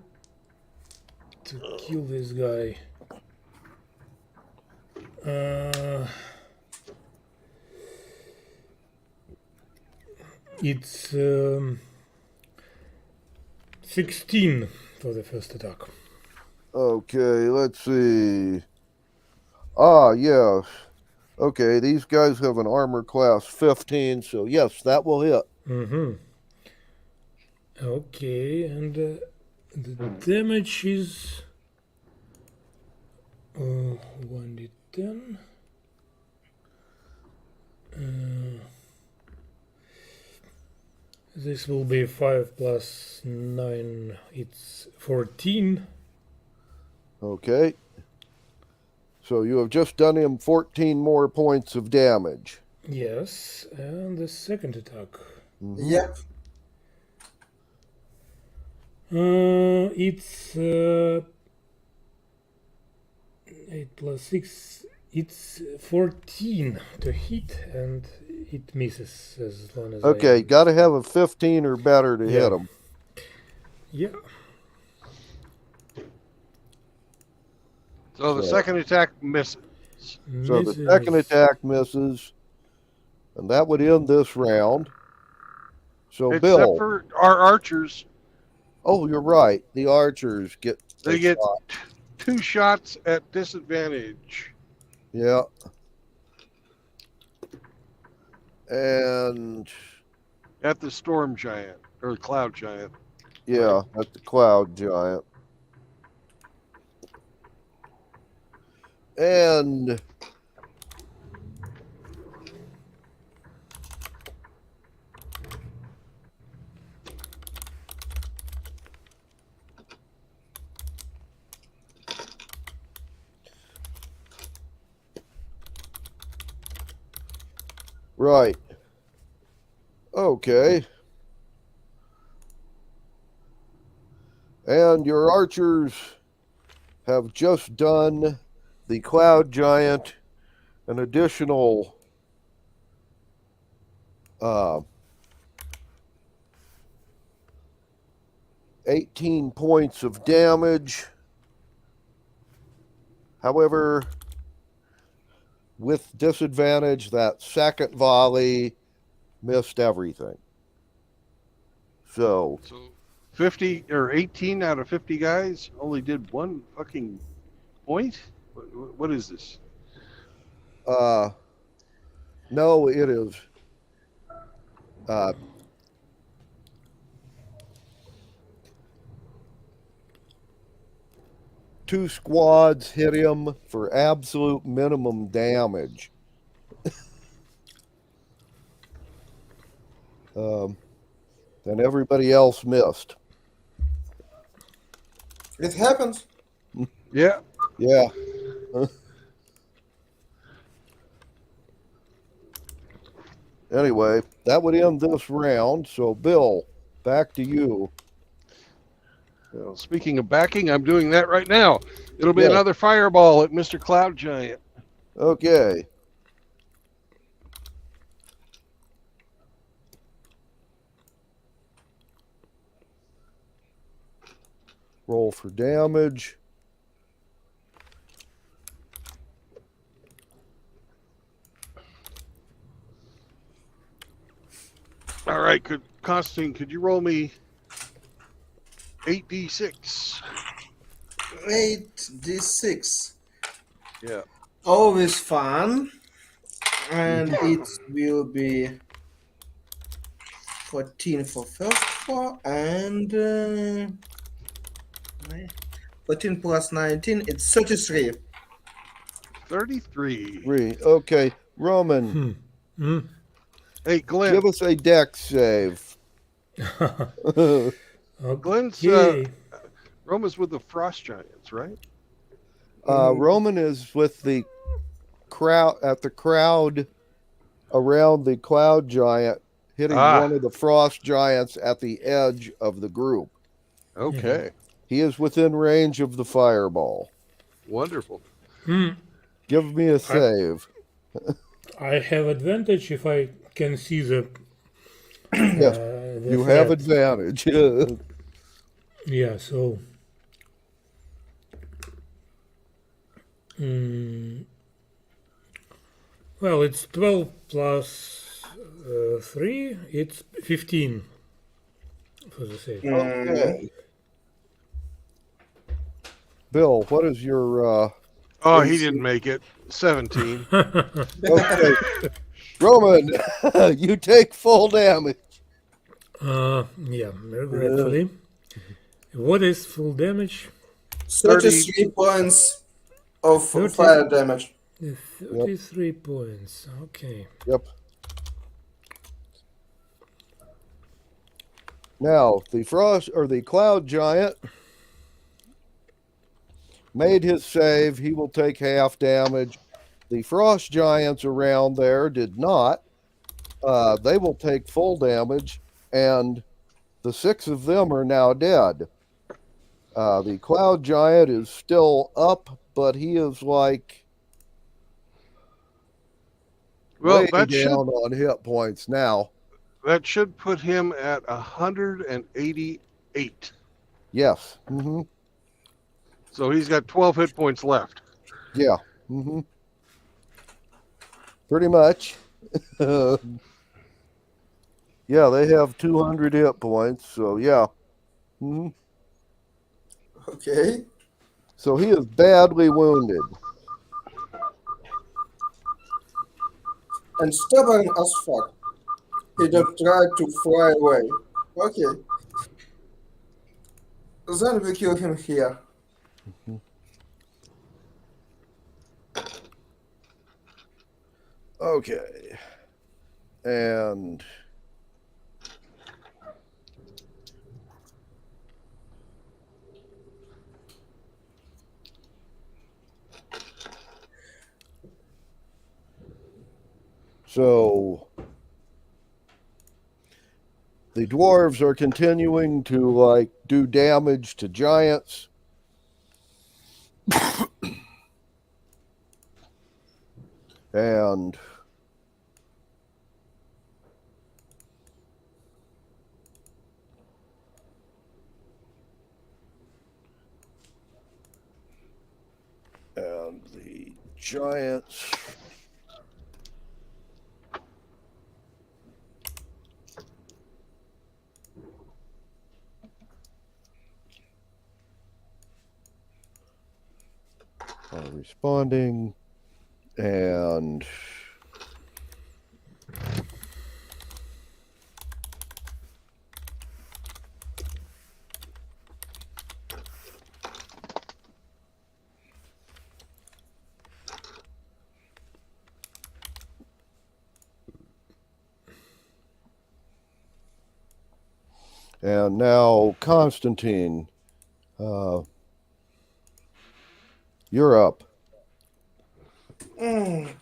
Speaker 15: to kill this guy. It's 16 for the first attack.
Speaker 14: Okay, let's see. Ah, yes. Okay, these guys have an armor class 15, so yes, that will hit.
Speaker 15: Mm-hmm. Okay, and the damage is 1d10. This will be 5 plus 9, it's 14.
Speaker 14: Okay. So you have just done him 14 more points of damage.
Speaker 15: Yes, and the second attack.
Speaker 14: Mm-hmm.
Speaker 19: Yep.
Speaker 15: It's 8 plus 6, it's 14 to hit, and it misses as long as
Speaker 14: Okay, got to have a 15 or better to
Speaker 15: Yeah.
Speaker 14: hit him.
Speaker 15: Yeah.
Speaker 1: So the second attack misses.
Speaker 14: So the second attack misses, and that would end this round. So
Speaker 1: Except
Speaker 14: Bill.
Speaker 1: for our archers.
Speaker 14: Oh, you're right. The archers get
Speaker 1: They
Speaker 14: a
Speaker 1: get
Speaker 14: shot.
Speaker 1: 2 shots at disadvantage.
Speaker 14: Yeah. And
Speaker 1: at the storm giant or the cloud giant.
Speaker 14: yeah, at the cloud giant. And right. Okay. And your archers have just done the cloud giant an additional 18 points of damage. However, with disadvantage, that second volley missed everything. So
Speaker 1: 50 or 18 out of 50 guys only did 1 fucking point? What is this?
Speaker 14: No, it is. 2 squads hit him for absolute minimum damage. And everybody else missed.
Speaker 19: It happens.
Speaker 1: Yeah.
Speaker 14: Yeah. Anyway, that would end this round. So, Bill, back to you.
Speaker 1: Well, speaking of backing, I'm doing that right now. It'll be
Speaker 14: Yeah.
Speaker 1: another fireball at Mr. Cloud Giant.
Speaker 14: Okay. Roll for damage.
Speaker 1: right, Constantine, could you roll me 8d6?
Speaker 19: 8d6.
Speaker 1: Yeah.
Speaker 19: Always fun. And it will be 14 for first four and 14 plus 19, it's 33.
Speaker 1: 33.
Speaker 14: Okay, Roman.
Speaker 1: Hey, Glenn.
Speaker 14: Give us a dex save.
Speaker 1: Glenn's Roman's with the Frost Giants, right?
Speaker 14: Roman is with the crowd around the Cloud Giant, hitting one of the Frost Giants at the edge of the group.
Speaker 1: Okay.
Speaker 14: He is within range of the fireball.
Speaker 1: Wonderful.
Speaker 14: Give me a save.
Speaker 15: I have advantage if I can see the.
Speaker 14: Yes,
Speaker 15: the
Speaker 14: you have
Speaker 15: threat.
Speaker 14: advantage.
Speaker 15: Yeah, so. Well, it's 12 plus 3, it's 15 for the save.
Speaker 14: Okay. Bill, what is your
Speaker 1: Oh, he didn't make it. 17.
Speaker 14: Okay. Roman, you take full damage.
Speaker 15: Yeah, regretfully. What is full damage?
Speaker 19: 33 points of fire damage.
Speaker 15: 33 points. Okay.
Speaker 14: Yep. Now, the Frost or the Cloud Giant made his save. He will take half damage. The Frost Giants around there did not. They will take full damage, and the 6 of them are now dead. The Cloud Giant is still up, but he is like way down on hit points now.
Speaker 1: That should put him at 188.
Speaker 14: Yes.
Speaker 1: So he's got 12 hit points left.
Speaker 14: Yeah. Pretty much. Yeah, they have 200 hit points, so yeah.
Speaker 19: Okay.
Speaker 14: So he is badly wounded.
Speaker 19: And stubborn as fuck. He just tried to fly away. Okay. Then we kill him here.
Speaker 14: Okay. And so the dwarves are continuing to do damage to giants. And the giants are responding, and now Constantine, you're up.
Speaker 19: And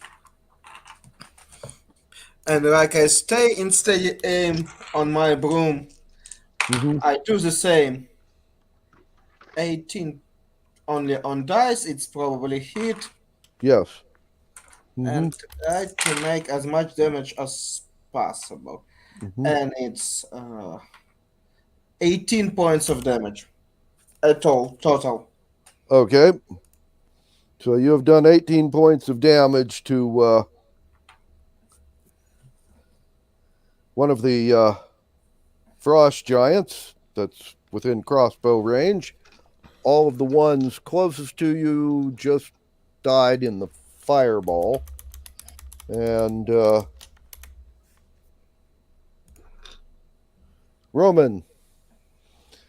Speaker 19: like I stay in steady aim on my broom, I do the same. 18 only on dice, it's probably hit.
Speaker 14: Yes.
Speaker 19: And try to make as much damage as possible. And it's 18 points of damage at all, total.
Speaker 14: Okay. So you have done 18 points of damage to one of the frost giants that's within crossbow range. All of the ones closest to you just died in the fireball. And Roman,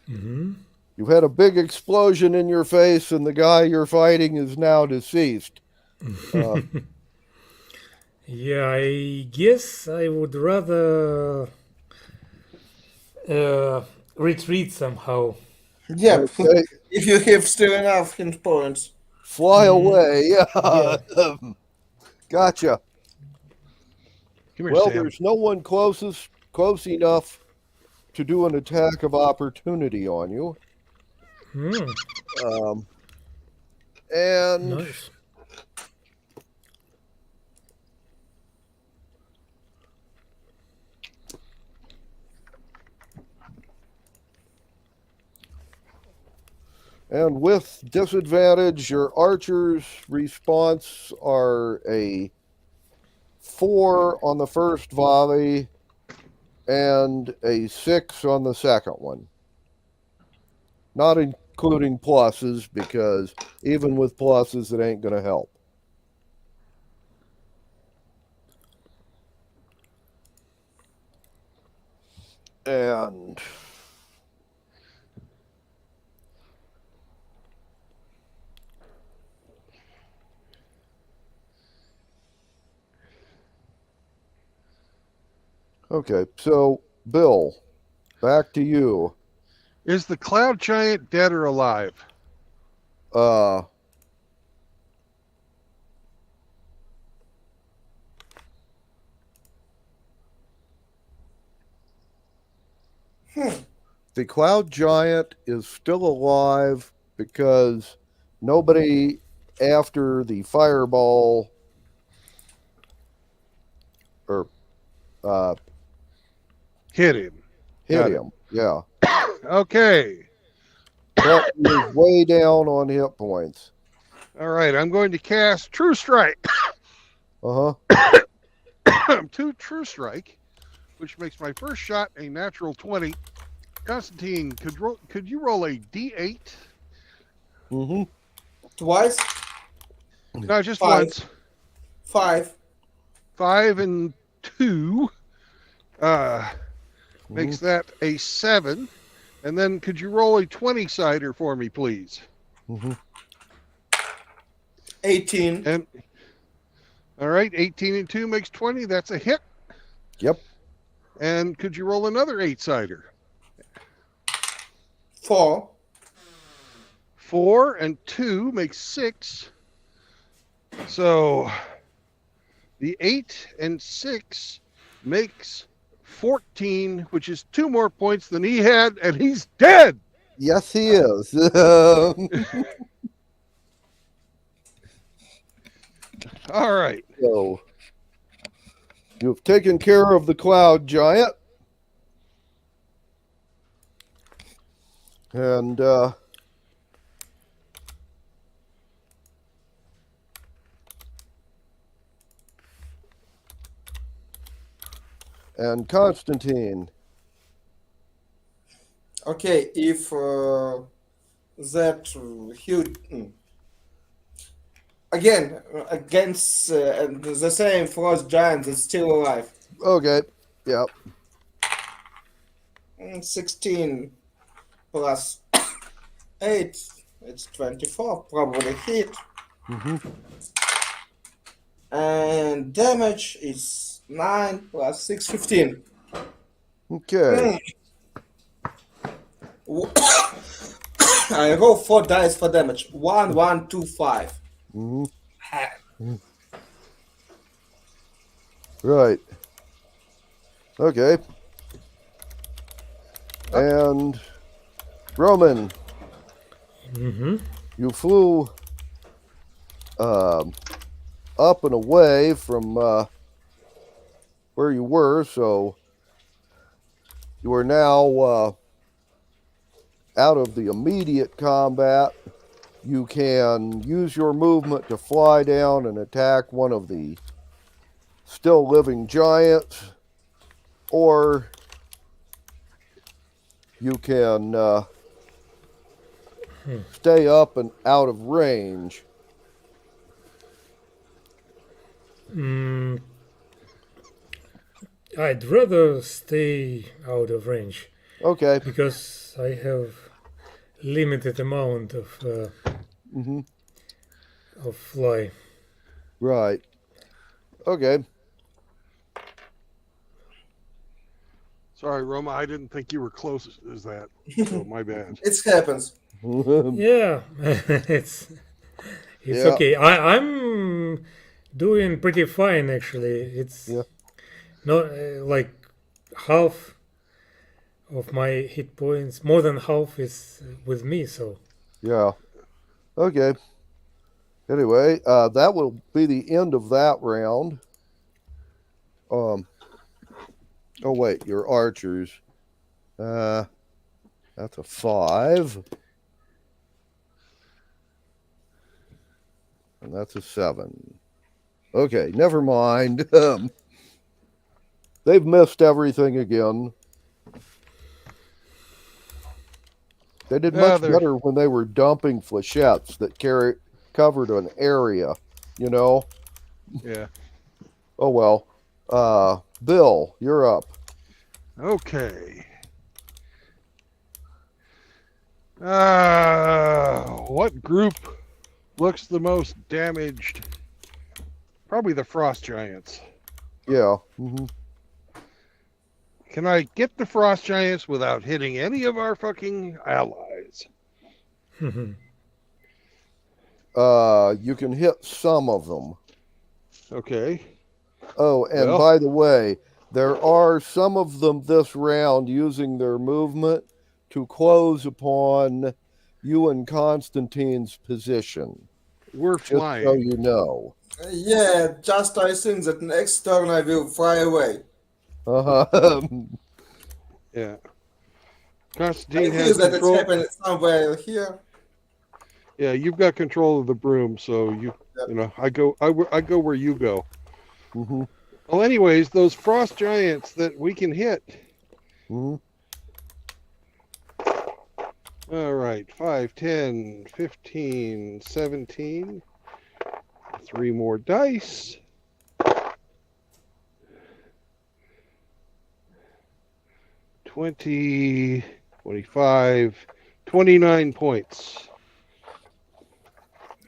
Speaker 14: you've had a big explosion in your face, and the guy you're fighting is now deceased.
Speaker 15: Yeah, I guess I would rather retreat somehow.
Speaker 19: Yeah,
Speaker 14: Okay.
Speaker 19: if you have still enough hit points.
Speaker 14: Fly away. Yeah.
Speaker 15: Yeah.
Speaker 14: Gotcha.
Speaker 1: Come here,
Speaker 14: Well,
Speaker 1: Sam.
Speaker 14: there's no one close enough to do an attack of opportunity on you. And
Speaker 15: Nice.
Speaker 14: And with disadvantage, your archer's response are a 4 on the first volley and a 6 on the second one. Not including pluses, because even with pluses, it ain't going to help. And okay, so Bill, back to you.
Speaker 1: Is the cloud giant dead or alive?
Speaker 14: The cloud giant is still alive because nobody after the fireball or
Speaker 1: hit him.
Speaker 14: Hit him. Yeah.
Speaker 1: Okay.
Speaker 14: But he was way down on hit points.
Speaker 1: All right. I'm going to cast True Strike.
Speaker 14: Uh-huh.
Speaker 1: 2 True Strike, which makes my first shot a natural 20. Constantine, could you roll a D8?
Speaker 14: Mm-hmm.
Speaker 19: Twice?
Speaker 1: No, just
Speaker 19: 5.
Speaker 1: once.
Speaker 19: 5.
Speaker 1: 5 and 2 makes that a 7. And then could you roll a 20-sider for me, please?
Speaker 19: 18.
Speaker 1: And all right, 18 and 2 makes 20. That's a hit.
Speaker 14: Yep.
Speaker 1: And could you roll another 8-sider?
Speaker 19: 4.
Speaker 1: 4 and 2 makes 6. So the 8 and 6 makes 14, which is 2 more points than he had, and he's dead.
Speaker 14: Yes, he is.
Speaker 1: All right.
Speaker 14: So you've taken care of the cloud giant. And Constantine.
Speaker 19: Okay, if that huge again against the same frost giant is still alive.
Speaker 14: Okay. Yep.
Speaker 19: 16 plus 8, it's 24, probably hit. And damage is 9 plus 6, 15.
Speaker 14: Okay.
Speaker 19: I roll 4 dice for damage. 1, 1, 2, 5.
Speaker 14: Right. Okay. And Roman, you flew up and away from where you were, so you are now out of the immediate combat. You can use your movement to fly down and attack one of the still living giants, or you can stay up and out of range.
Speaker 15: I'd rather stay out of range.
Speaker 14: Okay.
Speaker 15: Because I have limited amount of fly.
Speaker 14: Right. Okay.
Speaker 1: Sorry, Roma. I didn't think you were close as that. So my bad.
Speaker 19: It happens.
Speaker 15: Yeah, it's
Speaker 14: Yeah.
Speaker 15: okay. I'm doing pretty fine actually. It's not like half of my hit points. More than half is with me. So
Speaker 14: Yeah. Okay. Anyway, that will be the end of that round. Oh wait, your archers. That's a 5. And that's a 7. Okay, never mind. They've missed everything again. They did much better when they were dumping flechettes that covered an area, you know?
Speaker 1: Yeah.
Speaker 14: Oh well. Bill, you're up.
Speaker 1: Okay. What group looks the most damaged? Probably the frost giants.
Speaker 14: Yeah.
Speaker 1: Can I get the frost giants without hitting any of our fucking allies?
Speaker 14: You can hit some of them.
Speaker 1: Okay.
Speaker 14: Oh, and by the way, there are some of them this round using their movement to close upon you and Constantine's position.
Speaker 1: We're
Speaker 14: flying. So you know.
Speaker 19: Yeah, just I think that next turn I will fly away.
Speaker 1: Yeah.
Speaker 19: I
Speaker 1: Constantine
Speaker 19: feel
Speaker 1: has
Speaker 19: that it's
Speaker 1: control.
Speaker 19: happening somewhere here.
Speaker 1: Yeah, you've got control of the broom, so you know I go where you go. Well, anyways, those frost giants that we can hit. All right, 5, 10, 15, 17. 3 more dice. 20, 25, 29 points.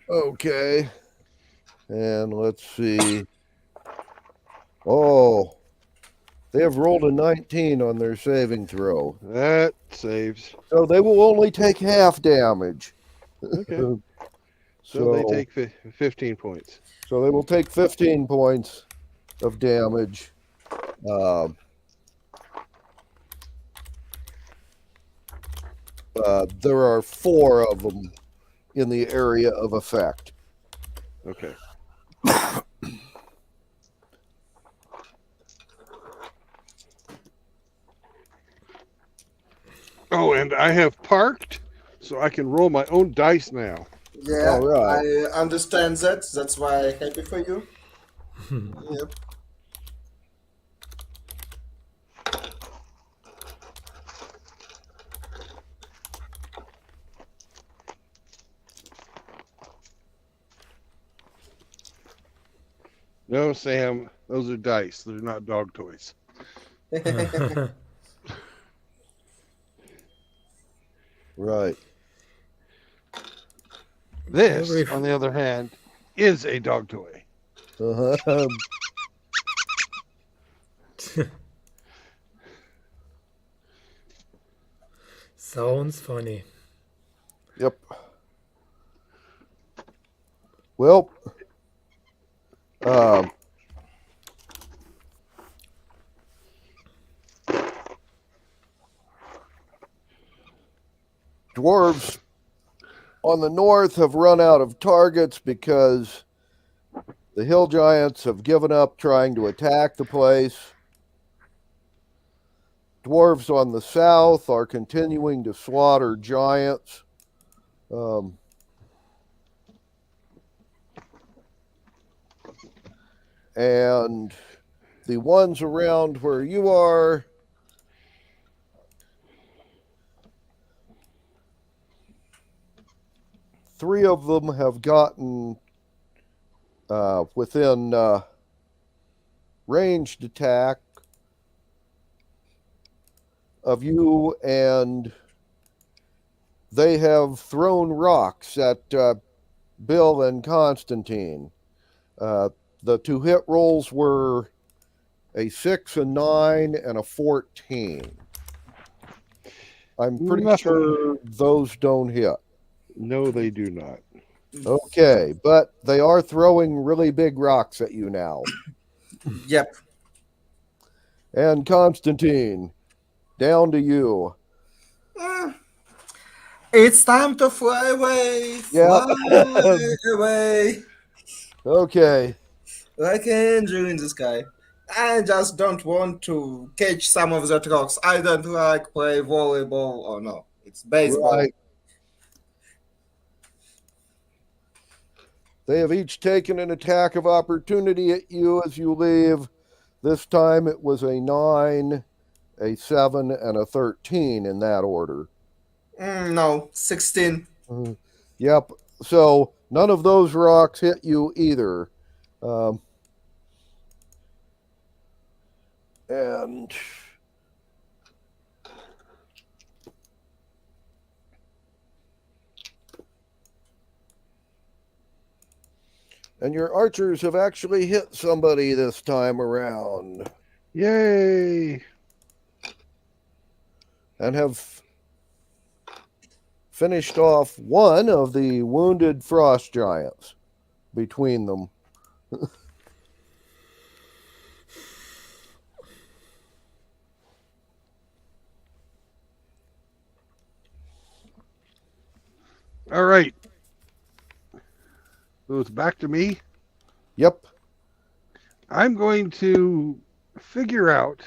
Speaker 14: Okay. And let's see. Oh, they have rolled a 19 on their saving throw.
Speaker 1: That saves.
Speaker 14: So they will only take half damage.
Speaker 1: Okay. So they take 15 points.
Speaker 14: So they will take 15 points of damage. There are 4 of them in the area of effect.
Speaker 1: Okay. Oh, and I have parked, so I can roll my own dice now.
Speaker 19: Yeah,
Speaker 14: All right.
Speaker 19: I understand that. That's why I'm happy for you. Yep.
Speaker 1: No, Sam, those are dice. They're not dog toys.
Speaker 14: Right.
Speaker 1: This, on the other hand, is a dog toy.
Speaker 15: Sounds funny.
Speaker 14: Yep. Well, dwarves on the north have run out of targets because the hill giants have given up trying to attack the place. Dwarves on the south are continuing to slaughter giants. And the ones around where you are 3 of them have gotten within ranged attack of you, and they have thrown rocks at Bill and Constantine. The 2 hit rolls were a 6, a 9, and a 14. I'm pretty sure those don't hit.
Speaker 1: No, they do not.
Speaker 14: Okay, but they are throwing really big rocks at you now.
Speaker 19: Yep.
Speaker 14: And Constantine, down to you.
Speaker 19: It's time to fly away.
Speaker 14: Yeah.
Speaker 19: Fly away.
Speaker 14: Okay.
Speaker 19: Like an angel in the sky. I just don't want to catch some of the rocks. I don't like play volleyball or no. It's baseball.
Speaker 14: Right. They have each taken an attack of opportunity at you as you leave. This time it was a 9, a 7, and a 13 in that order.
Speaker 19: No, 16.
Speaker 14: Yep. So none of those rocks hit you either. And your archers have actually hit somebody this time around.
Speaker 1: Yay!
Speaker 14: And have finished off one of the wounded frost giants between them.
Speaker 1: All right. So it's back to me.
Speaker 14: Yep.
Speaker 1: I'm going to figure out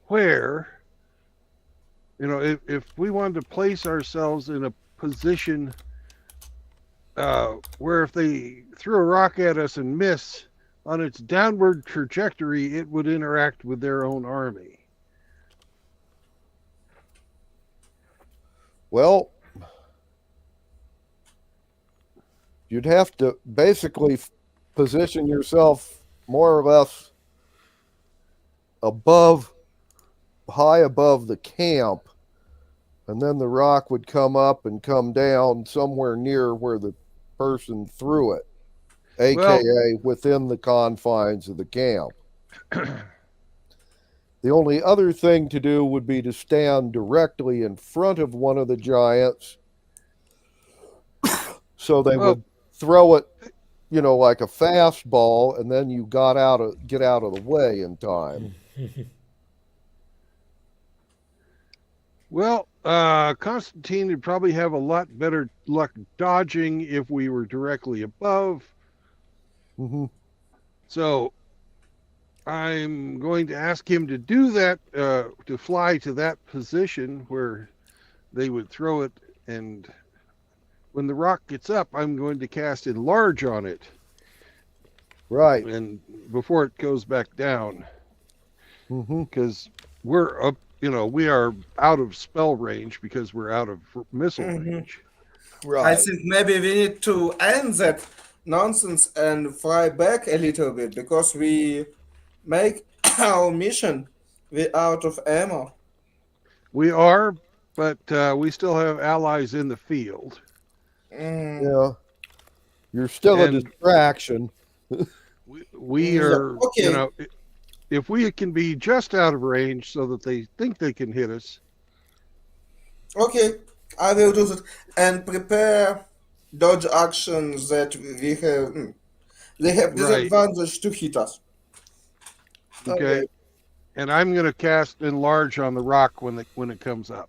Speaker 1: where, if we wanted to place ourselves in a position where if they threw a rock at us and miss, on its downward trajectory, it would interact with their own army.
Speaker 14: Well, you'd have to basically position yourself more or less high above the camp, and then the rock would come up and come down somewhere near where the person threw it, aka within the confines of the camp. The only other thing to do would be to stand directly in front of one of the giants so they would throw it, like a fastball, and then you get out of the way in time.
Speaker 1: Well, Constantine would probably have a lot better luck dodging if we were directly above.
Speaker 14: Mm-hmm.
Speaker 1: So I'm going to ask him to do that, to fly to that position where they would throw it, and when the rock gets up, I'm going to cast Enlarge on it.
Speaker 14: Right.
Speaker 1: And before it goes back down.
Speaker 14: Mm-hmm.
Speaker 1: Because we're up, we are out of spell range because we're out of missile range.
Speaker 19: Right. I think maybe we need to end that nonsense and fly back a little bit because we make our mission out of ammo.
Speaker 1: We are, but we still have allies in the field.
Speaker 14: Yeah. You're still a distraction.
Speaker 1: We are, if we can be just out of range so that they think they can hit us.
Speaker 19: Okay, I will do that and prepare dodge actions that we have. They have disadvantage to hit us.
Speaker 1: Okay. And I'm going to cast Enlarge on the rock when it comes up.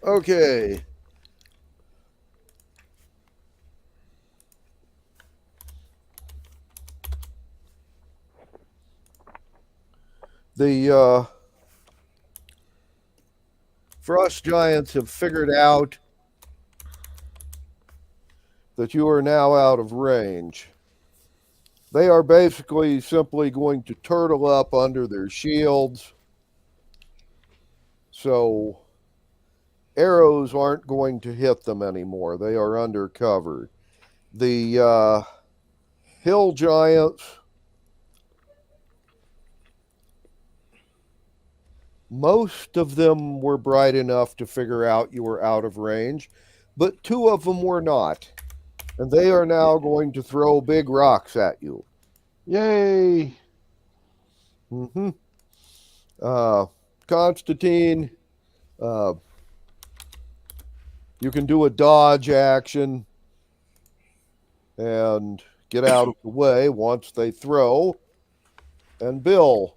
Speaker 14: Okay. The frost giants have figured out that you are now out of range. They are basically simply going to turtle up under their shields. So arrows aren't going to hit them anymore. They are undercover. The hill giants, most of them were bright enough to figure out you were out of range, but 2 of them were not. And they are now going to throw big rocks at you.
Speaker 1: Yay!
Speaker 14: Mm-hmm. Constantine, you can do a dodge action and get out of the way once they throw. And Bill,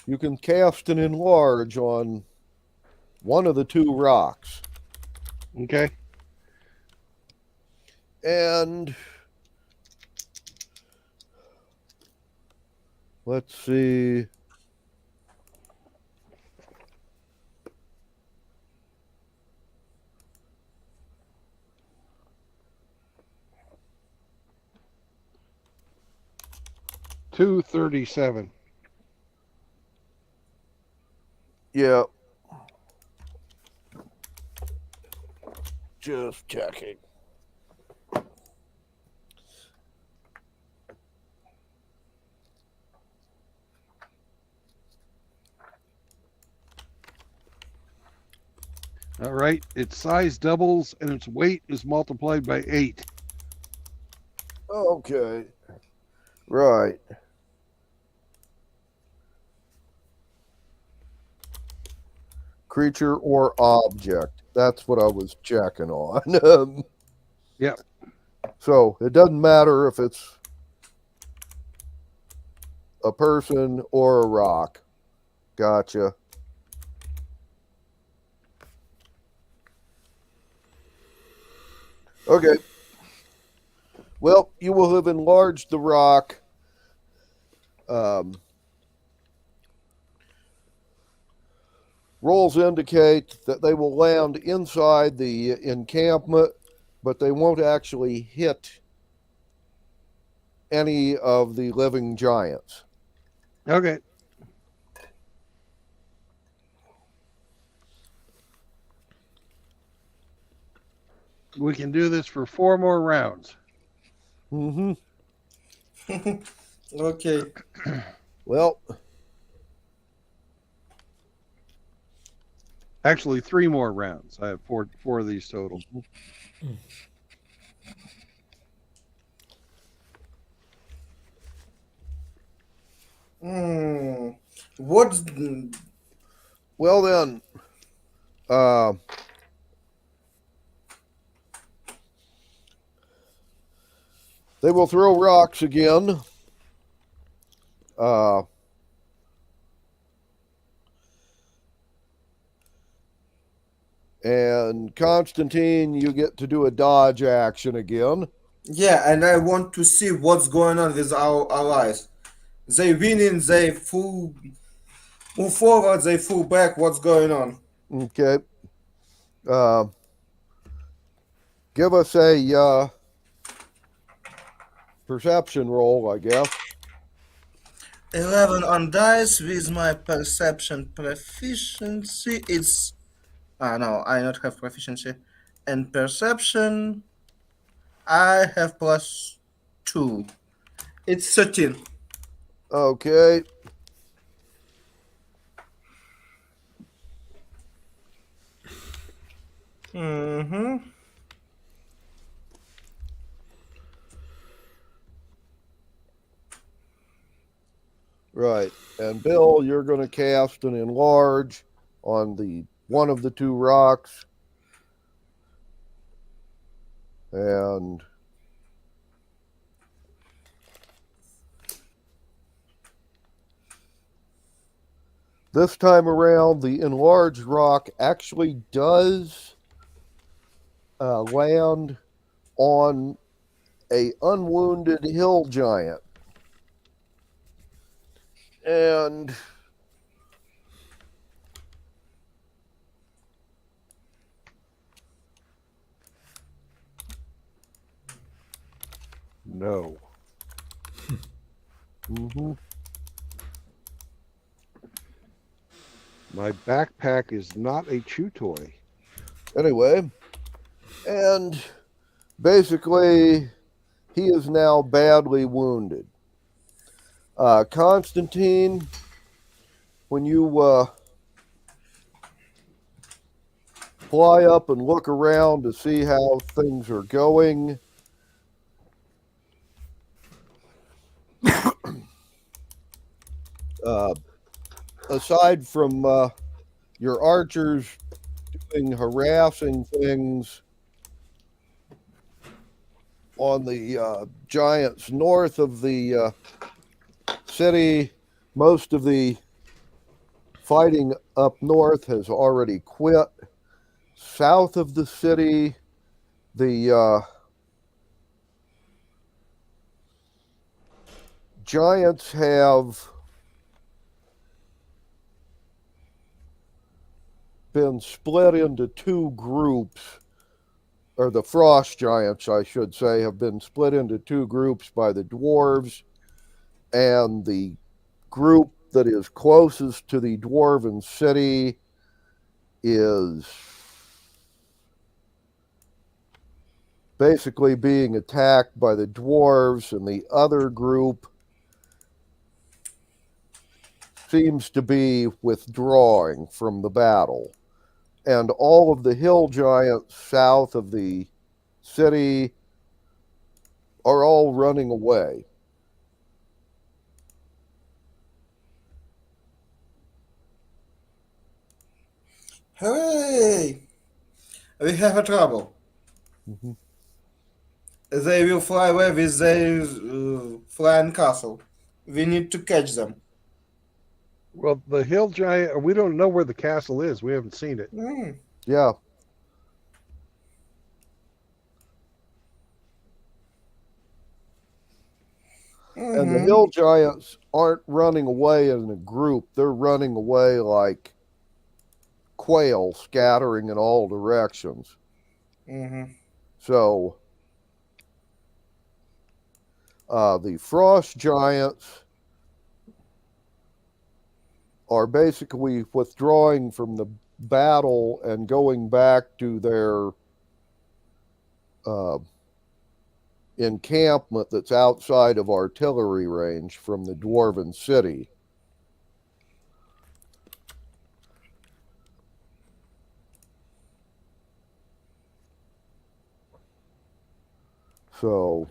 Speaker 14: you can cast an enlarge on one of the 2 rocks.
Speaker 1: Okay.
Speaker 14: And let's see.
Speaker 1: $237.
Speaker 14: Yeah. Just checking.
Speaker 1: All right. Its size doubles and its weight is multiplied by 8.
Speaker 14: Okay. Right. Creature or object. That's what I was checking on.
Speaker 1: Yep.
Speaker 14: So it doesn't matter if it's a person or a rock. Gotcha. Okay. Well, you will have enlarged the rock. Rolls indicate that they will land inside the encampment, but they won't actually hit any of the living giants.
Speaker 1: Okay. We can do this for 4 more rounds.
Speaker 14: Mm-hmm.
Speaker 19: Okay.
Speaker 14: Well,
Speaker 1: actually 3 more rounds. I have four of these total.
Speaker 19: What's
Speaker 14: well then? They will throw rocks again. And Constantine, you get to do a dodge action again.
Speaker 19: Yeah, and I want to see what's going on with our allies. They winning, they full move forward, they full back. What's going on?
Speaker 14: Okay. Give us a perception roll, I guess.
Speaker 19: 11 on dice with my perception proficiency. It's no, I not have proficiency. And perception, I have +2. It's 13.
Speaker 14: Okay.
Speaker 19: Mm-hmm.
Speaker 14: Right. And Bill, you're going to cast an enlarge on the one of the 2 rocks. And this time around, the enlarged rock actually does land on a unwounded hill giant. And
Speaker 1: no.
Speaker 14: Mm-hmm.
Speaker 1: My backpack is not a chew toy.
Speaker 14: Anyway, and basically, he is now badly wounded. Constantine, when you fly up and look around to see how things are going, aside from your archers doing harassing things on the giants north of the city, most of the fighting up north has already quit. South of the city, the giants have been split into two groups, or the frost giants, I should say, have been split into two groups by the dwarves, and the group that is closest to the dwarven city is basically being attacked by the dwarves, and the other group seems to be withdrawing from the battle. And all of the hill giants south of the city are all running away.
Speaker 19: Hooray! We have a trouble.
Speaker 14: Mm-hmm.
Speaker 19: They will fly away with their flying castle. We need to catch them.
Speaker 1: Well, the hill giant, we don't know where the castle is. We haven't seen it.
Speaker 14: Yeah. And the hill giants aren't running away in a group. They're running away like quail scattering in all directions. So the frost giants are basically withdrawing from the battle and going back to their encampment that's outside of artillery range from the dwarven city. So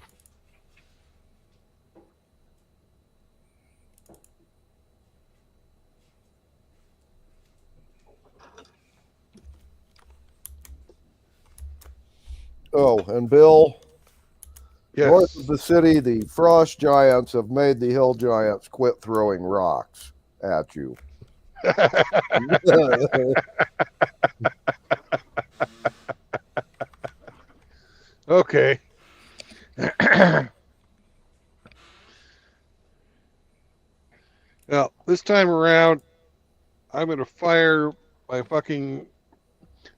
Speaker 14: and Bill,
Speaker 1: yes.
Speaker 14: North of the city, the frost giants have made the hill giants quit throwing rocks at you.
Speaker 1: Okay. Well, this time around, I'm going to fire my fucking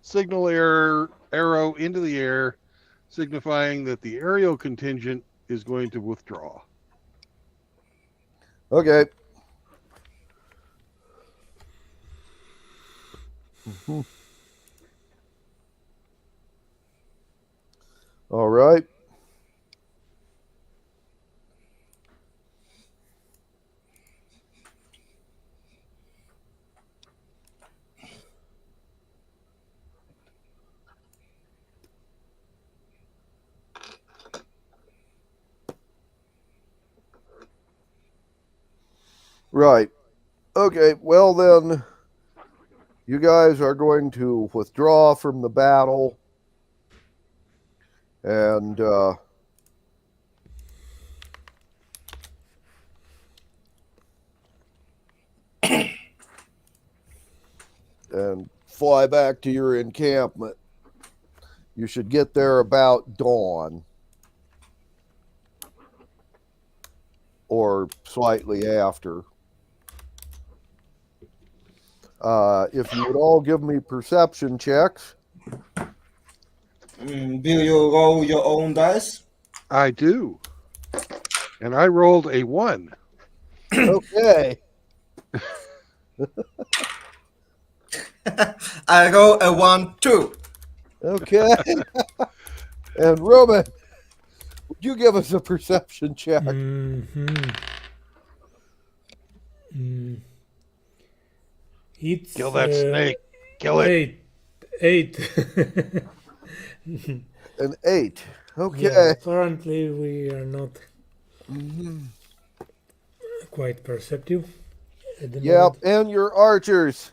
Speaker 1: signal arrow into the air, signifying that the aerial contingent is going to withdraw.
Speaker 14: Okay. All right. Right. Okay, well then, you guys are going to withdraw from the battle, and and fly back to your encampment. You should get there about dawn, or slightly after. If you would all give me perception checks.
Speaker 19: Do you roll your own dice?
Speaker 1: I do. And I rolled a 1.
Speaker 14: Okay.
Speaker 19: I go a 1-2.
Speaker 14: Okay. And Roman, would you give us a perception check?
Speaker 15: It's
Speaker 1: Kill that snake. Kill it.
Speaker 15: Eight.
Speaker 14: An 8. Okay.
Speaker 15: Yeah, apparently we are not
Speaker 14: Mhm.
Speaker 15: quite perceptive at the
Speaker 14: Yep,
Speaker 15: moment.
Speaker 14: and your archers.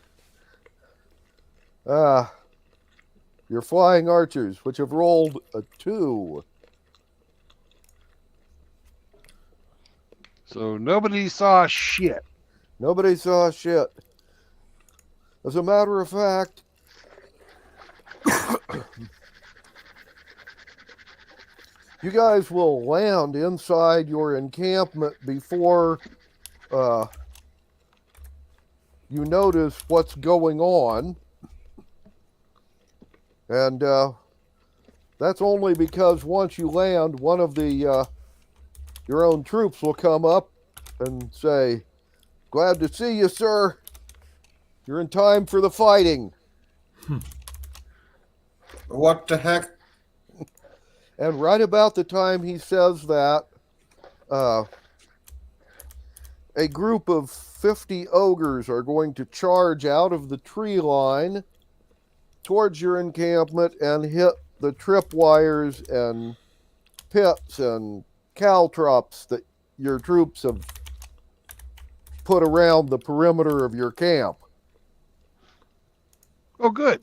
Speaker 14: Your flying archers, which have rolled a 2.
Speaker 1: So nobody saw shit.
Speaker 14: Nobody saw shit. As a matter of fact, you guys will land inside your encampment before you notice what's going on. And that's only because once you land, one of the your own troops will come up and say, "Glad to see you, sir. You're in time for the fighting."
Speaker 19: What the heck?
Speaker 14: And right about the time he says that, a group of 50 ogres are going to charge out of the tree line towards your encampment and hit the tripwires and pits and caltrops that your troops have put around the perimeter of your camp.
Speaker 1: Oh, good.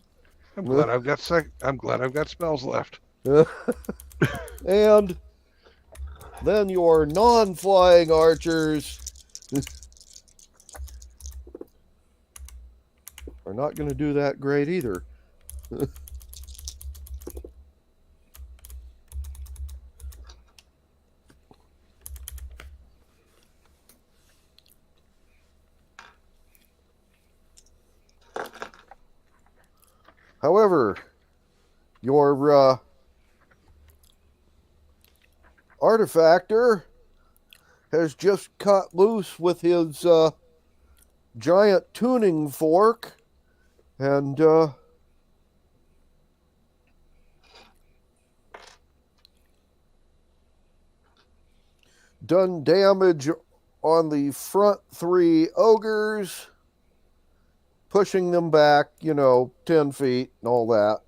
Speaker 1: I'm glad I've got spells left.
Speaker 14: And then your non-flying archers are not going to do that great either. However, your artifactor has just cut loose with his giant tuning fork and done damage on the front 3 ogres, pushing them back, 10 feet and all that.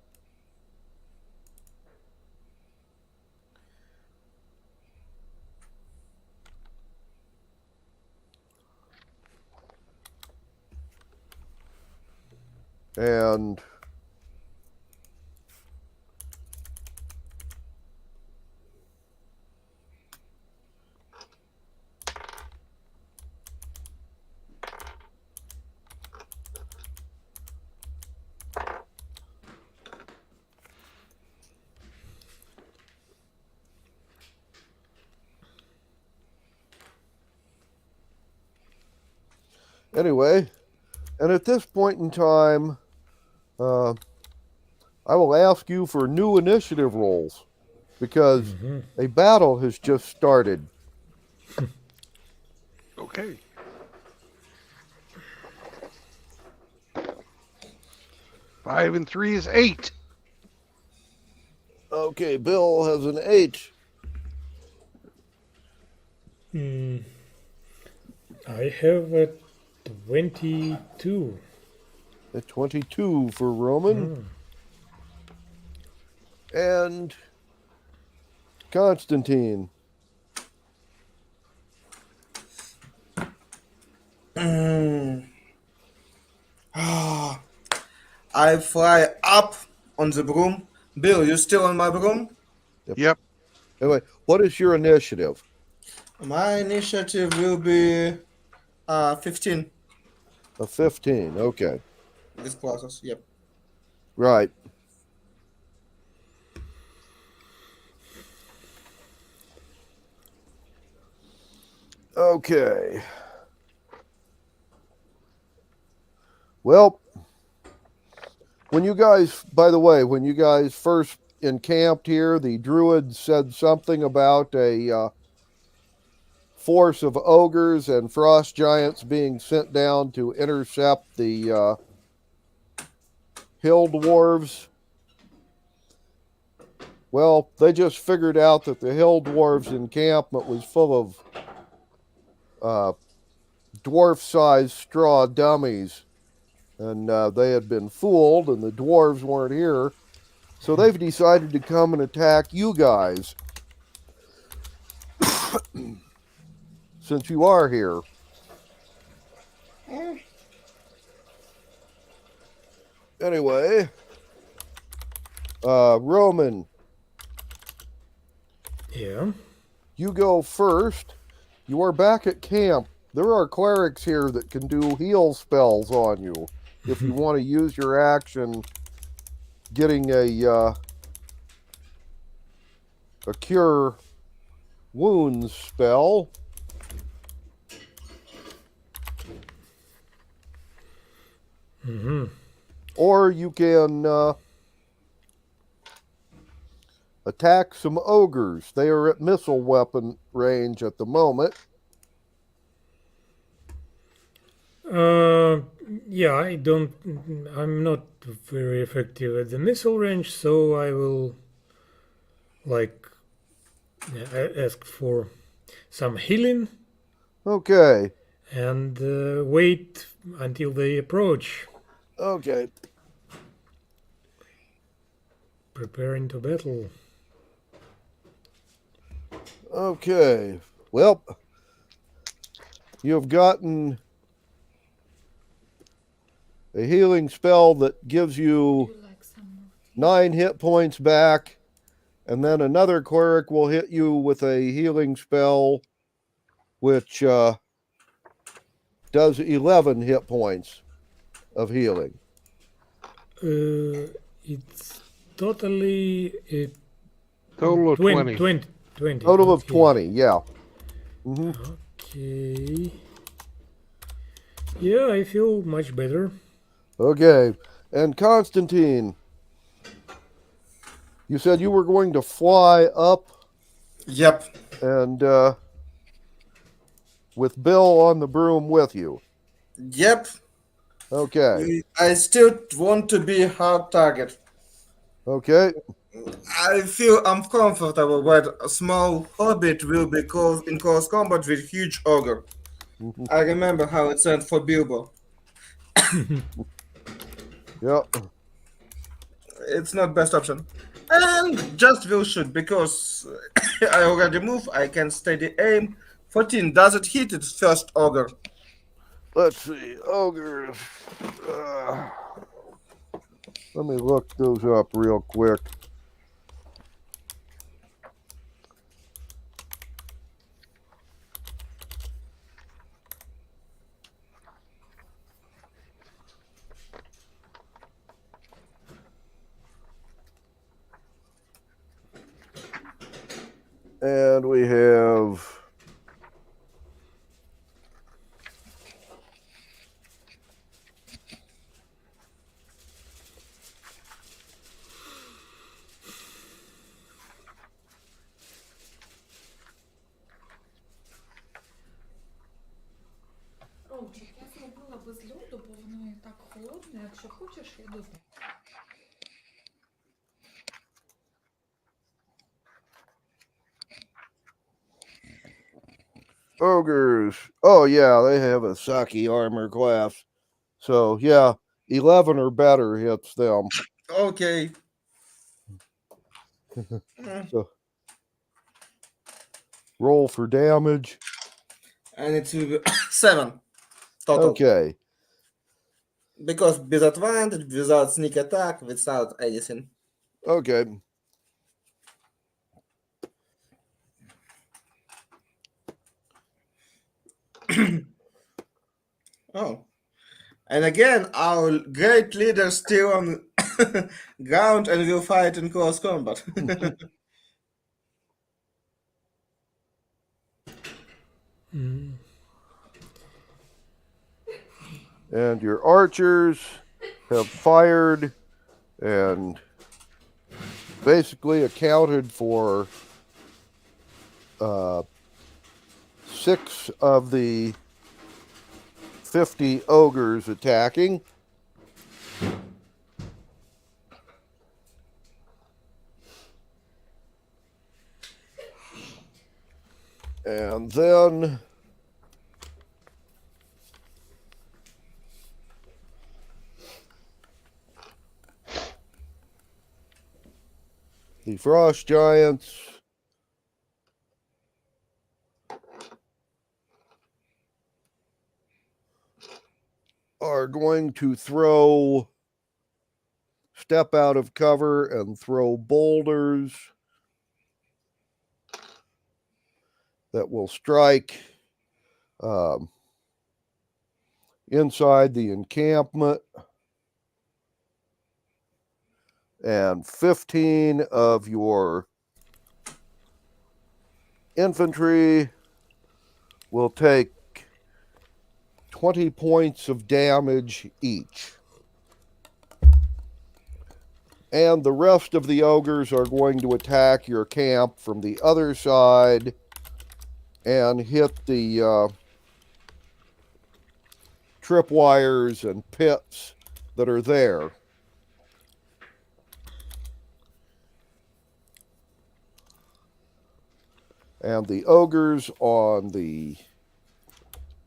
Speaker 14: And anyway, and at this point in time, I will ask you for new initiative rolls because a battle has just started.
Speaker 1: Okay. Five and 3 is 8.
Speaker 14: Okay, Bill has an 8.
Speaker 15: I have a 22.
Speaker 14: A 22 for Roman. And Constantine.
Speaker 19: I fly up on the broom. Bill, you still on my broom?
Speaker 1: Yep.
Speaker 14: Anyway, what is your initiative?
Speaker 19: My initiative will be 15.
Speaker 14: A 15, okay.
Speaker 19: This process, yep.
Speaker 14: Right. Okay. Well, when you guys, by the way, when you guys first encamped here, the druid said something about a force of ogres and frost giants being sent down to intercept the hill dwarves. Well, they just figured out that the hill dwarves' encampment was full of dwarf-sized straw dummies, and they had been fooled, and the dwarves weren't here, so they've decided to come and attack you guys. Since you are here. Anyway, Roman.
Speaker 15: Yeah.
Speaker 14: You go first. You are back at camp. There are clerics here that can do heal spells on you. If you want to use your action getting a cure wounds spell.
Speaker 15: Mm-hmm.
Speaker 14: Or you can attack some ogres. They are at missile weapon range at the moment.
Speaker 15: Yeah, I'm not very effective at the missile range, so I will ask for some healing.
Speaker 14: Okay.
Speaker 15: And wait until they approach.
Speaker 14: Okay.
Speaker 15: Preparing to battle.
Speaker 14: Okay. Well, you have gotten a healing spell that gives you 9 hit points back, and then another cleric will hit you with a healing spell which does 11 hit points of healing.
Speaker 15: It's totally
Speaker 1: total of 20.
Speaker 15: 20.
Speaker 14: Total of
Speaker 15: okay.
Speaker 14: 20, yeah. Mm-hmm.
Speaker 15: Okay. Yeah, I feel much better.
Speaker 14: Okay. And Constantine, you said you were going to fly up.
Speaker 19: Yep.
Speaker 14: And with Bill on the broom with you.
Speaker 19: Yep.
Speaker 14: Okay.
Speaker 19: I still want to be a hard target.
Speaker 14: Okay.
Speaker 19: I feel uncomfortable, but a small hobbit will be in close combat with huge ogre. I remember how it said for Bilbo.
Speaker 14: Yep.
Speaker 19: It's not best option. And just will shoot because I already move. I can steady aim. 14. Does it hit its first ogre?
Speaker 14: Let's see. Ogres. Let me look those up real quick. And we have
Speaker 20: Ромчик, я зробила без льоду, бо воно і так холодне. Якщо хочеш, я додам.
Speaker 14: ogres. Oh, yeah, they have a Saki armor class. So, yeah, 11 or better hits them.
Speaker 19: Okay.
Speaker 14: So, roll for damage.
Speaker 19: And it's 7 total.
Speaker 14: Okay.
Speaker 19: Because disadvantage, without sneak attack, without anything.
Speaker 14: Okay.
Speaker 19: Oh. And again, our great leader still on ground and will fight in close combat.
Speaker 14: And your archers have fired and basically accounted for 6 of the 50 ogres attacking. And then the frost giants are going to step out of cover and throw boulders that will strike inside the encampment. And 15 of your infantry will take 20 points of damage each. And the rest of the ogres are going to attack your camp from the other side and hit the tripwires and pits that are there. And the ogres on the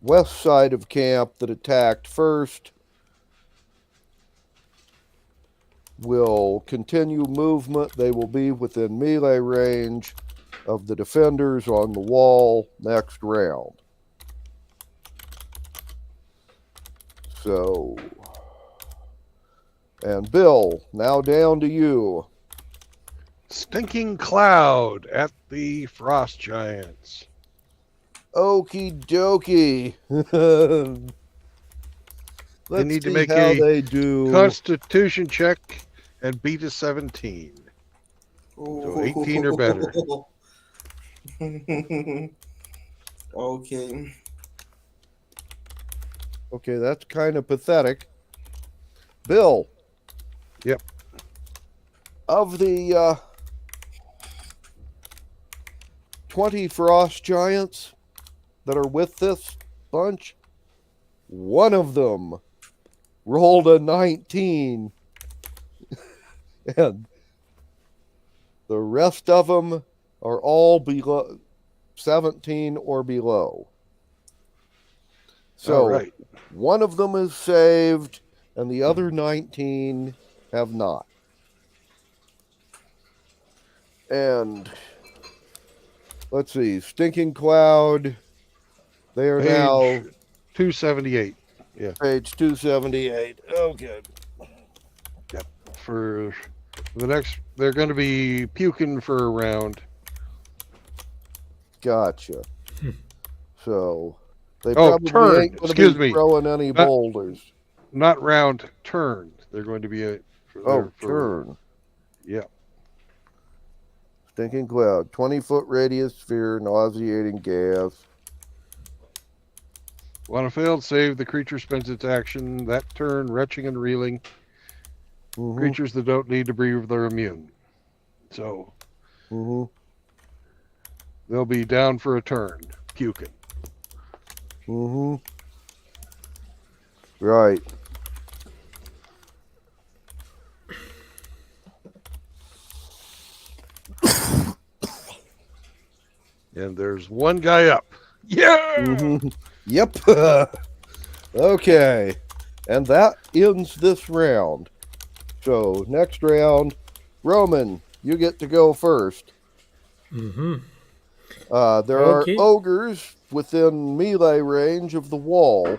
Speaker 14: west side of camp that attacked first will continue movement. They will be within melee range of the defenders on the wall next round. So, and Bill, now down to you.
Speaker 1: Stinking cloud at the frost giants.
Speaker 14: Okie dokie.
Speaker 1: They need to
Speaker 14: see
Speaker 1: make
Speaker 14: how
Speaker 1: a
Speaker 14: they do.
Speaker 1: Constitution check and beat a 17. So 18 or better.
Speaker 19: Okay.
Speaker 14: Okay, that's kind of pathetic. Bill.
Speaker 1: Yep.
Speaker 14: Of the 20 frost giants that are with this bunch, one of them rolled a 19. And the rest of them are all below 17 or below. So,
Speaker 1: All right.
Speaker 14: one of them is saved, and the other 19 have not. And let's see, Stinking Cloud, they are
Speaker 1: Page
Speaker 14: now
Speaker 1: 278. Yeah.
Speaker 14: page 278. Okay.
Speaker 1: Yep. For the next, they're going to be puking for a round.
Speaker 14: Gotcha. So they
Speaker 1: Oh,
Speaker 14: probably
Speaker 1: turn.
Speaker 14: ain't going to
Speaker 1: Excuse
Speaker 14: be
Speaker 1: me.
Speaker 14: throwing any boulders.
Speaker 1: Not round, turn. They're going to be
Speaker 14: turn.
Speaker 1: Yeah.
Speaker 14: Stinking Cloud, 20-foot radius sphere, nauseating gas.
Speaker 1: On a failed save, the creature spends its action that turn retching and reeling.
Speaker 14: Mm-hmm.
Speaker 1: Creatures that don't need to breathe, they're immune. So they'll be down for a turn, puking.
Speaker 14: Right.
Speaker 1: And there's one guy up. Yeah.
Speaker 14: Yep. Okay. And that ends this round. So next round, Roman, you get to go first.
Speaker 15: Mm-hmm.
Speaker 14: There are ogres within melee range of the wall.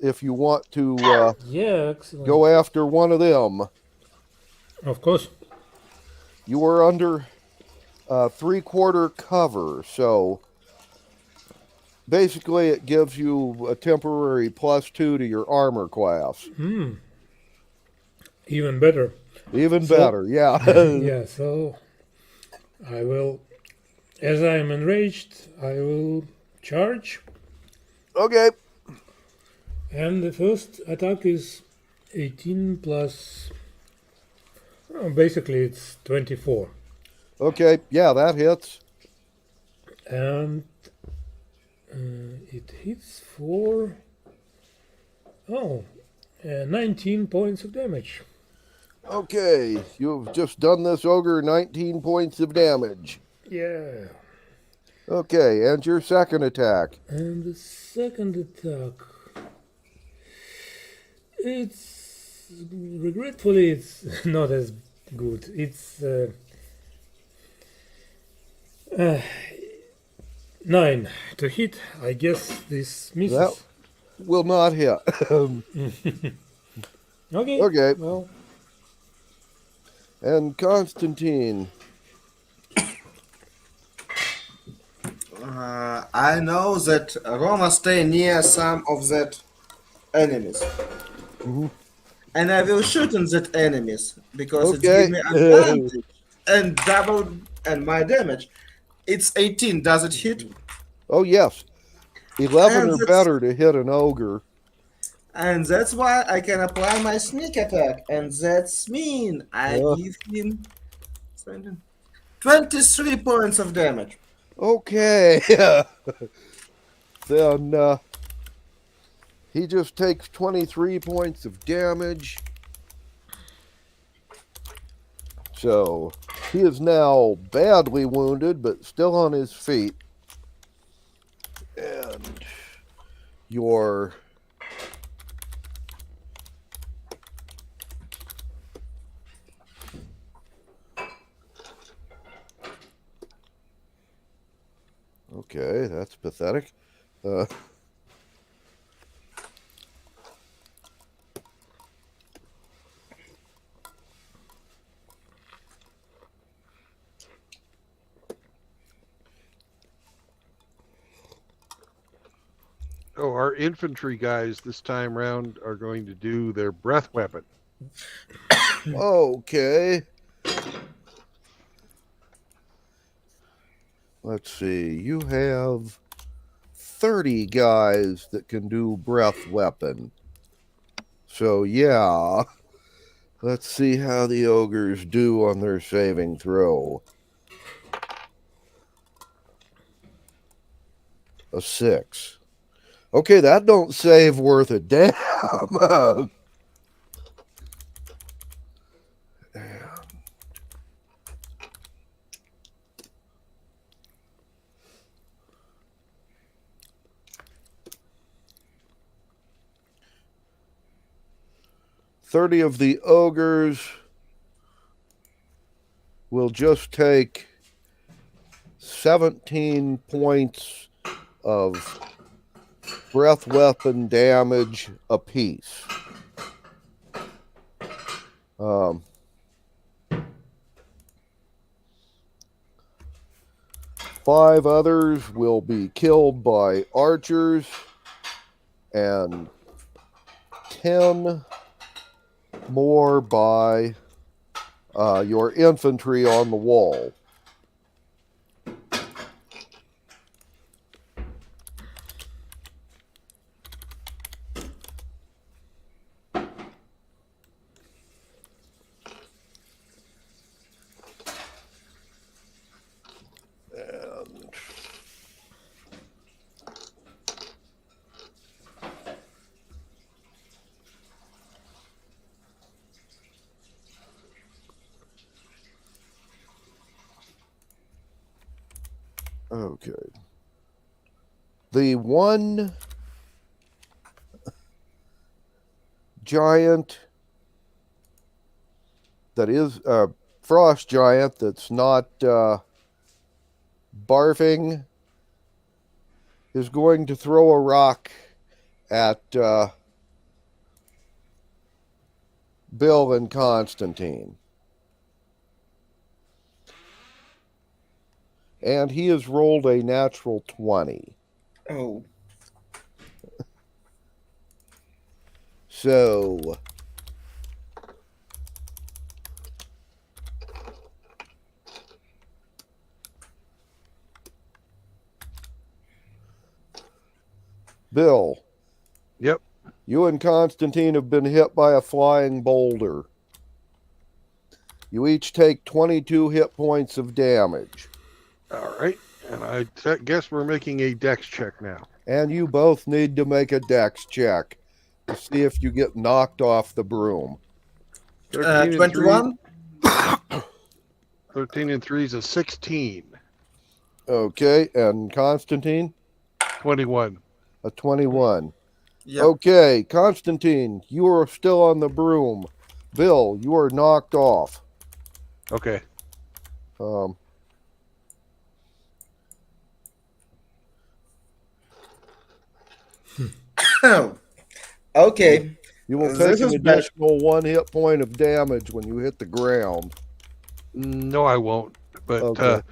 Speaker 14: If you want to
Speaker 15: yeah, excellent.
Speaker 14: go after one of them.
Speaker 15: Of course.
Speaker 14: You are under 3/4 cover, so basically it gives you a temporary +2 to your armor class.
Speaker 15: Even better.
Speaker 14: Even better, yeah.
Speaker 15: Yeah, so I will, as I am enraged, I will charge.
Speaker 14: Okay.
Speaker 15: And the first attack is 18 plus, basically it's 24.
Speaker 14: Okay, yeah, that hits.
Speaker 15: And It hits for 19 points of damage.
Speaker 14: Okay, you've just done this ogre 19 points of damage.
Speaker 15: Yeah.
Speaker 14: Okay, and your second attack.
Speaker 15: And the second attack. It's regretfully it's not as good. It's 9 to hit. I guess this misses.
Speaker 14: That will not hit.
Speaker 15: Okay.
Speaker 14: Okay.
Speaker 15: Well.
Speaker 14: And Constantine.
Speaker 19: I know that Roma stay near some of that enemies. And I will shoot on that enemies because it gives me advantage and double and my damage. It's 18. Does it hit?
Speaker 14: Oh yes. 11
Speaker 19: And
Speaker 14: or
Speaker 19: that's-
Speaker 14: better to hit an ogre.
Speaker 19: And that's why I can apply my sneak attack. And that's mean I give him 23 points of damage.
Speaker 14: Okay. Then he just takes 23 points of damage. So he is now badly wounded, but still on his feet. And your okay, that's pathetic.
Speaker 1: Oh, our infantry guys this time round are going to do their breath weapon.
Speaker 14: Okay. Let's see. You have 30 guys that can do breath weapon. So, yeah. Let's see how the ogres do on their saving throw. A 6. Okay, that don't save worth a damn. 30 of the ogres will just take 17 points of breath weapon damage apiece. 5 others will be killed by archers, and 10 more by your infantry on the wall. Okay. The one giant that is a frost giant that's not barfing is going to throw a rock at Bill and Constantine. And he has rolled a natural 20.
Speaker 19: Oh.
Speaker 14: So Bill.
Speaker 1: Yep.
Speaker 14: You and Constantine have been hit by a flying boulder. You each take 22 hit points of damage.
Speaker 1: All right. And I guess we're making a dex check now.
Speaker 14: And you both need to make a dex check to see if you get knocked off the broom.
Speaker 1: 13 and
Speaker 19: 21.
Speaker 1: 13 and 3 is a 16.
Speaker 14: Okay, and Constantine?
Speaker 1: 21.
Speaker 14: A 21.
Speaker 19: Yep.
Speaker 14: Okay, Constantine, you are still on the broom. Bill, you are knocked off.
Speaker 1: Okay.
Speaker 19: Okay.
Speaker 14: You will
Speaker 19: This
Speaker 14: take an
Speaker 19: is bad.
Speaker 14: additional 1 hit point of damage when you hit the ground.
Speaker 1: No, I won't. But
Speaker 14: Okay.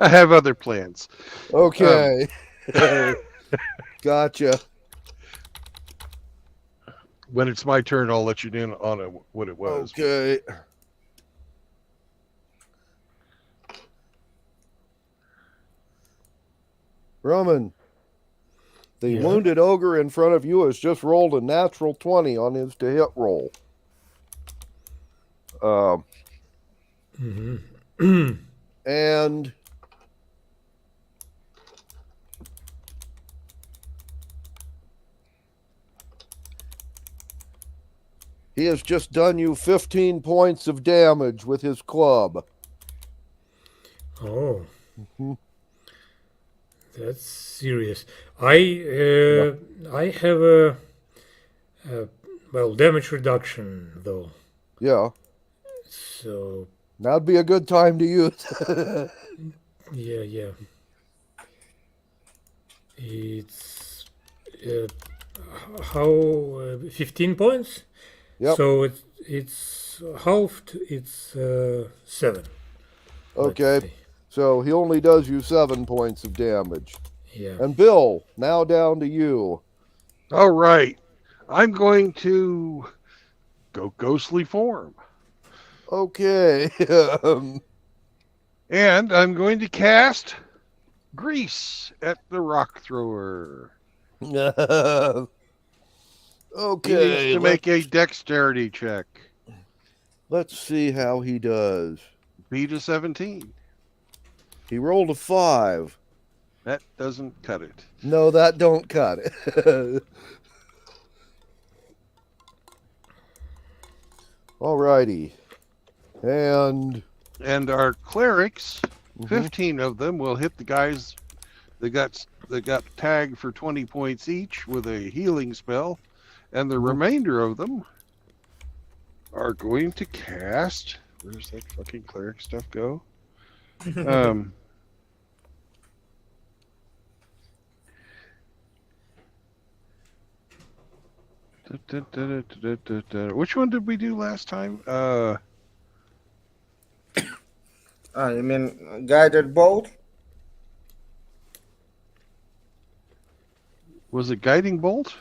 Speaker 1: I have other plans.
Speaker 14: Okay. Gotcha.
Speaker 1: When it's my turn, I'll let you in on what it was.
Speaker 14: Okay. Roman, the wounded ogre in front of you has just rolled a natural 20 on his to hit roll. And he has just done you 15 points of damage with his club.
Speaker 15: Oh. That's serious. I have a damage reduction though.
Speaker 14: Yeah.
Speaker 15: So
Speaker 14: that'd be a good time to use.
Speaker 15: yeah. It's how 15 points.
Speaker 14: Yep.
Speaker 15: So it's halved. It's 7.
Speaker 14: Okay. So he only does you 7 points of damage.
Speaker 15: Yeah.
Speaker 14: And Bill, now down to you.
Speaker 1: All right. I'm going to go ghostly form.
Speaker 14: Okay.
Speaker 1: And I'm going to cast grease at the rock thrower.
Speaker 14: Okay.
Speaker 1: He needs to make a dexterity check.
Speaker 14: Let's see how he does.
Speaker 1: Beat a 17.
Speaker 14: He rolled a 5.
Speaker 1: That doesn't cut it.
Speaker 14: No, that don't cut it. Alrighty. And
Speaker 1: our clerics, 15 of them will hit the guys that got tagged for 20 points each with a healing spell, and the remainder of them are going to cast. Where's that fucking cleric stuff go? Which one did we do last time?
Speaker 19: You mean guided bolt?
Speaker 1: Was it guiding bolt?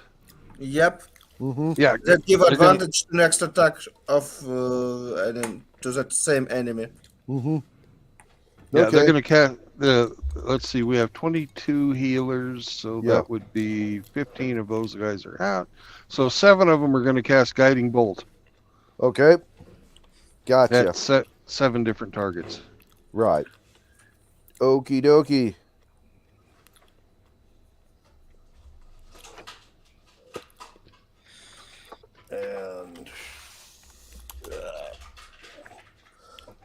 Speaker 19: Yep.
Speaker 1: Yeah.
Speaker 19: That give
Speaker 1: They're gonna-
Speaker 19: advantage to next attack of to that same enemy.
Speaker 1: Yeah, they're going to cast let's see, we have 22 healers, so
Speaker 14: Yeah.
Speaker 1: that would be 15 of those guys are out. So 7 of them are going to cast guiding bolt.
Speaker 14: Okay. Gotcha.
Speaker 1: At 7 different targets.
Speaker 14: Right. Okie dokie. And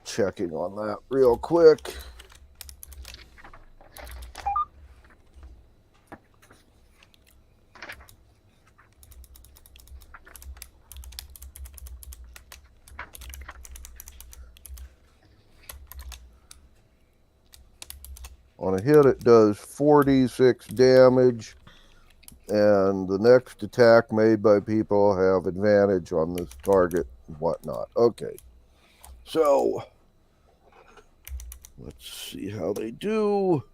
Speaker 14: checking on that real quick. On a hit, it does 46 damage, and the next attack made by people have advantage on this target and whatnot. Okay, so let's see how they do.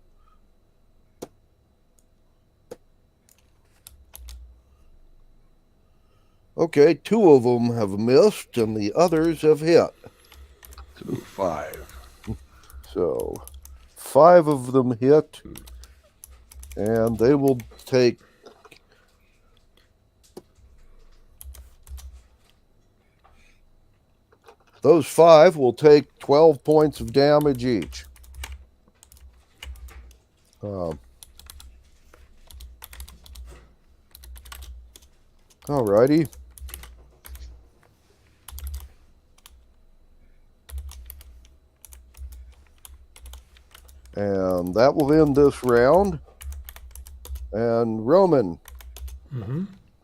Speaker 14: Okay, 2 of them have missed, and the others have hit.
Speaker 1: 5.
Speaker 14: So 5 of them hit, and they will take Those 5 will take 12 points of damage each. Alrighty. And that will end this round. And Roman,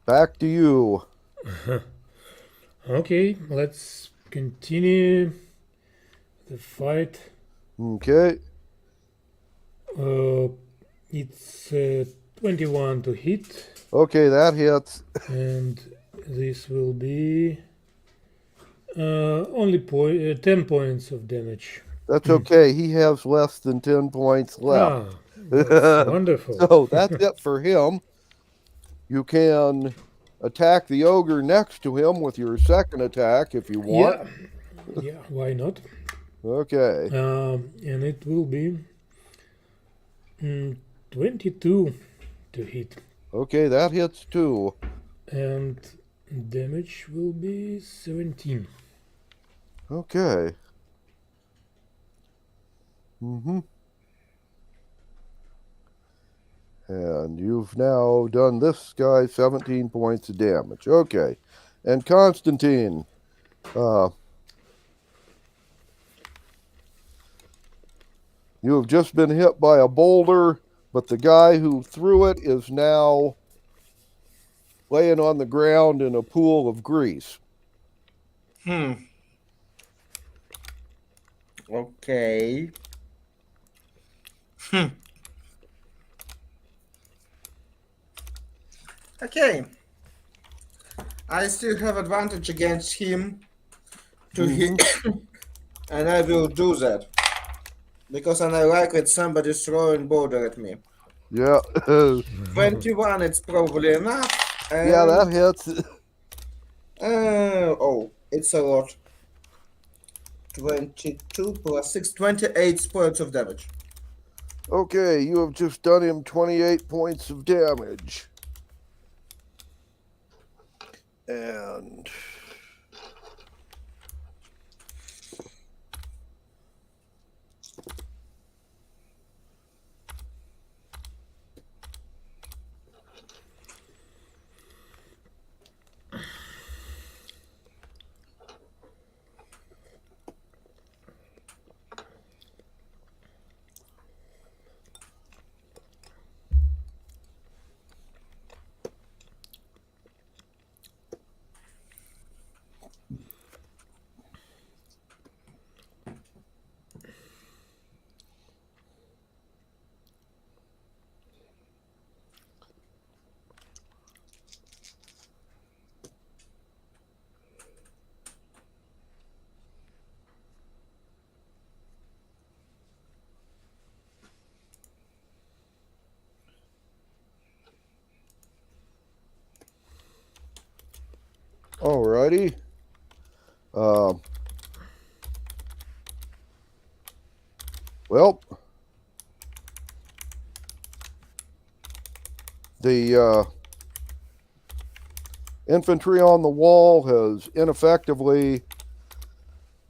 Speaker 14: back to you.
Speaker 15: Okay, let's continue the fight.
Speaker 14: Okay.
Speaker 15: It's 21 to hit.
Speaker 14: Okay, that hits.
Speaker 15: And this will be only 10 points of damage.
Speaker 14: That's okay. He has less than 10 points left.
Speaker 15: That's wonderful.
Speaker 14: So that's it for him. You can attack the ogre next to him with your second attack if you want.
Speaker 15: Yeah, why not?
Speaker 14: Okay.
Speaker 15: And it will be 22 to hit.
Speaker 14: Okay, that hits too.
Speaker 15: And damage will be 17.
Speaker 14: Okay. And you've now done this guy 17 points of damage. Okay. And Constantine, you have just been hit by a boulder, but the guy who threw it is now laying on the ground in a pool of grease.
Speaker 19: Okay. Okay. I still have advantage against him to hit, and I will do that. Because I like it somebody's throwing boulder at me.
Speaker 14: Yeah.
Speaker 19: 21, it's probably enough. And,
Speaker 14: yeah, that hits.
Speaker 19: Oh, it's a lot. 22 plus 6, 28 points of damage.
Speaker 14: Okay, you have just done him 28 points of damage. And alrighty. Well, the infantry on the wall has ineffectively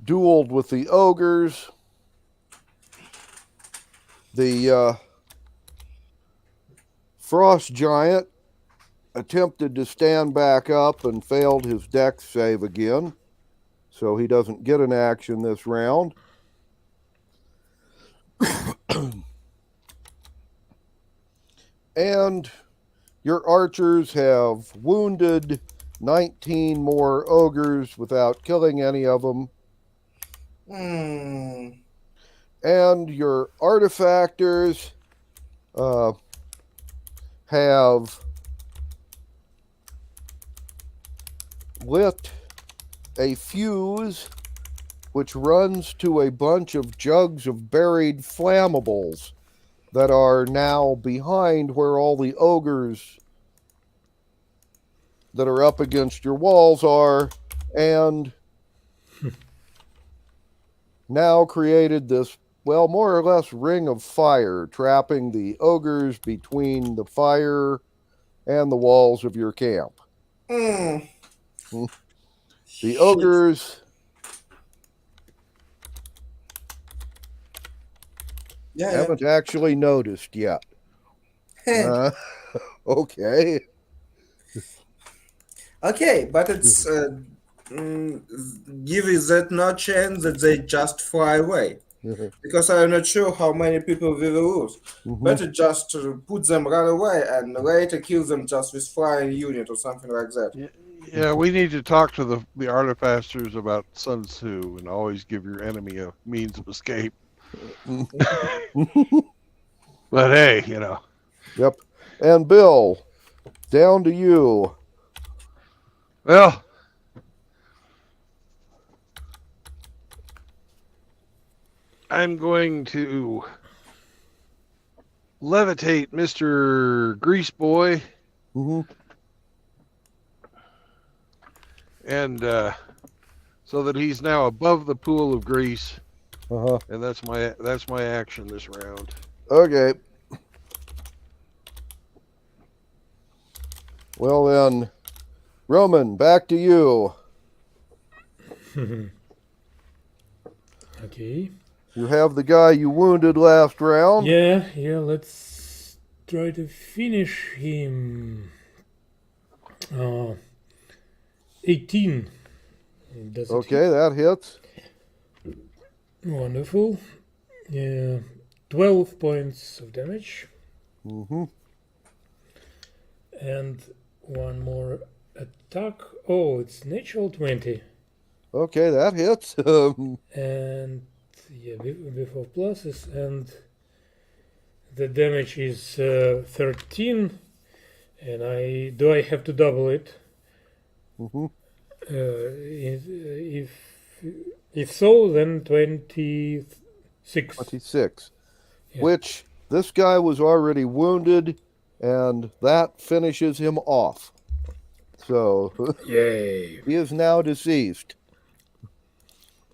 Speaker 14: dueled with the ogres. The frost giant attempted to stand back up and failed his dex save again, so he doesn't get an action this round. And your archers have wounded 19 more ogres without killing any of them. And your artifactors have lit a fuse which runs to a bunch of jugs of buried flammables that are now behind where all the ogres that are up against your walls are, and now created this, well, more or less ring of fire, trapping the ogres between the fire and the walls of your camp. The ogres
Speaker 19: Yeah,
Speaker 14: Haven't actually noticed yet. Okay.
Speaker 19: Okay, but it's give it that no chance that they just fly away. Because I'm not sure how many people we will lose. Better just put them run away and later kill them just with flying unit or something like that.
Speaker 1: Yeah, we need to talk to the artificers about Sun Tzu and always give your enemy a means of escape. But hey, you know.
Speaker 14: Yep. And Bill, down to you.
Speaker 1: Well, I'm going to levitate Mr. Grease Boy. And so that he's now above the pool of grease. And that's my action this round.
Speaker 14: Okay. Well then, Roman, back to you.
Speaker 15: Okay.
Speaker 14: You have the guy you wounded last round.
Speaker 15: Yeah, let's try to finish him. 18. Does it
Speaker 14: Okay, that hits.
Speaker 15: Wonderful. 12 points of damage. And one more attack. Oh, it's natural 20.
Speaker 14: Okay, that hits.
Speaker 15: And yeah, before pluses, and the damage is 13. And I have to double it? If so, then 26.
Speaker 14: 26.
Speaker 15: Yeah.
Speaker 14: Which this guy was already wounded, and that finishes him off. So
Speaker 15: yay!
Speaker 14: He is now deceased.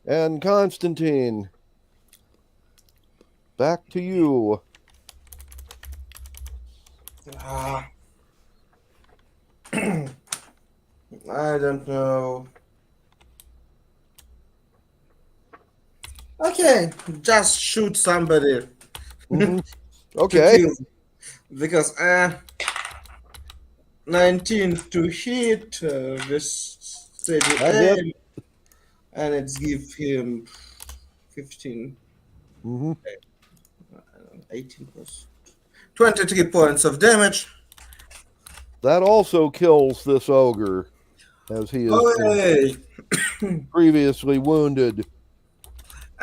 Speaker 14: And Constantine, back to you.
Speaker 19: I don't know. Okay, just shoot somebody.
Speaker 14: Okay.
Speaker 19: To kill. Because 19 to hit this steady aim, and it's give him 15. 18 plus 23 points of damage.
Speaker 14: That also kills this ogre, as he is previously wounded.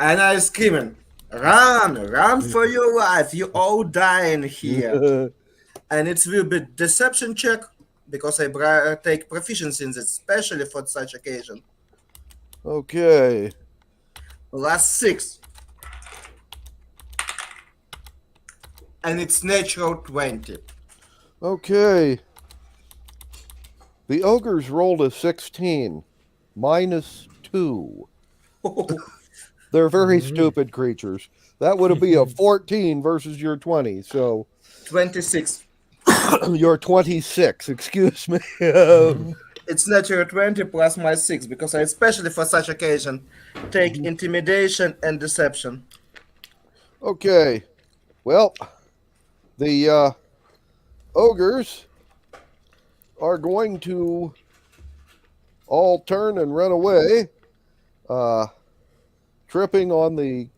Speaker 19: And I screaming, run for your life, you all dying here. And it will be deception check, because I take proficiency in this, especially for such occasion.
Speaker 14: Okay.
Speaker 19: Last 6. And it's natural 20.
Speaker 14: Okay. The ogres rolled a 16, -2. They're very stupid creatures. That would be a 14 versus your 20, so
Speaker 19: 26.
Speaker 14: Your 26, excuse me.
Speaker 19: It's natural 20 plus my 6, because I especially for such occasion take intimidation and deception.
Speaker 14: Okay. Well, the ogres are going to all turn and run away, tripping on the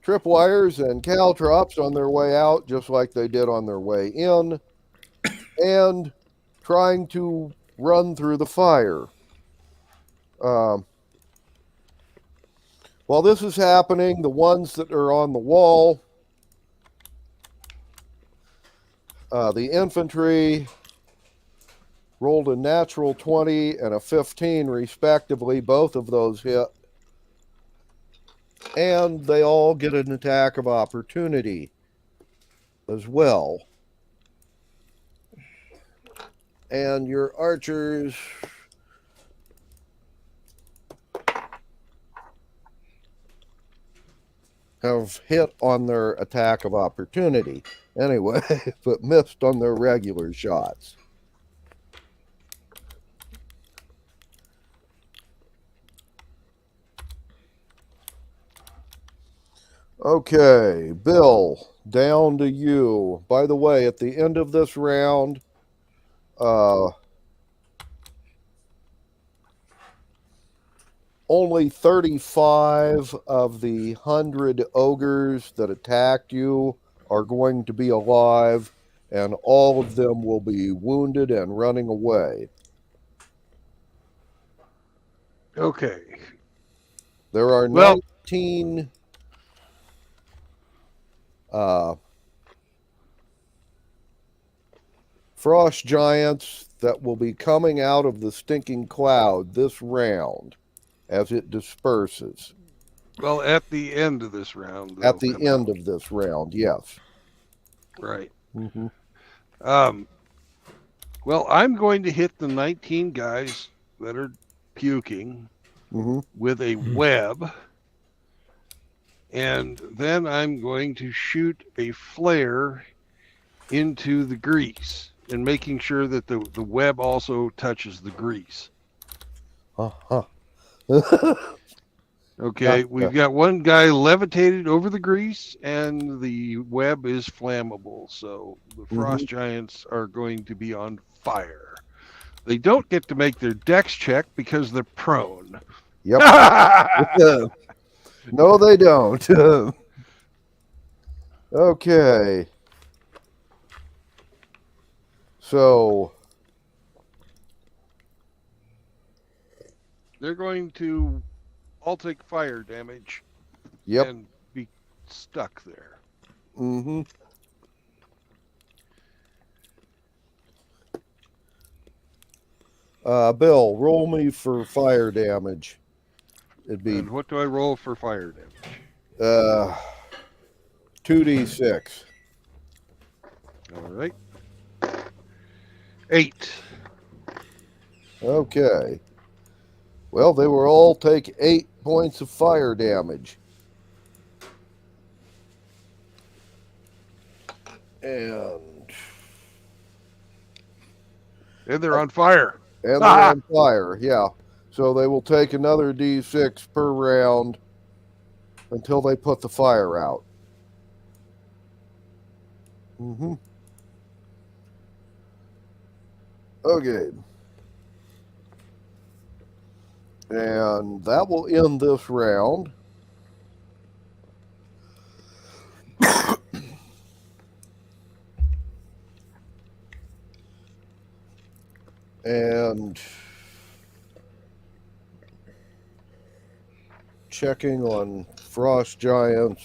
Speaker 14: tripwires and caltrops on their way out, just like they did on their way in, and trying to run through the fire. While this is happening, the ones that are on the wall, the infantry rolled a natural 20 and a 15 respectively. Both of those hit. And they all get an attack of opportunity as well. And your archers have hit on their attack of opportunity anyway, but missed on their regular shots. Okay, Bill, down to you. By the way, at the end of this round, only 35 of the 100 ogres that attacked you are going to be alive, and all of them will be wounded and running away.
Speaker 1: Okay.
Speaker 14: There are
Speaker 1: Well,
Speaker 14: 19 frost giants that will be coming out of the stinking cloud this round as it disperses.
Speaker 1: well, at the end of this round,
Speaker 14: At
Speaker 1: they'll
Speaker 14: the
Speaker 1: come
Speaker 14: end
Speaker 1: out.
Speaker 14: of this round, yes.
Speaker 1: Right.
Speaker 14: Mm-hmm.
Speaker 1: Well, I'm going to hit the 19 guys that are puking with a web, and then I'm going to shoot a flare into the grease, and making sure that the web also touches the grease.
Speaker 14: Uh-huh.
Speaker 1: Okay,
Speaker 14: Gotcha.
Speaker 1: we've got one guy levitated over the grease, and the web is flammable, so the frost giants are going to be on fire. They don't get to make their dex check because they're prone.
Speaker 14: Yep. No, they don't. Okay. So
Speaker 1: They're going to all take fire damage.
Speaker 14: Yep.
Speaker 1: And be stuck there.
Speaker 14: Mm-hmm. Bill, roll me for fire damage. It'd be
Speaker 1: And what do I roll for fire damage?
Speaker 14: 2d6.
Speaker 1: All right. 8.
Speaker 14: Okay. Well, they will all take 8 points of fire damage. And
Speaker 1: they're on fire.
Speaker 14: And they're on fire, yeah. So they will take another d6 per round until they put the fire out. Mm-hmm. Okay. And that will end this round. And checking on frost giants.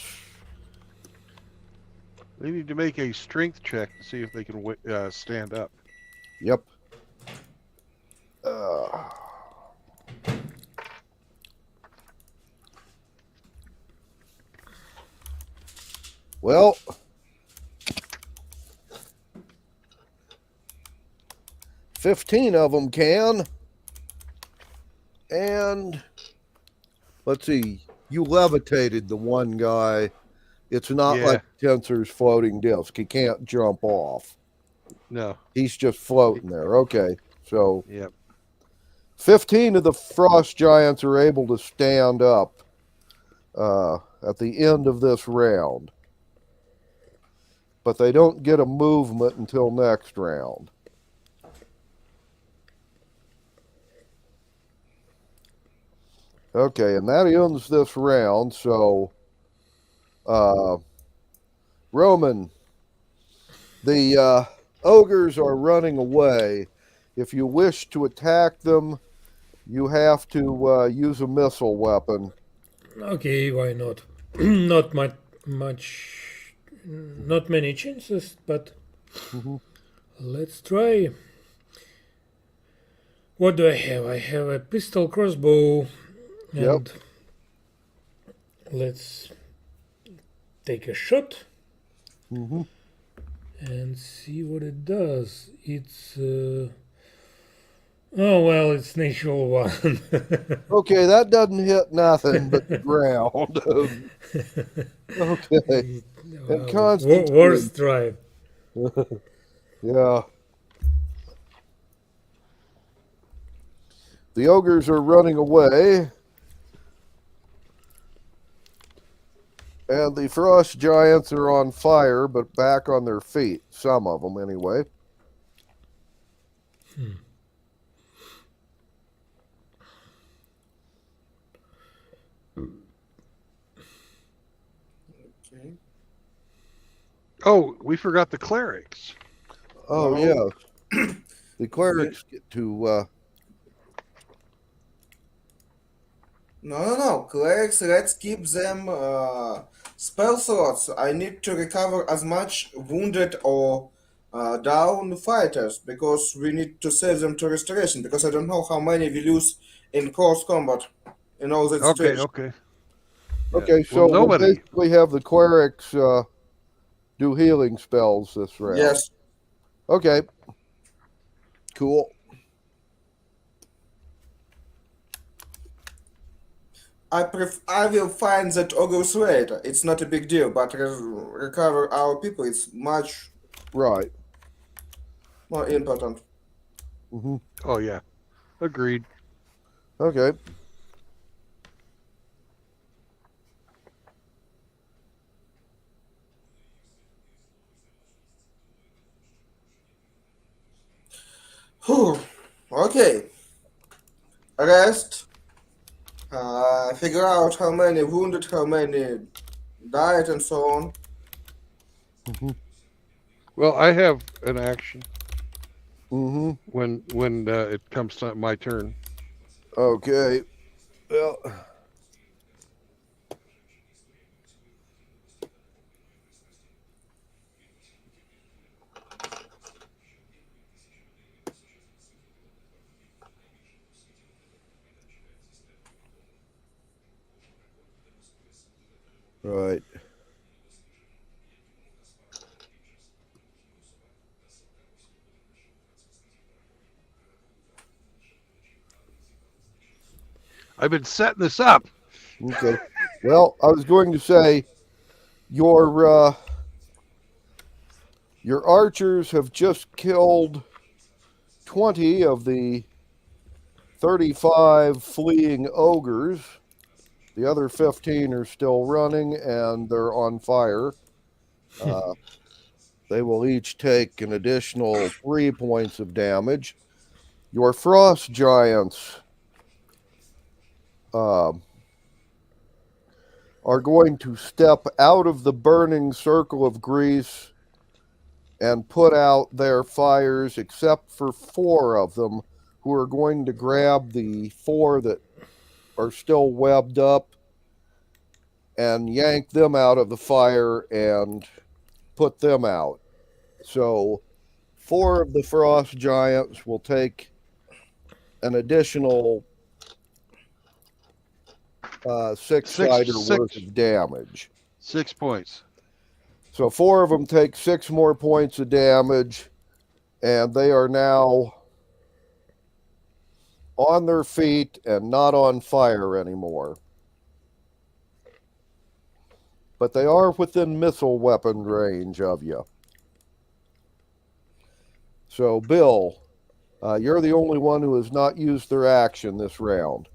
Speaker 1: They need to make a strength check to see if they can stand up.
Speaker 14: Yep. Well, $15 of them can. And let's see, you levitated the one guy. It's not like Tensor's floating disc. He can't jump off.
Speaker 1: No.
Speaker 14: He's just floating there. Okay. So
Speaker 1: yep.
Speaker 14: 15 of the frost giants are able to stand up at the end of this round. But they don't get a movement until next round. Okay, and that ends this round. So, Roman, the ogres are running away. If you wish to attack them, you have to use a missile weapon.
Speaker 15: Okay, why not? Not many chances, but let's try. What do I have? I have a pistol crossbow, and let's take a shot and see what it does. It's oh well, it's natural one.
Speaker 14: Okay, that doesn't hit nothing but the ground. Okay. And Constantine.
Speaker 15: Worst try.
Speaker 14: Yeah. The ogres are running away. And the frost giants are on fire, but back on their feet. Some of them, anyway.
Speaker 19: Okay.
Speaker 1: Oh, we forgot the clerics.
Speaker 14: Oh,
Speaker 19: No.
Speaker 14: yeah. The clerics get to...
Speaker 19: No. Clerics, let's keep them spell slots. I need to recover as much wounded or down fighters because we need to save them to restoration because I don't know how many we lose in close combat in all that
Speaker 1: Okay,
Speaker 19: situation.
Speaker 1: okay.
Speaker 14: Okay, so
Speaker 1: Well,
Speaker 14: we'll
Speaker 1: nobody.
Speaker 14: basically have the clerics do healing spells this round.
Speaker 19: Yes.
Speaker 14: Okay. Cool.
Speaker 19: I will find that August later. It's not a big deal, but recover our people. It's much
Speaker 14: Right.
Speaker 19: more important.
Speaker 14: Mm-hmm.
Speaker 1: Oh, yeah. Agreed.
Speaker 14: Okay.
Speaker 19: Whew. Okay. Rest. Figure out how many wounded, how many died, and so on.
Speaker 14: Mm-hmm.
Speaker 1: Well, I have an action
Speaker 14: Mm-hmm.
Speaker 1: when it comes to my turn.
Speaker 14: Okay. Well... Right.
Speaker 1: I've been setting this up.
Speaker 14: Okay. Well, I was going to say your archers have just killed 20 of the 35 fleeing ogres. The other 15 are still running and they're on fire. They will each take an additional 3 points of damage. Your frost giants are going to step out of the burning circle of grease and put out their fires, except for 4 of them, who are going to grab the 4 that are still webbed up and yank them out of the fire and put them out. So 4 of the frost giants will take an additional 6-sider worth of damage.
Speaker 1: 6 points.
Speaker 14: So 4 of them take 6 more points of damage, and they are now on their feet and not on fire anymore. But they are within missile weapon range of you. So, Bill, you're the only one who has not used their action this round.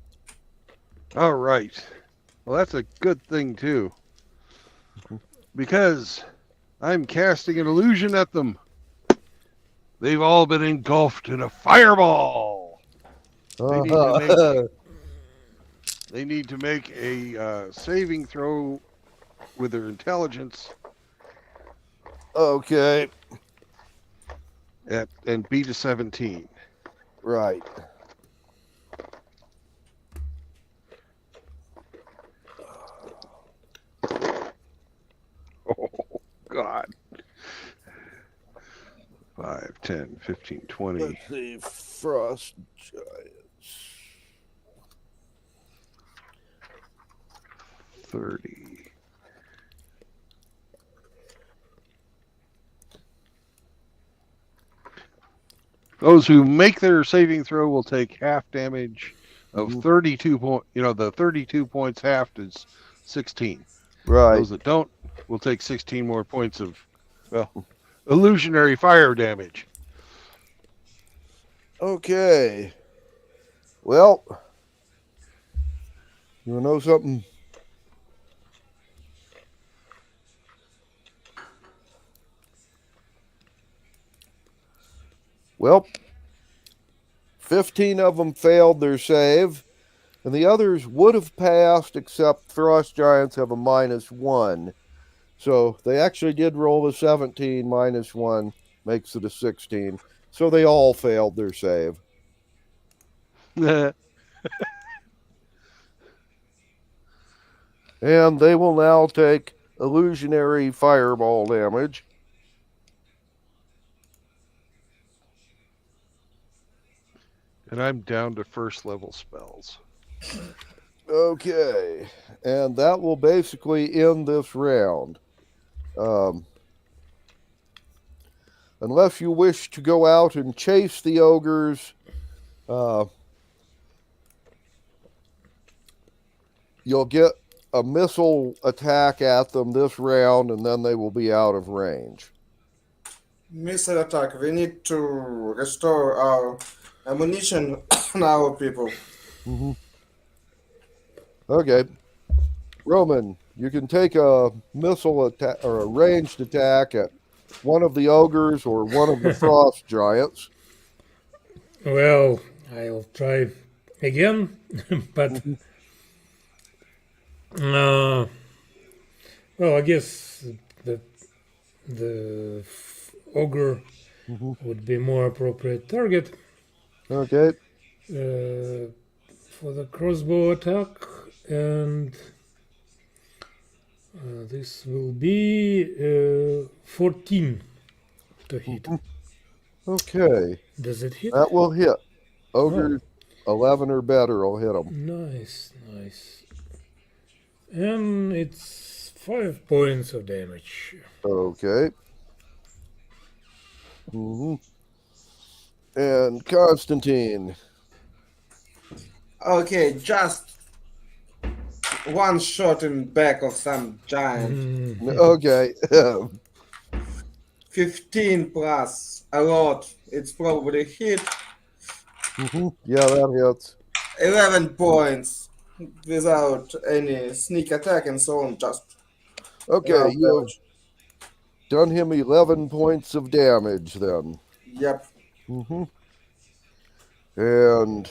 Speaker 1: All right. Well, that's a good thing, too. Because I'm casting an illusion at them. They've all been engulfed in a fireball. They need to make a saving throw with their intelligence.
Speaker 14: Okay.
Speaker 1: And beat a 17.
Speaker 14: Right.
Speaker 1: Oh, God. 5, 10, 15, 20.
Speaker 14: Let's see. Frost giants.
Speaker 1: 30. Those who make their saving throw will take half damage of 32 points. You know, the 32 points halved is 16.
Speaker 14: Right.
Speaker 1: Those that don't will take 16 more points of, well, illusionary fire damage.
Speaker 14: Okay. Well, you want to know something? Well, 15 of them failed their save, and the others would have passed, except Frost Giants have a -1. So they actually did roll a 17, -1 makes it a 16. So they all failed their save. And they will now take illusionary fireball damage.
Speaker 1: And I'm down to first level spells.
Speaker 14: Okay, and that will basically end this round. Unless you wish to go out and chase the ogres, you'll get a missile attack at them this round, and then they will be out of range.
Speaker 19: Missile attack. We need to restore our ammunition on our people.
Speaker 14: Mm-hmm. Okay. Roman, you can take a missile attack or a ranged attack at one of the ogres or one of the frost giants.
Speaker 15: Well, I'll try again, but well, I guess the ogre would be more appropriate target.
Speaker 14: Okay.
Speaker 15: For the crossbow attack, and this will be 14 to hit.
Speaker 14: Okay.
Speaker 15: Does it hit?
Speaker 14: That will hit. Ogre 11 or better will hit them.
Speaker 15: Nice. And it's 5 points of damage.
Speaker 14: Okay. And Constantine.
Speaker 19: Okay, just one shot in back of some giant.
Speaker 14: Okay.
Speaker 19: 15 plus a lot. It's probably hit.
Speaker 14: Yeah, that hits.
Speaker 19: 11 points without any sneak attack and so on. Just
Speaker 14: okay. You've done him 11 points of damage then.
Speaker 19: Yep.
Speaker 14: And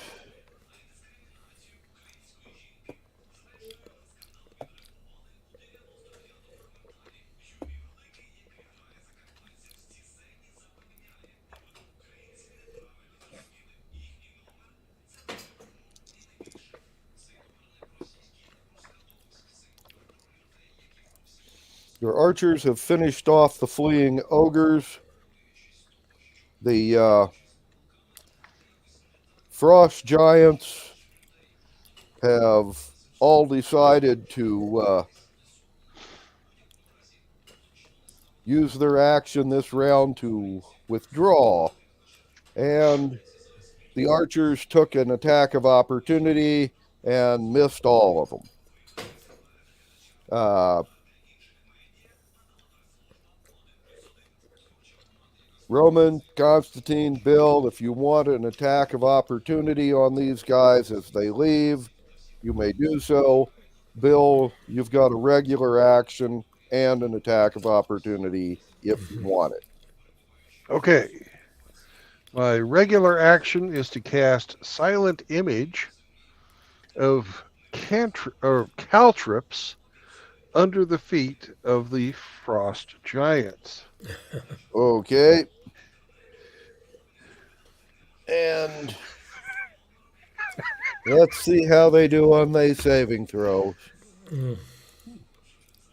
Speaker 14: your archers have finished off the fleeing ogres. The frost giants have all decided to use their action this round to withdraw. And the archers took an attack of opportunity and missed all of them. Roman, Constantine, Bill, if you want an attack of opportunity on these guys as they leave, you may do so. Bill, you've got a regular action and an attack of opportunity if you want it.
Speaker 1: Okay. My regular action is to cast Silent Image of caltrops under the feet of the frost giants.
Speaker 14: Okay. And let's see how they do on their saving throws.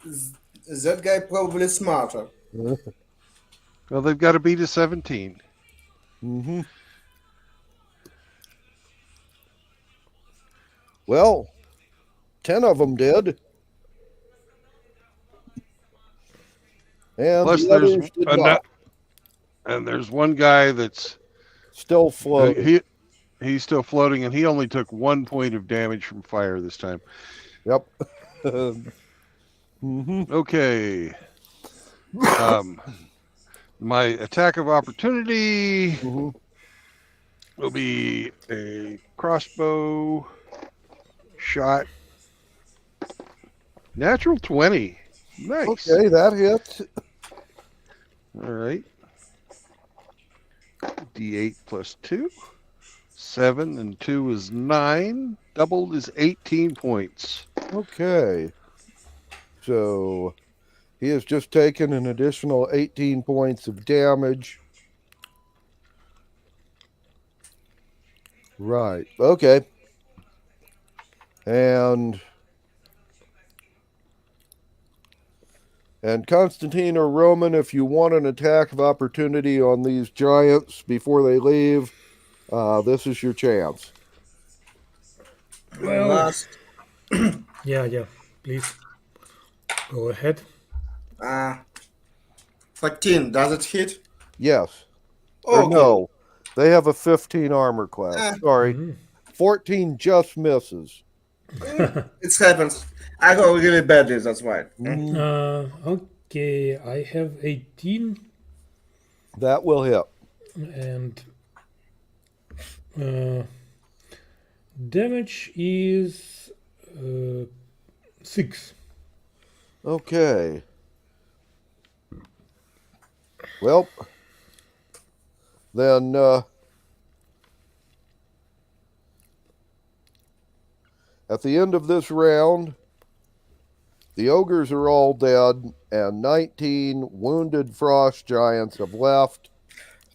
Speaker 19: That guy probably smarter.
Speaker 1: Well, they've got to beat a 17.
Speaker 14: Well, 10 of them did. And
Speaker 1: Plus,
Speaker 14: the others did not.
Speaker 1: And there's one guy that's
Speaker 14: still floating.
Speaker 1: He's still floating, and he only took 1 point of damage from fire this time.
Speaker 14: Yep.
Speaker 1: Okay. My attack of opportunity will be a crossbow shot. Natural 20. Nice.
Speaker 14: Okay, that hits.
Speaker 1: All right. D8 plus 2. 7 and 2 is 9. Doubled is 18 points.
Speaker 14: Okay. So he has just taken an additional 18 points of damage. Right. Okay. And Constantine or Roman, if you want an attack of opportunity on these giants before they leave, this is your chance.
Speaker 15: Well,
Speaker 19: Last.
Speaker 15: yeah, please go ahead.
Speaker 19: 14, does it hit?
Speaker 14: Yes.
Speaker 19: Okay.
Speaker 14: Or no, they have a 15 armor class. Sorry. 14 just misses.
Speaker 19: It happens. I go really badly, that's why.
Speaker 15: Okay, I have 18.
Speaker 14: That will hit.
Speaker 15: And damage is 6.
Speaker 14: Okay. Well, then at the end of this round, the ogres are all dead, and 19 wounded frost giants have left,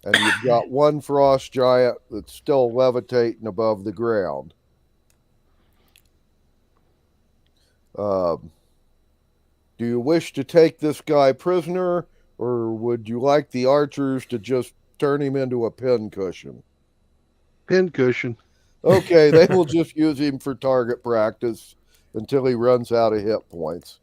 Speaker 14: and you've got one frost giant that's still levitating above the ground. Do you wish to take this guy prisoner, or would you like the archers to just turn him into a pincushion?
Speaker 1: Pincushion.
Speaker 14: Okay, they will just use him for target practice until he runs out of hit points.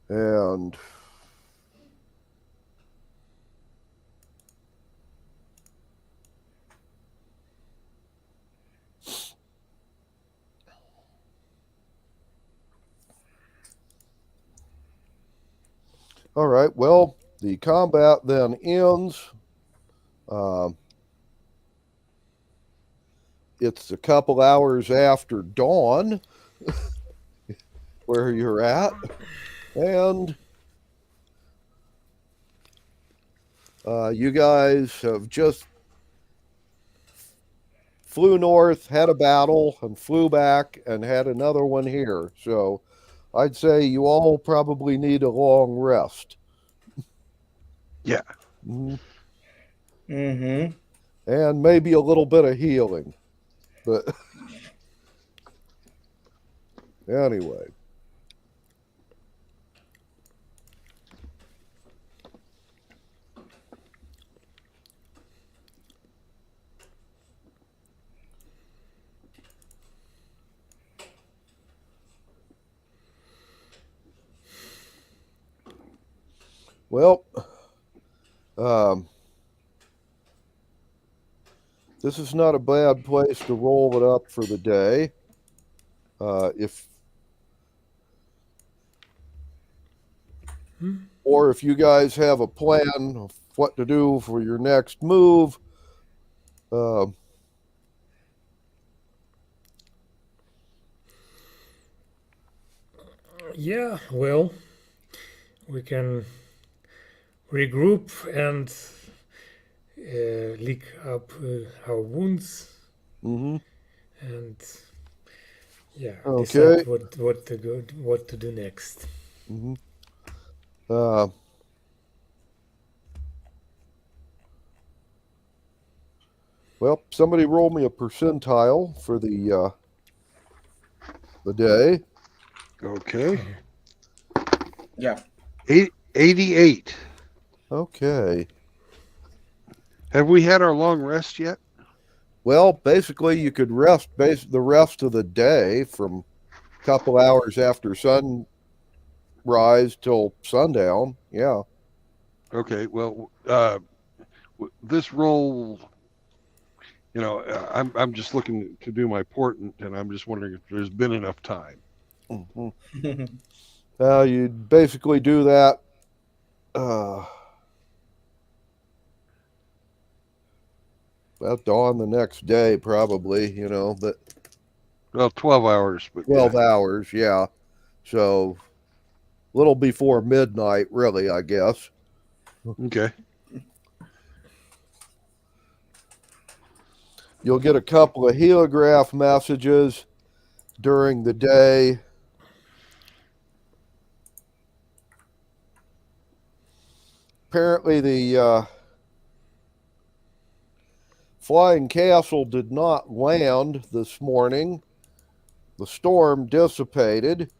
Speaker 14: And all right, well, the combat then ends. It's a couple hours after dawn where you're at, and you guys have just flew north, had a battle, and flew back and had another one here. So I'd say you all probably need a long rest.
Speaker 1: Yeah.
Speaker 19: Mm-hmm.
Speaker 14: And maybe a little bit of healing. But anyway. Well, this is not a bad place to roll it up for the day. If you guys have a plan of what to do for your next move,
Speaker 15: Yeah, well, we can regroup and lick up our wounds.
Speaker 14: Mm-hmm.
Speaker 15: And yeah,
Speaker 14: okay.
Speaker 15: decide what to do next.
Speaker 14: Mm-hmm. Well, somebody roll me a percentile for the day.
Speaker 1: Okay.
Speaker 19: Yeah.
Speaker 1: 88.
Speaker 14: Okay.
Speaker 1: Have we had our long rest yet?
Speaker 14: Well, basically, you could rest the rest of the day from a couple hours after sunrise till sundown. Yeah.
Speaker 1: Okay. Well, this roll you know, I'm just looking to do my portent, and I'm just wondering if there's been enough time.
Speaker 14: Mm-hmm. You'd basically do that. About dawn the next day, probably, you know, but.
Speaker 1: Well, 12 hours, but
Speaker 14: 12 hours, yeah. So, a little before midnight, really, I guess.
Speaker 1: Okay.
Speaker 14: You'll get a couple of heliograph messages during the day. Apparently, the Flying Castle did not land this morning. The storm dissipated.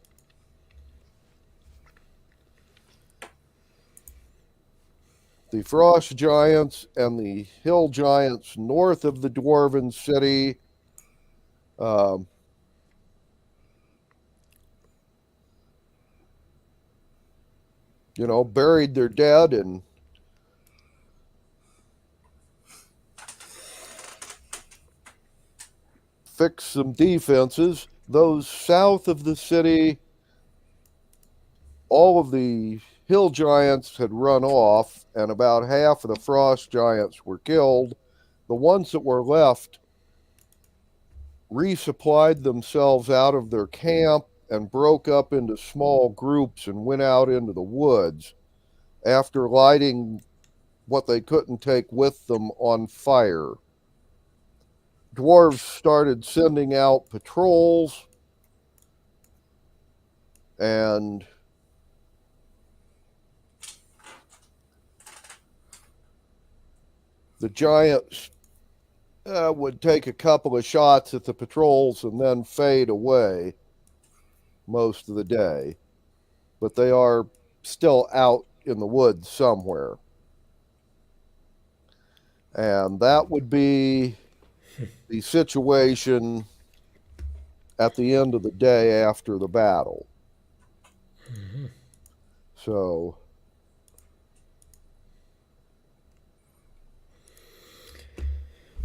Speaker 14: The frost giants and the hill giants north of the dwarven city you know, buried their dead and fixed some defenses. Those south of the city, all of the hill giants had run off, and about half of the frost giants were killed. The ones that were left resupplied themselves out of their camp and broke up into small groups and went out into the woods after lighting what they couldn't take with them on fire. Dwarves started sending out patrols, and the giants would take a couple of shots at the patrols and then fade away most of the day. But they are still out in the woods somewhere. And that would be the situation at the end of the day after the battle.
Speaker 15: Mm-hmm.
Speaker 14: So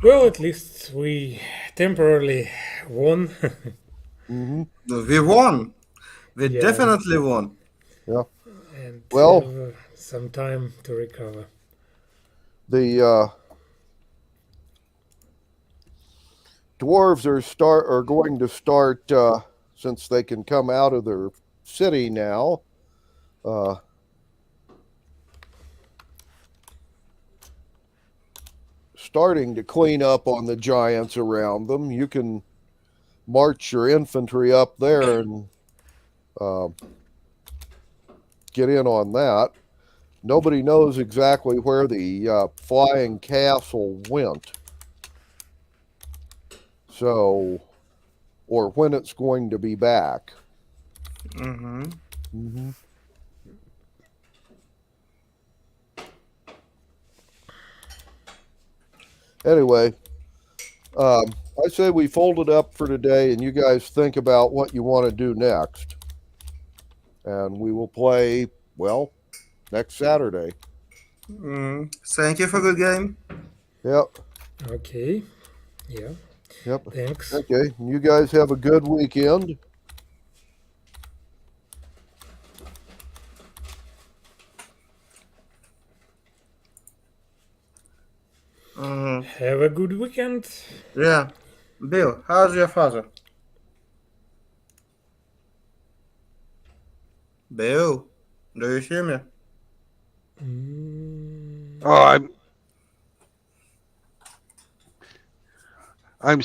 Speaker 15: well, at least we temporarily won.
Speaker 14: Mm-hmm.
Speaker 19: We won. We
Speaker 15: Yeah.
Speaker 19: definitely won.
Speaker 14: Yeah.
Speaker 15: And
Speaker 14: well,
Speaker 15: have some time to recover.
Speaker 14: The dwarves are going to start since they can come out of their city now. Starting to clean up on the giants around them. You can march your infantry up there and get in on that. Nobody knows exactly where the flying castle went. So, or when it's going to be back.
Speaker 19: Mm-hmm.
Speaker 14: Mm-hmm. Anyway, I say we fold it up for today, and you guys think about what you want to do next. And we will play, well, next Saturday.
Speaker 19: Thank you for good game.
Speaker 14: Yep.
Speaker 15: Okay. Yeah.
Speaker 14: Yep.
Speaker 15: Thanks.
Speaker 14: Okay. You guys have a good weekend.
Speaker 15: Have a good weekend.
Speaker 19: Yeah. Bill, how's your father? Bill, do you hear me?
Speaker 1: Oh, I'm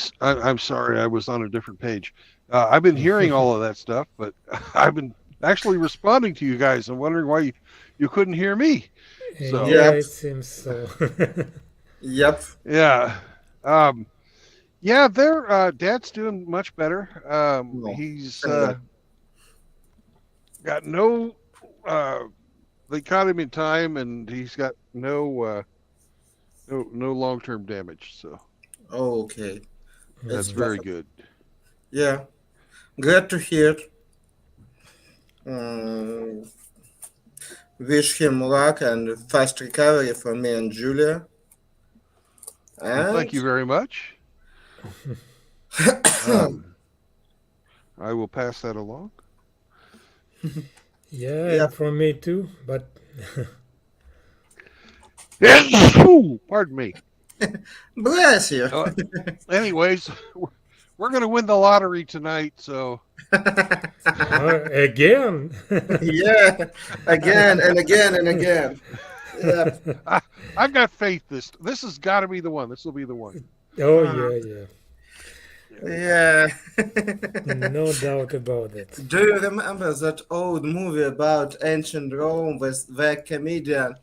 Speaker 1: sorry. I was on a different page. I've been hearing all of that stuff, but I've been actually responding to you guys and wondering why you couldn't hear me. So
Speaker 15: Yeah, it seems so.
Speaker 19: Yep.
Speaker 1: Yeah. Yeah, their dad's doing much better. He's got no they caught him in time, and he's got no long-term damage, so
Speaker 19: Okay.
Speaker 1: that's very good.
Speaker 19: Yeah. Glad to hear. Wish him luck and fast recovery for me and Julia.
Speaker 1: Well, thank you very much. I will pass that along.
Speaker 15: Yeah, and from me too, but
Speaker 1: Ooh, pardon me.
Speaker 19: Bless you.
Speaker 1: Anyways, we're going to win the lottery tonight, so.
Speaker 15: Again.
Speaker 19: Yeah, again and again and again. Yeah.
Speaker 1: I've got faith. This has got to be the one. This will be the one.
Speaker 15: Oh yeah.
Speaker 19: Yeah.
Speaker 15: No doubt about it.
Speaker 19: Do you remember that old movie about ancient Rome with the comedian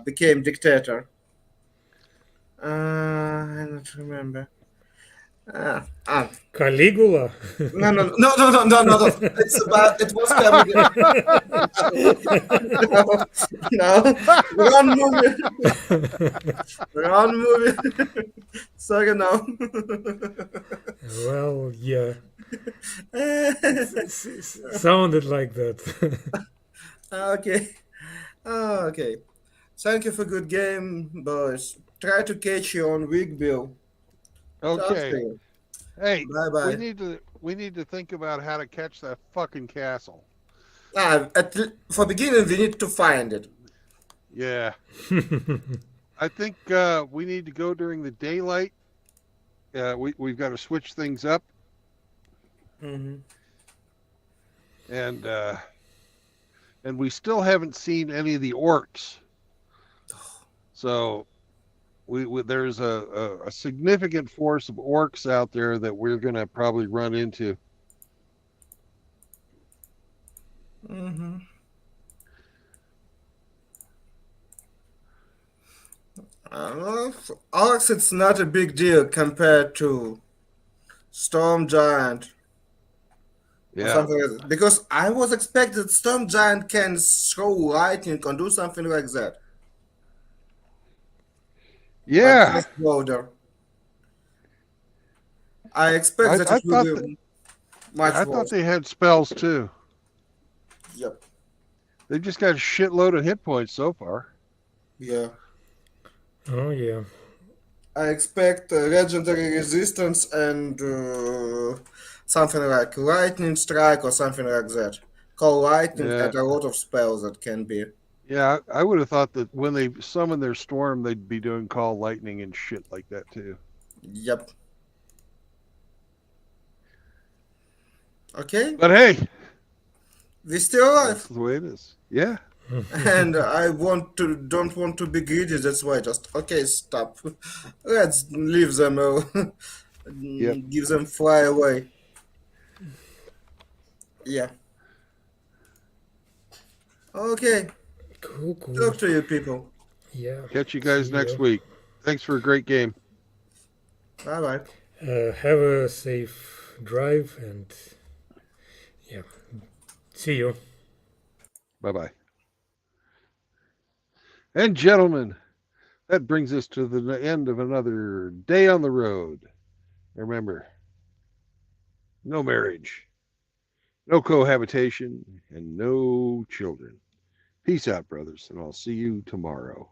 Speaker 19: became dictator? I don't remember.
Speaker 15: Caligula.
Speaker 19: No. It's about. It was comedy. No. Wrong movie. Wrong movie. Sorry, no.
Speaker 15: Well, yeah. Sounded like that.
Speaker 19: Okay. Okay. Thank you for good game, boys. Try to catch you on week, Bill.
Speaker 1: Okay. Hey,
Speaker 19: Bye-bye.
Speaker 1: we need to think about how to catch that fucking castle.
Speaker 19: For beginning, we need to find it.
Speaker 1: Yeah. I think we need to go during the daylight. We've got to switch things up.
Speaker 19: Mm-hmm.
Speaker 1: And we still haven't seen any of the orcs. So there's a significant force of orcs out there that we're going to probably run into.
Speaker 19: Mm-hmm. Orcs, it's not a big deal compared to Storm Giant.
Speaker 1: Yeah.
Speaker 19: Because I was expecting Storm Giant can throw lightning or do something like that.
Speaker 1: Yeah.
Speaker 19: I expect that it will be much
Speaker 1: I
Speaker 19: worse.
Speaker 1: thought they had spells too.
Speaker 19: Yep.
Speaker 1: They just got a shitload of hit points so far.
Speaker 19: Yeah.
Speaker 15: Oh yeah.
Speaker 19: I expect legendary resistance and something like lightning strike or something like that. Call lightning and a lot of spells that can be.
Speaker 1: Yeah, I would have thought that when they summon their storm, they'd be doing call lightning and shit like that too.
Speaker 19: Yep. Okay.
Speaker 1: But hey,
Speaker 19: we're still alive.
Speaker 1: That's the way it is. Yeah.
Speaker 19: And I don't want to be greedy. That's why okay, stop. Let's leave them all. Give them fly away. Yeah. Okay.
Speaker 15: Cool.
Speaker 19: Talk to you people.
Speaker 15: Yeah.
Speaker 1: Catch you guys next week. Thanks for a great game.
Speaker 19: Bye.
Speaker 15: Have a safe drive and yeah. See you.
Speaker 1: Bye. And gentlemen, that brings us to the end of another day on the road. Remember, no marriage, no cohabitation, and no children. Peace out, brothers, and I'll see you tomorrow.